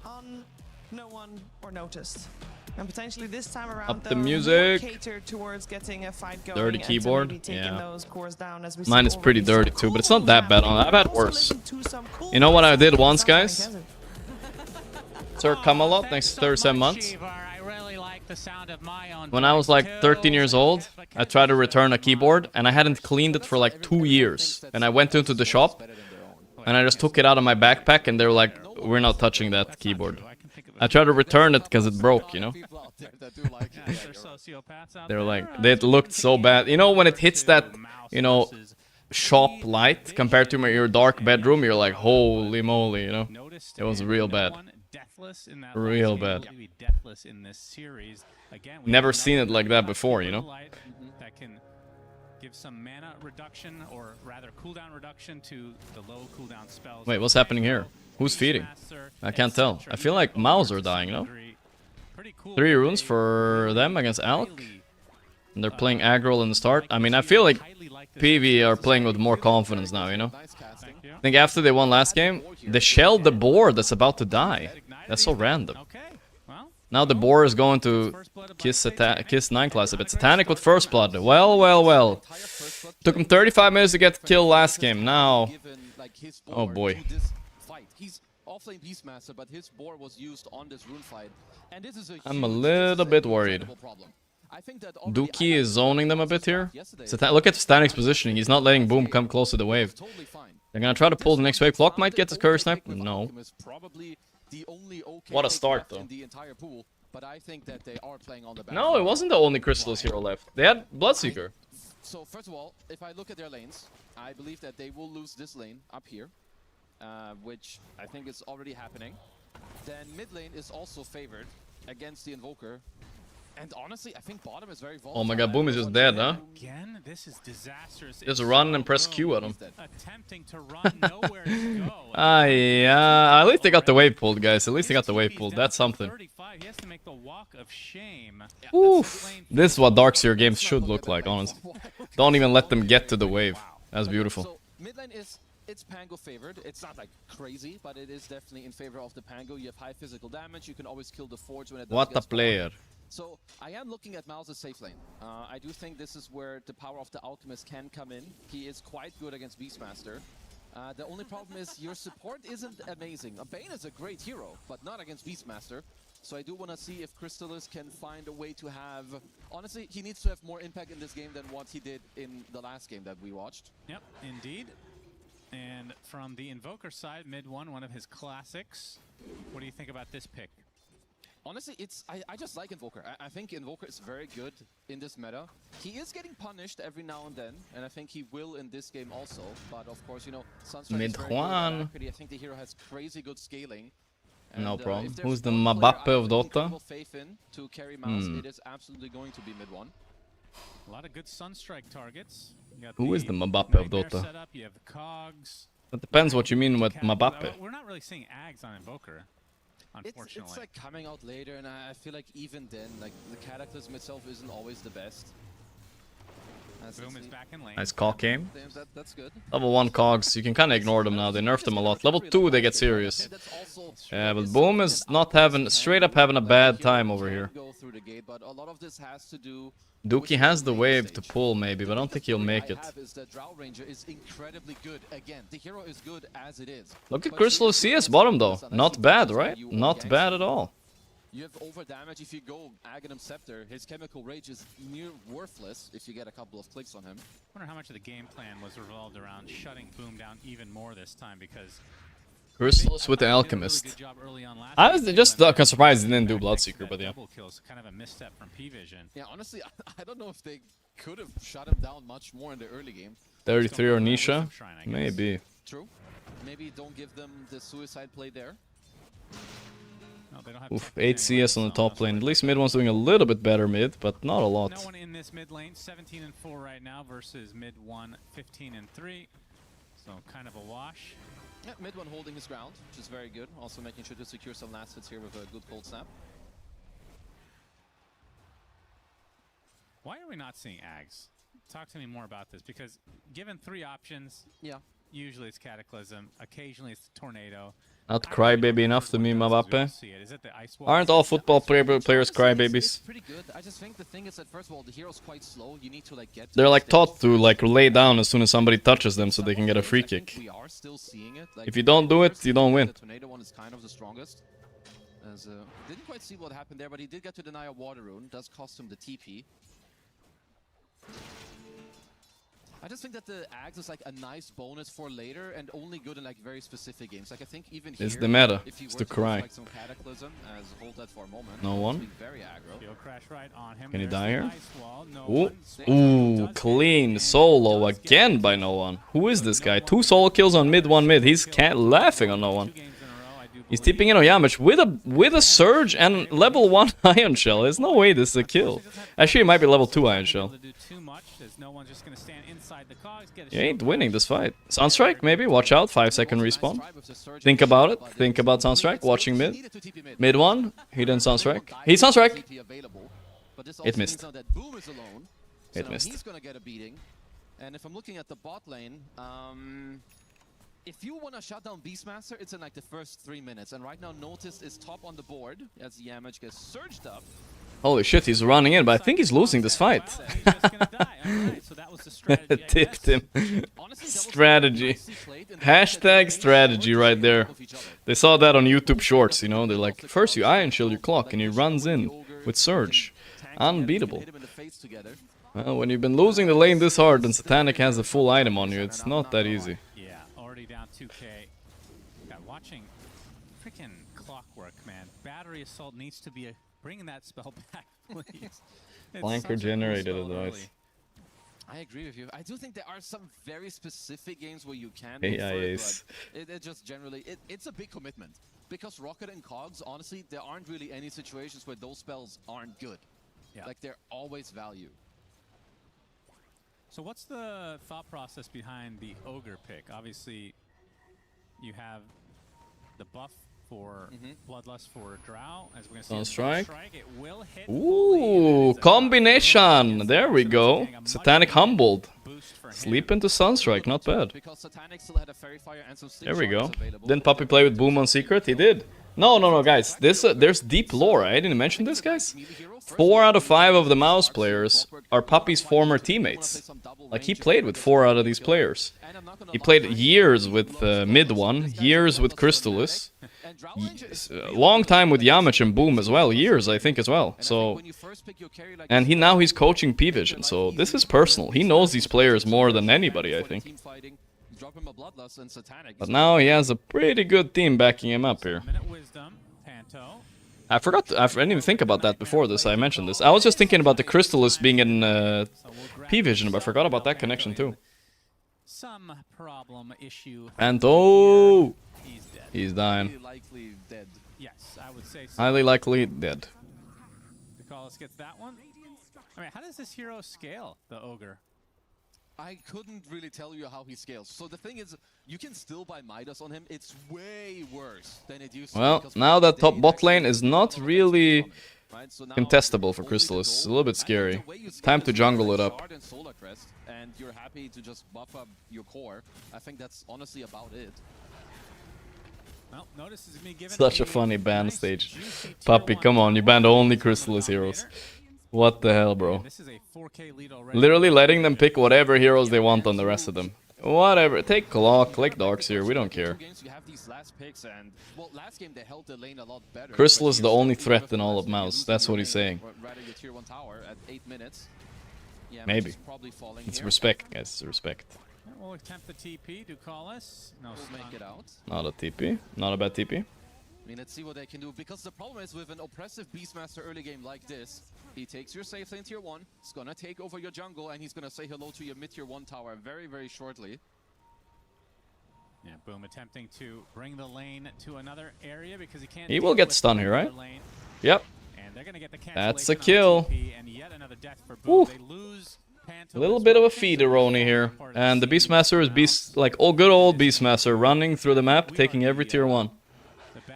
on no one or noticed. And potentially this time around, up the music. Catered towards getting a fight going. Dirty keyboard. Yeah. Those cores down as we mine is pretty dirty too, but it's not that bad. I've had worse. You know what I did once, guys? Sir Camelot, thanks to 37 months. When I was like 13 years old, I tried to return a keyboard and I hadn't cleaned it for like 2 years. And I went into the shop and I just took it out of my backpack and they were like, we're not touching that keyboard. I tried to return it because it broke, you know? They're like, it looked so bad. You know, when it hits that, you know, shop light compared to your dark bedroom, you're like, holy moly, you know? It was real bad. Real bad. Never seen it like that before, you know? Give some mana reduction, or rather cooldown reduction to the low cooldown spells. Wait, what's happening here? Who's feeding? I can't tell. I feel like Maus are dying, no? 3 runes for them against Alk. And they're playing aggro in the start. I mean, I feel like PV are playing with more confidence now, you know? I think after they won last game, they shelled the boar that's about to die. That's so random. Now the boar is going to kiss 9 class a bit. Satanic with first blood. Well. Took him 35 minutes to get killed last game. Now, oh boy. He's offlane Beastmaster, but his boar was used on this rune fight, and this is I'm a little bit worried. Dookie is zoning them a bit here. Look at Satanic's positioning. He's not letting Boom come close to the wave. They're gonna try to pull the next wave. Clock might get the curse snipe. No. What a start, though. but I think that they are playing on the back. No, it wasn't the only Crystallis hero left. They had Bloodseeker. So first of all, if I look at their lanes, I believe that they will lose this lane up here, which I think is already happening. Then mid lane is also favored against the Invoker. And honestly, I think bottom is very volatile. Oh my god, Boom is just dead, huh? Again, this is disastrous. Just run and press Q at him. Attempting to run nowhere to go. Yeah, at least they got the wave pulled, guys. At least they got the wave pulled. That's something. 35. He has to make the walk of shame. Oof. This is what Darkseer games should look like, honestly. Don't even let them get to the wave. That's beautiful. So mid lane is it's Pango favored. It's not like crazy, but it is definitely in favor of the Pango. You have high physical damage. You can always kill the Forge when it does What a get spawned. player. So I am looking at Miles' safe lane. I do think this is where the power of the Alchemist can come in. He is quite good against Beastmaster. The only problem is your support isn't amazing. Bane is a great hero, but not against Beastmaster. So I do want to see if Crystallis can find a way to have... Honestly, he needs to have more impact in this game than what he did in the last game that we watched. Yep, indeed. And from the Invoker side, mid one of his classics. What do you think about this pick? Honestly, I just like Invoker. I think Invoker is very good in this meta. He is getting punished every now and then, and I think he will in this game also. But of course, you know, Sunstrike is very good at accuracy. I think the hero has crazy good scaling. And, no problem. Who's the Mbappe of Dota? Faith in to carry Mouse, it is absolutely going to be mid one. A lot of good Sunstrike targets. Who is the Mbappe of Dota? Setup, you have the Cogs. That depends what you mean with Mbappe. We're not really seeing Ags on Invoker. Unfortunately. It's like coming out later, and I feel like even then, like the Cataclysm itself isn't always the best. Boom is back in lane. Nice call game. That's good. Level 1 Cogs, you can kind of ignore them now. They nerfed them a lot. Level 2, they get serious. Yeah, but Boom is not having, straight up having a bad time over here. Dookie has the wave to pull maybe, but I don't think he'll make it. Look at Crystallis CS bottom though. Not bad, right? Not bad at all. You have over damage if you go Aghanim Scepter. His Chemical Rage is near worthless if you get a couple of clicks on him. I wonder how much of the game plan was revolved around shutting Boom down even more this time, because Crystallis with the Alchemist. I was just surprised he didn't do Bloodseeker, but yeah. Kind of a misstep from P-Vision. Yeah, honestly, I don't know if they could have shut him down much more in the early game. 33 or Nisha? Maybe. True. Maybe don't give them the suicide play there. No, they don't have Oof, 8 CS on the top lane. At least mid one's doing a little bit better mid, but not a lot. No one in this mid lane, 17 and 4 right now versus mid one, 15 and 3. So kind of a wash. Yeah, mid one holding his ground, which is very good. Also making sure to secure some last hits here with a good cold snap. Why are we not seeing Ags? Talk to me more about this, because given 3 options, usually it's Cataclysm, occasionally it's the Tornado. Not crybaby enough to me, Mbappe. Aren't all football players crybabies? It's pretty good. I just think the thing is that first of all, the hero's quite slow. You need to like get. They're like taught to like lay down as soon as somebody touches them so they can get a free kick. We are still seeing it. If you don't do it, you don't win. The Tornado one is kind of the strongest. As didn't quite see what happened there, but he did get to deny a Water Rune. Does cost him the TP. I just think that the Ags is like a nice bonus for later and only good in like very specific games. Like I think even here, it's the meta. If you It's were the to cry. like some Cataclysm as hold that for a moment, No one. Very aggro. Crash right on him. Can he die here? No Ooh, clean solo again by no one. Who is this guy? 2 solo kills on mid, 1 mid. He's laughing on no one. He's tipping in on Yamich with a surge and level 1 Ion Shell. There's no way this is a kill. Actually, it might be level 2 Ion Shell. You ain't winning this fight. Sunstrike, maybe? Watch out. 5-second respawn. Think about it. Think about Sunstrike. Watching mid. Mid 1. He didn't Sunstrike. He Sunstrike. It missed. It missed. He's gonna get a beating. And if I'm looking at the bot lane, if you want to shut down Beastmaster, it's in like the first 3 minutes. And right now, Notice is top on the board as the Yamich gets surged up. Holy shit, he's running in, but I think he's losing this fight. Tipped him. Strategy. Hashtag strategy right there. They saw that on YouTube Shorts, you know. They're like, first you Iron Shield your clock, and he runs in with Surge. Unbeatable. Well, when you've been losing the lane this hard and Satanic has a full item on you, it's not that easy. Yeah, already down 2k. God, watching freaking Clockwork, man. Battery Assault needs to be Bring that spell back, please. Flanker generated advice. I agree with you. I do think there are some very specific games where you can Hey, go for it, yes. but it just generally, it's a big commitment. Because Rocket and Cogs, honestly, there aren't really any situations where those spells aren't good. Yeah. Like, they're always value. So what's the thought process behind the Ogre pick? Obviously, you have the buff for Bloodlust for Drow, as we're going to see. Sunstrike. It will hit. Ooh, combination. There we go. Satanic Humbled. Sleep into Sunstrike, not bad. Because Satanic still had a Fairy Fire and some Sleep There we go. Shards available. Didn't Puppy play with Boom on Secret? He did. No, guys. There's deep lore. I didn't mention this, guys. 4 out of 5 of the Mouse players are Puppy's former teamates. Like, he played with 4 out of these players. He played years with Mid One, years with Crystallis, a long time with Yamich and Boom as well, years I think as well. So, and now he's coaching P-Vision, so this is personal. He knows these players more than anybody, I think. But now he has a pretty good team backing him up here. I didn't even think about that before this, I mentioned this. I was just thinking about the Crystallis being in P-Vision, but I forgot about that connection too. Some problem issue. And oh, he's dying. Highly likely dead. Yes, I would say so. Highly likely dead. Let's get that one. I mean, how does this hero scale, the Ogre? I couldn't really tell you how he scales. So the thing is, you can still buy Midas on him. It's way worse than it used to be. Well, now that top bot lane is not really contestable for Crystallis. It's a little bit scary. Time to jungle it up. And you're happy to just buff up your core. I think that's honestly about it. Well, notice is being given Such a funny ban stage. Puppy, come on, you banned only Crystallis heroes. What the hell, bro? Literally letting them pick whatever heroes they want on the rest of them. Whatever. Take Clock, click Darks here, we don't care. Crystallis is the only threat in all of Mouse, that's what he's saying. Maybe. It's respect, guys, it's respect. We'll attempt the TP to call us. No, we'll make it out. Not a TP. Not a bad TP. I mean, let's see what they can do, because the problem is with an oppressive Beastmaster early game like this, he takes your safe lane tier 1, he's gonna take over your jungle, and he's gonna say hello to your mid tier 1 tower very, very shortly. Yeah, Boom attempting to bring the lane to another area because he can't. He will get stunned here, right? Yep. And they're gonna get the that's a kill. and yet another death for Boom. They lose a little bit of a feederoni here. And the Beastmaster is like good old Beastmaster, running through the map, taking every tier 1.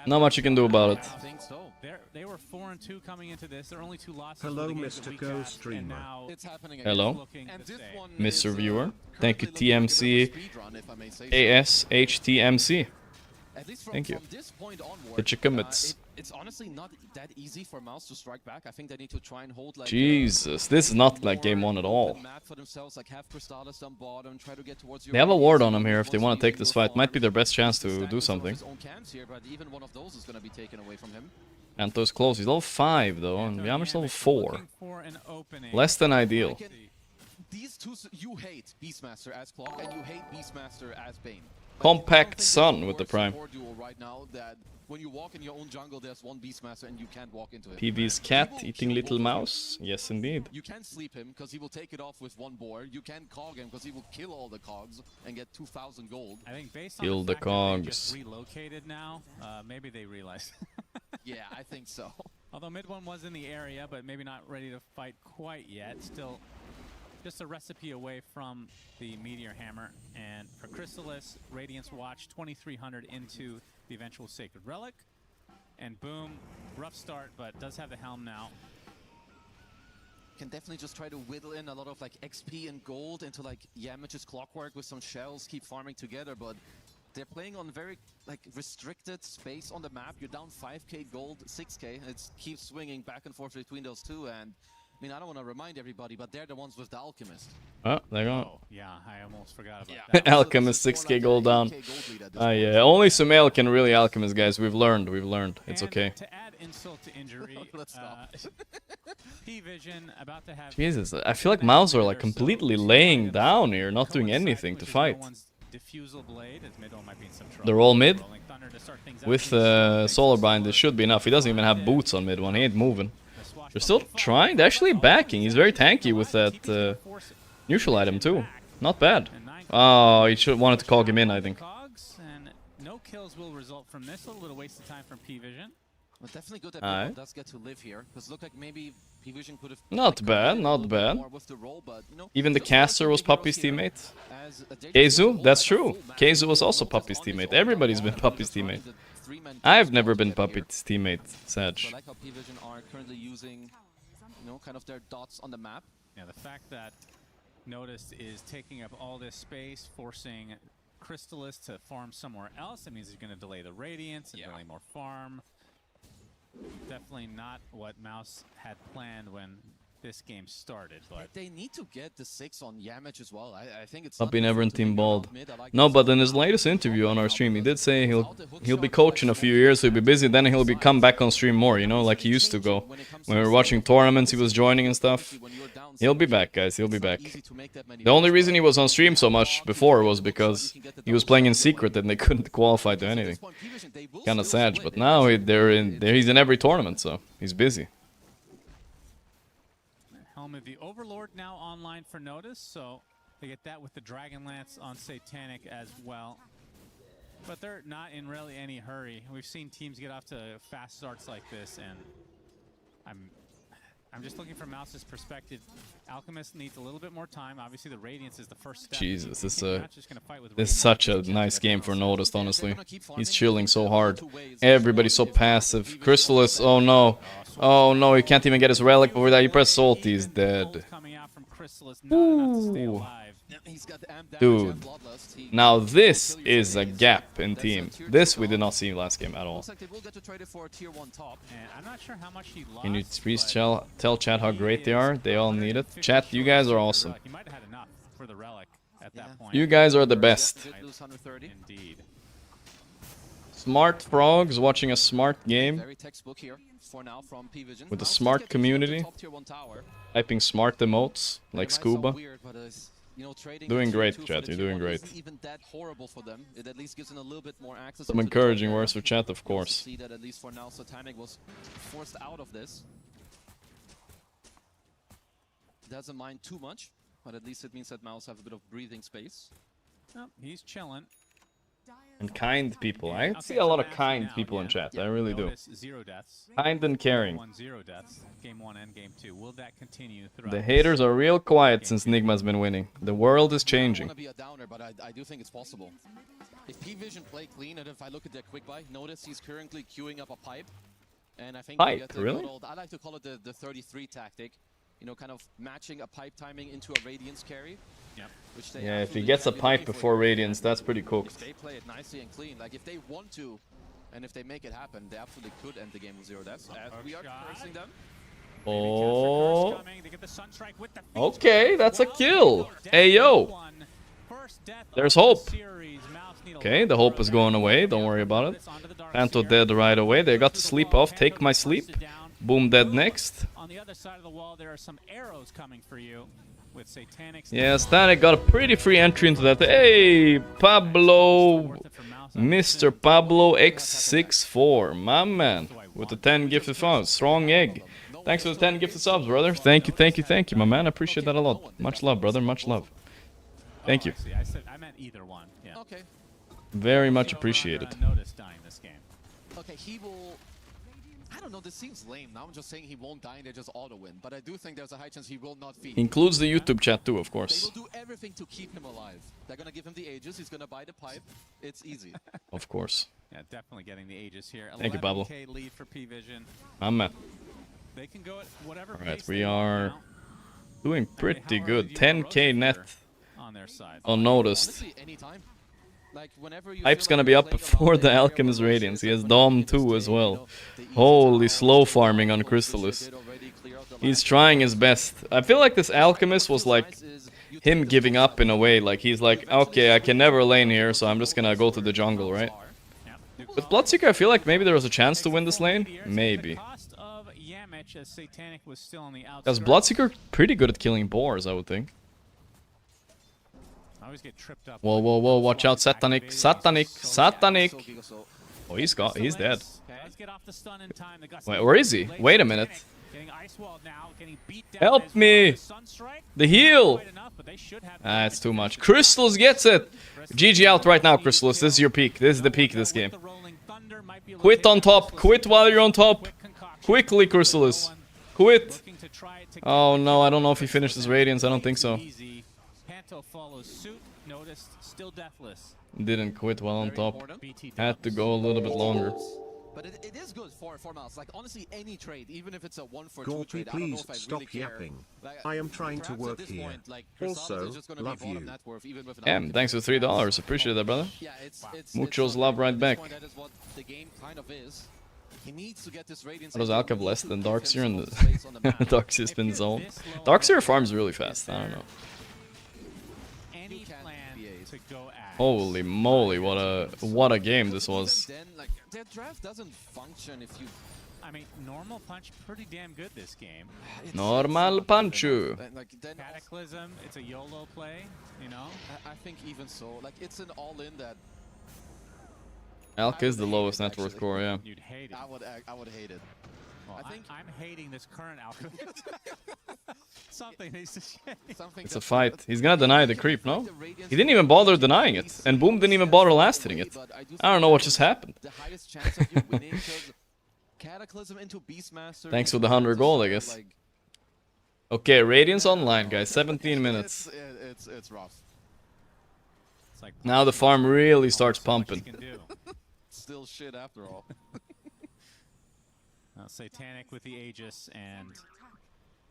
Not much you can do about it. They were 4-2 coming into this. There are only 2 losses. Hello, Mr. Go Streamer. Hello, Mr. Viewer. Thank you, TMC ASHTMC. Thank you. The Chickamids. It's honestly not that easy for Mouse to strike back. I think they need to try and hold like Jesus, this is not like game 1 at all. They have a ward on him here if they want to take this fight. Might be their best chance to do something. Anto's close. He's level 5 though, and Yami's level 4. Less than ideal. These two, you hate Beastmaster as Clock and you hate Beastmaster as Bane. Compact Sun with the Prime. Right now that when you walk in your own jungle, there's one Beastmaster and you can't walk into him. PV's cat eating little mouse. Yes, indeed. You can sleep him because he will take it off with 1 boar. You can cog him because he will kill all the cogs and get 2,000 gold. I think based kill on the cogs. Just relocated now, maybe they realized. Yeah, I think so. Although Mid One was in the area, but maybe not ready to fight quite yet. Still, just a recipe away from the Meteor Hammer. And for Crystallis, Radiance Watch 2,300 into the eventual Sacred Relic. And Boom, rough start, but does have the Helm now. Can definitely just try to whittle in a lot of like XP and gold into like Yamich's Clockwork with some shells, keep farming together, but they're playing on very like restricted space on the map. You're down 5k gold, 6k. It keeps swinging back and forth between those two, and I mean, I don't want to remind everybody, but they're the ones with the Alchemist. Oh, they're gone. Oh, yeah, I almost forgot about that. Alchemist 6k gold down. Yeah, only Sumail can really Alchemist, guys. We've learned. It's okay. To add insult to injury, P-Vision about to have... Jesus, I feel like Mouse are like completely laying down here, not doing anything to fight. Diffusal Blade, as mid might be in some trouble. They're all mid. Rolling Thunder to start things out. With Solar Bind, this should be enough. He doesn't even have boots on mid one. He ain't moving. They're still trying. They're actually backing. He's very tanky with that neutral item too. Not bad. Oh, he should wanted to cog him in, I think. And no kills will result from this. A little waste of time from P-Vision. Well, definitely good that P-Vision does get to live here, because it looked like maybe P-Vision could have... Not bad, not bad. Even the caster was Puppy's teammate. Keizu, that's true. Keizu was also Puppy's teammate. Everybody's been Puppy's teammate. I've never been Puppy's teammate, Sag. I like how P-Vision are currently using, you know, kind of their dots on the map. Yeah, the fact that Notice is taking up all this space, forcing Crystallis to farm somewhere else. That means he's going to delay the Radiance and delay more farm. Definitely not what Mouse had planned when this game started, but they need to get the 6 on Yamage as well. I think it's Puppy never in Team Bald. No, but in his latest interview on our stream, he did say he'll be coaching a few years, he'll be busy, then he'll be come back on stream more, you know, like he used to go. When we were watching tournaments, he was joining and stuff. He'll be back, guys, he'll be back. The only reason he was on stream so much before was because he was playing in secret and they couldn't qualify to anything. Kinda sad, but now he's in every tournament, so he's busy. Helmet the Overlord now online for Notice, so they get that with the Dragonlance on Satanic as well. But they're not in really any hurry. We've seen teams get off to fast starts like this, and I'm just looking from Mouse's perspective. Alchemist needs a little bit more time. Obviously, the Radiance is the first step. Jesus, this is such a nice game for Noticed, honestly. He's chilling so hard. Everybody's so passive. Crystallis, oh no. Oh no, he can't even get his relic before that. He pressed ult, he's dead. Ooh. Dude, now this is a gap in team. This we did not see last game at all. Can you please tell chat how great they are? They all need it. Chat, you guys are awesome. You guys are the best. Smart frogs watching a smart game with a smart community, typing smart emotes like Scuba. Doing great, chat. You're doing great. Some encouraging words for chat, of course. See that at least for now, Satanic was forced out of this. Doesn't mind too much, but at least it means that Mouse have a bit of breathing space. Oh, he's chilling. And kind people. I see a lot of kind people in chat. I really do. Kind and caring. 0 deaths. Game 1 and game 2. Will that continue throughout? The haters are real quiet since Nigma's been winning. The world is changing. I don't want to be a downer, but I do think it's possible. If P-Vision play clean, and if I look at their quick buy, notice he's currently queuing up a pipe. And I think pipe, really? I like to call it the 33 tactic. You know, kind of matching a pipe timing into a Radiance carry. Yep. Yeah, if he gets a pipe before Radiance, that's pretty cooked. If they play it nicely and clean, like if they want to, and if they make it happen, they absolutely could end the game with 0 deaths. We are cursing them. Oh. Okay, that's a kill. Ayo. There's hope. Okay, the hope is going away. Don't worry about it. Panto dead right away. They got to sleep off. Take my sleep. Boom dead next. On the other side of the wall, there are some arrows coming for you. With Satanic. Yeah, Static got a pretty free entry into that. Hey, Pablo, Mr. Pablo X64, my man, with the 10 gifted subs. Strong egg. Thanks for the 10 gifted subs, brother. Thank you, my man. I appreciate that a lot. Much love, brother. Much love. Thank you. I meant either one. Yeah. Okay. Very much appreciated. Notice dying this game. Okay, he will. I don't know, this seems lame. Now I'm just saying he won't die and they just auto-win. But I do think there's a high chance he will not feed. Includes the YouTube chat too, of course. They will do everything to keep him alive. They're gonna give him the Aegis, he's gonna buy the pipe. It's easy. Of course. Yeah, definitely getting the Aegis here. Thank you, Pablo. 11K lead for P-Vision. I'm at. They can go at whatever Alright, pace we they are want doing pretty good. 10k net on their side. unnoticed. Like Hype's gonna be up before the Alchemist Radiance. He has Dom 2 as well. Holy slow farming on Crystallis. He's trying his best. I feel like this Alchemist was like him giving up in a way. Like he's like, okay, I can never lane here, so I'm just gonna go to the jungle, right? With Bloodseeker, I feel like maybe there was a chance to win this lane. Maybe. Because Bloodseeker pretty good at killing boars, I would think. Whoa, whoa, whoa, watch out, Satanic, Satanic, Satanic. Oh, he's dead. Wait, where is he? Wait a minute. Help me! The heal! Ah, it's too much. Crystals gets it! GG out right now, Crystals. This is your peak. This is the peak of this game. Quit on top. Quit while you're on top. Quickly, Crystals. Quit. Oh no, I don't know if he finished his Radiance. I don't think so. Didn't quit while on top. Had to go a little bit longer. But it is good for Mouse. Like, honestly, any trade, even if it's a 1-for-2 Gorgc, trade, I don't know please if I stop really care. yapping. Like, I am trying to work here. Point, like, Also, love you. Thanks for $3. Appreciate that, brother. Yeah, Muchos love right back. That is what the game kind of is. He needs to get this Radiance. Does Alk have less than Darkseer and the Darkseer's been zoned? Darkseer farms really fast. I don't know. Holy moly, what a game this was. Their draft doesn't function if you... I mean, normal punch pretty damn good this game. Normal punchu. Cataclysm, it's a YOLO play, you know? I think even so. Like, it's an all-in that... Alk is the lowest net worth core, yeah. You'd hate it. I would hate it. Well, I'm hating this current alchemy. Something needs to change. It's a fight. He's gonna deny the creep, no? He didn't even bother denying it. And Boom didn't even bother last hitting it. I don't know what just happened. Thanks for the 100 gold, I guess. Okay, Radiance online, guys. 17 minutes. It's rough. Now the farm really starts pumping. Still shit after all. Satanic with the Aegis, and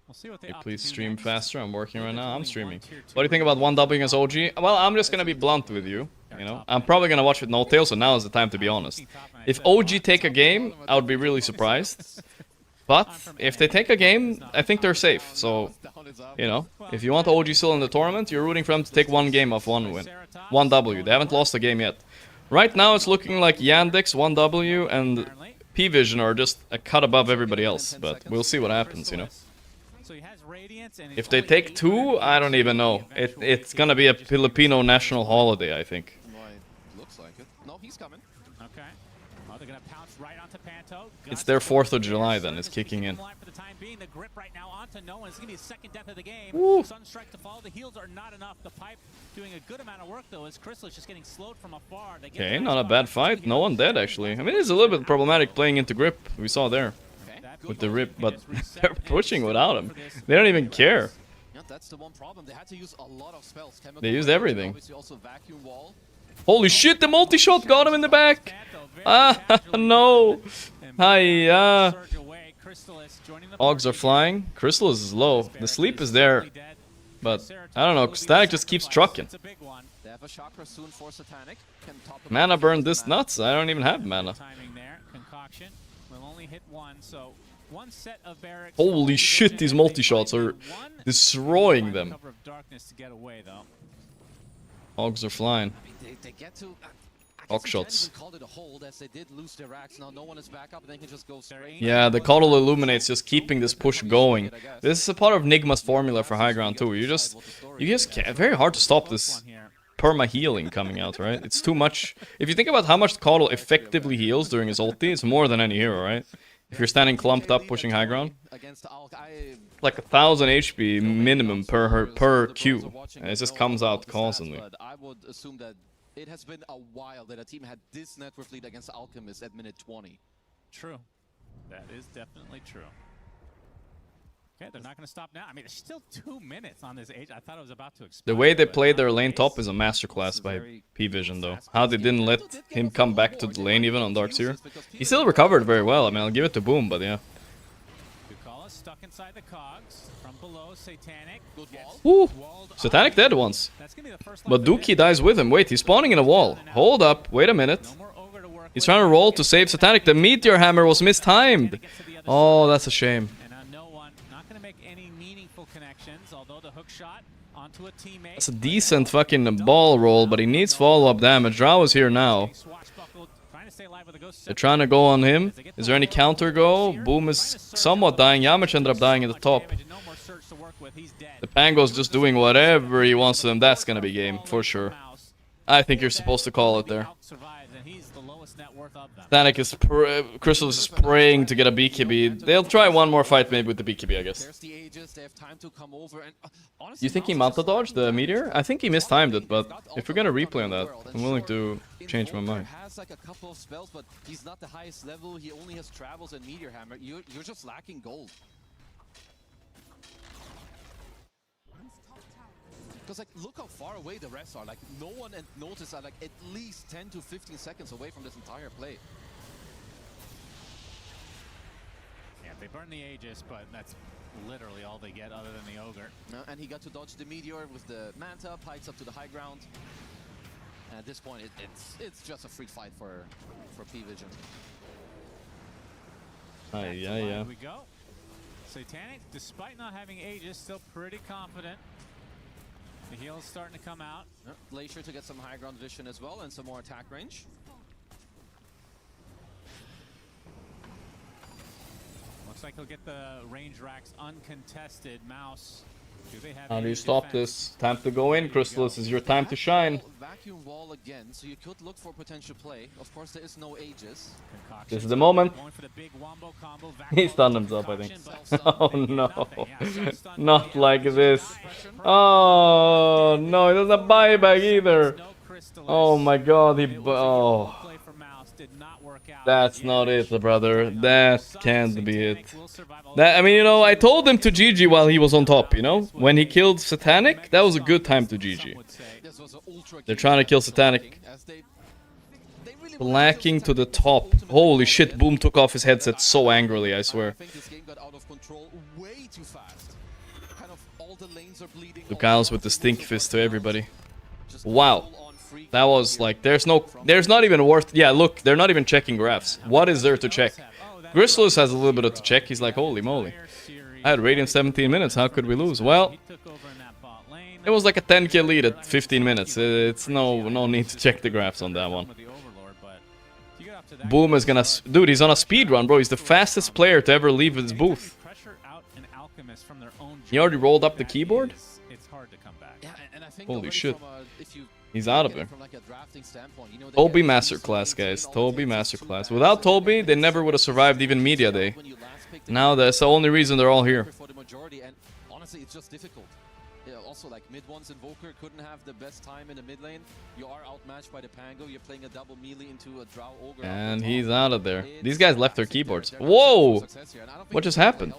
we'll see what they please stream faster. I'm working right now. I'm streaming. What do you think about 1W against OG? Well, I'm just gonna be blunt with you. You know, I'm probably gonna watch with no tail, so now is the time to be honest. If OG take a game, I would be really surprised. But if they take a game, I think they're safe. So, you know, if you want OG still in the tournament, you're rooting for them to take one game off one win. 1W. They haven't lost a game yet. Right now, it's looking like Yandex, 1W, and P-Vision are just a cut above everybody else, but we'll see what happens, you know. If they take two, I don't even know. It's gonna be a Filipino national holiday, I think. Looks like it. No, he's coming. Okay. Oh, they're gonna pounce right onto Panto. It's their 4th of July then, it's kicking in. For the time being, the grip right now onto no one. It's gonna be a second death of the game. Woo. Sunstrike to follow. The heals are not enough. The pipe doing a good amount of work though, as Crystal is just getting slowed from afar. Okay, not a bad fight. No one dead actually. I mean, it's a little bit problematic playing into grip. We saw there with the rip, but they're pushing without him. They don't even care. Yeah, that's the one problem. They had to use a lot of spells. They used everything. Holy shit! The multi-shot got him in the back. Ah no. Hiya. Ogs are flying. Crystallis is low. The sleep is there. But, I don't know, Static just keeps trucking. Mana burned this nuts? I don't even have mana. Holy shit, these multi-shots are destroying them. Hogs are flying. Hog shots. Yeah, the Coddle Illuminate's just keeping this push going. This is a part of Nigma's formula for high ground too. You just can't. Very hard to stop this perma healing coming out, right? It's too much. If you think about how much Coddle effectively heals during his ulti, it's more than any hero, right? If you're standing clumped up pushing high ground, like 1000 HP minimum per Q, and it just comes out constantly. I would assume that it has been a while that a team had this net worth lead against Alchemist at minute 20. True. That is definitely true. Okay, they're not going to stop now. I mean, there's still 2 minutes on this age. I thought it was about to explode. The way they played their lane top is a masterclass by P-Vision, though. How they didn't let him come back to the lane even on Darkseer. He still recovered very well. I mean, I'll give it to Boom, but yeah. Stuck inside the cogs. From below, Satanic. Woo! Satanic dead once. But Dookie dies with him. Wait, he's spawning in a wall. Hold up. Wait a minute. He's trying to roll to save Satanic. The Meteor Hammer was mistimed. Oh, that's a shame. That's a decent fucking ball roll, but he needs follow-up damage. Drow is here now. They're trying to go on him. Is there any counter go? Boom is somewhat dying. Yamich ended up dying at the top. Surge to work with. He's dead. The Pango's just doing whatever he wants to them. That's gonna be game, for sure. I think you're supposed to call it there. Static is Crystal is praying to get a BKB. They'll try one more fight maybe with the BKB, I guess. You think he mounted dodge the meteor? I think he mistimed it, but if we're gonna replay on that, I'm willing to change my mind. Has like a couple of spells, but he's not the highest level. He only has travels and meteor hammer. You're just lacking gold. Because like, look how far away the rest are. Like, no one noticed that like at least 10 to 15 seconds away from this entire play. Yeah, they burn the Aegis, but that's literally all they get other than the Ogre. And he got to dodge the meteor with the Manta, pikes up to the high ground. And at this point, it's just a free fight for P-Vision. Yeah. Here we go. Satanic, despite not having Aegis, still pretty confident. The heal is starting to come out. Glacier to get some high ground vision as well and some more attack range. Looks like he'll get the range racks uncontested. Mouse. Do they have How do you any stop defense? this? Time to go in, Crystal. This is your time to shine. Vacuum wall again, so you could look for potential play. Of course, there is no Aegis. This is the moment. He stunned himself, I think. Oh no. Not like this. Oh no, he doesn't have buyback either. Oh my god, oh. That's not it, brother. That can't be it. That, I mean, you know, I told him to GG while he was on top, you know? When he killed Satanic, that was a good time to GG. They're trying to kill Satanic. Blacking to the top. Holy shit, Boom took off his headset so angrily, I swear. Look, Isles with the stink fist to everybody. Wow. That was like, there's not even worth, yeah, look, they're not even checking graphs. What is there to check? Gristlos has a little bit of to check, he's like, holy moly. I had Radiant 17 minutes, how could we lose? Well, it was like a 10k lead at 15 minutes. It's no need to check the graphs on that one. Boom is gonna, dude, he's on a speed run, bro. He's the fastest player to ever leave his booth. He already rolled up the keyboard? Holy shit. He's out of there. Toby Masterclass, guys. Toby Masterclass. Without Toby, they never would have survived even Media Day. Now that's the only reason they're all here. Honestly, it's just difficult. Yeah, also, like, mid-ones Invoker couldn't have the best time in the mid lane. You are outmatched by the Pango. You're playing a double melee into a Drow Ogre. And he's out of there. These guys left their keyboards. Whoa! What just happened?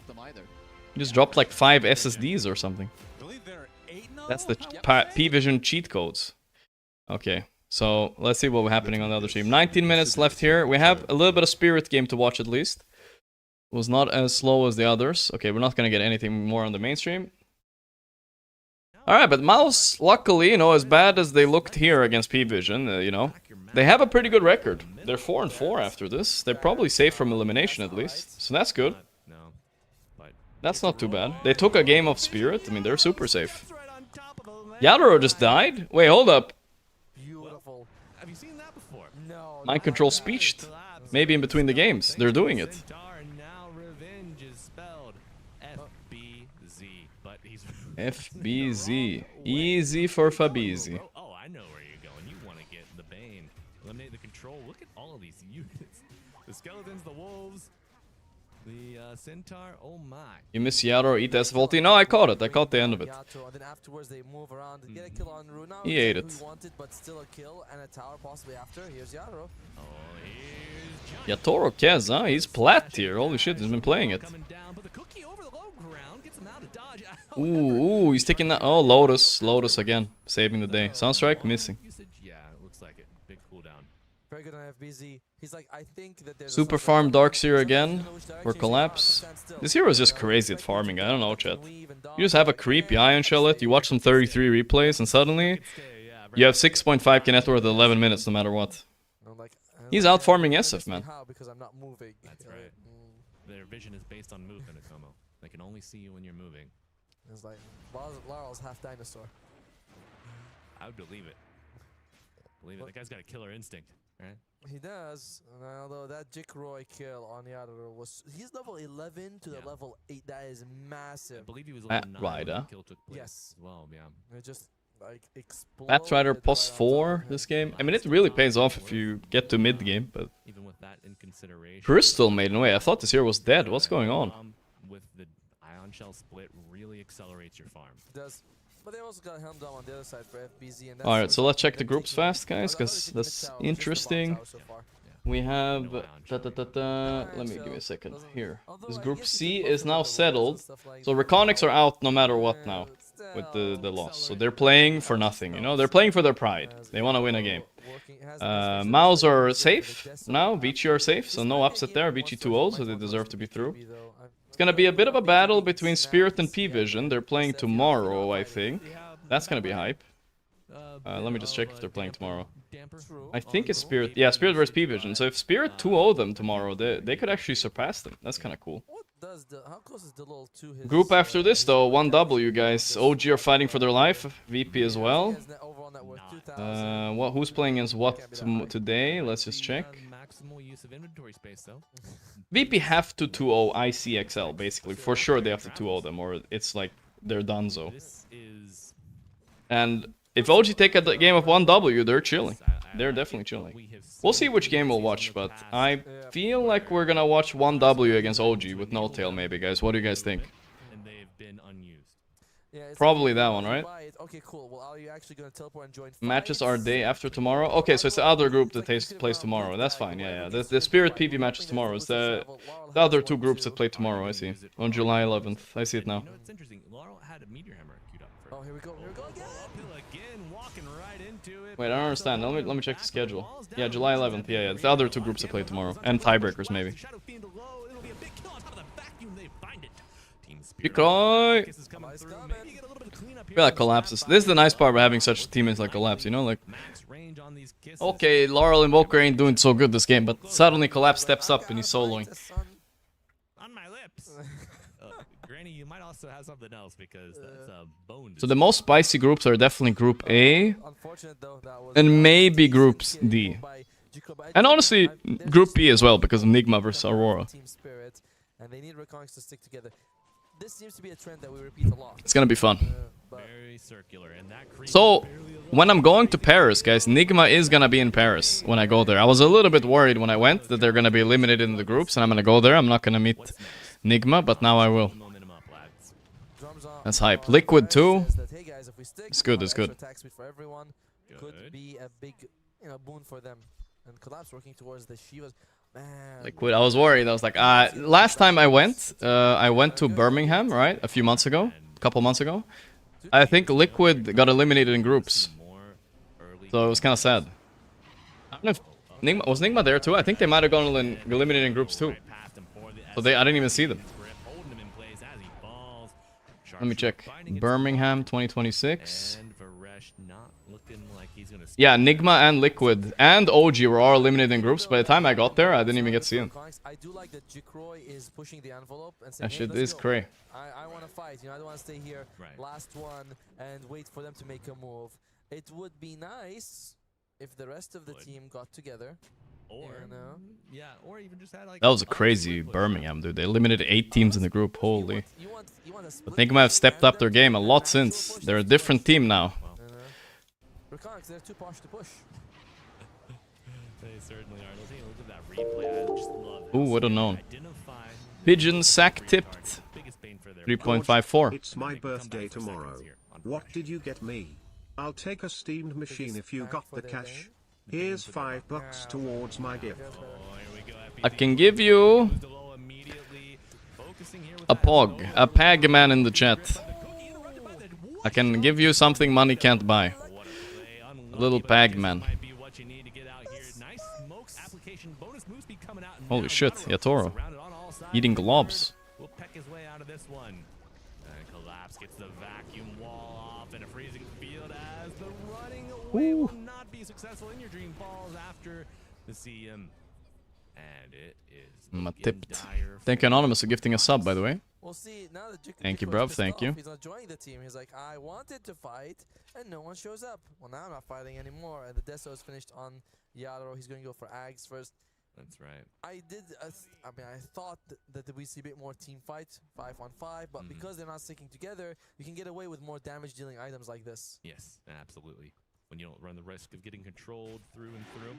He just dropped like 5 SSDs or something. That's the P-Vision cheat codes. Okay, so let's see what's happening on the other team. 19 minutes left here. We have a little bit of Spirit game to watch at least. It was not as slow as the others. Okay, we're not gonna get anything more on the mainstream. Alright, but Mouse, luckily, you know, as bad as they looked here against P-Vision, you know, they have a pretty good record. They're 4-4 after this. They're probably safe from elimination at least. So that's good. That's not too bad. They took a game of Spirit. I mean, they're super safe. Yadoro just died? Wait, hold up. Beautiful. Have you seen that before? No. Mind control speeched. Maybe in between the games. They're doing it. Now revenge is spelled FBZ, but he's FBZ. Easy for Fabizi. Oh, I know where you're going. You want to get the Bane. Eliminate the control. Look at all of these units. The skeletons, the wolves, the centaur. Oh my. You miss Yadoro eat SF ulti? No, I caught it. I caught the end of it. Then afterwards they move around and get a kill on Runa. He ate it. Wanted, but still a kill and a tower possibly after. Here's Yadoro. Yatoro Kez, huh? He's plat here. Holy shit, he's been playing it. Ooh, he's taking that. Oh, Lotus. Lotus again. Saving the day. Sunstrike missing. Yeah, it looks like it. Big cooldown. Very good on FBZ. He's like, I think that there's Super farm Darkseer again for collapse. This hero is just crazy at farming. I don't know, chat. You just have a creepy Ion Shell it, you watch some 33 replays, and suddenly you have 6.5k net worth at 11 minutes no matter what. He's out farming SF, man. Because I'm not moving. That's right. Their vision is based on movement, Akomo. They can only see you when you're moving. It's like, Larl's half dinosaur. I would believe it. Believe it. That guy's got a killer instinct. right? He does, although that Jikroy kill on Yadro was... He's level 11 to the level 8. That is massive. I believe he was level 9 when the kill took place yes. as well, yeah. It just, like, exploded. Batrider plus 4 this game. I mean, it really pays off if you get to mid game, but... Even with that in consideration... Crystal made an way. I thought this hero was dead. What's going on? With the Ion Shell split really accelerates your farm. It does. But they also got Helm Dom on the other side for FBZ. And Alright, so let's check the groups fast, guys, because that's interesting. We have... Let me give me a second. Here. This group C is now settled. So Reconics are out no matter what now with the loss. So they're playing for nothing, you know? They're playing for their pride. They want to win a game. Maus are safe now. Vici are safe, so no upset there. Vici 2-0, so they deserve to be through. It's gonna be a bit of a battle between Spirit and P-Vision. They're playing tomorrow, I think. That's gonna be hype. Let me just check if they're playing tomorrow. I think it's Spirit. Yeah, Spirit versus P-Vision. So if Spirit 2-0 them tomorrow, they could actually surpass them. That's kind of cool. How close is Delul to his... Group after this, though, 1W, guys. OG are fighting for their life. VP as well. Who's playing against what today? Let's just check. Maximal use of inventory space, though. VP have to 2-0 ICXL, basically. For sure they have to 2-0 them, or it's like they're donezo. And if OG take a game of 1W, they're chilling. They're definitely chilling. We'll see which game we'll watch, but I feel like we're gonna watch 1W against OG with no tail, maybe, guys. What do you guys think? Probably that one, right? Okay, cool. Well, are you actually going to teleport and join matches are day after tomorrow. Okay, so it's the other group that plays tomorrow. That's fine. Yeah. The Spirit PV matches tomorrow. It's the other two groups that play tomorrow. I see. On July 11th. I see it now. It's interesting. Laurel had a Meteor Hammer queued up for. Oh, here we go. Here we go again. Walking right into it. Wait, I don't understand. Let me check the schedule. Yeah, July 11th. Yeah. It's the other two groups that play tomorrow, and tiebreakers maybe. Decoy! Yeah, that collapses. This is the nice part about having such teammates like Collapse, you know? Like, okay, Laurel Invoker ain't doing so good this game, but suddenly Collapse steps up and he's soloing. On my lips. Granny, you might also have something else because that's a bone. So the most spicy groups are definitely Group A and maybe Group D. And honestly, Group B as well because of Nigma versus Aurora. And they need Reconics to stick together. This seems to be a trend that we repeat a lot. It's gonna be fun. Very circular, and that so, when I'm going to Paris, guys, Nigma is gonna be in Paris when I go there. I was a little bit worried when I went that they're gonna be eliminated in the groups, and I'm gonna go there. I'm not gonna meet Nigma, but now I will. That's hype. Liquid too. It's good. It's good. Could be a big, boon for them. And Collapse working towards the Shivas. Liquid, I was worried. I was like, last time I went to Birmingham, right? A few months ago, a couple months ago. I think Liquid got eliminated in groups, so it was kind of sad. I don't know if was Nigma there too. I think they might have gone eliminated in groups too. So I didn't even see them. Let me check. Birmingham 2026. Yeah, Nigma and Liquid and OG were all eliminated in groups. By the time I got there, I didn't even get to see them. I do like that Jikroy is pushing the envelope and That saying, shit is cray. I want to fight. I don't want to stay here last one and wait for them to make a move. It would be nice if the rest of the team got together. Or or even just had like. That was a crazy Birmingham, dude. They eliminated 8 teams in the group. Holy. But Nigma have stepped up their game a lot since. They're a different team now. Reconics, they're too posh to push. They certainly are. Look at that replay. I just love it. Ooh, would have known. Pigeon sack tipped. 3.54. It's my birthday tomorrow. What did you get me? I'll take a steamed machine if you got the cash. Here's $5 towards my gift. I can give you a pog, a pag man in the chat. I can give you something money can't buy. A little pag man. Holy shit, Yatoro. Eating globs. Will peck his way out of this one. And Collapse gets the vacuum wall off in a freezing field as the running away will not be successful in your dream falls after the CM. And it is tipped. Thank you, Anonymous, for gifting a sub, by the way. We'll see now that Thank you, Jiko is bro. pissed Thank off, you. He's not joining the team. He's like, I wanted to fight, and no one shows up. Well, now I'm not fighting anymore. And the Deso is finished on Yadro. He's going to go for Ags first. That's right. I thought that we see a bit more team fight, 5-on-5, but because they're not sticking together, you can get away with more damage-dealing items like this. Yes, absolutely. When you don't run the risk of getting controlled through and through.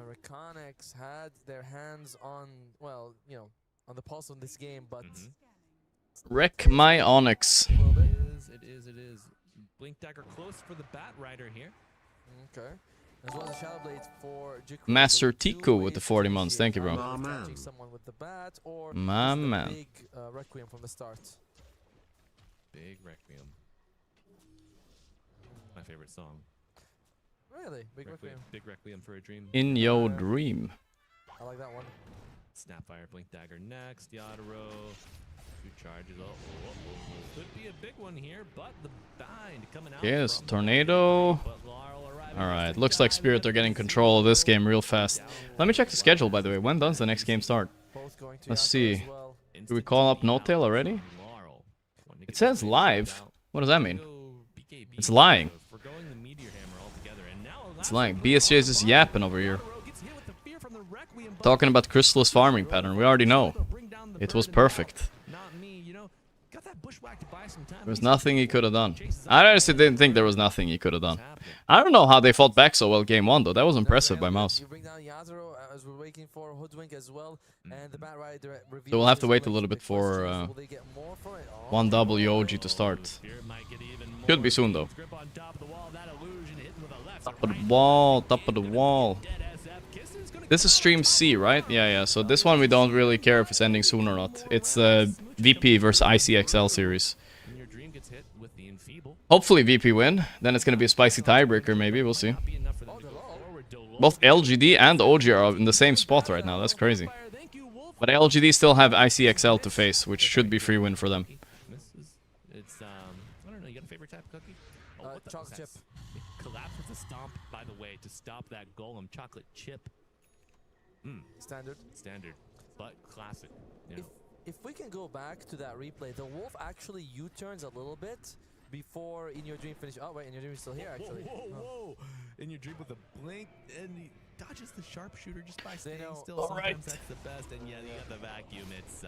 Reconics had their hands on, well, you know, on the pulse of this game, but... Wreck my Onyx. It is. Blink Dagger close for the Bat Rider here. Okay. As well as a Shadow Blade for Jiko. Master Tico with the 40 months. Thank you, bro. Catching someone with the bat, or My just a man. big Requiem from the start. Big Requiem. My favorite song. Really? Big Requiem. Big Requiem for a Dream. In your dream. I like that one. Snapfire, Blink Dagger next. Yadaro. 2 charges. Could be a big one here, but the bind coming out. Yes, Tornado. Alright, looks like Spirit are getting control of this game real fast. Let me check the schedule, by the way. When does the next game start? Let's see. Do we call up No-Tail already? It says live. What does that mean? It's lying. It's lying. BSJ is just yapping over here. Talking about Crystal's farming pattern. We already know. It was perfect. There was nothing he could have done. I honestly didn't think there was nothing he could have done. I don't know how they fought back so well game 1 though. That was impressive by Mouse. So we'll have to wait a little bit for 1W OG to start. Should be soon though. Top of the wall, top of the wall. This is stream C, right? Yeah. So this one we don't really care if it's ending soon or not. It's VP versus ICXL series. Hopefully VP win. Then it's gonna be a spicy tiebreaker, maybe. We'll see. Both LGD and OG are in the same spot right now. That's crazy. But LGD still have ICXL to face, which should be free win for them. It's I don't know. You got a favorite type of cookie? Chocolate chip. Collapse with a stomp, by the way, to stop that golem. Chocolate chip. Standard, but classic. You know. If we can go back to that replay, the wolf actually U-turns a little bit before In Your Dream finish. Oh wait, In Your Dream is still here actually. Whoa! In Your Dream with a blink, and he dodges the sharpshooter just by staying still. All Sometimes right. that's the best, and yeah, you got the vacuum. It's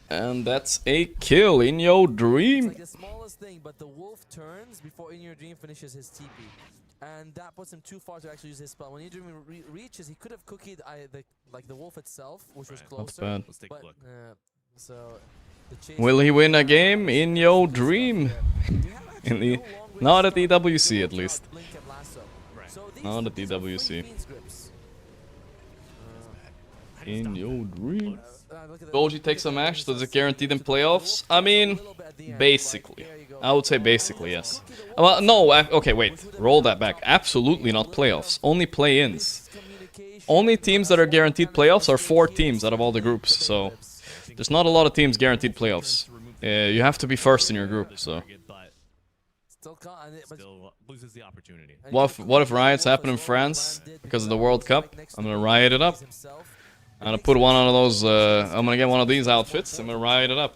And that's a kill in your dream. It's like the smallest thing, but the wolf turns before In Your Dream finishes his TP. And that puts him too far to actually use his spell. When In Your Dream reaches, he could have cookied the wolf itself, which was closer. bad. Let's take a look. So the chase Will he win a game in your dream? In the not at EWC at least. Not at EWC. In your dream. Gorgc takes a match. Does it guarantee them playoffs? I mean, basically. I would say basically, yes. Well, no, okay, wait. Roll that back. Absolutely not playoffs. Only play-ins. Only teams that are guaranteed playoffs are 4 teams out of all the groups, so... There's not a lot of teams guaranteed playoffs. You have to be first in your group, so... still loses the opportunity. What if riots happen in France because of the World Cup? I'm gonna riot it up. I'm gonna put one of those, I'm gonna get one of these outfits, I'm gonna riot it up.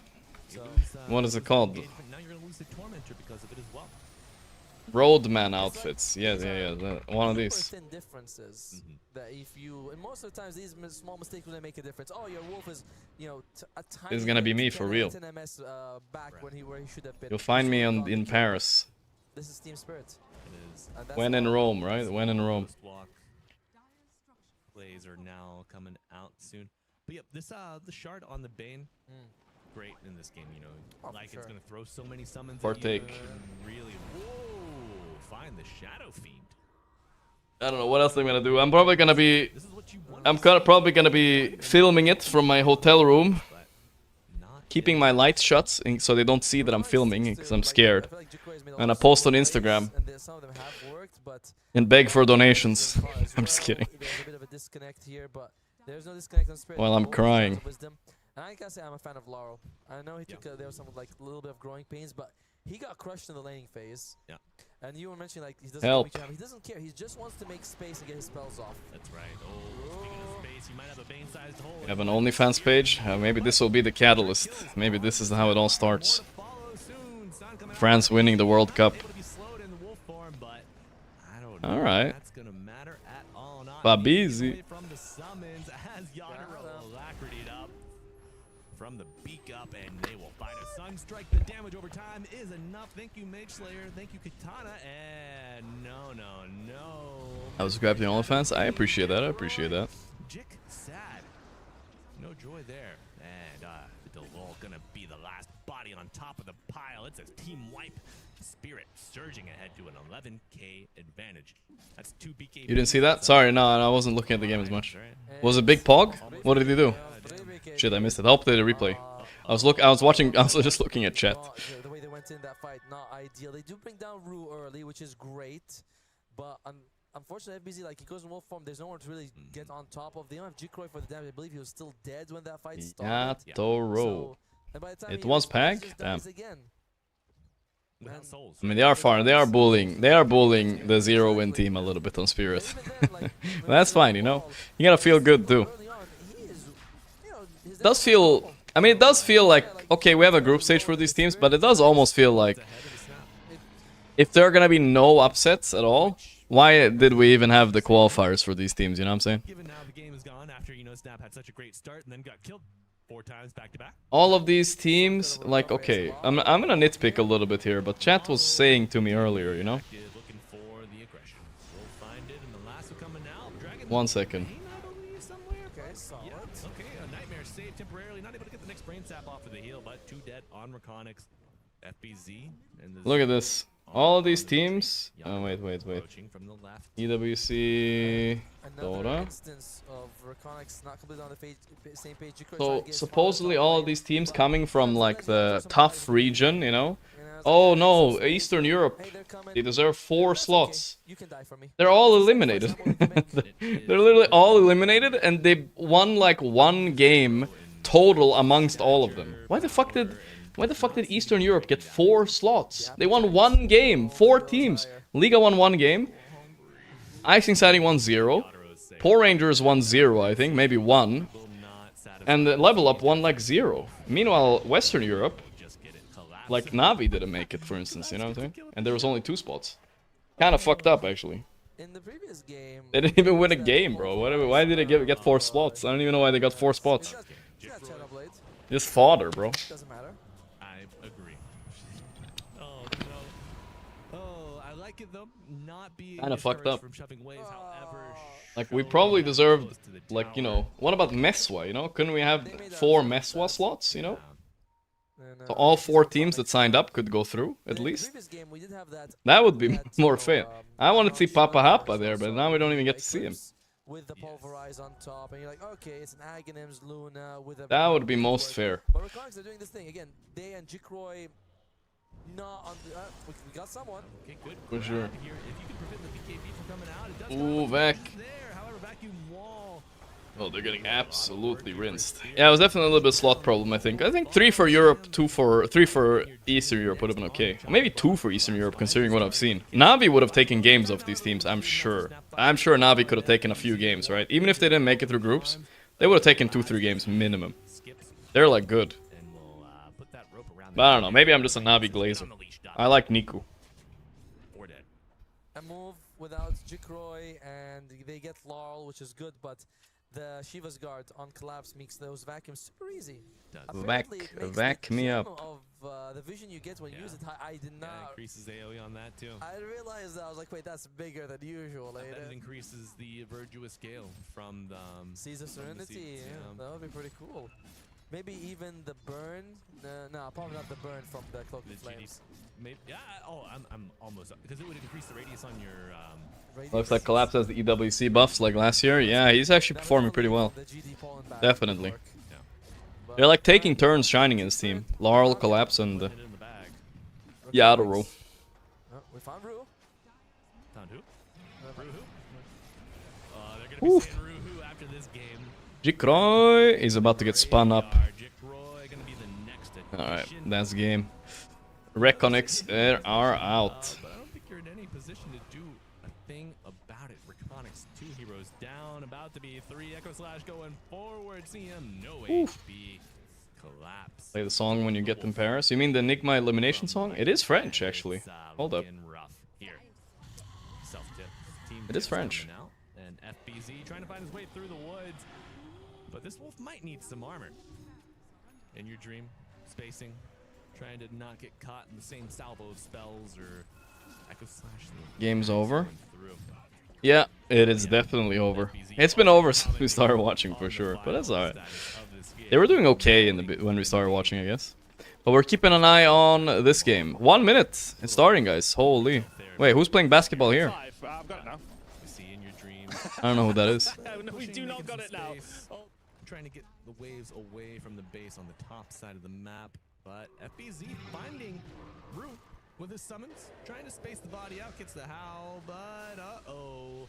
What is it called? Roadman outfits. Yeah. One of these. differences that if you, and most of the times these small mistakes will make a difference. Oh, your wolf is, you know, a tiny. This is gonna be me for real. Back when where he should have been. You'll find me in Paris. This is Team Spirit. It is. When in Rome, right? When in Rome. Plays are now coming out soon. But yep, this the shard on the Bane, great in this game. You know, it's gonna throw so many summons. Partake. At you and really, whoa! Find the Shadow Fiend. I don't know what else I'm gonna do. I'm probably gonna be. Probably gonna be filming it from my hotel room, keeping my lights shut so they don't see that I'm filming because I'm scared. And I post on Instagram and beg for donations. I'm just kidding. While I'm crying. And I gotta say, I'm a fan of Laurel. I know he took there was some like a little bit of growing pains, but he got crushed in the laning phase. Yeah. And you were mentioning like he doesn't Help. He doesn't care. He just wants to make space and get his spells off. That's right. Oh, speaking of space, We have an OnlyFans page. Maybe this will be the catalyst. Maybe this is how it all starts. France winning the World Cup. Alright. Babizi. From the beak up, and they will find a Sunstrike. The damage over time is enough. Thank you, Mage Slayer. Thank you, Katana. And no. I was grabbing OnlyFans. I appreciate that. I appreciate that. Jick sad. No joy there. And Delol gonna be the last body on top of the pile. It's a team wipe. Spirit surging ahead to an 11k advantage. That's 2 BK. You didn't see that? Sorry, no, I wasn't looking at the game as much. Was it Big Pog? What did he do? Shit, I missed it. I'll play the replay. I was just looking at chat. The way they went in that fight, not ideal. They do bring down Rue early, which is great, but unfortunately, FBZ, like, he goes in wolf form. There's no one to really get on top of. They don't have Jikroy for the damage. I believe he was still dead when that fight started. Yatoro. It was Pag? Damn. I mean, they are far. They are bullying the 0-win team a little bit on Spirit. That's fine, you know. You gotta feel good too. It does feel. I mean, it does feel like, okay, we have a group stage for these teams, but it does almost feel like if there are gonna be no upsets at all, why did we even have the qualifiers for these teams? You know what I'm saying? Given now the game is gone after Snap had such a great start and then got killed 4 times back to back. All of these teams, like, okay, I'm gonna nitpick a little bit here, but chat was saying to me earlier, you know. 1 second. Okay, a nightmare save temporarily, not able to get the next brain sap off of the heel, but 2 dead on Reconics, FBZ, and Look at this. All of these teams. Oh wait. EWC Dora. So supposedly all of these teams coming from like the tough region, you know. Oh no, Eastern Europe. They deserve 4 slots. They're all eliminated. They're literally all eliminated, and they won like 1 game total amongst all of them. Why the fuck did Eastern Europe get 4 slots? They won 1 game, 4 teams. Liga won 1 game. Icing Sighting won 0. Poor Rangers won 0, I think, maybe 1. And the Level Up won like 0. Meanwhile, Western Europe, like Navi didn't make it, for instance, you know what I'm saying? And there was only 2 spots. Kind of fucked up, actually. In the previous game, they didn't even win a game, bro. Why did they get 4 spots? I don't even know why they got 4 spots. Just fodder, bro. Doesn't matter. I agree. Oh no. Oh, I like it though. Not being kind of fucked up. From shoving waves, however. Like, we probably deserved, like, you know, what about Meswa, you know? Couldn't we have 4 Meswa slots, you know? So all 4 teams that signed up could go through, at least. That would be more fair. I want to see Papa Hapa there, but now we don't even get to see him. With the pulverize on top, and you're like, okay, it's an Aghanims Luna with a. That would be most fair. But Reconics are doing this thing again. They and Jikroy, not on the. We got someone. Okay, good. For sure. Here, if you can prevent the BKB from coming out, it does ooh, Vac. there. However, vacuum wall. Oh, they're getting absolutely rinsed. Yeah, it was definitely a little bit slot problem, I think. I think 3 for Europe, 3 for Eastern Europe would have been okay. Maybe 2 for Eastern Europe, considering what I've seen. Navi would have taken games off these teams, I'm sure. I'm sure Navi could have taken a few games, right? Even if they didn't make it through groups, they would have taken 2-3 games minimum. They're like good. But I don't know, maybe I'm just a Navi glazer. I like Niku. A move without Jikroy, and they get Laurel, which is good, but the Shiva's Guard on collapse makes those vacuums super easy. Vac me up. Of the vision you get when you use it, I did not. Yeah, increases AoE on that too. I realized that I was like, wait, that's bigger than usual. That increases the Virtuous Scale from the Seas of Serenity. Yeah, that would be pretty cool. Maybe even the burn. No, probably not the burn from the Cloak of Flames. Maybe, yeah. Oh, I'm almost because it would increase the radius on your. Looks like Collapse has the EWC buffs like last year. Yeah, he's actually performing pretty well. Definitely. They're like taking turns shining in this team. Laurel, Collapse, and Yadoro. We found Rue. Found who? Rue who? They're gonna be saying Rue who after this game. Jikroy is about to get spun up. Alright, that's game. Reconics are out. But I don't think you're in any position to do a thing about it, Rakonic's 2 heroes down, about to be 3. Echo Slash going forward. CM, no HP. Collapse. Play the song when you get in Paris. You mean the Enigma elimination song? It is French, actually. Hold up. It is French. And FBZ trying to find his way through the woods. But this wolf might need some armor. In your dream, spacing, trying to not get caught in the same salvo of spells or Echo Slash. Game's over. Yeah, it is definitely over. It's been over since we started watching for sure, but that's alright. They were doing okay in the when we started watching, I guess. But we're keeping an eye on this game. 1 minute. It's starting, guys. Holy. Wait, who's playing basketball here? I've got it now. I don't know who that is. We do not got it now. Trying to get the waves away from the base on the top side of the map, but FBZ finding room with his summons, trying to space the body out, gets the howl, but oh,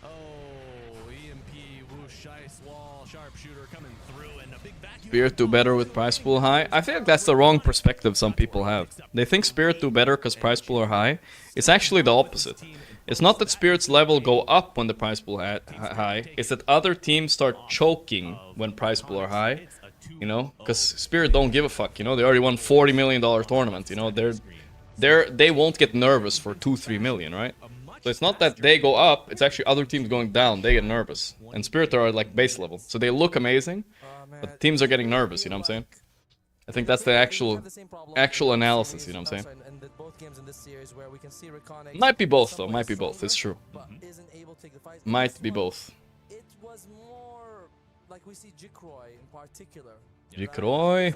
EMP, whoosh, ice wall, sharpshooter coming through, and a big vacuum. Spirit do better with price pool high. I feel like that's the wrong perspective some people have. They think Spirit do better because price pool are high. It's actually the opposite. It's not that Spirit's level go up when the price pool high. It's that other teams start choking when price pool are high. You know, because Spirit don't give a fuck. You know, they already won $40 million tournament. You know, they won't get nervous for 2-3 million, right? So it's not that they go up. It's actually other teams going down. They get nervous, and Spirit are like base level, so they look amazing, but teams are getting nervous. You know what I'm saying? I think that's the actual analysis. You know what I'm saying? Might be both though. Might be both. It's true. Might be both. It was more like we see Jikroy in particular. Jikroy.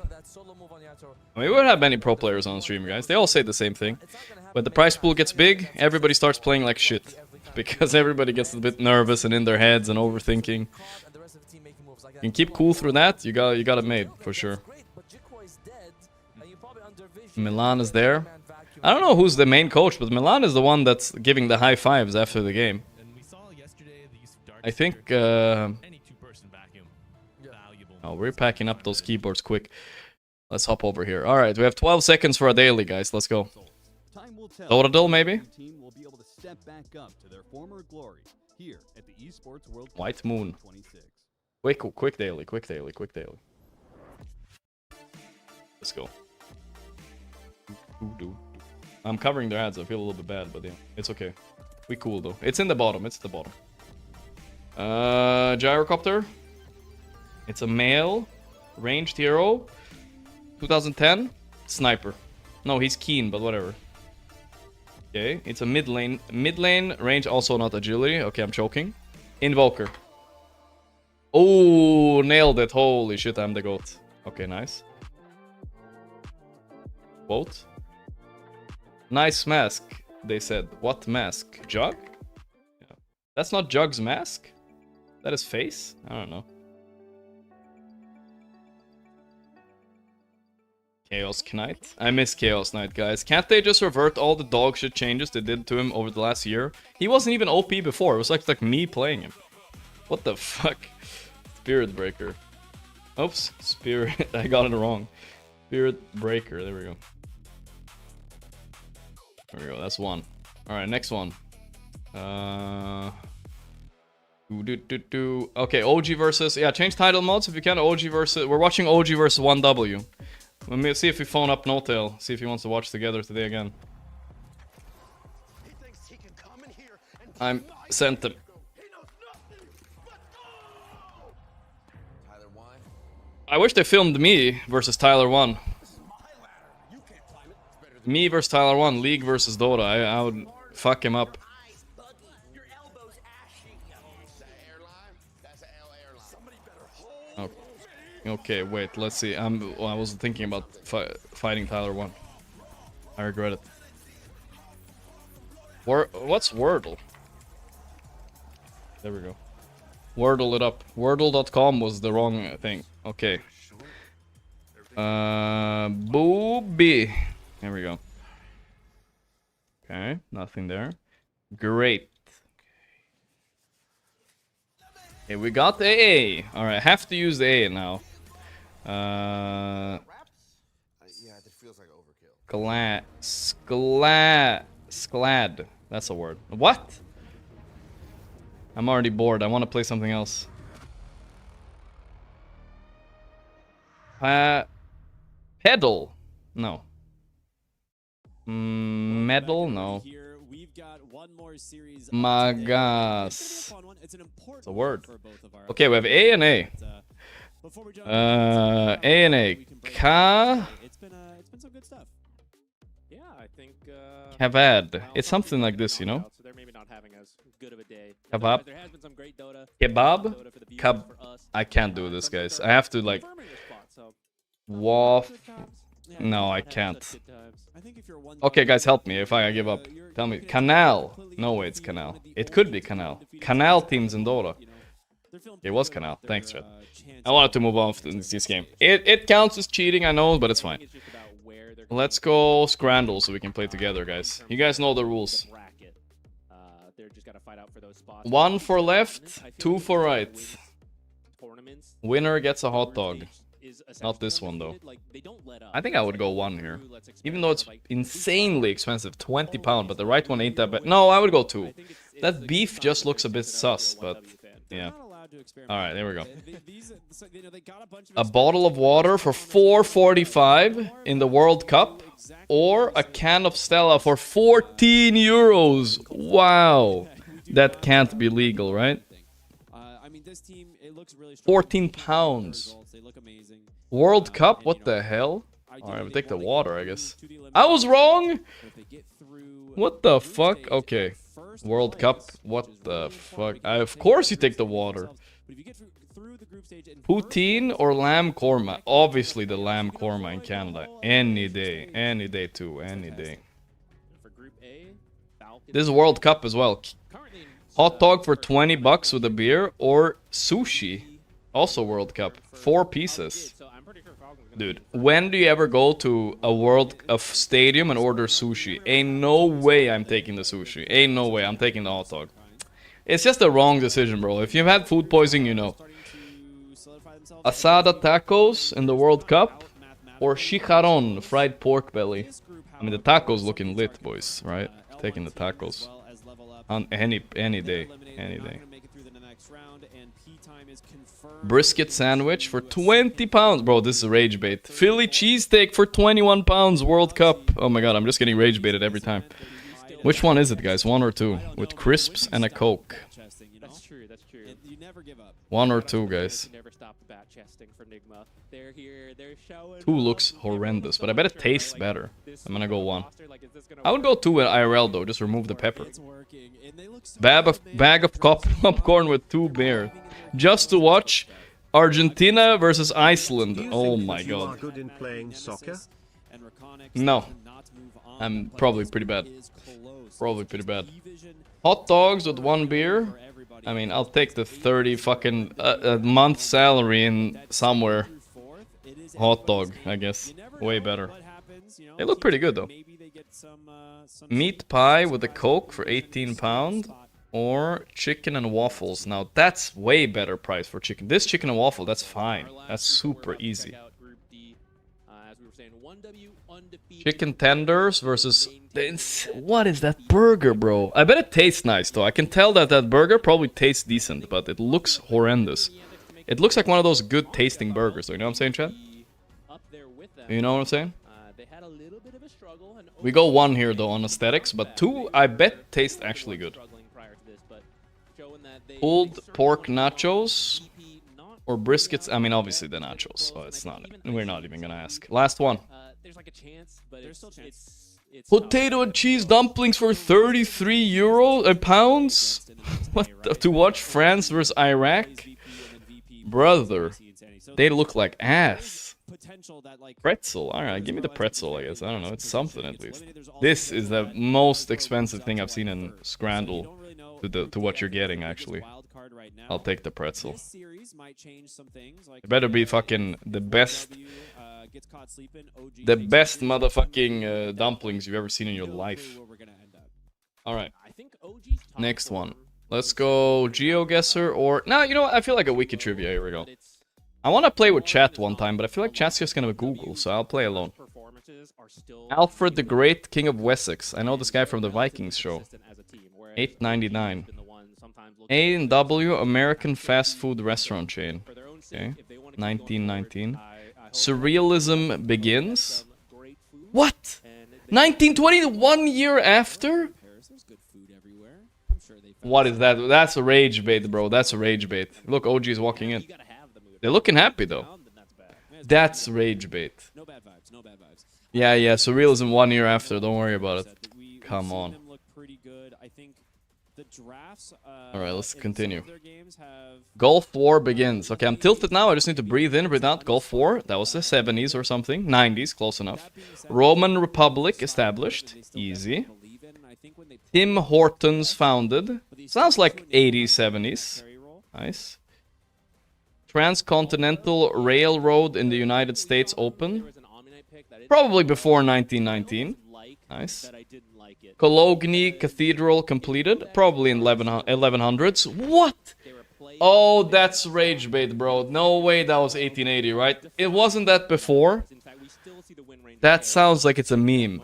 I mean, we don't have many pro players on stream, guys. They all say the same thing. When the price pool gets big, everybody starts playing like shit. Because everybody gets a bit nervous and in their heads and overthinking. You can keep cool through that, you got it made, for sure. Milan is there. I don't know who's the main coach, but Milan is the one that's giving the high fives after the game. I think... Oh, we're packing up those keyboards quick. Let's hop over here. Alright, we have 12 seconds for a daily, guys. Let's go. Doradil, maybe? White Moon. Quick daily, quick daily, quick daily. Let's go. I'm covering their ads. I feel a little bit bad, but yeah, it's okay. We cool though. It's in the bottom. It's the bottom. Gyrocopter. It's a male, ranged hero. 2010. Sniper. No, he's keen, but whatever. Okay, it's a mid lane. Mid lane range, also not agility. Okay, I'm choking. Invoker. Oh, nailed it. Holy shit, I'm the GOAT. Okay, nice. Quote. Nice mask, they said. What mask? Jug? Yeah. That's not Jug's mask? That is face? I don't know. Chaos Knight. I miss Chaos Knight, guys. Can't they just revert all the dog shit changes they did to him over the last year? He wasn't even OP before. It was like me playing him. What the fuck? Spirit Breaker. Oops. Spirit. I got it wrong. Spirit Breaker. There we go. There we go. That's one. Alright, next one. Okay, OG versus... Yeah, change title modes if you can. OG versus... We're watching OG versus 1W. Let me see if we phone up No-Tail. See if he wants to watch together today again. I'm sent him. I wish they filmed me versus Tyler 1. Me versus Tyler 1, League versus Dota. I would fuck him up. Okay, wait, let's see. I was thinking about fighting Tyler 1. I regret it. What's Wordle? There we go. Wordle it up. Wordle.com was the wrong thing. Okay. Booby. There we go. Okay, nothing there. Great. Okay, we got the A. Alright, have to use the A now. Yeah, it feels like overkill. Sklad. That's a word. What? I'm already bored. I want to play something else. Pedal? No. Medal? No. Magas. It's a word. Okay, we have A and A. A and A. Ka. It's been some good stuff. Yeah, I think. Kavad. It's something like this, you know? So they're maybe not having as good of a day. Kebab. There has been some great Dota. Kebab. I can't do this, guys. I have to like. Waff. No, I can't. Okay, guys, help me if I give up. Tell me. Canal. No way, it's Canal. It could be Canal. Canal teams in Dota. It was Canal. Thanks, Red. I wanted to move on from this game. It counts as cheating, I know, but it's fine. Let's go Scrandle so we can play together, guys. You guys know the rules. 1 for left, 2 for right. Winner gets a hot dog. Not this one, though. I think I would go 1 here. Even though it's insanely expensive. £20, but the right one ain't that bad. No, I would go 2. That beef just looks a bit sus, but yeah. Alright, there we go. A bottle of water for $4.45 in the World Cup. Or a can of Stella for 14 euros. Wow. That can't be legal, right? 14 pounds. World Cup? What the hell? Alright, we'll take the water, I guess. I was wrong! What the fuck? Okay. World Cup? What the fuck? Of course you take the water. Poutine or lamb korma? Obviously the lamb korma in Canada. Any day. Any day too. Any day. This is World Cup as well. Hot dog for 20 bucks with a beer or sushi. Also World Cup. 4 pieces. Dude, when do you ever go to a stadium and order sushi? Ain't no way I'm taking the sushi. Ain't no way I'm taking the hot dog. It's just the wrong decision, bro. If you've had food poisoning, you know. Asada tacos in the World Cup or chicharron, fried pork belly. I mean, the tacos looking lit, boys, right? Taking the tacos. On any day. Any day. Brisket sandwich for 20 pounds. Bro, this is rage bait. Philly cheesesteak for 21 pounds. World Cup. Oh my god, I'm just getting rage baited every time. Which one is it, guys? 1 or 2? With crisps and a Coke. That's true, that's true. 1 or 2, guys. 2 looks horrendous, but I bet it tastes better. I'm gonna go 1. I would go 2 with IRL though, just remove the pepper. Bag of popcorn with 2 beer. Just to watch Argentina versus Iceland. Oh my god. No. I'm probably pretty bad. Probably pretty bad. Hot dogs with 1 beer. I mean, I'll take the 30 fucking a month salary in somewhere. Hot dog, I guess. Way better. They look pretty good though. Meat pie with a Coke for 18 pounds. Or chicken and waffles. Now that's way better price for chicken. This chicken and waffle, that's fine. That's super easy. Chicken tenders versus... What is that burger, bro? I bet it tastes nice, though. I can tell that that burger probably tastes decent, but it looks horrendous. It looks like one of those good tasting burgers, though. You know what I'm saying, Chad? You know what I'm saying? We go 1 here, though, on aesthetics, but 2, I bet, taste actually good. Pulled pork nachos or briskets. I mean, obviously the nachos, so it's not. We're not even gonna ask. Last one. Potato and cheese dumplings for 33 pounds. What? To watch France versus Iraq, brother. They look like ass. Pretzel. All right, give me the pretzel. I guess I don't know. It's something at least. This is the most expensive thing I've seen in Scrandle. To what you're getting, actually. I'll take the pretzel. It better be fucking the best motherfucking dumplings you've ever seen in your life. Alright. Next one. Let's go GeoGuessr or... No, you know what? I feel like a wiki trivia. Here we go. I want to play with chat one time, but I feel like chat's just gonna Google, so I'll play alone. Alfred the Great, King of Wessex. I know this guy from the Vikings show. $8.99. A&W American fast food restaurant chain. Okay. 1919. Surrealism begins. What? 1920, 1 year after? What is that? That's a rage bait, bro. That's a rage bait. Look, OG is walking in. They're looking happy, though. That's rage bait. Yeah, yeah, Surrealism 1 year after. Don't worry about it. Come on. Alright, let's continue. Gulf War begins. Okay, I'm tilted now. I just need to breathe in, breathe out. Gulf War. That was the 70s or something. 90s, close enough. Roman Republic established. Easy. Tim Hortons founded. Sounds like 80s, 70s. Nice. Transcontinental Railroad in the United States open. Probably before 1919. Nice. Cologne Cathedral completed. Probably in 1100s. What? Oh, that's rage bait, bro. No way that was 1880, right? It wasn't that before. That sounds like it's a meme.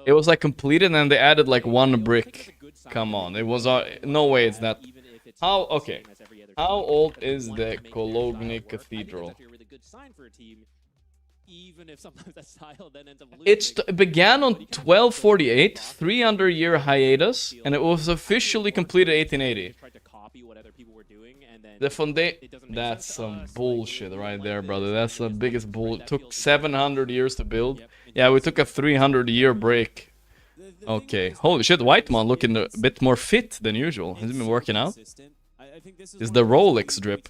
It was like completed and then they added like one brick. Come on, it was no way it's that. How? Okay. How old is the Cologne Cathedral? It began on 1248, 300-year hiatus, and it was officially completed 1880. The foundation. That's some bullshit right there, brother. That's the biggest bull. It took 700 years to build. Yeah, we took a 300-year break. Okay. Holy shit, Whitemon looking a bit more fit than usual. Has he been working out? Is the Rolex drip?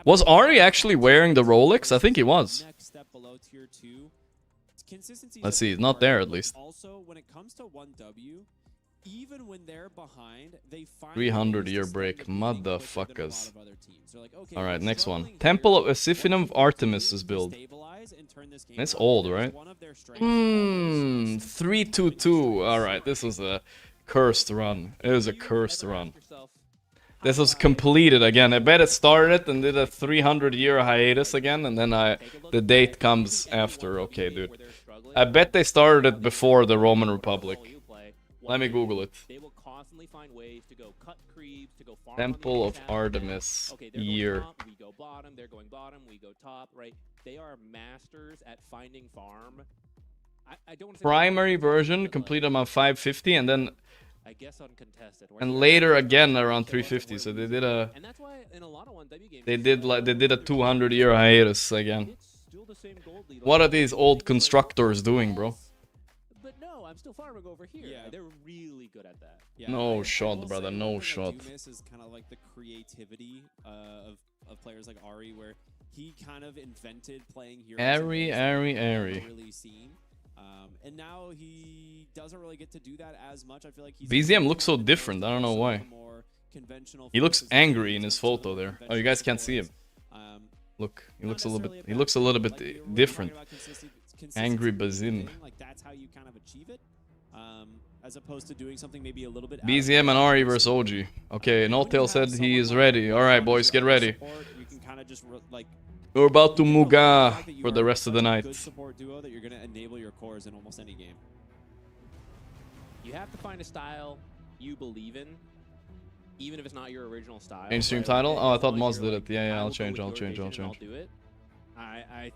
Was Ari actually wearing the Rolex? I think he was. Let's see, it's not there at least. Also, when it comes to 1W, even when they're behind, they find 300-year break, motherfuckers. Alright, next one. Temple of Esiphinum of Artemis is built. It's old, right? 322. Alright, this was a cursed run. It was a cursed run. This was completed again. I bet it started and did a 300-year hiatus again, and then the date comes after. Okay, dude. I bet they started it before the Roman Republic. Let me Google it. Temple of Artemis year. We go bottom, they're going bottom, we go top, right? They are masters at finding farm. I don't Primary version completed on 550, and then I guess uncontested. And later again around 350. So they did a and that's why in a lot of 1W games they did a 200-year hiatus again. What are these old constructors doing, bro? But no, I'm still farming over here. Yeah, they're really good at that. Yeah, no shot, brother. No shot. I do miss is kind of like the creativity of players like Ari, where he kind of invented playing heroes. Ari. Really seen. And now he doesn't really get to do that as much. I feel like he's BZM looks so different. I don't know why. He looks angry in his photo there. Oh, you guys can't see him. Look, he looks a little bit. He looks a little bit different. Angry Bazin. Like that's how you kind of achieve it. As opposed to doing something maybe a little bit. BZM and Ari versus OG. Okay, Notail said he is ready. All right, boys, get ready. You can kind of just like. We're about to Muga for the rest of the night. Good support duo that you're going to enable your cores in almost any game. You have to find a style you believe in, even if it's not your original style. Mainstream title? Oh, I thought Moz did it. Yeah, I'll change. I'll do it. I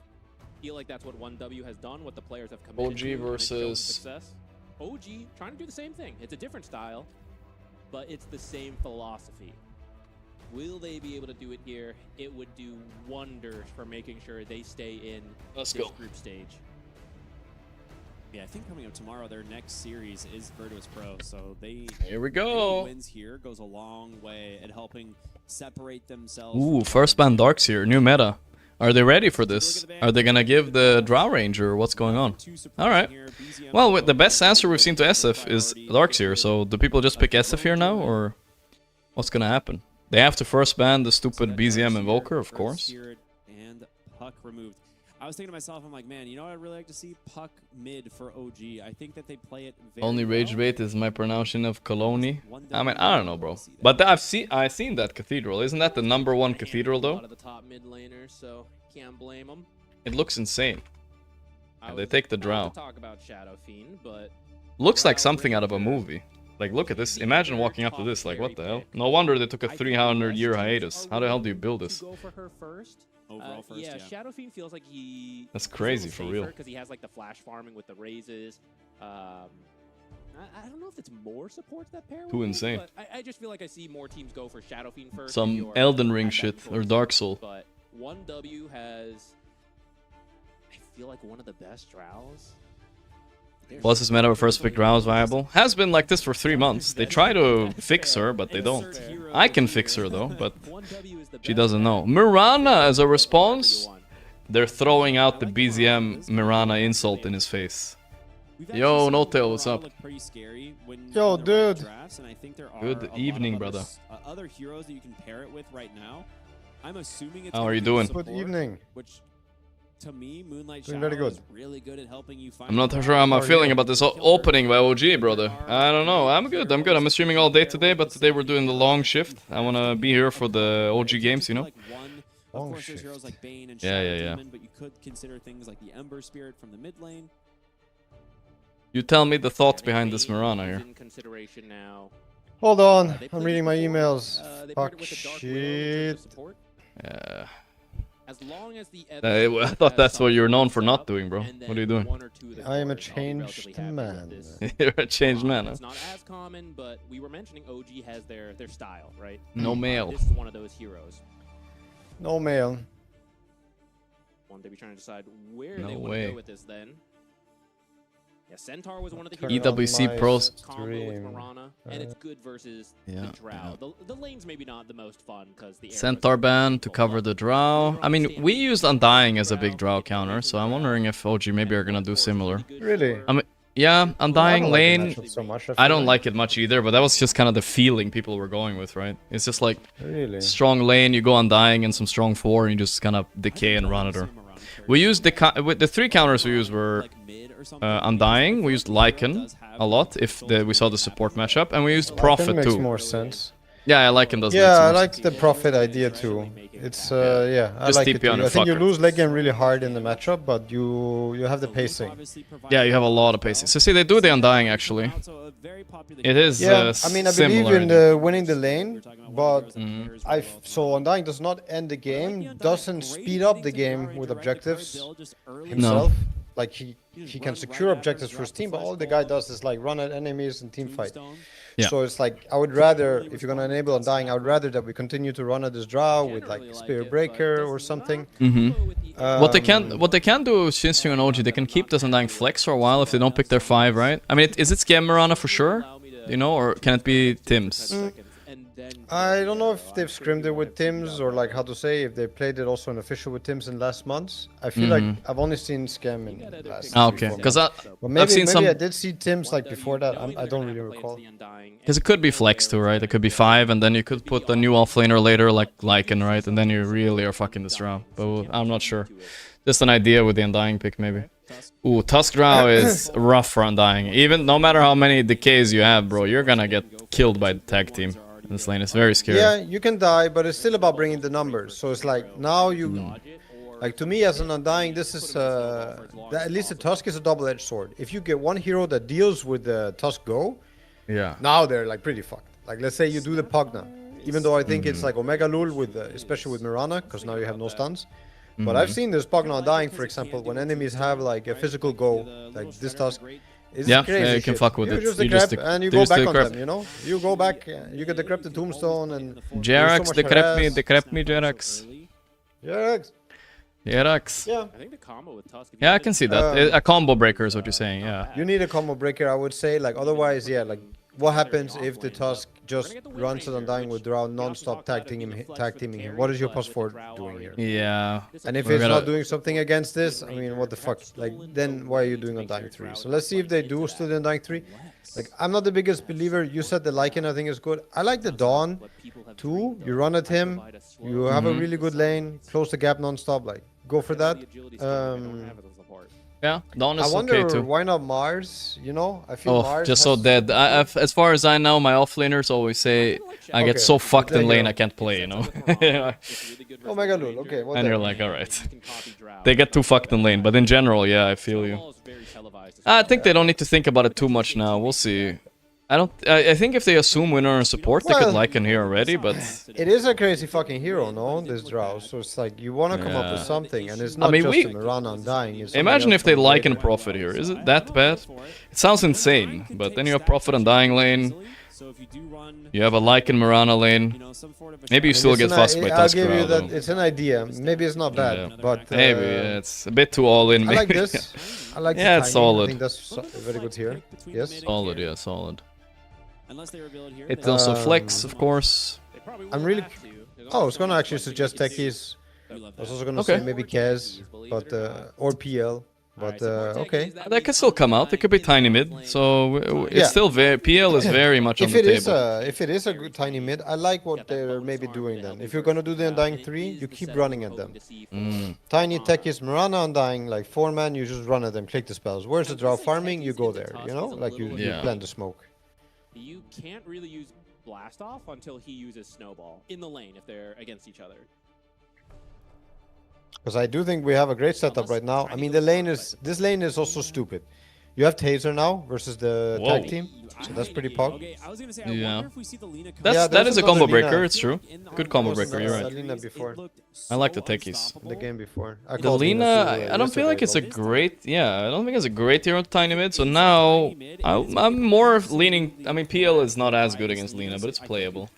feel like that's what 1W has done, what the players have committed to. OG versus success. OG trying to do the same thing. It's a different style, but it's the same philosophy. Will they be able to do it here? It would do wonders for making sure they stay in this group stage. Yeah, I think coming up tomorrow, their next series is Virtus Pro, so here we go. Wins here goes a long way at helping separate themselves. Ooh, first ban Darks here, new meta. Are they ready for this? Are they gonna give the Drow Ranger? What's going on? All right. Well, the best answer we've seen to SF is Darks here. So do people just pick SF here now, or what's gonna happen? They have to first ban the stupid BZM Invoker, of course. And Puck removed. I was thinking to myself, I'm like, man, you know what I'd really like to see? Puck mid for OG. I think that they play it very Only rage bait is my pronunciation of Colony. I mean, I don't know, bro. But I've seen that cathedral. Isn't that the #1 cathedral, though? A lot of the top mid laners, so can't blame them. It looks insane. They take the Drow. Talk about Shadow Fiend, but looks like something out of a movie. Like, look at this. Imagine walking up to this. Like, what the hell? No wonder they took a 300-year hiatus. How the hell do you build this? Go for her first. Overall first, yeah, Shadow Fiend feels like he. That's crazy for real. Because he has like the flash farming with the raises. I don't know if it's more support that pair. Too insane. But I just feel like I see more teams go for Shadow Fiend first. Some Elden Ring shit or Dark Soul. But 1W has, I feel like one of the best Drows. Was this meta of first pick Drow is viable? Has been like this for 3 months. They try to fix her, but they don't. I can fix her though, but she doesn't know. Mirana as a response. They're throwing out the BZM Mirana insult in his face. Yo, No-Tail, what's up? Yo, dude. Good evening, brother. Other heroes that you can pair it with right now. I'm assuming it's. How are you doing? Good evening. Which, to me, Moonlight Doing Shadow very good. is really good at helping you find. I'm not sure how I'm feeling about this opening by OG, brother. I don't know. I'm good. I'm streaming all day today, but today we're doing the long shift. I want to be here for the OG games, you know? Of course, there's heroes like Bane and Yeah. Demon, but you could consider things like the Ember Spirit from the mid lane. You tell me the thoughts behind this Mirana here. Hold on, I'm reading my emails. Fuck shit. Yeah. As long as the I thought that's what you're known for not doing, bro. What are you doing? I am a changed man. You're a changed man, huh? It's not as common, but we were mentioning OG has their style, right? No mail. This is one of those heroes. No mail. One day we trying to decide where No they want to way. go with this then. Yeah, Centaur was one of the Turn heroes. EWC Pros. Combo with Mirana, and it's good versus Yeah, the Drow. The lane's maybe not the most fun because the Centaur ban to cover the Drow. I mean, we used Undying as a big Drow counter, so I'm wondering if OG maybe are gonna do similar. Really? I mean, yeah, Undying don't like the lane. matchup so much, I I feel don't like it much either, but that was just kind of the feeling people were going with, right? It's just like Really? strong lane, you go Undying and some strong 4, and you just kind of decay and run at her. We used with the 3 counters we used were Undying, we used Lycan a lot if we saw the support matchup, and we used Prophet makes too. more sense. Yeah, Lycan does. Yeah, I like the Prophet idea too. It's yeah, I Just like TP it too. on her I think you fucker. lose late game really hard in the matchup, but you have the pacing. Yeah, you have a lot of pacing. So see, they do the Undying actually. It is Yeah, I mean, I believe similar in the winning the lane, but Mm-hmm. so Undying does not end the game, doesn't speed up the game with objectives himself. Like he can secure objectives for his team, but all the guy does is like run at enemies and team fight. Yeah. So it's like I would rather, if you're gonna enable Undying, I would rather that we continue to run at this Drow with like Spear Breaker or something. What they can do is Shinsu and OG, they can keep this Undying flex for a while if they don't pick their 5, right? I mean, is it Scam Mirana for sure? You know, or can it be Tim's? I don't know if they've scrimmed it with Tim's or like how to say if they played it also in official with Tim's in last months. I feel like I've only seen Scam in last. Okay, 3-4 because months. But maybe, I've seen maybe some. I did see Tim's like before that. I don't really recall. Because it could be flex too, right? It could be 5, and then you could put a new offlaner later, like Lycan, right? And then you really are fucking this round. But I'm not sure. Just an idea with the Undying pick, maybe. Ooh, Tusk Drow is rough for Undying. Even no matter how many decays you have, bro, you're gonna get killed by the tag team. This lane is very scary. Yeah, you can die, but it's still about bringing the numbers. So it's like now you, like to me as an Undying, this is at least the Tusk is a double-edged sword. If you get one hero that deals with the Tusk Go, yeah, now they're like pretty fucked. Like let's say you do the Pugna, even though I think it's like Omega Lul with especially with Mirana, because now you have no stuns. But I've seen this Pugna Undying, for example, when enemies have like a physical go, like this Tusk. It's crazy yeah, you shit. can fuck with you it. Just You decrep, just and you you go just back on decrep. them, you know? You go back, you get decrep the tombstone and... Jerax, so much decrep me, Jerax. Jerax. Jerax. Yeah. I think the combo with Tusk. Yeah, I can see that. A combo breaker is what you're saying, yeah. You need a combo breaker, I would say. Like otherwise, yeah, like what happens if the Tusk just runs at Undying with Drow non-stop tag teaming him? What is your +4 doing here? Yeah. And if We're it's gonna- not doing something against this, I mean, what the fuck? Like, then why are you doing Undying 3? So let's see if they do still Undying 3. Like, I'm not the biggest believer. You said the Lycan, I think, is good. I like the Dawn, too. You run at him. You have a really good lane. Close the gap non-stop. Like, go for that. Yeah, Dawn is I wonder okay too. why not Mars? You know, I feel Oh, Mars just so has- dead. As far as I know, my offlaners always say I get Okay, so fucked there in you lane go. I can't play, you know? Yeah. Oh my god, okay. What And the- you're like, alright. They get too fucked in lane, but in general, yeah, I feel you. I think they don't need to think about it too much now. We'll see. I think if they assume winner and support, they could Lycan here already, but it is a crazy fucking hero, no? This draw, so it's like you want to come up with something, and it's not I mean, just a Mirana Undying. It's imagine if they Lycan Prophet here. Is it that bad? It sounds insane, but then you have Prophet Undying lane. You have a Lycan Mirana lane. Maybe you still get fussed by Tusk. I'll give you that. It's an idea. Maybe it's not bad, but maybe it's a bit too all in. I like this. I like. Yeah, it's solid. I think that's very good here. Yes. Solid, yeah, solid. It's also flex, of course. I'm really. Oh, I was gonna actually suggest techies. I was also gonna say maybe Kaz, but or PL. But okay, that could still come out. It could be tiny mid, so it's still very PL is very much on the table. If it is a good tiny mid, I like what they're maybe doing then. If you're gonna do the Undying 3, you keep running at them. Tiny techies, Mirana Undying, like 4-man, you just run at them, click the spells. Where's the draw farming? You go there, you know, like you plant the smoke. You can't really use Blast Off until he uses Snowball in the lane if they're against each other. Because I do think we have a great setup right now. I mean, this lane is also stupid. You have Taser now versus the tag team, so that's pretty pog. Yeah, that is a combo breaker. It's true. Good combo breaker. You're right. Before. I like the techies. The game before. The Lina, I don't feel like it's a great. Yeah, I don't think it's a great hero tiny mid. So now I'm more leaning. I mean, PL is not as good against Lina, but it's playable.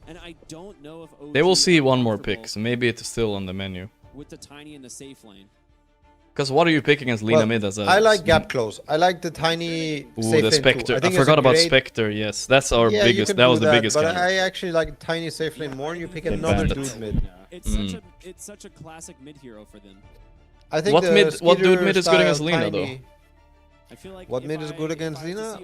And I don't know if they will see one more pick, so maybe it's still on the menu. With the tiny in the safe lane. Because what are you picking against Lina mid as a... I like gap close. I like the tiny the Spectre. I forgot about Spectre, yes. That's our biggest... That was the biggest But I actually like tiny safe lane more, and you pick another dude mid. It's such a classic mid hero for them. I think what dude mid is good against Lina, though? What mid is good against Lina?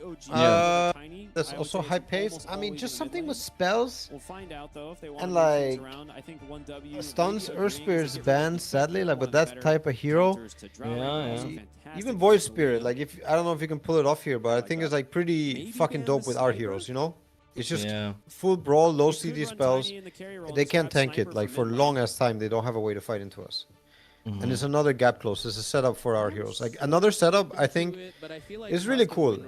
That's also high pace. I mean, just something with spells. We'll find out though if they want and like I think 1W stuns Earth Spirit's banned, sadly, like with that type of hero. Yeah. Even Void Spirit, like if I don't know if you can pull it off here, but I think it's like pretty fucking dope with our heroes, you know? It's just full brawl, low CD spells. They can't tank it. Like for long as time, they don't have a way to fight into us. And it's another gap close. It's a setup for our heroes. Like another setup, I think, is really cool.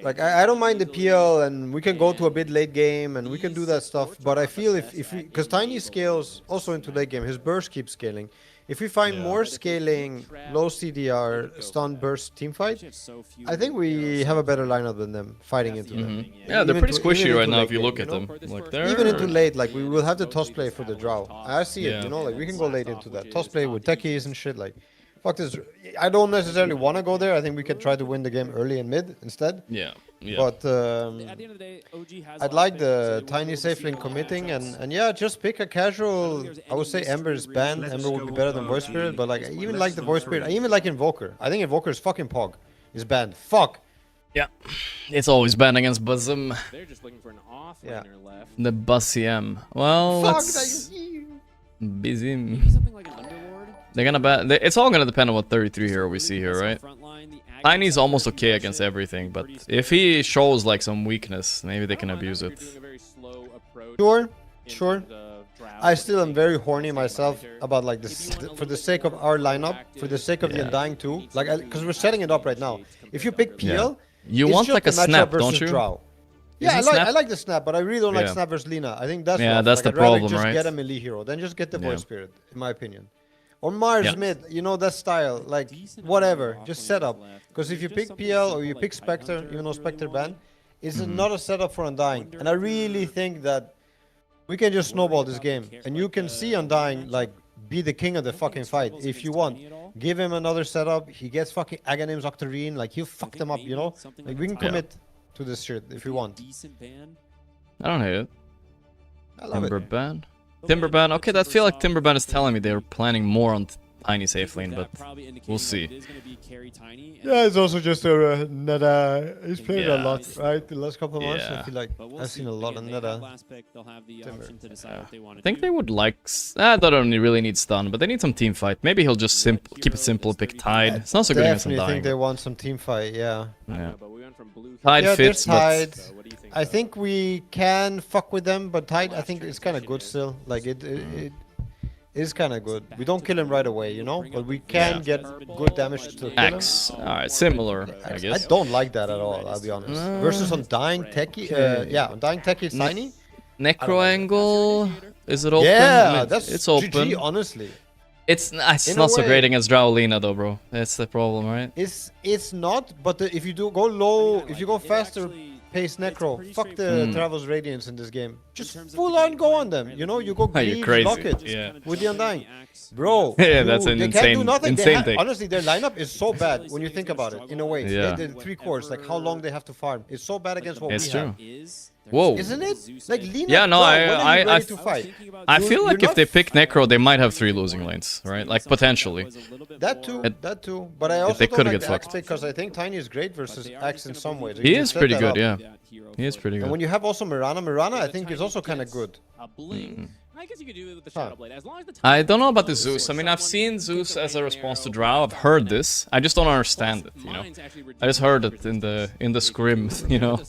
Like I don't mind the PL, and we can go to a bit late game, and we can do that stuff. But I feel if we, because Tiny scales also into late game, his burst keeps scaling. If we find more scaling, low CDR, stun burst teamfight, I think we have a better lineup than them fighting into them. Yeah, they're pretty squishy right now if you look at them. Like they're... Even into late, like we will have the toss play for the draw. I see it, you know, like we can go late into that. Toss play with techies and shit, like, fuck this. I don't necessarily want to go there. I think we can try to win the game early and mid instead. Yeah. But I'd like the tiny safe lane committing and yeah, just pick a casual. I would say Ember is banned. Ember would be better than Voice Spirit, but like I even like the Voice Spirit. I even like Invoker. I think Invoker is fucking pog. Is banned. Fuck. Yeah, it's always banned against Buzzum. They're just looking for an offlaner left. The Buzziem. Well, let's busy. Maybe something like an Underlord. They're gonna ban. It's all gonna depend on what 33 hero we see here, right? Tiny's almost okay against everything, but if he shows like some weakness, maybe they can abuse it. Sure. I still am very horny myself about like this for the sake of our lineup, for the sake of the Undying too. Like, because we're setting it up right now. If you pick PL, you want like a snap, don't you? Draw. Yeah, I like the snap, but I really don't like snap versus Lina. I think that's that's the problem, just right? Get a melee hero, then just get the Void Spirit, in my opinion. Or Mars mid, you know that style, like whatever, just set up. Because if you pick PL or you pick Spectre, even though Spectre ban, it's not a setup for Undying. And I really think that we can just snowball this game. And you can see Undying like be the king of the fucking fight if you want. Give him another setup, he gets fucking Aghanims, Octarine, like he'll fuck them up, you know? Like we can commit to this shit if we want. I don't hate it. I love Timber ban. Timberban, okay, that feel like Timberban is telling me they're planning more on Tiny safe lane, but we'll see. Yeah, it's also just a Neda. He's played a lot, right? The last couple of months, I feel like I've seen a lot of Neda. I think they would like... they don't really need stun, but they need some team fight. Maybe he'll just keep it simple, pick Tide. It's not so good against Undying. I think they want some team fight, yeah. Tide fits, Tide. I think we can fuck with them, but Tide, I think it's kind of good still. Like is kind of good. We don't kill him right away, you know, but we can get good damage to kill him. Axe. Alright, similar, I guess. I don't like that at all, I'll be honest. Versus Undying Techie, Undying Techie is tiny. Necro angle, is it open? Yeah, it's open. GG, honestly. It's not so great against Drowlina though, bro. That's the problem, right? It's not, but if you do go low, if you go faster pace Necro, fuck the Travel's Radiance in this game. Just full on go on them, you know, you go Greaves, lock it with the Undying. Bro, yeah, that's an they insane, can't do nothing. insane thing. Honestly, their lineup is so bad when you think about it, in a way. Yeah. The 3 cores, like how long they have to farm. It's so bad against what It's we true. have. Whoa. Isn't it? Like, Lina, Yeah, no, I feel like if they pick Necro, they might have 3 losing lanes, right? Like, potentially. That too. But I also they don't could like get the fucked. Axe pick because I think Tiny is great versus Axe in some ways. He is pretty good, yeah. He is pretty And good. when you have also Mirana I think is also kind of good. I guess you could do it with the Shadow Blade as long as the I don't know about the Zeus. I mean, I've seen Zeus as a response to Drow. I've heard this. I just don't understand it, you know. I just heard it in the scrim, you know.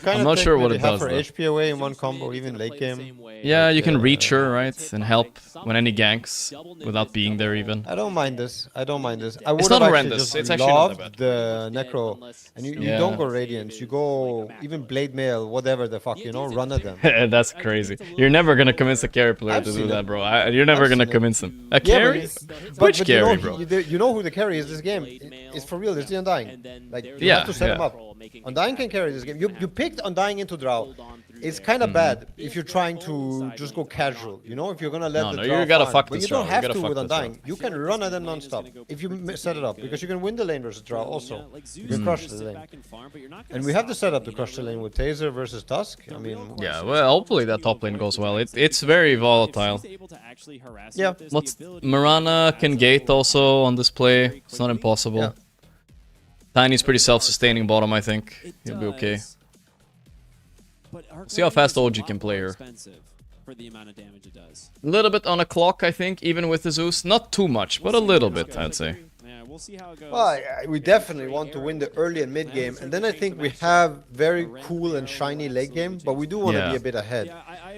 I'm not sure what it does. For HP away in one combo, even late game. Yeah, you can reach her, right, and help when any ganks without being there even. I don't mind this. I would It's not have horrendous. Just it's actually not that loved bad. the Necro, and you don't go Radiance. You go even Blade Mail, whatever the fuck, you know, run at them. That's crazy. You're never gonna convince a carry player to do that, bro. You're never gonna convince them. A carry? Which carry, bro? You know who the carry is this game. It's for real. It's the Undying. Like, you have to set him up. Undying can carry this game. You picked Undying into Drow. It's kind of bad if you're trying to just go casual. You know, if you're gonna let the Drow you gotta farm. fuck But this you don't Drow. have to with Undying. You can run at them non-stop if you set it up, because you can win the lane versus Drow also. You can crush the lane. And we have the setup to crush the lane with Taser versus Tusk. I mean, yeah, well, hopefully that top lane goes well. It's very volatile. Yeah. Mirana can gate also on this play. It's not impossible. Yeah. Tiny's pretty self-sustaining bottom, I think. He'll be okay. See how fast OG can play her. For the amount of damage it does. A little bit on a clock, I think, even with the Zeus. Not too much, but a little bit, I'd say. We'll see how it goes. Well, we definitely want to win the early and mid game, and then I think we have very cool and shiny late game, but we do want to be a bit ahead.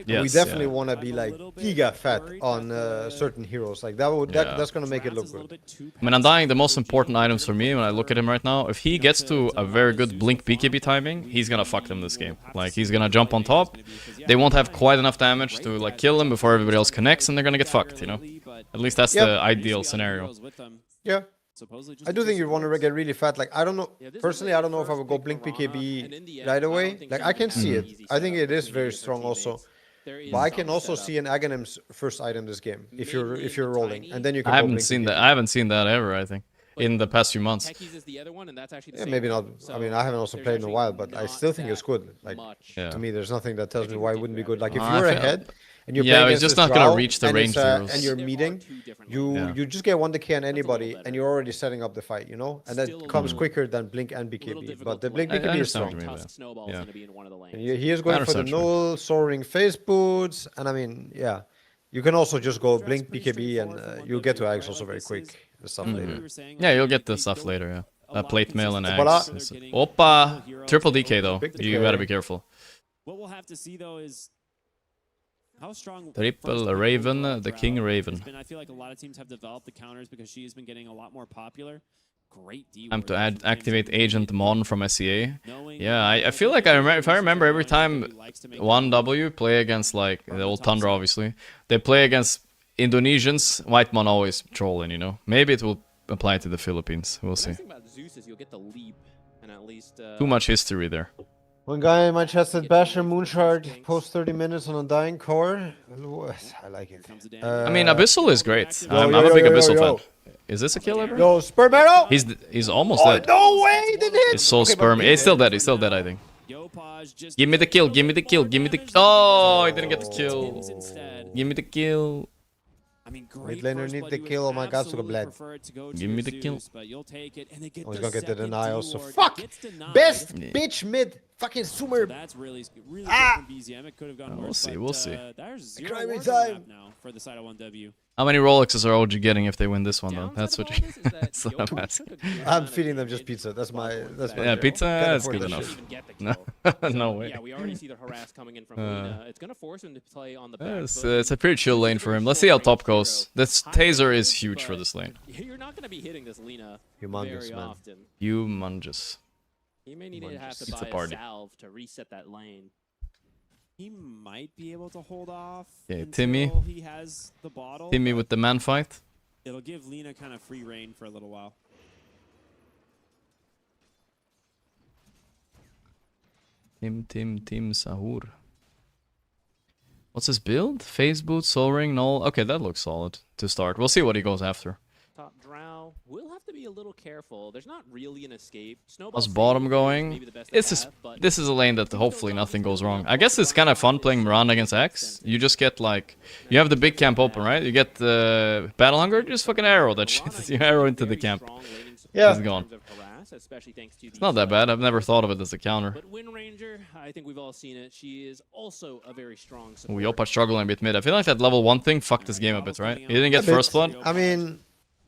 We definitely want to be like giga fat on certain heroes. Like that's gonna make it look good. I mean, Undying, the most important items for me when I look at him right now, if he gets to a very good blink BKB timing, he's gonna fuck them this game. Like, he's gonna jump on top. They won't have quite enough damage to like kill him before everybody else connects, and they're gonna get fucked, you know? At least that's the ideal scenario. Yeah. I do think you want to get really fat. Like, I don't know. Personally, I don't know if I would go blink BKB right away. Like, I can see it. I think it is very strong also. But I can also see an Aghanim's first item this game if you're rolling, and then you can. I haven't seen that. I haven't seen that ever, I think, in the past few months. Yeah, maybe not. I mean, I haven't also played in a while, but I still think it's good. Like, to me, there's nothing that tells me why it wouldn't be good. Like, if you're ahead and you're playing he's just not gonna reach the range zeros. and you're meeting, you just get 1 DK on anybody, and you're already setting up the fight, you know, and that comes quicker than blink and BKB. But the blink BKB is strong. And he is going for the null soaring face boots, and I mean, yeah, you can also just go blink BKB, and you'll get to Axe also very quick. The stuff later. Yeah, you'll get the stuff later. Yeah, plate mail and Axe. Oppa, triple DK though. You gotta be careful. What we'll have to see though is how strong Triple Raven, the King Raven. I feel like a lot of teams have developed the counters because she has been getting a lot more popular. Great D. Time to activate Agent Mon from SEA. Yeah, I feel like if I remember every time 1W play against like the old Tundra, obviously they play against Indonesians, White Mon always trolling, you know. Maybe it will apply to the Philippines. We'll see. Too much history there. One guy in my chat said Basher Moonshard post 30 minutes on Undying Core. I like it. I mean, Abyssal is great. I'm a big Abyssal fan. Is this a kill ever? Yo, Sperm Arrow! He's almost dead. No way! He did hit! He's so sperm. He's still dead. He's still dead, I think. Give me the kill. Give me the kill. Give me the. Oh, he didn't get the kill. Give me the kill. Mid laner need the kill. Oh my god, so bled. Give me the kill. Oh, he's gonna get the deny also. Fuck! Best bitch mid Fucking Sumer. That's really good from BZM. It could have gone We'll worse. see, but, we'll see. There's 0 Cry me wars on the time. map now for the side of 1W. How many Rolexes are OG getting if they win this one, though? That's what, that's what I'm asking. I'm feeding them just pizza. That's my. Yeah, pizza Can't is afford good that enough. shit. No, no way. Yeah, we already see the harass coming in from Lina. It's going to force him to play on the back. It's a pretty chill lane for him. Let's see how top goes. This Taser is huge for this lane. You're not going to be hitting this Lina Humongous, very man. often. Humongous. He may need to have to It's buy a party. salve to reset that lane. He might be able to hold off. Okay, until Timmy. He has the bottle. Timmy with the man fight. It'll give Lina kind of free reign for a little while. Tim Sahur. What's his build? Phase boot, soul ring, null. Okay, that looks solid to start. We'll see what he goes after. Top drow. We'll have to be a little careful. There's not really an escape. Snowball How's bottom going? This is a lane that hopefully nothing goes wrong. I guess it's kind of fun playing Miranda against X. You just get like, you have the big camp open, right? You get the Battle Hunger, just fucking arrow that shit. You arrow into the camp. Yeah. It's gone. It's not that bad. I've never thought of it as a counter. But Wind Ranger, I think we've all seen it. She is also a very strong Ooh, support. Yopa struggling a bit mid. I feel like that level 1 thing fucked this game a bit, right? He didn't get first blood. I mean,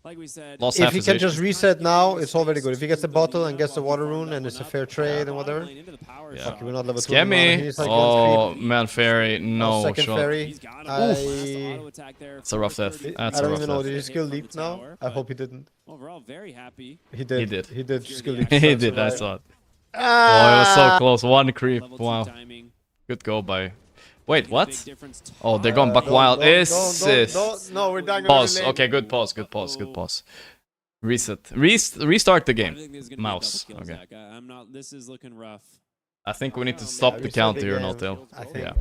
Like we said, Lost if half he his can HP. just reset now, it's all very good. If he gets the bottle and gets the water rune and it's a fair trade and whatever. Yeah. Fuck, we're not level 2. Scam me. He's like Oh, creep. man, fairy. No second shot. fairy. It's a rough death. I That's a don't rough even know. Did death. he skill leap now? I hope he didn't. Overall, very happy. He did. He did. He did skill leap. He did, I saw it. Oh, it was so close. One creep. Wow. Good go by... Wait, what? Oh, they're going buck wild. No, we're dying. Pause. Okay, good pause. Good pause. Good pause. Reset. Restart the game. Mouse. Okay. I'm not. This is looking rough. I think we need to stop the count here, Notail. I think. Yeah.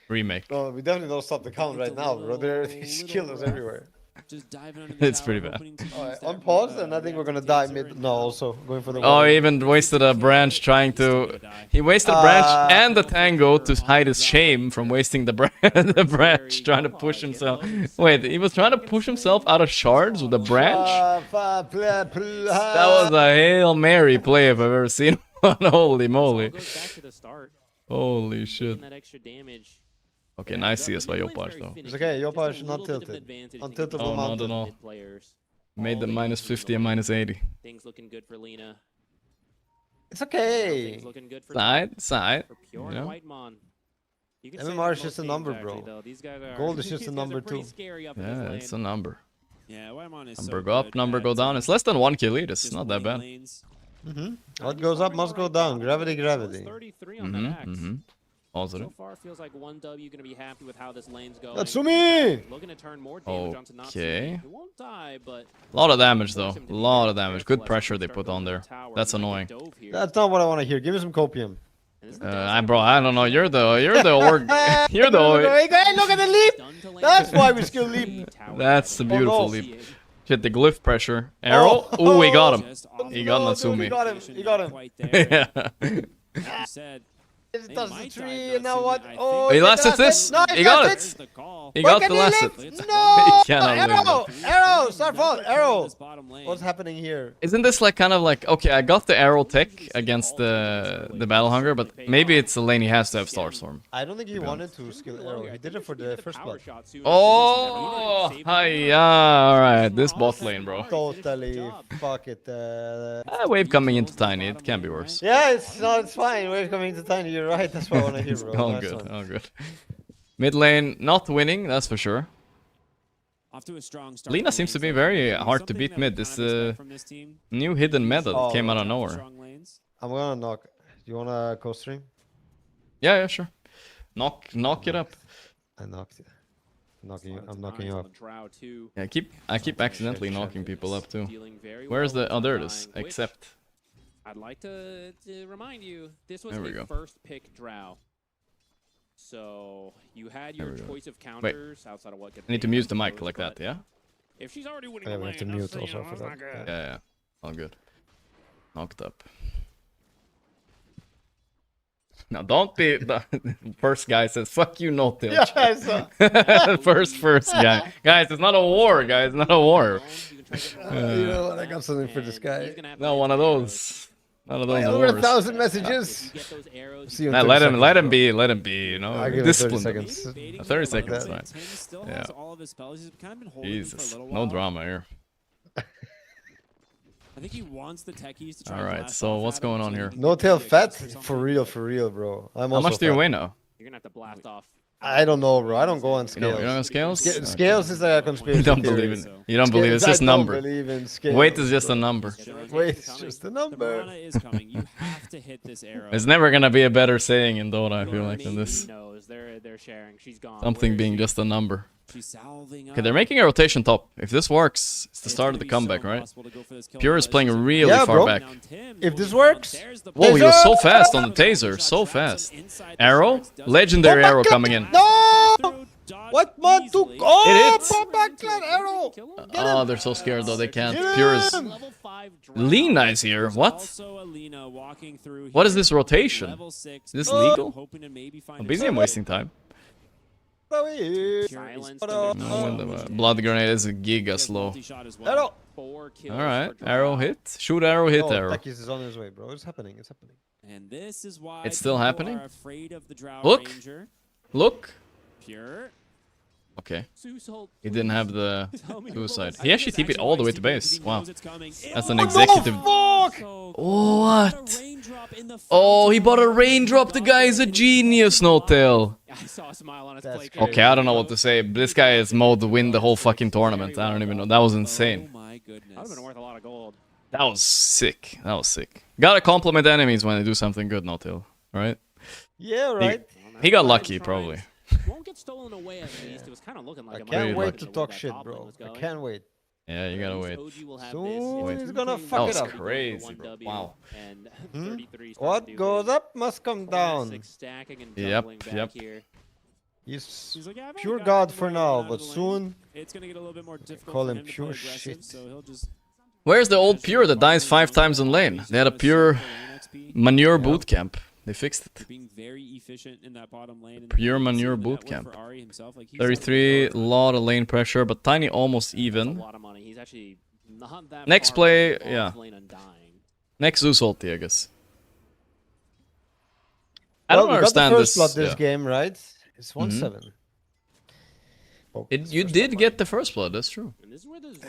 Remake. No, we definitely don't stop the count right now, bro. There's killers everywhere. Just diving under the It's pretty bad. Alright, on pause, and I think we're gonna die mid. No, also going for the. Oh, he even wasted a branch trying to... He wasted a branch and the tango to hide his shame from wasting the, the branch, trying to push himself. Wait, he was trying to push himself out of shards with a branch? That was a Hail Mary play if I've ever seen one. Holy moly. Holy shit. Okay, nice CS by Yopash though. It's okay, Yopash not tilted. Untilted Oh, not at all. Made them minus 50 and minus 80. Things looking good for Lina. It's okay. Side. You Pure know? Whitemon. MMR is just a number, bro. Gold is just a number too. Yeah, it's a number. Yeah, Whitemon is Number go up, number go down. It's less than 1 kill lead. It's not that bad. What goes up must go down. Gravity. Positive. So far, feels like 1W going to be happy with how this lane's going. Natsumi! Looking to turn more damage onto Natsumi. Okay. He won't die, but A lot of damage though. A lot of damage. Good pressure they put on there. That's annoying. That's not what I want to hear. Give me some copium. Bro, I don't know. You're the org. You're the org. Hey, look at the leap! That's why we skill leap. That's the beautiful leap. Shit, the glyph pressure. Arrow. Ooh, he got him. He got Natsumi. He got him. Yeah. It does the tree, and now what? Oh, He last hit this. No, He got it. He got the last hit. No! He cannot Arrow! win. Arrow! Start fall! Arrow! What's happening here? Isn't this like kind of like, okay, I got the arrow tech against the Battle Hunger, but maybe it's a lane he has to have Starstorm. I don't think he wanted to skill arrow. He did it for the first blood. Oh, hiya! Alright, this bot lane, bro. Totally. Fuck it. Wave coming into Tiny, it can be worse. Yeah, it's fine. Wave coming to Tiny. You're right. That's what I want to hear, bro. All good, all good. Mid lane, not winning, that's for sure. Off to a strong start. Lina seems to be very hard to beat mid. This new hidden meta that came out of nowhere. I'm gonna knock. Do you wanna co-stream? Yeah, sure. Knock it up. I knocked it. I'm knocking you up. Yeah, I keep accidentally knocking people up too. Where's the... Oh, there it is. Accept. I'd like to remind you, this was There we a go. first pick drow. So you had your choice of counters outside of what gets I need to mute the mic like that, yeah? If she's already winning Yeah, the we lane, have to mute also for that. Yeah. All good. Knocked up. Now don't be the first guy says fuck you, no tilt. Yeah, I saw. first guy. Guys, it's not a war, guys, not a war. You know what? I got something for this guy. Not one of those. None of those Over wars. 1,000 messages. See you in Nah, 30 let him seconds. be. You know, I give it 30 discipline. seconds. 30 seconds, Tim right? still Yeah. has all of his spells. He's kind of been holding them for a Jesus, little no while. drama here. I think he wants the techies to try. All and right, blast so off what's at him going so on he here? can No get tail maybe a fat? kiss or For something. real, bro. I'm How also much do you fat. weigh now? You're gonna have to blast off. I don't know, bro. I don't go on You scales. don't have scales? Scales is a conspiracy You don't theory. believe in it. You don't believe it's Scales, just a I don't number. believe in scales, Weight is just bro. a number. Weight is just a The number. Mirana is coming. You have to hit this arrow. There's never gonna be a better saying in Dota, I feel like, than this. knows they're sharing. She's gone. Something being just a number. She's salving Okay, they're making a rotation top. If this works, it's the start of the comeback, right? Pure is playing really Yeah, far bro. back. If this works, Whoa, he was so fast on the taser, so fast. Arrow, legendary arrow coming in. No! What man took? Oh, It hits. backlad arrow. Oh, they're so scared though, they can't. Get Pure is him! Lina is here. What? What is this rotation? Is this legal? I'm busy. I'm wasting time. No, when the blood grenade is a giga slow. Arrow. Alright, arrow hit. Shoot arrow, hit No, arrow. Takis is on his way, bro. It's happening. It's happening. And this is why It's still people happening? are afraid of the Drow Look. Ranger. Look. Pure. Okay. He didn't have the suicide. He actually TP'd all the way to base. Wow. That's an executive. Oh, what? Oh, he bought a raindrop. The guy is a genius, no tail. I saw a smile on his plate. Okay, I don't know what to say. This guy is mode to win the whole fucking tournament. I don't even know. That was insane. My goodness. That would have been worth a lot of gold. That was sick. That was sick. Gotta compliment enemies when they do something good, no tail. Right? Yeah, right. He got lucky, probably. Won't get stolen away at least. It was kind of looking like I it can't might wait be to the way talk that shit, top lane bro. was I going. can't wait. Yeah, you gotta wait. Soon he's gonna That fuck was it up. crazy, bro. Wow. Hmm? What goes up must come down. Yep, yep. He's He's like, yeah, I've pure only god got for one now, out but of the lane. soon It's gonna get a little bit more difficult call for him him to pure play aggressive, shit. so he'll just Where's the old pure that dies 5 times in lane? They had a pure manure boot camp. They fixed it. being very efficient in that bottom lane. And Pure you can see manure the boot network camp. for Ari himself, like, he's 33, lot of lane pressure, but Tiny almost That's a even. lot of money. He's actually not that Next far play, from yeah. off lane undying. Next Zeus ulti, I guess. I well, don't we got the understand first this. blood this Yeah. game, right? It's 1-7. You did get the first blood, that's true. And this is where the Zeus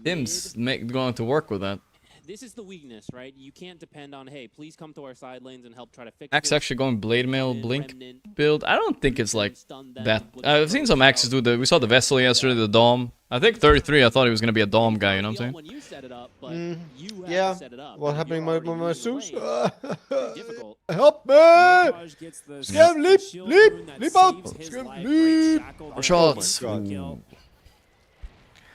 Tim's going to work with that. This is the weakness, right? You can't depend on, hey, please come to our side lanes and help try to fix Axe this. actually going blade mail blink Remnant. build. I don't think it's like that. I've seen some axes do the. We saw the vessel yesterday, the dome. I think 33. I thought he was gonna be a dome guy. You know what I'm saying? When you set it up, but Mm, you have yeah. to set it up. What's If happening you're with my already leading Zeus? the lane, it's difficult. Help me! Gorgc gets the Scam, leap, shield leap, rune that leap out! saves his Scam, life. leap! Great shackle More there. shots. Oh my Ooh. God.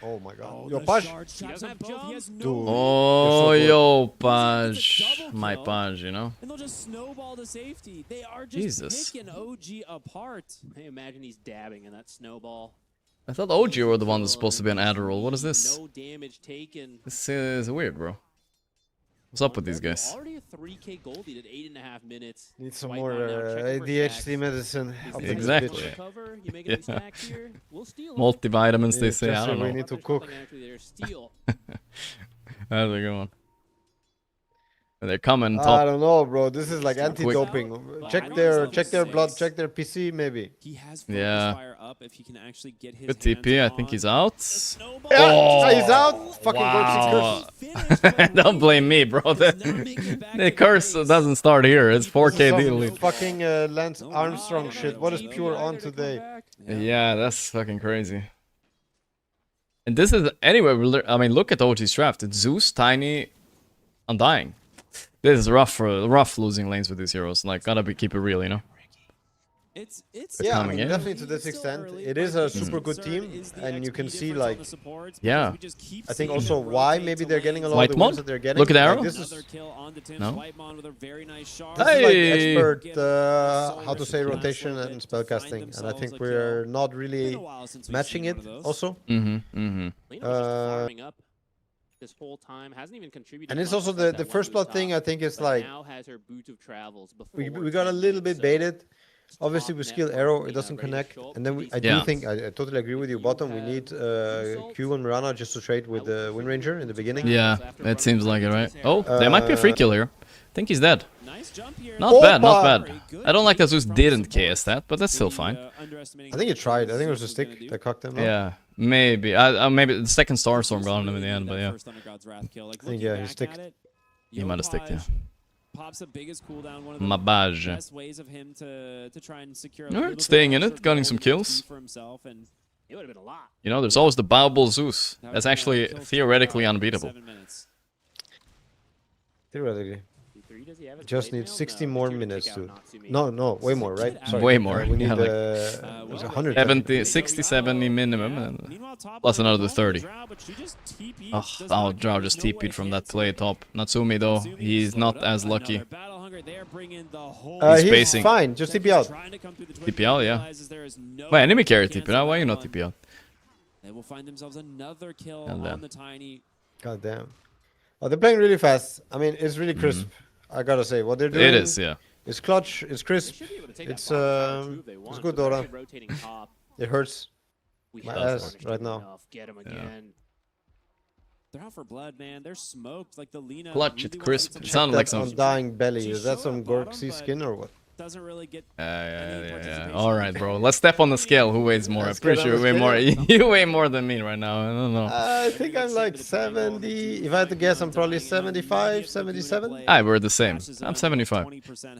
Oh my god. Oh, Yo, the Pash. shard He traps doesn't have them both. He jump. has no Dude. reason. Oh, You're so yo, It's a Paj. double My kill. Paj, you know? And they'll just snowball to safety. They are just Jesus. picking OG apart. Hey, imagine he's dabbing in that snowball. I thought OG were the one that's supposed to be an Adderall. What is this? No damage taken. This is weird, bro. What's up with these guys? Already a 3K gold lead at 8.5 minutes. Need some White more line now, checking for ADHD stacks. medicine. He's Up gonna in this Exactly. bitch. recover. You making him Yeah. stack here? We'll steal him. Multivitamins, they Yeah, say. I Jesse, don't we know. need to There's cook. nothing actually there. Steal. How's it going? They're coming I top. don't know, bro. This is like Quick. anti-doping. But Check Iron's their level blood, 6. check their PC, maybe. He has focus Yeah. fire up if he can actually get his Good TP. I think he's out. Yeah, Oh, he's out. Fucking wow. Gorgc Don't blame me, bro. The curse doesn't start here. It's 4K curse. deal. Fucking Lance Armstrong shit. What is Pure on today? Yeah, that's fucking crazy. And this is anyway. I mean, look at OG's draft. It's Zeus, Tiny, Undying. This is rough losing lanes with these heroes. Like, keep it real, you know. It's They're Yeah, I coming mean, in. definitely to this extent. It is a super good team, and you can see like, Yeah. I think also why maybe they're getting a lot White of the wins Mon? that they're getting. Look at Like, Arrow. this is No. This is like Hey! expert, how to say rotation and spellcasting, and I think we're not really matching it also. Mm-hmm. Mm-hmm. Lena was just farming up this whole time. Hasn't even contributed. And it's much also besides the that first one blood thing. top, I think it's but like now has her boot of travels we before got a little bit baited. Obviously, with skill arrow, it doesn't connect. And then I do think, I totally agree with you, bottom. We need Q and Mirana just to trade with the Wind Ranger in the beginning. Yeah, that seems like it, right? Oh, there might be a free kill here. I think he's dead. Not bad, not bad. I don't like that Zeus didn't KS that, but that's still fine. I think he tried. I think it was a stick that cocked him. No? Yeah, maybe. Maybe the second Starstorm got him in the end, but yeah. I think, yeah, he sticked. He might have sticked, yeah. Pops the biggest cooldown, one of the Mabaj. best ways of him to try and secure Alright, staying in it, gunning some kills. for himself, and it would have been a lot. You know, there's always the Bowel Zeus. That's actually theoretically unbeatable. Theoretically. Just need 60 more minutes to... No, way more, right? Sorry. Way more. We need yeah, like 100. 70, 60, 70 minimum, and plus another 30. Oh, Drow just TP'd from that play top. Natsumi though, he's not as lucky. He's fine, just TP out. TP out, yeah. Wait, enemy carry TP out, why are you not TP out? They will find themselves another kill on the Tiny. God damn. Oh, they're playing really fast. I mean, it's really crisp. I gotta say, what they're doing. It is, yeah. It's clutch. It's crisp. It's good, Dora. It hurts my ass right now. Get him again. They're out for blood, man. They're smoked like the Lina. Clutch, it's crisp. It sounded like some undying belly. Is that some Gorgc skin or what? Doesn't really get yeah. Alright, bro. Let's step on the scale. Who weighs more? I'm pretty sure you weigh more. You weigh more than me right now. I don't know. I think I'm like 70. If I had to guess, I'm probably 75, 77. We're the same. I'm 75.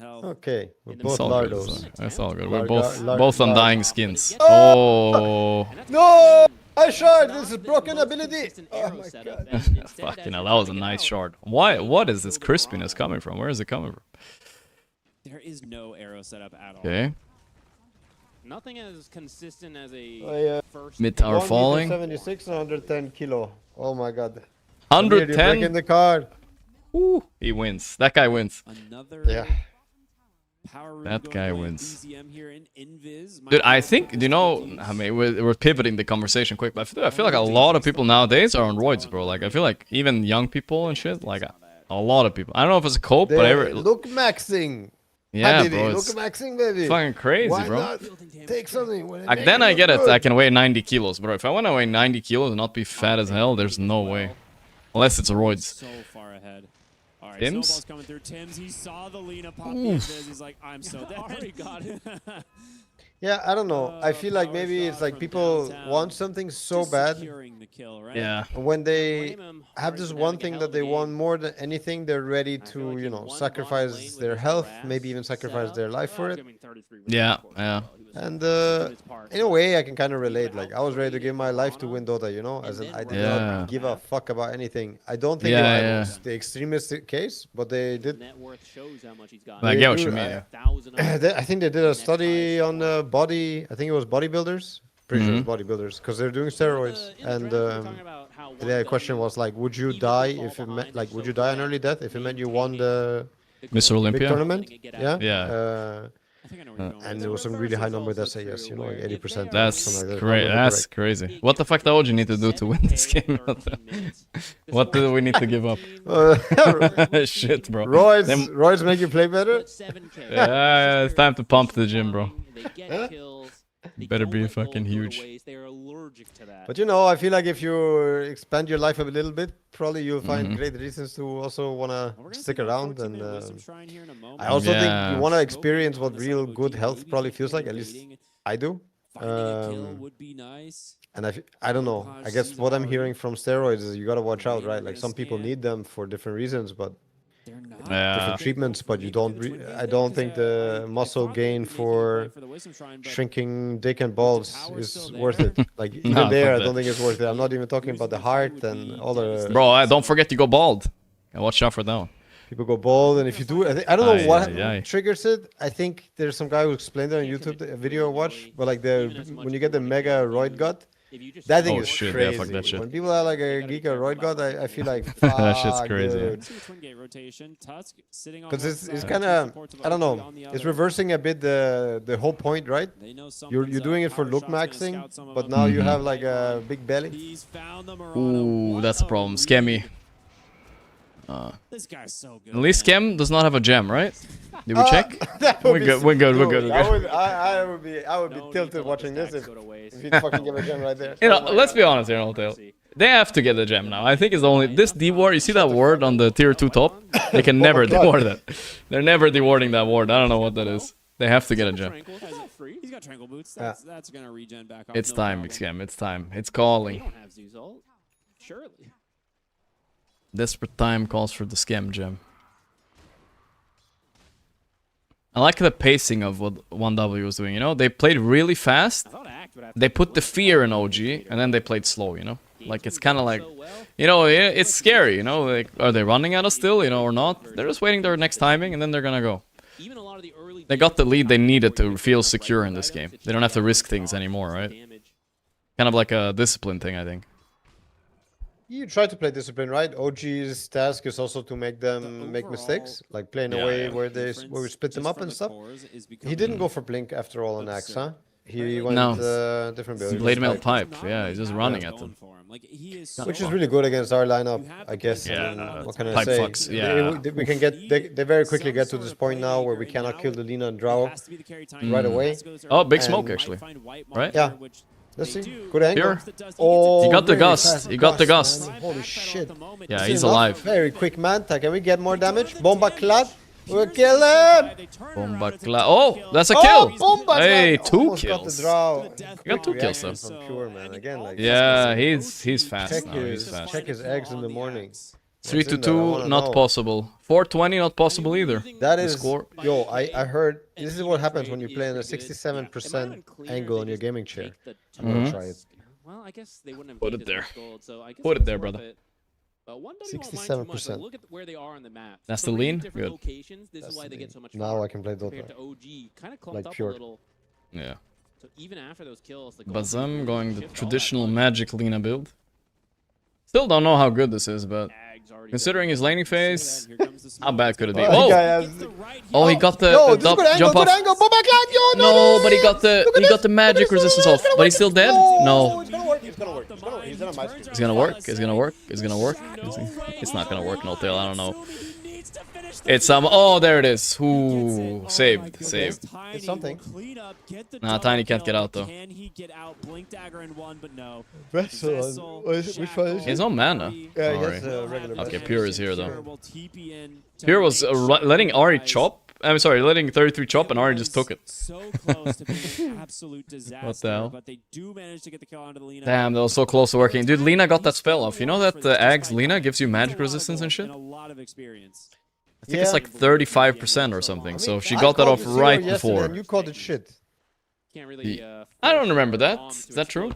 Okay, we're both Lardos. That's all good. We're both undying skins. No! I shard! This is broken ability! Oh my god. Fucking hell, that was a nice shard. Why? What is this crispiness coming from? Where is it coming from? There is no arrow setup at all. Okay. Nothing as consistent as a first. Mid tower falling. 76 and 110 kilo. Oh my god. 110? In the card. Ooh, he wins. That guy wins. Yeah. That guy wins. Dude, I think, you know, I mean, we're pivoting the conversation quick, but I feel like a lot of people nowadays are on roids, bro. Like, I feel like even young people and shit, like, a lot of people. I don't know if it's a cope, but look maxing. Yeah, bro. Look maxing, baby. Fucking crazy, Why bro. Not take something. Like, then I get it. I can weigh 90 kilos, bro. If I want to weigh 90 kilos and not be fat as hell, there's no way. Unless it's roids. So far ahead. All right, Tims? coming through. Tims, he saw the Lina pop in. He's like, I'm so dead. He got it. Yeah, I don't know. I feel like maybe it's like people want something so bad. Yeah. And when they have this one thing that they want more than anything, they're ready to, you know, sacrifice their health, maybe even sacrifice their life for it. Yeah, yeah. And in a way, I can kind of relate. Like, I was ready to give my life to win Dota, you know? As in, I did not give a fuck about anything. I don't think it was the extremist case, but they did. I get what you mean. I think they did a study on body. I think it was bodybuilders. Pretty sure it's bodybuilders, because they're doing steroids. And the question was like, would you die if it meant, like, would you die an early death if it meant you won the Mr. Olympia big tournament? Yeah. Yeah. And there was some really high number that say yes, you know, like 80%. That's like crazy. That's crazy. What the fuck the OG need to do to win this game? What do we need to give up? Shit, bro. Roids make you play better? Yeah, it's time to pump the gym, bro. Better be fucking huge. But you know, I feel like if you expand your life a little bit, probably you'll find great reasons to also want to stick around. And I also think you want to experience what real good health probably feels like. At least I do. And I don't know. I guess what I'm hearing from steroids is you got to watch out, right? Like some people need them for different reasons, but different treatments, but you don't. I don't think the muscle gain for shrinking dick and balls is worth it. Like even I don't think it's worth it. I'm not even talking about the heart and all the. Bro, don't forget to go bald. And watch out for that one. People go bald, and if you do it, I don't know what triggers it. I think there's some guy who explained it on YouTube, a video I watched, but like when you get the mega roid gut. That thing is crazy. Yeah, fuck that shit. When people are like a geek or roid god, I feel like that shit's crazy. Because it's kind of, I don't know, it's reversing a bit the whole point, right? You're doing it for look maxing, but now you have like a big belly. Ooh, that's a problem. Scammy. This guy's so good. At least Kem does not have a gem, right? Did we check? We're good. We're good. We're good. I would be tilted watching this if he'd fucking give a gem right there. You know, let's be honest here, Hotel. They have to get the gem now. I think it's only this deward. You see that ward on the tier 2 top? They can never deward that. They're never dewarding that ward. I don't know what that is. They have to get a gem. He's got Tranquil Boots. That's gonna regen back up. It's time, Xcam. It's time. It's calling. don't have Zeus ult. Surely. Desperate time calls for the Scam gem. I like the pacing of what 1W was doing, you know? They played really fast. They put the fear in OG, and then they played slow, you know? Like, it's kind of like, you know, it's scary, you know? Like, are they running at us still, you know, or not? They're just waiting their next timing, and then they're gonna go. They got the lead they needed to feel secure in this game. They don't have to risk things anymore, right? Kind of like a discipline thing, I think. You try to play discipline, right? OG's task is also to make them make mistakes, like playing away where we split them up and stuff. He didn't go for Blink after all on Axe, huh? He went different build. Blade Mail Pipe, yeah, he's just running at them. Which is really good against our lineup, I guess. Yeah, what can I pipe say? fucks, yeah. We can get they very quickly get to this point now where we cannot kill the Lina and Drow right away. Oh, big smoke actually, right? Yeah. Let's see. Good angle. Pure. Oh, he got the very gust. fast He got the gust. man. Holy shit. Yeah, This he's is enough. alive. Very quick Manta. Can we get more damage? Bomba Clad. We'll kill him. Bomba Oh, that's a kill. Bomba Hey, Clad. 2 Almost kills. Got the draw. You got 2 kills though. From Pure, man. Again, like, yeah, he's fast check now. his, He's fast. check his eggs in the morning. 3 to 2, not possible. 420, not possible either. That The is, score. yo, I heard, this is what happens when you play in a 67% angle on your gaming chair. I'm gonna try it. Well, I guess they wouldn't have Put paid it as there. much gold, so I guess Put it it's there, worth brother. it. But 1W 67%. Look at where they are on the map. That's the 3 lean? different Good. Locations. This is why they get so much Now farm I can play Dota. compared to OG. Kind of clumped Like up Pure. a little. Yeah. So even after those kills, the gold Bazam really going the shift all that traditional much. magic Lina build. Still don't know how good this is, but considering his laning phase, how bad could it be? Oh, Oh, he got the Yo, this is good angle, jump off. good angle. Bomba Clad, yo, No, but he got the magic resistance off. But he's still dead? No. It's gonna work. It's gonna work. It's gonna work. He's in a my screen. It's gonna work. It's gonna work. It's gonna work. It's not gonna work, no tail. I don't know. It's oh, there it is. Ooh, saved. It's something. Nah, Tiny can't get out though. Can he get out? Blink dagger in one, but no. Vessel. Which one is He has no mana. Yeah, he has Alright. regular Okay, Vessel. Pure is here though. Pure was letting Ari chop. I'm sorry, letting 33 chop, and Ari just took it. So close to being an absolute disaster. What the hell? But they do manage to get the kill onto the Lina. Damn, that was so close to working. Dude, Lina got that spell off. You know that the Ags Lina gives you magic resistance and shit? A lot of experience. I think it's like 35% or something. So she got that off right before. And you called it shit. Can't really. I don't remember that. Is that true?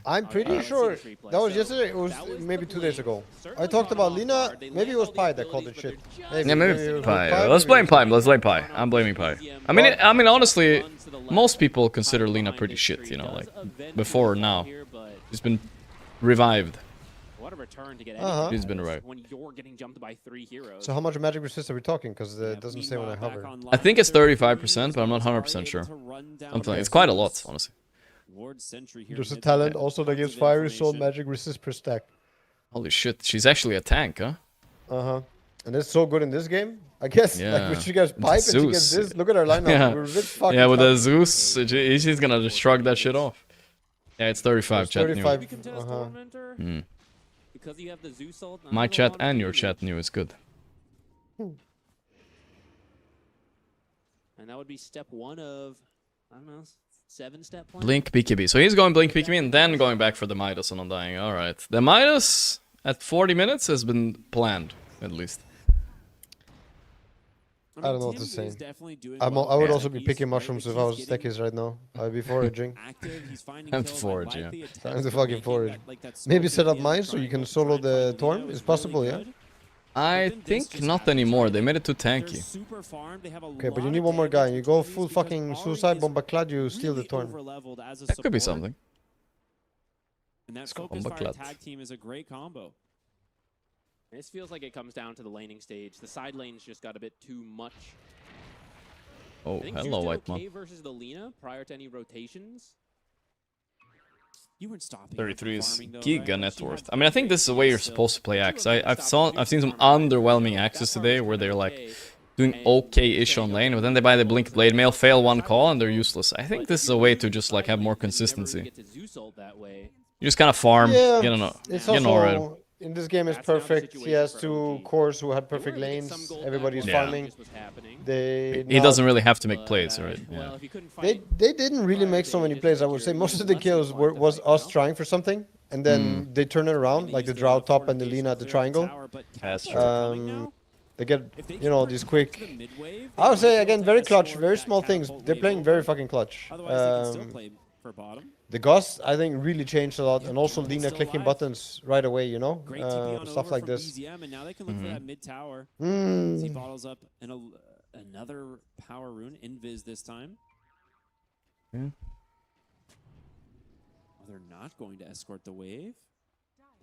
I'm pretty sure that was yesterday. It was maybe 2 days ago. I talked about Lina. Maybe it was Pi that called it shit. Yeah, maybe it was Pi. Let's blame Pi. Let's blame Pi. I'm blaming Pi. I mean, honestly, most people consider Lina pretty shit. You know, like before or now. She's been revived. What a return to get She's been revived. when you're getting jumped by 3 heroes. So how much magic resist are we talking? Because it doesn't say when I hover. I think it's 35%, but I'm not 100% sure. It's quite a lot, honestly. There's a talent also that gives Fiery Soul magic resist per stack. Holy shit, she's actually a tank, huh? And it's so good in this game. I guess. Yeah. Like when she gets pipe and she gets this. Look at her lineup. Yeah, We're a bit fucking yeah, with tough. the Zeus, she's gonna just shrug that shit off. Yeah, it's 35. It's Chat 35. knew. Because you have the Zeus ult. My chat and your chat knew it's good. And that would be step 1 of, I don't know, 7-step plan. Blink BKB. So he's going Blink BKB and then going back for the Midas on Undying. Alright. The Midas at 40 minutes has been planned, at least. I don't know what to say. I would also be picking mushrooms if I was Techies right now. I'd be foraging. I'm forage, yeah. Time to fucking forage. Maybe set up mines so you can solo the Torm. It's possible, yeah? I think not anymore. They made it too tanky. Okay, but you need one more guy. You go full fucking suicide bomba clad, you steal the Torm. That could be something. And that Let's focus go, fire Bomba tag team is a great combo. This feels like it comes down to the laning stage. The side lanes just got a bit too much. Oh, I think hello, Zeus did White okay Man. versus the Lina prior to any rotations. You weren't stopping. 33 is giga net worth. I mean, I think this is the way you're supposed to play Axe. I've seen some underwhelming Axes today where they're like doing okay-ish on lane, but then they buy the Blink Blade Mail, fail one call, and they're useless. I think this is a way to just like have more consistency. You just kind of farm, Yeah, you don't know. it's You know, right? also in this game is perfect. He has two cores who had perfect lanes. Everybody's Yeah. farming. They He doesn't really have to make plays, right? Yeah. They didn't really make so many plays. I would say most of the kills was us trying for something, and then they turn it around, like the Drow top and the Lina at the triangle. That's true. They get, you know, these quick. I would say again, very clutch, very small things. They're playing very fucking clutch. The Ghost, I think, really changed a lot, and also Lina clicking buttons right away, you know, stuff like this. And now they can look for that mid tower. He bottles up another power rune, Invis this time. Yeah. Oh, they're not going to escort the wave.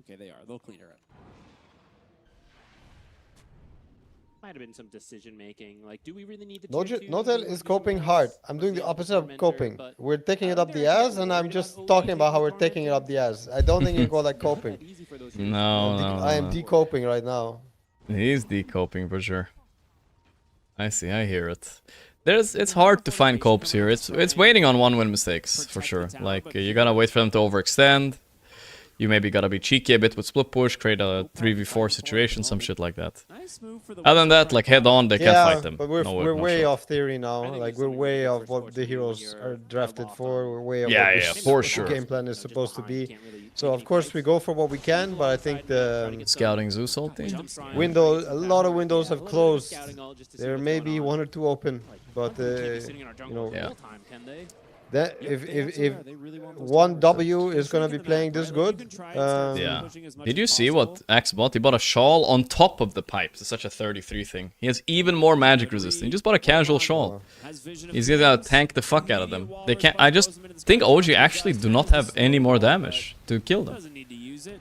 Okay, they are. They'll clean her up. Might have been some decision making. Like, do we really need to? Notel is coping hard. I'm doing the opposite of coping. We're taking it up the ass, and I'm just talking about how we're taking it up the ass. I don't think you call that coping. No, I am decoping right now. He's decoping for sure. I see, I hear it. It's hard to find copes here. It's waiting on one-win mistakes for sure. Like you gotta wait for them to overextend. You maybe gotta be cheeky a bit with split push, create a 3v4 situation, some shit like that. Other than that, like head on, they can't fight them. But we're way off theory now. Like we're way off what the heroes are drafted for. We're way off what the game plan is supposed to be. So of course we go for what we can, but I think the scouting Zeus ulti a lot of windows have closed. There may be one or two open, but you know. Yeah. That if 1W is gonna be playing this good, yeah. Did you see what Axe bought? He bought a shawl on top of the pipes. It's such a 33 thing. He has even more magic resistance. He just bought a casual shawl. He's gonna tank the fuck out of them. They can't. I just think OG actually do not have any more damage to kill them.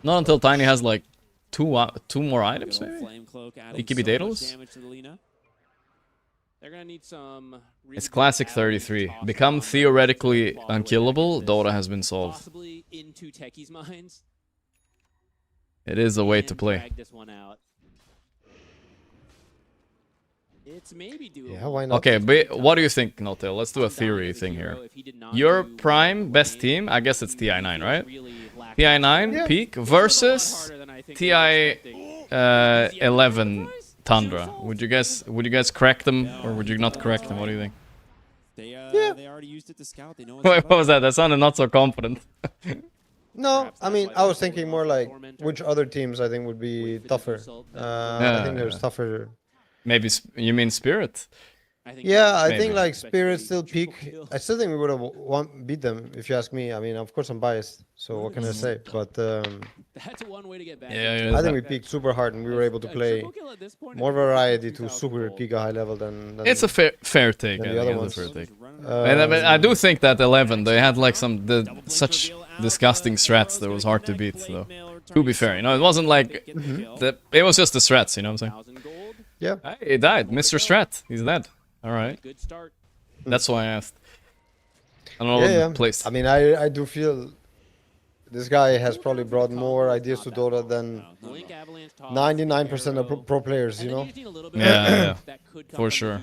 Not until Tiny has like two more items maybe. He could be daedalus. They're gonna need some. It's classic 33. Become theoretically unkillable, Dota has been solved. Possibly into Techie's minds. It is a way to play. Drag this one out. It's maybe doable. Yeah, why not? Okay, but what do you think, Notel? Let's do a theory thing here. Your prime best team, I guess it's TI9, right? TI9 peak versus TI 11 Tundra. Would you guys crack them or would you not crack them? What do you think? They already used it to scout. They know What was that? That sounded not so confident. No, I mean I was thinking more like which other teams I think would be tougher. I think there's tougher. Maybe you mean Spirit? Yeah, I think like Spirit still peak. I still think we would have beat them if you ask me. I mean, of course I'm biased, so what can I say? But that's one way to get back. Yeah, I think we peaked super hard and we were able to play more variety to super peak a high level than it's a fair take. The other ones. Fair take. I do think that 11 they had like such disgusting strats that was hard to beat. So to be fair, you know, it wasn't like it was just the strats. You know what I'm saying? Yeah. He died, Mr. Strat. He's dead. All right. Good start. That's why I asked. I don't know what place. I mean, I do feel this guy has probably brought more ideas to Dota than 99% of pro players, you know? Yeah. For sure.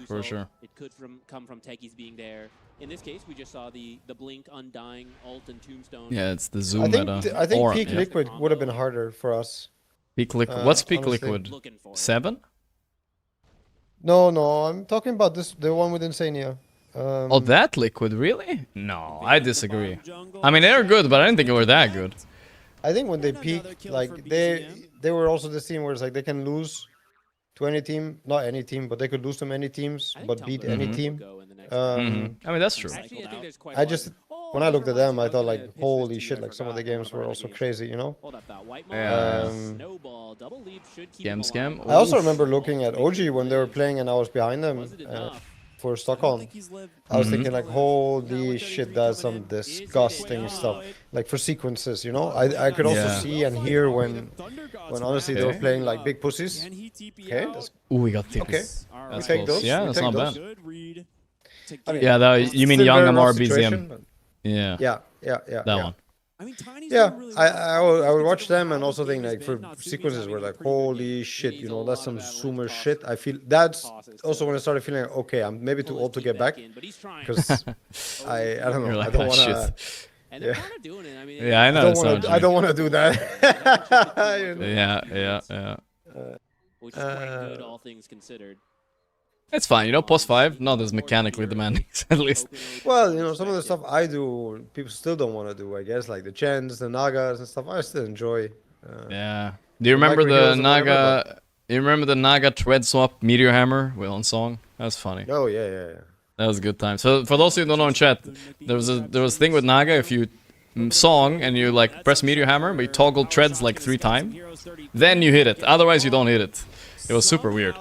It could come from Techie's being there. In this case, we just saw the Blink, Undying, Ult, and Tombstone. Yeah, it's the Zoom meta. I think Peak Liquid would have been harder for us. Peak Liquid. What's Peak Liquid? 7? No, I'm talking about the one with Insania. Oh, that Liquid, really? No, I disagree. I mean, they're good, but I didn't think they were that good. I think when they peaked, like they were also this team where it's like they can lose to any team, not any team, but they could lose to many teams, but beat any team. I mean, that's true. I just, when I looked at them, I thought like, holy shit, like some of the games were also crazy, you know? Scam. I also remember looking at OG when they were playing and I was behind them for Stockholm. I was thinking like, holy shit, that's some disgusting stuff. Like for sequences, you know? I could also see and hear when honestly they were playing like big pussies. Okay. Ooh, we got tips. Okay. We take those. Yeah, that's not bad. I mean, Yeah, you mean young MR BZM? Yeah. That one. mean, Tiny's Yeah, doing really I would watch them and also think like for sequences where like holy shit, you know, that's some zoomer shit. I feel that's also when I started feeling like, okay, I'm maybe too old to get back because I don't know, You're I like, don't "Ah, want shit." to. Yeah. Yeah, I know. I don't want to do that. You know? Yeah. Which is quite good, all things considered. It's fine, you know, post 5, not as mechanically demanding, at least. Well, you know, some of the stuff I do, people still don't want to do, I guess, like the Chens, the Nagas and stuff, I still enjoy. Yeah. Do you remember the Naga... You remember the Naga Tread Swap Meteor Hammer on song? That was funny. Oh, yeah. That was a good time. So, for those of you who don't know in chat, there was a thing with Naga, if you song and you like press Meteor Hammer, but you toggle treads like 3 times, then you hit it. Otherwise, you don't hit it. It was super weird.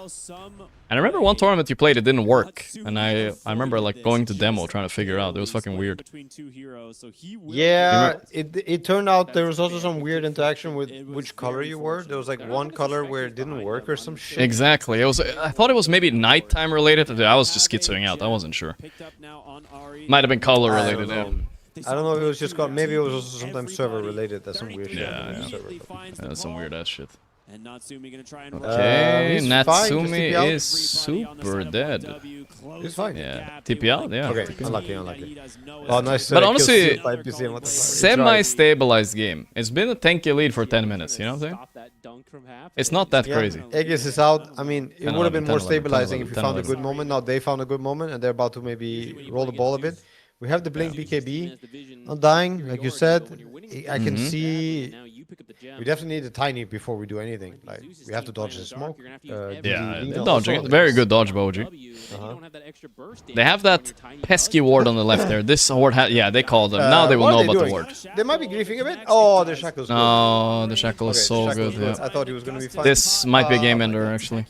And I remember one tournament you played, it didn't work. And I remember like going to demo trying to figure it out. It was fucking weird. Yeah, it turned out there was also some weird interaction with which color you were. There was like one color where it didn't work or some shit. Exactly. It was. I thought it was maybe nighttime related. I was just schizoing out. I wasn't sure. Might have been color related. I don't know if it was just maybe it was also sometimes server related. That's some weird shit. Yeah. That's some weird ass shit. And Natsumi gonna try and Okay, Natsumi Natsumi is super dead. He's fine. Yeah, TP out, yeah. Okay, unlucky. Oh, nice. But honestly, BCM, semi-stabilized game. It's been a tanky lead for 10 minutes, you know what I'm saying? It's not that crazy. Aegis is out. I mean, it 10, would have been 11, more 10, stabilizing 11, if you found a good moment. Now they found a good moment and they're about to maybe roll the ball a bit. We have the Blink BKB not dying, like you said. I can see we definitely need a tiny before we do anything. Like we have to dodge the smoke. Yeah, dodging it. Very good dodge, Boji. They have that pesky ward on the left there. This ward, yeah, they called them. Now they will know about the ward. They might be griefing a bit. Oh, the shackle's good. Oh, the shackle is so good. Yeah. I thought he was gonna be fine. This might be a game ender actually.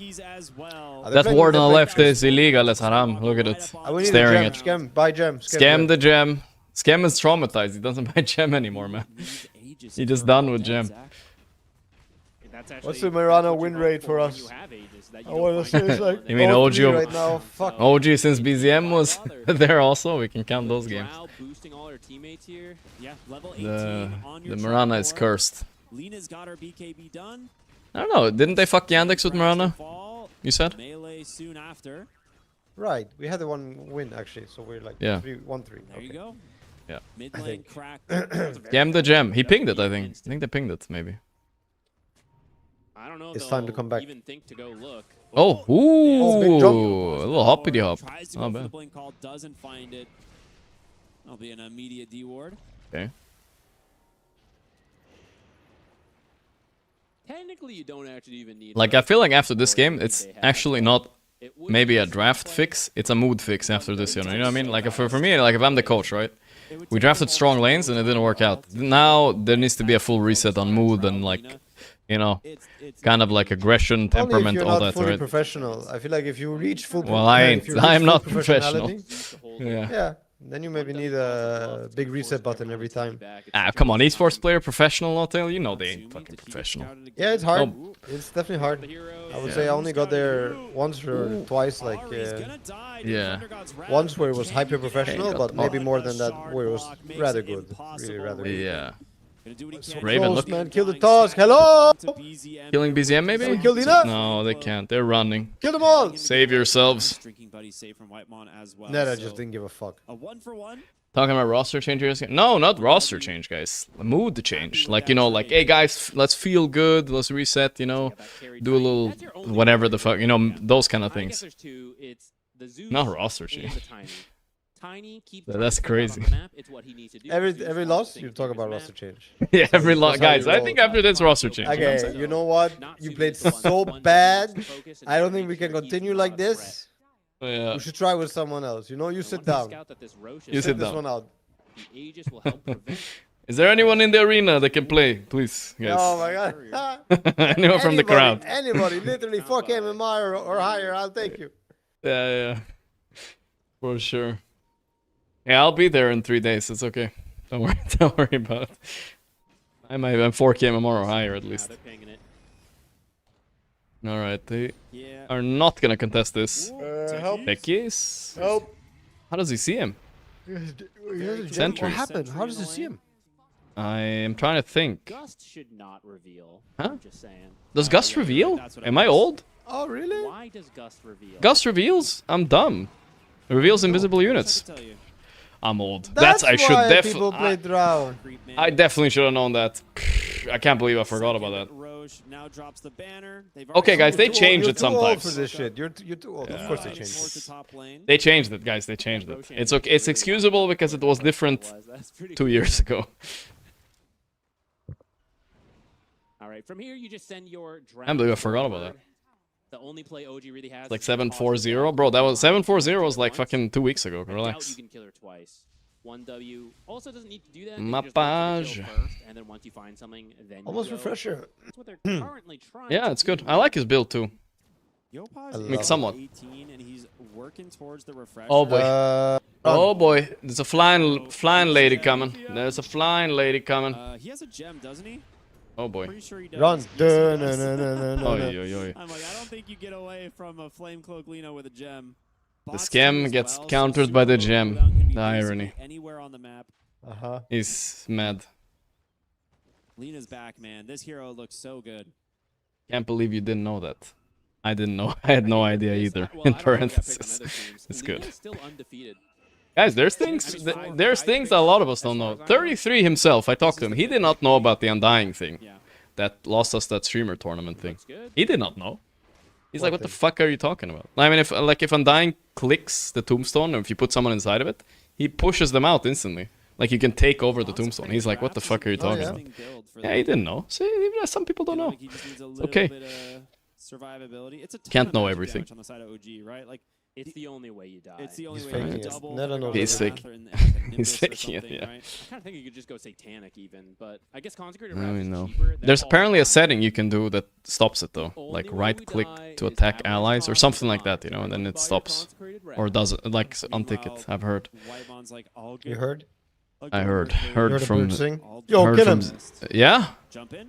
That ward on the left is illegal as haram. Look at it. Staring at. Scam, buy gem. Scam the gem. Scam is traumatized. He doesn't buy gem anymore, man. He's just done with gem. What's the Mirana win rate for us? I want to say it's like you mean OG right now? Fuck. OG since BZM was there also. We can count those games. The Mirana is cursed. Lena's got her BKB done. I don't know. Didn't they fuck Yandex with Mirana? You said? Melee soon after. Right. We had the one win actually, so we're like 1-3. There you go. Yeah. Mid lane crack. Scam the gem. He pinged it, I think. I think they pinged it, maybe. I don't know it's time to come back. Even think to go look. Oh, ooh, a little hoppity hop. Not bad. Blink call doesn't find it. That'll be an immediate D ward. Okay. Technically, you don't actually even need. Like I feel like after this game, it's actually not maybe a draft fix. It's a mood fix after this, you know what I mean? Like for me, like if I'm the coach, right? We drafted strong lanes and it didn't work out. Now there needs to be a full reset on mood and like, you know, kind of like aggression, temperament, all that, fully right? professional. I feel like if you reach full. Well, I ain't. I'm not professional. Yeah. Yeah. Then you maybe need a big reset button every time. Ah, come on, esports player, professional, Hotel. You know they ain't fucking professional. Yeah, it's hard. No. It's definitely hard. I would say I only got there once or twice, like yeah, once where it was hyper professional, but maybe more than that where it was rather good, really rather good. Yeah. So Raven, close, look. man, kill the Tusk. Hello. Killing BZM maybe? Can we kill Dina? No, they can't. They're running. Kill them all. Save yourselves. Neta just didn't give a fuck. A 1-for-1. Talking about roster changes? No, not roster change, guys. Mood change. Like, you know, like, hey guys, let's feel good, let's reset, you know, do a little whatever the fuck, you know, those kind of things. Not roster change. That's crazy. Every loss, you talk about roster change. Yeah, every loss, guys. I think after this roster change. Okay, you know what? You played so bad. I don't think we can continue like this. Yeah. We should try with someone else. You know, you sit down. You sit this down. one out. Is there anyone in the arena that can play, please, guys? Oh my god. Anyone from the crowd? Anybody, literally 4K MMI or higher, I'll take you. Yeah. For sure. Yeah, I'll be there in 3 days. It's okay. Don't worry about it. I'm 4K MMR or higher at least. All right, they are not gonna contest this. Help. Becky's. Help. How does he see him? What Sentries. happened? How does he see him? I am trying to think. Gust should not reveal. Huh? I'm just saying. Does Gust reveal? Am I old? Oh, really? Why does Gust reveal? Gust reveals? I'm dumb. It reveals invisible units. I'm old. I should why definitely. people play Drown. I definitely should have known that. I can't believe I forgot about that. Now drops the banner. Okay, guys, they changed it You're too old for sometimes. this shit. You're too old. Of course they changed it. They changed it, guys. They changed it. It's okay. It's excusable because it was different 2 years ago. All right, from here you just send your I can't believe I forgot about that. The only play OG really has. It's like 740, bro. That was 740 was like fucking 2 weeks ago. Relax. You can kill her twice. 1W also doesn't need to do that. Mappage. And then once you find something, then Almost refresher. That's what they're currently trying. Yeah, it's good. I like his build too. Like somewhat. 18 and he's working towards the refresher. Oh boy. Oh boy. There's a flying lady coming. There's a flying lady coming. He has a gem, doesn't he? Oh boy. Pretty sure he does. Run. I'm like, I don't think you get away from a Flame Cloak Lina with a gem. The scam gets countered by the gem. The irony. Anywhere on the map. He's mad. Lina's back, man. This hero looks so good. Can't believe you didn't know that. I didn't know. I had no idea either. In parentheses. It's good. Still undefeated. Guys, there's things that a lot of us don't know. 33 himself, I talked to him. He did not know about the Undying thing. That lost us that streamer tournament thing. He did not know. He's like, what the fuck are you talking about? I mean, if Undying clicks the tombstone, or if you put someone inside of it, he pushes them out instantly. Like, you can take over the tombstone. He's like, what the fuck are you talking about? Yeah, he didn't know. See, some people don't know. It's okay. Survivability. It's a Can't know everything. On the side of OG, right? Like, it's the only way you die. It's the only He's way you faking it. double. Neta knows He's everything. fake. He's faking it, yeah. I kind of think you could just go Satanic even, but I guess Consecrated I Wrath don't is know. cheaper. There's apparently a setting you can do that stops it though. Like right click to attack allies or something like that, you know, and then it stops. Or does it, like untick it, I've heard. You heard? I heard. You Heard heard a from... bird sing? Yo, heard kill from- him. Yeah?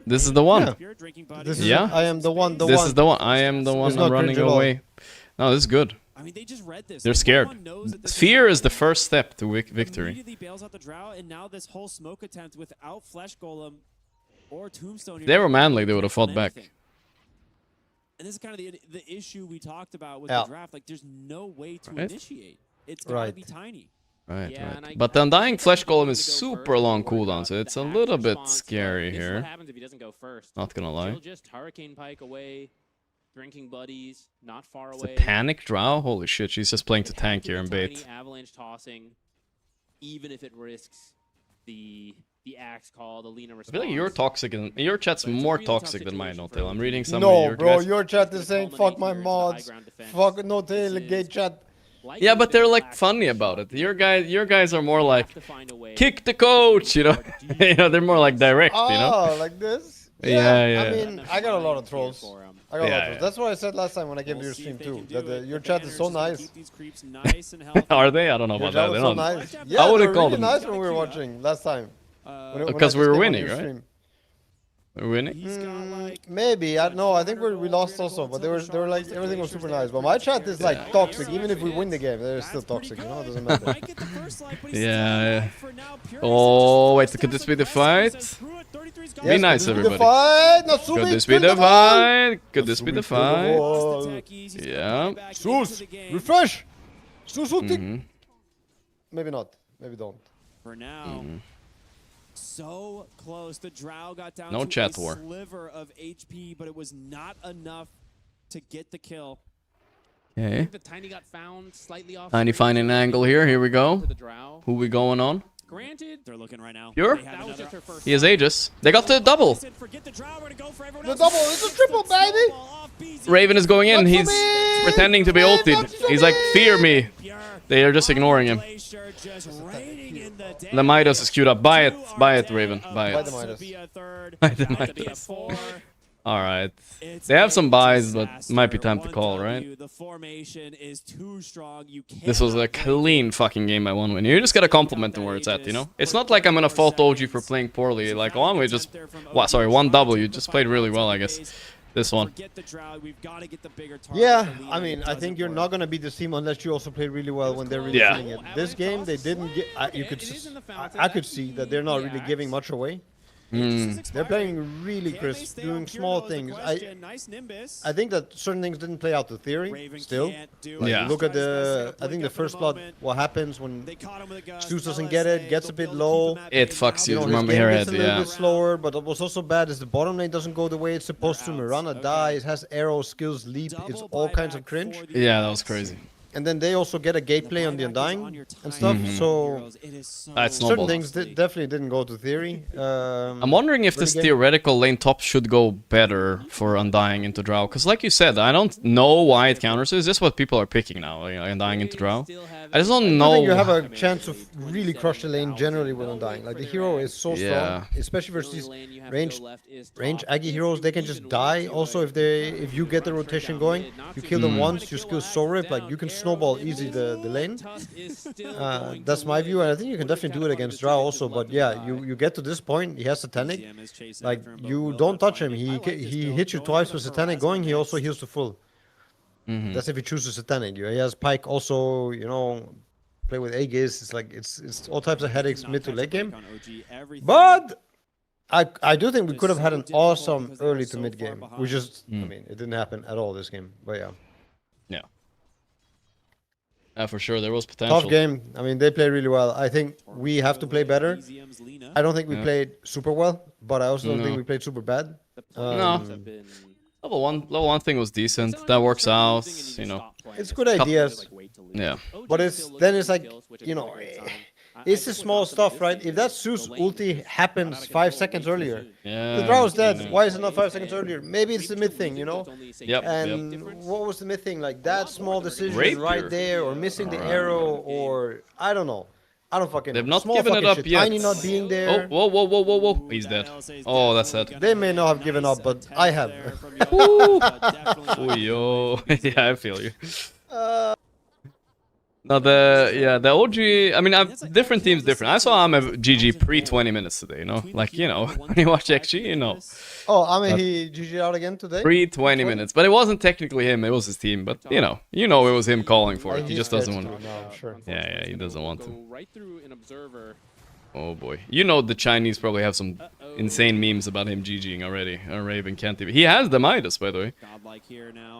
This is the one. Yeah. This is Yeah? I am the one. This is the one. I am the one It's not running cringe at all. away. No, this is good. I mean, they just read this. They're scared. Fear is the first step to victory. Immediately bails out the Drow, and now this whole smoke attempt without Flesh Golem or Tombstone. If they were manly, they would have fought back. And this is kind of the issue we talked about with the draft. Like, there's no way to initiate. It's got to be tiny. Right, right. But the Undying Flesh Golem is super long cooldown, so it's a little bit scary This is what here. happens if he doesn't go first. Not gonna lie. He'll just Hurricane Pike away, drinking buddies, not far It's a away. panic drow? Holy shit, she's just playing to tank here and bait. Tiny avalanche tossing, even if it risks the axe call, the Lina I response. feel like you're toxic and your chat's more toxic than mine, No-Tail. I'm reading some of No, your bro, guys. your chat is saying fuck my mods. Fuck No-Tail, gay chat. Yeah, but they're like funny about it. Your guys are more like kick the coach, you know. You know, they're more like direct, you know. Oh, like this? Yeah. I mean, I got a lot of trolls. I got a lot of Yeah, trolls. That's what I said last time when I came to your stream too. That your chat is so nice. Are they? I don't know Your about chat that. was They're so not- nice. I Yeah, would they have were called really them. nice when we were watching last time. Because we were winning, right? We're winning. Maybe I think we lost also, but they were like everything was super nice. But my chat is like toxic. Even if we win the game, they're still toxic. You know, it doesn't matter. Yeah. Oh wait, could this be the fight? Be Yes, nice, could this be the everybody. fight? Natsumi, Could this be kill the them all! fight? Could this be the fight? Yeah. Sus, refresh. Sus, Mhm. Maybe not. Maybe don't. For now. So close. The Drow got down No to chat a war. sliver of HP, but it was not enough to get the kill. Okay. The Tiny got found slightly off. Tiny finding an angle here. Here we go. To the Drow. Who we going on? Granted, they're looking right now. Pure? That was just her first. He has Aegis. They got the double. The double. It's a triple, baby. Raven is going in. He's pretending to be ulted. He's like, fear me. They are just ignoring him. The Midas is queued up. Buy it, Raven. Buy Buy it. the Midas. Buy the Midas. Alright. They have some buys, but it might be time to call, right? The formation is too strong. You can't. This was a clean fucking game by 1-win. You just gotta compliment them where it's at, you know? It's not like I'm gonna fault OG for playing poorly. Like, 1-win just... Well, sorry, 1W just played really well, I guess. This one. Forget the drought. We've got to get the bigger target. Yeah, I mean, I think you're not gonna beat this team unless you also play really well when they're really feeling it. This game, they didn't get. I could see that they're not really giving much away. They're playing really crisp, doing small things. I think that certain things didn't play out to theory still. Like, look at I think the first blood, what happens when Zeus doesn't get it, gets a bit low. It fucks you, His game gets a little bit slower, but what was also bad is the bottom lane doesn't go the way it's supposed to. Mirana dies, has arrow, skills, leap, it's all kinds of cringe. Yeah, that was crazy. And then they also get a gate play on the Undying and stuff, so certain things definitely didn't go to theory. I'm wondering if this theoretical lane top should go better for Undying into Drow, because like you said, I don't know why it counters. Is this what people are picking now, like Undying into Drow? I just don't know. I think you have a chance of really crush the lane generally with Undying. Like the hero is so strong, especially versus range Aggie heroes. They can just die. Also, if you get the rotation going, you kill them once, your skills so rip, like you can snowball easy the lane. That's my view, and I think you can definitely do it against Drow also. But yeah, you get to this point, he has Satanic. Like you don't touch him. He hits you twice with Satanic going. He also heals to full. That's if he chooses Satanic. He has Pike also. You know, play with Aegis. It's like it's all types of headaches mid to late game. But I do think we could have had an awesome early to mid game. We just I mean it didn't happen at all this game. But yeah. Yeah, for sure, there was potential. Tough game. I mean, they play really well. I think we have to play better. I don't think we played super well, but I also don't think we played super bad. No. Level one thing was decent. That works out, you know. It's good ideas. Yeah. But it's like, you know, it's the small stuff, right? If that Zeus ulti happens 5 seconds earlier, the Drow is dead. Why is it not 5 seconds earlier? Maybe it's the mid thing, you know? And what was the mid thing? Like that small decision right there, or missing the arrow, or I don't know. I don't fucking know. They've not small given it up shit. yet. Tiny not being there. Oh, whoa. He's dead. Oh, that's sad. They may not have given up, but I have. Ooh, yo. Yeah, I feel you. No, the OG, I mean, different teams different. I saw I'm a GG pre 20 minutes today, you know? Like, you know, when you watch XG, you know. Oh, I mean, he GG out again today? Pre 20 minutes. But it wasn't technically him, it was his team. But, you know it was him calling for it. He just doesn't want to. No, I'm sure. Yeah, he doesn't want to. Right through an observer. Oh boy. You know the Chinese probably have some insane memes about him GGing already. Raven can't even. He has the Midas, by the way.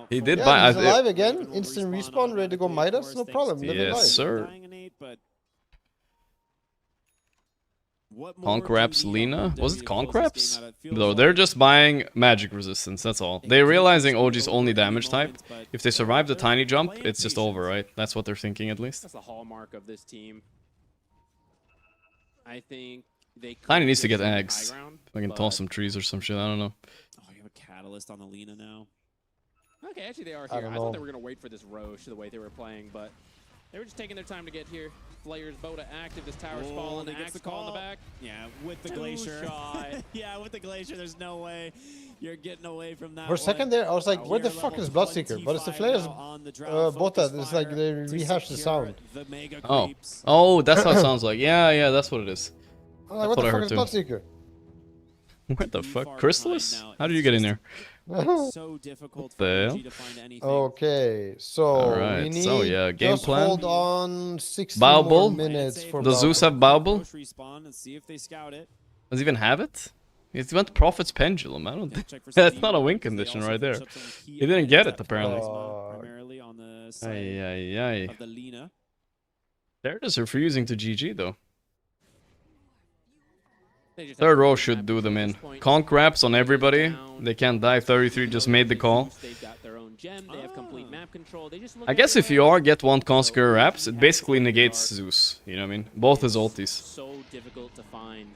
He did buy. He's alive again. Instant respawn, ready to go Midas. No problem. Yes, sir. Conkraps Lina? Was it Conkraps? No, they're just buying magic resistance, that's all. They're realizing OG's only damage type. If they survive the tiny jump, it's just over, right? That's what they're thinking at least. That's the hallmark of this team. I think they Tiny needs to get eggs. If I can toss some trees or some shit, I don't know. Oh, you have a catalyst on the Lina now. Okay, actually they are here. I thought they were going to wait for this Roche the way they were playing, but they were just taking their time to get here. Flayer's Boda active, this tower's falling, the Axe call in the back. Yeah, with the Glacier. Yeah, with the Glacier, there's no way you're getting away from that. For a second there, I was like, where the fuck is Bloodseeker? But it's the Flayer's Bota. It's like they rehashed the sound. Oh, that's how it sounds like. Yeah, that's what it is. I'm like, what the fuck is Bloodseeker? What the fuck? Chrysalis? How did you get in there? So difficult for OG to find anything. Okay, so we need game just plan. hold on 60 Bauble? more minutes for Does Zeus have Bauble? Respawn and see if they scout it. Does he even have it? He went Prophet's Pendulum. I don't think that's not a win condition right there. He didn't get it apparently. Primarily on the side of the Lina. They're just refusing to GG though. Third row should do them in. Conk wraps on everybody. They can't die. 33 just made the call. I guess if you get one Consecrator wraps, it basically negates Zeus. You know what I mean? Both his ultis. So difficult to find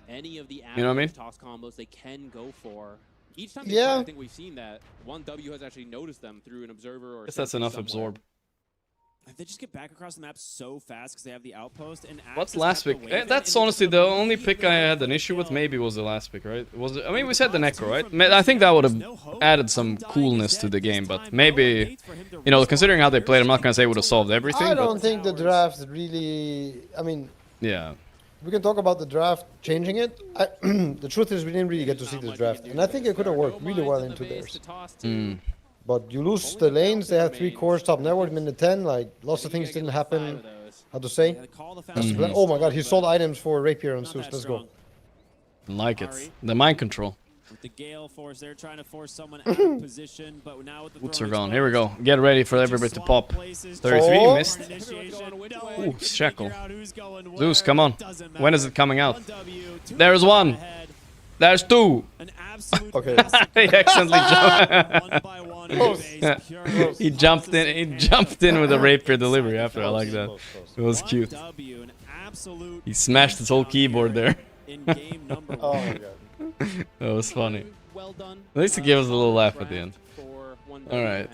any of the you know what I mean? toss combos they can go for. Each time they I think we've seen that. 1W has actually noticed them through an observer or I guess that's enough absorb. They just get back across the map so fast because they have the outpost. And what's last pick? That's honestly the only pick I had an issue with. Maybe was the last pick, right? Was it, I mean, we said the Necro, right? I think that would have added some coolness to the game, but maybe, you know, considering how they played, I'm not gonna say it would have solved everything. I don't think the draft really. I mean, yeah. we can talk about the draft changing it. The truth is we didn't really get to see this draft, and I think it could have worked really well into theirs. But you lose the lanes. They have 3 cores, top network, minute 10. Like lots of things didn't happen. How to say? Oh my God, he sold items for Rapier and Zeus. Let's go. Like it. The mind control. With the Gale Force, they're trying to force someone out of position, but now with the Boots are gone. Here we go. Get ready for everybody to pop. 33 missed. Ooh, Shackle. Zeus, come on. When is it coming out? There's 1. There's 2. Okay. He accidentally jumped. He jumped in. He jumped in with a Rapier delivery after. I like that. It was cute. He smashed his whole keyboard there. Oh my God. That was funny. At least it gave us a little laugh at the end. Alright.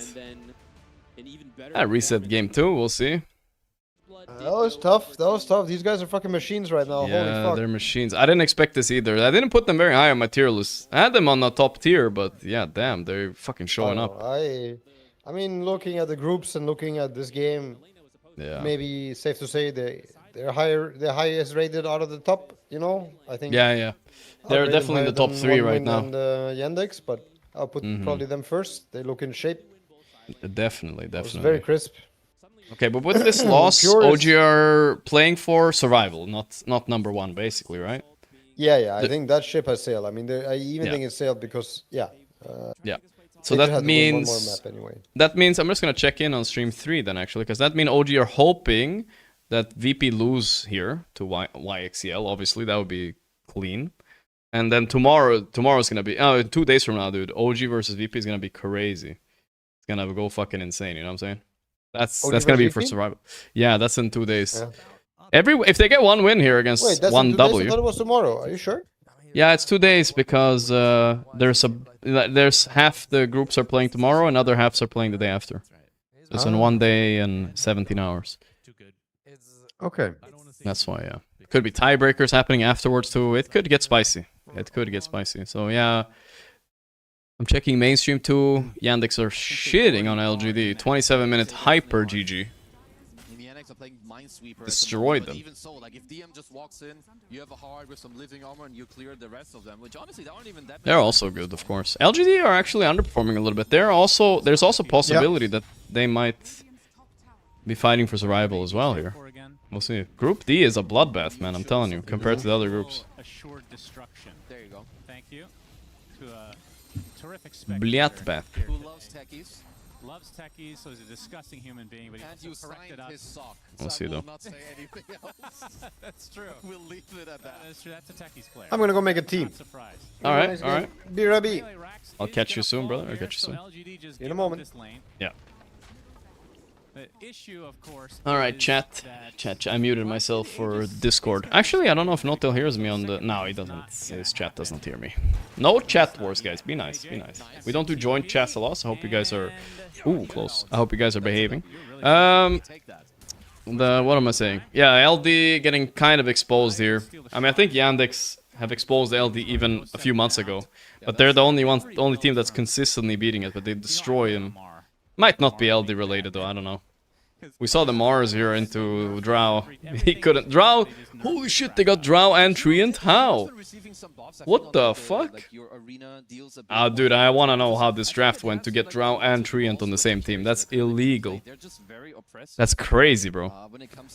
I reset game 2, we'll see. That was tough. That was tough. These guys are fucking machines right now. Yeah, Holy fuck. they're machines. I didn't expect this either. I didn't put them very high on my tier list. I had them on the top tier, but yeah, damn, they're fucking showing up. I mean, looking at the groups and looking at this game, yeah, maybe safe to say they're highest rated out of the top. You know, I think. Yeah. They're definitely in the top 3 right now. And Yandex, but I'll put probably them first. They look in shape. Definitely. It's very crisp. Okay, but with this loss, OG are playing for survival, not number 1, basically, right? Yeah. I think that ship has sailed. I mean, I even think it's sailed because yeah. So that means one more map anyway. That means I'm just gonna check in on stream 3 then actually, because that means OG are hoping that VP lose here to YXCL. Obviously, that would be clean. And then tomorrow's gonna be 2 days from now, dude. OG versus VP is gonna be crazy. It's gonna go fucking insane. You know what I'm saying? That's gonna be for survival. Yeah, that's in 2 days. Yeah. If they get 1 win here against 1 W. I thought it was tomorrow. Are you sure? Yeah, it's 2 days because there's half the groups are playing tomorrow and other halves are playing the day after. So it's in 1 day and 17 hours. Okay. That's why, yeah. Could be tiebreakers happening afterwards too. It could get spicy. So yeah. I'm checking mainstream too. Yandex are shitting on LGD. 27-minute hyper GG. Destroyed them. Even so, like if DM just walks in, you have a hard with some living armor and you clear the rest of them, which honestly they aren't even that. They're also good, of course. LGD are actually underperforming a little bit. There's also possibility that they might be fighting for survival as well here. We'll see. Group D is a bloodbath, man. I'm telling you, compared to the other groups. Assured destruction. There you go. Thank you. To a terrific Bloodbath. Who loves techies? Loves techies, so he's a disgusting human being, but and you signed his sock. We'll see though. Not say anything else. That's true. We'll leave it at that. That's true. That's a techies player. I'm gonna go make a team. All right. Be ready. I'll catch you soon, brother. I'll catch you soon. In a moment. Yeah. The issue, of course. All right, chat. I muted myself for Discord. Actually, I don't know if Notel hears me on the. No, he doesn't. His chat doesn't hear me. No chat wars, guys. Be nice. Be nice. We don't do joint chats a lot. So I hope you guys are. Ooh, close. I hope you guys are behaving. What am I saying? Yeah, LD getting kind of exposed here. I mean, I think Yandex have exposed LD even a few months ago, but they're the only team that's consistently beating it. But they destroy him. Might not be LD related though, I don't know. We saw the Mars here into Drow. He couldn't. Drow? Holy shit, they got Drow and Treant? How? What the fuck? Ah, dude, I wanna know how this draft went to get Drow and Treant on the same team. That's illegal. That's crazy, bro.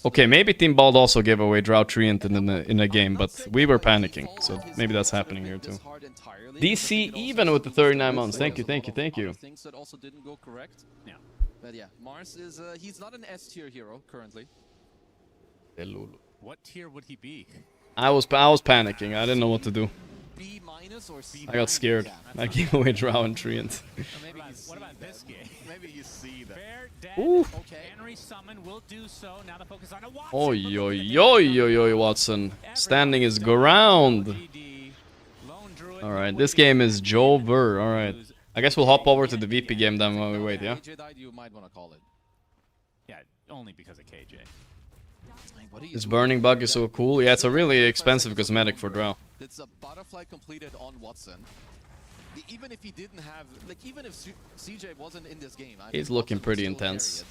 Okay, maybe Team Bald also gave away Drow Treant in a game, but we were panicking, so maybe that's happening here too. DC even with the 39 months. Thank you. Things that also didn't go correct. Yeah. But yeah, Mars is he's not an S tier hero currently. What tier would he be? I was panicking. I didn't know what to do. B minus or C? I got scared. I gave away Drow and Treant. What about this game? Maybe you see that. Ooh. Henry summon will do so. Now the focus on a Watson. Oi, Watson. Standing his ground. Alright, this game is Jover. Alright. I guess we'll hop over to the VP game then while we wait, yeah? You might want to call it. Yeah, only because of KJ. This burning bug is so cool. Yeah, it's a really expensive cosmetic for Drow. It's a butterfly completed on Watson. Even if he didn't have, like, even if CJ wasn't in this game, he's looking pretty intense.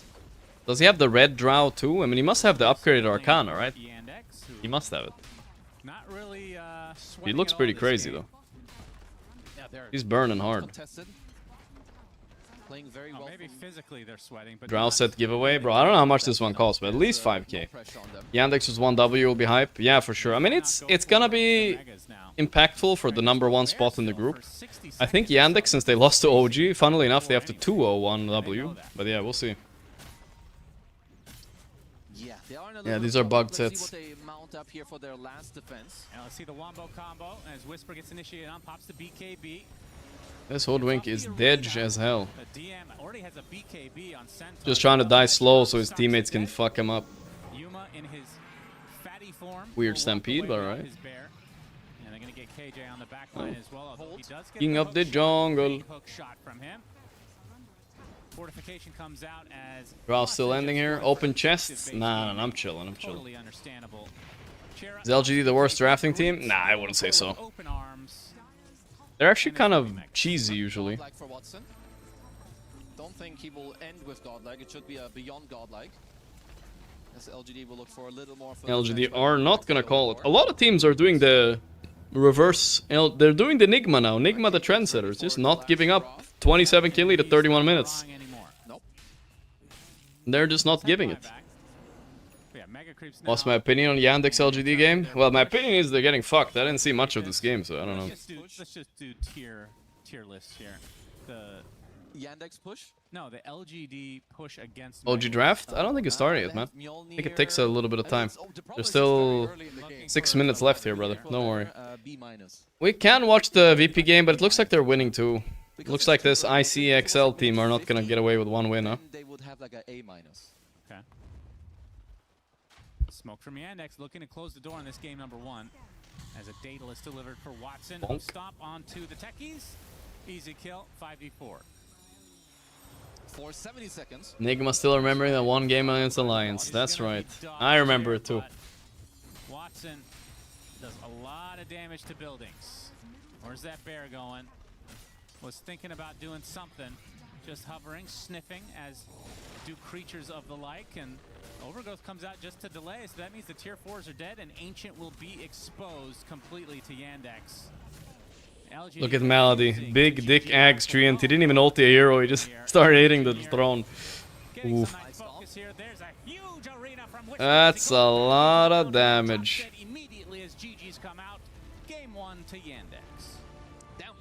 Does he have the red Drow too? I mean, he must have the upgraded Arcana, right? He must have it. Not really. He looks pretty crazy though. He's burning hard. Playing very well. Maybe physically they're sweating, but Drow set giveaway, bro. I don't know how much this one costs, but at least 5k. Yandex was 1W will be hype. Yeah, for sure. I mean, it's gonna be impactful for the #1 spot in the group. I think Yandex, since they lost to OG, funnily enough, they have to 2-0-1W. But yeah, we'll see. Yeah, these are bugged sets. Up here for their last defense. And let's see the wombo combo as Whisper gets initiated on, pops the BKB. This Hoodwink is dead as hell. The DM already has a BKB on Centaur. Just trying to die slow so his teammates can fuck him up. Yuma in his fatty form. Weird stampede, but alright. And they're gonna get KJ on the back line as well. He does get King of the jungle. hook shot from him. Fortification comes out as Drow still ending here. Open chests? Nah, I'm chilling. I'm chilling. totally understandable. Is LGD the worst drafting team? Nah, I wouldn't say so. They're actually kind of cheesy usually. For Watson. Don't think he will end with godlike. It should be a beyond godlike. As LGD will look for a little more. LGD are not gonna call it. A lot of teams are doing the reverse. They're doing the Nigma now. Nigma the trendsetters, just not giving up. 27 kill lead at 31 minutes. They're just not giving it. What's my opinion on Yandex LGD game? Well, my opinion is they're getting fucked. I didn't see much of this game, so I don't know. Let's just do tier list here. The Yandex push? No, the LGD push against OG draft? I don't think it started yet, man. I think it takes a little bit of time. There's still 6 minutes left here, brother. Don't worry. We can watch the VP game, but it looks like they're winning too. It looks like this ICXL team are not gonna get away with one win, huh? They would have like an A-. Okay. Smoke from Yandex looking to close the door on this game #1. As a Daedalus delivered for Watson. Bonk. Stomp onto the techies. Easy kill, 5v4. For 70 seconds. Nigma still remembering that one game against Alliance. That's right. I remember it too. Watson does a lot of damage to buildings. Where's that bear going? Was thinking about doing something. Just hovering, sniffing, as do creatures of the like, and Overgrowth comes out just to delay, so that means the tier 4s are dead, and Ancient will be exposed completely to Yandex. Look at Malady. Big dick Ags Treant. He didn't even ulti a hero, he just started hitting the throne. Oof. That's a lot of damage. Immediately as GG's come out, game 1 to Yandex. Damn,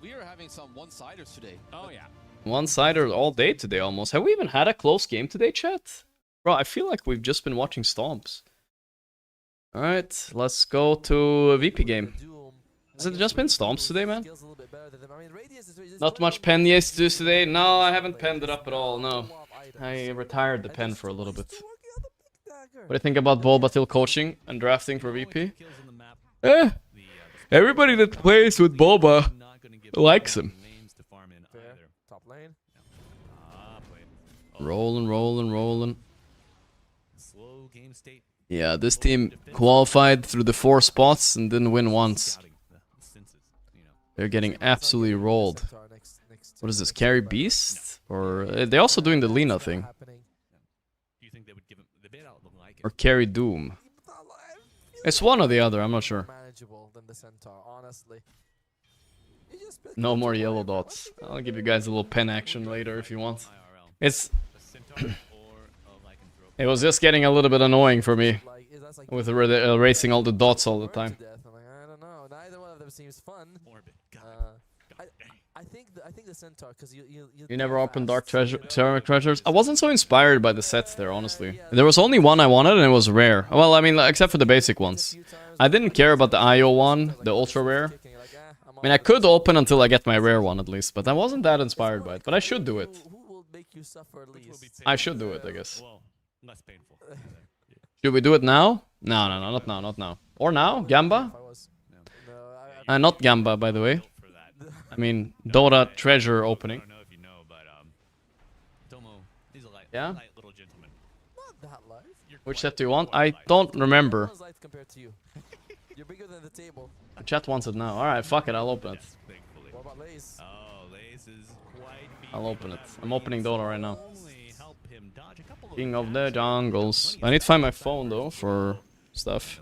we are having some one-siders today. Oh yeah. One-sider all day today almost. Have we even had a close game today, chat? Bro, I feel like we've just been watching stomps. Alright, let's go to a VP game. Has it just been stomps today, man? Not much pen yes to do today. No, I haven't penned it up at all, no. I retired the pen for a little bit. What do you think about Volbatil coaching and drafting for VP? Everybody that plays with Boba likes him. Rolling. Yeah, this team qualified through the 4 spots and didn't win once. They're getting absolutely rolled. What is this, Carry Beast? Or they're also doing the Lina thing. Or Carry Doom. It's one or the other, I'm not sure. No more yellow dots. I'll give you guys a little pen action later if you want. It's... It was just getting a little bit annoying for me. With erasing all the dots all the time. I don't know. Neither one of them seems fun. I think the Centaur, because you never opened Dark Treasures? I wasn't so inspired by the sets there, honestly. There was only one I wanted and it was rare. Well, I mean, except for the basic ones. I didn't care about the IO one, the ultra rare. I mean, I could open until I get my rare one at least, but I wasn't that inspired by it. But I should do it. I should do it, I guess. Should we do it now? No, not now. Or now? Gamba? Not Gamba, by the way. I mean, Dota treasure opening. Yeah? Which set do you want? I don't remember. Chat wants it now. Alright, fuck it, I'll open it. I'll open it. I'm opening Dota right now. King of the jungles. I need to find my phone though for stuff.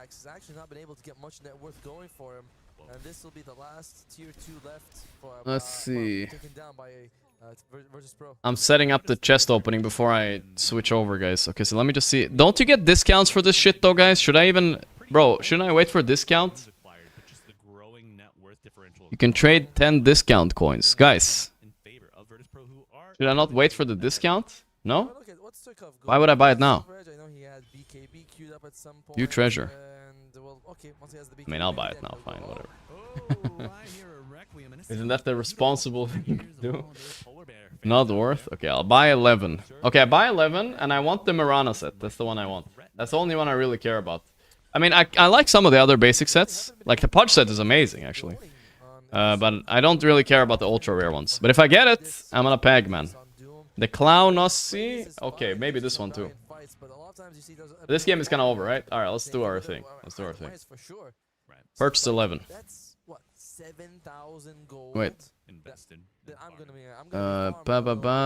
Max has actually not been able to get much net worth going for him. And this will be the last tier 2 left for Let's see. taken down by Virtus Pro. I'm setting up the chest opening before I switch over, guys. Okay, so let me just see. Don't you get discounts for this shit, though, guys? Should I even... Bro, shouldn't I wait for a discount? You can trade 10 discount coins. Guys. Should I not wait for the discount? No? Why would I buy it now? View treasure. I mean, I'll buy it now. Fine, whatever. Isn't that the responsible thing to do? Not worth? Okay, I'll buy 11. Okay, I buy 11, and I want the Mirana set. That's the one I want. That's the only one I really care about. I mean, I like some of the other basic sets. Like, the Pudge set is amazing, actually. But I don't really care about the ultra rare ones. But if I get it, I'm gonna peg, man. The Clown Ossie? Okay, maybe this one too. This game is kind of over, right? Alright, let's do our thing. Let's do our thing. Purchased 11. Wait.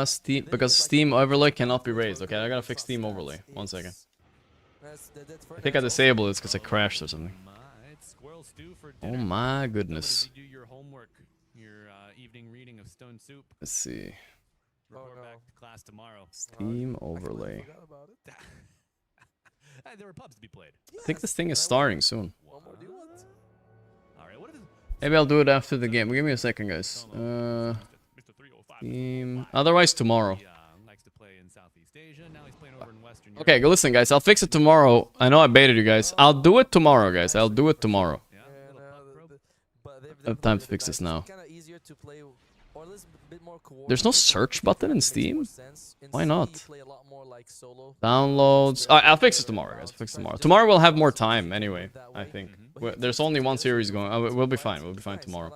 Steam, because Steam overlay cannot be raised. Okay, I gotta fix Steam overlay. 1 second. I think I disabled it because I crashed or something. Oh my goodness. Let's see. Steam overlay. There were pubs to be played. I think this thing is starting soon. Maybe I'll do it after the game. Give me a second, guys. Steam. Otherwise, tomorrow. Okay, go listen, guys. I'll fix it tomorrow. I know I baited you guys. I'll do it tomorrow, guys. I'll do it tomorrow. I have time to fix this now. There's no search button in Steam? Why not? Downloads. I'll fix it tomorrow, guys. I'll fix it tomorrow. Tomorrow we'll have more time anyway, I think. There's only one series going. We'll be fine. We'll be fine tomorrow.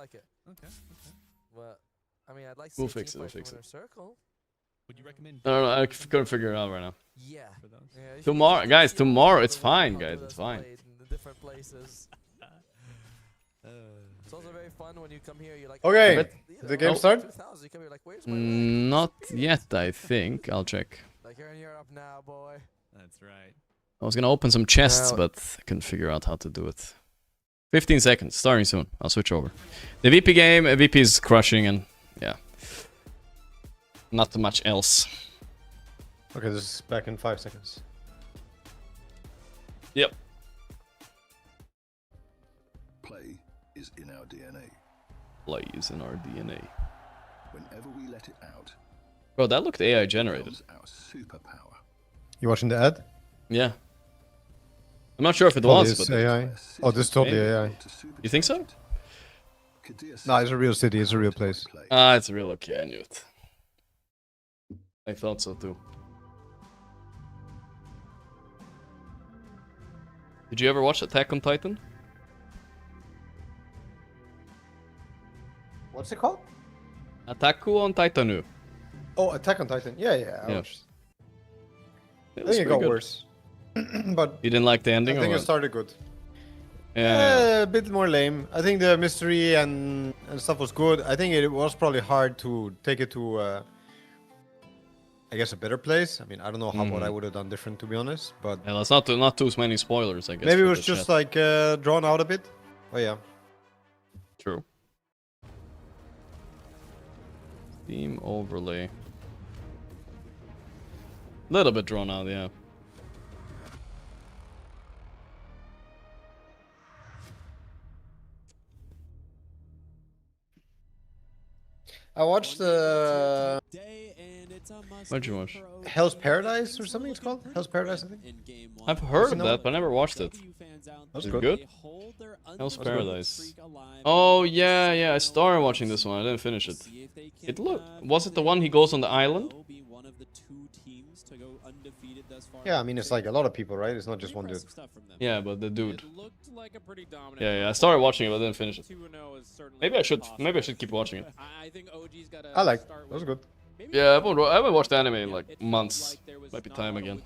We'll fix it. We'll fix it. No, I couldn't figure it out right now. Tomorrow, guys. Tomorrow, it's fine, guys. It's fine. It's also very fun when you come here, you're like, okay, did the game start? Not yet, I think. I'll check. Like you're in Europe now, boy. That's right. I was gonna open some chests, but I couldn't figure out how to do it. 15 seconds, starting soon. I'll switch over. The VP game, VP is crushing, and yeah, not too much else. Okay, this is back in 5 seconds. Yep. Play is in our DNA. Play is in our DNA. Whenever we let it out. Bro, that looked AI generated. Our superpower. You watching the ad? Yeah. I'm not sure if it was, but AI. Oh, this is totally AI. You think so? No, it's a real city. It's a real place. Ah, it's real. Okay, I knew it. I thought so too. Did you ever watch Attack on Titan? What's it called? Attack on Titan. Oh, Attack on Titan. Yeah, yeah. I watched. It I think it got good. worse. But You didn't like the ending? I think or it what? started good. Yeah. A bit more lame. I think the mystery and stuff was good. I think it was probably hard to take it to, I guess, a better place. I mean, I don't know what I would have done different, to be honest. But Yeah, let's not too many spoilers, I guess. maybe it for was the just chat. like drawn out a bit. Oh yeah. True. Theme overlay. Little bit drawn out, yeah. I watched the. What'd you watch? Hell's Paradise or something it's called? Hell's Paradise, I think. I've heard of know? that, but I never watched it. That's Is good. it good? Hell's Paradise. Oh yeah, yeah. I started watching this one. I didn't finish it. It was it the one he goes on the island? Yeah, I mean it's like a lot of people, right? It's not just one dude. Yeah, but the dude. Yeah, yeah. I started watching it, but I didn't finish it. Maybe I should keep watching it. I like. That was good. Yeah, I haven't watched anime in like months. Might be time again.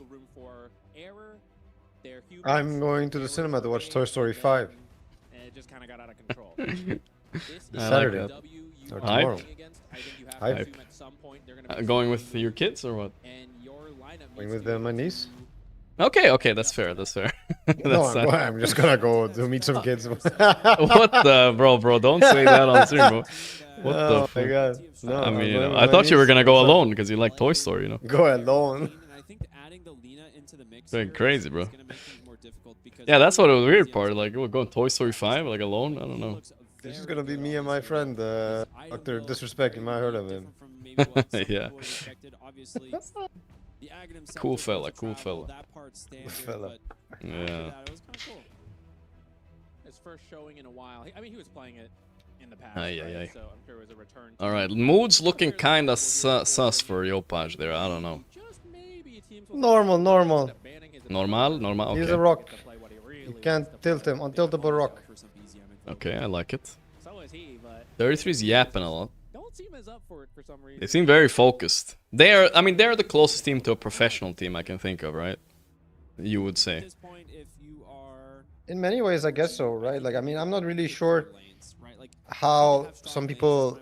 I'm going to the cinema to watch Toy Story 5. It just kind of got out of control. Saturday. Like Or Hype? tomorrow. Hype. Going with your kids or what? Going with my niece. Okay, that's fair. That's fair. No, I'm just gonna go to meet some kids. What the bro? Don't say that on stream, bro. What the? Oh my god! No, I mean, I'm going I with thought you were my gonna niece. go What's up? alone because you like Toy Story, you know. Go alone. Going crazy, bro. Yeah, that's what was the weird part. Like, we're going Toy Story 5, like alone. I don't know. This is gonna be me and my friend, Dr. Disrespect. You might have heard of him. Yeah. Cool fella. Cool fella. Yeah. His first showing in a while. I mean, he was playing it in the past, Aye. so I'm sure it was a return. All right, mood's looking kind of sus for Yopaj there. I don't know. Normal. Normal. Okay. He's a rock. You can't tilt him. Untiltable rock. Okay, I like it. So is he, but 33's yapping a lot. don't seem as up for it for some reason. They seem very focused. I mean, they're the closest team to a professional team I can think of, right? You would say. In many ways, I guess so, right? Like, I mean, I'm not really sure how some people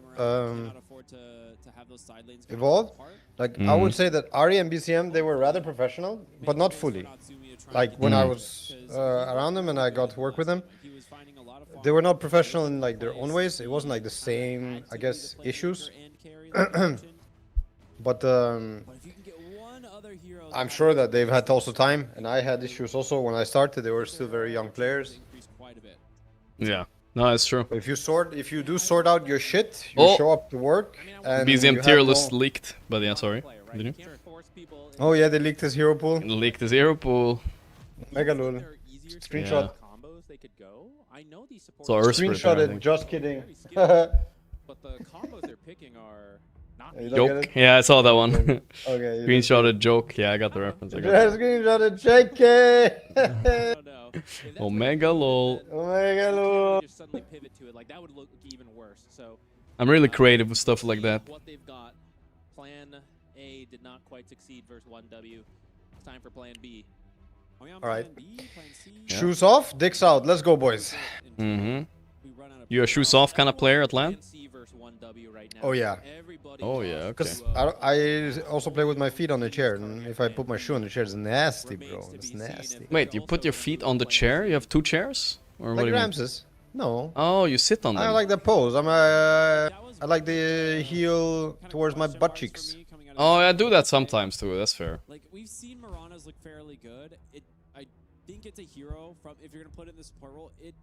evolved. Like, I would say that Ari and BCM, they were rather professional, but not fully. Like, when I was around them and I got to work with them, they were not professional in, like, their own ways. It wasn't, like, the same, I guess, issues. But I'm sure that they've had also time, and I had issues also. When I started, they were still very young players. Yeah, no, that's true. If you do sort out your shit, you show up to work. And BZM tier list leaked, but yeah, sorry. Did you? Oh yeah, they leaked his hero pool. Leaked his hero pool. Mega lol. Screenshot. So Earthspirit, Screenshot I it. think. Just kidding. But the combos they're picking are not Joke. Yeah, I saw that one. Okay. Screenshotted joke. Yeah, I got the reference. I got Yeah, screenshot it. JK. Omega lol. Omega lol. just suddenly pivot to it. Like that would look even worse. So I'm really creative with stuff like that. what they've got. Plan A did not quite succeed versus 1W. It's time for Plan B. All right. Shoes off, dicks out. Let's go, boys. You a shoes off kind of player at LAN? Oh yeah. Oh yeah. Okay. Because I also play with my feet on the chair, and if I put my shoe on the chair, it's nasty, bro. It's nasty. Wait, you put your feet on the chair? You have two chairs? Or what Like do you mean? Ramses. No. Oh, you sit on them. I like that pose. I like the heel towards my butt cheeks. Oh, I do that sometimes too. That's fair. Like we've seen Mirana's look fairly good. I think it's a hero from if you're gonna put it in the support role. It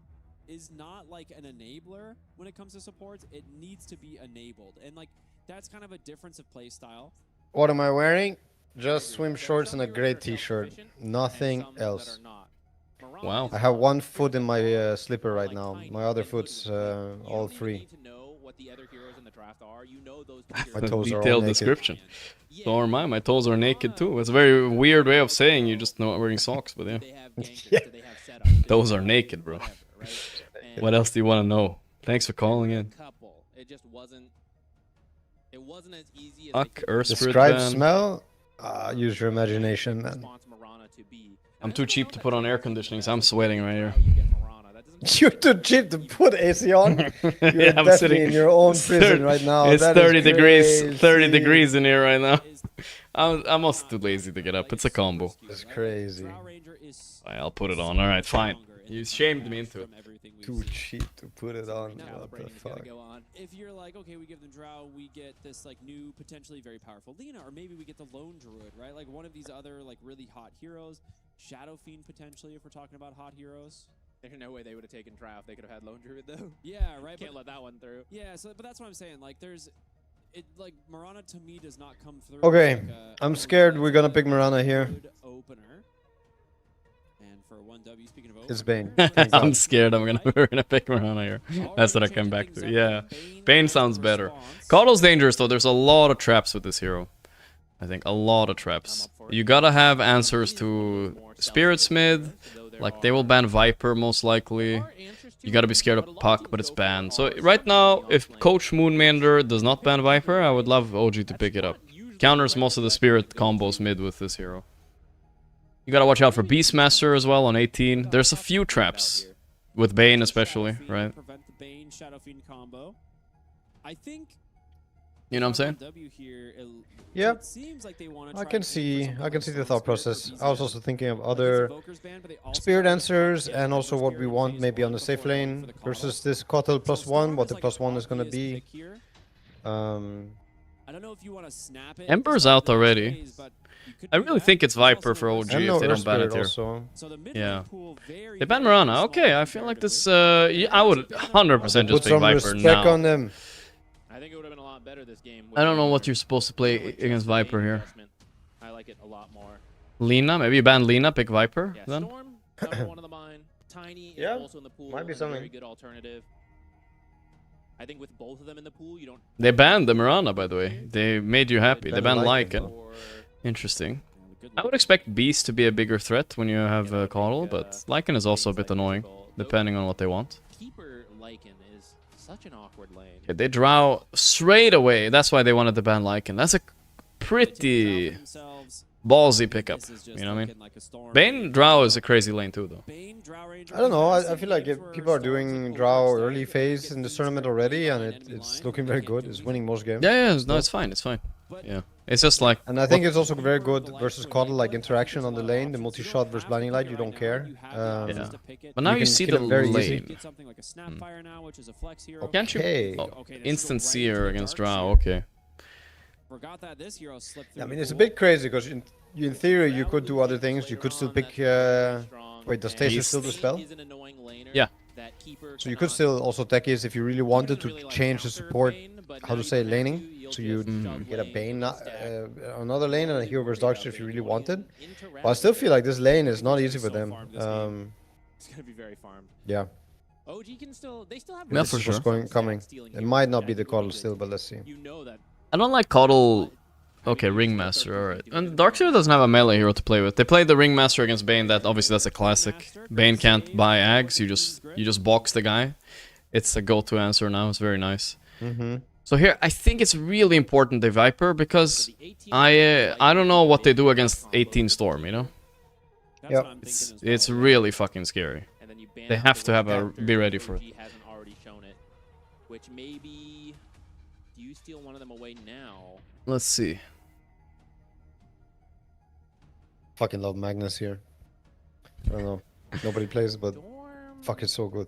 is not like an enabler when it comes to supports. It needs to be enabled, and like that's kind of a difference of play style. What am I wearing? Just swim shorts and a gray t-shirt. Nothing else. Wow. I have one foot in my slipper right now. My other foot's all free. My toes are all Detailed naked. description. So are mine. My toes are naked too. It's a very weird way of saying you just not wearing socks, but yeah. Yeah. Toes are naked, bro. What else do you want to know? Thanks for calling in. It just wasn't. It wasn't as easy as Fuck Earthspirit Describe ban. smell? Use your imagination, man. I'm too cheap to put on air conditioning, so I'm sweating right here. You're too cheap to put AC on. You're Yeah, I'm definitely sitting in your own prison right now. It's That is 30 degrees. crazy. 30 degrees in here right now. I'm also too lazy to get up. It's a combo. It's crazy. I'll put it on. All right, fine. You shamed me into it. Too cheap to put it on. What the fuck? If you're like, okay, we give them Drow, we get this like new, potentially very powerful Lina, or maybe we get the Lone Druid, right? Like one of these other like really hot heroes. Shadow Fiend potentially, if we're talking about hot heroes. There's no way they would have taken Draft. They could have had Lone Druid though. Yeah, right. Can't let that one through. Yeah, so but that's what I'm saying. Like there's, it like Mirana to me does not come through. Okay, like I'm scared we're gonna pick Mirana here. good opener. And for 1W, speaking of It's Bane. I'm scared we're gonna pick Mirana here. That's what I come back to. Yeah. Bane sounds better. Coddle's dangerous though. There's a lot of traps with this hero. I think a lot of traps. You gotta have answers to Spirit Mid. Like they will ban Viper most likely. You gotta be scared of Puck, but it's banned. So right now, if Coach Moonmander does not ban Viper, I would love OG to pick it up. Counters most of the Spirit combos mid with this hero. You gotta watch out for Beastmaster as well on 18. There's a few traps. With Bane especially, right? Prevent the Bane Shadow Fiend combo. I think. You know what I'm saying? Yeah, It seems like they want to I can see the thought process. I was also thinking of other Spirit answers and also what we want maybe on the safe lane versus this Kotal +1, what the +1 is going to be. I don't know if you want to snap it. Ember's out already. I really think it's Viper for OG if they don't ban it here. Also. Yeah. They ban Mirana. Okay, I feel like this... yeah, I would 100% just pick Viper now. On them. I think it would have been a lot better this game. I don't know what you're supposed to play against Viper here. I like it a lot more. Lina? Maybe you ban Lina, pick Viper Yeah, then? Storm, one of the mine. Tiny is Yeah, also in the pool. might be a something. very good alternative. I think with both of them in the pool, you don't... They banned the Mirana, by the way. They made you happy. They banned Lycan. Interesting. I would expect Beast to be a bigger threat when you have Coddle, but Lycan is also a bit annoying, depending on what they want. Keeper Lycan is such an awkward lane. Yeah, they draw straight away. That's why they wanted to ban Lycan. That's a pretty ballsy pickup. You know what I mean? Bane Drow is a crazy lane too, though. I don't know. I feel like if people are doing Drow early phase in this tournament already, and it's looking very good. It's winning most games. Yeah, no, it's fine. It's fine. Yeah, it's just like. And I think it's also very good versus Coddle, like interaction on the lane, the multi-shot versus blinding light. You don't care. Yeah. But now you see the very lane. Can't you? Okay. Oh, instant seer against Drow. Okay. Forgot that this hero slipped through. I mean, it's a bit crazy because in theory you could do other things. You could still pick. Wait, does Taser still do spell? Yeah. So you could still also Techies if you really wanted to change the support. How to say laning? So you get a Bane, another lane, and a hero versus Darkseer if you really wanted. But I still feel like this lane is not easy for them. It's gonna be very farmed. Yeah. OG can still. They still have. Yeah, for sure. Coming. It might not be the Coddle still, but let's see. You know that. I don't like Coddle. Okay, Ringmaster, alright. And Darkseer doesn't have a melee hero to play with. They played the Ringmaster against Bane, obviously that's a classic. Bane can't buy Ags, you just box the guy. It's a go-to answer now, it's very nice. So here, I think it's really important they Viper, because I don't know what they do against 18 Storm, you know? Yep. It's really fucking scary. They have to be ready for it. Which maybe... Do you steal one of them away now? Let's see. Fucking love Magnus here. I don't know. Nobody plays, but fuck, it's so good.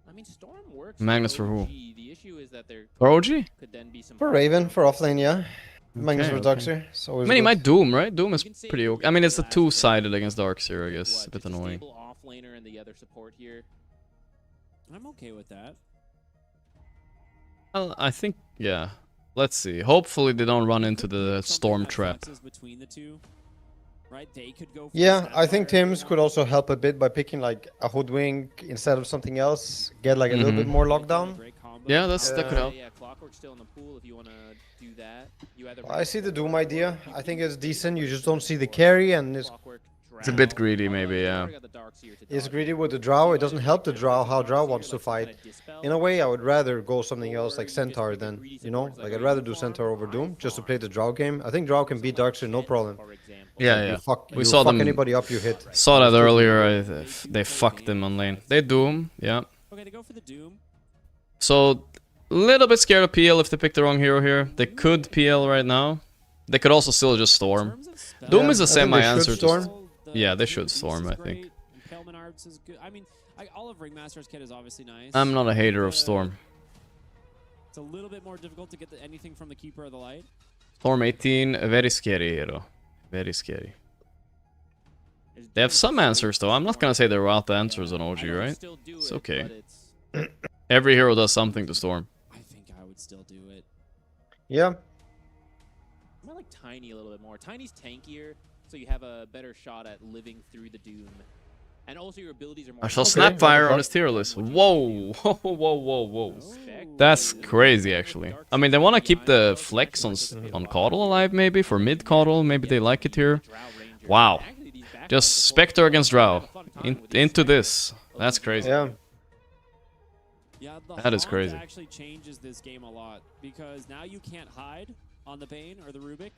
I mean, Storm works. Magnus for who? The issue is that there for OG? Could then be some for Raven, for offlane, yeah. Magnus for Darkseer. I mean, he might Doom, right? Doom is pretty okay. I mean, it's a two-sided against Darkseer, I guess. A bit annoying. Offlaner and the other support here. I'm okay with that. Well, I think, yeah. Let's see. Hopefully they don't run into the Storm trap. Yeah, I think Tim's could also help a bit by picking like a Hoodwink instead of something else. Get like a little bit more lockdown. Yeah, that could help. I see the Doom idea. I think it's decent. You just don't see the carry, and it's a bit greedy, maybe. Yeah. It's greedy with the Drow. It doesn't help the Drow how Drow wants to fight. In a way, I would rather go something else like Centaur than, you know, like I'd rather do Centaur over Doom just to play the Drow game. I think Drow can beat Darkseer no problem. Yeah. We saw them. Anybody up you hit. Saw that earlier. They fucked them on lane. They Doom. Yeah. Okay, they go for the Doom. So little bit scared of PL if they pick the wrong hero here. They could PL right now. They could also still just Storm. Doom is a semi-answer. Yeah, they should Storm, I think. I mean, all of Ringmaster's kit is obviously nice. I'm not a hater of Storm. It's a little bit more difficult to get anything from the Keeper of the Light. Storm 18, a very scary hero. Very scary. They have some answers though. I'm not gonna say they're without the answers on OG, right? It's okay. Every hero does something to Storm. I think I would still do it. Yeah. I like Tiny a little bit more. Tiny's tankier, so you have a better shot at living through the Doom. And also your abilities are more... I shall Snapfire on his tier list. Whoa! Whoa. That's crazy, actually. I mean, they want to keep the flex on Coddle alive, maybe, for mid-Coddle. Maybe they like it here. Wow. Just Spectre against Drow. Into this. That's crazy. Yeah. That is crazy. Actually changes this game a lot, because now you can't hide on the Bane or the Rubik.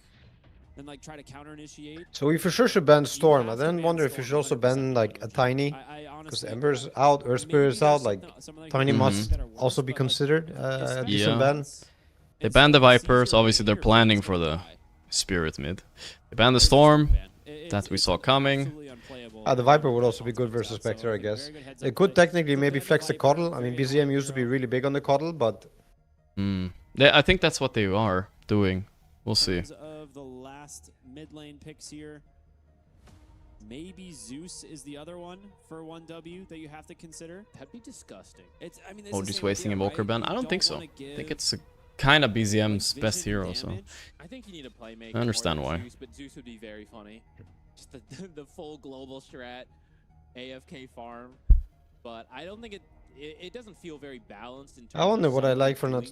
And like try to counter initiate. So we for sure should ban Storm. I then wonder if we should also ban like a Tiny, because Ember's out, Earth Spirit is out. Like Tiny must also be considered a decent ban. They banned the Vipers. Obviously, they're planning for the Spirit mid. They banned the Storm. That we saw coming. The Viper would also be good versus Spectre, I guess. They could technically maybe flex the Coddle. I mean, BZM used to be really big on the Coddle, but... I think that's what they are doing. We'll see. Of the last mid lane picks here, maybe Zeus is the other one for 1W that you have to consider. That'd be disgusting. I mean, Oh, just wasting Invoker ban? I don't think so. I think it's kind of BZM's best hero, so... I think you need a playmaker. I understand why. Zeus, but Zeus would be very funny. Just the full global strat, AFK farm. But I don't think it doesn't feel very balanced in terms I wonder of what I like for doing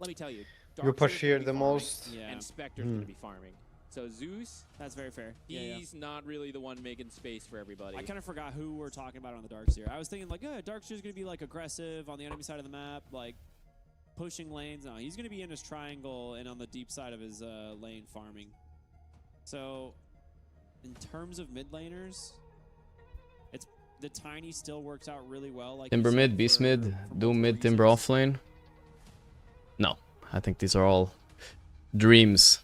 let me tell you, Rupashir the most. And Spectre's going to be farming. So Zeus, that's very fair. He's not really the one making space for everybody. I kind of forgot who we're talking about on the Darkseer. I was thinking like, Darkseer's going to be like aggressive on the enemy side of the map, like pushing lanes. No, he's going to be in his triangle and on the deep side of his lane farming. So in terms of mid laners, the Tiny still works out really well. Like Timber mid, Beast mid, Doom mid, Timber off lane. No, I think these are all dreams.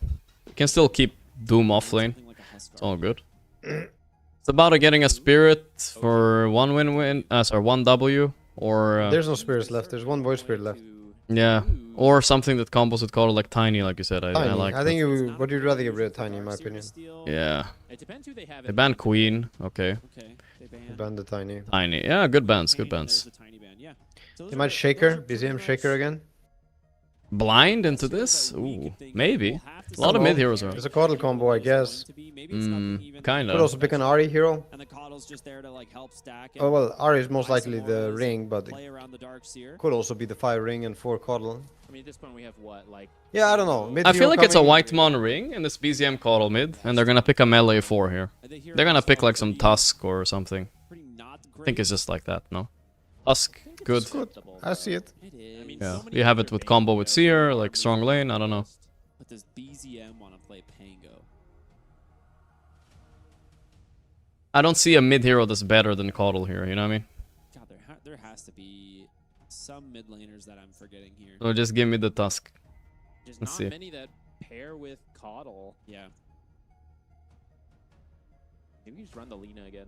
You can still keep Doom off lane. It's all good. It's about getting a Spirit for one one W, or... There's no Spirits left, there's one Void Spirit left. Yeah, or something that combos with Coddle like Tiny, like you said. I like. I think would you rather get rid of Tiny, in my opinion. Yeah. They banned Queen. Okay. They banned the Tiny. Tiny. Yeah, good bans. Good bans. They might Shaker. BZM Shaker again. Blind into this? Ooh, maybe. A lot of mid heroes are. It's a Coddle combo, I guess. Kind of. Could also pick an Ahri hero. And the Coddle's just there to like help stack. Oh well, Ahri is most likely the ring, but play around the Darkseer. Could also be the 5 ring and 4 Coddle. I mean, at this point we have what, like... Yeah, I don't know. Mid I feel like it's a White Mon ring and this BZM Coddle mid, and they're gonna pick a melee 4 here. They're gonna pick like some Tusk or something. I think it's just like that, no? Tusk, good. I see it. Yeah, you have it with combo with Seer, like strong lane, I don't know. But does BZM want to play Pango? I don't see a mid hero that's better than Coddle here, you know what I mean? God, there has to be some mid laners that I'm forgetting here. So just give me the Tusk. There's Let's not see. many that pair with Coddle. Yeah. Maybe you just run the Lina again.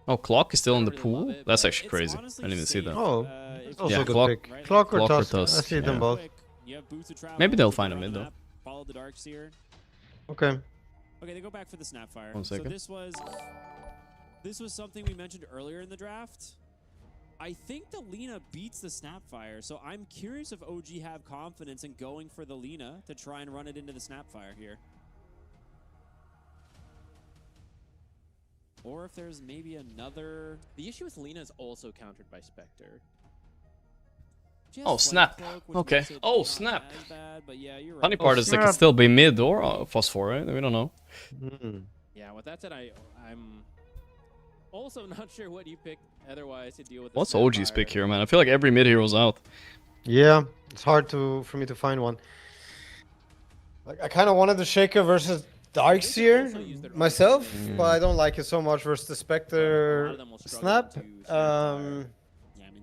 Oh, Clock is still in the pool? That's actually crazy. I didn't even see that. Oh, it's also yeah, a good Clock, pick. Clock or Tusk. I see them yeah. both. Maybe they'll find a mid though. Follow the Darkseer. Okay. Okay, they go back for the Snapfire. 1 second. So this was something we mentioned earlier in the draft. I think the Lina beats the Snapfire, so I'm curious if OG have confidence in going for the Lina to try and run it into the Snapfire here. Or if there's maybe another... The issue with Lina is also countered by Spectre. Oh, snap. Okay. Oh, snap. Yeah, Funny part is they could still be mid or phosphor, right? We don't know. Yeah, with that said, I'm also not sure what you pick otherwise to deal with. What's OG's pick here, man? I feel like every mid hero's out. Yeah, it's hard for me to find one. Like I kind of wanted the Shaker versus Darkseer myself, but I don't like it so much versus the Spectre Snap. Yeah, I mean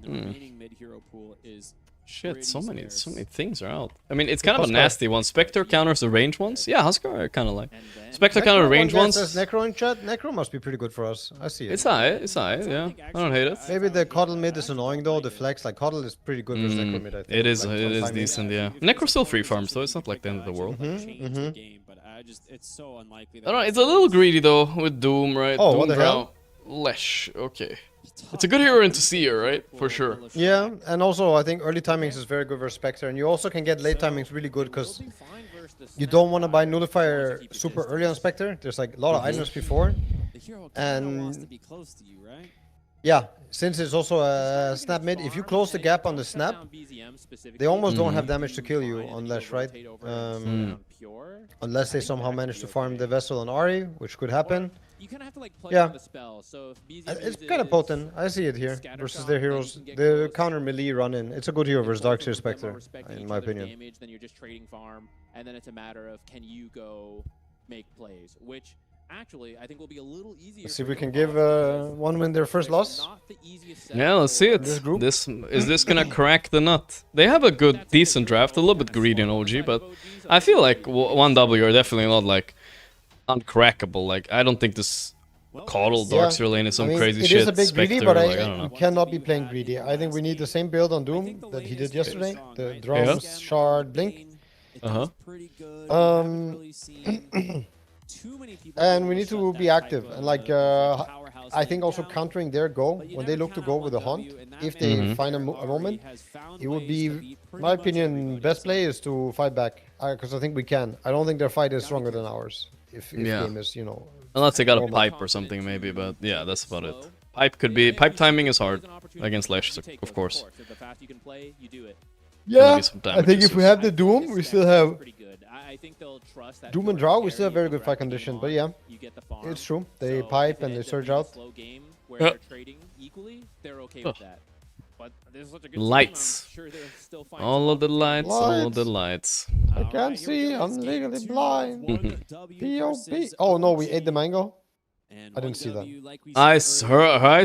the remaining mid hero pool is Shit, so many things are out. I mean, it's kind of a nasty one. Spectre counters the range ones. Yeah, Huskar I kind of like. Spectre counter the range ones. Says Necro in chat. Necro must be pretty good for us. I see it. It's alright. It's alright. Yeah, I don't hate it. Maybe the Coddle mid is annoying though. The flex like Coddle is pretty good versus Necro mid. I think. It is. Like, it is decent. Yeah. Necro still free farms, so it's not like the end of the world. It's so unlikely. I don't know. It's a little greedy though with Doom, right? Oh, Doom what the hell? Lesh. Okay. It's a good hero into Seer, right? For sure. Yeah, and also I think early timings is very good versus Spectre, and you also can get late timings really good because you don't want to buy Nullifier super early on Spectre. There's like a lot of items before, and yeah, since it's also a snap mid, if you close the gap on the snap, they almost don't have damage to kill you unless, right? Unless they somehow manage to farm the Vessel on Ahri, which could happen. You kind of have to like play yeah, the spell. So if it's kind of potent. I see it here versus their heroes. The counter melee run in. It's a good hero versus Darkseer Spectre, in my opinion. Damage, then you're just trading farm, and then it's a matter of can you go make plays, which actually, I think will be a little easier. Let's see if we can give one win their first loss. Yeah, let's see it. This is this gonna crack the nut? They have a good, decent draft, a little bit greedy in OG, but I feel like 1W are definitely not like uncrackable. Like I don't think this Coddle Darkseer lane is some crazy it shit. Is a bit Spectre, greedy, but like, I don't know. we cannot be playing greedy. I think we need the same build on Doom that he did yesterday. The drums, shard, blink. And we need to be active and like I think also countering their go when they look to go with a hunt. If they find a moment, it would be, in my opinion, best play is to fight back because I think we can. I don't think their fight is stronger than ours. If game is, you know, unless they got a pipe or something maybe, but yeah, that's about it. Pipe could be timing is hard against Lash, of course. Yeah, I think if we have the Doom, we still have Doom and Drow, we still have very good fight condition, but yeah, it's true. They pipe and they surge out. Lights. All of the lights, all of the lights. I can't see, I'm legally blind. P.O.P. Oh no, we ate the mango? I didn't see that. I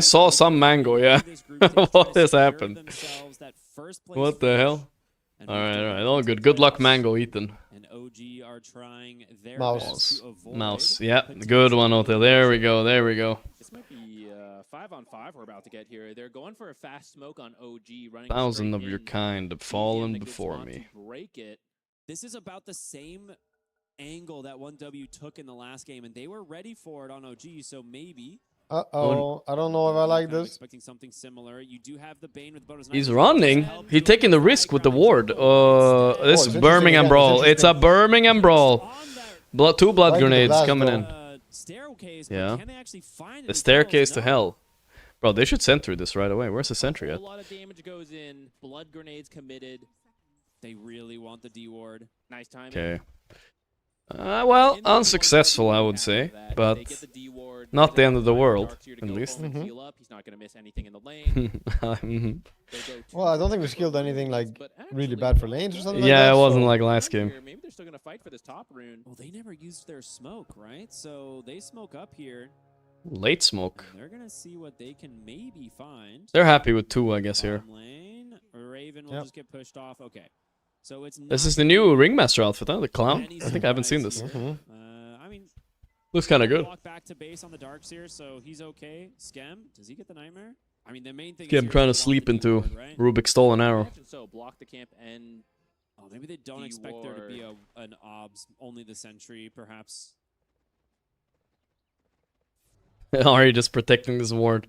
saw some mango, yeah. What has happened? What the hell? Alright, all good. Good luck, mango, Ethan. Mouse. Mouse, yeah. Good one, Otel. There we go, there we go. This might be 5-on-5 we're about to get here. They're going for a fast smoke on OG, running 1,000 of your kind have fallen before me. Break it. This is about the same angle that 1W took in the last game, and they were ready for it on OG, so maybe. Uh-oh, I don't know if I like this. Expecting something similar. You do have the Bane with bonus. He's running. He's taking the risk with the ward. This is Birmingham Brawl. It's a Birmingham Brawl. Two blood grenades coming in. Yeah. The staircase to hell. Bro, they should sentry this right away. Where's the sentry at? A lot of damage goes in. Blood grenades committed. They really want the D ward. Nice timing. Okay. Well, unsuccessful, I would say, but not the end of the world, at least. He's not going to miss anything in the lane. Well, I don't think we skilled anything like really bad for lanes or something. Yeah, like that, it wasn't like last game. Maybe they're still going to fight for this top rune. Well, they never used their smoke, right? So they smoke up here. Late smoke. They're going to see what they can maybe find. They're happy with 2, I guess, here. Lane. Raven will just get pushed off. Okay. So it's this is the new Ringmaster outfit, huh? The clown? I think I haven't seen this. I mean, looks kind of good. Walk back to base on the Darkseer, so he's okay. Skem, does he get the Nightmare? I mean, the main thing. I'm trying to sleep into Rubik's stolen arrow. So block the camp and. Oh, maybe they don't expect there to be an obs. Only the sentry, perhaps. Ari just protecting this ward.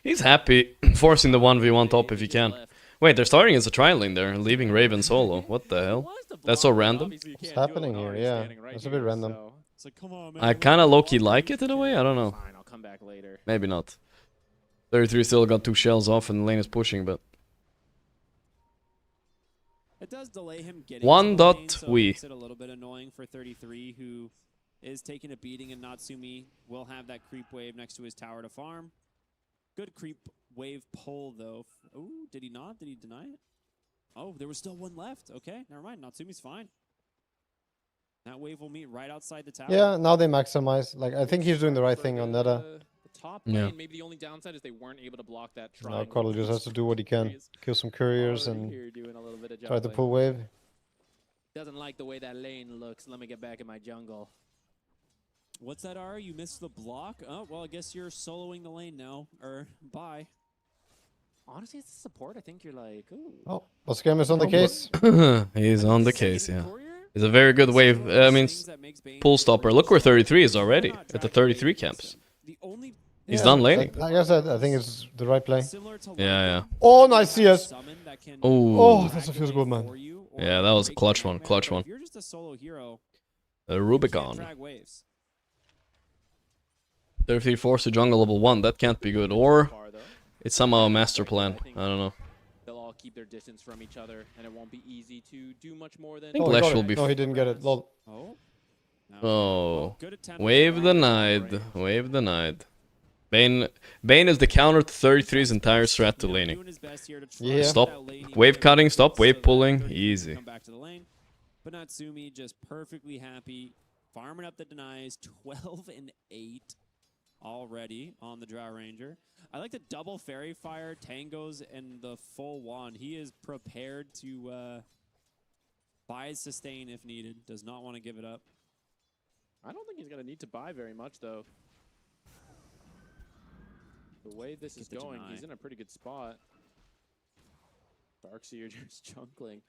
He's happy forcing the 1v1 top if he can. Wait, they're starting as a trial lane there, leaving Raven solo. What the hell? That's so random. What's happening here? Yeah, that's a bit random. I kind of low-key like it in a way. I don't know. Maybe not. 33 still got 2 shells off and the lane is pushing, but... It does delay him getting One to the lane, dot so we. it makes it a little bit annoying for 33, who is taking a beating, and Natsumi will have that creep wave next to his tower to farm. Good creep wave pull, though. Oh, did he not? Did he deny it? Oh, there was still one left. Okay, never mind. Natsumi's fine. That wave will meet right outside the tower. Yeah, now they maximize. Like, I think he's doing the right thing on Netta. The top Yeah. lane, maybe the only downside is they weren't able to block that Now triangle. Coddle just has to do what he can. Kill some couriers and try to pull wave. Doesn't like the way that lane looks. Let me get back in my jungle. What's that, Ara? You missed the block? Oh, well, I guess you're soloing the lane now. Or, bye. Honestly, it's a support. I think you're like, ooh. Oh, Oscam is on the case. He's on the case, yeah. It's a very good wave. I mean, pull stopper. Look where 33 is already, at the 33 camps. He's done laning. Like I said, I think it's the right play. Yeah. Oh, nice CS. Oh, that feels good, man. Yeah, that was a clutch one. Clutch one. You're just a solo hero. Rubicon. Drag waves. 33 forced to jungle level 1. That can't be good. Or it's somehow a master plan. I don't know. They'll all keep their distance from each other, and it won't be easy to do much more than. I think Lesh will be. No, he didn't get it. Lol. Oh. Wave denied. Wave denied. Bane is the counter to 33's entire strat to laning. Yeah. Stop wave cutting, stop wave pulling. Easy. Come back to the lane. But Natsumi just perfectly happy Farming up the denies, 12 and 8 already on the Drow Ranger. I like the double Fairy Fire, Tangos, and the full wand. He is prepared to buy sustain if needed. Does not want to give it up. I don't think he's going to need to buy very much, though. The way this is going, he's in a pretty good spot. Darkseer just jungling.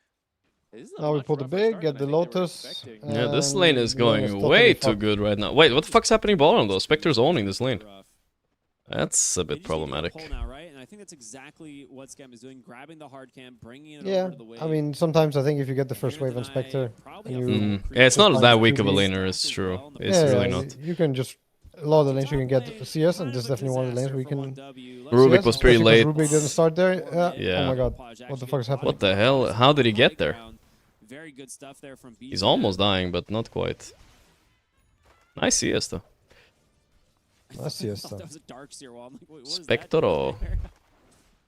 Now we pull the big, get the Lotus. Yeah, this lane is going way too good right now. Wait, what the fuck's happening bottom though? Spectre's owning this lane. That's a bit problematic. Now, right? And I think that's exactly what Scam is doing, grabbing the hard cam, bringing it Yeah, over to the wave. I mean, sometimes I think if you get the first wave on Spectre, Yeah, it's not that weak of a laner, it's true. It's really not. You can just, a lot of the lanes you can get CS, and this is definitely one of the lanes where you can... Rubik was pretty late. Rubik didn't start there. Yeah. Oh my god, what the fuck is happening? What the hell? How did he get there? Very good stuff there from He's almost dying, but not quite. Nice CS though. Nice CS though. That was a Darkseer wall. I'm like, wait, what is Spectro.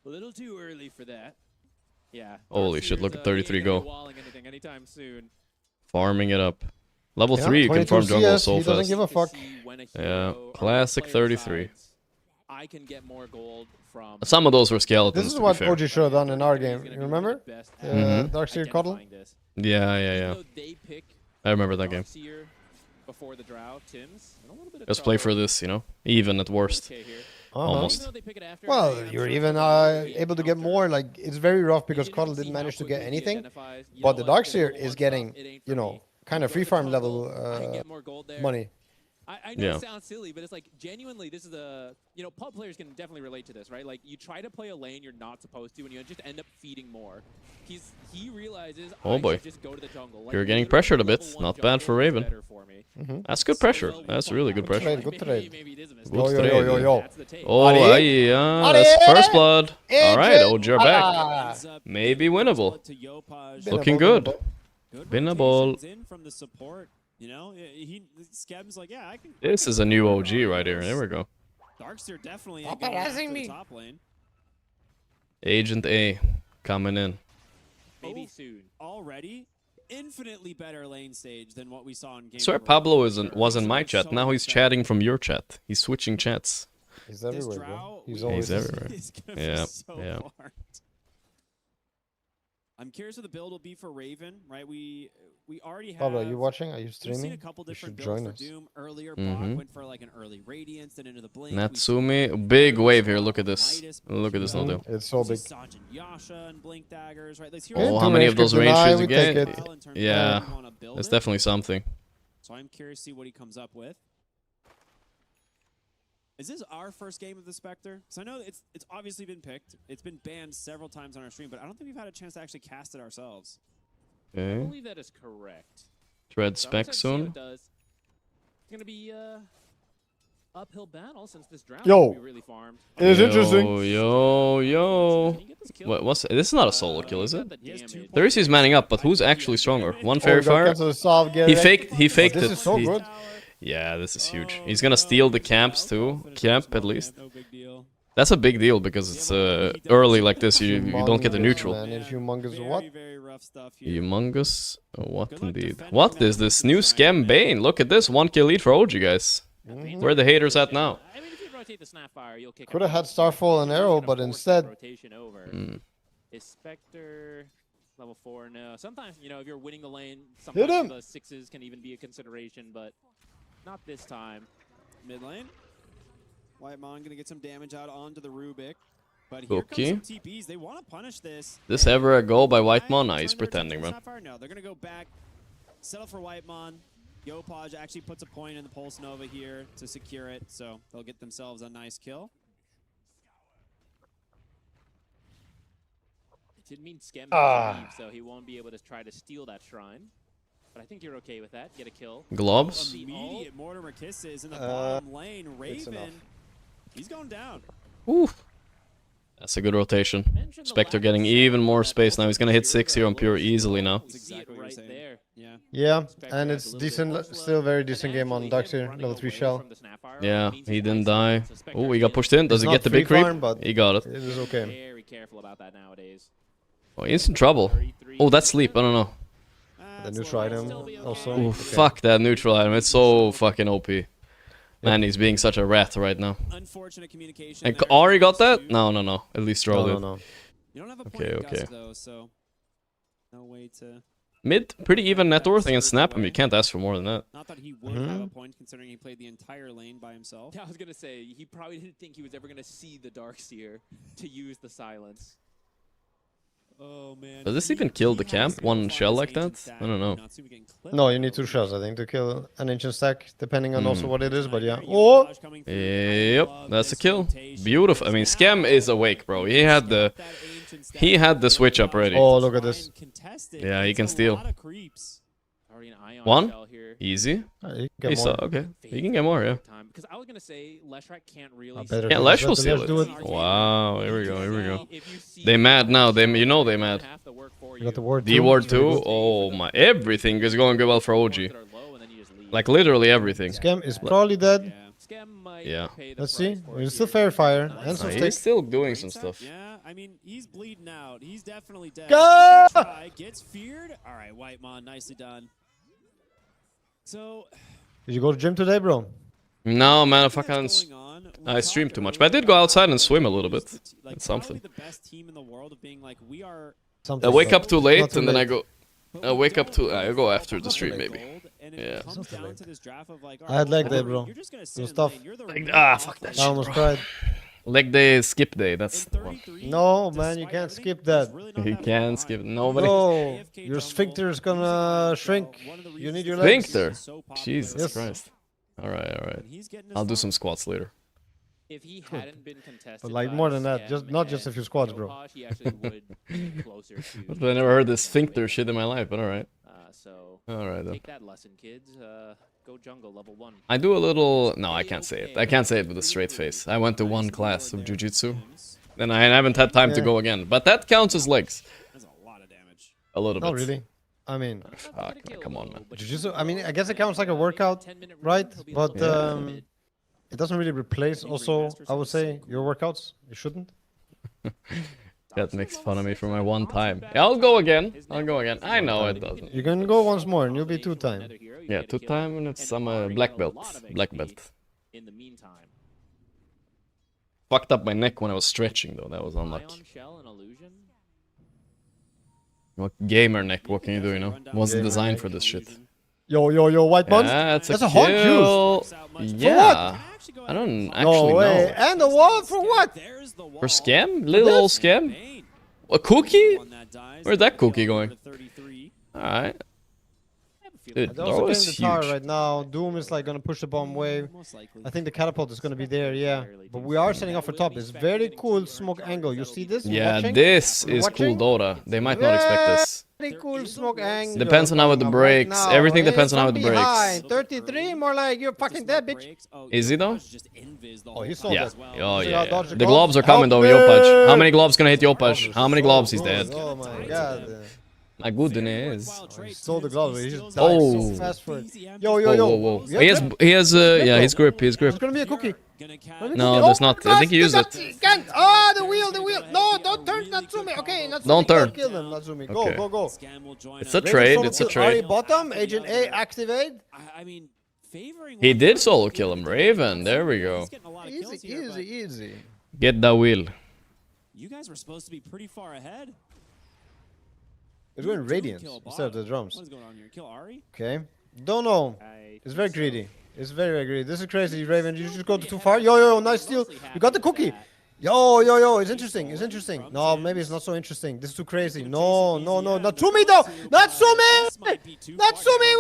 A little too early for that. Yeah. Holy shit, look at 33 go. Walling anything anytime soon. Farming it up. Level 3 you can farm jungle so he doesn't fast. give a fuck. Yeah, classic 33. I can get more gold from Some of those were skeletons. This is to what be fair. OG should have done in our game. You remember? Darkseer Cuddle? Yeah. I remember that game. Before the Drow, Tim's. Let's play for this, you know? Even at worst. Almost. Well, you're even able to get more. Like, it's very rough because Cuddle didn't manage to get anything. But the Darkseer is getting, you know, kind of free farm level money. I know it sounds silly, but it's like, genuinely, this is a... You know, pub players can definitely relate to this, right? Like, you try to play a lane you're not supposed to, and you just end up feeding more. He realizes, Oh boy. just go to the jungle. Like, You're getting pressured a bit. Not bad for Raven. That's good pressure. That's really good pressure. Good trade. Good trade. Yo. Oh, that's first blood. Alright, OG are back. Maybe winnable. Looking good. Winnable. From the support, you know, Skeb's like, yeah, I can. This is a new OG right here. There we go. Darkseer definitely ain't going after the top lane. Agent A coming in. Maybe soon. Already, infinitely better lane stage than what we saw in game. I swear Pablo was in my chat. Now he's chatting from your chat. He's switching chats. He's everywhere, bro. He's everywhere. Yeah. I'm curious what the build will be for Raven, right? We already have. Pablo, are you watching? Are you We've streaming? seen a couple different you builds should for join us. Doom earlier. Bot went for like an early Radiance, then into the Blink. Natsumi, big wave here. Look at this. Look at this no deal. It's so big. Sergeant Yasha and Blink Daggers, right? Oh, how many of those ranges again? Yeah, that's definitely something. So I'm curious to see what he comes up with. Is this our first game of the Spectre? Because I know it's obviously been picked. It's been banned several times on our stream, but I don't think we've had a chance to actually cast it ourselves. Okay. I believe that is correct. Tread spec soon. It's going to be uphill battle since this Drow Yo. will be really farmed. It is interesting. Yo. What's this is not a solo kill, is it? Thursday's manning up, but who's actually stronger? One Fairy Fire? He faked this it. is so good. Yeah, this is huge. He's gonna steal the camps too. Camp at least. That's a big deal because it's early like this. You don't get the neutral. Man, it's humongous what? Humongous what indeed? What is this new scam Bane? Look at this 1k lead for OG guys. Where are the haters at now? Could have had Starfall and Arrow, but instead. Is Spectre level 4? No. Sometimes, you know, if you're winning the lane, Hit sometimes him. the 6s can even be a consideration, but not this time. Mid lane. Whitemon gonna get some damage out onto the Rubik. But here Okay. comes some TPs. They want to punish this. This ever a goal by Whitemon? Nah, he's pretending, man. No, they're gonna go back, settle for Whitemon. Yopaj actually puts a point in the Pulse Nova here to secure it, so they'll get themselves a nice kill. It didn't mean Skem to leave, so he won't be able to try to steal that shrine. But I think you're okay with that. Get a kill. Globs? Immediate Mortimer kisses in the bottom lane. Raven, he's going down. Oof. That's a good rotation. Spectre getting even more space now. He's gonna hit 6 here on Pure easily now. Right there. Yeah, and it's decent, still very decent game on Darkseer, level 3 shell. Yeah, he didn't die. Oh, he got pushed in. Does he get the big creep? He got it. It is okay. Very careful about that nowadays. Oh, he's in trouble. Oh, that's sleep. I don't know. The neutral item also. Ooh, fuck that neutral item. It's so fucking OP. Man, he's being such a rat right now. Unfortunate communication. And Ari got that? No. At least Stroll did. No. You don't have a point Okay, in okay. Gust, though, so no way to. Mid, pretty even net worth against Snap. I mean, you can't ask for more than that. Not that he would have a point, considering he played the entire lane by himself. Yeah, I was gonna say he probably didn't think he was ever gonna see the Darkseer to use the silence. Oh man. Does this even kill the camp? One shell like that? I don't know. No, you need 2 shells, I think, to kill an ancient stack, depending on also what it is, but yeah. Oh! Yep, that's a kill. Beautiful. I mean, Scam is awake, bro. He had the switch up ready. Oh, look at this. Yeah, he can steal. One? Easy. He saw, okay. He can get more, yeah. Because I was gonna say Leshrac can't really. Yeah, Lesh will steal it. Wow, here we go. They mad now. You know they mad. You got the ward D ward too. Oh my! Everything is going good well for OG. Like literally everything. Scam is probably dead. Yeah. Let's see. There's still fair fire and some He's sticks. still doing some stuff. Yeah, I mean, he's bleeding out. He's definitely dead. Go! Gets feared. All right, Whitemon, nicely done. So. Did you go to gym today, bro? No, man, if I stream too much. But I did go outside and swim a little bit. That's something. I wake up too late and then I go. I wake up too. I go after the stream maybe. Yeah. I had leg day, bro. It was tough. Fuck that shit. I almost cried. Leg day is skip day. That's the one. No, man, you can't skip that. You can't skip. Nobody. No, your sphincter is gonna shrink. You need your legs. Sphincter. Jesus Christ. All right. I'll do some squats later. If he hadn't been contested, But like more than that, just not just a few squats, bro. he actually would be closer to. I never heard this sphincter shit in my life, but all right. So all right then. Take that lesson, kids. Go jungle level 1. I do a little. No, I can't say it. I can't say it with a straight face. I went to 1 class of jiu-jitsu, and I haven't had time to go again. But that counts as legs. That's a lot of damage. A little bit. Not really. I mean, fuck, man, come on, man. Jiu-jitsu. I mean, I guess it counts like a workout, right? But it doesn't really replace. Also, I would say your workouts. It shouldn't. That makes fun of me for my 1 time. Yeah, I'll go again. I know it doesn't. You can go once more and you'll be 2 time. Yeah, 2 time and it's I'm a black belt. Black belt. In the meantime, fucked up my neck when I was stretching though. That was unlucky. What gamer neck? What can you do? You know, wasn't designed for this shit. Yo, Whitemon. Yeah, that's a hard kill. Yeah. I don't actually know. And the wall for what? For scam? Little old scam? A cookie? Where's that cookie going? Alright. Dude, They're also Throw is getting the tower huge. right now. Doom is like gonna push the bomb wave. I think the catapult is gonna be there, yeah. But we are setting up for top. It's very cool smoke angle. You see this? Yeah, Watching? this is cool Dota. They might not expect this. Very cool smoke angle. Depends on how it breaks. Now. Everything depends on how it It's breaks. behind. 33, more like you're fucking dead, bitch. Is he though? Oh, he saw Yeah. that. Oh See yeah. how yeah. dodge The globs are coming though, Yopaj. How many globs gonna hit Yopaj? How many globs? He's dead. Oh my god. My goodness. He stole the gloves. He just died Oh. so fast for it. Whoa, whoa, whoa. He has, yeah, his grip, his grip. It's gonna be a cookie. No, there's not. I think he used it. Oh, the wheel. No, don't turn Natsumi. Okay, Natsumi. Don't turn. Kill them, Natsumi. Go, Okay. go. It's a trade, it's a Ari trade. bottom, Agent A, activate. I mean, favoring. He did solo kill him, Raven. There we go. Easy. Get the wheel. You guys were supposed to be pretty far ahead. It's going Radiance instead of the drums. What is going on here? Kill Ari? Okay. Don't know. It's very greedy. It's very greedy. This is crazy, Raven. You just go too far. Yo, nice steal. You got the cookie. Yo. It's interesting. No, maybe it's not so interesting. This is too crazy. No. Natsumi though. Natsumi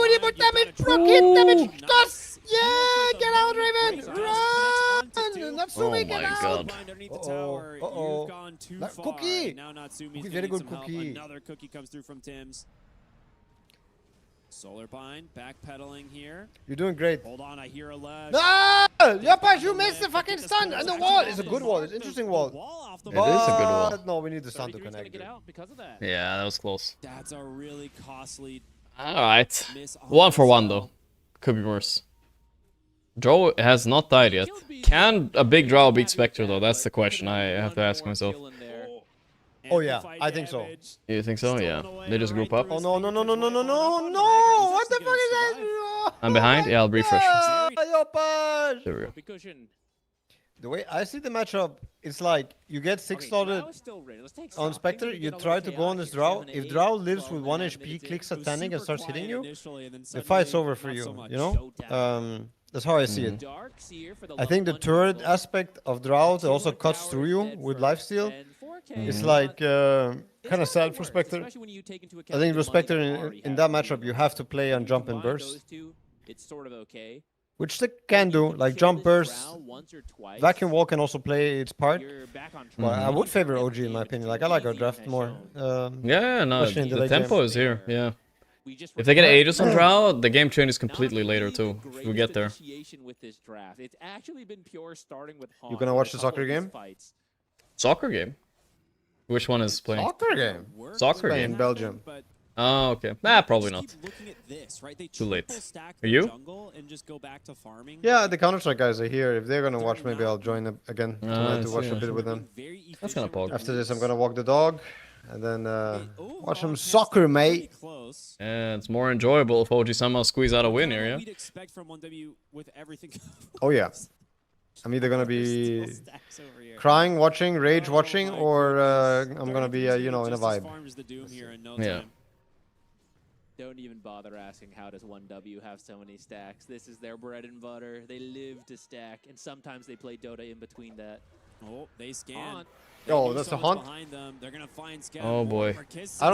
with your damage. Rock hit damage. Gus. Yeah, get out, Raven. Run. Natsumi, get out. Uh-oh. Cookie. Now Natsumi's Cookie, very good help. cookie. Another cookie comes through from Tim's. Solar Pine backpedaling here. You're doing great. Hold on, I hear a ledge. No! Yopash, you missed the fucking stun! And the wall! It's a good wall. It's an interesting wall. It is a good wall. No, we need the stun to connect. Yeah, that was close. That's a really costly. Alright. 1 for 1 though. Could be worse. Drow has not died yet. Can a big Drow beat Spectre though? That's the question I have to ask myself. Oh yeah, I think so. You think so? Yeah. They just group up. Oh no no no no no no no no! What the fuck is that? I'm behind. Yeah, I'll refresh. There we go. The way I see the matchup, it's like you get 6 slotted on Spectre, you try to go on this Drow. If Drow lives with 1 HP, clicks Satanic and starts hitting you, the fight's over for you, you know? That's how I see it. I think the turret aspect of Drow also cuts through you with lifesteal. It's like kind of sad for Spectre. I think with Spectre in that matchup, you have to play on jump and burst. It's sort of okay. Which they can do, like jump burst. Vacuum wall can also play its part. But I would favor OG in my opinion. Like I like our draft more. Yeah, no, the tempo is here. Yeah. If they get Aegis on Drow, the game changes completely later too. If we get there. You gonna watch the soccer game? Soccer game? Which one is playing? Soccer game. Soccer game. In Belgium. Oh, okay. Nah, probably not. Too late. Are you? Yeah, the Counter-Strike guys are here. If they're gonna watch, maybe I'll join them again tonight to watch a bit with them. That's kind of pog. After this, I'm gonna walk the dog and then watch some soccer, mate. Yeah, it's more enjoyable if OG somehow squeeze out a win here, yeah? Oh yeah. I'm either gonna be crying, watching, rage watching, or I'm gonna be, you know, in a vibe. Yeah. Don't even bother asking how does 1W have so many stacks. This is their bread and butter. They live to stack, and sometimes they play Dota in between that. Oh, they scan. Oh, that's a hunt. Oh boy. I don't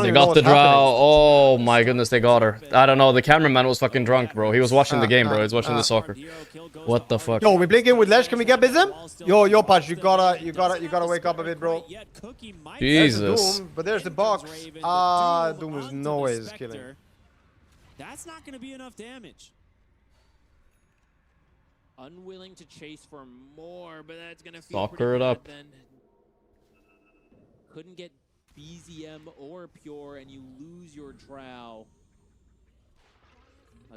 They even know got the what's Drow. happening. Oh my goodness, they got her. I don't know, the cameraman was fucking drunk, bro. He was watching the game, bro. He was watching the soccer. What the fuck? Yo, we play game with Lesh. Can we get Bizem? Yo, Patch, you gotta wake up a bit, bro. Jesus. There's the Doom, but there's the box. Doom is no way is killing. That's not going to be enough damage. Unwilling to chase for more, but that's going to feel Soccer it up. then. Couldn't get BZM or Pure, and you lose your Drow.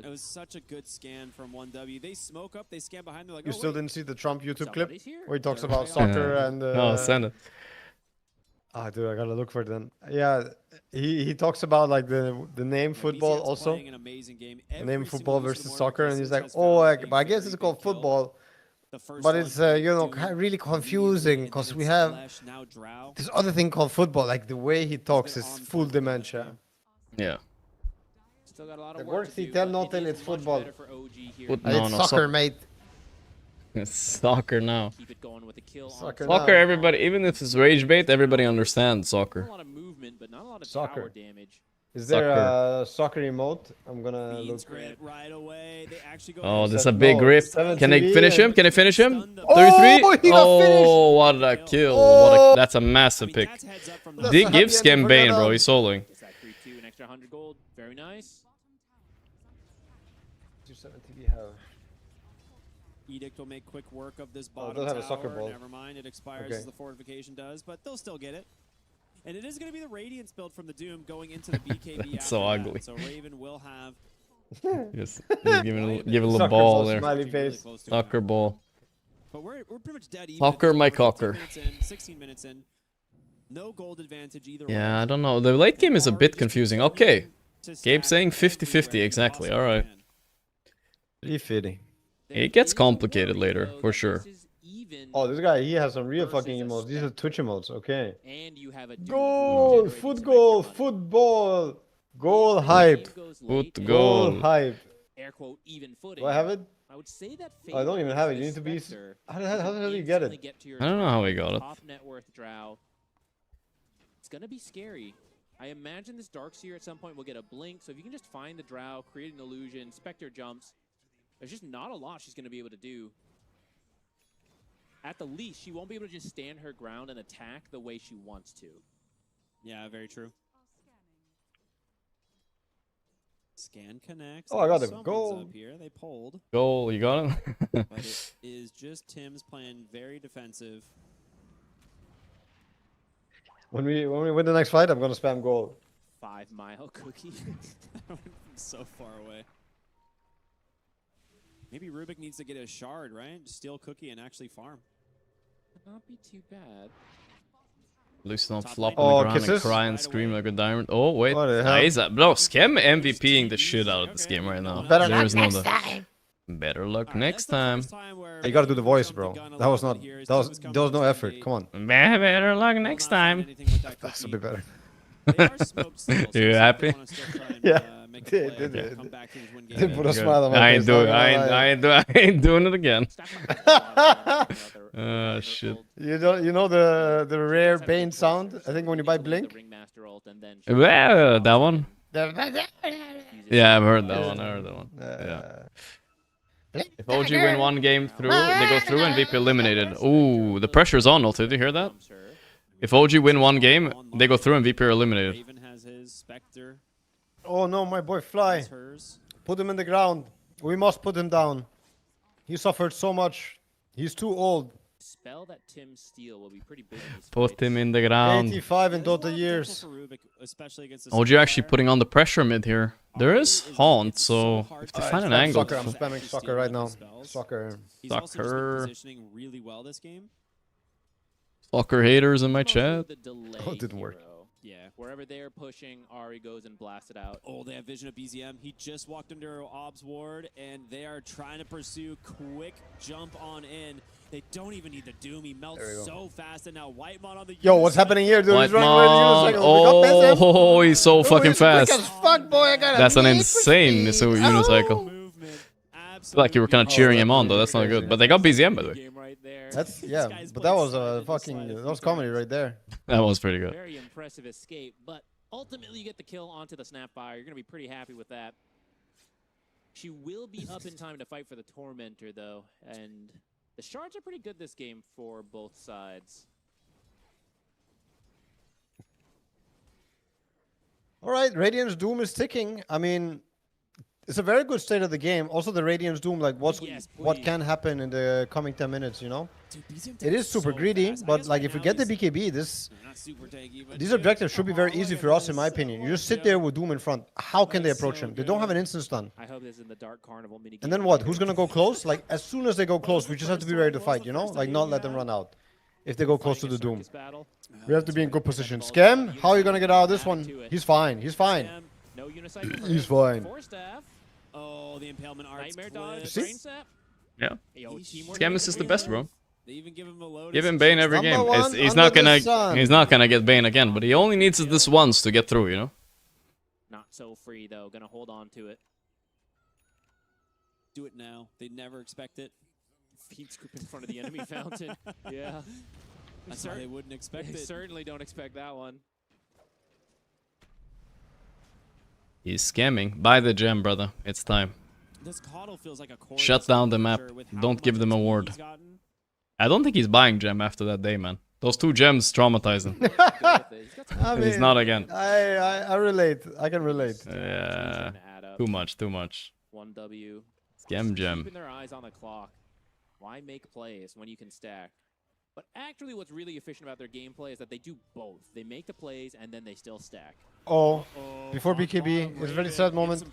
It was such a good scan from 1W. They smoke up, they scan behind, they're like, You oh, still wait. didn't see the Trump YouTube clip Somebody's here. where he talks about soccer and... No, send it. Ah, dude, I gotta look for it then. Yeah, he talks about like the name football also. Playing an amazing game. The name Every football single versus Eastern soccer, and Warrior he's like, has oh, found but I guess it's called football. But it's you know, really confusing because we have this other thing called football. Like the way he talks is full dementia. Yeah. Still got a lot The of work Gorgc tell nothing, it's football. No, It's no, soccer, mate. It's soccer now. Keep it going with a kill. Soccer, Soccer, everybody, even if it's rage bait, everybody understands soccer. A lot of movement, but not a lot of Soccer. power damage. Is there Soccer. a soccer emote? I'm gonna look. Right away. They actually go Oh, this is a No, big rip. 7 Can they TV finish him? and- Can they finish him? 33? he got Oh, what a kill. Oh. That's a massive pick. That's They a happy give ending Scam for Bane, Ghana. bro. He's soloing. It's that creep too, an extra 100 gold. Very nice. Edict will make quick work of this Oh, bottom they'll have a tower. soccer ball. Never mind, it expires Okay. as the fortification does, but they'll still get it. And it is going to be the Radiance build from the Doom going into the BKB. That's after so that. ugly. So Raven will have. Just give it a little Soccer ball ball, there. smiley face. Soccer ball. But we're pretty much dead even. Soccer, It's my over 15 cocker. minutes in, 16 minutes in. No gold advantage either way. Yeah, I don't know. The late game is a bit confusing. Okay. Gabe saying 50-50, exactly. Alright. 350. It gets complicated later, for sure. Oh, this guy, he has some real fucking emotes. These are Twitch emotes, okay. And you have a Goal! Foot goal! Football! Goal hype! Foot Goal goal. hype! Air quote even footing. Do I have it? I would say that I don't even have it. You need to be... How the hell do you get it? I don't know how he got it. Top net worth Drow. It's gonna be scary. I imagine this Darkseer at some point will get a blink, so if you can just find the Drow, create an illusion, Spectre jumps, there's just not a lot she's gonna be able to do. At the least, she won't be able to just stand her ground and attack the way she wants to. Yeah, very true. Scan connects. Oh, I got it. Someone's Goal. up here. They pulled. Goal, you got him? But it is just Tim's playing very defensive. When we win the next fight, I'm gonna spam goal. 5 mile cookie. So far away. Maybe Rubik needs to get a shard, right? Steal cookie and actually farm. Would not be too bad. Please don't flop on the ground and cry and scream like a diamond. Oh, wait. Nice. Bro, Skem MVPing the shit out of this game right now. Better There luck is no next doubt. time. Better luck next time. You gotta do the voice, bro. That was not. There was no effort. Come on. Better luck next time. That's a bit better. You happy? Yeah. Did put a smile on my I face. ain't doing it again. Shit. You know the rare Bane sound? I think when you buy Blink. Well, that one. Yeah, I've heard that one. Yeah. If OG win one game through, they go through and VP eliminated. Ooh, the pressure's on, Ulti. Did you hear that? If OG win one game, they go through and VP are eliminated. Oh no, my boy Fly. Put him in the ground. We must put him down. He suffered so much. He's too old. Spell that Tim steal will be pretty big. Put him in the ground. 85 in Dota years. OG actually putting on the pressure mid here. There is Haunt, so if they find an angle. Soccer, I'm spamming soccer right now. Soccer. Soccer. Really well this game. Soccer haters in my chat. Oh, it didn't work. Yeah, wherever they're pushing, Ari goes and blasts it out. Oh, they have vision of BZM. He just walked under Ob's ward, and they are trying to pursue quick jump on in. They don't even need the Doom. He melts so fast, and now Whitemon on the Yo, what's happening here, dude? He's running Whitemon. Oh, he's so fucking fast. Quick as fuck, boy. I got That's an insane unicycle. I feel like you were kind of cheering him on, though. That's not good. But they got BZM, by the way. That's but that was a that was comedy right there. That was pretty good. Very impressive escape, but ultimately you get the kill onto the Snapfire. You're going to be pretty happy with that. She will be up in time to fight for the Tormentor, though, and the shards are pretty good this game for both sides. All right, Radiant's Doom is ticking. I mean, it's a very good state of the game. Also, the Radiant's Doom, like what can happen in the coming 10 minutes, you know? It is super greedy, but like if we get the BKB, these objectives should be very easy for us, in my opinion. You just sit there with Doom in front. How can they approach him? They don't have an instant stun. I hope this is in the Dark Carnival mini. And then what? Who's gonna go close? Like as soon as they go close, we just have to be ready to fight, you know? Like not let them run out. If they go close to the Doom, we have to be in good position. Scam, how are you gonna get out of this one? He's fine. He's fine. He's fine. Oh, the impalement arts. Nightmare dodge. Yeah. Scamus is the best, bro. They even give him a load. Give him Bane every game. He's not gonna get Bane again, but he only needs this once to get through, you know. Not so free though. Gonna hold on to it. Do it now. They never expect it. Feed scoop in front of the enemy fountain. Yeah. That's why they wouldn't expect They it. certainly don't expect that one. He's scamming. Buy the gem, brother. It's time. This Coddle feels like a Shut down the map. Don't give them a ward. I don't think he's buying gem after that day, man. Those 2 gems traumatize him. I mean, he's not again. I relate. I can relate. Yeah. Too much. 1W. Scam gem. Keeping their eyes on the clock. Why make plays when you can stack? But actually what's really efficient about their gameplay is that they do both. They make the plays and then they still stack. Oh, before BKB, it's a very sad moment.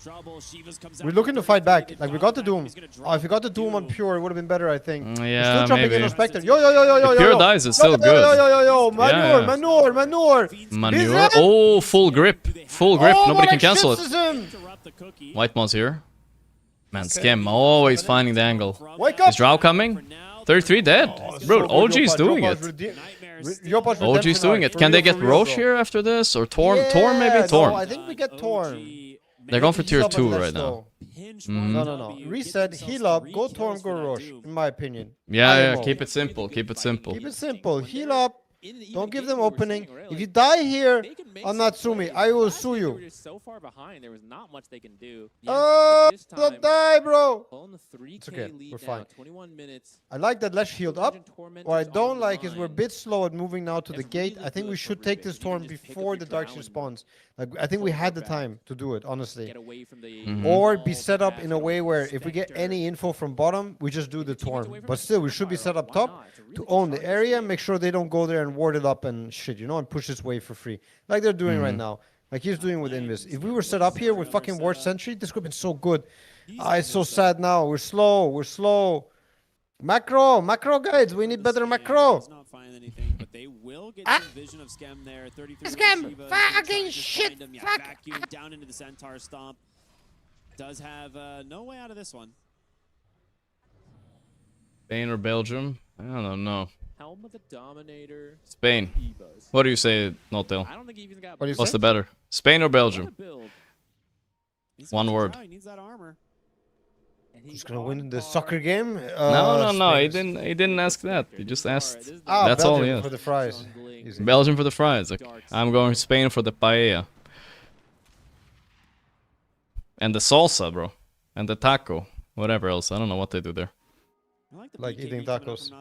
We're looking to fight back. Like, we got the Doom. Oh, if we got the Doom on Pure, it would have been better, I think. Yeah, still jumping maybe. in on Spectre. Yo. Pure dies is still good. Yo. Manure. Manure. Oh, full grip. Full grip. Oh, Nobody can cancel it. Him. Whitemon's here. Man, Scam always finding the angle. Wake up. Is Drow coming? 33 dead. Bro, OG's doing it. OG's doing it. Can they get Roche here after this? Or Torn? Torn maybe? Torn. No, I think we get Torn. They're going for tier 2 right now. No. Reset, heal up, go Torn, go Roche, in my opinion. Yeah, keep it simple. Keep it simple. Keep it simple. Heal up. Don't give them opening. If you die here on Natsumi, I will sue you. So far behind, there was not much they can do. Don't die, bro. It's okay. We're fine. 21 minutes. I like that Lesh healed up. What I don't like is we're a bit slow at moving now to the gate. I think we should take this Torn before the Darkseer spawns. Like, I think we had the time to do it, honestly. Or be set up in a way where if we get any info from bottom, we just do the Torn. But still, we should be set up top to own the area, make sure they don't go there and ward it up and shit, you know, and push this wave for free. Like they're doing right now. Like he's doing with Invis. If we were set up here with fucking Ward Sentry, this would have been so good. It's so sad now. We're slow. Macro guides. We need better macro. they will get some vision of Skem there. 33 Skem! Fucking shit! Fuck! Vacuum down into the Centaur Stomp. Does have no way out of this one. Spain or Belgium? I don't know. Helm of the Dominator. Spain. What do you say, Notel? I don't think he even got. What's the better? Spain or Belgium? One word. He needs that armor. Who's gonna win the soccer game? No. He didn't ask that. He just asked. That's all. Belgium Yeah. for the fries. Easy. Belgium for the fries. Okay. I'm going Spain for the paella. And the salsa, bro. And the taco. Whatever else. I don't know what they do there. Like eating tacos.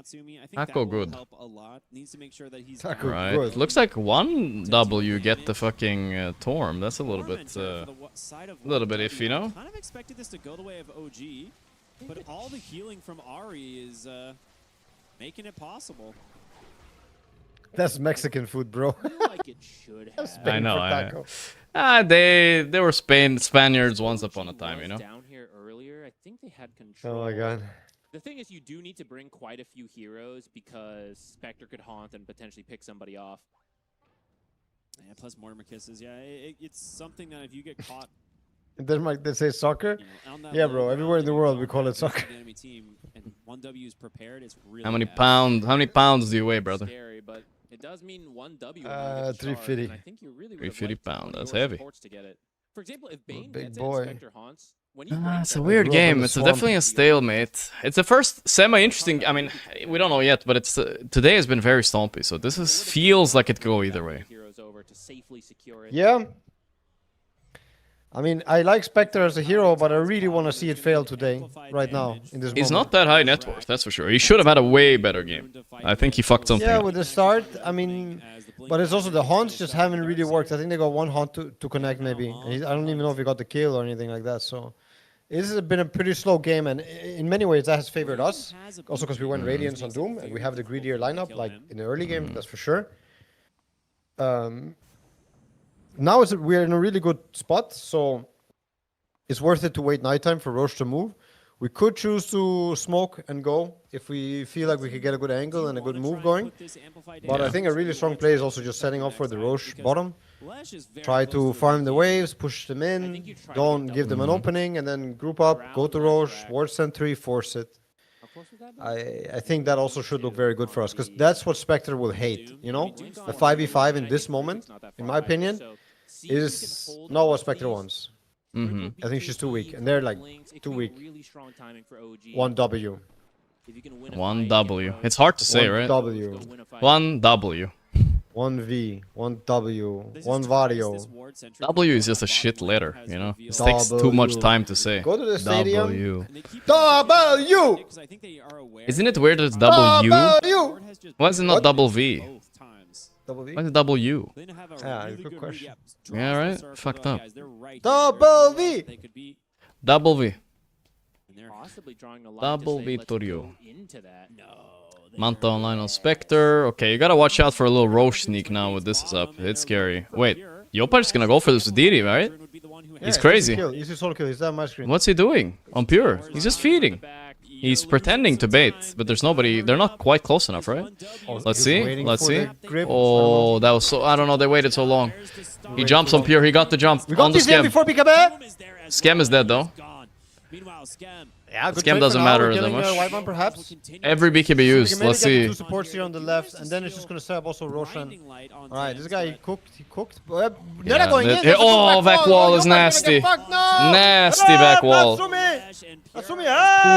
Taco good. Taco Right. good. Looks like one W get the fucking Torm. That's a little bit iffy, no? Kind of expected this to go the way of OG, but all the healing from Ari is making it possible. That's Mexican food, bro. Like it should have. I know. taco. They were Spaniards once upon a time, you know. Down here earlier, I think they had control. Oh my god. The thing is, you do need to bring quite a few heroes because Spectre could haunt and potentially pick somebody off. Yeah, plus Mortimer kisses. Yeah, it's something that if you get caught. Denmark, they say soccer? On that Yeah, bro. Everywhere in the world, we call it soccer. The enemy team and 1W is prepared. It's really How many bad. pounds do you weigh, brother? Scary, but it does mean 1W. 350. I think you really 350 pounds. That's heavy. To get it. For example, if Bane Big gets boy. it, Spectre haunts. It's a weird game. It's definitely a stalemate. It's the first semi-interesting. I mean, we don't know yet, but it's today has been very stompy. So this feels like it could go either way. Yeah. I mean, I like Spectre as a hero, but I really want to see it fail today, right now, in this He's moment. not that high net worth, that's for sure. He should have had a way better game. I think he fucked something Yeah, up. with the start, I mean, but it's also the haunts just haven't really worked. I think they got one haunt to connect maybe. And I don't even know if he got the kill or anything like that. So this has been a pretty slow game, and in many ways that has favored us. Also because we went Radiance on Doom, and we have the greedier lineup, like in the early game, that's for sure. Now we're in a really good spot, so it's worth it to wait nighttime for Roche to move. We could choose to smoke and go if we feel like we could get a good angle and a good move going. But I think a really strong play is also just setting up for the Roche bottom. Try to farm the waves, push them in, don't give them an opening, and then group up, go to Roche, ward sentry, force it. I think that also should look very good for us, because that's what Spectre will hate, you know? The 5v5 in this moment, in my opinion, is not what Spectre wants. I think she's too weak, and they're like too weak. 1W. 1W. It's hard to say, right? 1W. 1W. 1V, 1W, 1 Vario. W is just a shit letter, you know? It takes too much time to say. Go to the stadium. W. W! Isn't it weird that it's W? W! Why is it not double V? Double V? Why is it W? Yeah, good question. Yeah, right? Fucked up. Double V! Double V. Possibly drawing a line Double to say, Vittorio. let's go into that. Manta online on Spectre. Okay, you gotta watch out for a little Roche sneak now with this up. It's scary. Wait, Yopaj's gonna go for this with Didi, right? He's crazy. Easy solo kill. He's on my screen. What's he doing? On Pure. He's just feeding. He's pretending to bait, but there's nobody. They're not quite close enough, right? Let's see. Let's see. Oh, that was so. I don't know. They waited so long. He jumps on Pure. He got the jump on the Skem. Skem is dead though. Yeah, good Skem doesn't matter that much. White one, perhaps. Every BKB used. Let's see. Two supports here on the left, and then it's just gonna set up also Roshan. Alright, this guy he cooked. Yeah, going in. oh, back wall is nasty. Nasty back wall.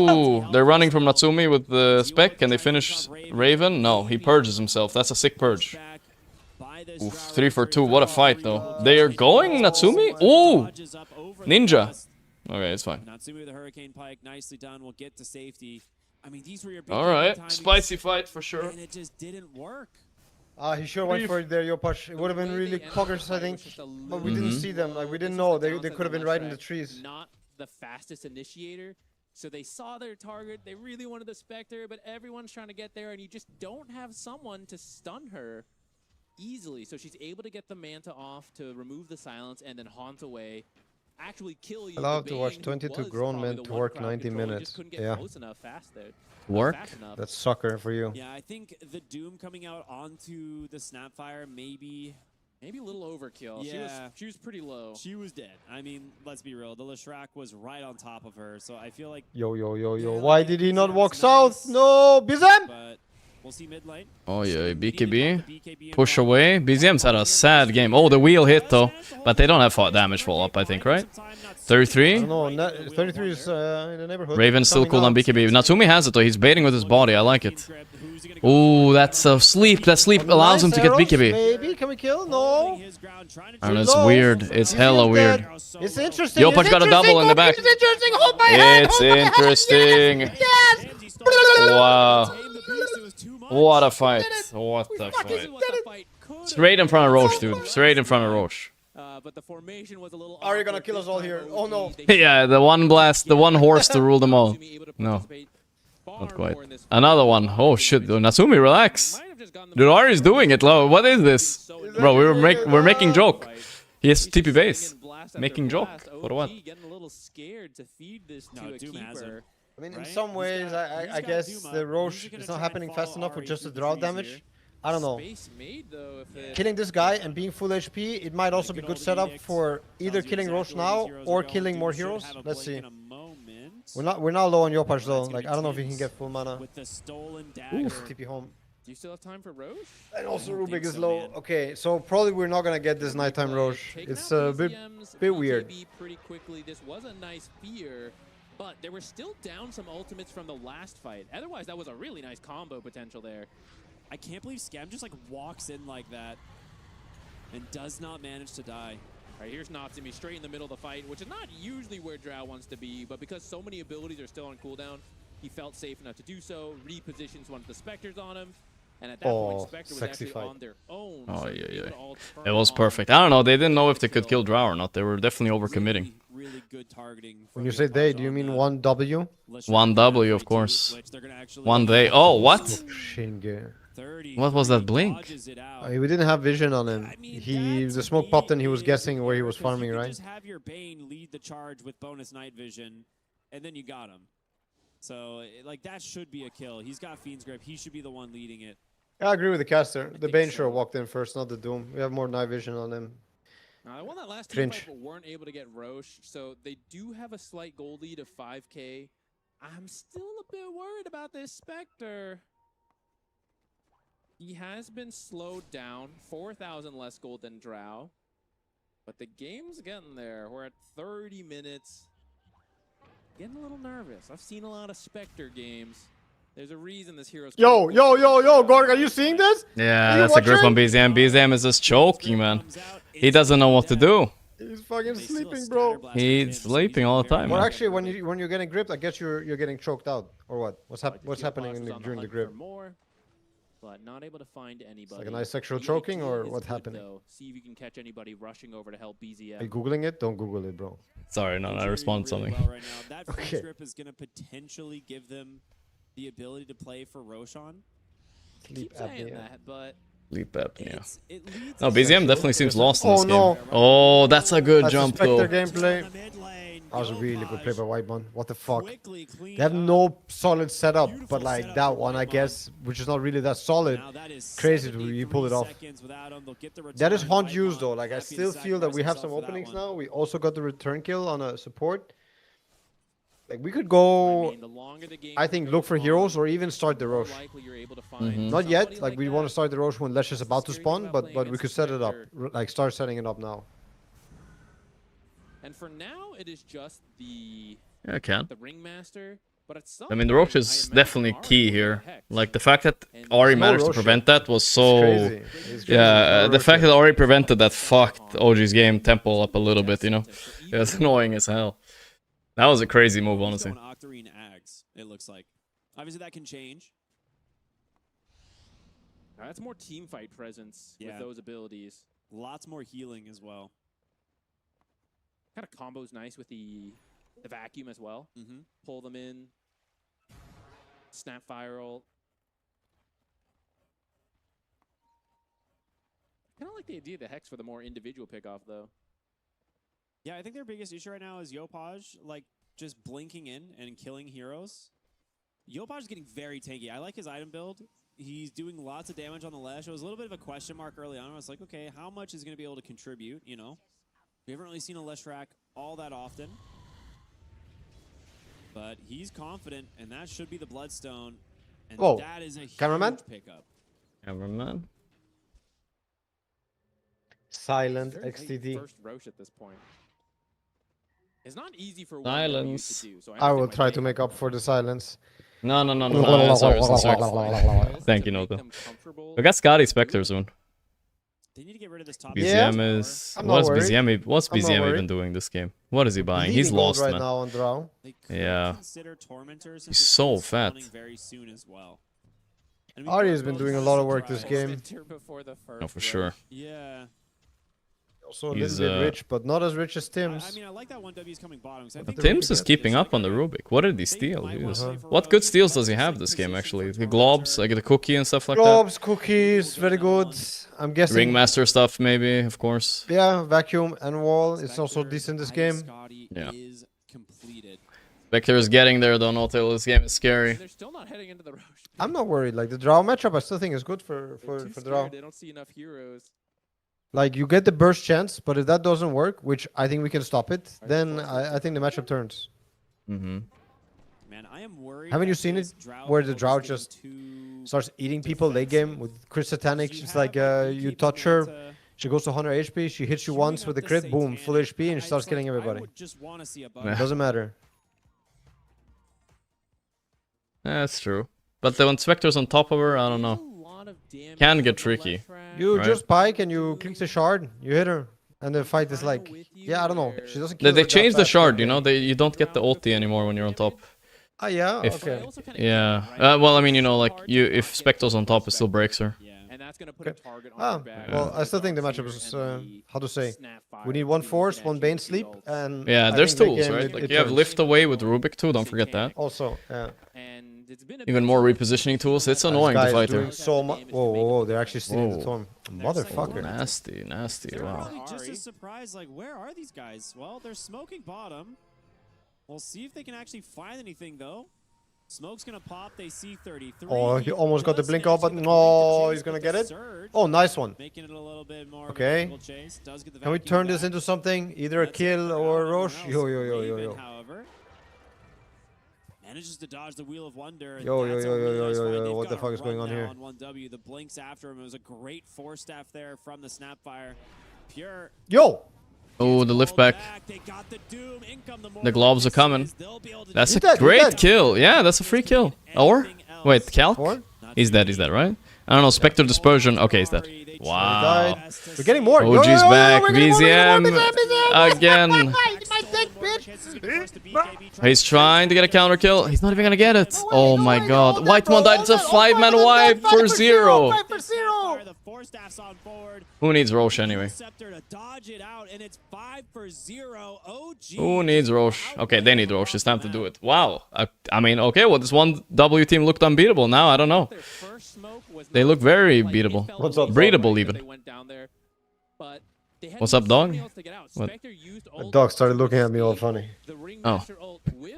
Ooh, they're running from Natsumi with the spec. Can they finish Raven? No, he purges himself. That's a sick purge. Oof, 3 for 2. What a fight, though. They are going Natsumi? Ooh! Ninja. Okay, it's fine. Natsumi with the Hurricane Pike, nicely done. We'll get to safety. I mean, these were your big Alright, timings, spicy fight for sure. And it just didn't work. He sure went for it there, Yopaj. It would have been really coggers, I think. But we didn't see them. Like, we didn't know. They could have been right in the trees. Not the fastest initiator. So they saw their target. They really wanted the Spectre, but everyone's trying to get there, and you just don't have someone to stun her easily. So she's able to get the Manta off to remove the silence and then haunt away. actually kill you. I love to watch 22 grown men twerk 90 minutes. Yeah. Work? That's soccer for you. Yeah, I think the Doom coming out onto the Snapfire maybe a little overkill. Yeah. She was pretty low. She was dead. I mean, let's be real. The Leshrac was right on top of her, so I feel like... Yo. Why did he not walk south? No, BZM! But we'll see mid lane. Oh yeah, BKB. Push away. BZM's had a sad game. Oh, the wheel hit though. But they don't have damage follow-up, I think, right? 33? No, 33 is in the neighborhood. Raven still cool on BKB. Natsumi has it though. He's baiting with his body. I like it. Ooh, that's a sleep. That sleep allows him to get BKB. Maybe. Can we kill? No. I don't know, it's weird. It's hella weird. It's interesting. Yopaj got a double in the back. It's interesting. Hold my hand. It's interesting. Yes. Wow. What a fight. What a fight. Straight in front of Roche, dude. Straight in front of Roche. But the formation was a little... Are you gonna kill us all here? Oh no. Yeah, the one blast, the one horse to rule them all. No. Not quite. Another one. Oh shit, Natsumi, relax. Dude, Ari's doing it. What is this? Bro, we're making joke. He has TP base. Making joke. For what? Getting a little scared to feed this to a Doom has keeper. I mean, in some ways, I guess the Roche is not happening fast enough with just the drought damage. I don't know. Killing this guy and being full HP, it might also be good setup for either killing Roche now or killing more heroes. Let's see. We're now low on Yopaj though. Like, I don't know if he can get full mana. Oof, TP home. Do you still have time for Roche? And also Rubik is low. Okay, so probably we're not gonna get this nighttime Roche. It's a bit weird. Pretty quickly. This was a nice fear, but they were still down some ultimates from the last fight. Otherwise, that was a really nice combo potential there. I can't believe Scam just like walks in like that and does not manage to die. All right, here's Natsumi straight in the middle of the fight, which is not usually where Drow wants to be, but because so many abilities are still on cooldown, he felt safe enough to do so, repositions one of the Spectres on him, and at that point, Spectre was actually on their own. Oh, yeah. It was perfect. I don't know, they didn't know if they could kill Drow or not. They were definitely overcommitting. Really good targeting. When you say they, do you mean 1W? 1W, of course. 1 day. Oh, what? Shinge. What was that blink? We didn't have vision on him. The smoke popped and he was guessing where he was farming, right? Just have your Bane lead the charge with bonus night vision, and then you got him. So, like, that should be a kill. He's got Fiend's Grip. He should be the one leading it. I agree with the caster. The Bane sure walked in first, not the Doom. We have more night vision on him. They won that last team fight, but weren't able to get Roche, so they do have a slight gold lead of 5k. I'm still a bit worried about this Spectre. He has been slowed down, 4,000 less gold than Drow, but the game's getting there. We're at 30 minutes. Getting a little nervous. I've seen a lot of Spectre games. There's a reason this hero's... Yo, Gorgc, are you seeing this? Yeah, that's a grip on BZM. BZM is just choking, man. He doesn't know what to do. He's fucking sleeping, bro. He's sleeping all the time, Well, man. actually, when you're getting gripped, I guess you're getting choked out, or what? What's happening during the grip? But not able to find anybody. It's like a nice sexual choking, or what's happening? See if you can catch anybody rushing over to help BZM. Are you googling it? Don't Google it, bro. Sorry, no, I responded something. Well right now. That free grip is going to potentially give them the ability to play for Roshan. Sleep apnea. But Sleep apnea. No, BZM definitely seems lost in this no. game. Oh, that's a good jump, though. Gameplay. That was a really good play by Whitemon. What the fuck? They have no solid setup, but like that one, I guess, which is not really that solid. Crazy to you pull it off. That is haunt used though. Like I still feel that we have some openings now. We also got the return kill on a support. Like we could go, I think, look for heroes or even start the Roche. Not yet. Like we want to start the Roche when Lesh is about to spawn, but we could set it up. Like start setting it up now. And for now, it is just the Ringmaster. But at some I mean, the Roche is definitely key here. Like the fact that Ari managed to prevent that was so. Yeah, the fact that Ari prevented that fucked OG's game tempo up a little bit. You know, it was annoying as hell. That was a crazy move, honestly. Octarine Ags, it looks like. Obviously, that can change. That's more team fight presence with those abilities. Lots more healing as well. Kind of combos nice with the vacuum as well. Pull them in. Snap fire ult. Kind of like the idea of the Hex for the more individual pickoff, though. Yeah, I think their biggest issue right now is Yopaj, like, just blinking in and killing heroes. Yopaj is getting very tanky. I like his item build. He's doing lots of damage on the Lesh. It was a little bit of a question mark early on. I was like, okay, how much is going to be able to contribute, you know? We haven't really seen a Lesh rack all that often. But he's confident, and that should be the Bloodstone. And Whoa. that is a Cameraman? huge pickup. Cameraman. Silent XTD. First Roche at this point. It's not easy for Silence. to do. So I will try to make up for the silence. No. Sorry. Thank you, Noto. We got Scotty Spectre soon. They need to get rid of this top. BZM is... What's BZM even doing this game? What is he buying? He's lost, right man. now on Drow. Yeah. He's so fat. Very soon as well. Ari has been doing a lot of work this game. Oh, for sure. Yeah. Also a little bit rich, but not as rich as Tim's. I mean, I like that 1W is coming bottom. Tim's is keeping up on the Rubik. What did he steal? What good steals does he have this game, actually? The globs, like the cookie and stuff like globs, cookies, very good. I'm guessing... Ringmaster stuff, maybe, of course. Yeah, vacuum and wall. It's also decent this game. Yeah. Spectre is getting there, though, Notail. This game is scary. They're still not heading into the Roche. I'm not worried. Like, the Drow matchup, I still think is good for Drow. They don't see enough heroes. Like, you get the burst chance, but if that doesn't work, which I think we can stop it, then I think the matchup turns. Mm-hmm. Man, I am worried. Haven't you seen it where the Drow just starts eating people late game with Chris Satanic? She's like, you touch her, she goes to 100 HP, she hits you once with a crit, boom, full HP, and she starts killing everybody. It doesn't matter. That's true. But when Spectre's on top of her, I don't know. Can get tricky. You just pike and you click the shard, you hit her, and the fight is like, yeah, I don't know. She doesn't kill They her changed that the fast, shard, okay. you know? You don't get the ulti anymore when you're on top. Ah, yeah? Okay. Yeah. Well, I mean, you know, like, if Spectre's on top, it still breaks her. Okay. Well, I still think the matchup is, how to say, we need one Force, one Bane Sleep, and... Yeah, I there's think the tools, game, right? it Like, you have turns. Lift Away with Rubik too, don't forget that. Also, yeah. Even more repositioning tools, it's annoying to fight her. So whoa, they're actually stealing the Torm. Motherfucker. Nasty, wow. Just a surprise, like, where are these guys? Well, they're smoking bottom. We'll see if they can actually find anything, though. Smoke's gonna pop, they see 33. Oh, he almost got the blink off, but no, he's gonna get it. Oh, nice one. Okay. Can we turn this into something? Either a kill or a Roche? Yo. Manages to dodge the Wheel of Wonder. Yo. What the fuck is going on here? On 1W, the blinks after him. It was a great force staff there from the Snapfire. Pure. Yo! Oh, the lift back. The globs are coming. That's a great kill. Yeah, that's a free kill. Or? Wait, Calc? He's dead, right? I don't know, Spectre Dispersion. Okay, he's dead. Wow. We're getting more. OG's back. BZM again. He's trying to get a counter kill. He's not even gonna get it. Oh my god. White died. It's a 5-man wipe for 0. Who needs Roche anyway? Who needs Roche? Okay, they need Roche. It's time to do it. Wow. I mean, okay, well, this 1W team looked unbeatable. Now, I don't know. They look very beatable. What's up, breedable even. What's up, dog? What? The dog started looking at me all funny. Oh.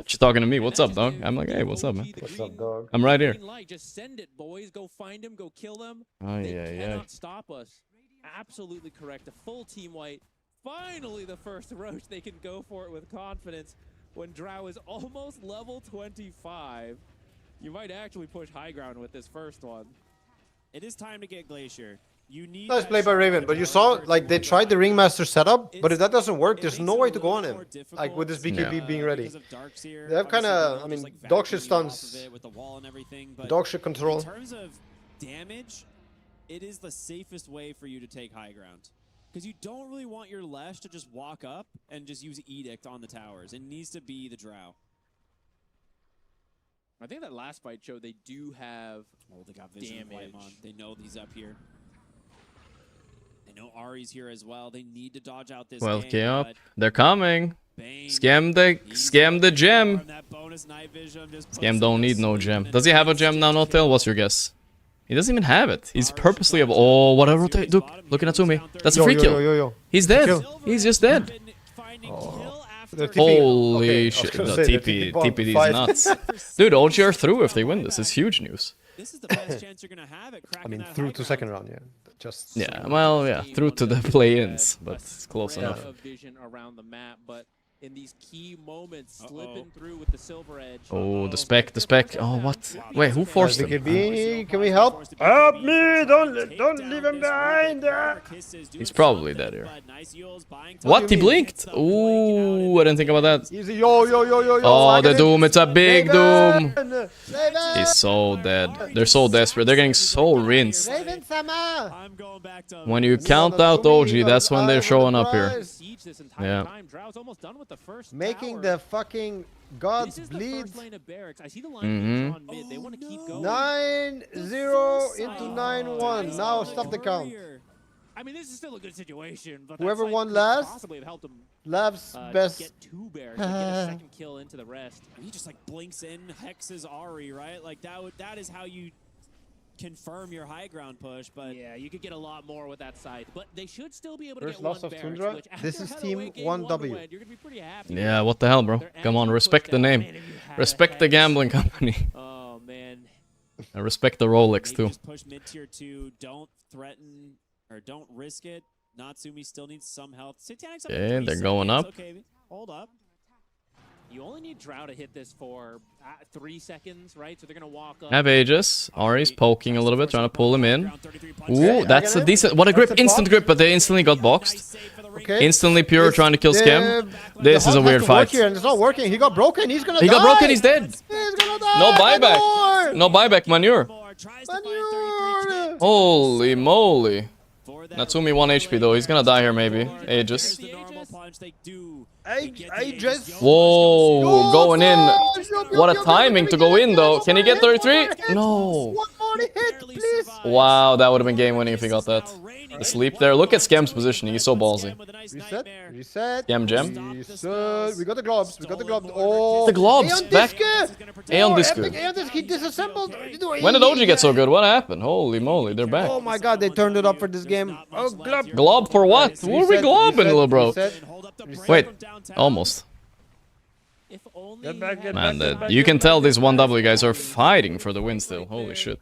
She's talking to me. What's up, dog? I'm like, hey, what's up, man? What's up, dog? I'm right here. Just send it, boys. Go find him. Go kill them. Oh, they yeah. cannot stop us. Absolutely correct. A full team white. Finally, the first Roche. They can go for it with confidence. When Drow is almost level 25, you might actually push high ground with this first one. It is time to get Glacier. You need Nice play by Raven, but you saw, like, they tried the Ringmaster setup, but if that doesn't work, there's no way to go on him. Like, with this BKB being ready. They have kind of, I mean, dog shit stuns, dog shit control. In terms of damage, it is the safest way for you to take high ground. Because you don't really want your Lesh to just walk up and just use Edict on the towers. It needs to be the Drow. I think that last fight showed they do have they got vision damage. On. They know he's up here. They know Ari's here as well. They need to dodge out this Well, game, up. They're coming. Scam the gem. Scam don't need no gem. Does he have a gem now, Notail? What's your guess? He doesn't even have it. He's purposely whatever rotate. Look, looking at Tumi. That's a free kill. He's dead. He's just dead. The TP. Holy Okay, I was shit. gonna The say, TP, bomb TPD fight. is nuts. Dude, OG are through if they win this. It's huge news. This is the best chance you're gonna have at I cracking mean, that through high to ground. second round, yeah. Just Yeah, well, yeah, through to the play-ins, but it's close enough. Of vision around the map, but in these key moments, slipping through with the silver edge. Oh, the spec. Oh, what? Wait, who forced him? Can we help? Help me! Don't leave him behind! He's probably dead here. What? He blinked? Ooh, I didn't think about that. Easy, yo. Oh, the Doom. It's a big Doom. Raven! He's so dead. They're so desperate. They're getting so rinsed. Raven-sama! When you count out OG, that's when they're showing up here. Yeah. Making the fucking gods bleed. Mm-hmm. 9-0 into 9-1. Now stop the count. I mean, this is still a good situation, but Whoever that's, won could last, possibly have helped him Lab's best. get 2 bears, and get a second kill into the rest. And he just like blinks in, hexes Ari, right? Like that is how you confirm your high ground push. But yeah, you could get a lot more with that side, but they should still be able There's to get lots one of barracks, Tundra. which This after is Headaway team game 1W. win, you're gonna be pretty happy. Yeah, what the hell, bro? Come on, respect the name. Respect the gambling company. Oh man. I respect the Rolex too. Just push mid tier 2. Don't threaten or don't risk it. Natsumi still needs some health. Satanix up Okay, to 3 they're going seconds. up. Okay, hold up. You only need Drow to hit this for 3 seconds, right? So they're gonna walk up. Have Aegis. Ari's poking a little bit, trying to pull him in. Ooh, that's a decent. What a grip! Instant grip, but they instantly got boxed. Okay. Instantly pure trying to kill Scam. This is a weird fight. It's not working. He got broken. He's gonna die. He got broken. He's dead. He's gonna die. No buyback. No buyback. Manure. Holy moly. Natsumi 1 HP though. He's gonna die here maybe. Aegis. Aegis. Whoa, going in. What a timing to go in though. Can he get 33? No. One more hit, please. Wow, that would have been game winning if he got that. The sleep there. Look at Scam's positioning. He's so ballsy. Reset. Gem. Reset. We got the globs. Oh. The globs. Back. Aeon Disco. He disassembled. When did OG get so good? What happened? Holy moly, they're back. Oh my god, they turned it up for this game. Oh, glob. Glob for what? What are we globbing, little bro? Wait, almost. Get back, Man, you can tell these 1W guys are fighting for the win still. Holy shit.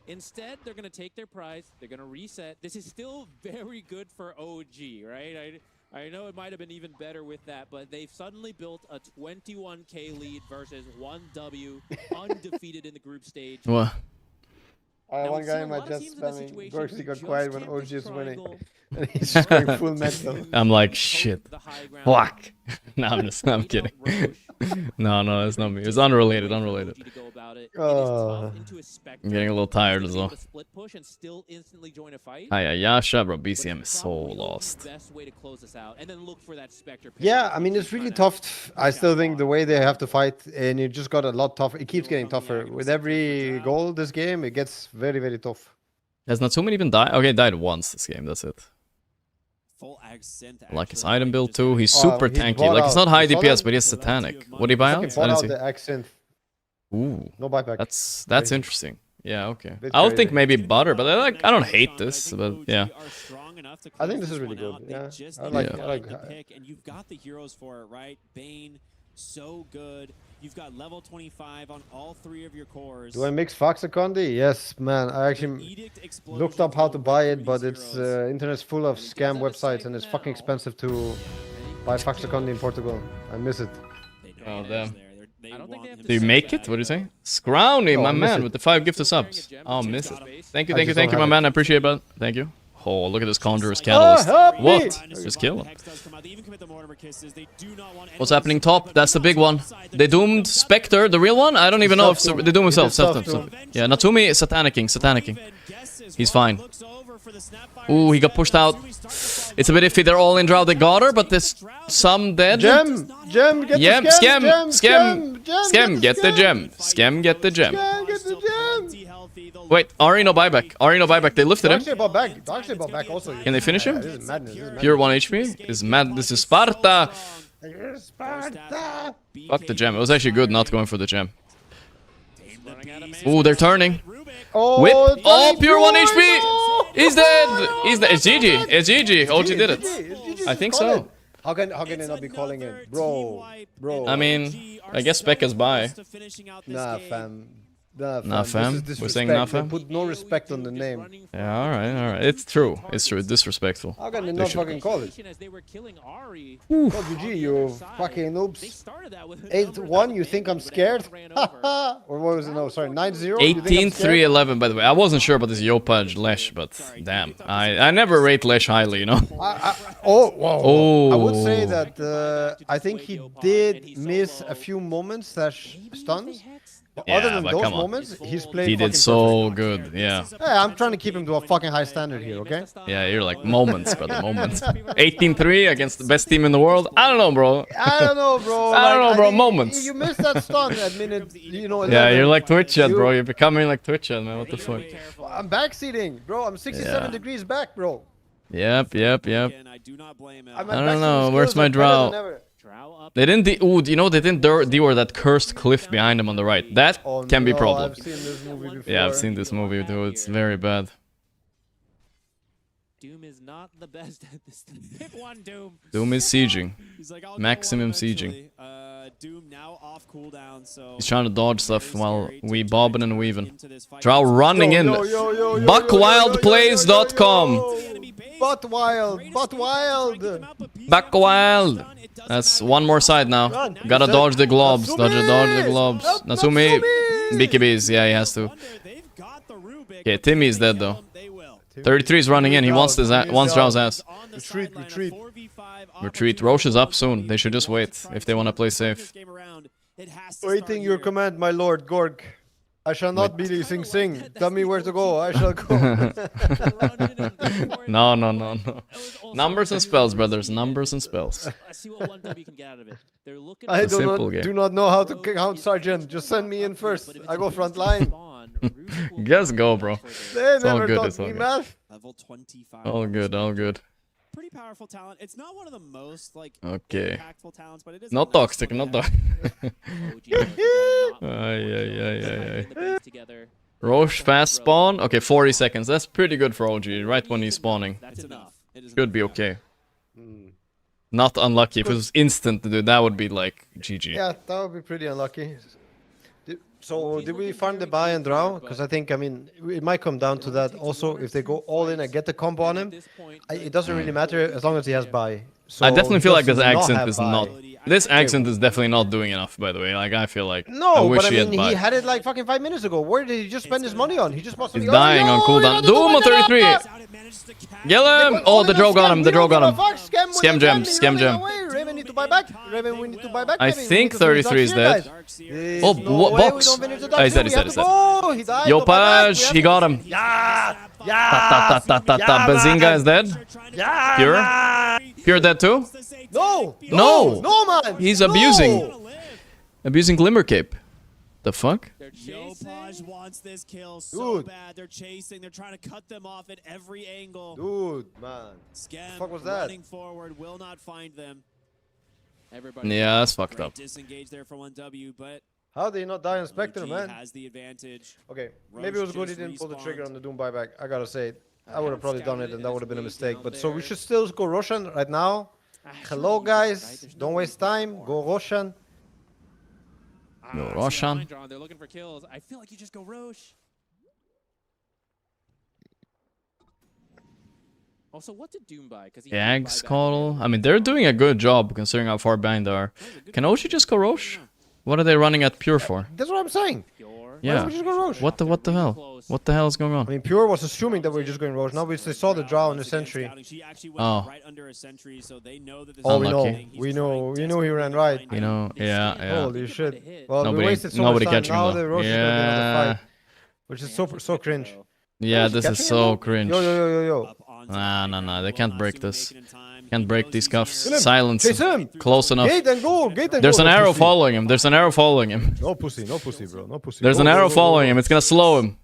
Instead, they're going to take their prize. They're going to reset. This is still very good for OG, right? I know it might have been even better with that, but they've suddenly built a 21k lead versus 1W, undefeated in the group stage. What? One guy in my chat spamming. Gorgc got quiet when OG is winning. And he's just going full metal. I'm like, shit. Fuck. No, I'm kidding. No, it's not me. It's unrelated. I'm getting a little tired as well. Yasha, bro, BCM is so lost. Yeah, I mean, it's really tough. I still think the way they have to fight, and it just got a lot tougher. It keeps getting tougher. With every goal this game, it gets very, very tough. Has Natsumi even died? Okay, died once this game, that's it. I like his item build too. He's super tanky. Like, he's not high DPS, but he has Satanic. What did he buy out? I didn't see. The accent. Ooh. No buyback. That's interesting. Yeah, okay. I would think maybe butter, but I don't hate this, but yeah. I think this is really good. Yeah. I like the pick, and you've got the heroes for it, right? Bane, so good. You've got level 25 on all 3 of your cores. Do I mix Faxacondi? Yes, man. I actually looked up how to buy it, but it's internet's full of scam websites, and it's fucking expensive to buy Faxacondi in Portugal. I miss it. Oh, damn. Do you make it? What do you say? Scrowny, my man, with the 5 gifted subs. Oh, miss it. Thank you, my man. I appreciate it, bud. Thank you. Oh, look at this Conjurer's Catalyst. What? Just kill him. What's happening top? That's the big one. They doomed Spectre, the real one? I don't even know if they doom himself. Yeah, Natsumi is Satanicking. He's fine. Ooh, he got pushed out. It's a bit iffy. They're all in Drow. They got her, but there's some dead. Gem, get Scam, Scam, get the gem. Scam, get the gem. Wait, Ari no buyback. They lifted him. Actually bought back also. Can they finish him? This is madness. Pure 1 HP? Is mad. This is Sparta. Fuck the gem. It was actually good not going for the gem. Ooh, they're turning. Whip. Oh, pure 1 HP. He's dead. It's GG. OG did it. I think so. How can they not be calling it, bro? I mean, I guess Beck is by. Nah, fam. Nah, fam. We're saying nah, fam. They put no respect on the name. Yeah, all right. It's true. It's true. It's disrespectful. How can they not fucking call it? GG, you fucking noobs. 8-1, you think I'm scared? Or what was it? No, sorry, 9-0? 18-3-11, by the way. I wasn't sure about this Yopaj Lesh, but damn. I never rate Lesh highly, you know? I would say that I think he did miss a few moments / stuns. But other than those moments, he's played. He did so good, yeah. Hey, I'm trying to keep him to a fucking high standard here, okay? Yeah, you're like moments, brother, moments. 18-3 against the best team in the world. I don't know, bro. I don't know, bro. Moments. You missed that stun at minute, 11. Yeah, you're like Twitch chat, bro. You're becoming like Twitch chat, man. What the fuck? I'm backseating, bro. I'm 67 degrees back, bro. Yep. I don't know. Where's my drow? They didn't they didn't deor that cursed cliff behind them on the right. That can be problem. I've seen this movie before. Yeah, I've seen this movie, dude. It's very bad. Doom is not the best at this. Pick one, Doom. Doom is sieging. Maximum sieging. Doom now off cooldown, so he's trying to dodge stuff while we bobbing and weaving. Drow running in. Buckwildplays.com. Buckwild. That's one more side now. Gotta dodge the globs. Dodge the globs. Natsumi. BKBs. Yeah, he has to. Okay, Timmy is dead though. 33 is running in. He wants Drow's ass. Retreat. Roche is up soon. They should just wait if they want to play safe. Waiting your command, my lord Gorgc. I shall not be Sing Sing. Tell me where to go. I shall go. No. Numbers and spells, brothers. Numbers and spells. I do not know how to count, Sergeant. Just send me in first. I go front line. Just go, bro. They it's all never good. taught It's all me good. math. Level 25. All good. Pretty powerful talent. It's not one of the most impactful talents, but it is not toxic, not toxic. Roche fast spawn. Okay, 40 seconds. That's pretty good for OG. Right when he's spawning. That's enough. Should be okay. Not unlucky. If it was instant, dude, that would be like GG. Yeah, that would be pretty unlucky. So, did we find the buy and draw? Because I think, it might come down to that. Also, if they go all in and get the combo on him, it doesn't really matter as long as he has buy. So I definitely feel like this accent is not. This accent is definitely not doing enough, by the way. Like, I feel like. No, wish but he had it like fucking 5 minutes ago. Where did he just spend his money on? He just bought something. He's dying on cooldown. Doom on 33! Get him! Oh, the drow got him. Scam gem. Raven need to buy back. We need to buy back. I think 33 is dead. Oh, box. Oh, he's dead. Yopaj, he got him. Bazinga is dead. Pure dead too? No, man. He's abusing Glimmer Cape. The fuck? Yopaj wants this kill so bad. They're chasing. They're trying to cut them off at every angle. Dude, man. Scam What was that? running forward will not find them. Yeah, that's fucked up. Disengage there for 1W, but how did he not die on Spectre, man? has the advantage. Okay, maybe it was good he didn't pull the trigger on the Doom buyback. I gotta say it. I would have probably done it and that would have been a mistake. But so we should still go Roshan right now. Hello, guys. Don't waste time. Go Roshan. Go Roshan. They're looking for kills. I feel like you just go Roche. Also, what did Doom buy? Jags call. I mean, they're doing a good job considering how far behind they are. Can Oshi just go Roche? What are they running at Pure for? That's what I'm saying. Yeah. What the hell? What the hell is going on? I mean, Pure was assuming that we were just going Roche. Now we saw the draw on the sentry. Oh. We know he ran right. You know, yeah. Holy shit. Well, we wasted so much time. Now the Roche is gonna be another fight, which is so cringe. Yeah, this is so cringe. Yo. Nah. They can't break this. Can't break these cuffs. Silence. Chase him. Close enough. Gate and go. There's an arrow following him. No pussy, bro. No pussy. There's an arrow following him. It's gonna slow him.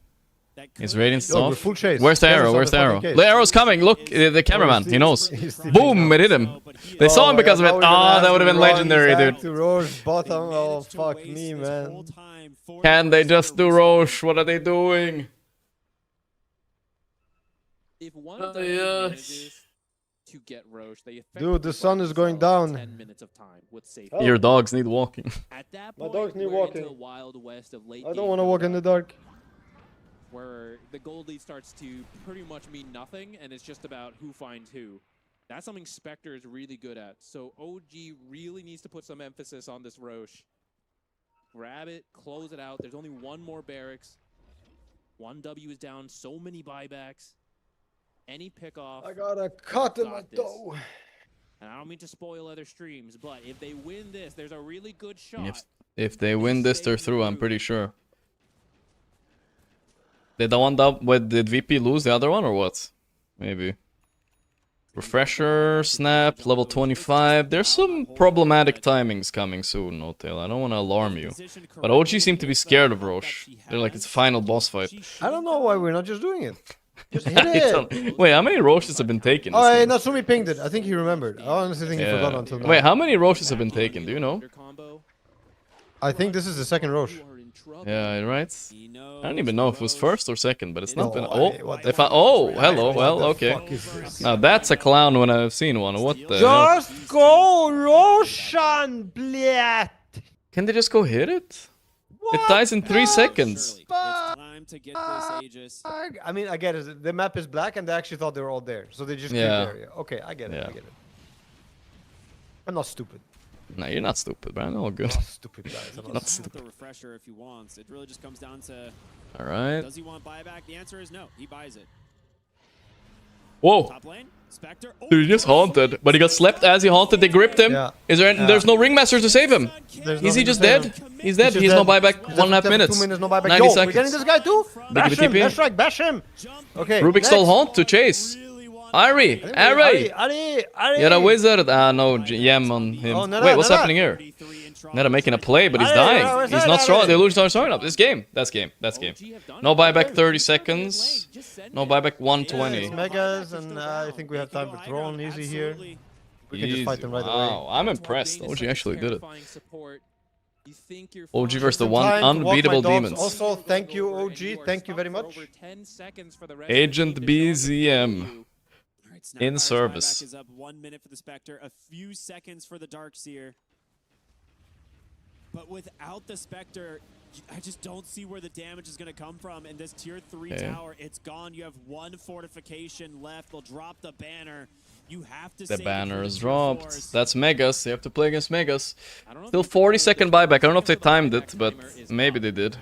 His radiance is off. Full chase. Where's the arrow? The arrow's coming. Look, the cameraman. He knows. Boom! It hit him. They saw him because of it. Oh, that would have been legendary, dude. To Roche bottom. Oh, fuck me, man. Can they just do Roche? What are they doing? If one of them manages to get Roche. They Dude, the sun is going down. 10 minutes of time with safety. Oh. Your dogs need walking. At that My point, dogs need we're walking. into the wild west of late I don't game want to walk in the dark. where the gold lead starts to pretty much mean nothing, and it's just about who finds who. That's something Spectre is really good at. So OG really needs to put some emphasis on this Roche. Grab it, close it out. There's only one more barracks. 1W is down, so many buybacks. Any pickoff. I got a cut in my toe. And I don't mean to spoil other streams, but if they win this, there's a really good shot. If they win this, they're through, I'm pretty sure. Did the one did VP lose the other one or what? Maybe. Refresher, snap, level 25. There's some problematic timings coming soon, Notail. I don't want to alarm you. But OG seem to be scared of Roche. They're like, it's final boss fight. I don't know why we're not just doing it. Just hit it. Wait, how many Roches have been taken? Oh, hey, Natsumi pinged it. I think he remembered. I honestly think he forgot until now. Wait, how many Roches have been taken? Do you know? I think this is the second Roche. Yeah, right? I don't even know if it was first or second, but it's not been... Oh, oh, hello, well, okay. Now that's a clown when I've seen one. What the Just go Roshan, blät! Can they just go hit it? It dies in 3 seconds. I mean, I get it. The map is black and they actually thought they were all there. So they just cleared the area. Okay, I get it, I get it. I'm not stupid. No, you're not stupid, man. All good. Stupid guys. I'm not stupid. The refresher if he wants. It really just comes down to. All right. Does he want buyback? The answer is no. He buys it. Whoa. Top lane, Spectre. Oh, Dude, he just haunted, but he got slept as he haunted. They gripped him. Yeah. Is there? There's no ringmaster to save him. Is he just dead? He's dead. He's no buyback. 1.5 minutes. 2 minutes, no buyback. 90 Yo, seconds. we're getting this guy too. Bash him. Let's strike. Bash him. Okay. Rubik stole haunt to chase. Ari! You're a wizard! Ah, no, Yem on him. Oh, wait, what's happening here? Neda making a play, but he's dying. He's not strong. They lose their strong enough. This game. That's game. That's game. No buyback 30 seconds. No buyback 120. It's Megas, and I think we have time for throne easy here. We can just fight them right away. Wow, I'm impressed. OG actually did it. OG versus the one unbeatable demons. Also, thank you, OG. Thank you very much. Agent BZM. In service. Is up 1 minute for the Spectre, a few seconds for the Darkseer. But without the Spectre, I just don't see where the damage is going to come from. In this tier 3 tower, it's gone. You have 1 fortification left. They'll drop the banner. You have to The banner is dropped. That's Megas. You have to play against Megas. Still 40-second buyback. I don't know if they timed it, but maybe they did.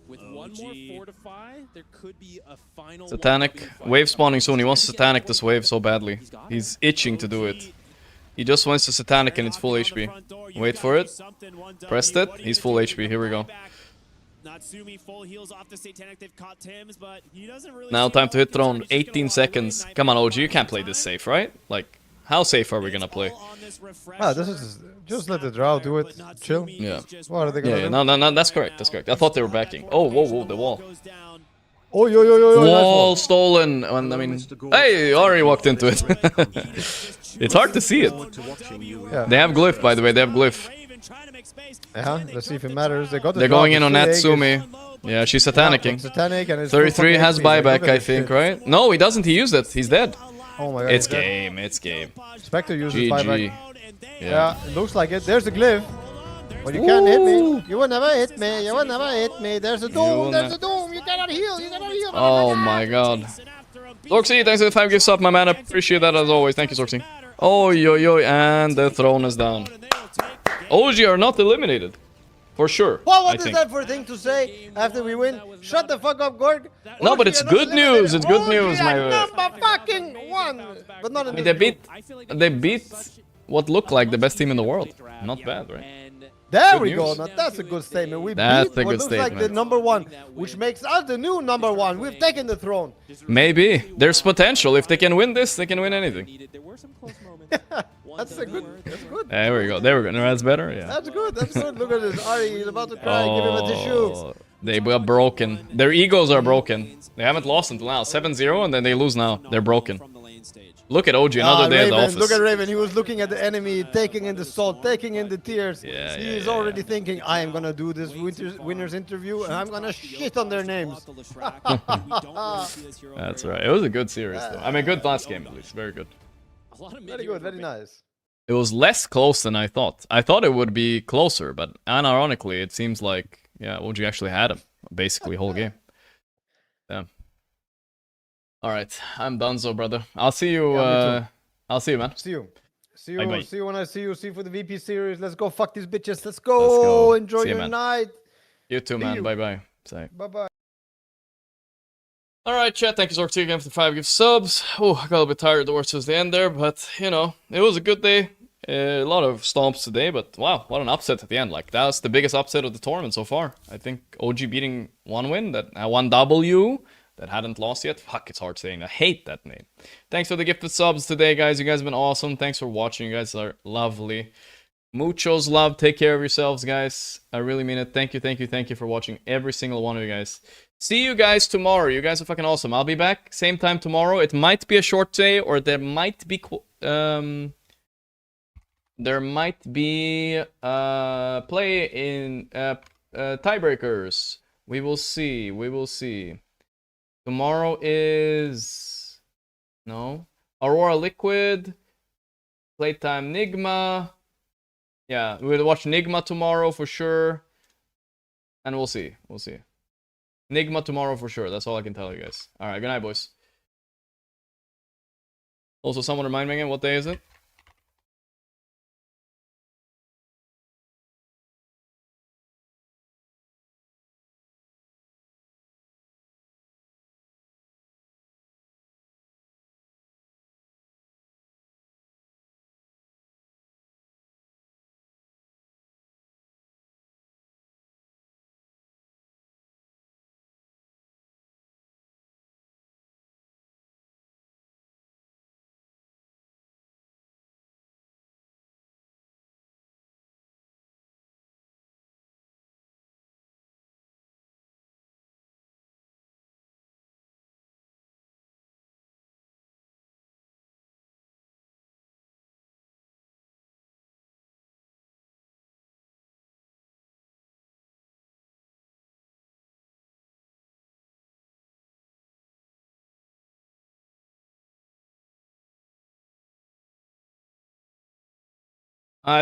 With one more fortify, there could be a final Satanic. Wave spawning soon. He wants to Satanic this wave so badly. He's itching to do it. He just wants to Satanic and it's full HP. Wait for it. Pressed it. He's full HP. Here we go. Natsumi full heals off the Satanic. They've caught Tims, but he doesn't really. Now time to hit throne. 18 seconds. Come on, OG. You can't play this safe, right? Like, how safe are we gonna play? Ah, this is just let the drow do it. Chill. Yeah. What are they gonna do? No, that's correct. That's correct. I thought they were backing. Oh, whoa, the wall. Oh, yo. Wall stolen. And I mean, hey, already walked into it. It's hard to see it. Yeah. They have glyph, by the way. They have glyph. Let's see if it matters. They're going in on Natsumi. Yeah, she's Satanicking. Satanic and 33 has buyback, I think, right? No, he doesn't. He used it. He's dead. Oh my god. It's game. It's game. Spectre uses GG. buyback. Yeah, it looks like it. There's the glyph. But you can't hit me. You will never hit me. You will never hit me. There's a doom. There's a doom. You cannot heal. You cannot heal. Oh my god. Zorxy, thanks for the 5 gifts up, my man. I appreciate that as always. Thank you, Zorxy. Oh, yo, and the throne is down. OG are not eliminated. For sure. Well, what is that for a thing to say after we win? Shut the fuck up, Gorg. No, but it's good news. It's good news, my number fucking 1. But not in they beat what looked like the best team in the world. Not bad, right? There good we news. go. Now that's a good statement. We That's beat a what good looks like the statement. number 1, which makes us the new number 1. We've taken the throne. Maybe. There's potential. If they can win this, they can win anything. That's a good. That's good. There we go. There we go. No, that's better. Yeah. That's good. That's good. Look at this. Ari, he's about to cry. Give him a tissue. They got broken. Their egos are broken. They haven't lost until now. 7-0 and then they lose now. They're broken. Look at OG, another day at the office. Look at Raven. He was looking at the enemy, taking in the salt, taking in the tears. He is already thinking, I am going to do this winner's interview and I'm going to shit on their names. That's right. It was a good series, though. I mean, good last game, at least. Very good. A lot of Very good, very nice. It was less close than I thought. I thought it would be closer, but unironically, it seems like, yeah, OG actually had him basically whole game. Yeah. All right, I'm donezo, brother. I'll see you. Yeah, I'll see you, man. See you. See you. Bye-bye. See you when I see you. See you for the VP series. Let's go fuck these bitches. Let's go. Enjoy See you, your man. night. You too, man. Bye-bye. Say. Bye-bye. Alright, chat, thank you, Zork, again for the 5 gift subs. Oh, I got a little bit tired towards the end there, but, you know, it was a good day. A lot of stomps today, but wow, what an upset at the end. Like, that was the biggest upset of the tournament so far. I think OG beating one win, one W, that hadn't lost yet. Fuck, it's hard saying. I hate that name. Thanks for the gifted subs today, guys. You guys have been awesome. Thanks for watching. You guys are lovely. Muchos love. Take care of yourselves, guys. I really mean it. Thank you for watching, every single one of you guys. See you guys tomorrow. You guys are fucking awesome. I'll be back same time tomorrow. It might be a short day, or there might be play in tiebreakers. We will see. We will see. Tomorrow is Aurora Liquid, Playtime Nigma. Yeah, we'll watch Nigma tomorrow for sure, and we'll see. We'll see. Nigma tomorrow for sure. That's all I can tell you guys. All right, good night, boys. Also, someone remind me again, what day is it?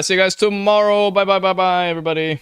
See you guys tomorrow. Bye, everybody.